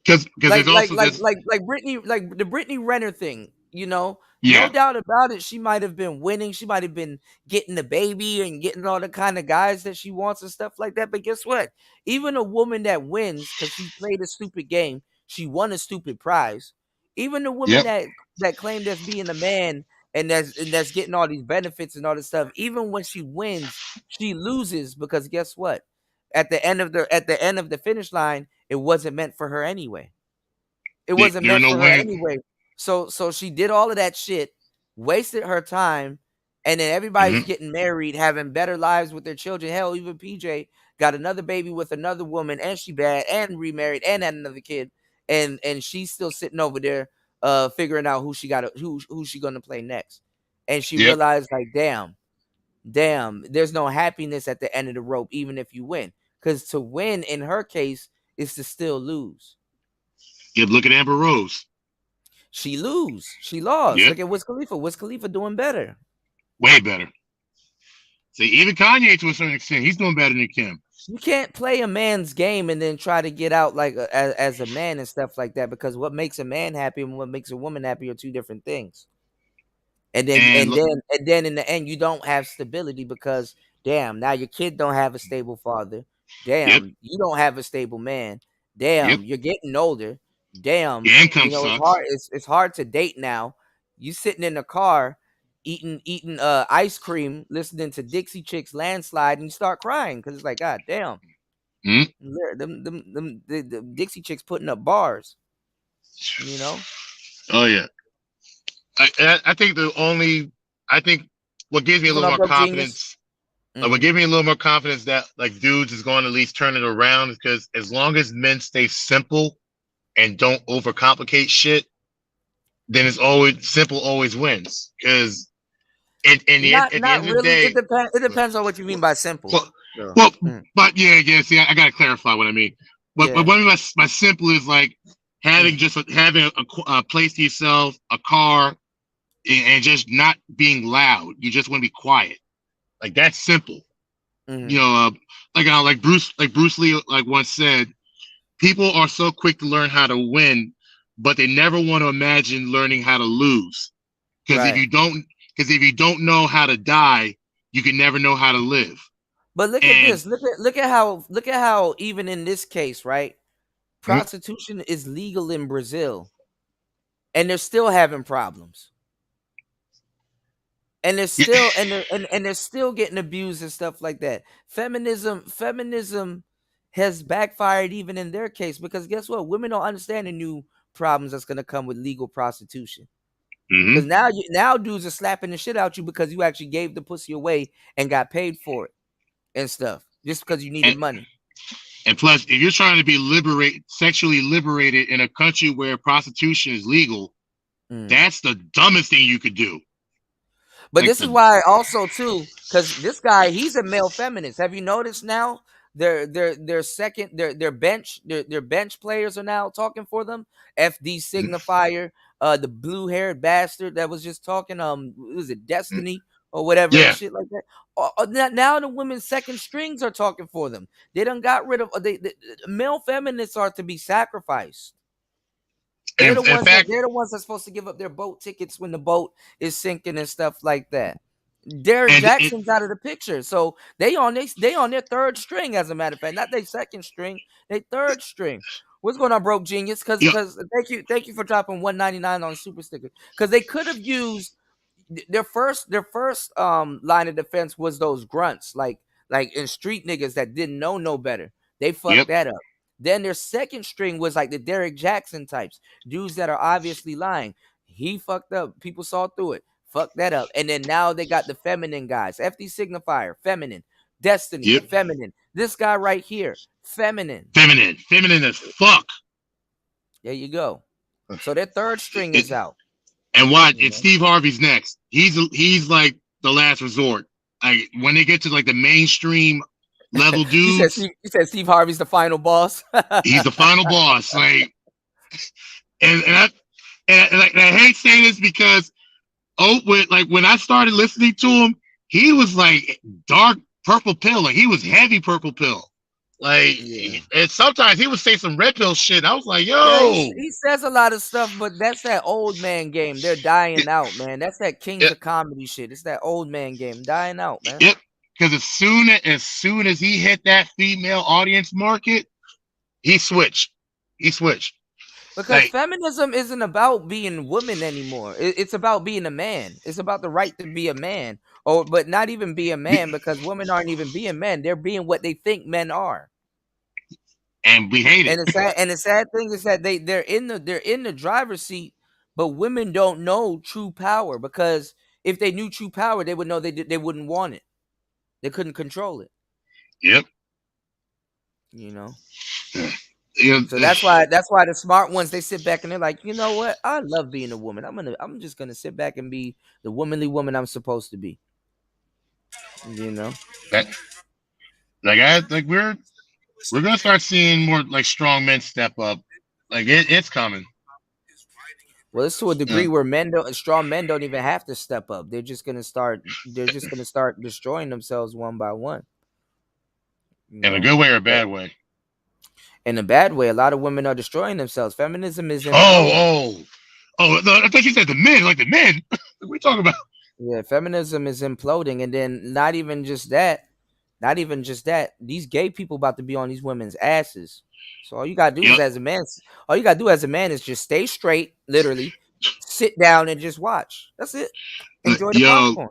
Because like there's also the Brittany Renner thing, no doubt about it. She might have been winning. She might have been getting the baby and getting all the kind of guys that she wants and stuff like that. But guess what? Even a woman that wins because she played a stupid game, she won a stupid prize. Even the woman that claimed as being a man and that's getting all these benefits and all this stuff, even when she wins, she loses because guess what? At the end of the finish line, it wasn't meant for her anyway. It wasn't meant for her anyway. So she did all of that shit, wasted her time, and then everybody's getting married, having better lives with their children. Hell, even PJ got another baby with another woman, and she bad, and remarried, and had another kid, and she's still sitting over there, figuring out who she gonna play next. And she realized, like, damn, there's no happiness at the end of the rope, even if you win. Because to win in her case is to still lose. Look at Amber Rose. She lost. Look at Wiz Khalifa. Wiz Khalifa doing better. Way better. See, even Kanye to a certain extent, he's doing better than Kim. You can't play a man's game and then try to get out like as a man and stuff like that, because what makes a man happy and what makes a woman happy are two different things. And then in the end, you don't have stability because damn, now your kid don't have a stable father. Damn, you don't have a stable man. Damn, you're getting older. Damn, Your income it's sucks. hard. It's hard to date now. You sitting in a car eating ice cream, listening to Dixie Chicks Landslide, and you start crying because it's like, God damn, the Dixie Chicks putting up bars. You know? Oh yeah. I think what gives me a What's little going on, more Broke Genius? confidence, what gives me a little more confidence that like dudes is going to at least turn it around, because as long as men stay simple and don't overcomplicate shit, then it's always simple always wins. Because at the Not end of the really. day, It depends on what you mean by simple. well, but yeah. See, I gotta clarify what I mean. But Yeah. what I mean by simple is like having a place to yourself, a car, and just not being loud. You just want to be quiet. Like that's simple. You know, like Bruce Lee like once said, people are so quick to learn how to win, but they never want to imagine learning how to lose. Because if you don't know how to die, you can never know how to live. But look at this. Look at how even in this case, right? Prostitution is legal in Brazil, and they're still having problems. And they're still and they're still getting abused and stuff like that. Feminism has backfired even in their case, because guess what? Women don't understand the new problems that's gonna come with legal prostitution. Because now dudes are slapping the shit out you because you actually gave the pussy away and got paid for it and stuff, just because you needed money. And plus, if you're trying to be sexually liberated in a country where prostitution is legal, that's the dumbest thing you could do. But this is why also too, because this guy, he's a male feminist. Have you noticed now? Their bench players are now talking for them. FD Signifier, the blue haired bastard that was just talking. Was it Destiny or whatever and shit like that? Now the women's second strings are talking for them. They done got rid of the male feminists are to be sacrificed. They're the ones that's supposed to give up their boat tickets when the boat is sinking and stuff like that. Derek Jackson's out of the picture, so they on their third string, as a matter of fact, not their second string, they third string. What's going on, Broke Genius? Because thank you for dropping $1.99 on Super Sticker. Because they could have used their first line of defense was those grunts, like in street niggas that didn't know no better. They fucked that up. Then their second string was like the Derek Jackson types, dudes that are obviously lying. He fucked up. People saw through it. Fuck that up. And then now they got the feminine guys. FD Signifier, feminine. Destiny, feminine. This guy right here, feminine. Feminine as fuck. There you go. So their third string is out. And what? It's Steve Harvey's next. He's like the last resort. Like when they get to like the mainstream level dudes. You said Steve Harvey's the final boss. He's the final boss. Like, and I hate saying this because when I started listening to him, he was like dark purple pill. Like he was heavy purple pill. Like, and sometimes he would say some red pill shit. I was like, yo. Yeah, he says a lot of stuff, but that's that old man game. They're dying out, man. That's that Kings of Comedy shit. It's that old man game dying out, man. Yep. Because as soon as he hit that female audience market, he switched. Because feminism isn't about being women anymore. It's about being a man. It's about the right to be a man, but not even be a man, because women aren't even being men. They're being what they think men are. And we hate it. And the sad thing is that they're in the driver's seat, but women don't know true power, because if they knew true power, they would know they wouldn't want it. They couldn't control it. Yep. You know. So that's why the smart ones, they sit back and they're like, you know what? I love being a woman. I'm just gonna sit back and be the womanly woman I'm supposed to be. You know. We're gonna start seeing more like strong men step up. Like it's coming. Well, it's to a degree where strong men don't even have to step up. They're just gonna start destroying themselves one by one. In a good way or a bad way? In a bad way. A lot of women are destroying themselves. Feminism is in I thought you said the men, like the men. What we talking about? Yeah, feminism is imploding, and then not even just that. These gay people about to be on these women's asses. So all you gotta do is, as a man, is just stay straight, literally, sit down and just watch. That's it. Enjoy the Yo, popcorn.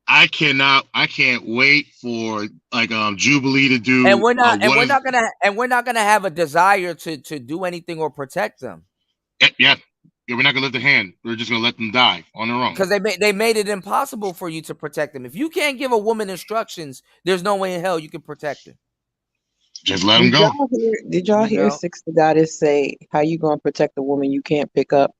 I can't wait for like Jubilee to do. And we're not gonna have a desire to do anything or protect them. Yeah, we're not gonna lift a hand. We're just gonna let them die on their own. Because they made it impossible for you to protect them. If you can't give a woman instructions, there's no way in hell you can protect her. Just let them go. Did y'all hear Six the Goddess say, "How you gonna protect a woman you can't pick up?"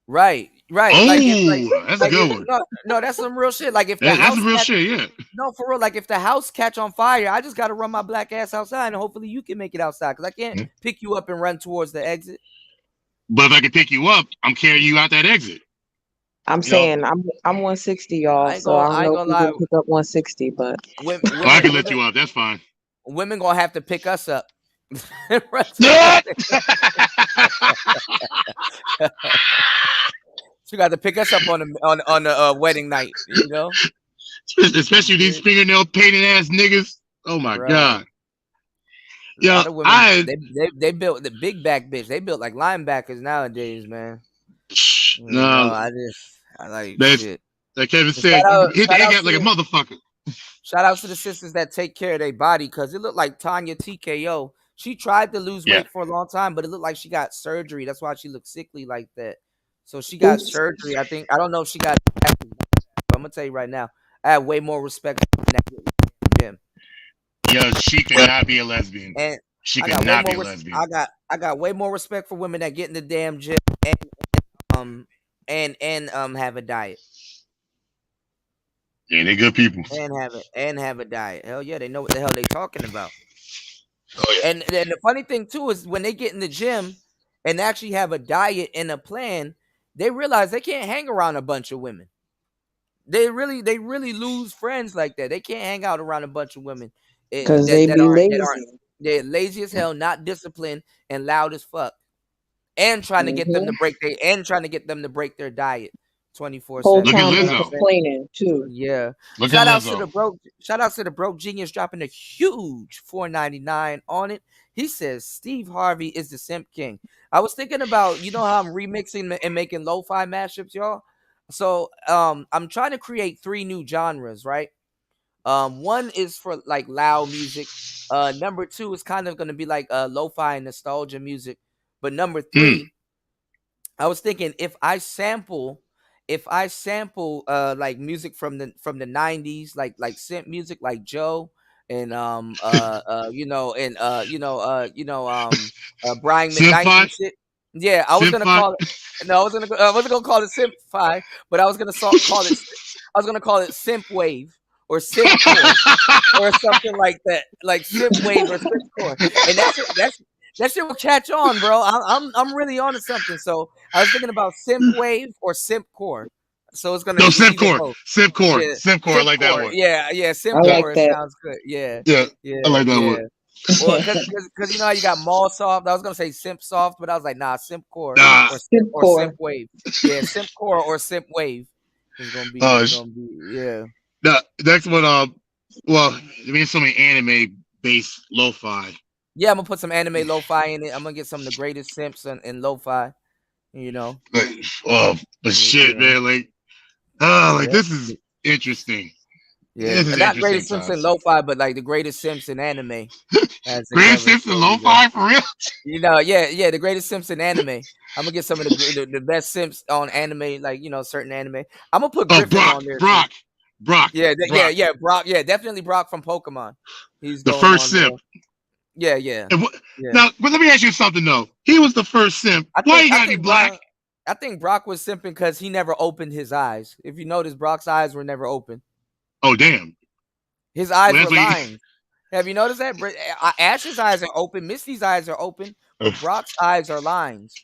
Right. Oh, that's a good one. No, that's some real shit. Like if the house, that's real shit. Yeah. No, for real. Like if the house catch on fire, I just gotta run my black ass outside, and hopefully you can make it outside. Because I can't pick you up and run towards the exit. But if I can pick you up, I'm carrying you out that exit. I'm saying I'm 160, y'all. So I don't know if you can pick up 160, but I can let you up. That's fine. Women gonna have to pick us up. She got to pick us up on the wedding night, you know. Especially these fingernail painted ass niggas. Oh my god. Yeah, women, they built the big back bitch. They built like linebackers nowadays, man. I like shit. Like Kevin said, hit the egg like a motherfucker. Shout out to the sisters that take care of their body, because it looked like Tanya TKO. She tried to lose weight for a long time, but it looked like she got surgery. That's why she looked sickly like that. So she got surgery. I don't know if she got. But I'm gonna tell you right now, I have way more respect for that gym. Yo, she could not be a lesbian. And she could not be a lesbian. I got way more respect for women that get in the damn gym and have a diet. Yeah, they good people. And have a diet. Hell yeah, they know what the hell they talking about. Oh yeah. And the funny thing too is when they get in the gym and actually have a diet and a plan, they realize they can't hang around a bunch of women. They really lose friends like that. They can't hang out around a bunch of women because they be lazy. They're lazy as hell, not disciplined, and loud as fuck, and trying to get them to break their diet 24/7. Look at Lizzo complaining too. Yeah. Shout out to the broke genius dropping a huge $4.99 on it. He says Steve Harvey is the simp king. I was thinking about, you know how I'm remixing and making lo-fi mashups, y'all. So I'm trying to create 3 new genres, right? One is for like loud music. Number 2 is kind of going to be like lo-fi and nostalgia music. But number 3, I was thinking if I sample like music from the 90s, like synth music, like Joe and Brian McKnight and shit. Yeah, I was gonna call it. No, I wasn't gonna call it Simp-fi, but I was gonna call it Simp Wave or Simp Core or something like that, like Simp Wave or Simp Core, and that shit will catch on, bro. I'm really onto something. So I was thinking about Simp Wave or Simp Core. So it's gonna be Simp Core. Simp Core. Yeah. Simp Core. I like that one. Yeah. Simp Core sounds good. Yeah. I like that one. Well, because you know how you got Mall Soft. I was gonna say Simp Soft, but I was like, nah, Simp Core or Simp Wave. Yeah, Simp Core or Simp Wave is gonna be. Yeah. The next one, well, there's so many anime based lo-fi. Yeah, I'm gonna put some anime lo-fi in it. I'm gonna get some of the greatest simps in lo-fi. You know. But shit, man, this is interesting. Yeah, not greatest simps in lo-fi, but like the greatest simps in anime. Greatest simps in lo-fi for real? You know, yeah, the greatest simps in anime. I'm gonna get some of the best simps on anime, like certain anime. I'm gonna put Griffin on there. Brock. Yeah, Brock. Yeah, definitely Brock from Pokemon. He's the first simp. Yeah. Now, but let me ask you something though. He was the first simp. Why you gotta be black? I think Brock was simping because he never opened his eyes. If you notice, Brock's eyes were never open. Oh damn! His eyes were lying. Have you noticed that? Ash's eyes are open. Misty's eyes are open. But Brock's eyes are lines.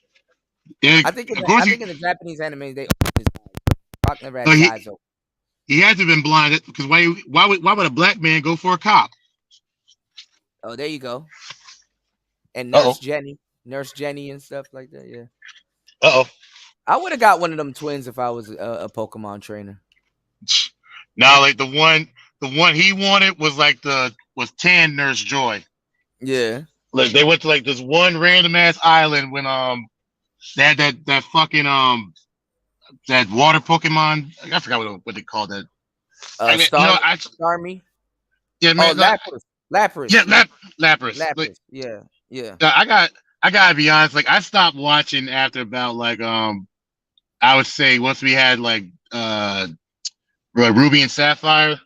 Yeah, I think in the Japanese anime they open his eyes. Brock never had his eyes open. He had to have been blind because why would a black man go for a cop? Oh, there you go. And Nurse Jenny and stuff like that. Yeah. I would have got one of them twins if I was a Pokemon trainer. Now, like the one he wanted was Tan Nurse Joy. Yeah. Like they went to like this one random ass island when they had that fucking that water Pokemon. I forgot what they called that. I mean, Starmie. Yeah, man. Lapras. Yeah, Lapras. Lapras. Like, yeah. I gotta be honest. Like I stopped watching after about I would say once we had Ruby and Sapphire,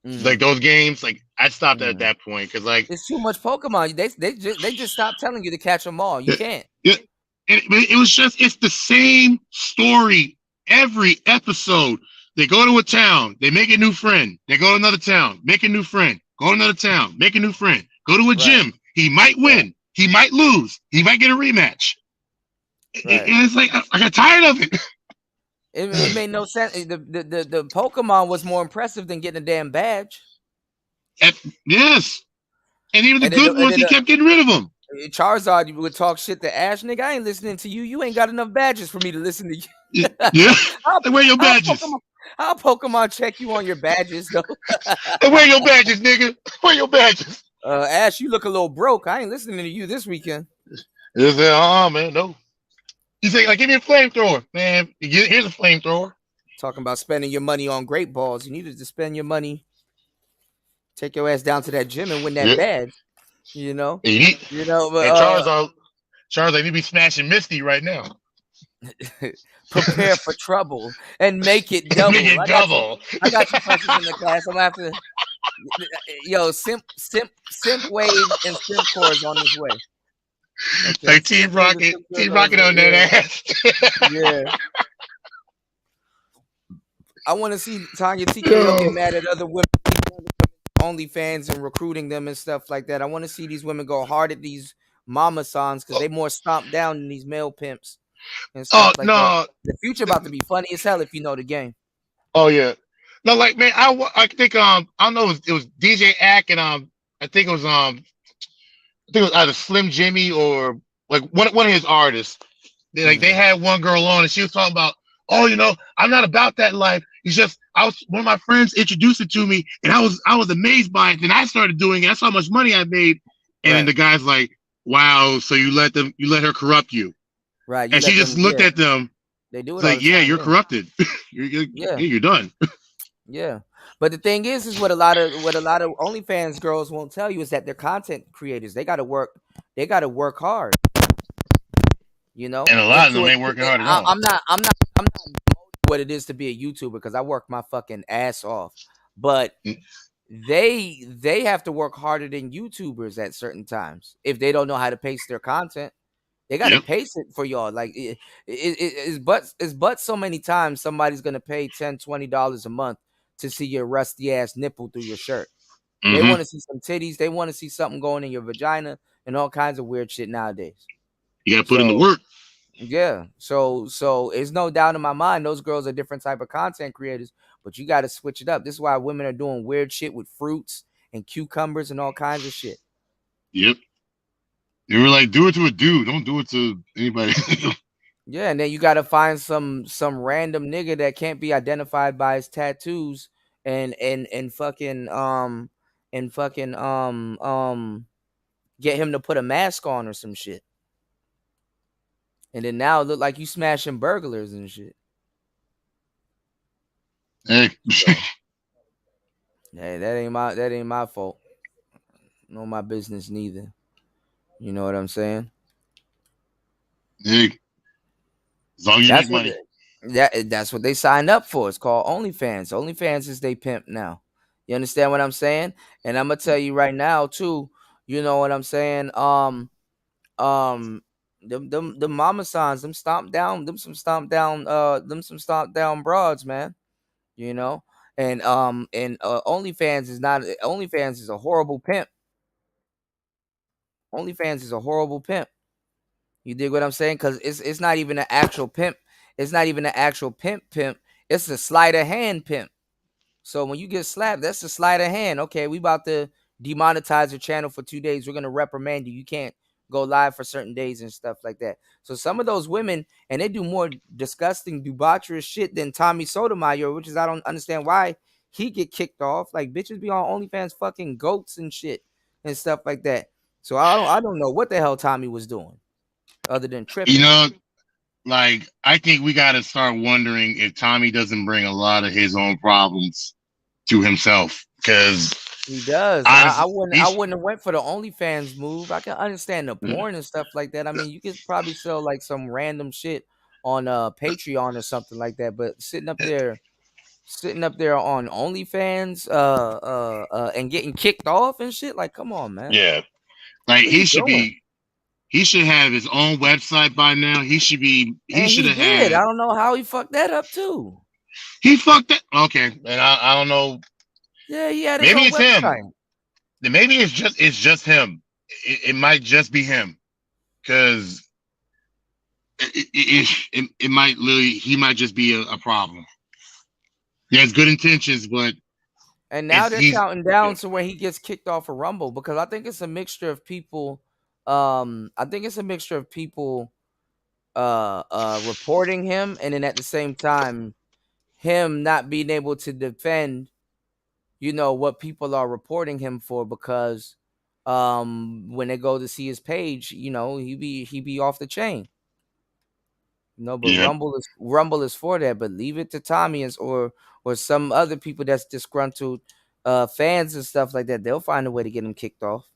like those games. Like I stopped at that point because like it's too much Pokemon. They just stopped telling you to catch them all. You can't. Yeah, it was it's the same story every episode. They go to a town, they make a new friend. They go to another town, make a new friend. Go to another town, make a new friend. Go to a gym. He might win. He might lose. He might get a rematch. And it's like I got tired of it. It made no sense. The Pokemon was more impressive than getting a damn badge. Yes. And even the good ones, he kept getting rid of them. Charizard would talk shit to Ash. Nigga, I ain't listening to you. You ain't got enough badges for me to listen to you. Yeah. Where your badges? I'll Pokemon check you on your badges, though. Where your badges, nigga? Where your badges? Ash, you look a little broke. I ain't listening to you this weekend. He said, man, no. He's like, give me a flamethrower. Man, here's a flamethrower. Talking about spending your money on great balls. You needed to spend your money. Take your ass down to that gym and win that badge. You know? But Charizard, you be smashing Misty right now. Prepare for trouble and make it double. I got you questions in the class. I'm gonna have to. Yo, simp wave and simp cores on his way. Okay. Like Team Rocket on that ass. Yeah. I want to see Tanya TKO get mad at other women, OnlyFans, and recruiting them and stuff like that. I want to see these women go hard at these mama sons because they more stomped down than these male pimps and stuff like that. The future about to be funny as hell if you know the game. Oh yeah. No, like man, I think I don't know, it was DJ Ack and I think it was either Slim Jimmy or like one of his artists. They had one girl on and she was talking about, I'm not about that life. It's just one of my friends introduced it to me and I was amazed by it. Then I started doing it. That's how much money I made. And then the guy's like, wow, so you let her corrupt you. Right. And she just looked at them. They do it like, yeah, you're corrupted. You're done. Yeah. But the thing is what a lot of OnlyFans girls won't tell you is that they're content creators. They gotta work hard. You know? And a lot of them ain't working hard at all. I'm not what it is to be a YouTuber because I work my fucking ass off. But they have to work harder than YouTubers at certain times if they don't know how to pace their content. They got to pace it for y'all. Like it's but so many times somebody's gonna pay $10-$20 a month to see your rusty ass nipple through your shirt. They want to see some titties. They want to see something going in your vagina and all kinds of weird shit nowadays. You got to put in the work. Yeah. So it's no doubt in my mind those girls are different type of content creators, but you got to switch it up. This is why women are doing weird shit with fruits and cucumbers and all kinds of shit. Yep. They were like, do it to a dude. Don't do it to anybody. Yeah, and then you got to find some random nigga that can't be identified by his tattoos and fucking get him to put a mask on or some shit. And then now it look like you smashing burglars and shit. Hey. Hey, that ain't my fault. No, my business neither. You know what I'm saying? Hey. As long as you make money. That's what they signed up for. It's called OnlyFans. OnlyFans is they pimp now. You understand what I'm saying? And I'm gonna tell you right now too. You know what I'm saying? The mama signs, them stomp down broads, man. You know, and OnlyFans is a horrible pimp. OnlyFans is a horrible pimp. You dig what I'm saying? Because it's not even an actual pimp. It's not even an actual pimp. It's a sleight of hand pimp. So when you get slapped, that's a sleight of hand. Okay, we about to demonetize your channel for 2 days. We're gonna reprimand you. You can't go live for certain days and stuff like that. So some of those women, and they do more disgusting, debaucherous shit than Tommy Sotomayor, which is I don't understand why he get kicked off. Like bitches be on OnlyFans fucking goats and shit and stuff like that. So I don't know what the hell Tommy was doing other than tripping. You know, like I think we got to start wondering if Tommy doesn't bring a lot of his own problems to himself, because he does. I wouldn't have went for the OnlyFans move. I can understand the porn and stuff like that. I mean, you could probably sell like some random shit on Patreon or something like that, but sitting up there on OnlyFans and getting kicked off and shit, like come on, man. Yeah, like What you doing? he should have his own website by now. He should have had. I don't know how he fucked that up too. He fucked that. Okay, and I don't know. Yeah, he had Maybe his it's own website. him. Maybe it's just him. It might just be him, because it might literally, he might just be a problem. He has good intentions, but and now they're counting down to where he gets kicked off of Rumble, because I think it's a mixture of people. Reporting him, and then at the same time, him not being able to defend, what people are reporting him for, because when they go to see his page, he be off the chain. But Yep. Rumble is for that. But leave it to Tommy or some other people that's disgruntled fans and stuff like that. They'll find a way to get him kicked off.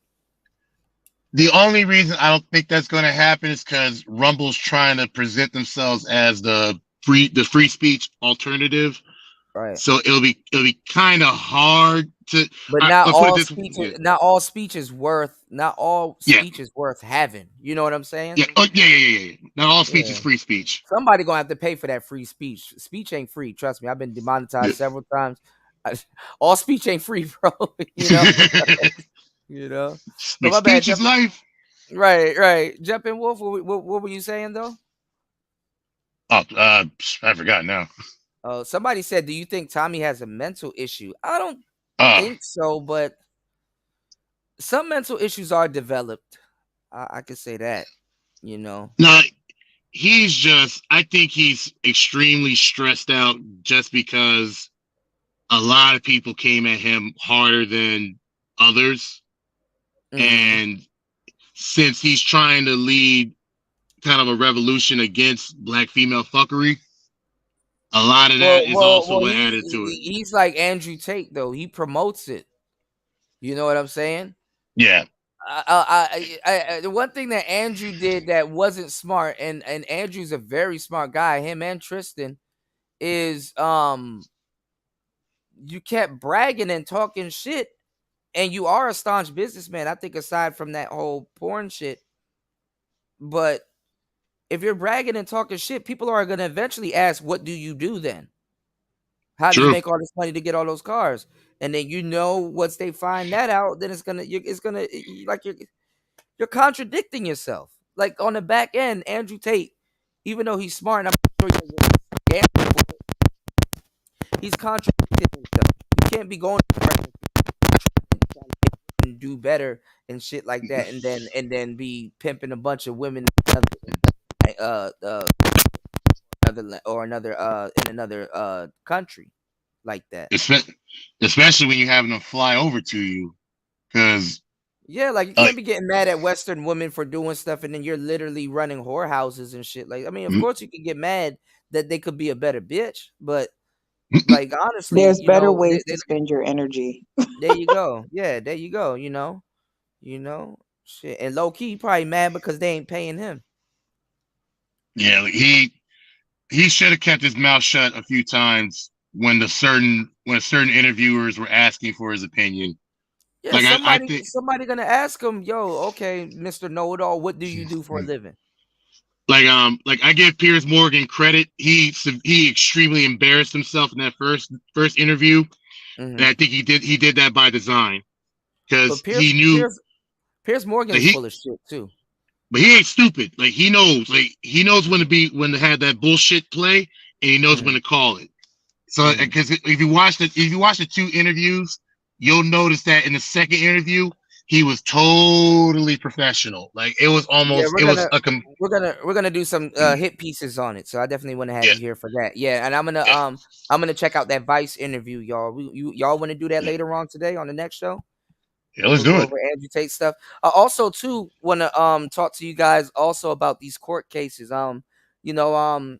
The only reason I don't think that's going to happen is because Rumble's trying to present themselves as the free speech alternative. Right. So it'll be kind of hard to. But not all speech is worth having. You know what I'm saying? Yeah. Oh, yeah. Not all speech is free speech. Somebody gonna have to pay for that free speech. Speech ain't free. Trust me. I've been demonetized several times. All speech ain't free, bro. So speech is life. Right. Jump in, Wolf. What were you saying though? Oh, I forgot now. Somebody said, "Do you think Tommy has a mental issue?" I don't think so, but some mental issues are developed. I could say that. No, I think he's extremely stressed out just because a lot of people came at him harder than others. And since he's trying to lead kind of a revolution against black female fuckery, a lot of that is also added to it. He's like Andrew Tate, though. He promotes it. You know what I'm saying? Yeah. The one thing that Andrew did that wasn't smart, and Andrew's a very smart guy, him and Tristan, is you kept bragging and talking shit, and you are a staunch businessman. I think aside from that whole porn shit, but if you're bragging and talking shit, people are going to eventually ask, what do you do then? How do you make all this money to get all those cars? And then once they find that out, then you're contradicting yourself. Like on the back end, Andrew Tate, even though he's smart, and I'm sure he's contradicting himself. You can't be going and do better and shit like that, and then be pimping a bunch of women in another country like that. Especially when you're having them fly over to you, because you can't be getting mad at Western women for doing stuff, and then you're literally running whorehouses and shit. Like, I mean, of course you can get mad that they could be a better bitch, but like honestly, there's better ways to spend your energy. There you go. Yeah, there you go. Shit. And low key, probably mad because they ain't paying him. Yeah, he should have kept his mouth shut a few times when certain interviewers were asking for his opinion. Yeah, like somebody gonna ask him, "Yo, okay, Mr. Know-It-All, what do you do for a living?" Like I give Piers Morgan credit. He extremely embarrassed himself in that first interview, and I think he did that by design, because he knew Piers Morgan's full of shit too. But he ain't stupid. Like he knows when to have that bullshit play, and he knows when to call it. So because if you watch the two interviews, you'll notice that in the second interview, he was totally professional. Like it was Yeah, almost, we're it was gonna a we're gonna do some hit pieces on it. So I definitely want to have yeah, you here for that. Yeah, and I'm gonna check out that Vice interview, y'all. Y'all want to do that later on today on the next show? yeah, let's We'll do go it. over Andrew Tate stuff. Also, too, want to talk to you guys also about these court cases. You know,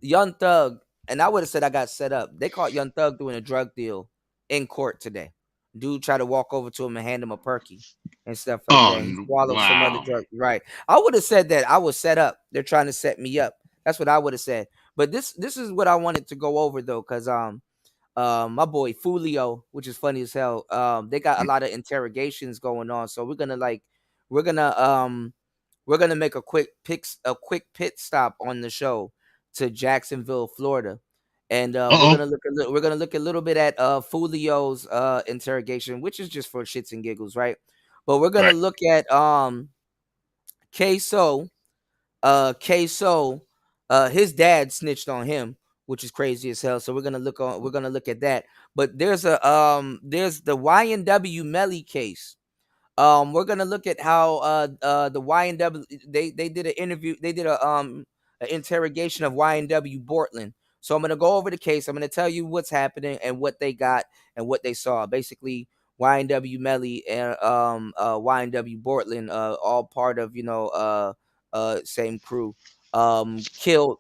Young Thug, and I would have said I got set up. They caught Young Thug doing a drug deal in court today. Dude tried to walk over to him and hand him a perky and stuff like that. He swallowed some other Wow. drug. Right. I would have said that I was set up. They're trying to set me up. That's what I would have said. But this is what I wanted to go over though, because my boy Fulio, which is funny as hell. They got a lot of interrogations going on, so we're gonna make a quick pit stop on the show to Jacksonville, Florida, and we're gonna look a little bit at Fulio's interrogation, which is just for shits and giggles, right? But we're gonna look at Queso. Queso, his dad snitched on him, which is crazy as hell. So we're gonna look at that. But there's the YNW Melly case. We're gonna look at how the YNW they did an interview, they did an interrogation of YNW Bortland. So I'm gonna go over the case. I'm gonna tell you what's happening and what they got and what they saw. Basically, YNW Melly and YNW Bortland, all part of same crew, killed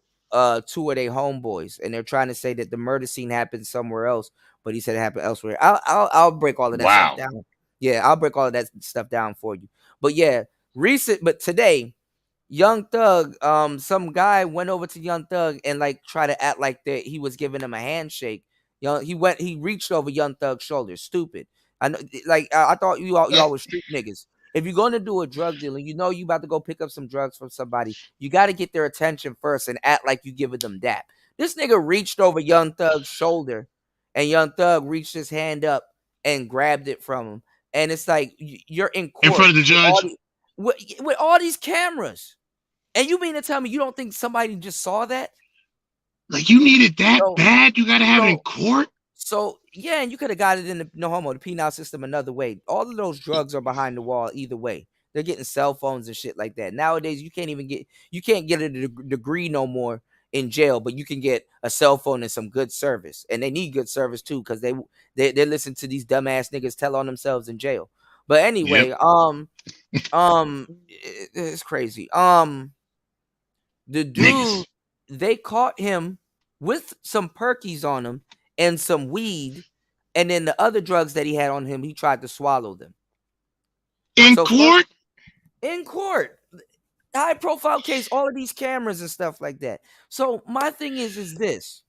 two of their homeboys, and they're trying to say that the murder scene happened somewhere else, but he said it happened elsewhere. I'll break all of that stuff down. Yeah, I'll break all of that stuff down for you. But yeah, but today, Young Thug, some guy went over to Young Thug and like try to act like that he was giving him a handshake. He reached over Young Thug's shoulder. Stupid. I know, like I thought y'all were street niggas. If you're gonna do a drug deal and you know you about to go pick up some drugs from somebody, you got to get their attention first and act like you giving them dap. This nigga reached over Young Thug's shoulder, and Young Thug reached his hand up and grabbed it from him. And it's like you're in court In front of the judge with all these cameras, and you mean to tell me you don't think somebody just saw that? Like you need it that bad? You got to have it in court? So yeah, and you could have got it in the penal system another way. All of those drugs are behind the wall either way. They're getting cell phones and shit like that. Nowadays, you can't get a degree no more in jail, but you can get a cell phone and some good service. And they need good service too, because they listen to these dumbass niggas tell on themselves in jail. But anyway, it's crazy. The dude, they caught him with some perkies on him and some weed, and then the other drugs that he had on him, he tried to swallow them. In court? In court. High profile case, all of these cameras and stuff like that. So my thing is this.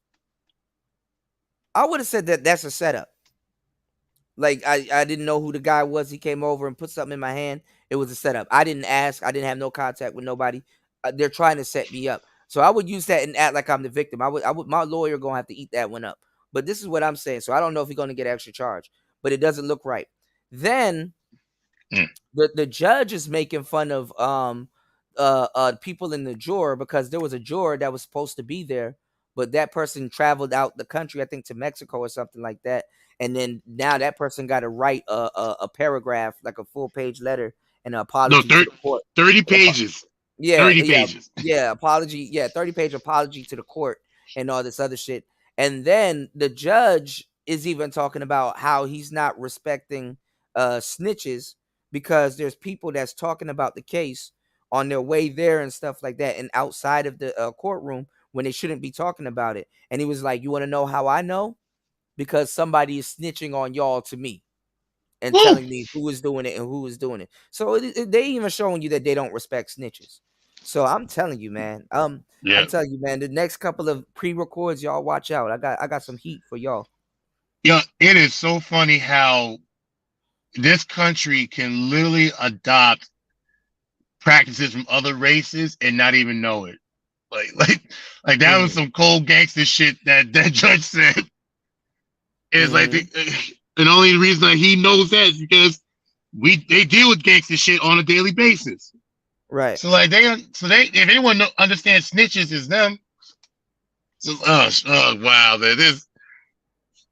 I would have said that that's a setup. Like I didn't know who the guy was. He came over and put something in my hand. It was a setup. I didn't ask. I didn't have no contact with nobody. They're trying to set me up. So I would use that and act like I'm the victim. I would. My lawyer gonna have to eat that one up. But this is what I'm saying. So I don't know if he's gonna get extra charge. But it doesn't look right. Then the judge is making fun of people in the juror, because there was a juror that was supposed to be there, but that person traveled out the country, I think to Mexico or something like that. And then now that person got to write a paragraph, like a full page letter, and an apology to the court. 30 pages. Yeah, 30 pages. Yeah, apology. Yeah, 30-page apology to the court and all this other shit. And then the judge is even talking about how he's not respecting snitches, because there's people that's talking about the case on their way there and stuff like that, and outside of the courtroom when they shouldn't be talking about it. And he was like, you want to know how I know? Because somebody is snitching on y'all to me and telling me who is doing it and who is doing it. So they even showing you that they don't respect snitches. So I'm telling you, man. I'm telling you, man. The next couple of pre-records, y'all watch out. I got some heat for y'all. Yeah, it is so funny how this country can literally adopt practices from other races and not even know it. Like that was some cold gangster shit that judge said. It's like the only reason that he knows that is because they deal with gangster shit on a daily basis. Right. So like if anyone understands snitches is them. So wow, this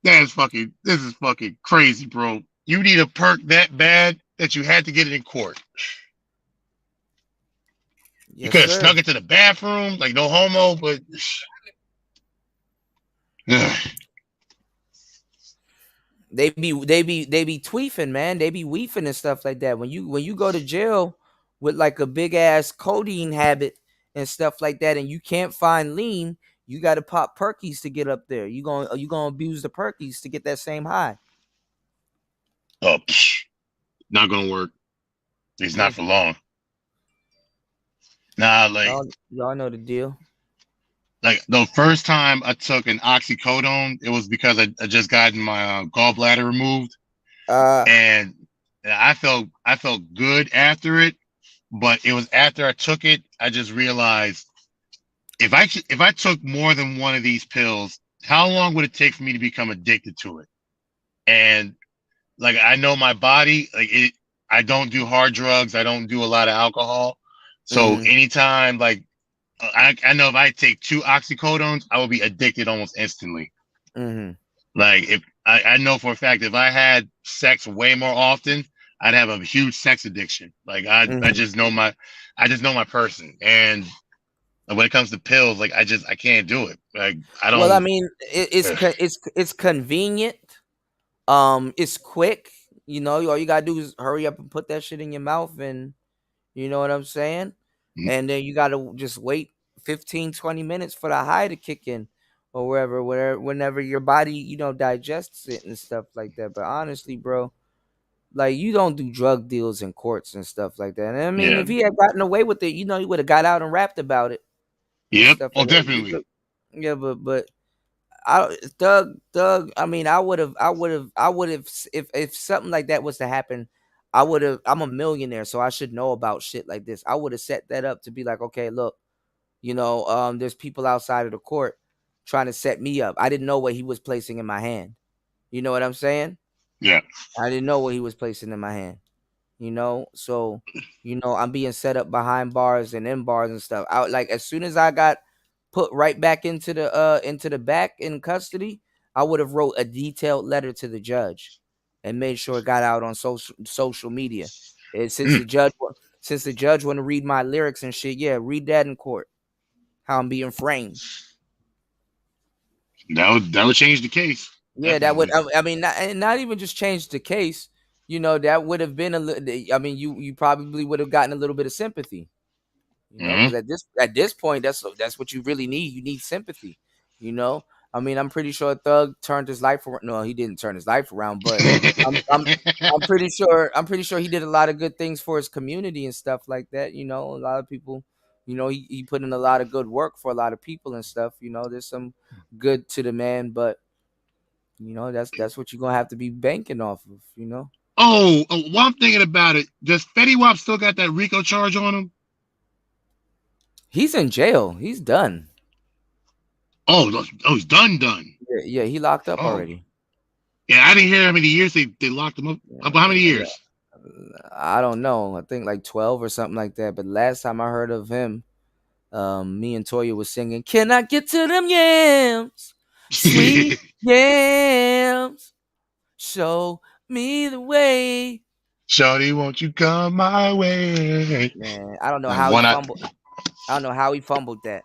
is fucking crazy, bro. You need a perk that bad, that you had to get it in court. You Yes, could have sir. snuck into the bathroom, like no homo, but They be tweefing, man. They be weefing and stuff like that. When you go to jail with like a big ass codeine habit and stuff like that, and you can't find lean, you got to pop perkies to get up there. You gonna abuse the perkies to get that same high. oh, not gonna work. It's not for long. Nah, like y'all know the deal. Like the first time I took an oxycodone, it was because I just gotten my gallbladder removed, and I felt good after it. But it was after I took it, I just realized if I took more than one of these pills, how long would it take for me to become addicted to it? And like I know my body, like it. I don't do hard drugs. I don't do a lot of alcohol. So anytime like I know if I take 2 oxycodones, I will be addicted almost instantly. Like if I know for a fact if I had sex way more often, I'd have a huge sex addiction. Like I just know my person. And when it comes to pills, like I can't do it. Like I don't. Well, I mean, it's convenient. It's quick. You know, all you gotta do is hurry up and put that shit in your mouth, and you know what I'm saying. And then you gotta just wait 15, 20 minutes for the high to kick in, or whenever your body digests it and stuff like that. But honestly, bro, like you don't do drug deals in courts and stuff like that. And I mean, if he had gotten away with it, he would have got out and rapped about it. Yep. Stuff Oh, like definitely. That. Yeah, but Doug. I mean, I would have. If something like that was to happen, I would have. I'm a millionaire, so I should know about shit like this. I would have set that up to be like, okay, look, there's people outside of the court trying to set me up. I didn't know what he was placing in my hand. You know what I'm saying? Yeah. I didn't know what he was placing in my hand. So I'm being set up behind bars and in bars and stuff. Out like as soon as I got put right back into the back in custody, I would have wrote a detailed letter to the judge and made sure it got out on social media. And since the judge want to read my lyrics and shit, yeah, read that in court. How I'm being framed. That would change the case. Yeah, Definitely. that would. I mean, not even just change the case. That would have been a little. I mean, you probably would have gotten a little bit of sympathy. Because at this point, that's what you really need. You need sympathy. I mean, I'm pretty sure Thug turned his life around. No, he didn't turn his life around, but I'm pretty sure he did a lot of good things for his community and stuff like that. A lot of people. He put in a lot of good work for a lot of people and stuff. There's some good to the man, but that's what you're gonna have to be banking off of. Oh, while I'm thinking about it, does Fetty Wap still got that RICO charge on him? He's in jail. He's done. Oh, he's done. Yeah, he locked up already. Yeah, I didn't hear how many years they locked him up. How many years? I don't know. I think like 12 or something like that. But last time I heard of him, me and Toya was singing, "Can I get to them yams? Sweet yams. Show me the way. Shorty, won't you come my way?" Man, I don't know how he fumbled. I don't know how he fumbled that.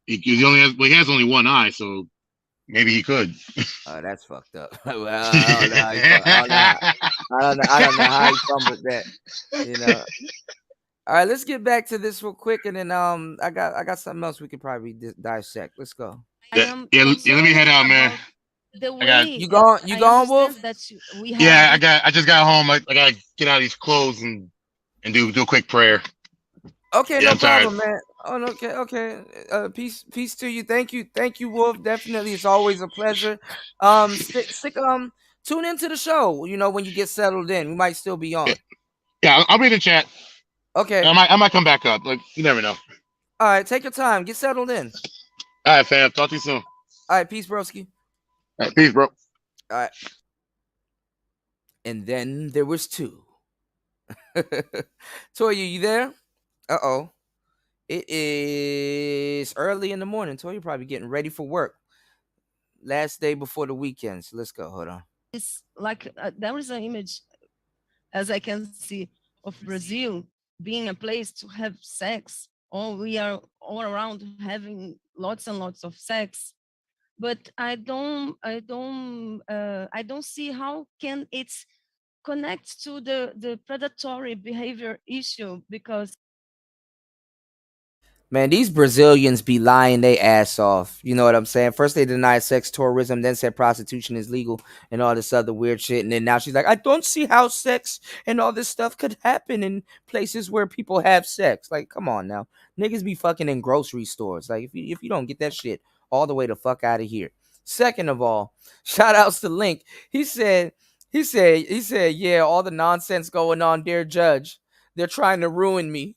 He only has. Well, he has only one eye, so maybe he could. Oh, that's fucked up. Well, I don't know how he fumbled that. All right, let's get back to this real quick, and then I got something else we could probably dissect. Let's go. Yeah, let me head out, man. The way you gone, Wolf? I just got home. I gotta get out of these clothes and do a quick prayer. Okay, yeah, no problem, man. Oh, okay. Peace to you. Thank you, Wolf. Definitely, it's always a pleasure. Tune into the show. When you get settled in, we might still be on. Yeah, I'll be in the chat. Okay. I might come back up. Like you never know. All right, take your time. Get settled in. All right, fam. Talk to you soon. All right, peace, broski. All right, peace, bro. All right. And then there was 2. Toya, you there? Uh-oh. It is early in the morning. Toya probably getting ready for work. Last day before the weekend. So let's go. Hold on. It's like there is an image as I can see, of Brazil being a place to have sex, or we are all around having lots and lots of sex. But I don't see how can it connect to the predatory behavior issue, because Man, these Brazilians be lying their ass off. You know what I'm saying? First they denied sex tourism, then said prostitution is legal and all this other weird shit. And then now she's like, I don't see how sex and all this stuff could happen in places where people have sex. Like, come on now. Niggas be fucking in grocery stores. Like, if you don't get that shit all the way the fuck out of here. Second of all, shout outs to Link. He said, yeah, all the nonsense going on, dear judge. They're trying to ruin me.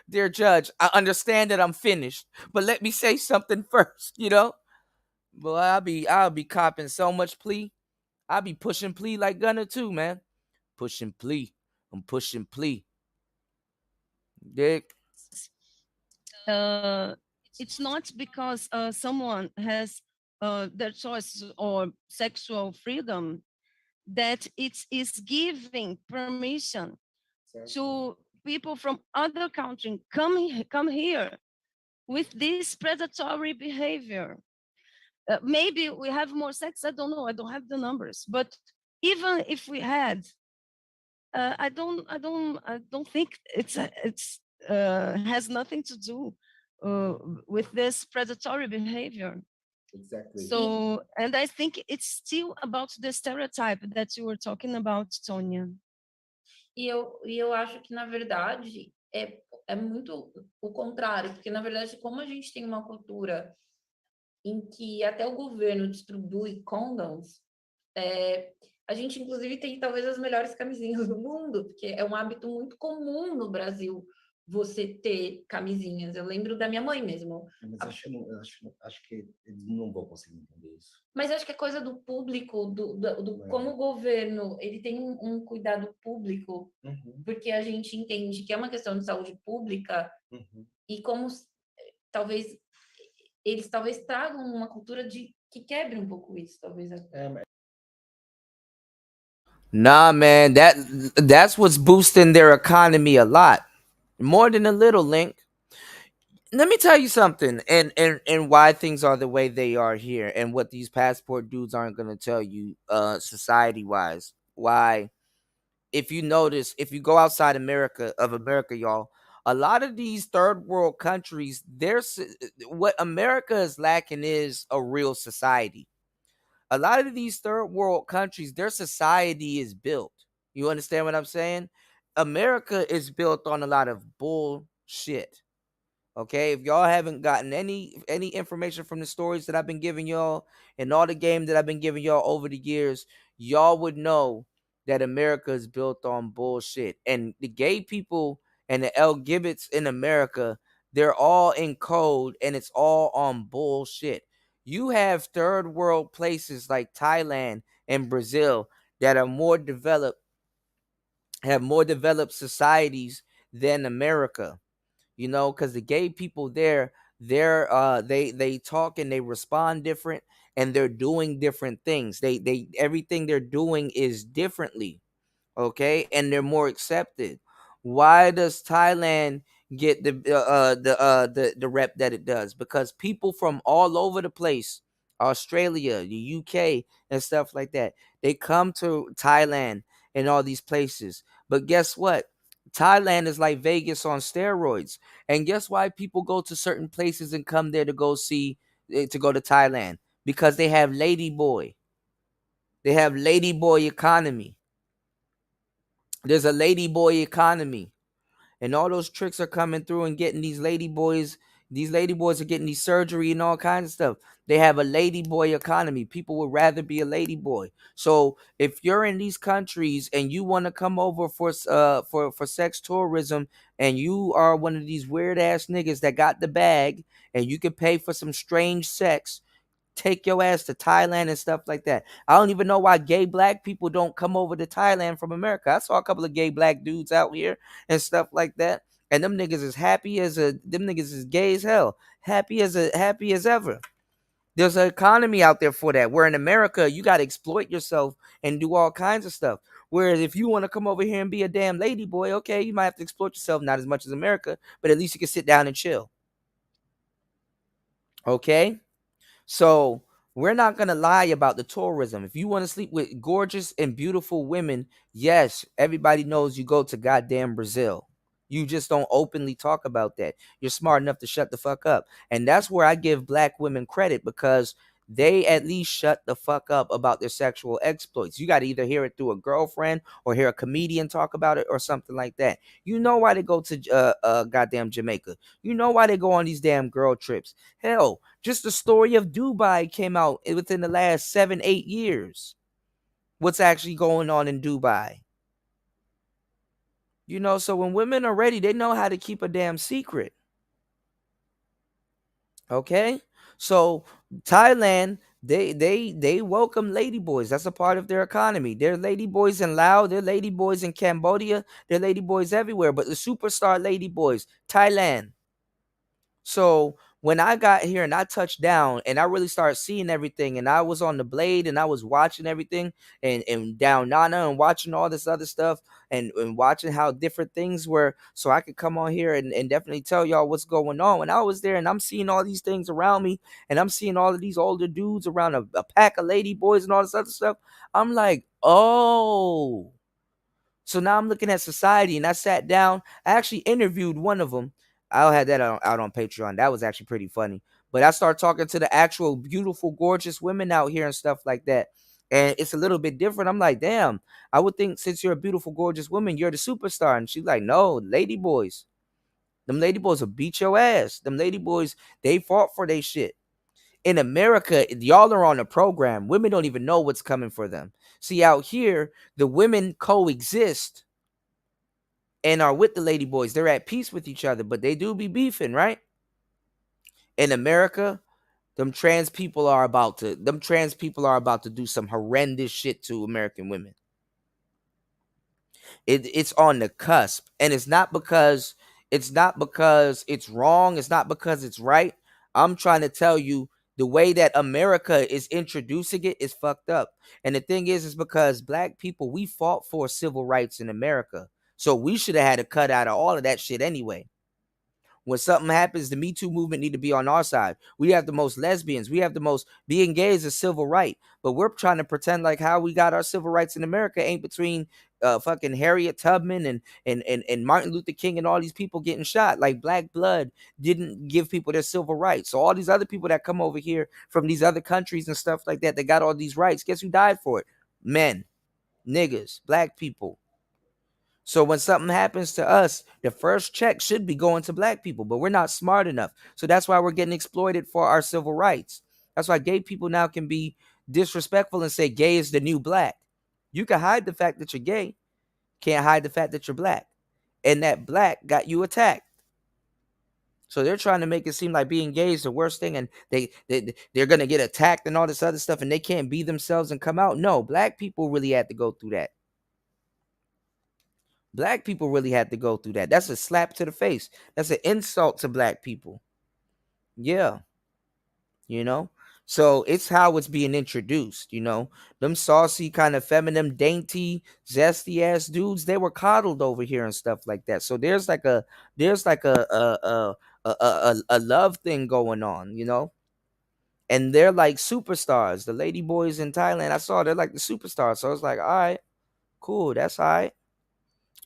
Dear judge, I understand that I'm finished, but let me say something first, you know? Well, I'll be copping so much plea. I'll be pushing plea like Gunner too, man. Pushing plea. I'm pushing plea. Dick. It's not because someone has their choice or sexual freedom that it is giving permission to people from other countries come here with this predatory behavior. Maybe we have more sex. I don't know. I don't have the numbers. But even if we had, I don't think it's has nothing to do with this predatory behavior. Exactly. So, and I think it's still about the stereotype that you were talking about, Tonya. E eu acho que, na verdade, é muito o contrário, porque, na verdade, como a gente tem uma cultura em que até o governo distribui condoms, a gente, inclusive, tem talvez as melhores camisinhas do mundo, porque é um hábito muito comum no Brasil você ter camisinhas. Eu lembro da minha mãe mesmo. Mas acho que eles não vão conseguir entender isso. Mas acho que é coisa do público, como o governo, ele tem um cuidado público, porque a gente entende que é uma questão de saúde pública, e como talvez eles tragam uma cultura que quebre um pouco isso, talvez. Nah, man, that's what's boosting their economy a lot. More than a little, Link. Let me tell you something, and why things are the way they are here, and what these passport dudes aren't gonna tell you, society wise. Why, if you notice, if you go outside America, y'all, a lot of these third world countries, what America is lacking is a real society. A lot of these third world countries, their society is built. You understand what I'm saying? America is built on a lot of bullshit. Okay, if y'all haven't gotten any information from the stories that I've been giving y'all and all the game that I've been giving y'all over the years, y'all would know that America is built on bullshit. And the gay people and the LGBTs in America, they're all in code and it's all on bullshit. You have third world places like Thailand and Brazil that are have more developed societies than America. You know, because the gay people there, they talk and they respond different, and they're doing different things. They everything they're doing is differently, okay, and they're more accepted. Why does Thailand get the rep that it does? Because people from all over the place, Australia, the UK, and stuff like that, they come to Thailand and all these places. But guess what? Thailand is like Vegas on steroids. And guess why people go to certain places and come there to go to Thailand? Because they have ladyboy. They have ladyboy economy. There's a ladyboy economy. And all those tricks are coming through and getting these ladyboys. These ladyboys are getting these surgery and all kinds of stuff. They have a ladyboy economy. People would rather be a ladyboy. So if you're in these countries and you want to come over for sex tourism, and you are one of these weird ass niggas that got the bag and you can pay for some strange sex, take your ass to Thailand and stuff like that. I don't even know why gay black people don't come over to Thailand from America. I saw a couple of gay black dudes out here and stuff like that. And them niggas is gay as hell. Happy as ever. There's an economy out there for that. Where in America, you got to exploit yourself and do all kinds of stuff. Whereas if you want to come over here and be a damn lady boy, okay, you might have to exploit yourself, not as much as America, but at least you can sit down and chill. Okay? So we're not going to lie about the tourism. If you want to sleep with gorgeous and beautiful women, yes, everybody knows you go to goddamn Brazil. You just don't openly talk about that. You're smart enough to shut the fuck up. And that's where I give black women credit, because they at least shut the fuck up about their sexual exploits. You got to either hear it through a girlfriend or hear a comedian talk about it or something like that. You know why they go to goddamn Jamaica. You know why they go on these damn girl trips. Hell, just the story of Dubai came out within the last 7-8 years. What's actually going on in Dubai? You know, so when women are ready, they know how to keep a damn secret. Okay? So Thailand, they welcome ladyboys. That's a part of their economy. They're ladyboys in Laos, they're ladyboys in Cambodia, they're ladyboys everywhere. But the superstar ladyboys, Thailand. So when I got here and I touched down and I really started seeing everything, and I was on the blade and I was watching everything and down Nana and watching all this other stuff and watching how different things were, so I could come on here and definitely tell y'all what's going on. When I was there and I'm seeing all these things around me and I'm seeing all of these older dudes around a pack of lady boys and all this other stuff, I'm like, oh. So now I'm looking at society, and I sat down. I actually interviewed one of them. I'll have that out on Patreon. That was actually pretty funny. But I started talking to the actual beautiful, gorgeous women out here and stuff like that. And it's a little bit different. I'm like, damn, I would think since you're a beautiful, gorgeous woman, you're the superstar. And she's like, no, lady boys. Them lady boys will beat your ass. Them lady boys, they fought for their shit. In America, y'all are on a program. Women don't even know what's coming for them. See, out here, the women coexist and are with the lady boys. They're at peace with each other, but they do be beefing, right? In America, them trans people are about to do some horrendous shit to American women. It's on the cusp, and it's not because it's wrong. It's not because it's right. I'm trying to tell you, the way that America is introducing it is fucked up. And the thing is because black people, we fought for civil rights in America. So we should have had a cut out of all of that shit anyway. When something happens, the Me Too movement need to be on our side. We have the most lesbians. We have the most, being gay is a civil right. But we're trying to pretend like how we got our civil rights in America ain't between fucking Harriet Tubman and Martin Luther King and all these people getting shot. Like black blood didn't give people their civil rights. So all these other people that come over here from these other countries and stuff like that, they got all these rights. Guess who died for it? Men, niggas, black people. So when something happens to us, the first check should be going to black people, but we're not smart enough. So that's why we're getting exploited for our civil rights. That's why gay people now can be disrespectful and say gay is the new black. You can hide the fact that you're gay, can't hide the fact that you're black. And that black got you attacked. So they're trying to make it seem like being gay is the worst thing, and they're gonna get attacked and all this other stuff, and they can't be themselves and come out. No, black people really had to go through that. Black people really had to go through that. That's a slap to the face. That's an insult to black people. Yeah. You know? So it's how it's being introduced, you know. Them saucy, kind of feminine, dainty, zesty ass dudes, they were coddled over here and stuff like that. So there's like a love thing going on, you know. And they're like superstars. The lady boys in Thailand, I saw they're like the superstars. So I was like, all right, cool, that's all right.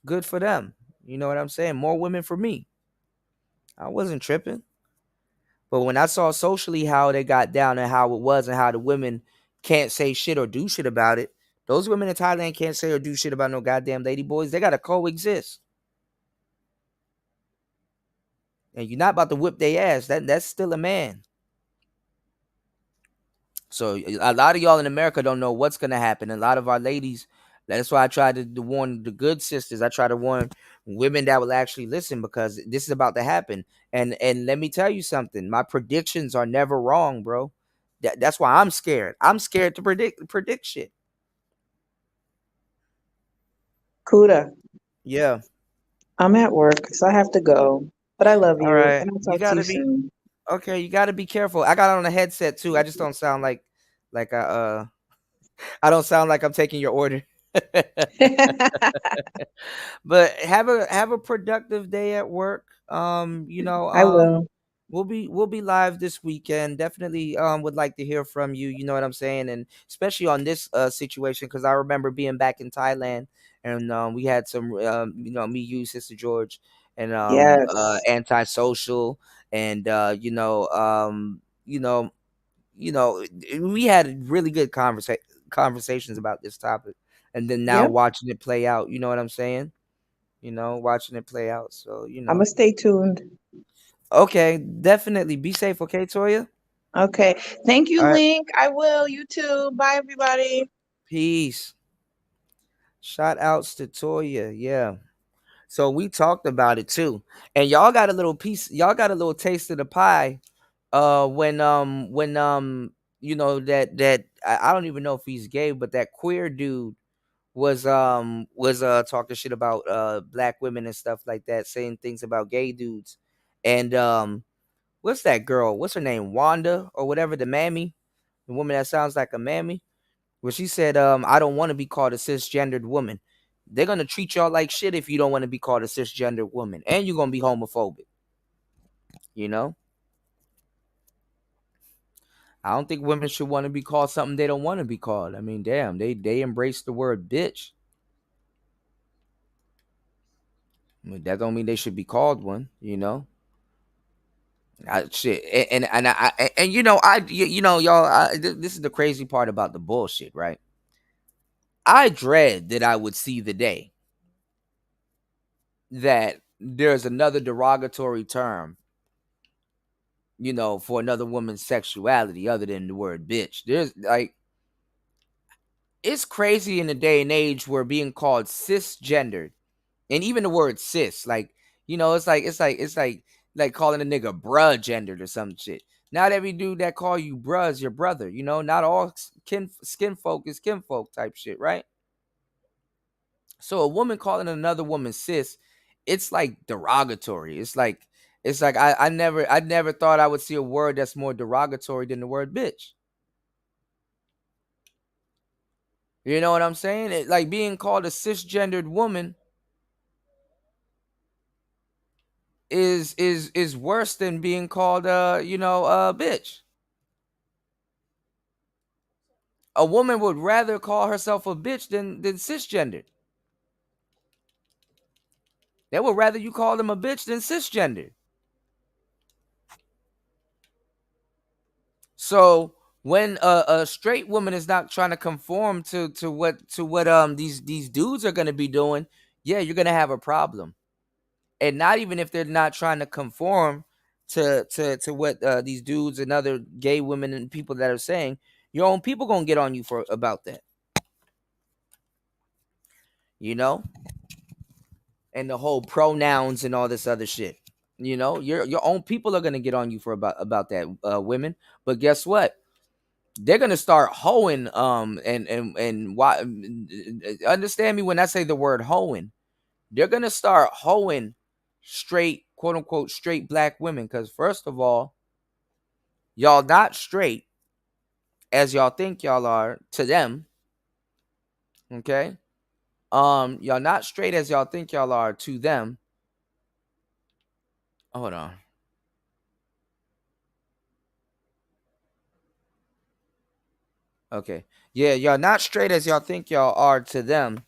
Good for them. You know what I'm saying? More women for me. I wasn't tripping. But when I saw socially how they got down and how it was and how the women can't say shit or do shit about it, those women in Thailand can't say or do shit about no goddamn lady boys. They got to coexist. And you're not about to whip their ass. That's still a man. So a lot of y'all in America don't know what's going to happen. A lot of our ladies, that's why I try to warn the good sisters. I try to warn women that will actually listen, because this is about to happen. And let me tell you something. My predictions are never wrong, bro. That's why I'm scared. I'm scared to predict shit. Kuda, Yeah. I'm at work, so I have to go. But I love All you, right. and I'll You talk to you gotta be soon. Okay, you got to be careful. I got on a headset too. I just don't sound like I don't sound like I'm taking your order. But have a productive day at work. I will. We'll be live this weekend. Definitely would like to hear from you. You know what I'm saying, and especially on this situation, because I remember being back in Thailand and we had some me, you, Sister George, and Yes. antisocial, and we had really good conversations about this topic, and then now Yep. watching it play out. You know what I'm saying? Watching it play out. So I'm gonna stay tuned. Okay, definitely be safe. Okay, Toya. Okay. Thank you, All right, Link. I will. You too. Bye, everybody. peace. Shout outs to Toya. Yeah. So we talked about it too, and y'all got a little piece. Y'all got a little taste of the pie. When that I don't even know if he's gay, but that queer dude was talking shit about black women and stuff like that, saying things about gay dudes. And what's that girl? What's her name? Wanda or whatever, the mammy, the woman that sounds like a mammy. Well, she said, I don't want to be called a cisgendered woman. They're gonna treat y'all like shit if you don't want to be called a cisgendered woman, and you're gonna be homophobic. You know, I don't think women should want to be called something they don't want to be called. I mean, damn, they embrace the word bitch. I mean, that don't mean they should be called one. Shit, y'all. This is the crazy part about the bullshit, right? I dread that I would see the day that there's another derogatory term, for another woman's sexuality other than the word bitch. There's like, it's crazy in the day and age where being called cisgendered, and even the word cis, like, it's like calling a nigga bruh gendered or some shit. Not every dude that call you bruh is your brother. Not all skin folk is kinfolk type shit, right? So a woman calling another woman cis, it's like derogatory. It's like I never thought I would see a word that's more derogatory than the word bitch. You know what I'm saying? Like being called a cisgendered woman is worse than being called a bitch. A woman would rather call herself a bitch than cisgendered. They would rather you call them a bitch than cisgendered. So when a straight woman is not trying to conform to what these dudes are gonna be doing, yeah, you're gonna have a problem. And not even if they're not trying to conform to what these dudes and other gay women and people that are saying, your own people gonna get on you for about that. And the whole pronouns and all this other shit. Your own people are gonna get on you for about that, women. But guess what? They're gonna start hoeing, and why? Understand me when I say the word hoeing. They're gonna start hoeing straight, quote unquote, straight black women. Because first of all, y'all not straight as y'all think y'all are to them. Okay, y'all not straight as y'all think y'all are to them. Hold on. Okay, yeah, y'all not straight as y'all think y'all are to them,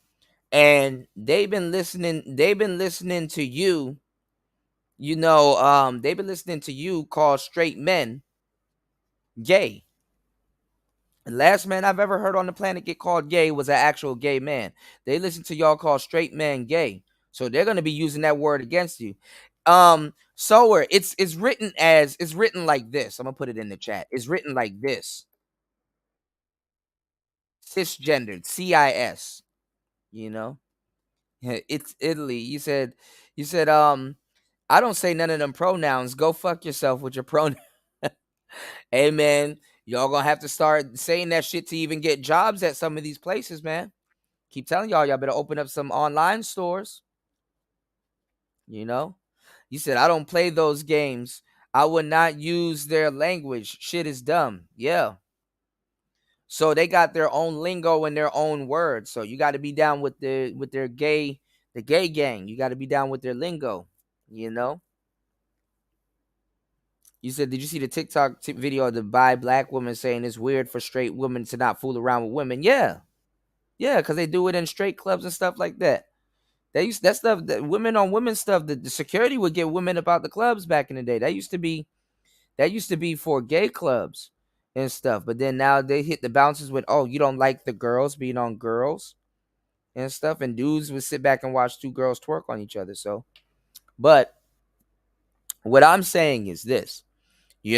and they've been listening. They've been listening to you. They've been listening to you call straight men gay. The last man I've ever heard on the planet get called gay was an actual gay man. They listen to y'all call straight men gay. So they're gonna be using that word against you. Sower, it's written like this. I'm gonna put it in the chat. It's written like this. Cisgendered. CIS. It's Italy. You said I don't say none of them pronouns. Go fuck yourself with your pronouns. Hey man, y'all gonna have to start saying that shit to even get jobs at some of these places, man. Keep telling y'all better open up some online stores. You said I don't play those games. I would not use their language. Shit is dumb. Yeah. So they got their own lingo and their own words. So you got to be down with the gay gang. You got to be down with their lingo. You know. You said, did you see the TikTok video of the bi black woman saying it's weird for straight women to not fool around with women? Yeah, because they do it in straight clubs and stuff like that. They used that stuff, that women on women stuff. The security would get women about the clubs back in the day. That used to be for gay clubs and stuff. But then now they hit the bounces with, oh, you don't like the girls being on girls and stuff, and dudes would sit back and watch two girls twerk on each other. So, but what I'm saying is this, the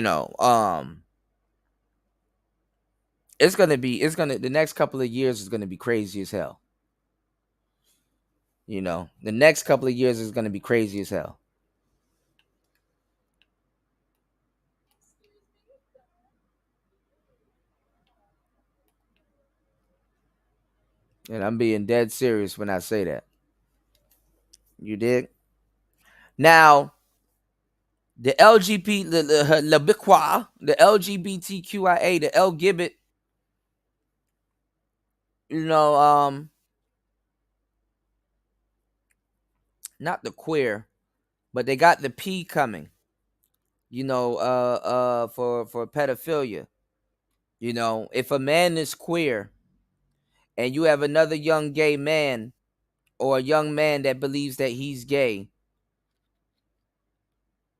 next couple of years is gonna be crazy as hell. The next couple of years is gonna be crazy as hell. And I'm being dead serious when I say that. You dig? Now, the LGBTQIA, the L Gibbet, not the queer, but they got the P coming. For pedophilia. If a man is queer and you have another young gay man or a young man that believes that he's gay,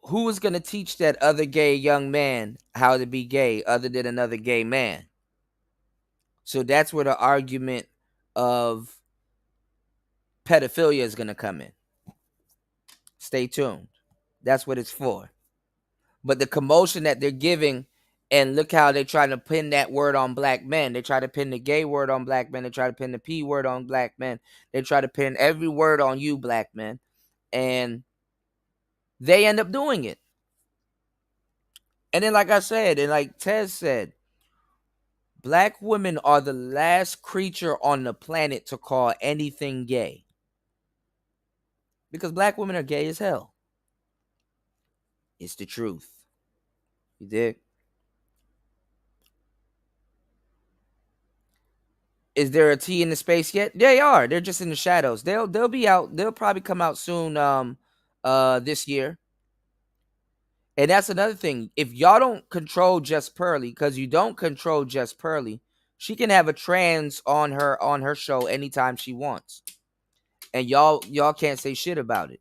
who is going to teach that other gay young man how to be gay other than another gay man? So that's where the argument of pedophilia is going to come in. Stay tuned. That's what it's for. But the commotion that they're giving, and look how they're trying to pin that word on black men. They try to pin the gay word on black men. They try to pin the P word on black men. They try to pin every word on you, black men. And they end up doing it. And then, like I said, and like Tez said, black women are the last creature on the planet to call anything gay. Because black women are gay as hell. It's the truth. You dig? Is there a T in the space yet? They are. They're just in the shadows. They'll be out. They'll probably come out soon this year. And that's another thing. If y'all don't control Just Pearly, because you don't control Just Pearly, she can have a trans on her show anytime she wants. And y'all can't say shit about it.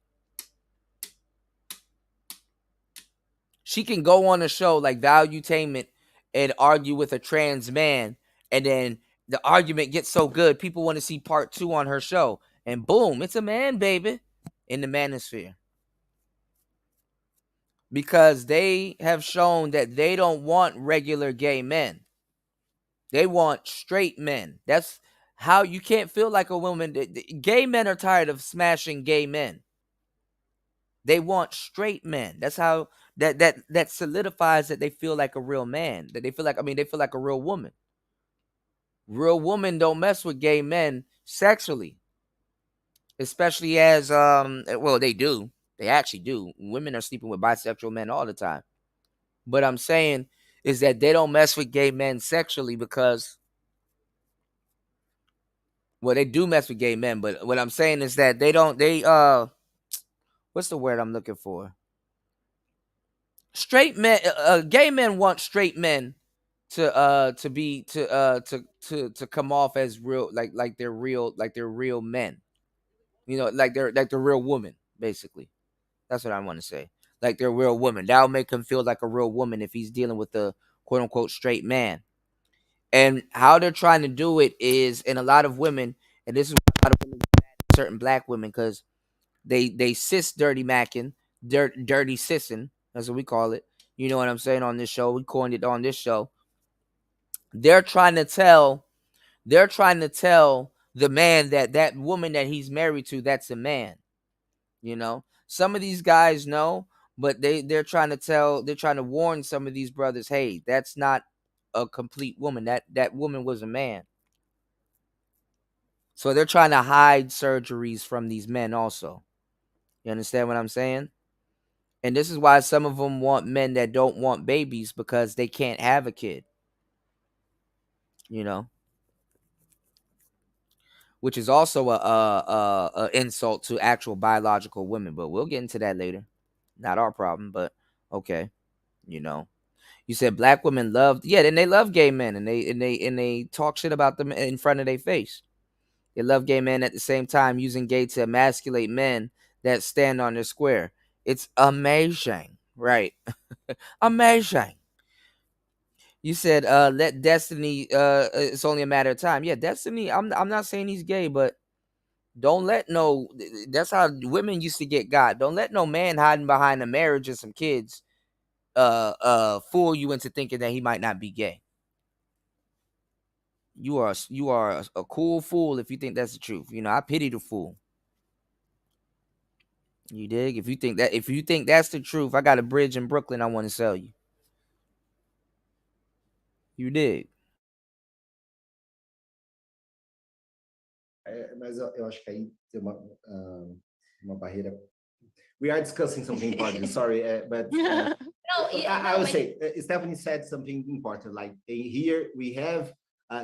She can go on a show like Valuetainment and argue with a trans man, and then the argument gets so good, people want to see part 2 on her show. And boom, it's a man, baby, in the Manosphere. Because they have shown that they don't want regular gay men. They want straight men. That's how you can't feel like a woman. Gay men are tired of smashing gay men. They want straight men. That's how that solidifies that they feel like a real man. That they feel like a real woman. Real women don't mess with gay men sexually. Especially as they do. They actually do. Women are sleeping with bisexual men all the time. But I'm saying is that they don't mess with gay men sexually because they do mess with gay men, but what I'm saying is that what's the word I'm looking for? Straight men, gay men want straight men to come off as real, like they're real men. Like they're real woman, basically. That's what I want to say. Like they're real woman. That'll make him feel like a real woman if he's dealing with a quote unquote straight man. And how they're trying to do it is, in a lot of women, and this is why a lot of women get mad at certain black women, because they cis dirty macking, dirty sissing. That's what we call it. You know what I'm saying on this show. We coined it on this show. They're trying to tell the man that woman that he's married to, that's a man. Some of these guys know, but they're trying to warn some of these brothers, hey, that's not a complete woman. That woman was a man. So they're trying to hide surgeries from these men also. You understand what I'm saying? And this is why some of them want men that don't want babies, because they can't have a kid. You know, which is also a insult to actual biological women. But we'll get into that later. Not our problem, but okay. You know, you said black women love, then they love gay men, and they talk shit about them in front of their face. They love gay men at the same time, using gay to emasculate men that stand on their square. It's amazing, right? Amazing. You said let Destiny it's only a matter of time. Yeah, Destiny, I'm not saying he's gay, but don't let no, that's how women used to get got. Don't let no man hiding behind a marriage and some kids fool you into thinking that he might not be gay. You are a cool fool if you think that's the truth. You know, I pity the fool. You dig? If you think that's the truth, I got a bridge in Brooklyn I want to sell you. You dig? Mas eu acho que aí tem uma barreira. We are discussing something important. Sorry, but I would say Stephanie said something important. Like here we have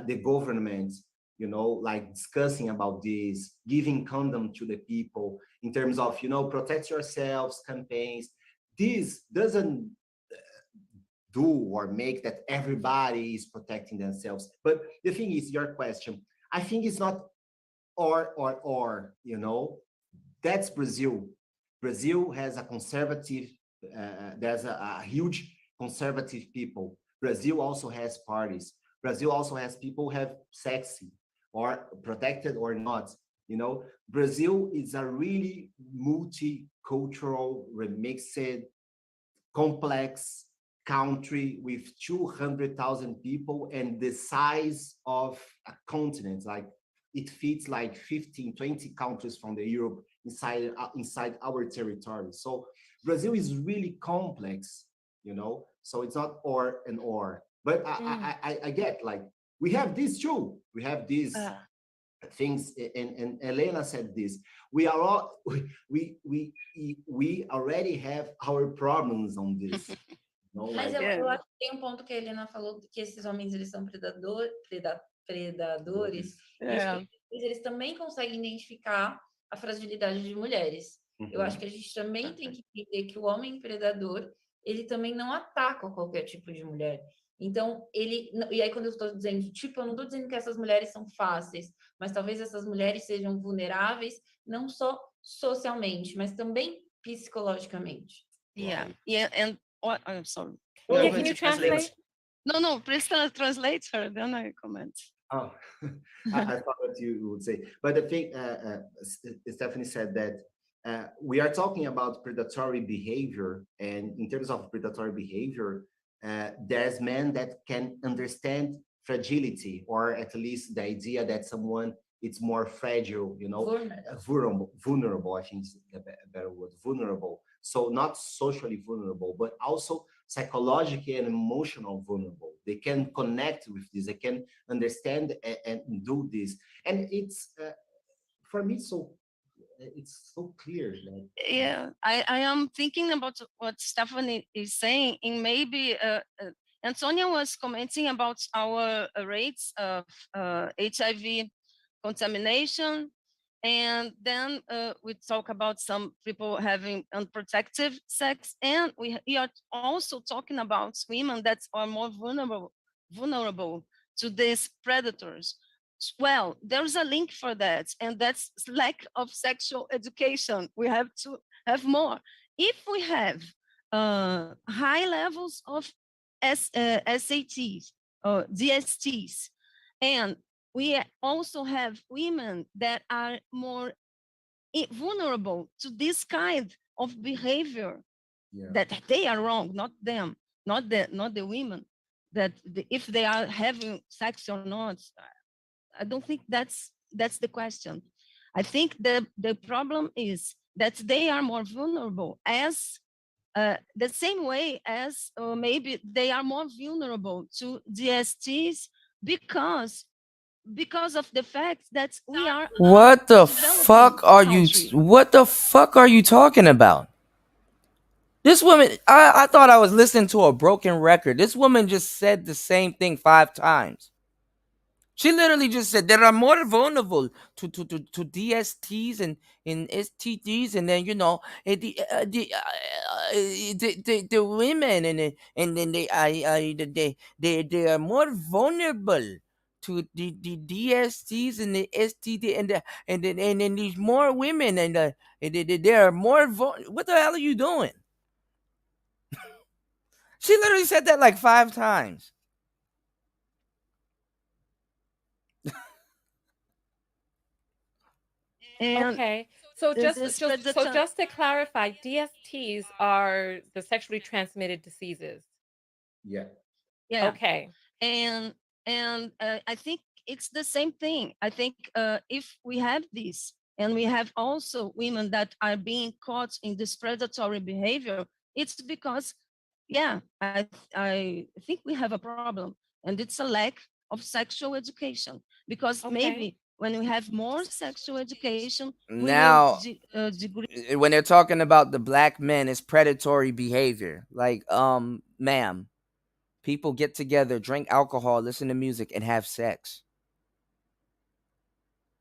the government, you know, like discussing about this, giving condom to the people in terms of, you know, protect yourselves campaigns. This doesn't do or make that everybody is protecting themselves. But the thing is, your question, I think it's not or, you know, that's Brazil. Brazil has a conservative, there's a huge conservative people. Brazil also has parties. Brazil also has people who have sexy or protected or not. You know, Brazil is a really multicultural, remixed, complex country with 200,000 people and the size of a continent. Like it fits like 15, 20 countries from the Europe inside our territory. So Brazil is really complex, you know, so it's not or and or, but I get, like, we have this too. We have these things, and Elena said this. We are all we already have our problems on this. No, Mas like, eu acho que tem um ponto que a Helena falou, que esses homens, eles são predadores, e eles também conseguem identificar a fragilidade de mulheres. Eu acho que a gente também tem que entender que o homem predador, ele também não ataca qualquer tipo de mulher. Então, e aí quando eu estou dizendo, tipo, eu não estou dizendo que essas mulheres são fáceis, mas talvez essas mulheres sejam vulneráveis, não só socialmente, mas também psicologicamente. Yeah, and what? I'm sorry. Okay, can you translate? No, please translate her, then I comment. Oh, I thought what you would say. But the thing, Stephanie said that we are talking about predatory behavior, and in terms of predatory behavior, there's men that can understand fragility, or at least the idea that someone it's more fragile, you know, vulnerable. I think is a better word, vulnerable. So not socially vulnerable, but also psychologically and emotional vulnerable. They can connect with this. They can understand and do this. And it's for me, so it's so clear. Yeah, I am thinking about what Stephanie is saying, and maybe Antonia was commenting about our rates of HIV contamination. And then we talk about some people having unprotected sex, and we are also talking about women that are more vulnerable to these predators. Well, there's a link for that, and that's lack of sexual education. We have to have more. If we have high levels of SATs or DSTs, and we also have women that are more vulnerable to this kind of behavior, that they are wrong, not them, not the women, that if they are having sex or not. I don't think that's the question. I think the problem is that they are more vulnerable, as the same way as maybe they are more vulnerable to DSTs because of the fact that we are What the fuck are you talking about? This woman, I thought I was listening to a broken record. This woman just said the same thing 5 times. She literally just said they are more vulnerable to DSTs and STDs, and then the women and then they are more vulnerable to the DSTs and the STD and then these more women and they are more what the hell are you doing? She literally said that like 5 times. And Okay. So just this just so predator. just to clarify, DSTs are the sexually transmitted diseases. Yeah. Yeah. Okay. and I think it's the same thing. I think if we have this, and we have also women that are being caught in this predatory behavior, it's because, yeah, I think we have a problem, and it's a lack of sexual education. Because Okay. maybe when we have more sexual education, we will Now, when they're talking about the black men, it's predatory behavior. Like, ma'am, people get together, drink alcohol, listen to music, and have sex.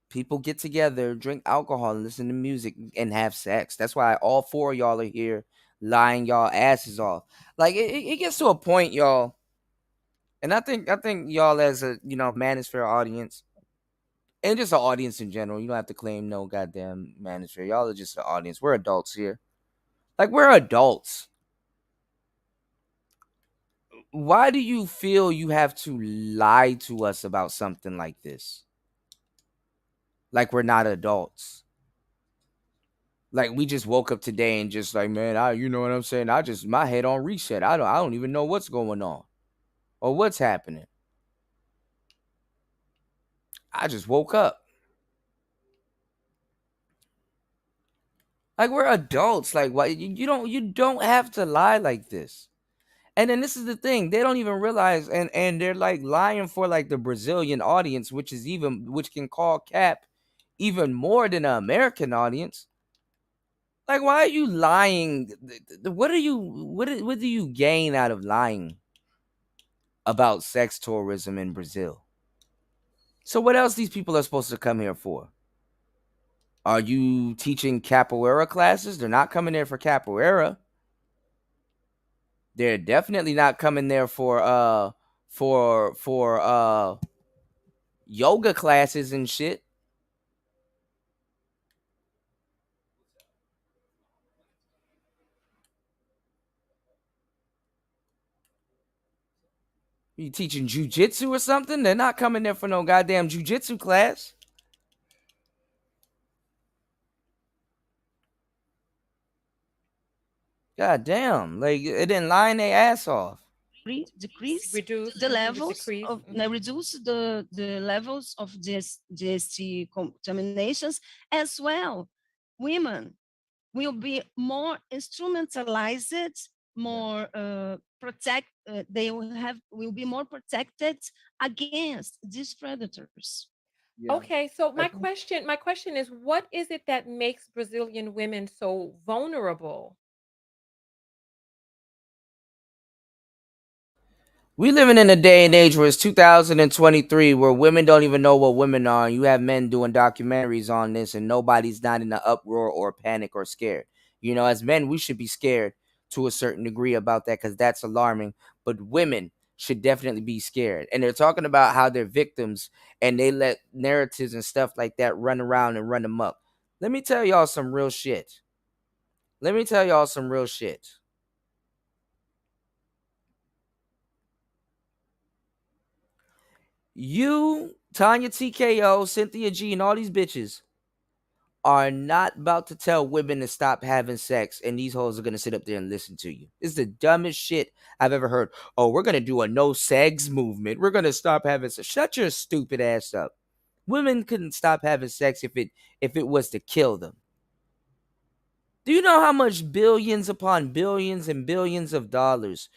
People get together, drink alcohol, and listen to music, and have sex. That's why all 4 of y'all are here lying y'all asses off. Like, it gets to a point, y'all. And I think y'all as a Manosphere audience, and just an audience in general, you don't have to claim no goddamn Manosphere. Y'all are just an audience. We're adults here. Like, we're adults. Why do you feel you have to lie to us about something like this? Like we're not adults. Like we just woke up today and just like, man, you know what I'm saying? My head on reset. I don't even know what's going on or what's happening. I just woke up. Like we're adults. Like what you don't have to lie like this. And then this is the thing, they don't even realize, and they're like lying for like the Brazilian audience, which can call cap even more than an American audience. Like, why are you lying? What do you gain out of lying about sex tourism in Brazil? So what else these people are supposed to come here for? Are you teaching capoeira classes? They're not coming there for capoeira. They're definitely not coming there for yoga classes and shit. You teaching jujitsu or something? They're not coming there for no goddamn jujitsu class. God damn. Like, it didn't lying their ass off. Decrease Reduce the levels decrease. of reduce the levels of GST contaminations as well. Women will be more instrumentalized, more they will be more protected against these predators. Okay, so my question is, what is it that makes Brazilian women so vulnerable? We living in a day and age where it's 2023, where women don't even know what women are. You have men doing documentaries on this, and nobody's not in an uproar or panic or scared. As men, we should be scared to a certain degree about that because that's alarming. But women should definitely be scared. And they're talking about how they're victims, and they let narratives and stuff like that run around and run amok. Let me tell y'all some real shit. You, Tanya TKO, Cynthia G, and all these bitches are not about to tell women to stop having sex, and these hoes are going to sit up there and listen to you. It's the dumbest shit I've ever heard. Oh, we're going to do a no sex movement. We're going to stop having sex. Shut your stupid ass up. Women couldn't stop having sex if it was to kill them. Do you know how much billions upon billions and billions of dollars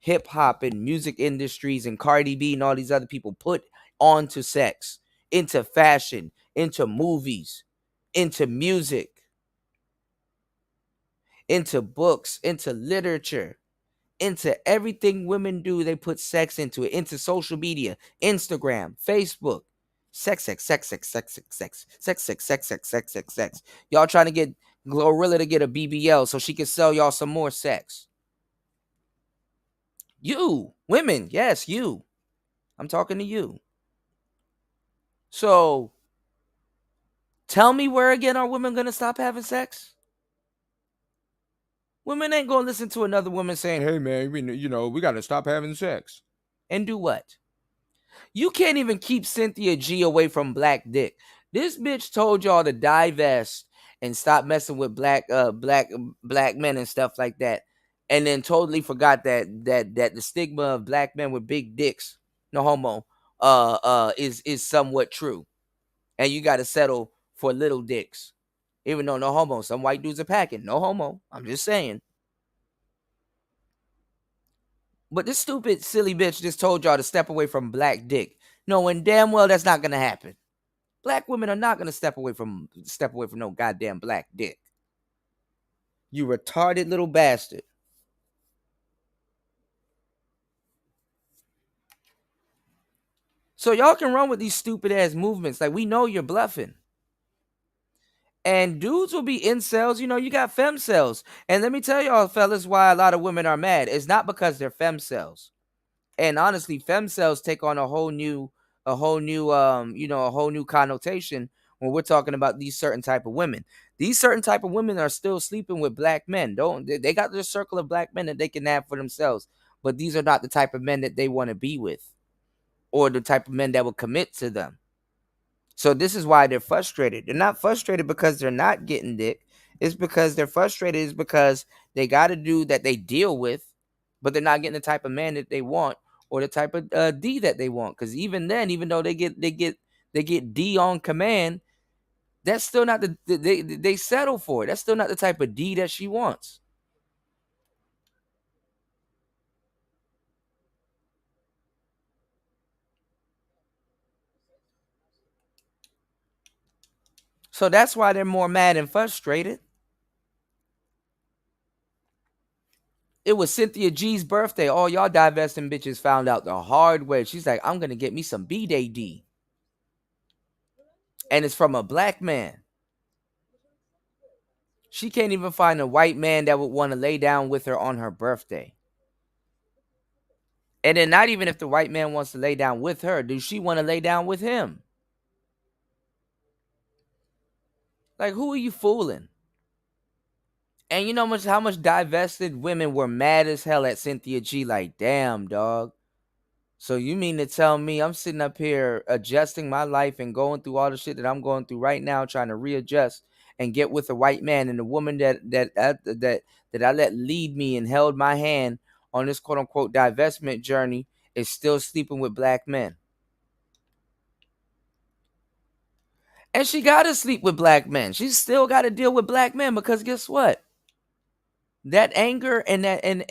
hip hop and music industries and Cardi B and all these other people put onto sex, into fashion, into movies, into music, into books, into literature, into everything women do. They put sex into it, into social media, Instagram, Facebook. Sex. Y'all trying to get Glorilla to get a BBL so she can sell y'all some more sex. You, women, yes, you. I'm talking to you. So, tell me where again are women going to stop having sex? Women ain't going to listen to another woman saying, hey, man, we got to stop having sex. And do what? You can't even keep Cynthia G away from black dick. This bitch told y'all to divest and stop messing with black men and stuff like that. And then totally forgot that the stigma of black men with big dicks, no homo, is somewhat true. And you got to settle for little dicks. Even though no homo, some white dudes are packing. No homo. I'm just saying. But this stupid, silly bitch just told y'all to step away from black dick, knowing damn well that's not gonna happen. Black women are not gonna step away from no goddamn black dick. You retarded little bastard. So y'all can run with these stupid ass movements. Like, we know you're bluffing. And dudes will be incels. You got femcells. And let me tell y'all, fellas, why a lot of women are mad. It's not because they're femcells. And honestly, femcells take on a whole new connotation when we're talking about these certain type of women. These certain type of women are still sleeping with black men. They got their circle of black men that they can have for themselves, but these are not the type of men that they want to be with, or the type of men that will commit to them. So this is why they're frustrated. They're not frustrated because they're not getting dick. It's because they're frustrated is because they got a dude that they deal with, but they're not getting the type of man that they want, or the type of D that they want. Because even then, even though they get D on command, that's still not they settle for it. That's still not the type of D that she wants. So that's why they're more mad and frustrated. It was Cynthia G's birthday. All y'all divesting bitches found out the hard way. She's like, I'm going to get me some B-Day D. And it's from a black man. She can't even find a white man that would want to lay down with her on her birthday. And then not even if the white man wants to lay down with her, does she want to lay down with him? Like, who are you fooling? And you know how much divested women were mad as hell at Cynthia G. Like, damn, dog. So you mean to tell me I'm sitting up here adjusting my life and going through all the shit that I'm going through right now, trying to readjust and get with a white man, and the woman that I let lead me and held my hand on this quote unquote divestment journey is still sleeping with black men? And she got to sleep with black men. She's still got to deal with black men, because guess what? That anger and that and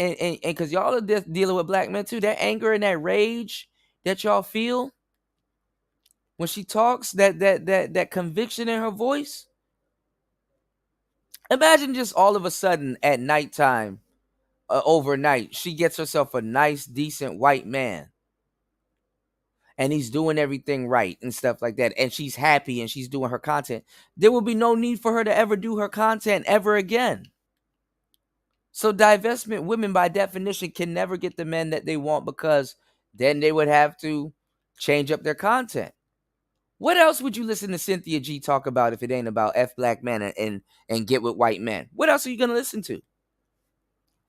because y'all are dealing with black men too, that anger and that rage that y'all feel when she talks, that conviction in her voice. Imagine just all of a sudden at nighttime, overnight, she gets herself a nice, decent white man, and he's doing everything right and stuff like that, and she's happy and she's doing her content. There will be no need for her to ever do her content ever again. So divestment women, by definition, can never get the men that they want, because then they would have to change up their content. What else would you listen to Cynthia G talk about if it ain't about F black men and get with white men? What else are you going to listen to?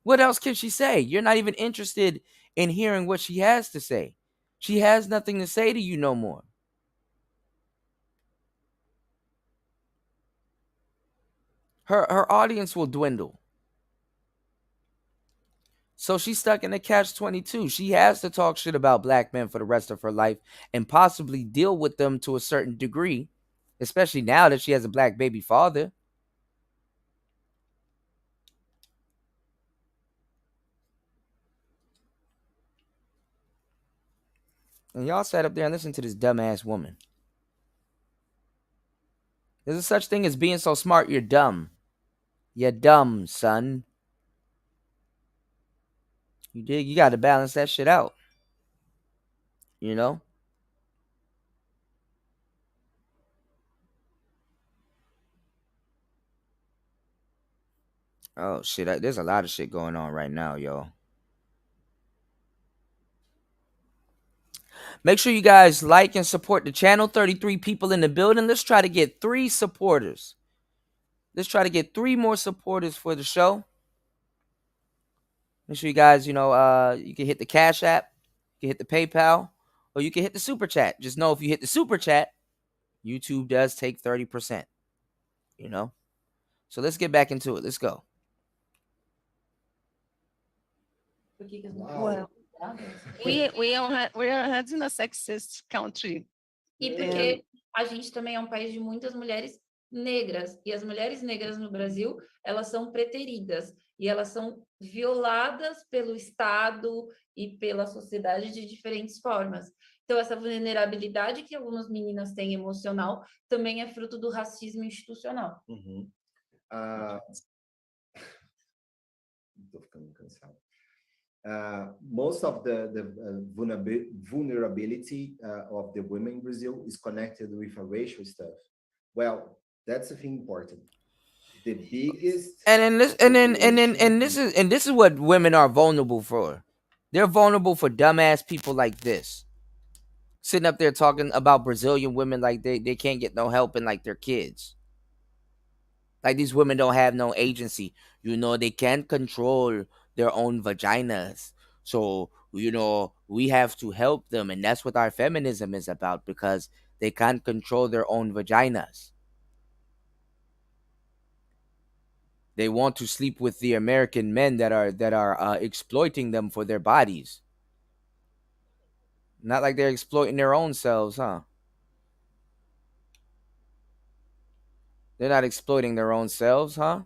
What else can she say? You're not even interested in hearing what she has to say. She has nothing to say to you no more. Her audience will dwindle. So she's stuck in a catch-22. She has to talk shit about black men for the rest of her life and possibly deal with them to a certain degree, especially now that she has a black baby father. And y'all sat up there and listened to this dumbass woman. There's a such thing as being so smart you're dumb. You're dumb, son. You got to balance that shit out. You know? Oh, shit. There's a lot of shit going on right now, yo. Make sure you guys like and support the channel. 33 people in the building. Let's try to get 3 supporters. Let's try to get 3 more supporters for the show. Make sure you guys, you can hit the Cash App, you can hit the PayPal, or you can hit the Super Chat. Just know if you hit the Super Chat, YouTube does take 30%. You know? So let's get back into it. Let's go. Well, we are having a sexist country. E porque a gente também é um país de muitas mulheres negras, e as mulheres negras no Brasil, elas são preteridas, e elas são violadas pelo Estado e pela sociedade de diferentes formas. Então, essa vulnerabilidade que algumas meninas têm emocional também é fruto do racismo institucional. Tô ficando cansado. Most of the vulnerability of the women in Brazil is connected with a racial stuff. Well, that's the thing important. The biggest this is what women are vulnerable for. They're vulnerable for dumbass people like this. Sitting up there talking about Brazilian women like they can't get no help and like their kids. Like these women don't have no agency. They can't control their own vaginas. So, we have to help them. And that's what our feminism is about, because they can't control their own vaginas. They want to sleep with the American men that are exploiting them for their bodies. Not like they're exploiting their own selves, huh? They're not exploiting their own selves, huh?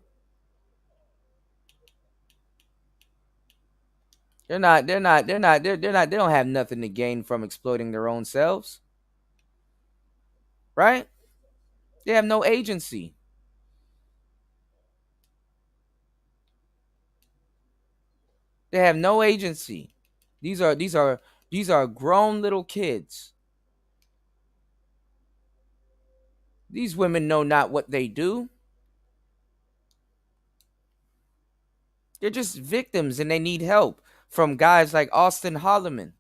They don't have nothing to gain from exploiting their own selves. Right? They have no agency. They have no agency. These are grown little kids. These women know not what they do. They're just victims and they need help from guys like Austin Holloman.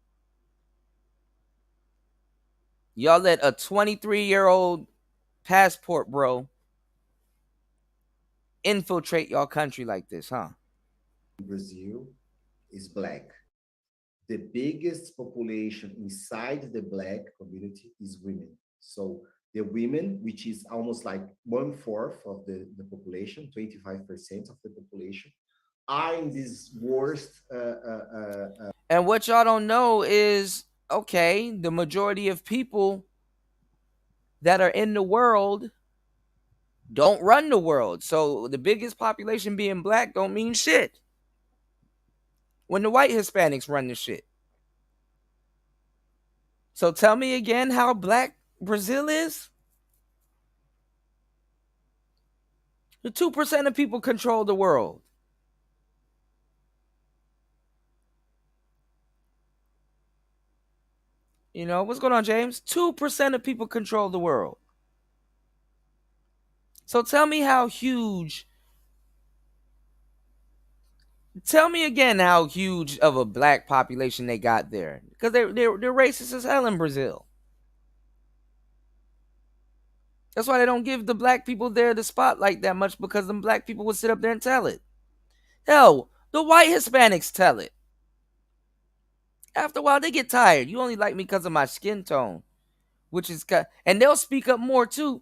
Y'all let a 23-year-old passport bro infiltrate y'all country like this, huh? Brazil is black. The biggest population inside the black community is women. So the women, which is almost like 1/4 of the population, 25% of the population, are in this worst. And what y'all don't know is, okay, the majority of people that are in the world don't run the world. So the biggest population being black don't mean shit when the white Hispanics run the shit. So tell me again how black Brazil is? The 2% of people control the world. What's going on, James? 2% of people control the world. So tell me how huge. Tell me again how huge of a black population they got there. Because they're racist as hell in Brazil. That's why they don't give the black people there the spotlight that much, because them black people would sit up there and tell it. Hell, the white Hispanics tell it. After a while, they get tired. You only like me because of my skin tone, and they'll speak up more too.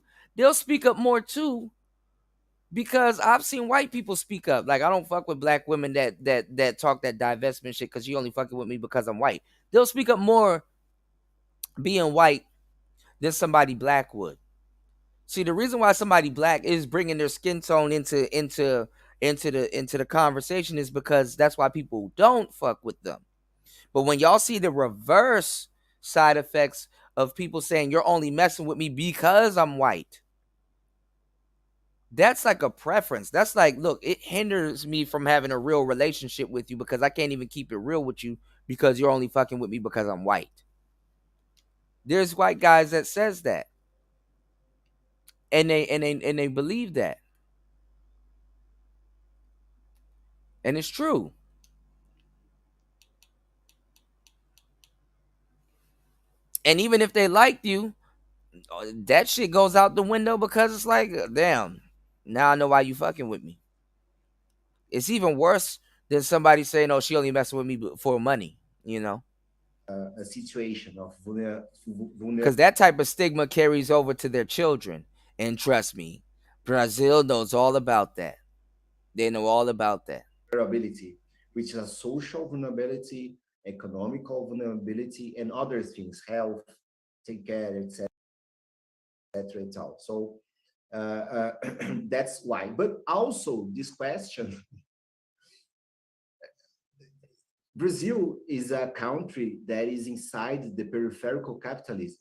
Because I've seen white people speak up. Like, I don't fuck with black women that talk that divestment shit because you only fucking with me because I'm white. They'll speak up more being white than somebody black would. See, the reason why somebody black is bringing their skin tone into the conversation is because that's why people don't fuck with them. But when y'all see the reverse side effects of people saying you're only messing with me because I'm white, That's like a preference. That's like, look, it hinders me from having a real relationship with you because I can't even keep it real with you because you're only fucking with me because I'm white. There's white guys that says that. And they believe that. And it's true. And even if they liked you, that shit goes out the window because it's like, damn, now I know why you fucking with me. It's even worse than somebody saying, "Oh, she only messing with me for money," you know? A situation of Because that type of stigma carries over to their children. And trust me, Brazil knows all about that. They know all about that. vulnerability, which is a social vulnerability, economical vulnerability, and other things, health, take care, etc. So that's why. But also this question, Brazil is a country that is inside the peripheral capitalism.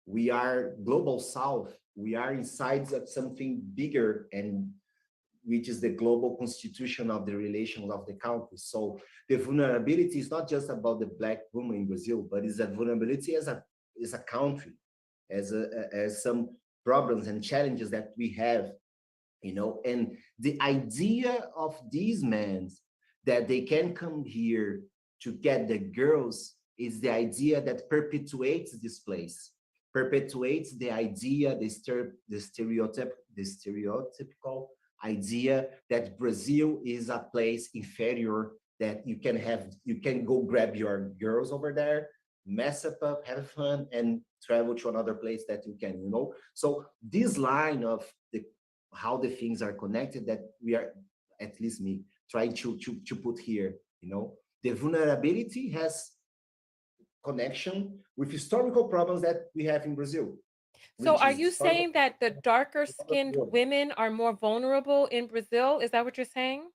We are global south. We are inside of something bigger, and which is the global constitution of the relations of the country. So the vulnerability is not just about the Black woman in Brazil, but it's a vulnerability as a country, as some problems and challenges that we have, you know. And the idea of these men that they can come here to get the girls is the idea that perpetuates this place, perpetuates the idea, the stereotypical idea that Brazil is a place inferior, that you can go grab your girls over there, mess up, have fun, and travel to another place that you can, you know. So this line of how the things are connected, that we are, at least me, trying to put here, you know. The vulnerability has connection with historical problems that we have in Brazil. So are you saying that the darker skinned women are more vulnerable in Brazil? Is that what you're saying?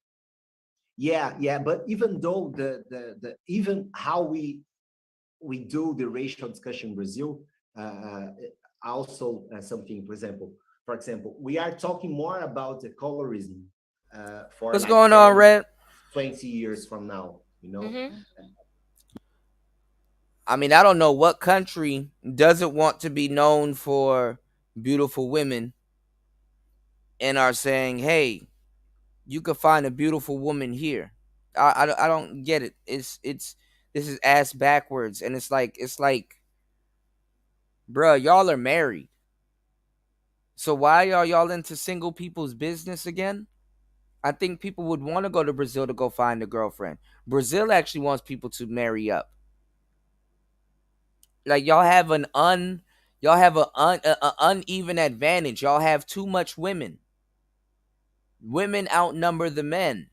Yeah. But even though even how we do the racial discussion in Brazil, also something, for example, we are talking more about the colorism for what's like going on, Red? 20 years from now, you know. I mean, I don't know what country doesn't want to be known for beautiful women and are saying, hey, you could find a beautiful woman here. I don't get it. It's this is ass backwards, and it's like, bruh, y'all are married. So why are y'all into single people's business again? I think people would want to go to Brazil to go find a girlfriend. Brazil actually wants people to marry up. Like y'all have an uneven advantage. Y'all have too much women. Women outnumber the men.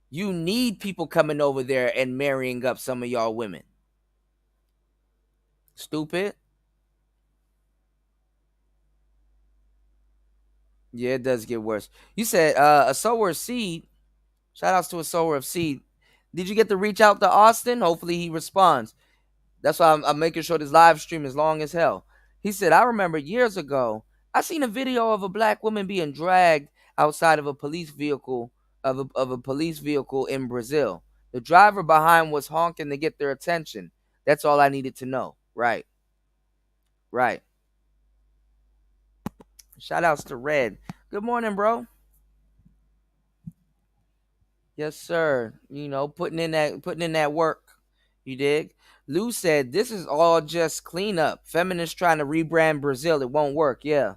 You need people coming over there and marrying up some of y'all women. Stupid. Yeah, it does get worse. You said a sower of seed. Shout outs to a sower of seed. Did you get to reach out to Austin? Hopefully he responds. That's why I'm making sure this live stream is long as hell. He said, I remember years ago, I seen a video of a black woman being dragged outside of a police vehicle of a police vehicle in Brazil. The driver behind was honking to get their attention. That's all I needed to know. Right. Shout outs to Red. Good morning, bro. Yes, sir. You know, putting in that work. You dig? Lou said this is all just cleanup. Feminists trying to rebrand Brazil. It won't work. Yeah.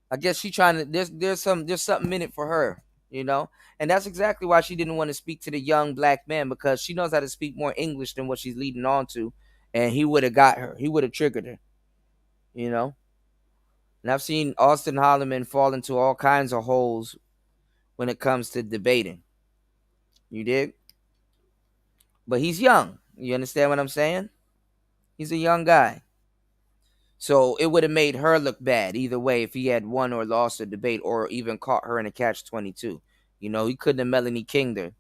I guess she trying to there's something in it for her, you know? And that's exactly why she didn't want to speak to the young black man, because she knows how to speak more English than what she's leading on to. And he would have got her. He would have triggered her. You know? And I've seen Austin Holloman fall into all kinds of holes when it comes to debating. You dig? But he's young. You understand what I'm saying? He's a young guy. So it would have made her look bad either way if he had won or lost a debate, or even caught her in a catch-22. You know, he couldn't have Melanie King'd her.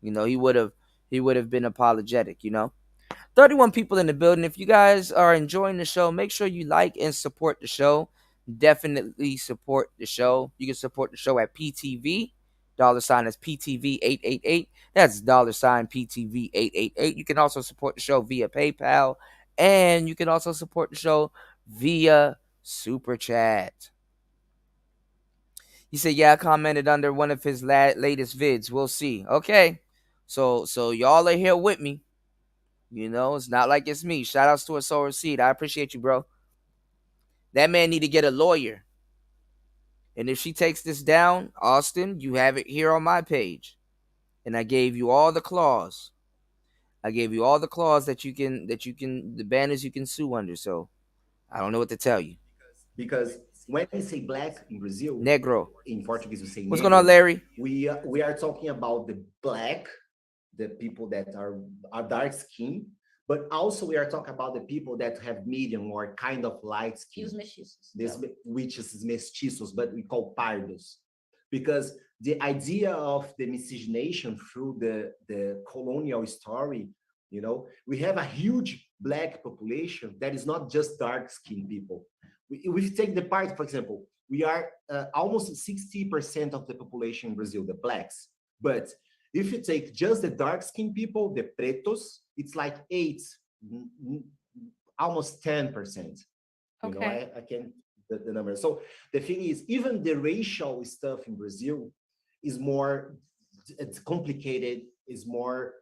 You know, he would have been apologetic, you know. 31 people in the building. If you guys are enjoying the show, make sure you like and support the show. definitely support the show. You can support the show at PTV. $ is PTV 888. That's $ PTV 888. You can also support the show via PayPal, and you can also support the show via Super Chat. He said, "Yeah, I commented under one of his latest vids. We'll see." Okay, so y'all are here with me. You know, it's not like it's me. Shout outs to a Soul Seed. I appreciate you, bro. That man need to get a lawyer. And if she takes this down, Austin, you have it here on my page. And I gave you all the clause. I gave you all the clause that you can, the banners you can sue under. So I don't know what to tell you. Because when we say black in Brazil, Negro. in Portuguese we say What's negro, going on, Larry? We are talking about the black, the people that are dark skin, but also we are talking about the people that have medium or kind of light skin. Os mestiços. Which is mestiços, but we call pardos. Because the idea of the miscegenation through the colonial story, you know, we have a huge black population that is not just dark skinned people. We take the part, for example, we are almost 60% of the population in Brazil, the blacks. But if you take just the dark-skinned people, the pretos, it's like 8, almost 10%. You know, I can't the number. So the thing is, even the racial stuff in Brazil is more, it's complicated, is more.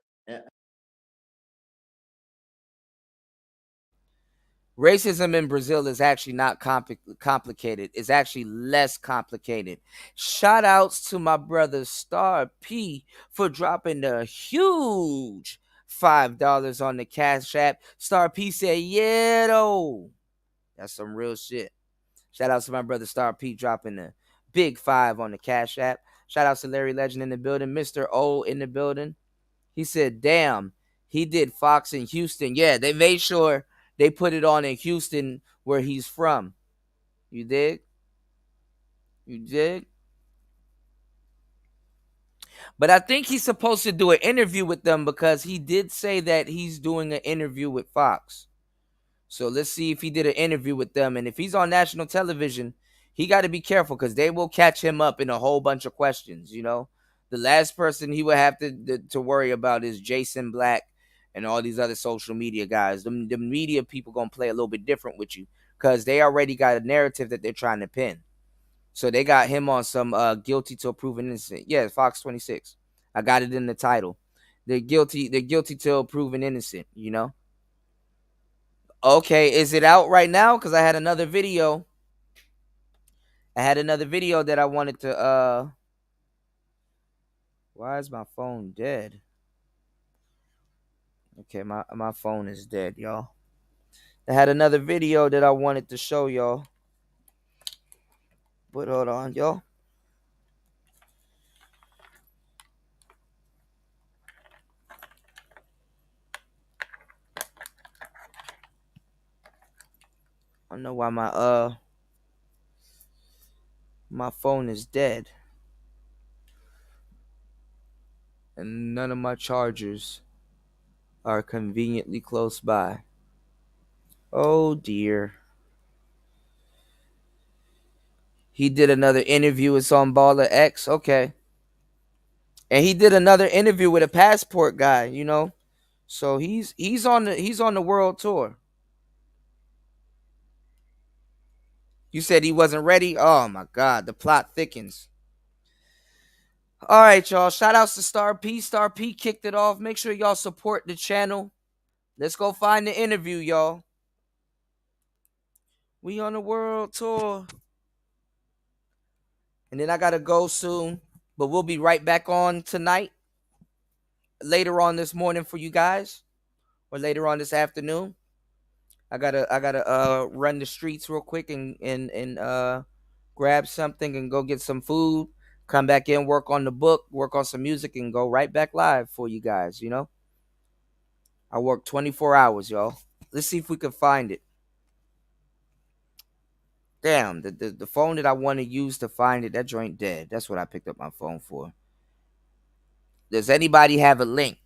Racism in Brazil is actually not complicated. It's actually less complicated. Shout outs to my brother Star P for dropping a huge $5 on the Cash App. Star P said, "Yeah, though." That's some real shit. Shout outs to my brother Star P dropping a big 5 on the Cash App. Shout outs to Larry Legend in the building. Mr. O in the building. He said, "Damn, he did Fox in Houston." Yeah, they made sure they put it on in Houston where he's from. You dig? You dig? But I think he's supposed to do an interview with them because he did say that he's doing an interview with Fox. So let's see if he did an interview with them. And if he's on national television, he got to be careful because they will catch him up in a whole bunch of questions, you know? The last person he would have to worry about is Jason Black and all these other social media guys. The media people going to play a little bit different with you because they already got a narrative that they're trying to pin. So they got him on some guilty till proven innocent. Yeah, Fox 26. I got it in the title. They're guilty till proven innocent, you know? Okay, is it out right now? Because I had another video. That I wanted to why is my phone dead? Okay, my phone is dead, y'all. I had another video that I wanted to show y'all. But hold on, y'all. I don't know why my phone is dead. And none of my chargers are conveniently close by. Oh dear. He did another interview. It's on Baller X. Okay. And he did another interview with a passport guy, you know. So he's on the world tour. You said he wasn't ready? Oh my God, the plot thickens. All right, y'all. Shout outs to Star P. Star P kicked it off. Make sure y'all support the channel. Let's go find the interview, y'all. We on the world tour. And then I gotta go soon. But we'll be right back on tonight. Later on this morning for you guys. Or later on this afternoon. I gotta run the streets real quick and grab something and go get some food. Come back in, work on the book, work on some music, and go right back live for you guys, you know? I work 24 hours, y'all. Let's see if we can find it. Damn, the phone that I want to use to find it, that joint dead. That's what I picked up my phone for. Does anybody have a link?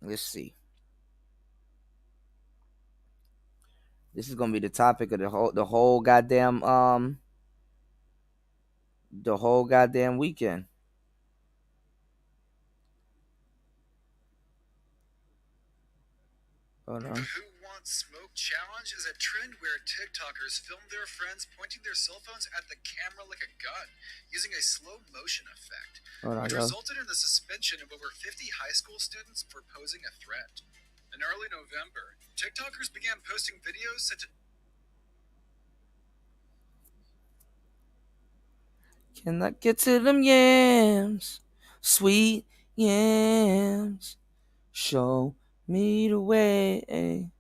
Let's see. This is gonna be the topic of the whole goddamn weekend. Hold on. Who Wants Smoke Challenge is a trend where TikTokers film their friends pointing their cell phones at the camera like a gun, using a slow motion effect, which resulted in the suspension of over 50 high school students for posing a threat. In early November, TikTokers began posting videos such as Can I get to them yams? Sweet yams. Show me the way.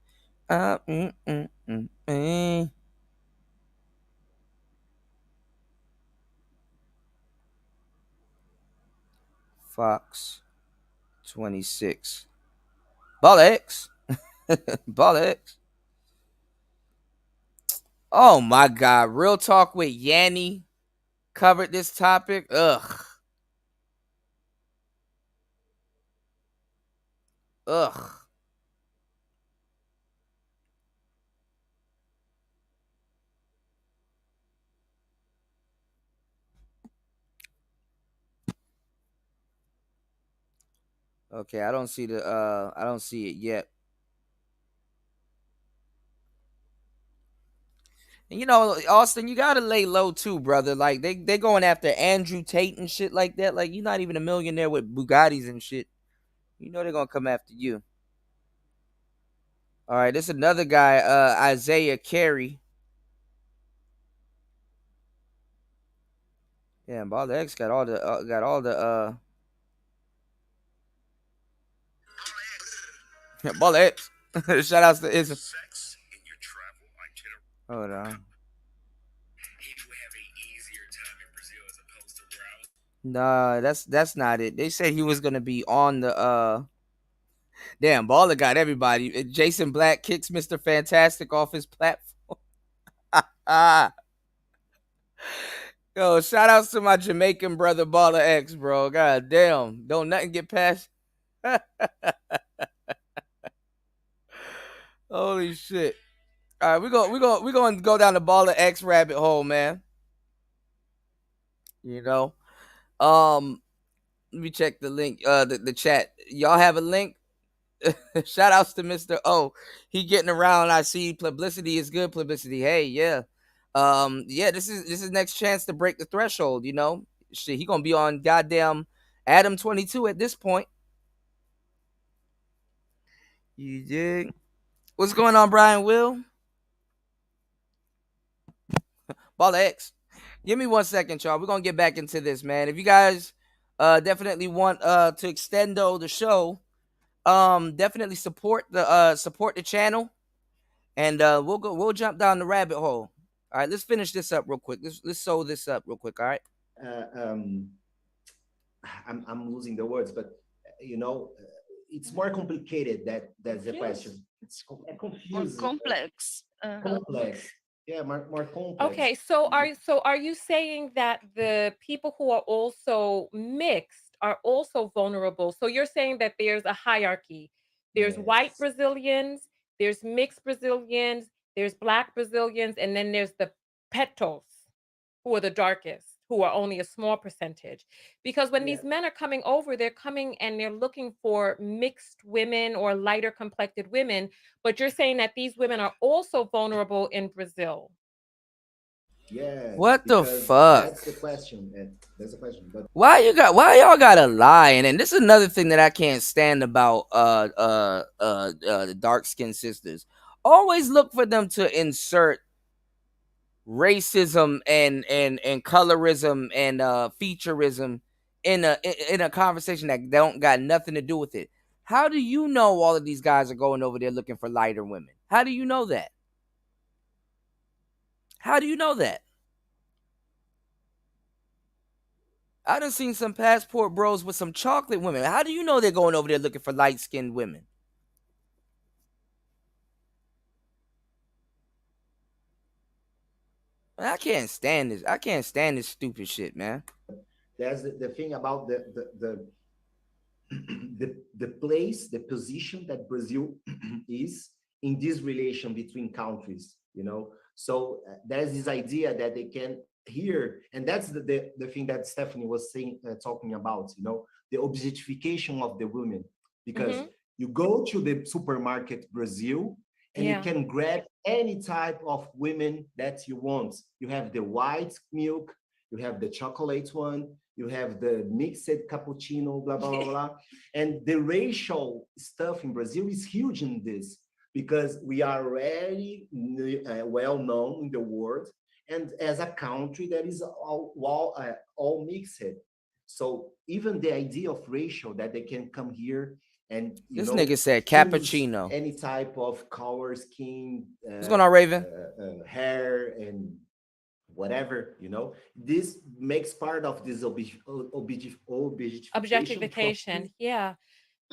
Fox 26. Bollocks. Bollocks. Oh my God. Real Talk with Yanni covered this topic. Ugh. Okay, I don't see it yet. And you know, Austin, you gotta lay low too, brother. Like they going after Andrew Tate and shit like that. Like you're not even a millionaire with Bugattis and shit. You know they're gonna come after you. All right, this is another guy, Isaiah Carey. Yeah, Ball X got all the Ball X. Shout outs to Ism. Hold on. Nah, that's not it. They said he was gonna be on the Damn, Baller got everybody. Jason Black kicks Mr. Fantastic off his platform. Yo, shout outs to my Jamaican brother Baller X, bro. God damn. Don't nothing get past. Holy shit. All right, we're going to go down the Baller X rabbit hole, man. You know. Let me check the link, the chat. Y'all have a link? Shout outs to Mr. O. He getting around. I see publicity is good publicity. Hey, yeah. Yeah, this is next chance to break the threshold, you know. Shit, he gonna be on goddamn Adam 22 at this point. You dig? What's going on, Brian Will? Ball X. Give me 1 second, y'all. We're gonna get back into this, man. If you guys definitely want to extendo the show, definitely support the channel, and we'll jump down the rabbit hole. All right, let's finish this up real quick. Let's sew this up real quick. All right. I'm losing the words, but you know, it's more complicated. That's the question. It's confusing. Complex. Complex. Yeah, more complex. Okay, so are you saying that the people who are also mixed are also vulnerable? So you're saying that there's a hierarchy. There's white Brazilians, there's mixed Brazilians, there's black Brazilians, and then there's the petos, who are the darkest, who are only a small percentage. Because when these men are coming over, they're coming and they're looking for mixed women or lighter complected women, but you're saying that these women are also vulnerable in Brazil. Yeah. What the fuck? That's the question. That's the question. But why y'all gotta lie? And this is another thing that I can't stand about the dark skinned sisters. Always look for them to insert racism and colorism and featureism in a conversation that don't got nothing to do with it. How do you know all of these guys are going over there looking for lighter women? How do you know that? How do you know that? I done seen some passport bros with some chocolate women. How do you know they're going over there looking for light-skinned women? Man, I can't stand this. I can't stand this stupid shit, man. there's the thing about the place, the position that Brazil is in this relation between countries, you know. So there's this idea that they can hear, and that's the thing that Stephanie was saying, talking about, you know, the objectification of the women, because you go to the supermarket Brazil and you can grab any type of women that you want. You have the white milk, you have the chocolate one, you have the mixed cappuccino, blah, blah, blah, blah. And the racial stuff in Brazil is huge in this, because we are already well known in the world, and as a country that is all mixed. So even the idea of racial, that they can come here and, you This know, nigga said choose cappuccino. any type of color, skin, What's going on, Raven? hair, and whatever, you know, this makes part of this Objectification. Yeah.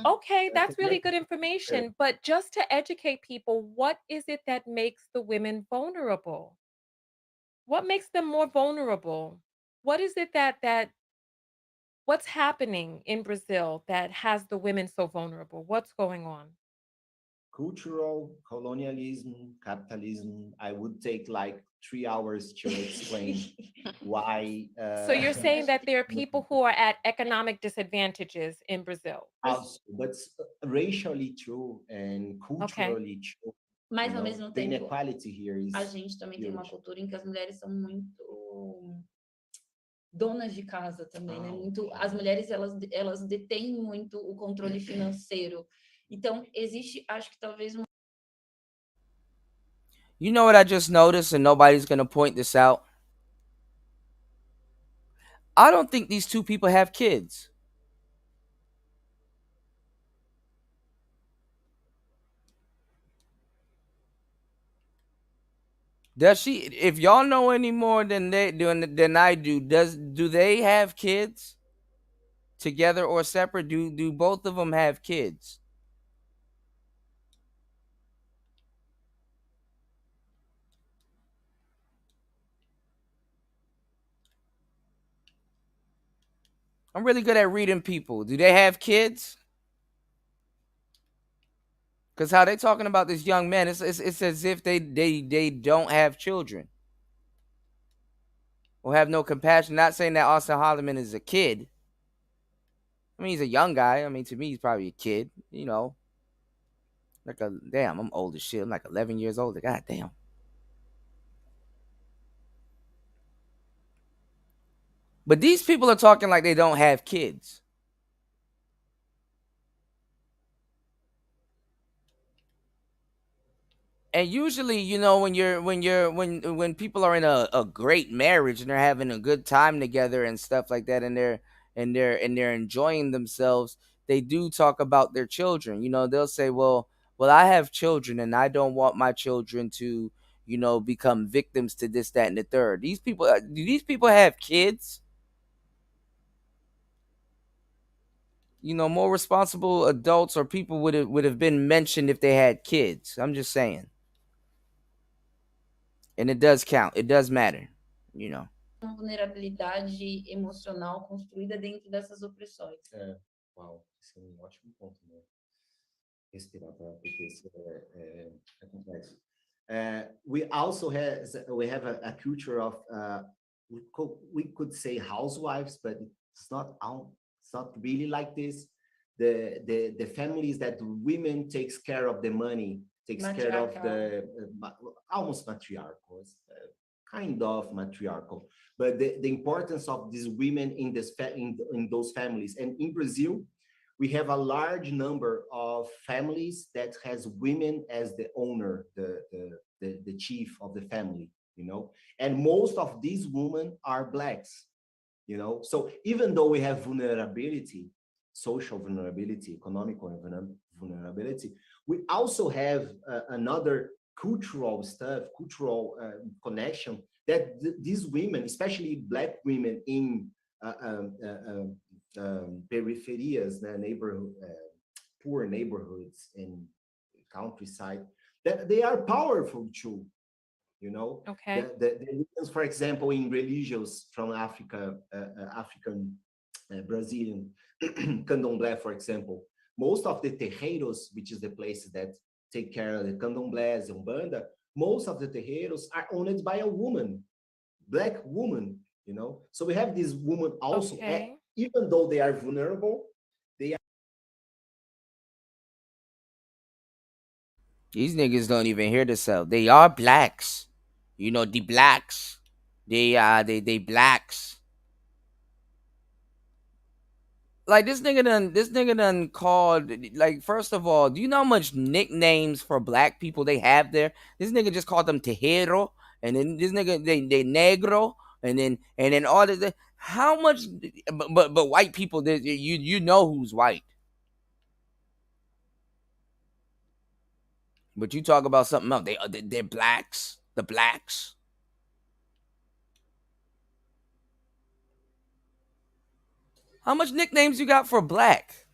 Okay, that's really good information. But just to educate people, what is it that makes the women vulnerable? What makes them more vulnerable? What is it what's happening in Brazil that has the women so vulnerable? What's going on? Cultural colonialism, capitalism. I would take like 3 hours to explain why. So you're saying that there are people who are at economic disadvantages in Brazil. Also, but racially true and culturally true. Mas you ao know, mesmo the tempo, inequality here is a gente também tem uma huge. cultura em que as mulheres são muito donas de casa também, né? Muito, as mulheres elas detêm muito o controle financeiro. Então existe, acho que talvez uma... You know what I just noticed, and nobody's gonna point this out? I don't think these two people have kids. Does she? If y'all know any more than I do, do they have kids together or separate? Do both of them have kids? I'm really good at reading people. Do they have kids? Because how they talking about this young man, it's as if they don't have children or have no compassion. Not saying that Austin Holloman is a kid. I mean, he's a young guy. I mean, to me, he's probably a kid. You know, like damn, I'm old as shit. I'm like 11 years old. God damn. But these people are talking like they don't have kids. And usually, you know, when people are in a great marriage and they're having a good time together and stuff like that, and they're enjoying themselves, they do talk about their children. You know, they'll say, well, I have children and I don't want my children to, you know, become victims to this, that, and the third. Do these people have kids? You know, more responsible adults or people would have been mentioned if they had kids. I'm just saying. And it does count. It does matter, you know. Uma vulnerabilidade emocional construída dentro dessas opressões. Uau, esse é ótimo ponto, né? Respirar, porque isso é complexo. We also have a culture of we could say housewives, but it's not really like this. The families that women takes care of the money, takes care of the almost matriarchal, kind of matriarchal, but the importance of these women in those families. And in Brazil, we have a large number of families that has women as the owner, the chief of the family, you know, and most of these women are Blacks, you know. So even though we have vulnerability, social vulnerability, economical vulnerability, we also have another cultural stuff, cultural connection that these women, especially Black women in peripheries, neighborhood, poor neighborhoods in countryside, that they are powerful too, you know. Okay. For example, in religions from Africa, African, Brazilian, Candomblé, for example, most of the terreiros, which is the place that take care of the candomblés, Umbanda, most of the terreiros are owned by a woman, black woman, you know. So we have this woman also, even though they are vulnerable, they are. These niggas don't even hear themselves. They are blacks. You know, the blacks. They blacks. Like this nigga done called, like, first of all, do you know how much nicknames for black people they have there? This nigga just called them Tejero, and then this nigga they negro, and then all this. How much? But white people, you know who's white. But you talk about something else. They're blacks. The blacks. How much nicknames you got for black?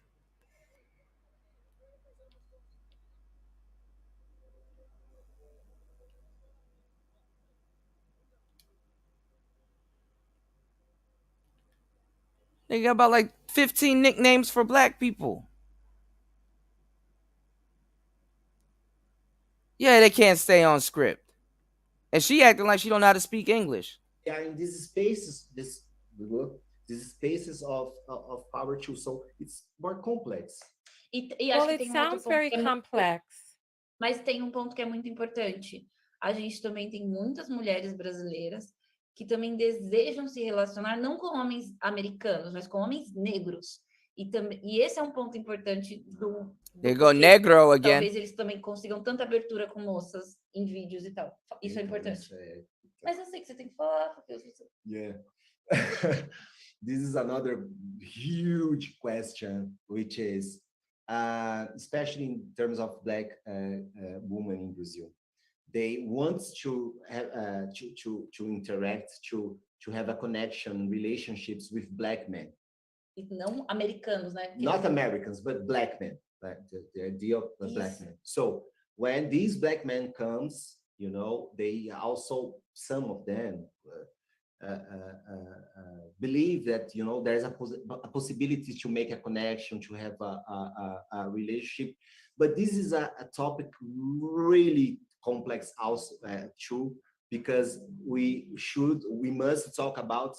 They got about like 15 nicknames for black people. Yeah, they can't stay on script. And she acting like she don't know how to speak English. They are in these spaces, these spaces of power too. So it's more complex. E acho que tem um outro ponto que é complex. Mas tem um ponto que é muito importante. A gente também tem muitas mulheres brasileiras que também desejam se relacionar não com homens americanos, mas com homens negros. E esse é um ponto importante do They go negro again. Talvez eles também consigam tanta abertura com moças em vídeos e tal. Isso é importante. Mas eu sei que você tem que falar, porque eu... Yeah. This is another huge question, which is, especially in terms of black women in Brazil, they want to have to interact, to have a connection, relationships with black men. Não americanos, né? Not Americans, but black men. Like the idea of the black men. So when these black men comes, you know, they also, some of them believe that, you know, there's a possibility to make a connection, to have a relationship. But this is a topic really complex also too, because we must talk about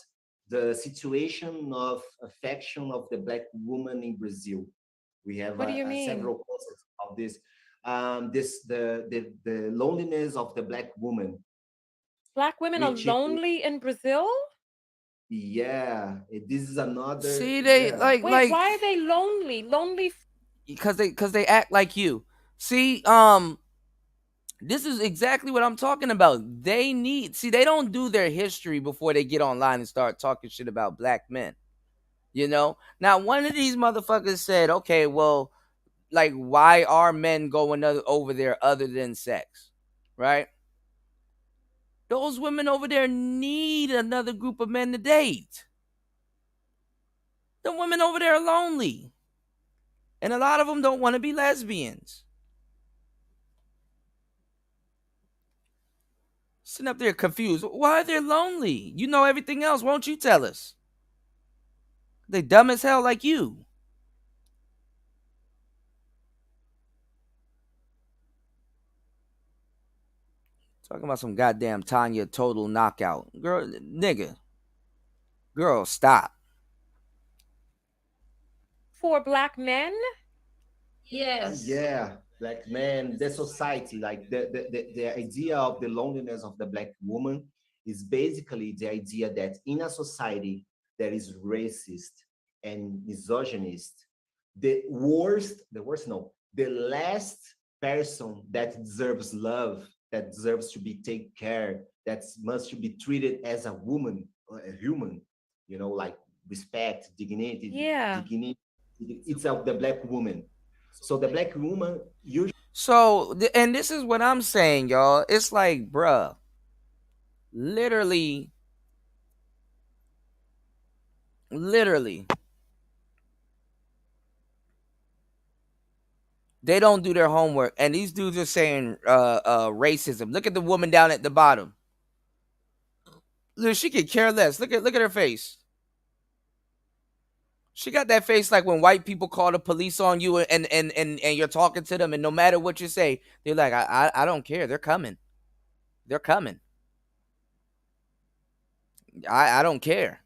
the situation of affection of the black woman in Brazil. We have What do you mean? Several concepts of this. The loneliness of the black woman. Black women are lonely in Brazil? Yeah, this is another. See, they like Wait, why are they lonely? Lonely because they act like you. See, this is exactly what I'm talking about. They don't do their history before they get online and start talking shit about black men. You know? Now, one of these motherfuckers said, okay, well, like, why are men going over there other than sex? Right? Those women over there need another group of men to date. The women over there are lonely. And a lot of them don't want to be lesbians. Sitting up there confused. Why are they lonely? You know everything else. Won't you tell us? They dumb as hell like you. Talking about some goddamn Tanya total knockout. Girl, nigga. Girl, stop. for black men? Yes. Yeah, black men, the society, like the idea of the loneliness of the black woman is basically the idea that in a society that is racist and misogynist, the last person that deserves love, that deserves to be taken care, that must be treated as a woman, a human, you know, like respect, dignity, it's of the black woman. So the black woman usually. So, and this is what I'm saying, y'all. It's like, bruh, literally, they don't do their homework, and these dudes are saying racism. Look at the woman down at the bottom. Look, she could care less. Look at her face. She got that face like when white people call the police on you and you're talking to them, and no matter what you say, they're like, I don't care. They're coming. They're coming. I don't care.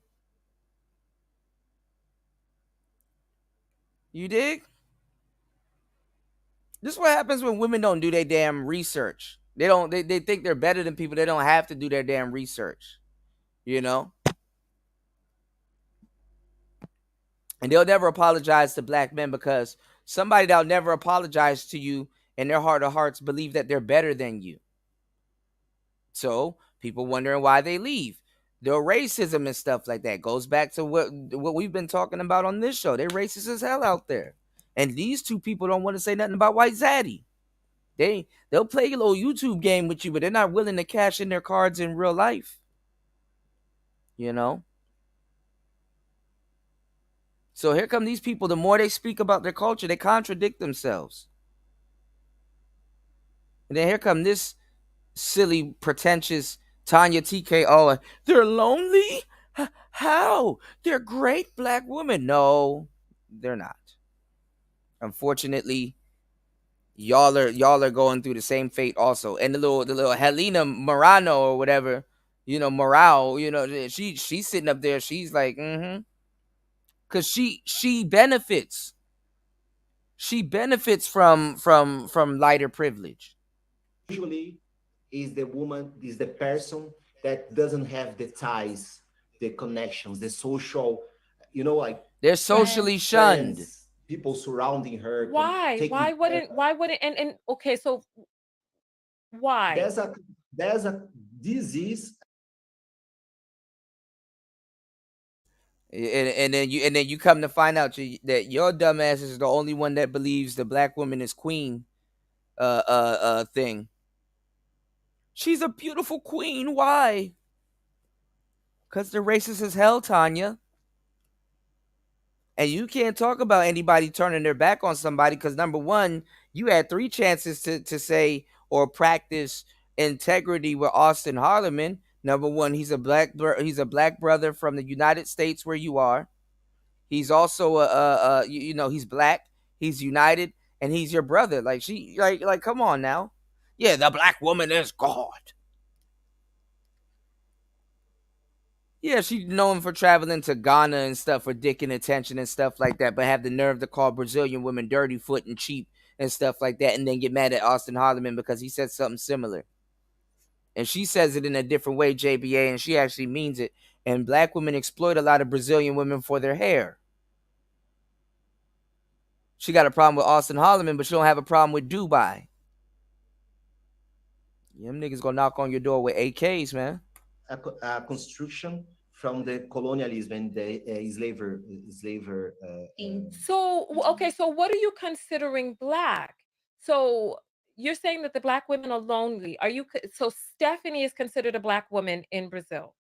You dig? This is what happens when women don't do their damn research. They think they're better than people. They don't have to do their damn research. You know? And they'll never apologize to black men because somebody that'll never apologize to you in their heart of hearts believe that they're better than you. So people wondering why they leave. Their racism and stuff like that goes back to what we've been talking about on this show. They're racist as hell out there. And these two people don't want to say nothing about White Zaddy. They'll play a little YouTube game with you, but they're not willing to cash in their cards in real life. You know? So here come these people. The more they speak about their culture, they contradict themselves. And then here come this silly, pretentious Tanya TKO. They're lonely? How? They're great black women. No, they're not. Unfortunately, y'all are going through the same fate also. And the little Helena Morano or whatever, Morale, she's sitting up there. She's like, because she benefits. She benefits from lighter privilege. Usually is the woman, is the person that doesn't have the ties, the connections, the social, like they're socially shunned. Friends, people surrounding her. Why? Why wouldn't and okay, so why? There's a disease. And then you come to find out that your dumbass is the only one that believes the black woman is queen thing. She's a beautiful queen. Why? Because they're racist as hell, Tanya. And you can't talk about anybody turning their back on somebody because, number one, you had 3 chances to say or practice integrity with Austin Harleman. Number one, he's a black brother from the United States where you are. He's also he's black, he's united, and he's your brother. Like come on now. Yeah, the black woman is God. Yeah, she's known for traveling to Ghana and stuff for dick and attention and stuff like that, but have the nerve to call Brazilian women dirty foot and cheap and stuff like that, and then get mad at Austin Harleman because he said something similar. And she says it in a different way, JBA, and she actually means it. And black women exploit a lot of Brazilian women for their hair. She got a problem with Austin Harleman, but she don't have a problem with Dubai. Them niggas gonna knock on your door with AKs, man. A construction from the colonialism and the slaver. So okay, so what are you considering black? So you're saying that the black women are lonely. So Stephanie is considered a black woman in Brazil?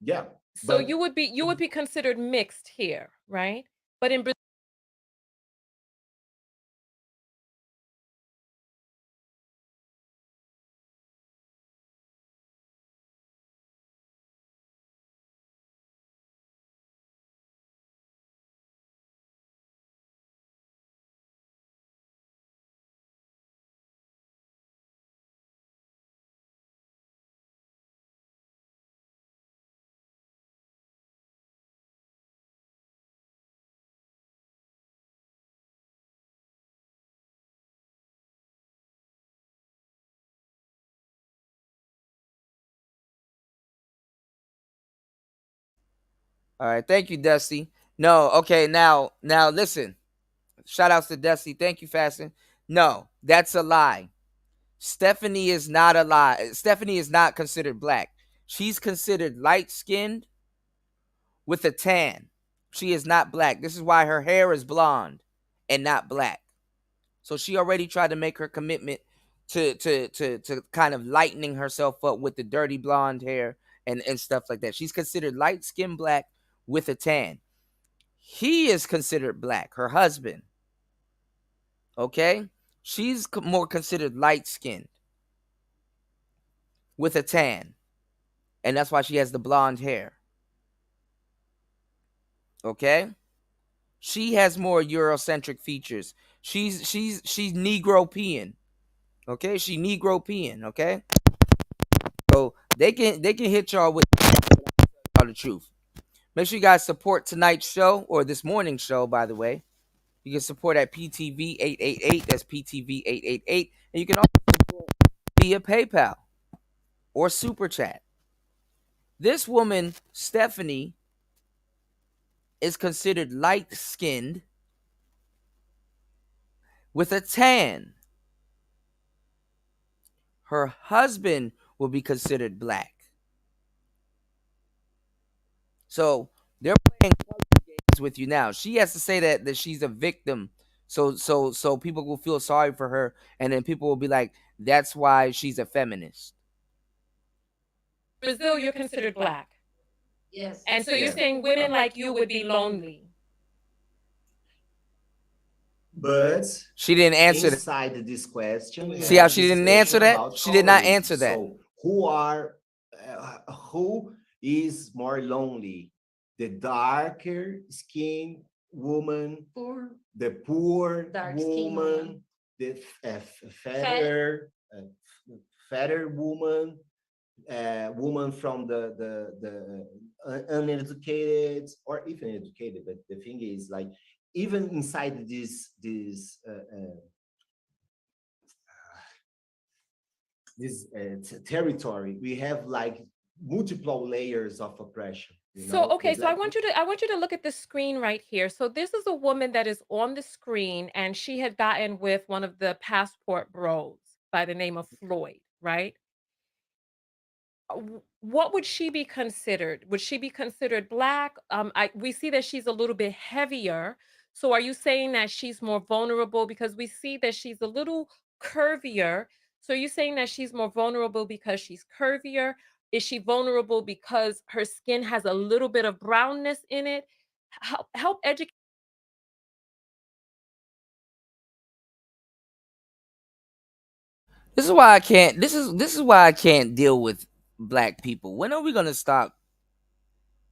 Yeah. So you would be considered mixed here, right? But in Brazil. All right, thank you, Dusty. No, okay, now listen. Shout outs to Dusty. Thank you, Fasten. No, that's a lie. Stephanie is not a lie. Stephanie is not considered black. She's considered light-skinned with a tan. She is not black. This is why her hair is blonde and not black. So she already tried to make her commitment to kind of lightening herself up with the dirty blonde hair and stuff like that. She's considered light-skinned black with a tan. He is considered black, her husband. Okay? She's more considered light-skinned with a tan. And that's why she has the blonde hair. Okay, she has more Eurocentric features. She's Negropean. Okay, she Negropean. Okay, so they can hit y'all with all the truth. Make sure you guys support tonight's show or this morning's show. By the way, you can support at PTV 888. That's PTV 888, and you can also support via PayPal or Super Chat. This woman, Stephanie, is considered light-skinned with a tan. Her husband will be considered black. So they're playing games with you now. She has to say that she's a victim, so people will feel sorry for her, and then people will be like, "That's why she's a feminist." Brazil, you're considered black. Yes. And so you're saying women like you would be lonely. But she didn't answer inside this question. See how she didn't answer that? She did not answer that. So who is more lonely? The darker skinned woman, the poor woman, the fatter woman, woman from the uneducated or even educated. But the thing is, like, even inside this territory, we have like multiple layers of oppression. So okay, so I want you to look at the screen right here. So this is a woman that is on the screen, and she had gotten with one of the passport bros by the name of Floyd, right? What would she be considered? Would she be considered black? We see that she's a little bit heavier. So are you saying that she's more vulnerable because we see that she's a little curvier? So are you saying that she's more vulnerable because she's curvier? Is she vulnerable because her skin has a little bit of brownness in it? Help educate. This is why I can't. This is why I can't deal with black people. When are we gonna stop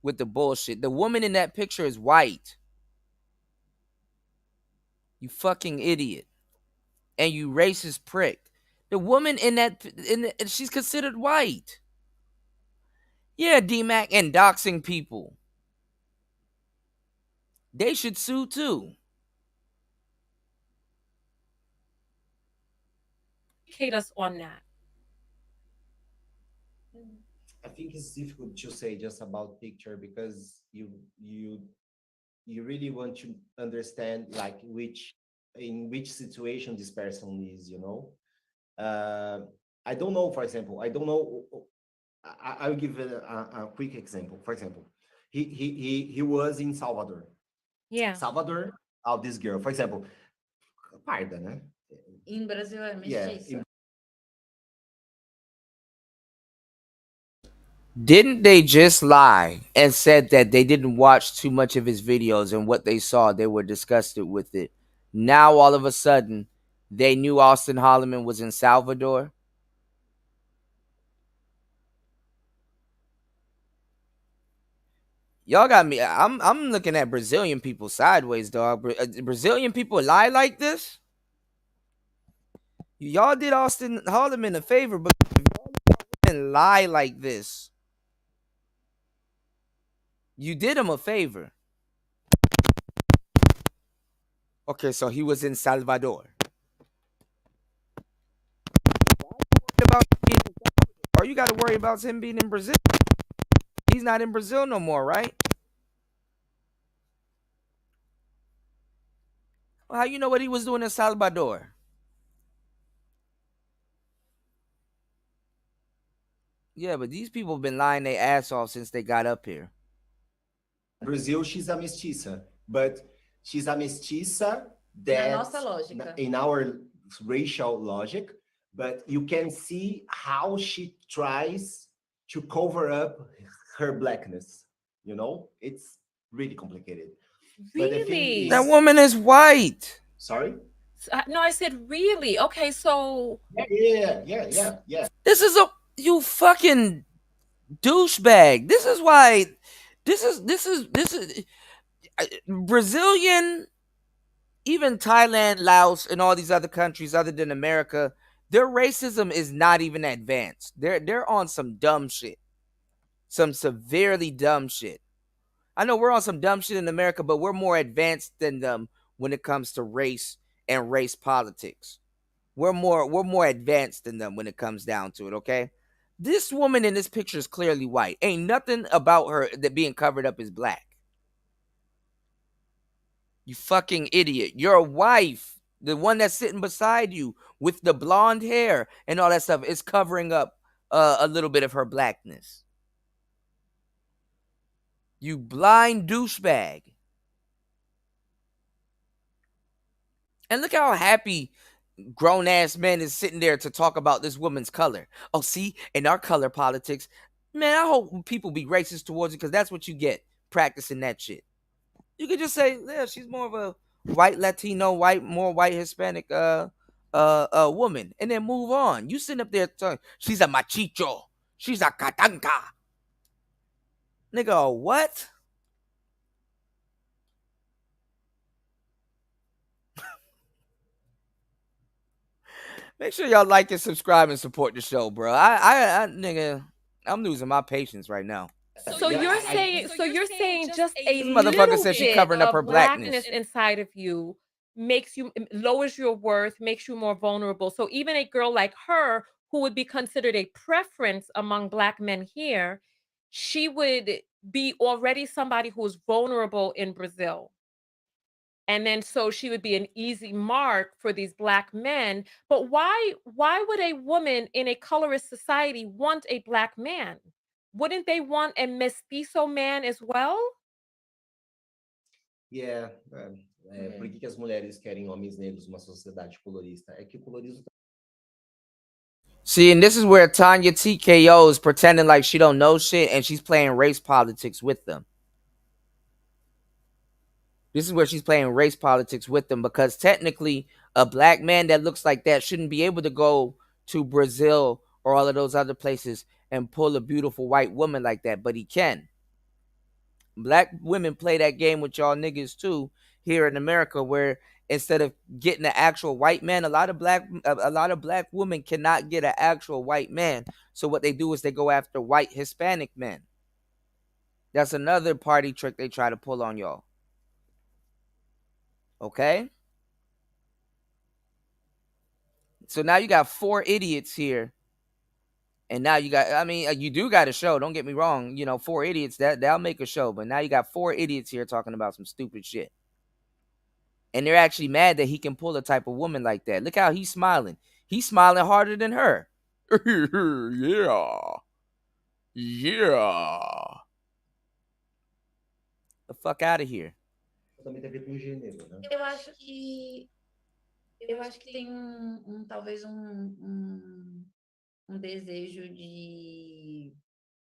with the bullshit? The woman in that picture is white. You fucking idiot, and you racist prick. The woman she's considered white. Yeah, D-Mac, and doxing people. They should sue too. Educate us on that. I think it's difficult to say just about picture because you really want to understand like in which situation this person is, you know. I don't know, for example, I don't know. I'll give a quick example. For example, he was in Salvador. Yeah. Salvador, this girl, for example, parda, né? In Brazil é mestiça. Yeah. Didn't they just lie and said that they didn't watch too much of his videos and what they saw, they were disgusted with it? Now, all of a sudden, they knew Austin Holloman was in Salvador? Y'all got me. I'm looking at Brazilian people sideways, dog. Brazilian people lie like this? Y'all did Austin Holloman a favor, but if y'all didn't lie like this, you did him a favor. Okay, so he was in Salvador. Or you got to worry about him being in Brazil. He's not in Brazil no more, right? Well, how you know what he was doing in Salvador? Yeah, but these people have been lying their ass off since they got up here. Brazil, she's a mestiça, but she's a mestiça that in our racial logic, but you can see how she tries to cover up her blackness. You know, it's really complicated. Really? But the thing is, that woman is white. Sorry? No, I said really. Okay, so yeah. This is you fucking douchebag. This is why. This is. Brazilian, even Thailand, Laos, and all these other countries other than America, their racism is not even advanced. They're on some dumb shit. Some severely dumb shit. I know we're on some dumb shit in America, but we're more advanced than them when it comes to race and race politics. We're more advanced than them when it comes down to it, okay? This woman in this picture is clearly white. Ain't nothing about her that being covered up is black. You fucking idiot. Your wife, the one that's sitting beside you with the blonde hair and all that stuff, is covering up a little bit of her blackness. You blind douchebag. And look how happy grown-ass man is sitting there to talk about this woman's color. Oh, see, in our color politics, man, I hope people be racist towards you because that's what you get practicing that shit. You could just say, yeah, she's more of a white Latino, more white Hispanic woman, and then move on. You sitting up there talking, she's a machicho, she's a catanca. Nigga, what? Make sure y'all like and subscribe and support the show, bro. Nigga, I'm losing my patience right now. So you're saying just a This motherfucker little said she bit covering up of her blackness. inside of you lowers your worth, makes you more vulnerable. So even a girl like her, who would be considered a preference among black men here, she would be already somebody who is vulnerable in Brazil. And then so she would be an easy mark for these black men. But why would a woman in a colorist society want a black man? Wouldn't they want a mestiço man as well? Yeah. Por que as mulheres querem homens negros numa sociedade colorista? É que o colorismo. See, and this is where Tanya TKO is pretending like she don't know shit and she's playing race politics with them. This is where she's playing race politics with them because technically a black man that looks like that shouldn't be able to go to Brazil or all of those other places and pull a beautiful white woman like that, but he can. Black women play that game with y'all niggas too here in America, where instead of getting an actual white man, a lot of black women cannot get an actual white man. So what they do is they go after white Hispanic men. That's another party trick they try to pull on y'all. Okay? So now you got 4 idiots here. And now you got, I mean, you do got a show. Don't get me wrong. 4 idiots, that'll make a show. But now you got 4 idiots here talking about some stupid shit. And they're actually mad that he can pull a type of woman like that. Look how he's smiling. He's smiling harder than her. Yeah. Yeah. The fuck out of here. Também tem a ver com gênero, né? Eu acho que tem talvez um desejo de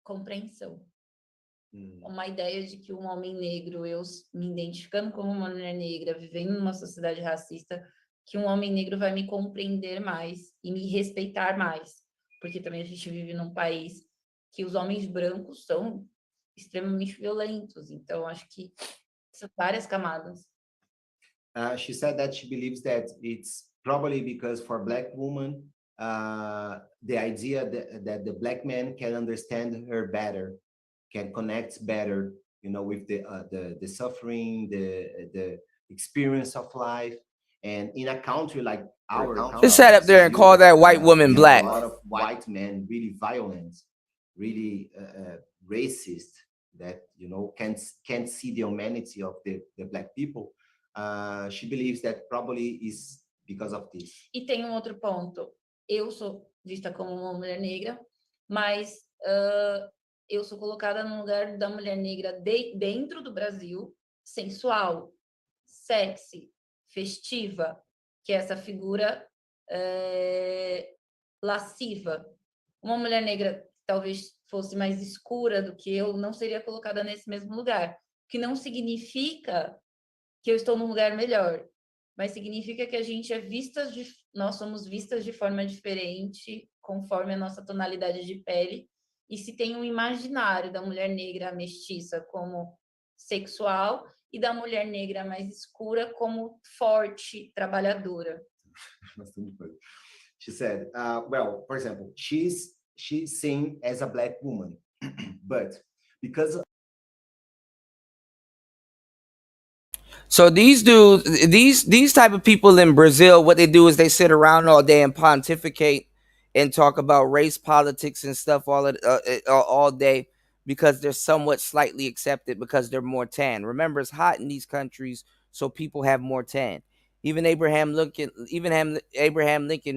compreensão. Uma ideia de que um homem negro, eu me identificando como uma mulher negra, vivendo numa sociedade racista, que um homem negro vai me compreender mais e me respeitar mais. Porque também a gente vive num país que os homens brancos são extremamente violentos. Então, acho que são várias camadas. She said that she believes that it's probably because for Black women, the idea that the Black man can understand her better, can connect better, with the suffering, the experience of life, and in a country like our country, just sat up there and call that white woman black. A lot of white men, really violent, really racist, that can't see the humanity of the Black people. She believes that probably is because of this. E tem outro ponto. Eu sou vista como uma mulher negra, mas eu sou colocada no lugar da mulher negra dentro do Brasil, sensual, sexy, festiva, que é essa figura lasciva. Uma mulher negra talvez fosse mais escura do que eu, não seria colocada nesse mesmo lugar. O que não significa que eu estou num lugar melhor, mas significa que a gente nós somos vistas de forma diferente, conforme a nossa tonalidade de pele. E se tem um imaginário da mulher negra mestiça como sexual, e da mulher negra mais escura como forte, trabalhadora. She said, well, for example, she's seen as a black woman, but because So these dudes, these type of people in Brazil, what they do is they sit around all day and pontificate and talk about race politics and stuff all day because they're somewhat slightly accepted because they're more tan. Remember, it's hot in these countries, so people have more tan. Even Abraham Lincoln,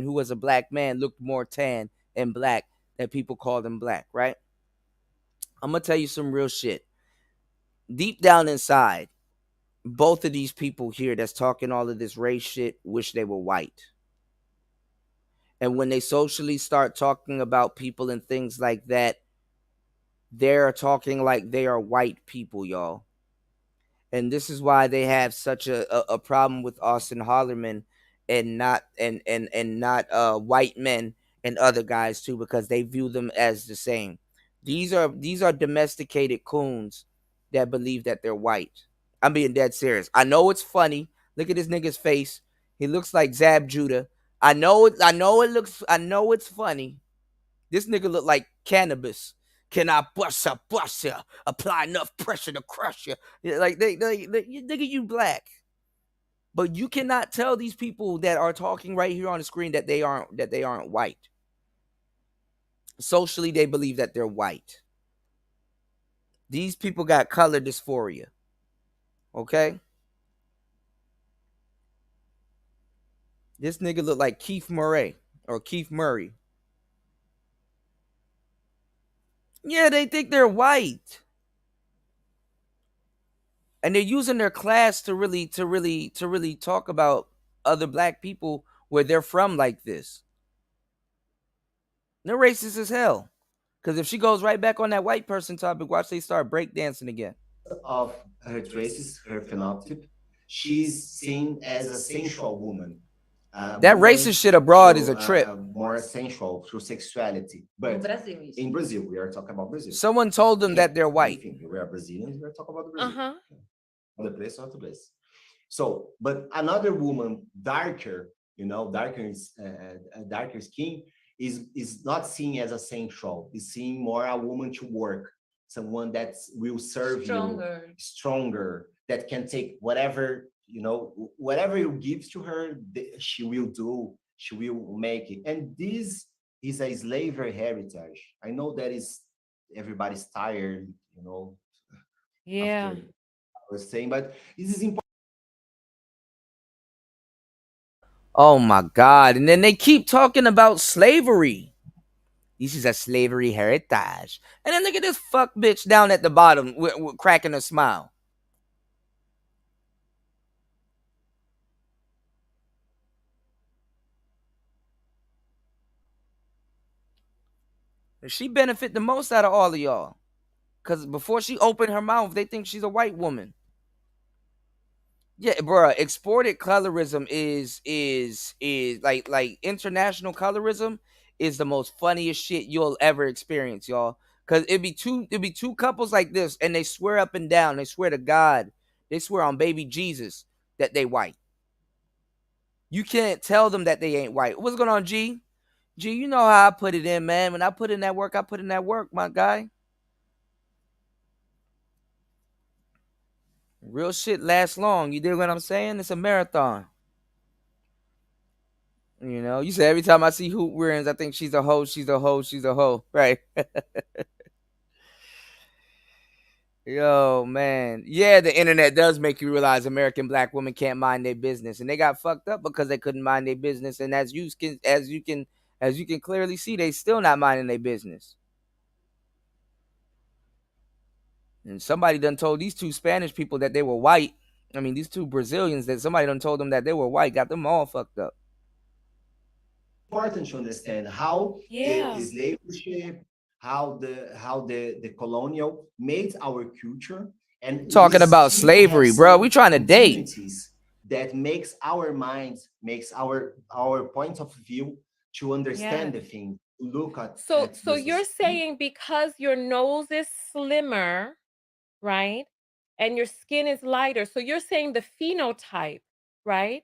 who was a black man, looked more tan and black that people called him black, right? I'm gonna tell you some real shit. Deep down inside, both of these people here that's talking all of this race shit wish they were white. And when they socially start talking about people and things like that, they're talking like they are white people, y'all. And this is why they have such a problem with Austin Hollerman and not white men and other guys too, because they view them as the same. These are domesticated coons that believe that they're white. I'm being dead serious. I know it's funny. Look at this nigga's face. He looks like Zab Judah. I know it's funny. This nigga look like cannabis. Can I bust ya? Apply enough pressure to crush you. Like nigga, you black. But you cannot tell these people that are talking right here on the screen that they aren't white. Socially, they believe that they're white. These people got color dysphoria. Okay? This nigga look like Keith Murray. Yeah, they think they're white. And they're using their class to really talk about other black people where they're from like this. They're racist as hell. Because if she goes right back on that white person topic, watch they start breakdancing again. Of her traces, her phenotype, she's seen as a sensual woman. That racist shit abroad is a trip. More sensual through sexuality. But in Brazil, we are talking about Brazil. Someone told them that they're white. We are Brazilians, we are talking about Brazil. The place, not the place. So, but another woman, darker skin, is not seen as a sensual. Is seen more a woman to work, someone that will serve you, stronger, that can take whatever you give to her, she will do. She will make it. And this is a slavery heritage. I know that is everybody's tired, Yeah. After I was saying, but this is important. Oh my God. And then they keep talking about slavery. This is a slavery heritage. And then look at this fuck bitch down at the bottom with cracking a smile. She benefit the most out of all of y'all. Because before she opened her mouth, they think she's a white woman. Yeah, bruh, exported colorism is like international colorism is the most funniest shit you'll ever experience, y'all. Cause it'd be two couples like this, and they swear up and down, they swear to God, they swear on baby Jesus that they white. You can't tell them that they ain't white. What's going on, G? G, you know how I put it in, man. When I put in that work, I put in that work, my guy. Real shit lasts long. You dig what I'm saying? It's a marathon. You say every time I see hoop rims, I think she's a hoe, she's a hoe, she's a hoe. Right. Yo, man. Yeah, the internet does make you realize American black women can't mind their business. And they got fucked up because they couldn't mind their business. And as you can clearly see, they still not minding their business. And somebody done told these two Spanish people that they were white. I mean, these two Brazilians, that somebody done told them that they were white, got them all fucked up. Important to understand how the slavery, how the colonial made our culture, and talking about slavery, bro. We trying to date. That makes our minds, makes our point of view to understand the thing. Look at so you're saying because your nose is slimmer, right? and your skin is lighter. So you're saying the phenotype, right?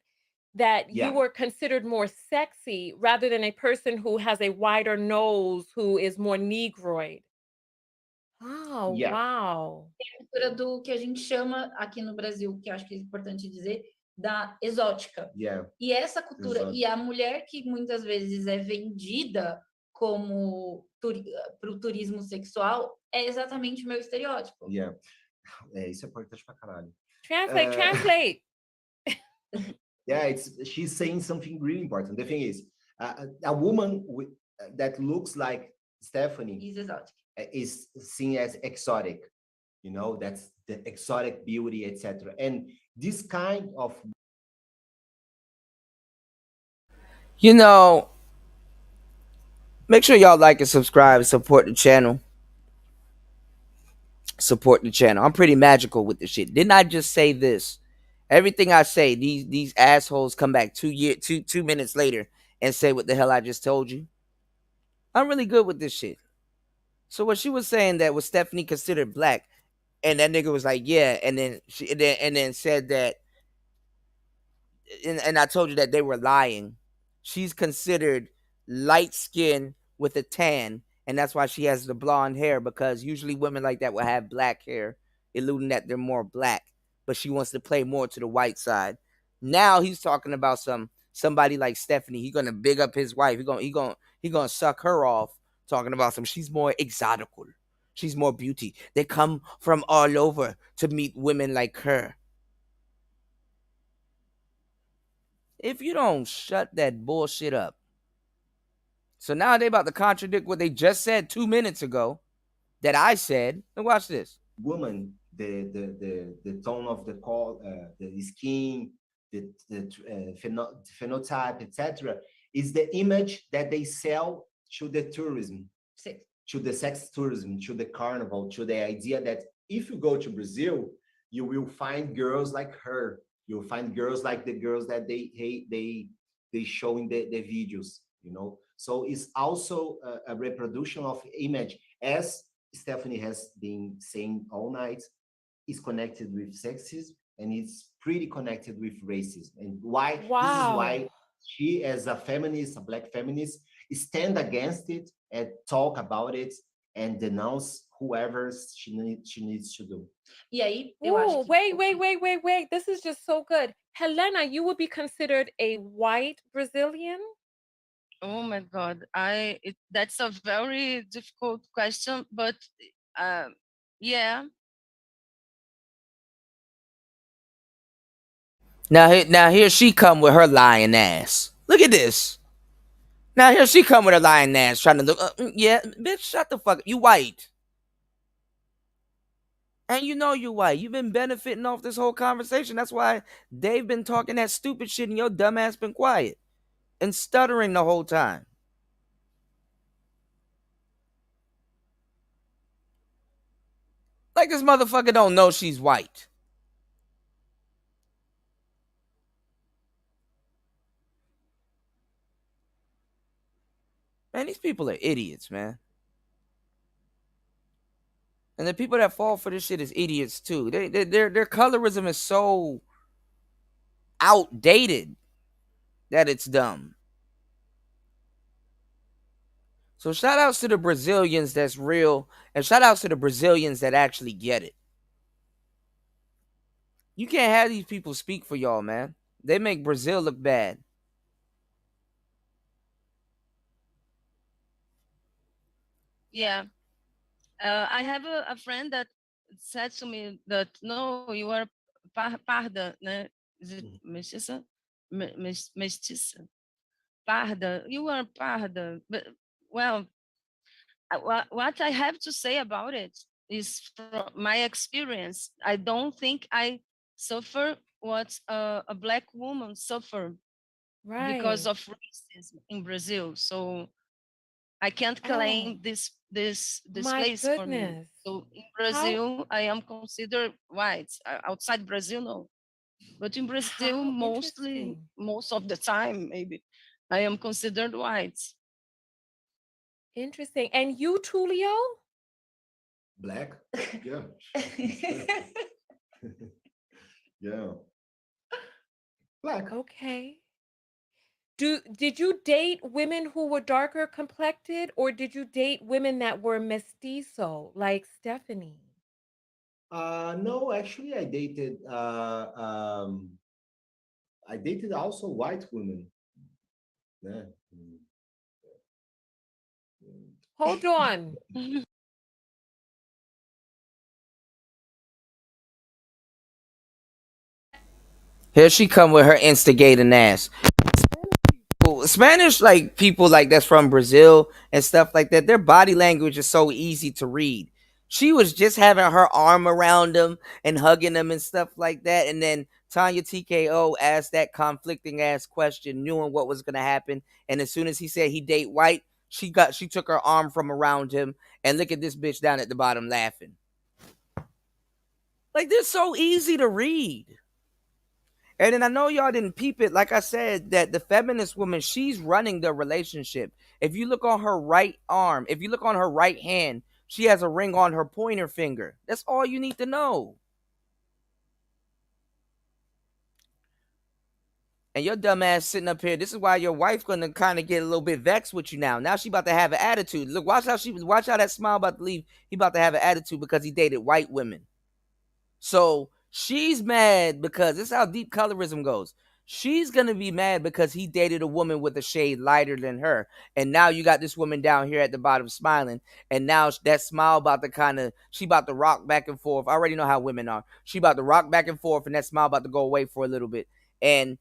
That Yeah. you were considered more sexy rather than a person who has a wider nose, who is more negroid. Oh, Yeah. wow. Tem a cultura do que a gente chama aqui no Brasil, que eu acho que é importante dizer, da exótica. Yeah. E essa cultura, Exótica. e a mulher que muitas vezes é vendida como para o turismo sexual, é exatamente o meu estereótipo. Yeah. Isso é importante pra caralho. Translate. Yeah, she's saying something really important. The thing is, a woman that looks like Stephanie is exotic. Is seen as exotic. You know, that's the exotic beauty, etc. And this kind of, You know, make sure y'all like and subscribe, support the channel. Support the channel. I'm pretty magical with this shit. Didn't I just say this? Everything I say, these assholes come back 2 minutes later and say what the hell I just told you. I'm really good with this shit. So what she was saying, that was Stephanie considered black, and that nigga was like, yeah, and then said that, and I told you that they were lying. She's considered light skinned with a tan, and that's why she has the blonde hair, because usually women like that will have black hair, alluding that they're more black, but she wants to play more to the white side. Now he's talking about somebody like Stephanie. He's gonna big up his wife. He gonna suck her off, talking about she's more exotical. She's more beauty. They come from all over to meet women like her. If you don't shut that bullshit up. So now they about to contradict what they just said 2 minutes ago that I said. And watch this. Woman, the tone of the call, the skin, the phenotype, etc., is the image that they sell to the tourism, to the sex tourism, to the carnival, to the idea that if you go to Brazil, you will find girls like her. You'll find girls like the girls that they show in the videos, you know. So it's also a reproduction of image, as Stephanie has been saying all night, is connected with sexism, and it's pretty connected with racism. And why? This is why she, as a feminist, a black feminist, stand against it and talk about it and denounce whoever she needs to do. E aí, eu acho que... Wait. This is just so good. Helena, you would be considered a white Brazilian? Oh my God, that's a very difficult question, but yeah. Now here she come with her lying ass. Look at this. Now here she come with her lying ass, trying to look. Yeah, bitch, shut the fuck up. You white. And you know you white. You've been benefiting off this whole conversation. That's why they've been talking that stupid shit and your dumb ass been quiet and stuttering the whole time. Like this motherfucker don't know she's white. Man, these people are idiots, man. And the people that fall for this shit is idiots too. Their colorism is so outdated that it's dumb. So shout outs to the Brazilians that's real, and shout outs to the Brazilians that actually get it. You can't have these people speak for y'all, man. They make Brazil look bad. Yeah. I have a friend that said to me that, no, you are parda, né? Is it mestiça? Mestiça. Parda. You are parda. But, well, what I have to say about it is from my experience. I don't think I suffer what a black woman suffer because of racism in Brazil. So I can't claim this place for me. So in Brazil, I am considered white. Outside Brazil, no. But in Brazil, most of the time, maybe, I am considered white. Interesting. And you, Tulio? Black? Yeah. Yeah. Black. Okay. Did you date women who were darker complected, or did you date women that were mestizo like Stephanie? No, actually, I dated also white women. Yeah. Hold on. Here she come with her instigating ass. Spanish, like people like that's from Brazil and stuff like that, their body language is so easy to read. She was just having her arm around him and hugging him and stuff like that. And then Tanya TKO asked that conflicting ass question, knowing what was gonna happen. And as soon as he said he date white, she took her arm from around him and look at this bitch down at the bottom laughing. Like, they're so easy to read. And then I know y'all didn't peep it. Like I said, that the feminist woman, she's running the relationship. If you look on her right arm, if you look on her right hand, she has a ring on her pointer finger. That's all you need to know. And your dumb ass sitting up here. This is why your wife gonna kind of get a little bit vexed with you now. Now she about to have an attitude. Look, watch how that smile about to leave. He about to have an attitude because he dated white women. So she's mad because this is how deep colorism goes. She's gonna be mad because he dated a woman with a shade lighter than her, and now you got this woman down here at the bottom smiling, and now that smile about to she about to rock back and forth. I already know how women are. She about to rock back and forth, and that smile about to go away for a little bit, and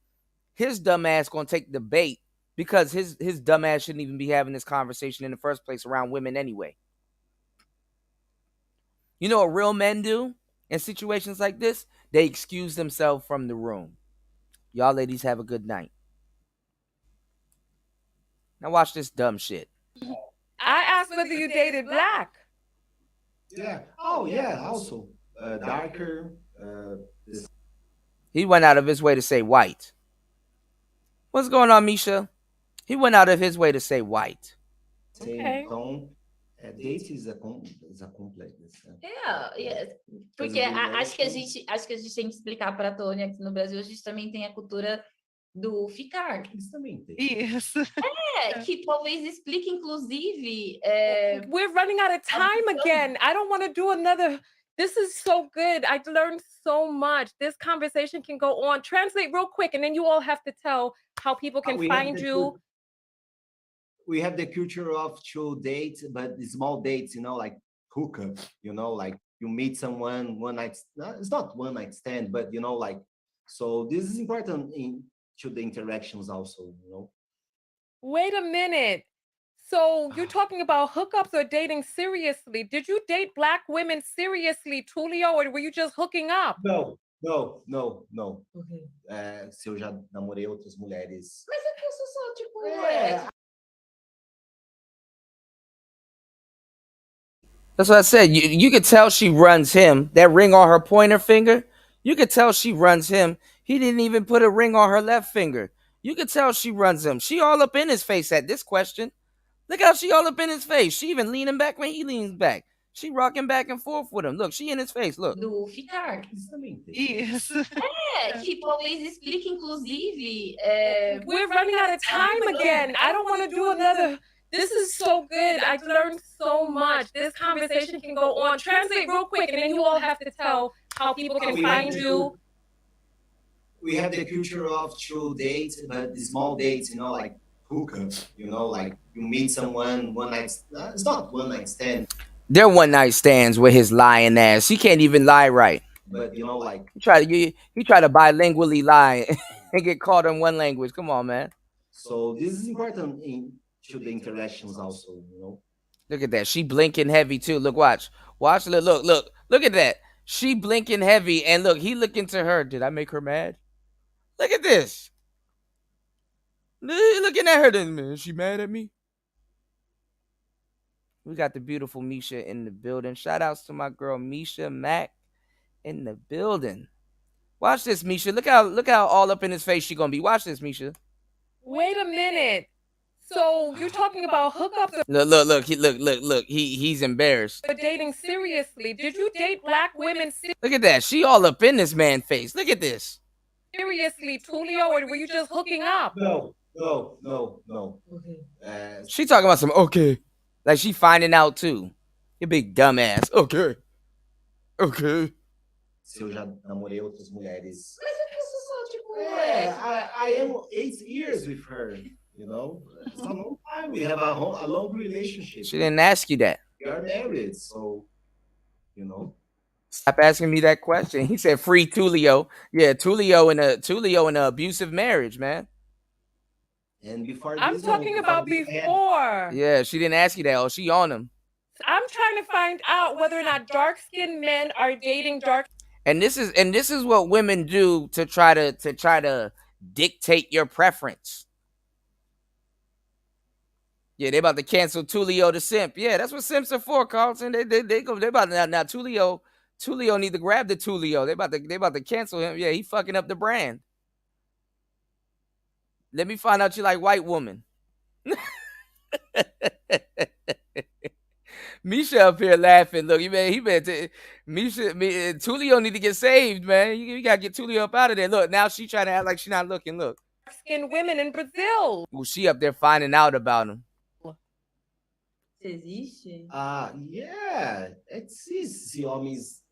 his dumb ass gonna take the bait because his dumb ass shouldn't even be having this conversation in the first place around women anyway. You know what real men do in situations like this? They excuse themselves from the room. Y'all ladies have a good night. Now watch this dumb shit. I asked whether you dated black. Yeah. Oh, yeah. Also, darker. He went out of his way to say white. What's going on, Misha? He went out of his way to say white. Okay. Então, date is a complex. Porque acho que a gente tem que explicar para a Tônia que no Brasil a gente também tem a cultura do ficar. Isso também tem. Isso. Que talvez explique, inclusive. We're running out of time again. I don't want to do another. This is so good. I learned so much. This conversation can go on. Translate real quick, and then you all have to tell how people can find you. We have the culture of to date, but small dates, like hookup, like you meet someone one night. It's not one night stand, but like, so this is important to the interactions also, Wait a minute. So you're talking about hookups or dating seriously? Did you date black women seriously, Tulio, or were you just hooking up? No. Se eu já namorei outras mulheres. Mas é que eu sou só, tipo, That's what I said. You could tell she runs him. That ring on her pointer finger, you could tell she runs him. He didn't even put a ring on her left finger. You could tell she runs him. She all up in his face at this question. Look how she all up in his face. She even leaning back when he leans back. She rocking back and forth with him. Look, she in his face. Look. Do ficar. Isso. Que talvez explique, inclusive. We're running out of time again. I don't want to do another. This is so good. I've learned so much. This conversation can go on. Translate real quick, and then you all have to tell how people can find you. We have the culture of to date, but small dates, like hookup, like you meet someone one night. It's not one night stand. They're one night stands with his lying ass. He can't even lie right. But like he try to bilingually lie and get caught in one language. Come on, man. So this is important to the interactions also, Look at that. She blinking heavy too. Look, watch. Look at that. She blinking heavy, and look, he looking to her. Did I make her mad? Look at this. Looking at her. Is she mad at me? We got the beautiful Misha in the building. Shout outs to my girl Misha Mack in the building. Watch this, Misha. Look how all up in his face she gonna be. Watch this, Misha. Wait a minute. So you're talking about hookups Look. He's embarrassed. or dating seriously. Did you date black women Look at that. She all up in this man's face. Look at this. seriously, Tulio, or were you just hooking up? No. She talking about some okay. Like she finding out too. You big dumbass. Okay. Se eu já namorei outras mulheres. I am 8 years with her, you know. It's a long time. We have a long relationship. She didn't ask you that. We are married, so, you know. Stop asking me that question. He said free Tulio. Yeah, Tulio in a abusive marriage, man. And before I'm talking about before. Yeah, she didn't ask you that. Oh, she on him. I'm trying to find out whether or not dark-skinned men are dating dark. And this is what women do to try to dictate your preference. Yeah, they about to cancel Tulio the simp. Yeah, that's what simps are for, Carlton. They about to, now Tulio need to grab the Tulio. They about to cancel him. Yeah, he fucking up the brand. Let me find out you like white woman. Misha up here laughing. Look, Tulio need to get saved, man. You gotta get Tulio up out of there. Look, now she trying to act like she not looking. Look, Dark-skinned women in Brazil. well, she up there finding out about him. Existe? Yeah. Existe homens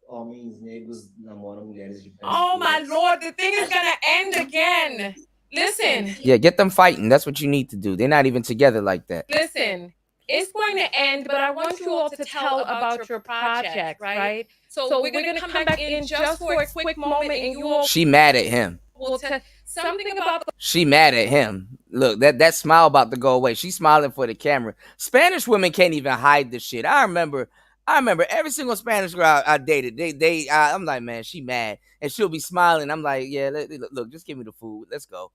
negros namoram mulheres de Oh my Lord, the thing is gonna end again. Listen. Yeah, get them fighting. That's what you need to do. They're not even together like that. Listen. It's going to end, but I want you all to tell about your project, right? So we're going to come back in just for a quick moment, and you all She mad at him. will tell something about the She mad at him. Look, that smile about to go away. She's smiling for the camera. Spanish women can't even hide this shit. I remember every single Spanish girl I dated. I'm like, man, she mad, and she'll be smiling. I'm like, yeah, look, just give me the food. Let's go.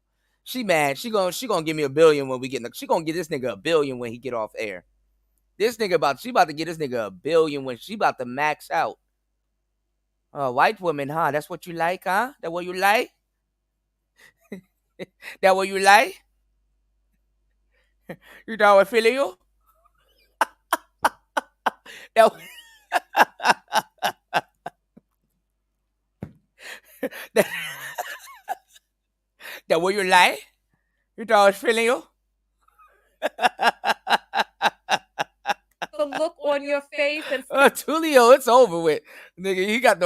She mad. She gonna give me $1 billion when we get. She gonna get this nigga $1 billion when he get off air. This nigga she about to get this nigga $1 billion when she about to max out. White woman, huh? That's what you like, huh? That what you like? That what you like? You know what, Filio? that that what you like? You know what, Filio? the look on your face and Tulio, it's over with. Nigga, he got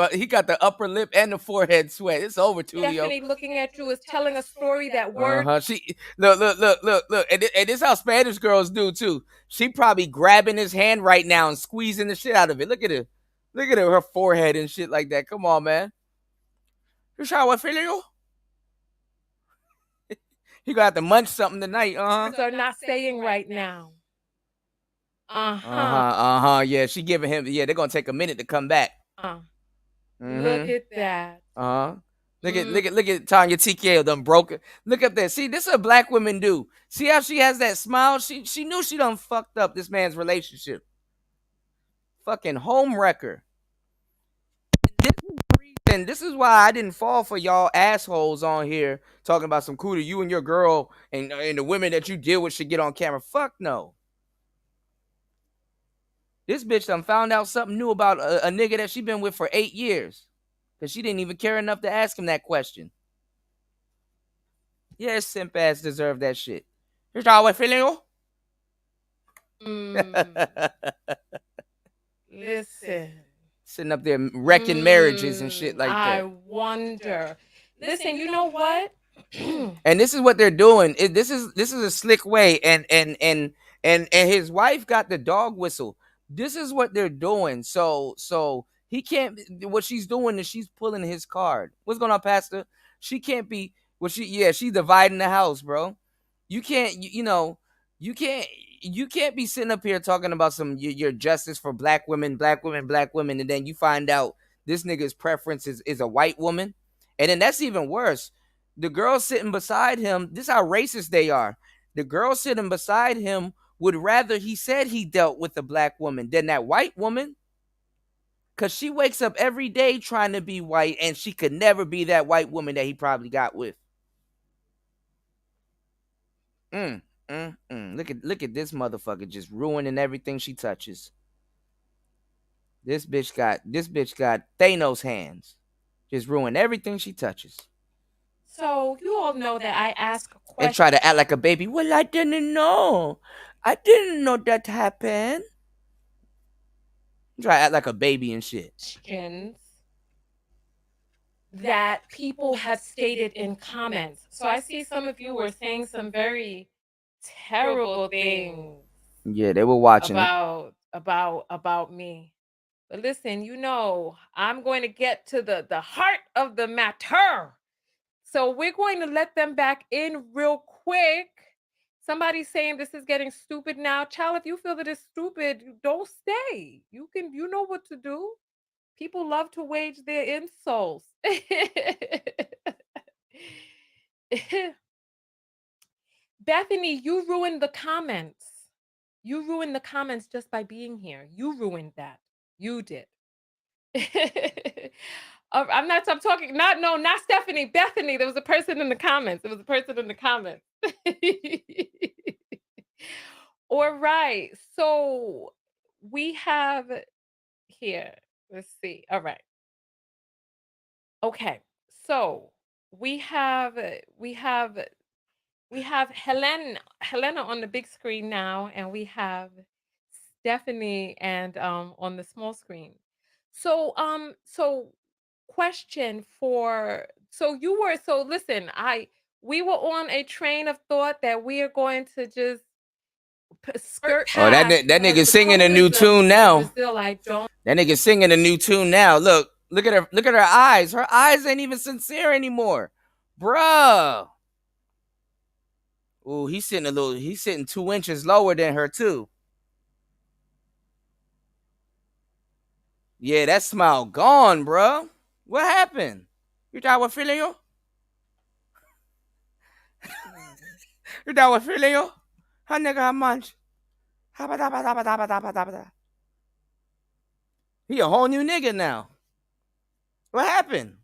the upper lip and the forehead sweat. It's over, Tulio. Stephanie looking at you is telling a story that word. She look. And this is how Spanish girls do too. She probably grabbing his hand right now and squeezing the shit out of it. Look at her. Look at her forehead and shit like that. Come on, man. You saw what, Filio? He gonna have to munch something tonight. Are not saying right now. Yeah, she giving him. Yeah, they're gonna take a minute to come back. Look at that. Look at Tanya TKO done broke it. Look up there. See, this is what black women do. See how she has that smile? She knew she done fucked up this man's relationship. Fucking home wrecker. This is why I didn't fall for y'all assholes on here talking about some cootie. You and your girl and the women that you deal with should get on camera. Fuck no. This bitch done found out something new about a nigga that she been with for 8 years. Because she didn't even care enough to ask him that question. Yeah, simp ass deserve that shit. Here's how I feeling. Listen. Sitting up there wrecking marriages and shit like that. I wonder. Listen, you know what? And this is what they're doing. This is a slick way. And his wife got the dog whistle. This is what they're doing. So he can't. What she's doing is she's pulling his card. What's going on, Pastor? She can't be. Well, she's dividing the house, bro. You can't. You can't be sitting up here talking about your justice for black women, and then you find out this nigga's preference is a white woman. And then that's even worse. The girl sitting beside him, this is how racist they are. The girl sitting beside him would rather he said he dealt with a black woman than that white woman. Because she wakes up every day trying to be white, and she could never be that white woman that he probably got with. Look at this motherfucker just ruining everything she touches. This bitch got Thanos hands. Just ruin everything she touches. So you all know that I ask And questions. try to act like a baby. Well, I didn't know. I didn't know that happened. Try to act like a baby and shit. That people have stated in comments. So I see some of you were saying some very terrible things. Yeah, they were watching about me. But listen, you know, I'm going to get to the heart of the matter. So we're going to let them back in real quick. Somebody's saying this is getting stupid now. Child, if you feel that it's stupid, don't stay. You know what to do. People love to wage their insults. Bethany, you ruined the comments. You ruined the comments just by being here. You ruined that. You did. I'm talking. Not Stephanie. Bethany. There was a person in the comments. All right. So we have here. Let's see. All right. Okay. So we have Helena on the big screen now, and we have Stephanie and on the small screen. So question for listen, we were on a train of thought that we are going to just skirt past. Oh, that nigga singing a new tune now. That nigga singing a new tune now. Look at her eyes. Her eyes ain't even sincere anymore. Bruh. Ooh, he's sitting 2 inches lower than her too. Yeah, that smile gone, bruh. What happened? You thought what feeling you? You thought what feeling you? How nigga how much? He a whole new nigga now. What happened?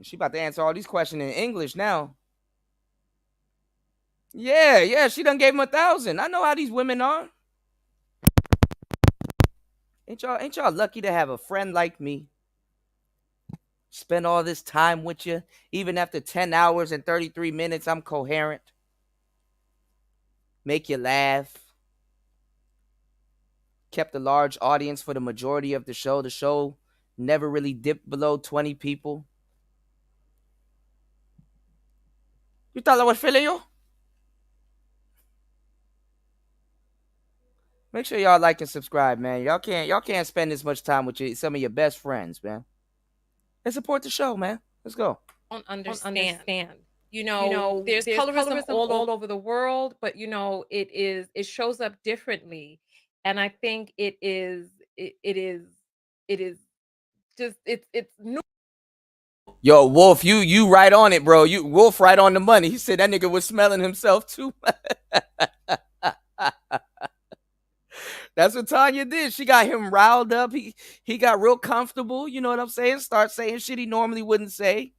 She about to answer all these questions in English now. Yeah, she done gave him 1,000. I know how these women are. Ain't y'all lucky to have a friend like me? Spend all this time with you. Even after 10 hours and 33 minutes, I'm coherent. Make you laugh. Kept a large audience for the majority of the show. The show never really dipped below 20 people. You thought I was feeling you? Make sure y'all like and subscribe, man. Y'all can't spend this much time with some of your best friends, man. And support the show, man. Let's go. Don't understand. You know, there's colorism all over the world, but you know, it shows up differently. And I think it is just it's new. Yo, Wolf, you right on it, bro. Wolf right on the money. He said that nigga was smelling himself too. That's what Tanya did. She got him riled up. He got real comfortable. You know what I'm saying? Start saying shit he normally wouldn't say.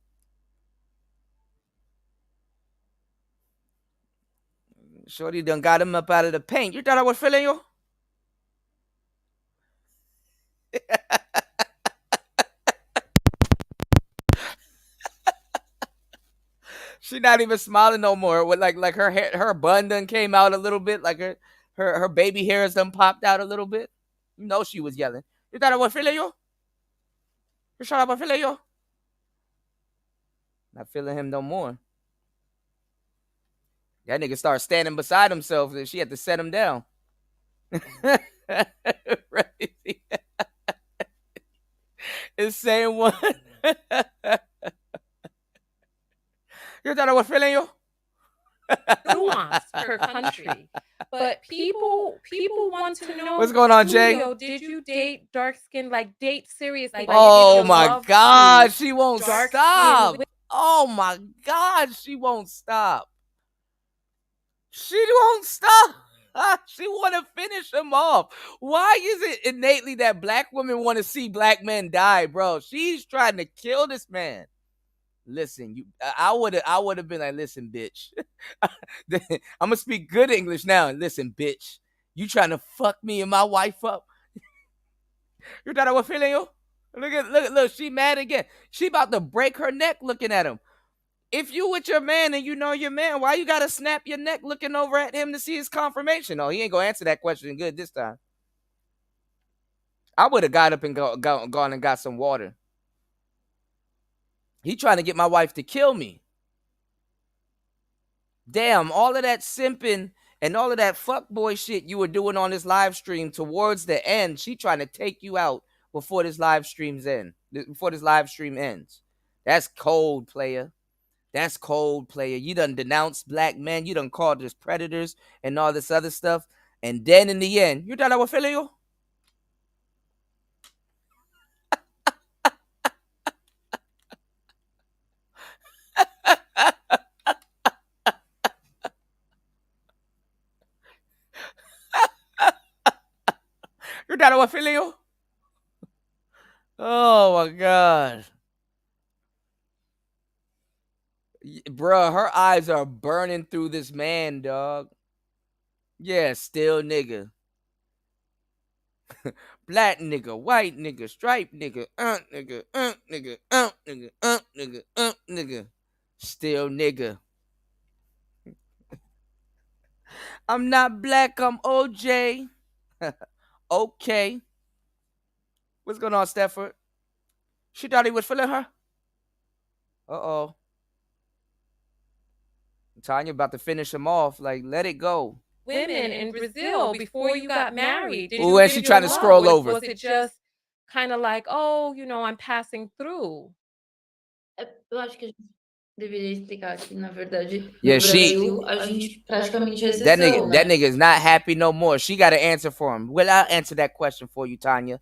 Shorty done got him up out of the paint. You thought I was feeling you? She not even smiling no more. With like her hair, her bun done came out a little bit. Like her baby hairs done popped out a little bit. You know she was yelling. You thought I was feeling you? You thought I was feeling you? Not feeling him no more. That nigga started standing beside himself and she had to set him down. Right. It's saying one. You thought I was feeling you? Nuance per country. But people want to know what's going on, Jay? Did you date dark skin? Like date seriously? Like, oh my God, she won't stop. Oh my God, she won't stop. She won't stop. She want to finish him off. Why is it innately that black women want to see black men die, bro? She's trying to kill this man. Listen, I would have been like, listen, bitch. I'm gonna speak good English now. Listen, bitch, you trying to fuck me and my wife up? You thought I was feeling you? Look, she mad again. She about to break her neck looking at him. If you with your man and you know your man, why you gotta snap your neck looking over at him to see his confirmation? Oh, he ain't gonna answer that question good this time. I would have got up and gone and got some water. He trying to get my wife to kill me. Damn, all of that simping and all of that fuckboy shit you were doing on this live stream towards the end, she trying to take you out before this live stream's end. Before this live stream ends. That's cold, player. That's cold, player. You done denounced black men. You done called us predators and all this other stuff. And then in the end, you thought I was feeling you? You thought I was feeling you? Oh my God. Bruh, her eyes are burning through this man, dog. Yeah, still nigga. Black nigga, white nigga, striped nigga, nigga, nigga, nigga, nigga, nigga. Still nigga. I'm not black, I'm OJ. Okay. What's going on, Stefford? She thought he was feeling her? Uh-oh. Tanya about to finish him off. Like, let it go. Women in Brazil before you got married. Did Ooh, you and she trying to scroll over. Was it just kind of like, oh, you know, I'm passing through? Eu acho que a gente deveria explicar que, na verdade, Yeah, no Brasil, a gente praticamente é that exceção, né? nigga is not happy no more. She got to answer for him. Well, I'll answer that question for you, Tanya.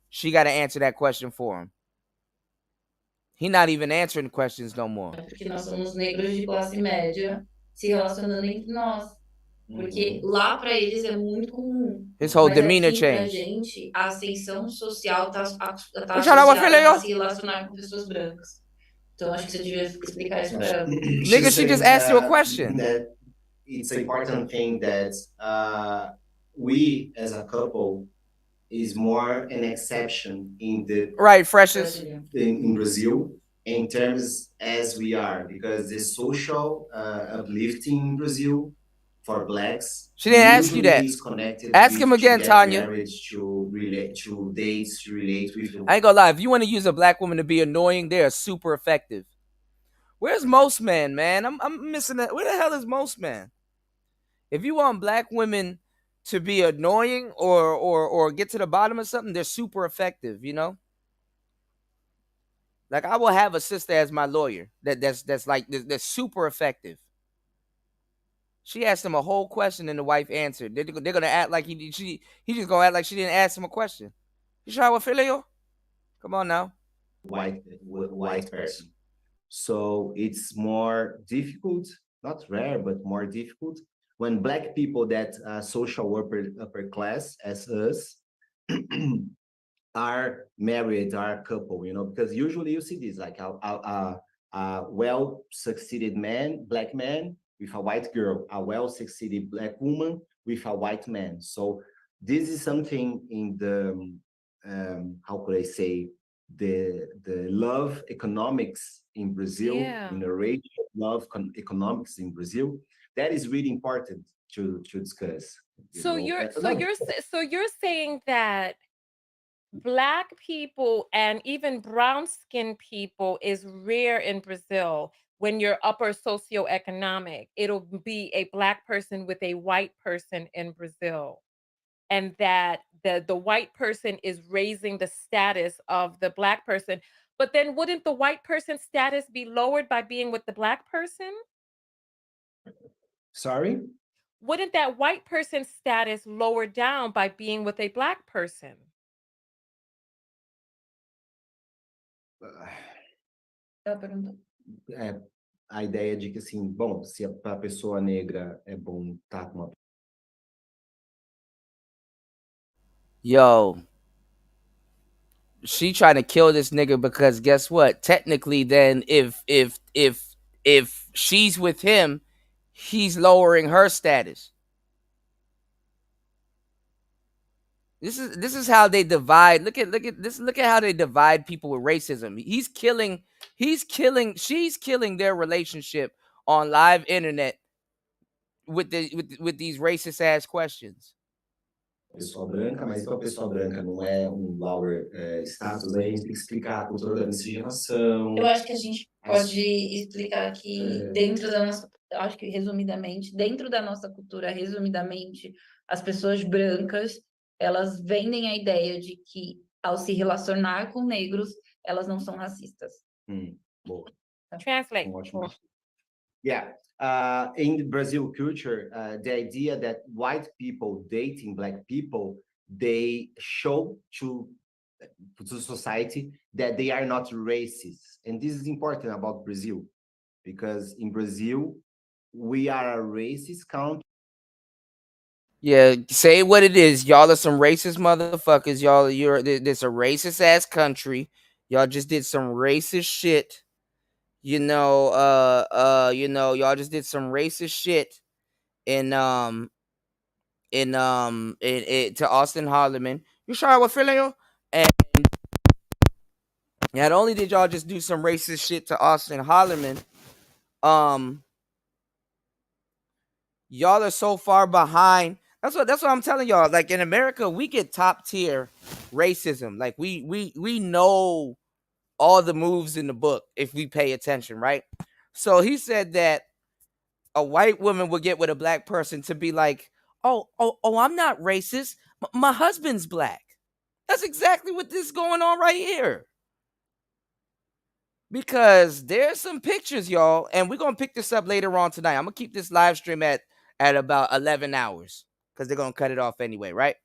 She got to answer that question for him. He not even answering questions no more. Porque nós somos negros de classe média se relacionando entre nós. Porque lá para eles é muito comum. His whole Mas demeanor aqui pra changed. gente, a ascensão social tá Which one I was associada feeling a you? se relacionar com pessoas brancas. Então acho que você devia explicar isso para ela. Nigga, she just asked you a question. That it's an important thing that we as a couple is more an exception in the right, freshest in Brazil in terms as we are, because the social uplifting in Brazil for blacks. She didn't ask you that. Ask him again, Tanya. Marriage, to relate, to dates, to relate with. I ain't gonna lie. If you want to use a black woman to be annoying, they are super effective. Where's Most Man, man? I'm missing that. Where the hell is Most Man? If you want black women to be annoying or get to the bottom of something, they're super effective, you know? Like, I will have a sister as my lawyer that's super effective. She asked him a whole question and the wife answered. They're gonna act like he just gonna act like she didn't ask him a question. You sure I will feel you? Come on now. White person. So it's more difficult, not rare, but more difficult when black people that social upper class as us are married, are a couple, you know, because usually you see this like a well-succeeded man, black man with a white girl, a well-succeeded black woman with a white man. So this is something in the how could I say, the love economics in Brazil, in the rate of love economics in Brazil, that is really important to discuss. So you're saying that Black people and even brown skinned people is rare in Brazil. When you're upper socioeconomic, it'll be a Black person with a white person in Brazil. And that the white person is raising the status of the Black person. But then wouldn't the white person's status be lowered by being with the Black person? Sorry? Wouldn't that white person's status lower down by being with a Black person? A ideia de que assim, bom, se para a pessoa negra é bom estar com uma. Yo, she trying to kill this nigga because guess what? Technically, then if she's with him, he's lowering her status. This is how they divide. Look at this. Look at how they divide people with racism. She's killing their relationship on live internet with these racist ass questions. Pessoa branca, mas então a pessoa branca não é lower status, aí a gente tem que explicar a cultura da miscigenação. Eu acho que a gente pode explicar que dentro da nossa, acho que resumidamente, dentro da nossa cultura, resumidamente, as pessoas brancas, elas vendem a ideia de que ao se relacionar com negros, elas não são racistas. Boa. Translate. Ótimo. Yeah. In the Brazil culture, the idea that white people dating black people, they show to society that they are not racist. And this is important about Brazil, because in Brazil, we are a racist country. Yeah, say what it is. Y'all are some racist motherfuckers. This a racist ass country. Y'all just did some racist shit. Y'all just did some racist shit in to Austin Harleman. You sure what feeling you? And not only did y'all just do some racist shit to Austin Harleman, y'all are so far behind. That's what I'm telling y'all. Like in America, we get top tier racism. Like we know all the moves in the book if we pay attention, right? So he said that a white woman would get with a black person to be like, oh, I'm not racist. My husband's black. That's exactly what this is going on right here. Because there's some pictures, y'all, and we're gonna pick this up later on tonight. I'm gonna keep this live stream at about 11 hours because they're gonna cut it off anyway, right?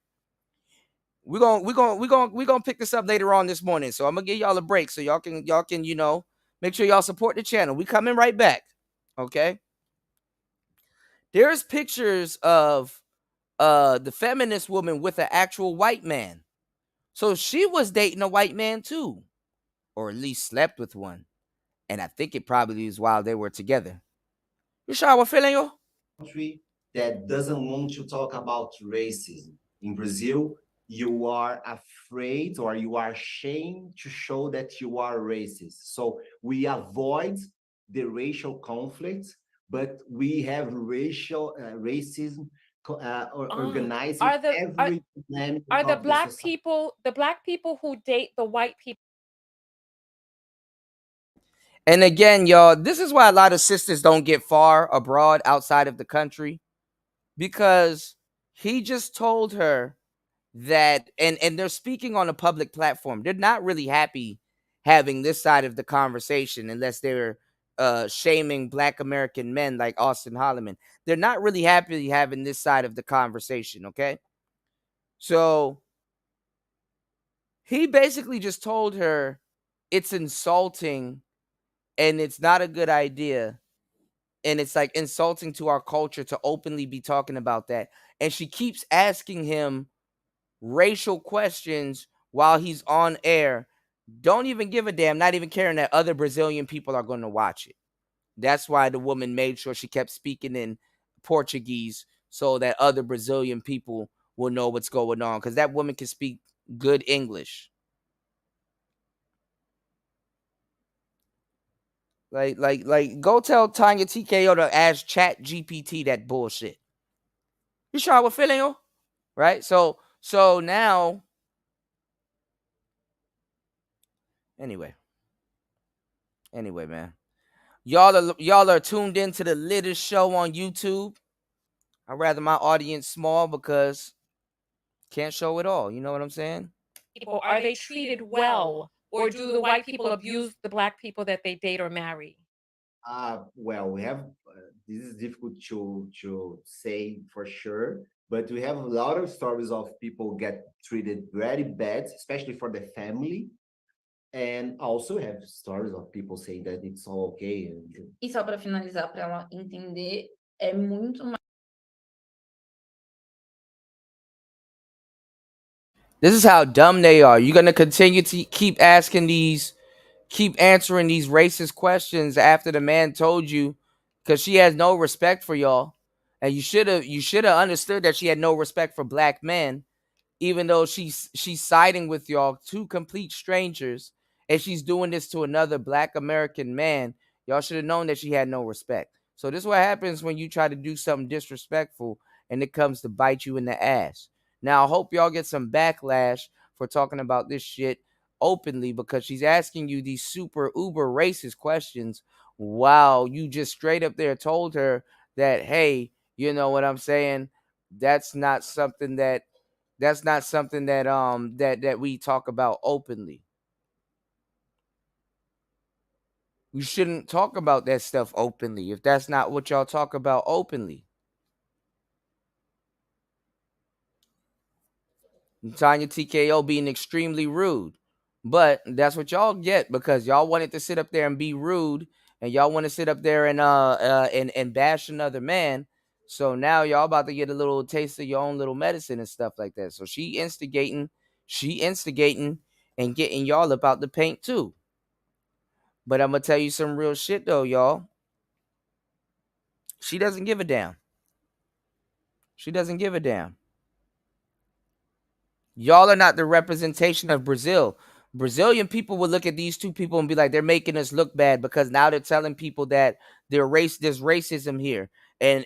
We're gonna pick this up later on this morning. So I'm gonna give y'all a break so y'all can make sure y'all support the channel. We coming right back, okay? There's pictures of the feminist woman with an actual white man. So she was dating a white man too, or at least slept with one. And I think it probably was while they were together. You sure what feeling you? Country that doesn't want to talk about racism. In Brazil, you are afraid or you are ashamed to show that you are racist. So we avoid the racial conflict, but we have racism organizing every dynamic Are the of black society. people who date the white people? And again, y'all, this is why a lot of sisters don't get far abroad outside of the country, because he just told her that, and they're speaking on a public platform. They're not really happy having this side of the conversation unless they're shaming black American men like Austin Holliman. They're not really happy having this side of the conversation, okay? So he basically just told her it's insulting and it's not a good idea. And it's like insulting to our culture to openly be talking about that. And she keeps asking him racial questions while he's on air. Don't even give a damn, not even caring that other Brazilian people are going to watch it. That's why the woman made sure she kept speaking in Portuguese so that other Brazilian people will know what's going on, because that woman can speak good English. Like, go tell Tanya TKO to ask Chat GPT that bullshit. You sure what feeling you? Right? So now, anyway, man. Y'all are tuned into the latest show on YouTube. I'd rather my audience small because can't show it all. You know what I'm saying? Are they treated well, or do the white people abuse the black people that they date or marry? Well, we have this is difficult to say for sure, but we have a lot of stories of people get treated very bad, especially for the family, and also have stories of people saying that it's all okay. E só para finalizar, para ela entender, é muito mais. This is how dumb they are. You're gonna continue to keep answering these racist questions after the man told you, because she has no respect for y'all, and you should have understood that she had no respect for black men, even though she's siding with y'all, two complete strangers, and she's doing this to another black American man. Y'all should have known that she had no respect. So this is what happens when you try to do something disrespectful and it comes to bite you in the ass. Now I hope y'all get some backlash for talking about this shit openly, because she's asking you these super uber racist questions while you just straight up there told her that, hey, you know what I'm saying, that's not something that that we talk about openly. You shouldn't talk about that stuff openly if that's not what y'all talk about openly. Tanya TKO being extremely rude. But that's what y'all get, because y'all wanted to sit up there and be rude, and y'all want to sit up there and bash another man. So now y'all about to get a little taste of your own little medicine and stuff like that. So she instigating and getting y'all about the paint too. But I'm gonna tell you some real shit though, y'all. She doesn't give a damn. She doesn't give a damn. Y'all are not the representation of Brazil. Brazilian people will look at these two people and be like, they're making us look bad, because now they're telling people that there's racism here, and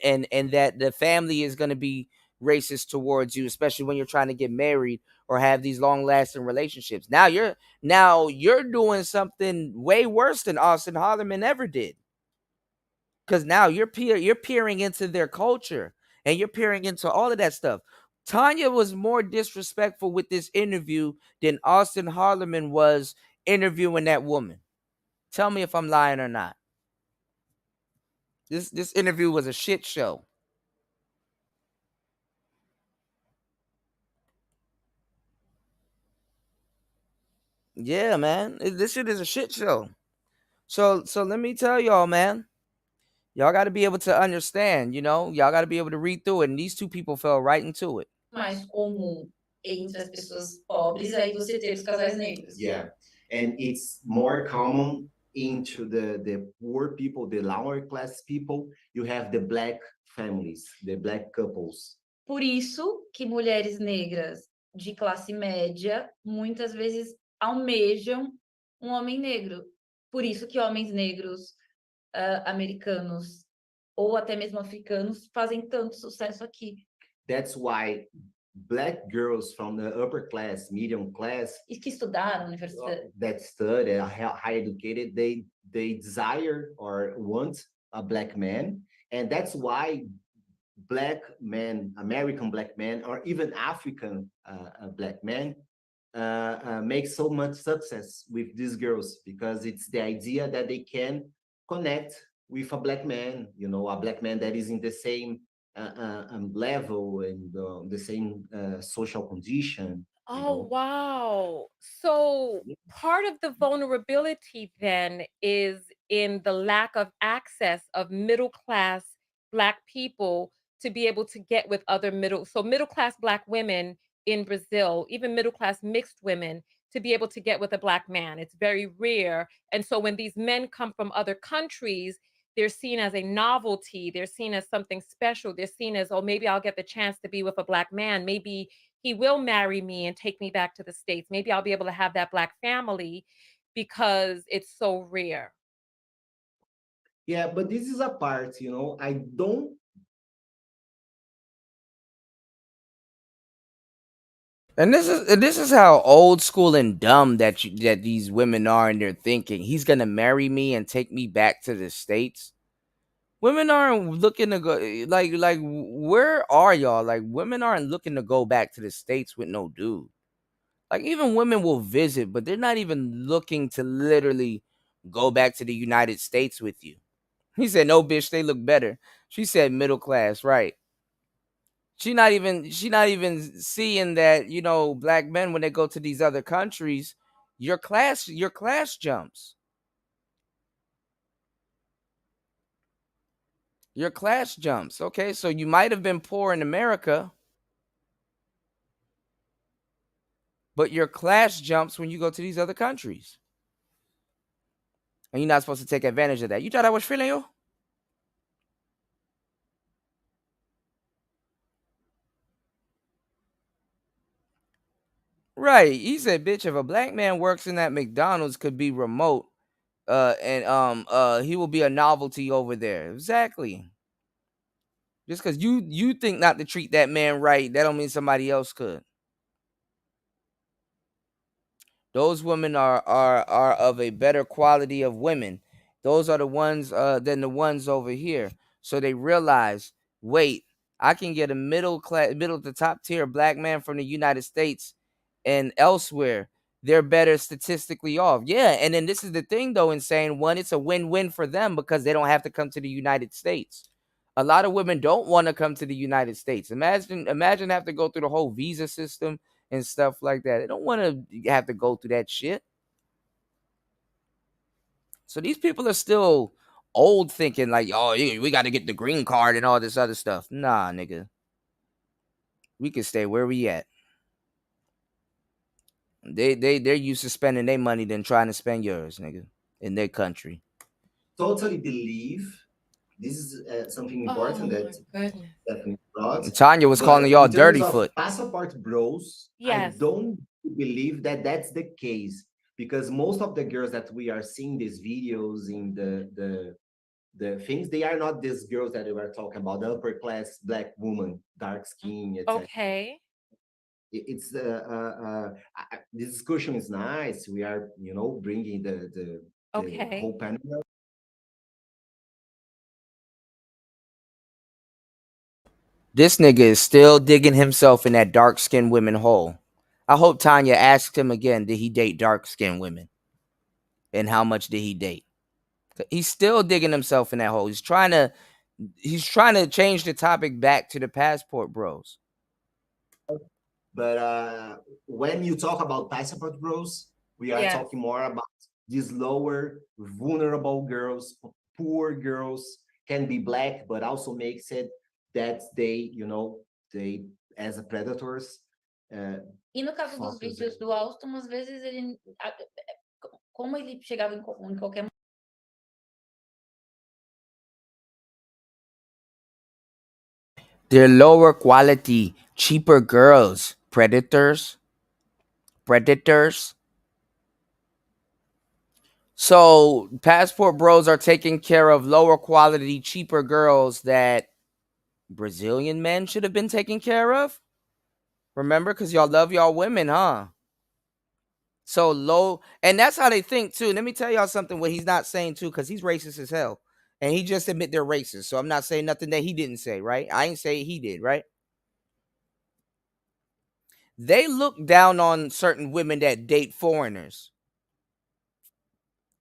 that the family is gonna be racist towards you, especially when you're trying to get married or have these long lasting relationships. Now you're doing something way worse than Austin Hollerman ever did. Because now you're peering into their culture, and you're peering into all of that stuff. Tanya was more disrespectful with this interview than Austin Harleman was interviewing that woman. Tell me if I'm lying or not. This interview was a shit show. Yeah, man. This shit is a shit show. So let me tell y'all, man. Y'all got to be able to understand, y'all got to be able to read through it. And these two people fell right into it. Mais comum entre as pessoas pobres, aí você ter os casais negros. Yeah, and it's more common into the poor people, the lower class people. You have the black families, the black couples. Por isso que mulheres negras de classe média muitas vezes almejam um homem negro. Por isso que homens negros americanos ou até mesmo africanos fazem tanto sucesso aqui. That's why black girls from the upper class, medium class, e que estudaram na universidade, that study, are high educated, they desire or want a black man, and that's why black men, American black men, or even African black men make so much success with these girls, because it's the idea that they can connect with a black man, a black man that is in the same level and the same social condition. Oh, wow. So part of the vulnerability then is in the lack of access of middle class Black people to be able to get with other middle class Black women in Brazil, even middle class mixed women, to be able to get with a Black man. It's very rare. And so when these men come from other countries, they're seen as a novelty. They're seen as something special. They're seen as, oh, maybe I'll get the chance to be with a Black man. Maybe he will marry me and take me back to the States. Maybe I'll be able to have that Black family, because it's so rare. Yeah, but this is a part, I don't. And this is how old school and dumb that these women are in their thinking. He's gonna marry me and take me back to the States. Women aren't looking to go, like where are y'all? Like, women aren't looking to go back to the States with no dude. Like, even women will visit, but they're not even looking to literally go back to the United States with you. He said, no, bitch, they look better. She said middle class, right? She not even seeing that, Black men, when they go to these other countries, your class jumps. Your class jumps. Okay, so you might have been poor in America, but your class jumps when you go to these other countries. And you're not supposed to take advantage of that. You thought I was feeling you? Right. He said, bitch, if a black man works in that McDonald's, could be remote, and he will be a novelty over there. Exactly. Just because you think not to treat that man right, that don't mean somebody else could. Those women are of a better quality of women. Those are the ones than the ones over here. So they realize, wait, I can get a middle to top tier black man from the United States and elsewhere. They're better statistically off. Yeah, and then this is the thing though, in saying one, it's a win-win for them because they don't have to come to the United States. A lot of women don't want to come to the United States. Imagine have to go through the whole visa system and stuff like that. They don't want to have to go through that shit. So these people are still old thinking like, oh, we got to get the green card and all this other stuff. Nah, nigga. We can stay where we at. They're used to spending their money than trying to spend yours, nigga, in their country. Totally believe this is something important that Stephanie brought. Tanya was calling y'all in terms dirty of foot. passport bros, Yes. I don't believe that that's the case, because most of the girls that we are seeing these videos in the things, they are not these girls that we were talking about, the upper class black woman, dark skin, etc. Okay. It's the discussion is nice. We are, bringing the Okay. whole panel. This nigga is still digging himself in that dark-skinned women hole. I hope Tanya asked him again, did he date dark-skinned women? And how much did he date? He's still digging himself in that hole. He's trying to change the topic back to the passport bros. But when you talk about passport bros, we are talking more about these lower, vulnerable girls, poor girls, can be black, but also makes it that they as a predators. E no caso dos vídeos do Alston, às vezes ele, como ele chegava em qualquer They're lower quality, cheaper girls, predators. So passport bros are taking care of lower quality, cheaper girls that Brazilian men should have been taken care of. Remember, because y'all love y'all women, huh? So low, and that's how they think too. Let me tell y'all something. What he's not saying too, because he's racist as hell, and he just admit they're racist. So I'm not saying nothing that he didn't say, right? I ain't say he did, right? They look down on certain women that date foreigners.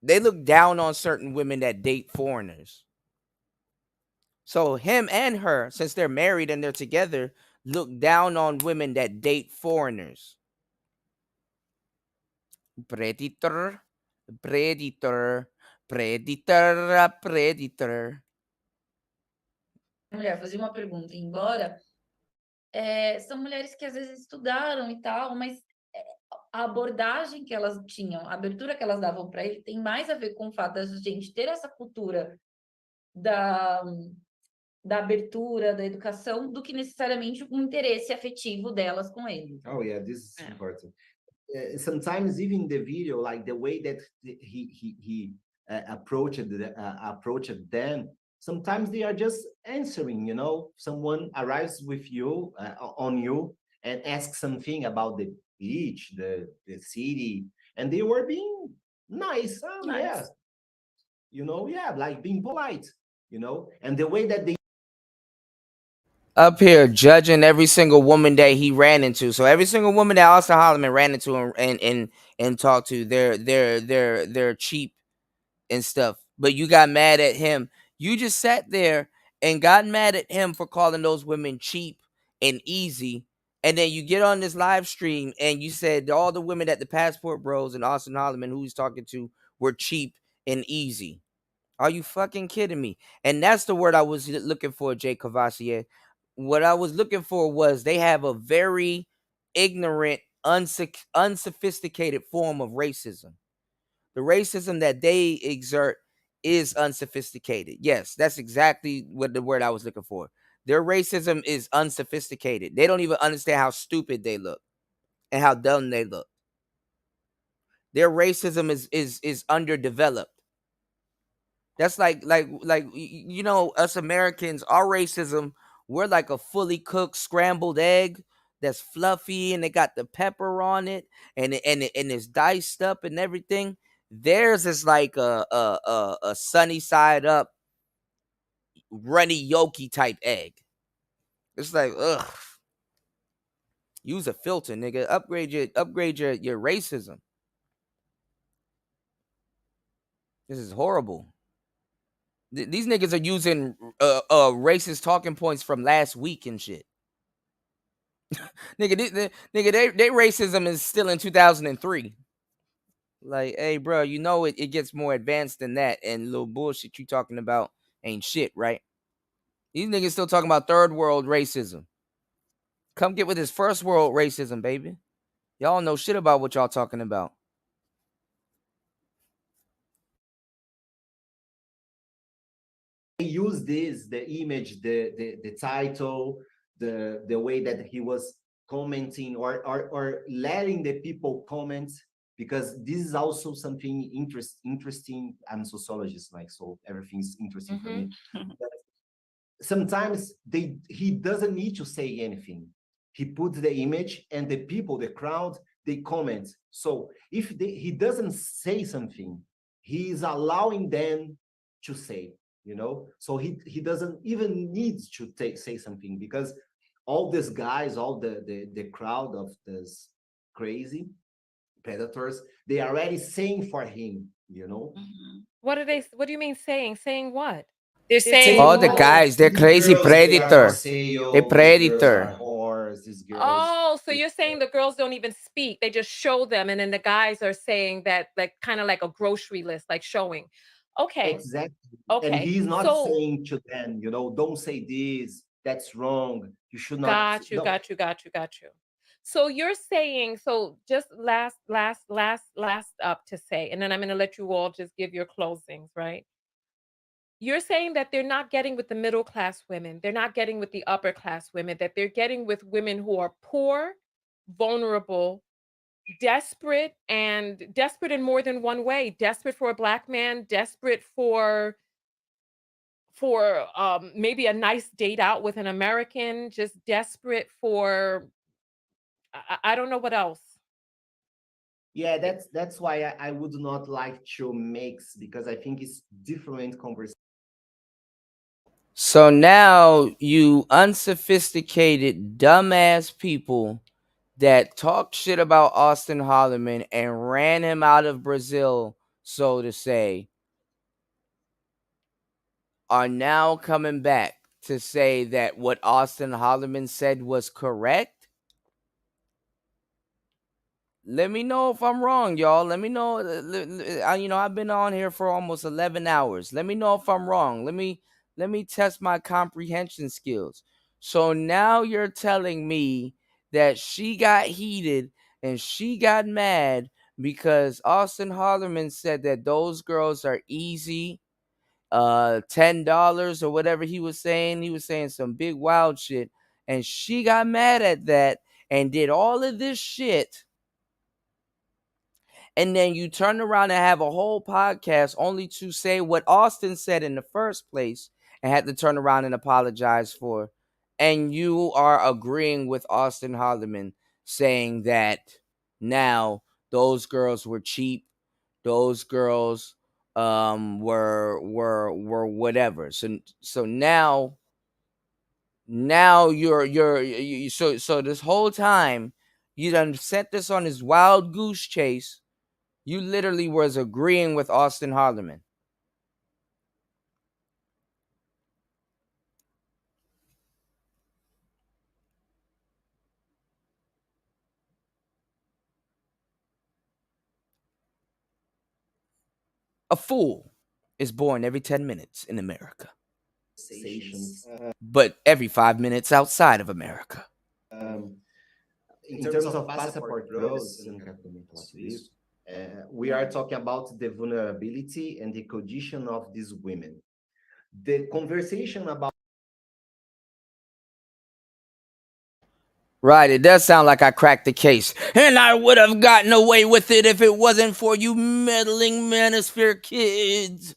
They look down on certain women that date foreigners. So him and her, since they're married and they're together, look down on women that date foreigners. Predator. mulher fazia uma pergunta e ir embora, são mulheres que às vezes estudaram e tal, mas a abordagem que elas tinham, a abertura que elas davam para ele tem mais a ver com o fato da gente ter essa cultura da abertura, da educação, do que necessariamente um interesse afetivo delas com ele. Oh yeah, this is important. Sometimes even the video, like the way that he approached them, sometimes they are just answering. Someone arrives with you on you and asks something about the beach, the city, and they were being nice. Nice. Yeah, like being polite. And the way that they up here judging every single woman that he ran into. So every single woman that Austin Holloman ran into and talked to, they're cheap and stuff. But you got mad at him. You just sat there and got mad at him for calling those women cheap and easy. And then you get on this live stream and you said all the women that the passport bros and Austin Holloman who he's talking to were cheap and easy. Are you fucking kidding me? And that's the word I was looking for, Jay Cavassier. What I was looking for was they have a very ignorant unsophisticated form of racism. The racism that they exert is unsophisticated. Yes, that's exactly what the word I was looking for. Their racism is unsophisticated. They don't even understand how stupid they look and how dumb they look. Their racism is underdeveloped. That's like you know, us Americans, our racism, we're like a fully cooked scrambled egg that's fluffy and they got the pepper on it and it's diced up and everything. Theirs is like a sunny side up, runny yolky type egg. It's like, ugh. Use a filter, nigga. Upgrade your racism. This is horrible. These niggas are using racist talking points from last week and shit. Nigga, they racism is still in 2003. Like, hey, bro, you know it gets more advanced than that, and little bullshit you talking about ain't shit, right? These niggas still talking about third world racism. Come get with this first world racism, baby. Y'all know shit about what y'all talking about. He used this, the image, the title, the way that he was commenting or letting the people comment, because this is also something interesting. I'm a sociologist, like, so everything's interesting for me. But sometimes he doesn't need to say anything. He puts the image and the people, the crowd, they comment. So if he doesn't say something, he is allowing them to say, you know. So he doesn't even need to say something, because all these guys, all the crowd of these crazy predators, they are already saying for him, you know. What do you mean saying? Saying what? They're saying all the guys, they're crazy predator. They predator. Oh, so you're saying the girls don't even speak. They just show them, and then the guys are saying that, like, kind of like a grocery list, like showing. Okay. Exactly. Okay. And he's not So saying to them, you know, don't say this, that's wrong. You should not. got you, No. got you, got you, got you. So you're saying, so just last up to say, and then I'm going to let you all just give your closings, right? You're saying that they're not getting with the middle class women. They're not getting with the upper class women, that they're getting with women who are poor, vulnerable, desperate, and desperate in more than one way. Desperate for a Black man, desperate for maybe a nice date out with an American, just desperate for I don't know what else. Yeah, that's why I would not like to mix, because I think it's different conversation. So now you unsophisticated, dumbass people that talked shit about Austin Holloman and ran him out of Brazil, so to say, are now coming back to say that what Austin Holloman said was correct. Let me know if I'm wrong, y'all. Let me know. You know, I've been on here for almost 11 hours. Let me know if I'm wrong. Let me test my comprehension skills. So now you're telling me that she got heated and she got mad because Austin Holloman said that those girls are easy, $10 or whatever he was saying. He was saying some big wild shit, and she got mad at that and did all of this shit. And then you turn around and have a whole podcast only to say what Austin said in the first place and had to turn around and apologize for. And you are agreeing with Austin Holloman, saying that now those girls were cheap. Those girls were whatever. So now you're so this whole time you done set this on this wild goose chase. You literally was agreeing with Austin Holloman. A fool is born every 10 minutes in America, but every 5 minutes outside of America. in terms of passport growth, você não quer comentar sobre isso? We are talking about the vulnerability and the condition of these women. The conversation about Right, it does sound like I cracked the case. And I would have gotten away with it if it wasn't for you meddling Manosphere kids.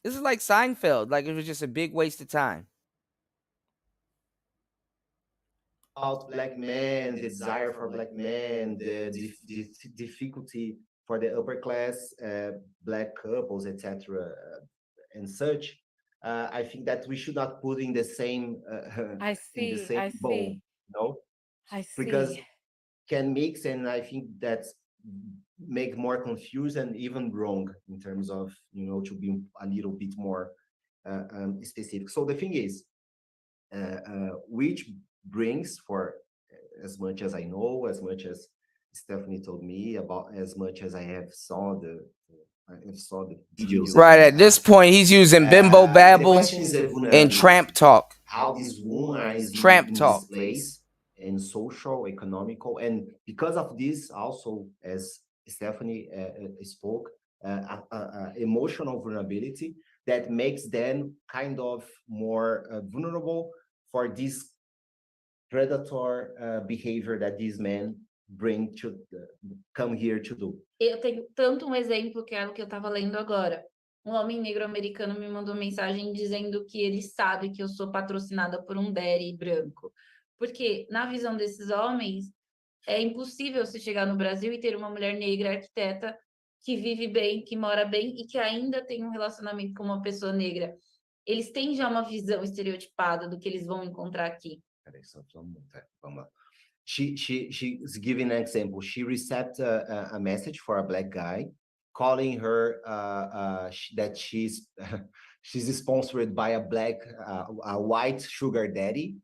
This is like Seinfeld, like it was just a big waste of time. black men, the desire for black men, the difficulty for the upper class black couples, etc., and such. I think that we should not put in the same bowl, no, because can mix, and I think that's make more confused and even wrong in terms of to be a little bit more specific. So the thing is, which brings, for as much as I know, as much as Stephanie told me about, as much as I have saw the videos. Right, at this point, he's using bimbo babble and tramp talk. How this woman is tramp in talk. this place, and social, economical, and because of this, also, as Stephanie spoke, emotional vulnerability that makes them kind of more vulnerable for this predator behavior that these men bring to come here to do. Eu tenho tanto exemplo que é o que eu estava lendo agora. Um homem negro americano me mandou mensagem dizendo que ele sabe que eu sou patrocinada por um daddy branco. Porque, na visão desses homens, é impossível se chegar no Brasil e ter uma mulher negra arquiteta que vive bem, que mora bem e que ainda tem um relacionamento com uma pessoa negra. Eles têm já uma visão estereotipada do que eles vão encontrar aqui. Vamos lá. She's giving an example. She received a message for a black guy calling her that she's sponsored by a white sugar daddy,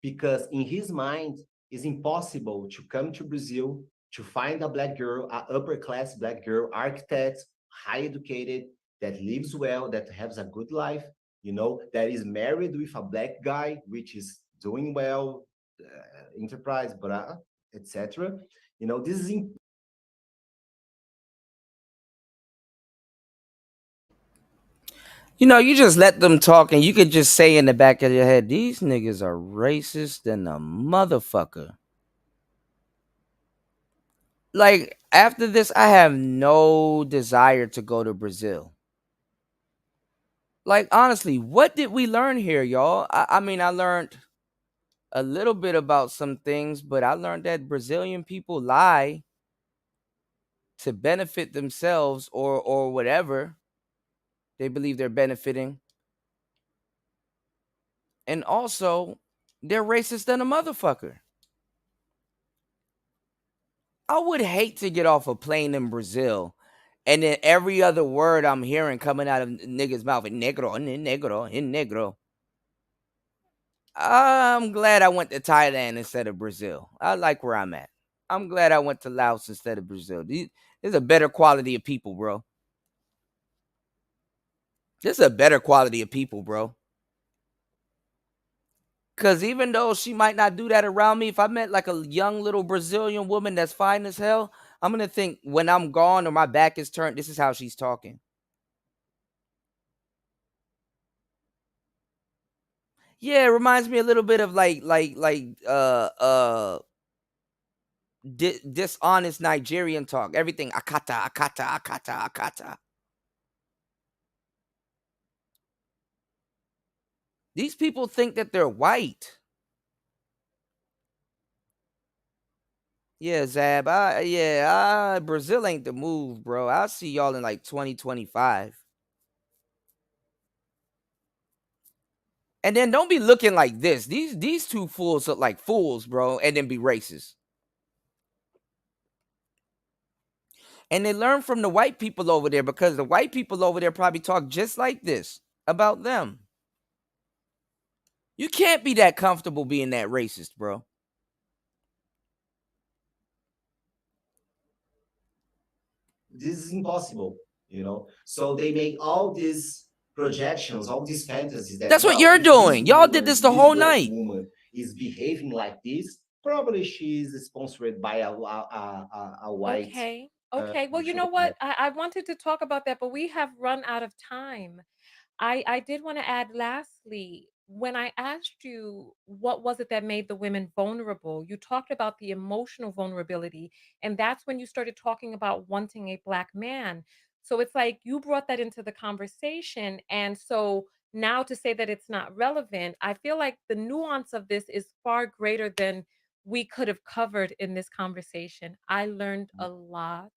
because in his mind it's impossible to come to Brazil to find a black girl, a upper class black girl, architect, high educated, that lives well, that has a good life, that is married with a black guy, which is doing well, enterprise, etc. This is You just let them talk and you could just say in the back of your head, these niggas are racist than a motherfucker. Like, after this, I have no desire to go to Brazil. Like, honestly, what did we learn here, y'all? I mean, I learned a little bit about some things, but I learned that Brazilian people lie to benefit themselves or whatever they believe they're benefiting. And also, they're racist than a motherfucker. I would hate to get off a plane in Brazil and then every other word I'm hearing coming out of niggas' mouth, negro, negro, negro. I'm glad I went to Thailand instead of Brazil. I like where I'm at. I'm glad I went to Laos instead of Brazil. There's a better quality of people, bro. There's a better quality of people, bro. Because even though she might not do that around me, if I met like a young little Brazilian woman that's fine as hell, I'm going to think when I'm gone or my back is turned, this is how she's talking. Yeah, it reminds me a little bit of dishonest Nigerian talk. Everything akata, akata, akata, akata. These people think that they're white. Yeah, Zab. Brazil ain't the move, bro. I'll see y'all in like 2025. And then don't be looking like this. These two fools look like fools, bro, and then be racist. And they learn from the white people over there because the white people over there probably talk just like this about them. You can't be that comfortable being that racist, bro. This is impossible, So they make all these projections, all these fantasies. That, That's what well, you're if this doing. Y'all did woman, this the this whole black night. woman is behaving like this, probably she is sponsored by a white. Okay. Okay. Well, you know what? I wanted to talk about that, but we have run out of time. I did want to add lastly, when I asked you what was it that made the women vulnerable, you talked about the emotional vulnerability. And that's when you started talking about wanting a black man. So it's like you brought that into the conversation. And so now to say that it's not relevant, I feel like the nuance of this is far greater than we could have covered in this conversation. I learned a lot.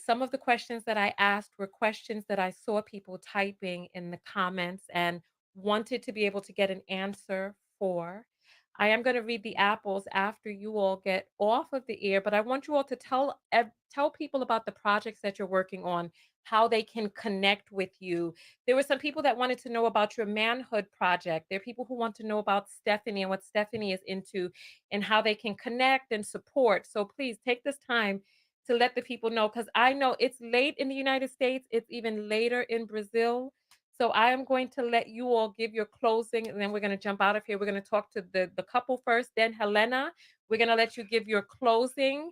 Some of the questions that I asked were questions that I saw people typing in the comments and wanted to be able to get an answer for. I am going to read the apples after you all get off of the air, but I want you all to tell people about the projects that you're working on, how they can connect with you. There were some people that wanted to know about your manhood project. There are people who want to know about Stephanie and what Stephanie is into and how they can connect and support. So please take this time to let the people know, because I know it's late in the United States. It's even later in Brazil. So I am going to let you all give your closing, and then we're going to jump out of here. We're going to talk to the couple first, then Helena. We're going to let you give your closing.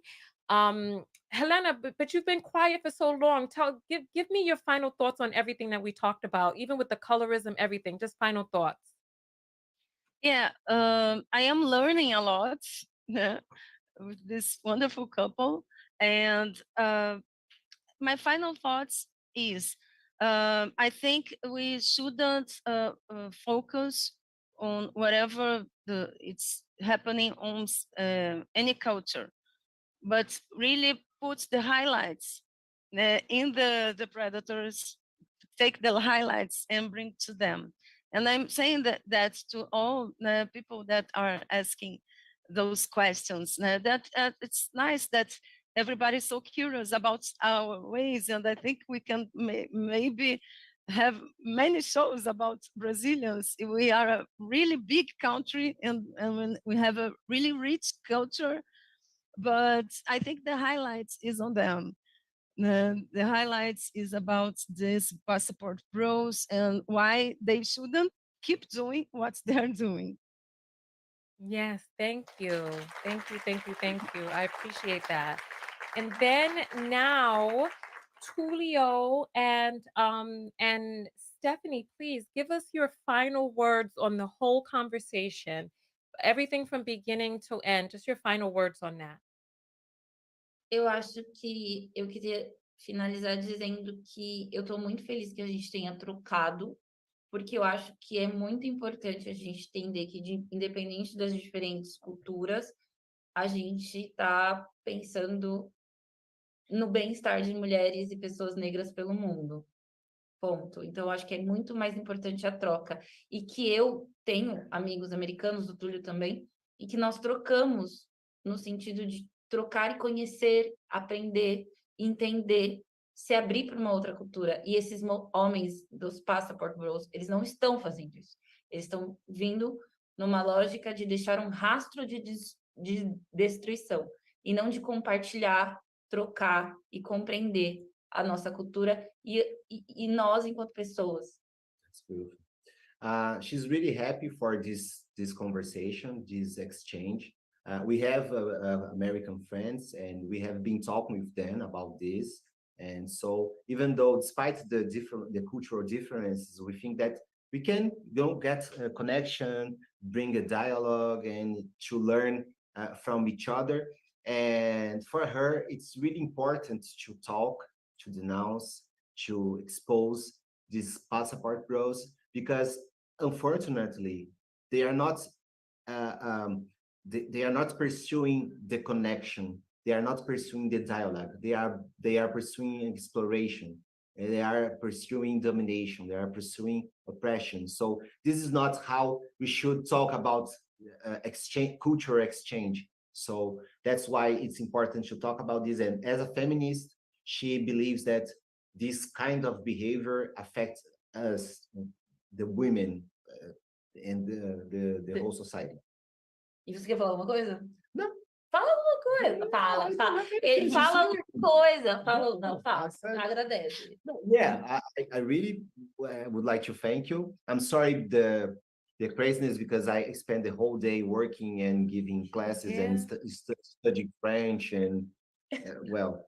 Helena, but you've been quiet for so long. Give me your final thoughts on everything that we talked about, even with the colorism, everything. Just final thoughts. Yeah, I am learning a lot with this wonderful couple. And my final thoughts is I think we shouldn't focus on whatever it's happening on any culture, but really put the highlights in the predators, take the highlights and bring to them. And I'm saying that to all the people that are asking those questions, that it's nice that everybody's so curious about our ways. And I think we can maybe have many shows about Brazilians. We are a really big country, and we have a really rich culture, but I think the highlights is on them. The highlights is about this passport bros and why they shouldn't keep doing what they're doing. Yes, thank you. Thank you, thank you, thank you. I appreciate that. And then now, Tulio and Stephanie, please give us your final words on the whole conversation. Everything from beginning to end, just your final words on that. Eu acho que eu queria finalizar dizendo que eu estou muito feliz que a gente tenha trocado, porque eu acho que é muito importante a gente entender que, independente das diferentes culturas, a gente está pensando no bem-estar de mulheres e pessoas negras pelo mundo. Ponto. Então, eu acho que é muito mais importante a troca. E que eu tenho amigos americanos, o Túlio também, e que nós trocamos no sentido de trocar e conhecer, aprender, entender, se abrir para uma outra cultura. E esses homens dos Passport Bros, eles não estão fazendo isso. Eles estão vindo numa lógica de deixar um rastro de destruição e não de compartilhar, trocar e compreender a nossa cultura e nós enquanto pessoas. That's beautiful. She's really happy for this conversation, this exchange. We have American friends, and we have been talking with them about this. And so, even though, despite the cultural differences, we think that we can get a connection, bring a dialogue, and to learn from each other. And for her, it's really important to talk, to denounce, to expose these passport bros, because unfortunately they are not they are not pursuing the connection, they are not pursuing the dialogue, they are pursuing exploration, and they are pursuing domination, they are pursuing oppression. So this is not how we should talk about cultural exchange. So that's why it's important to talk about this. And as a feminist, she believes that this kind of behavior affects us, the women, and the whole society. E você quer falar alguma coisa? Não. Fala alguma coisa. Fala. Fala outra coisa. Fala, não, fala. Agradece. Yeah, I really would like to thank you. I'm sorry the craziness because I spent the whole day working and giving classes and studying French and well.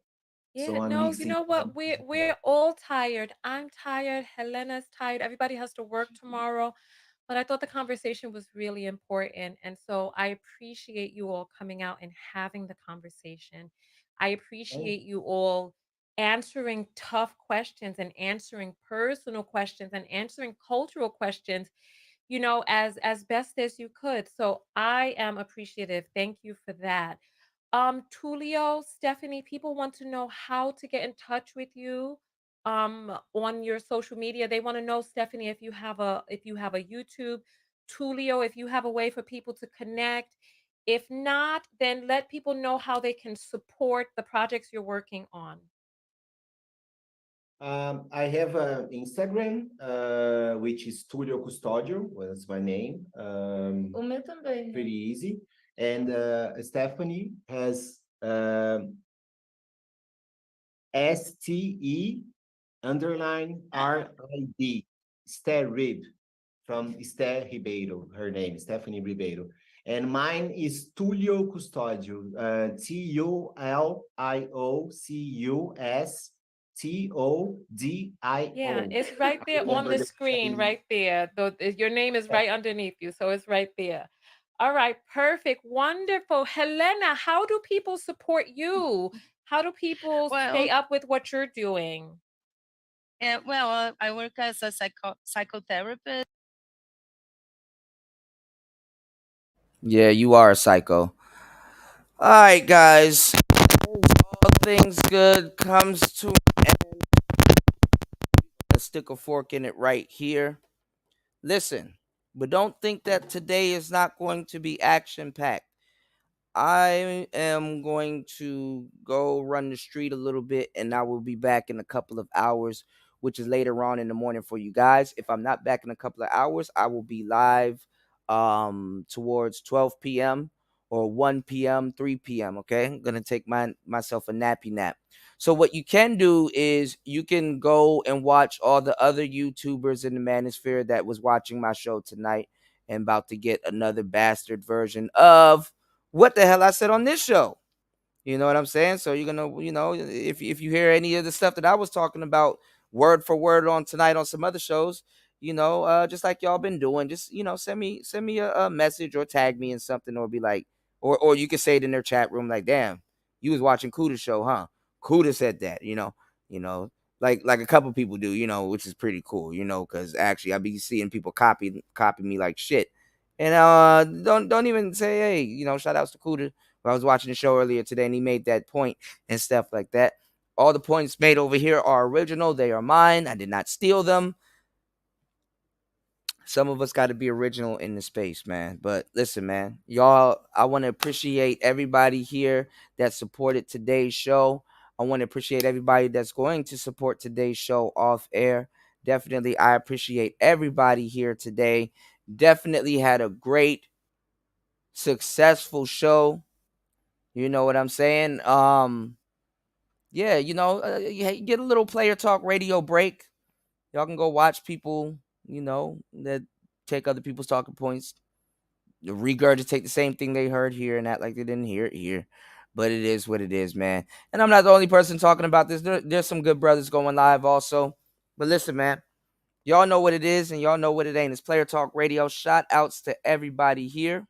Yeah, So I'm no, you mixing. know what? We're all tired. I'm tired. Helena's tired. Everybody has to work tomorrow. But I thought the conversation was really important. And so I appreciate you all coming out and having the conversation. I appreciate you all answering tough questions and answering personal questions and answering cultural questions, as best as you could. So I am appreciative. Thank you for that. Tulio, Stephanie, people want to know how to get in touch with you on your social media. They want to know, Stephanie, if you have a YouTube, Tulio, if you have a way for people to connect. If not, then let people know how they can support the projects you're working on. I have an Instagram, which is Tulio Custodio. Well, that's my name. O meu também. Pretty easy. And Stephanie has STE_RID, Esther Rib, from Esther Ribeiro, her name, Stephanie Ribeiro. And mine is Tulio Custodio, TULIOCUSTODIO. Yeah, it's right there on the screen, right there. Your name is right underneath you, so it's right there. All right, perfect, wonderful. Helena, how do people support you? How do people stay up with what you're doing? Well, I work as a psychotherapist. Yeah, you are a psycho. All right, guys. All things good comes to an end. Let's stick a fork in it right here. Listen, but don't think that today is not going to be action-packed. I am going to go run the street a little bit, and I will be back in a couple of hours, which is later on in the morning for you guys. If I'm not back in a couple of hours, I will be live towards 12 p.m. or 1 p.m., 3 p.m., okay? I'm going to take myself a nappy nap. So what you can do is you can go and watch all the other YouTubers in the Manosphere that was watching my show tonight and about to get another bastard version of what the hell I said on this show. You know what I'm saying? So you're going to, if you hear any of the stuff that I was talking about word for word on tonight on some other shows, just like y'all been doing, just, send me a message or tag me in something, or be like, or you can say it in their chat room, like, damn, you was watching Kuda's show, huh? Kuda said that, like a couple people do, which is pretty cool, because actually I be seeing people copy me like shit. And don't even say, hey, shout outs to Kuda. I was watching the show earlier today and he made that point and stuff like that. All the points made over here are original. They are mine. I did not steal them. Some of us got to be original in the space, man. But listen, man, y'all, I want to appreciate everybody here that supported today's show. I want to appreciate everybody that's going to support today's show off air. Definitely, I appreciate everybody here today. Definitely had a great, successful show. You know what I'm saying? Yeah, you get a little Player Talk Radio break. Y'all can go watch people, that take other people's talking points, regurgitate the same thing they heard here and act like they didn't hear it here. But it is what it is, man. And I'm not the only person talking about this. There's some good brothers going live also. But listen, man, y'all know what it is and y'all know what it ain't. It's Player Talk Radio. Shout outs to everybody here.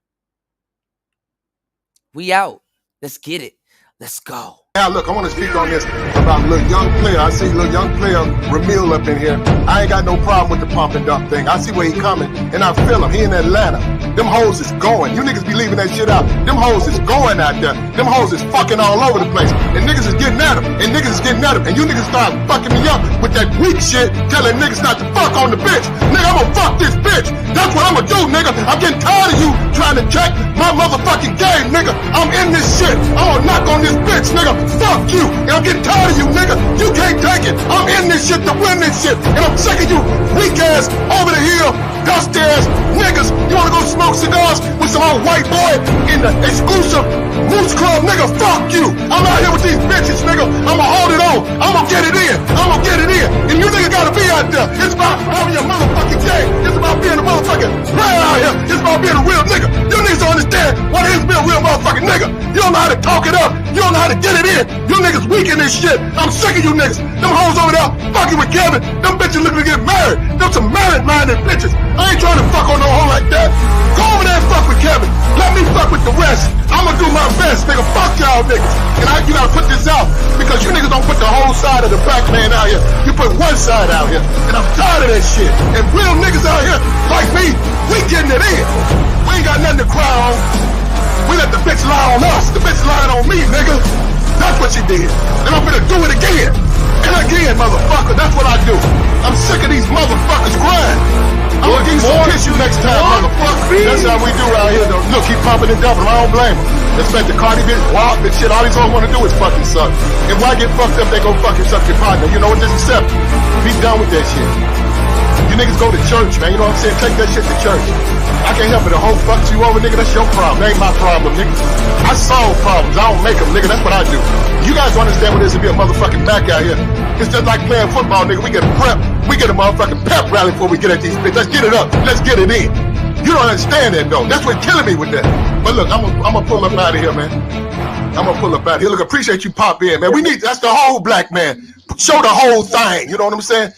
We out. Let's get it. Let's go. Now, look, I want to speak on this about little young player. I see little young player Ramil up in here. I ain't got no problem with the pump and dump thing. I see where he coming, and I feel him. He in Atlanta. Them hoes is going. You niggas be leaving that shit out. Them hoes is going out there. Them hoes is fucking all over the place. And niggas is getting at him. And niggas is getting at him. And you niggas start fucking me up with that weak shit, telling niggas not to fuck on the bitch. Nigga, I'm gonna fuck this bitch. That's what I'm gonna do, nigga. I'm getting tired of you trying to check my motherfucking game, nigga. I'm in this shit. I'm gonna knock on this bitch, nigga. Fuck you. And I'm getting tired of you, nigga. You can't take it. I'm in this shit to win this shit. And I'm sick of you weak ass, over the hill, dust ass niggas. You wanna go smoke smoke cigars with some old white boy in the exclusive Moose Club, nigga, fuck you. I'm out here with these bitches, nigga. I'ma hold it on. I'ma get it in. I'ma get it in. And you nigga gotta be out there. It's about having your motherfucking game. It's about being a motherfucking player out here. It's about being a real nigga. You niggas don't understand what it is to be a real motherfucking nigga. You don't know how to talk it up. You don't know how to get it in. You niggas weak in this shit. I'm sick of you niggas. Them hoes over there fucking with Kevin. Them bitches looking to get married. Them some married-minded bitches. I ain't trying to fuck on no hoe like that. Go over there and fuck with Kevin. Let me fuck with the rest. I'ma do my best, nigga. Fuck y'all niggas. And you gotta put this out because you niggas don't put the whole side of the black man out here. You put one side out here. And I'm tired of that shit. And real niggas out here like me, we getting it in. We ain't got nothing to cry on. We let the bitch lie on us. The bitch lying on me, nigga. That's what you did. And I'm gonna do it again. And again, motherfucker. That's what I do. I'm sick of these motherfuckers crying. I'm gonna give you some tissue next time, motherfucker. That's how we do out here, though. Look, keep pumping and dumping. I don't blame him. Expect the Cardi bitch, wild bitch shit. All these hoes want to do is fucking suck. And why get fucked up? They go fucking suck your partner. You know what? Just accept it. Be done with that shit. You niggas go to church, man. You know what I'm saying? Take that shit to church. I can't help it. The hoe fucks you over, nigga. That's your problem. That ain't my problem, nigga. I solve problems. I don't make them, nigga. That's what I do. You guys don't understand what it is to be a motherfucking back out here. It's just like playing football, nigga. We get prep. We get a motherfucking pep rally before we get at these bitches. Let's get it up. Let's get it in. You don't understand that, though. That's what's killing me with that. But look, I'm gonna pull up out of here, man. I'm gonna pull up out of here. Look, appreciate you pop in, man. We need, that's the whole black man. Show the whole thing. You know what I'm saying?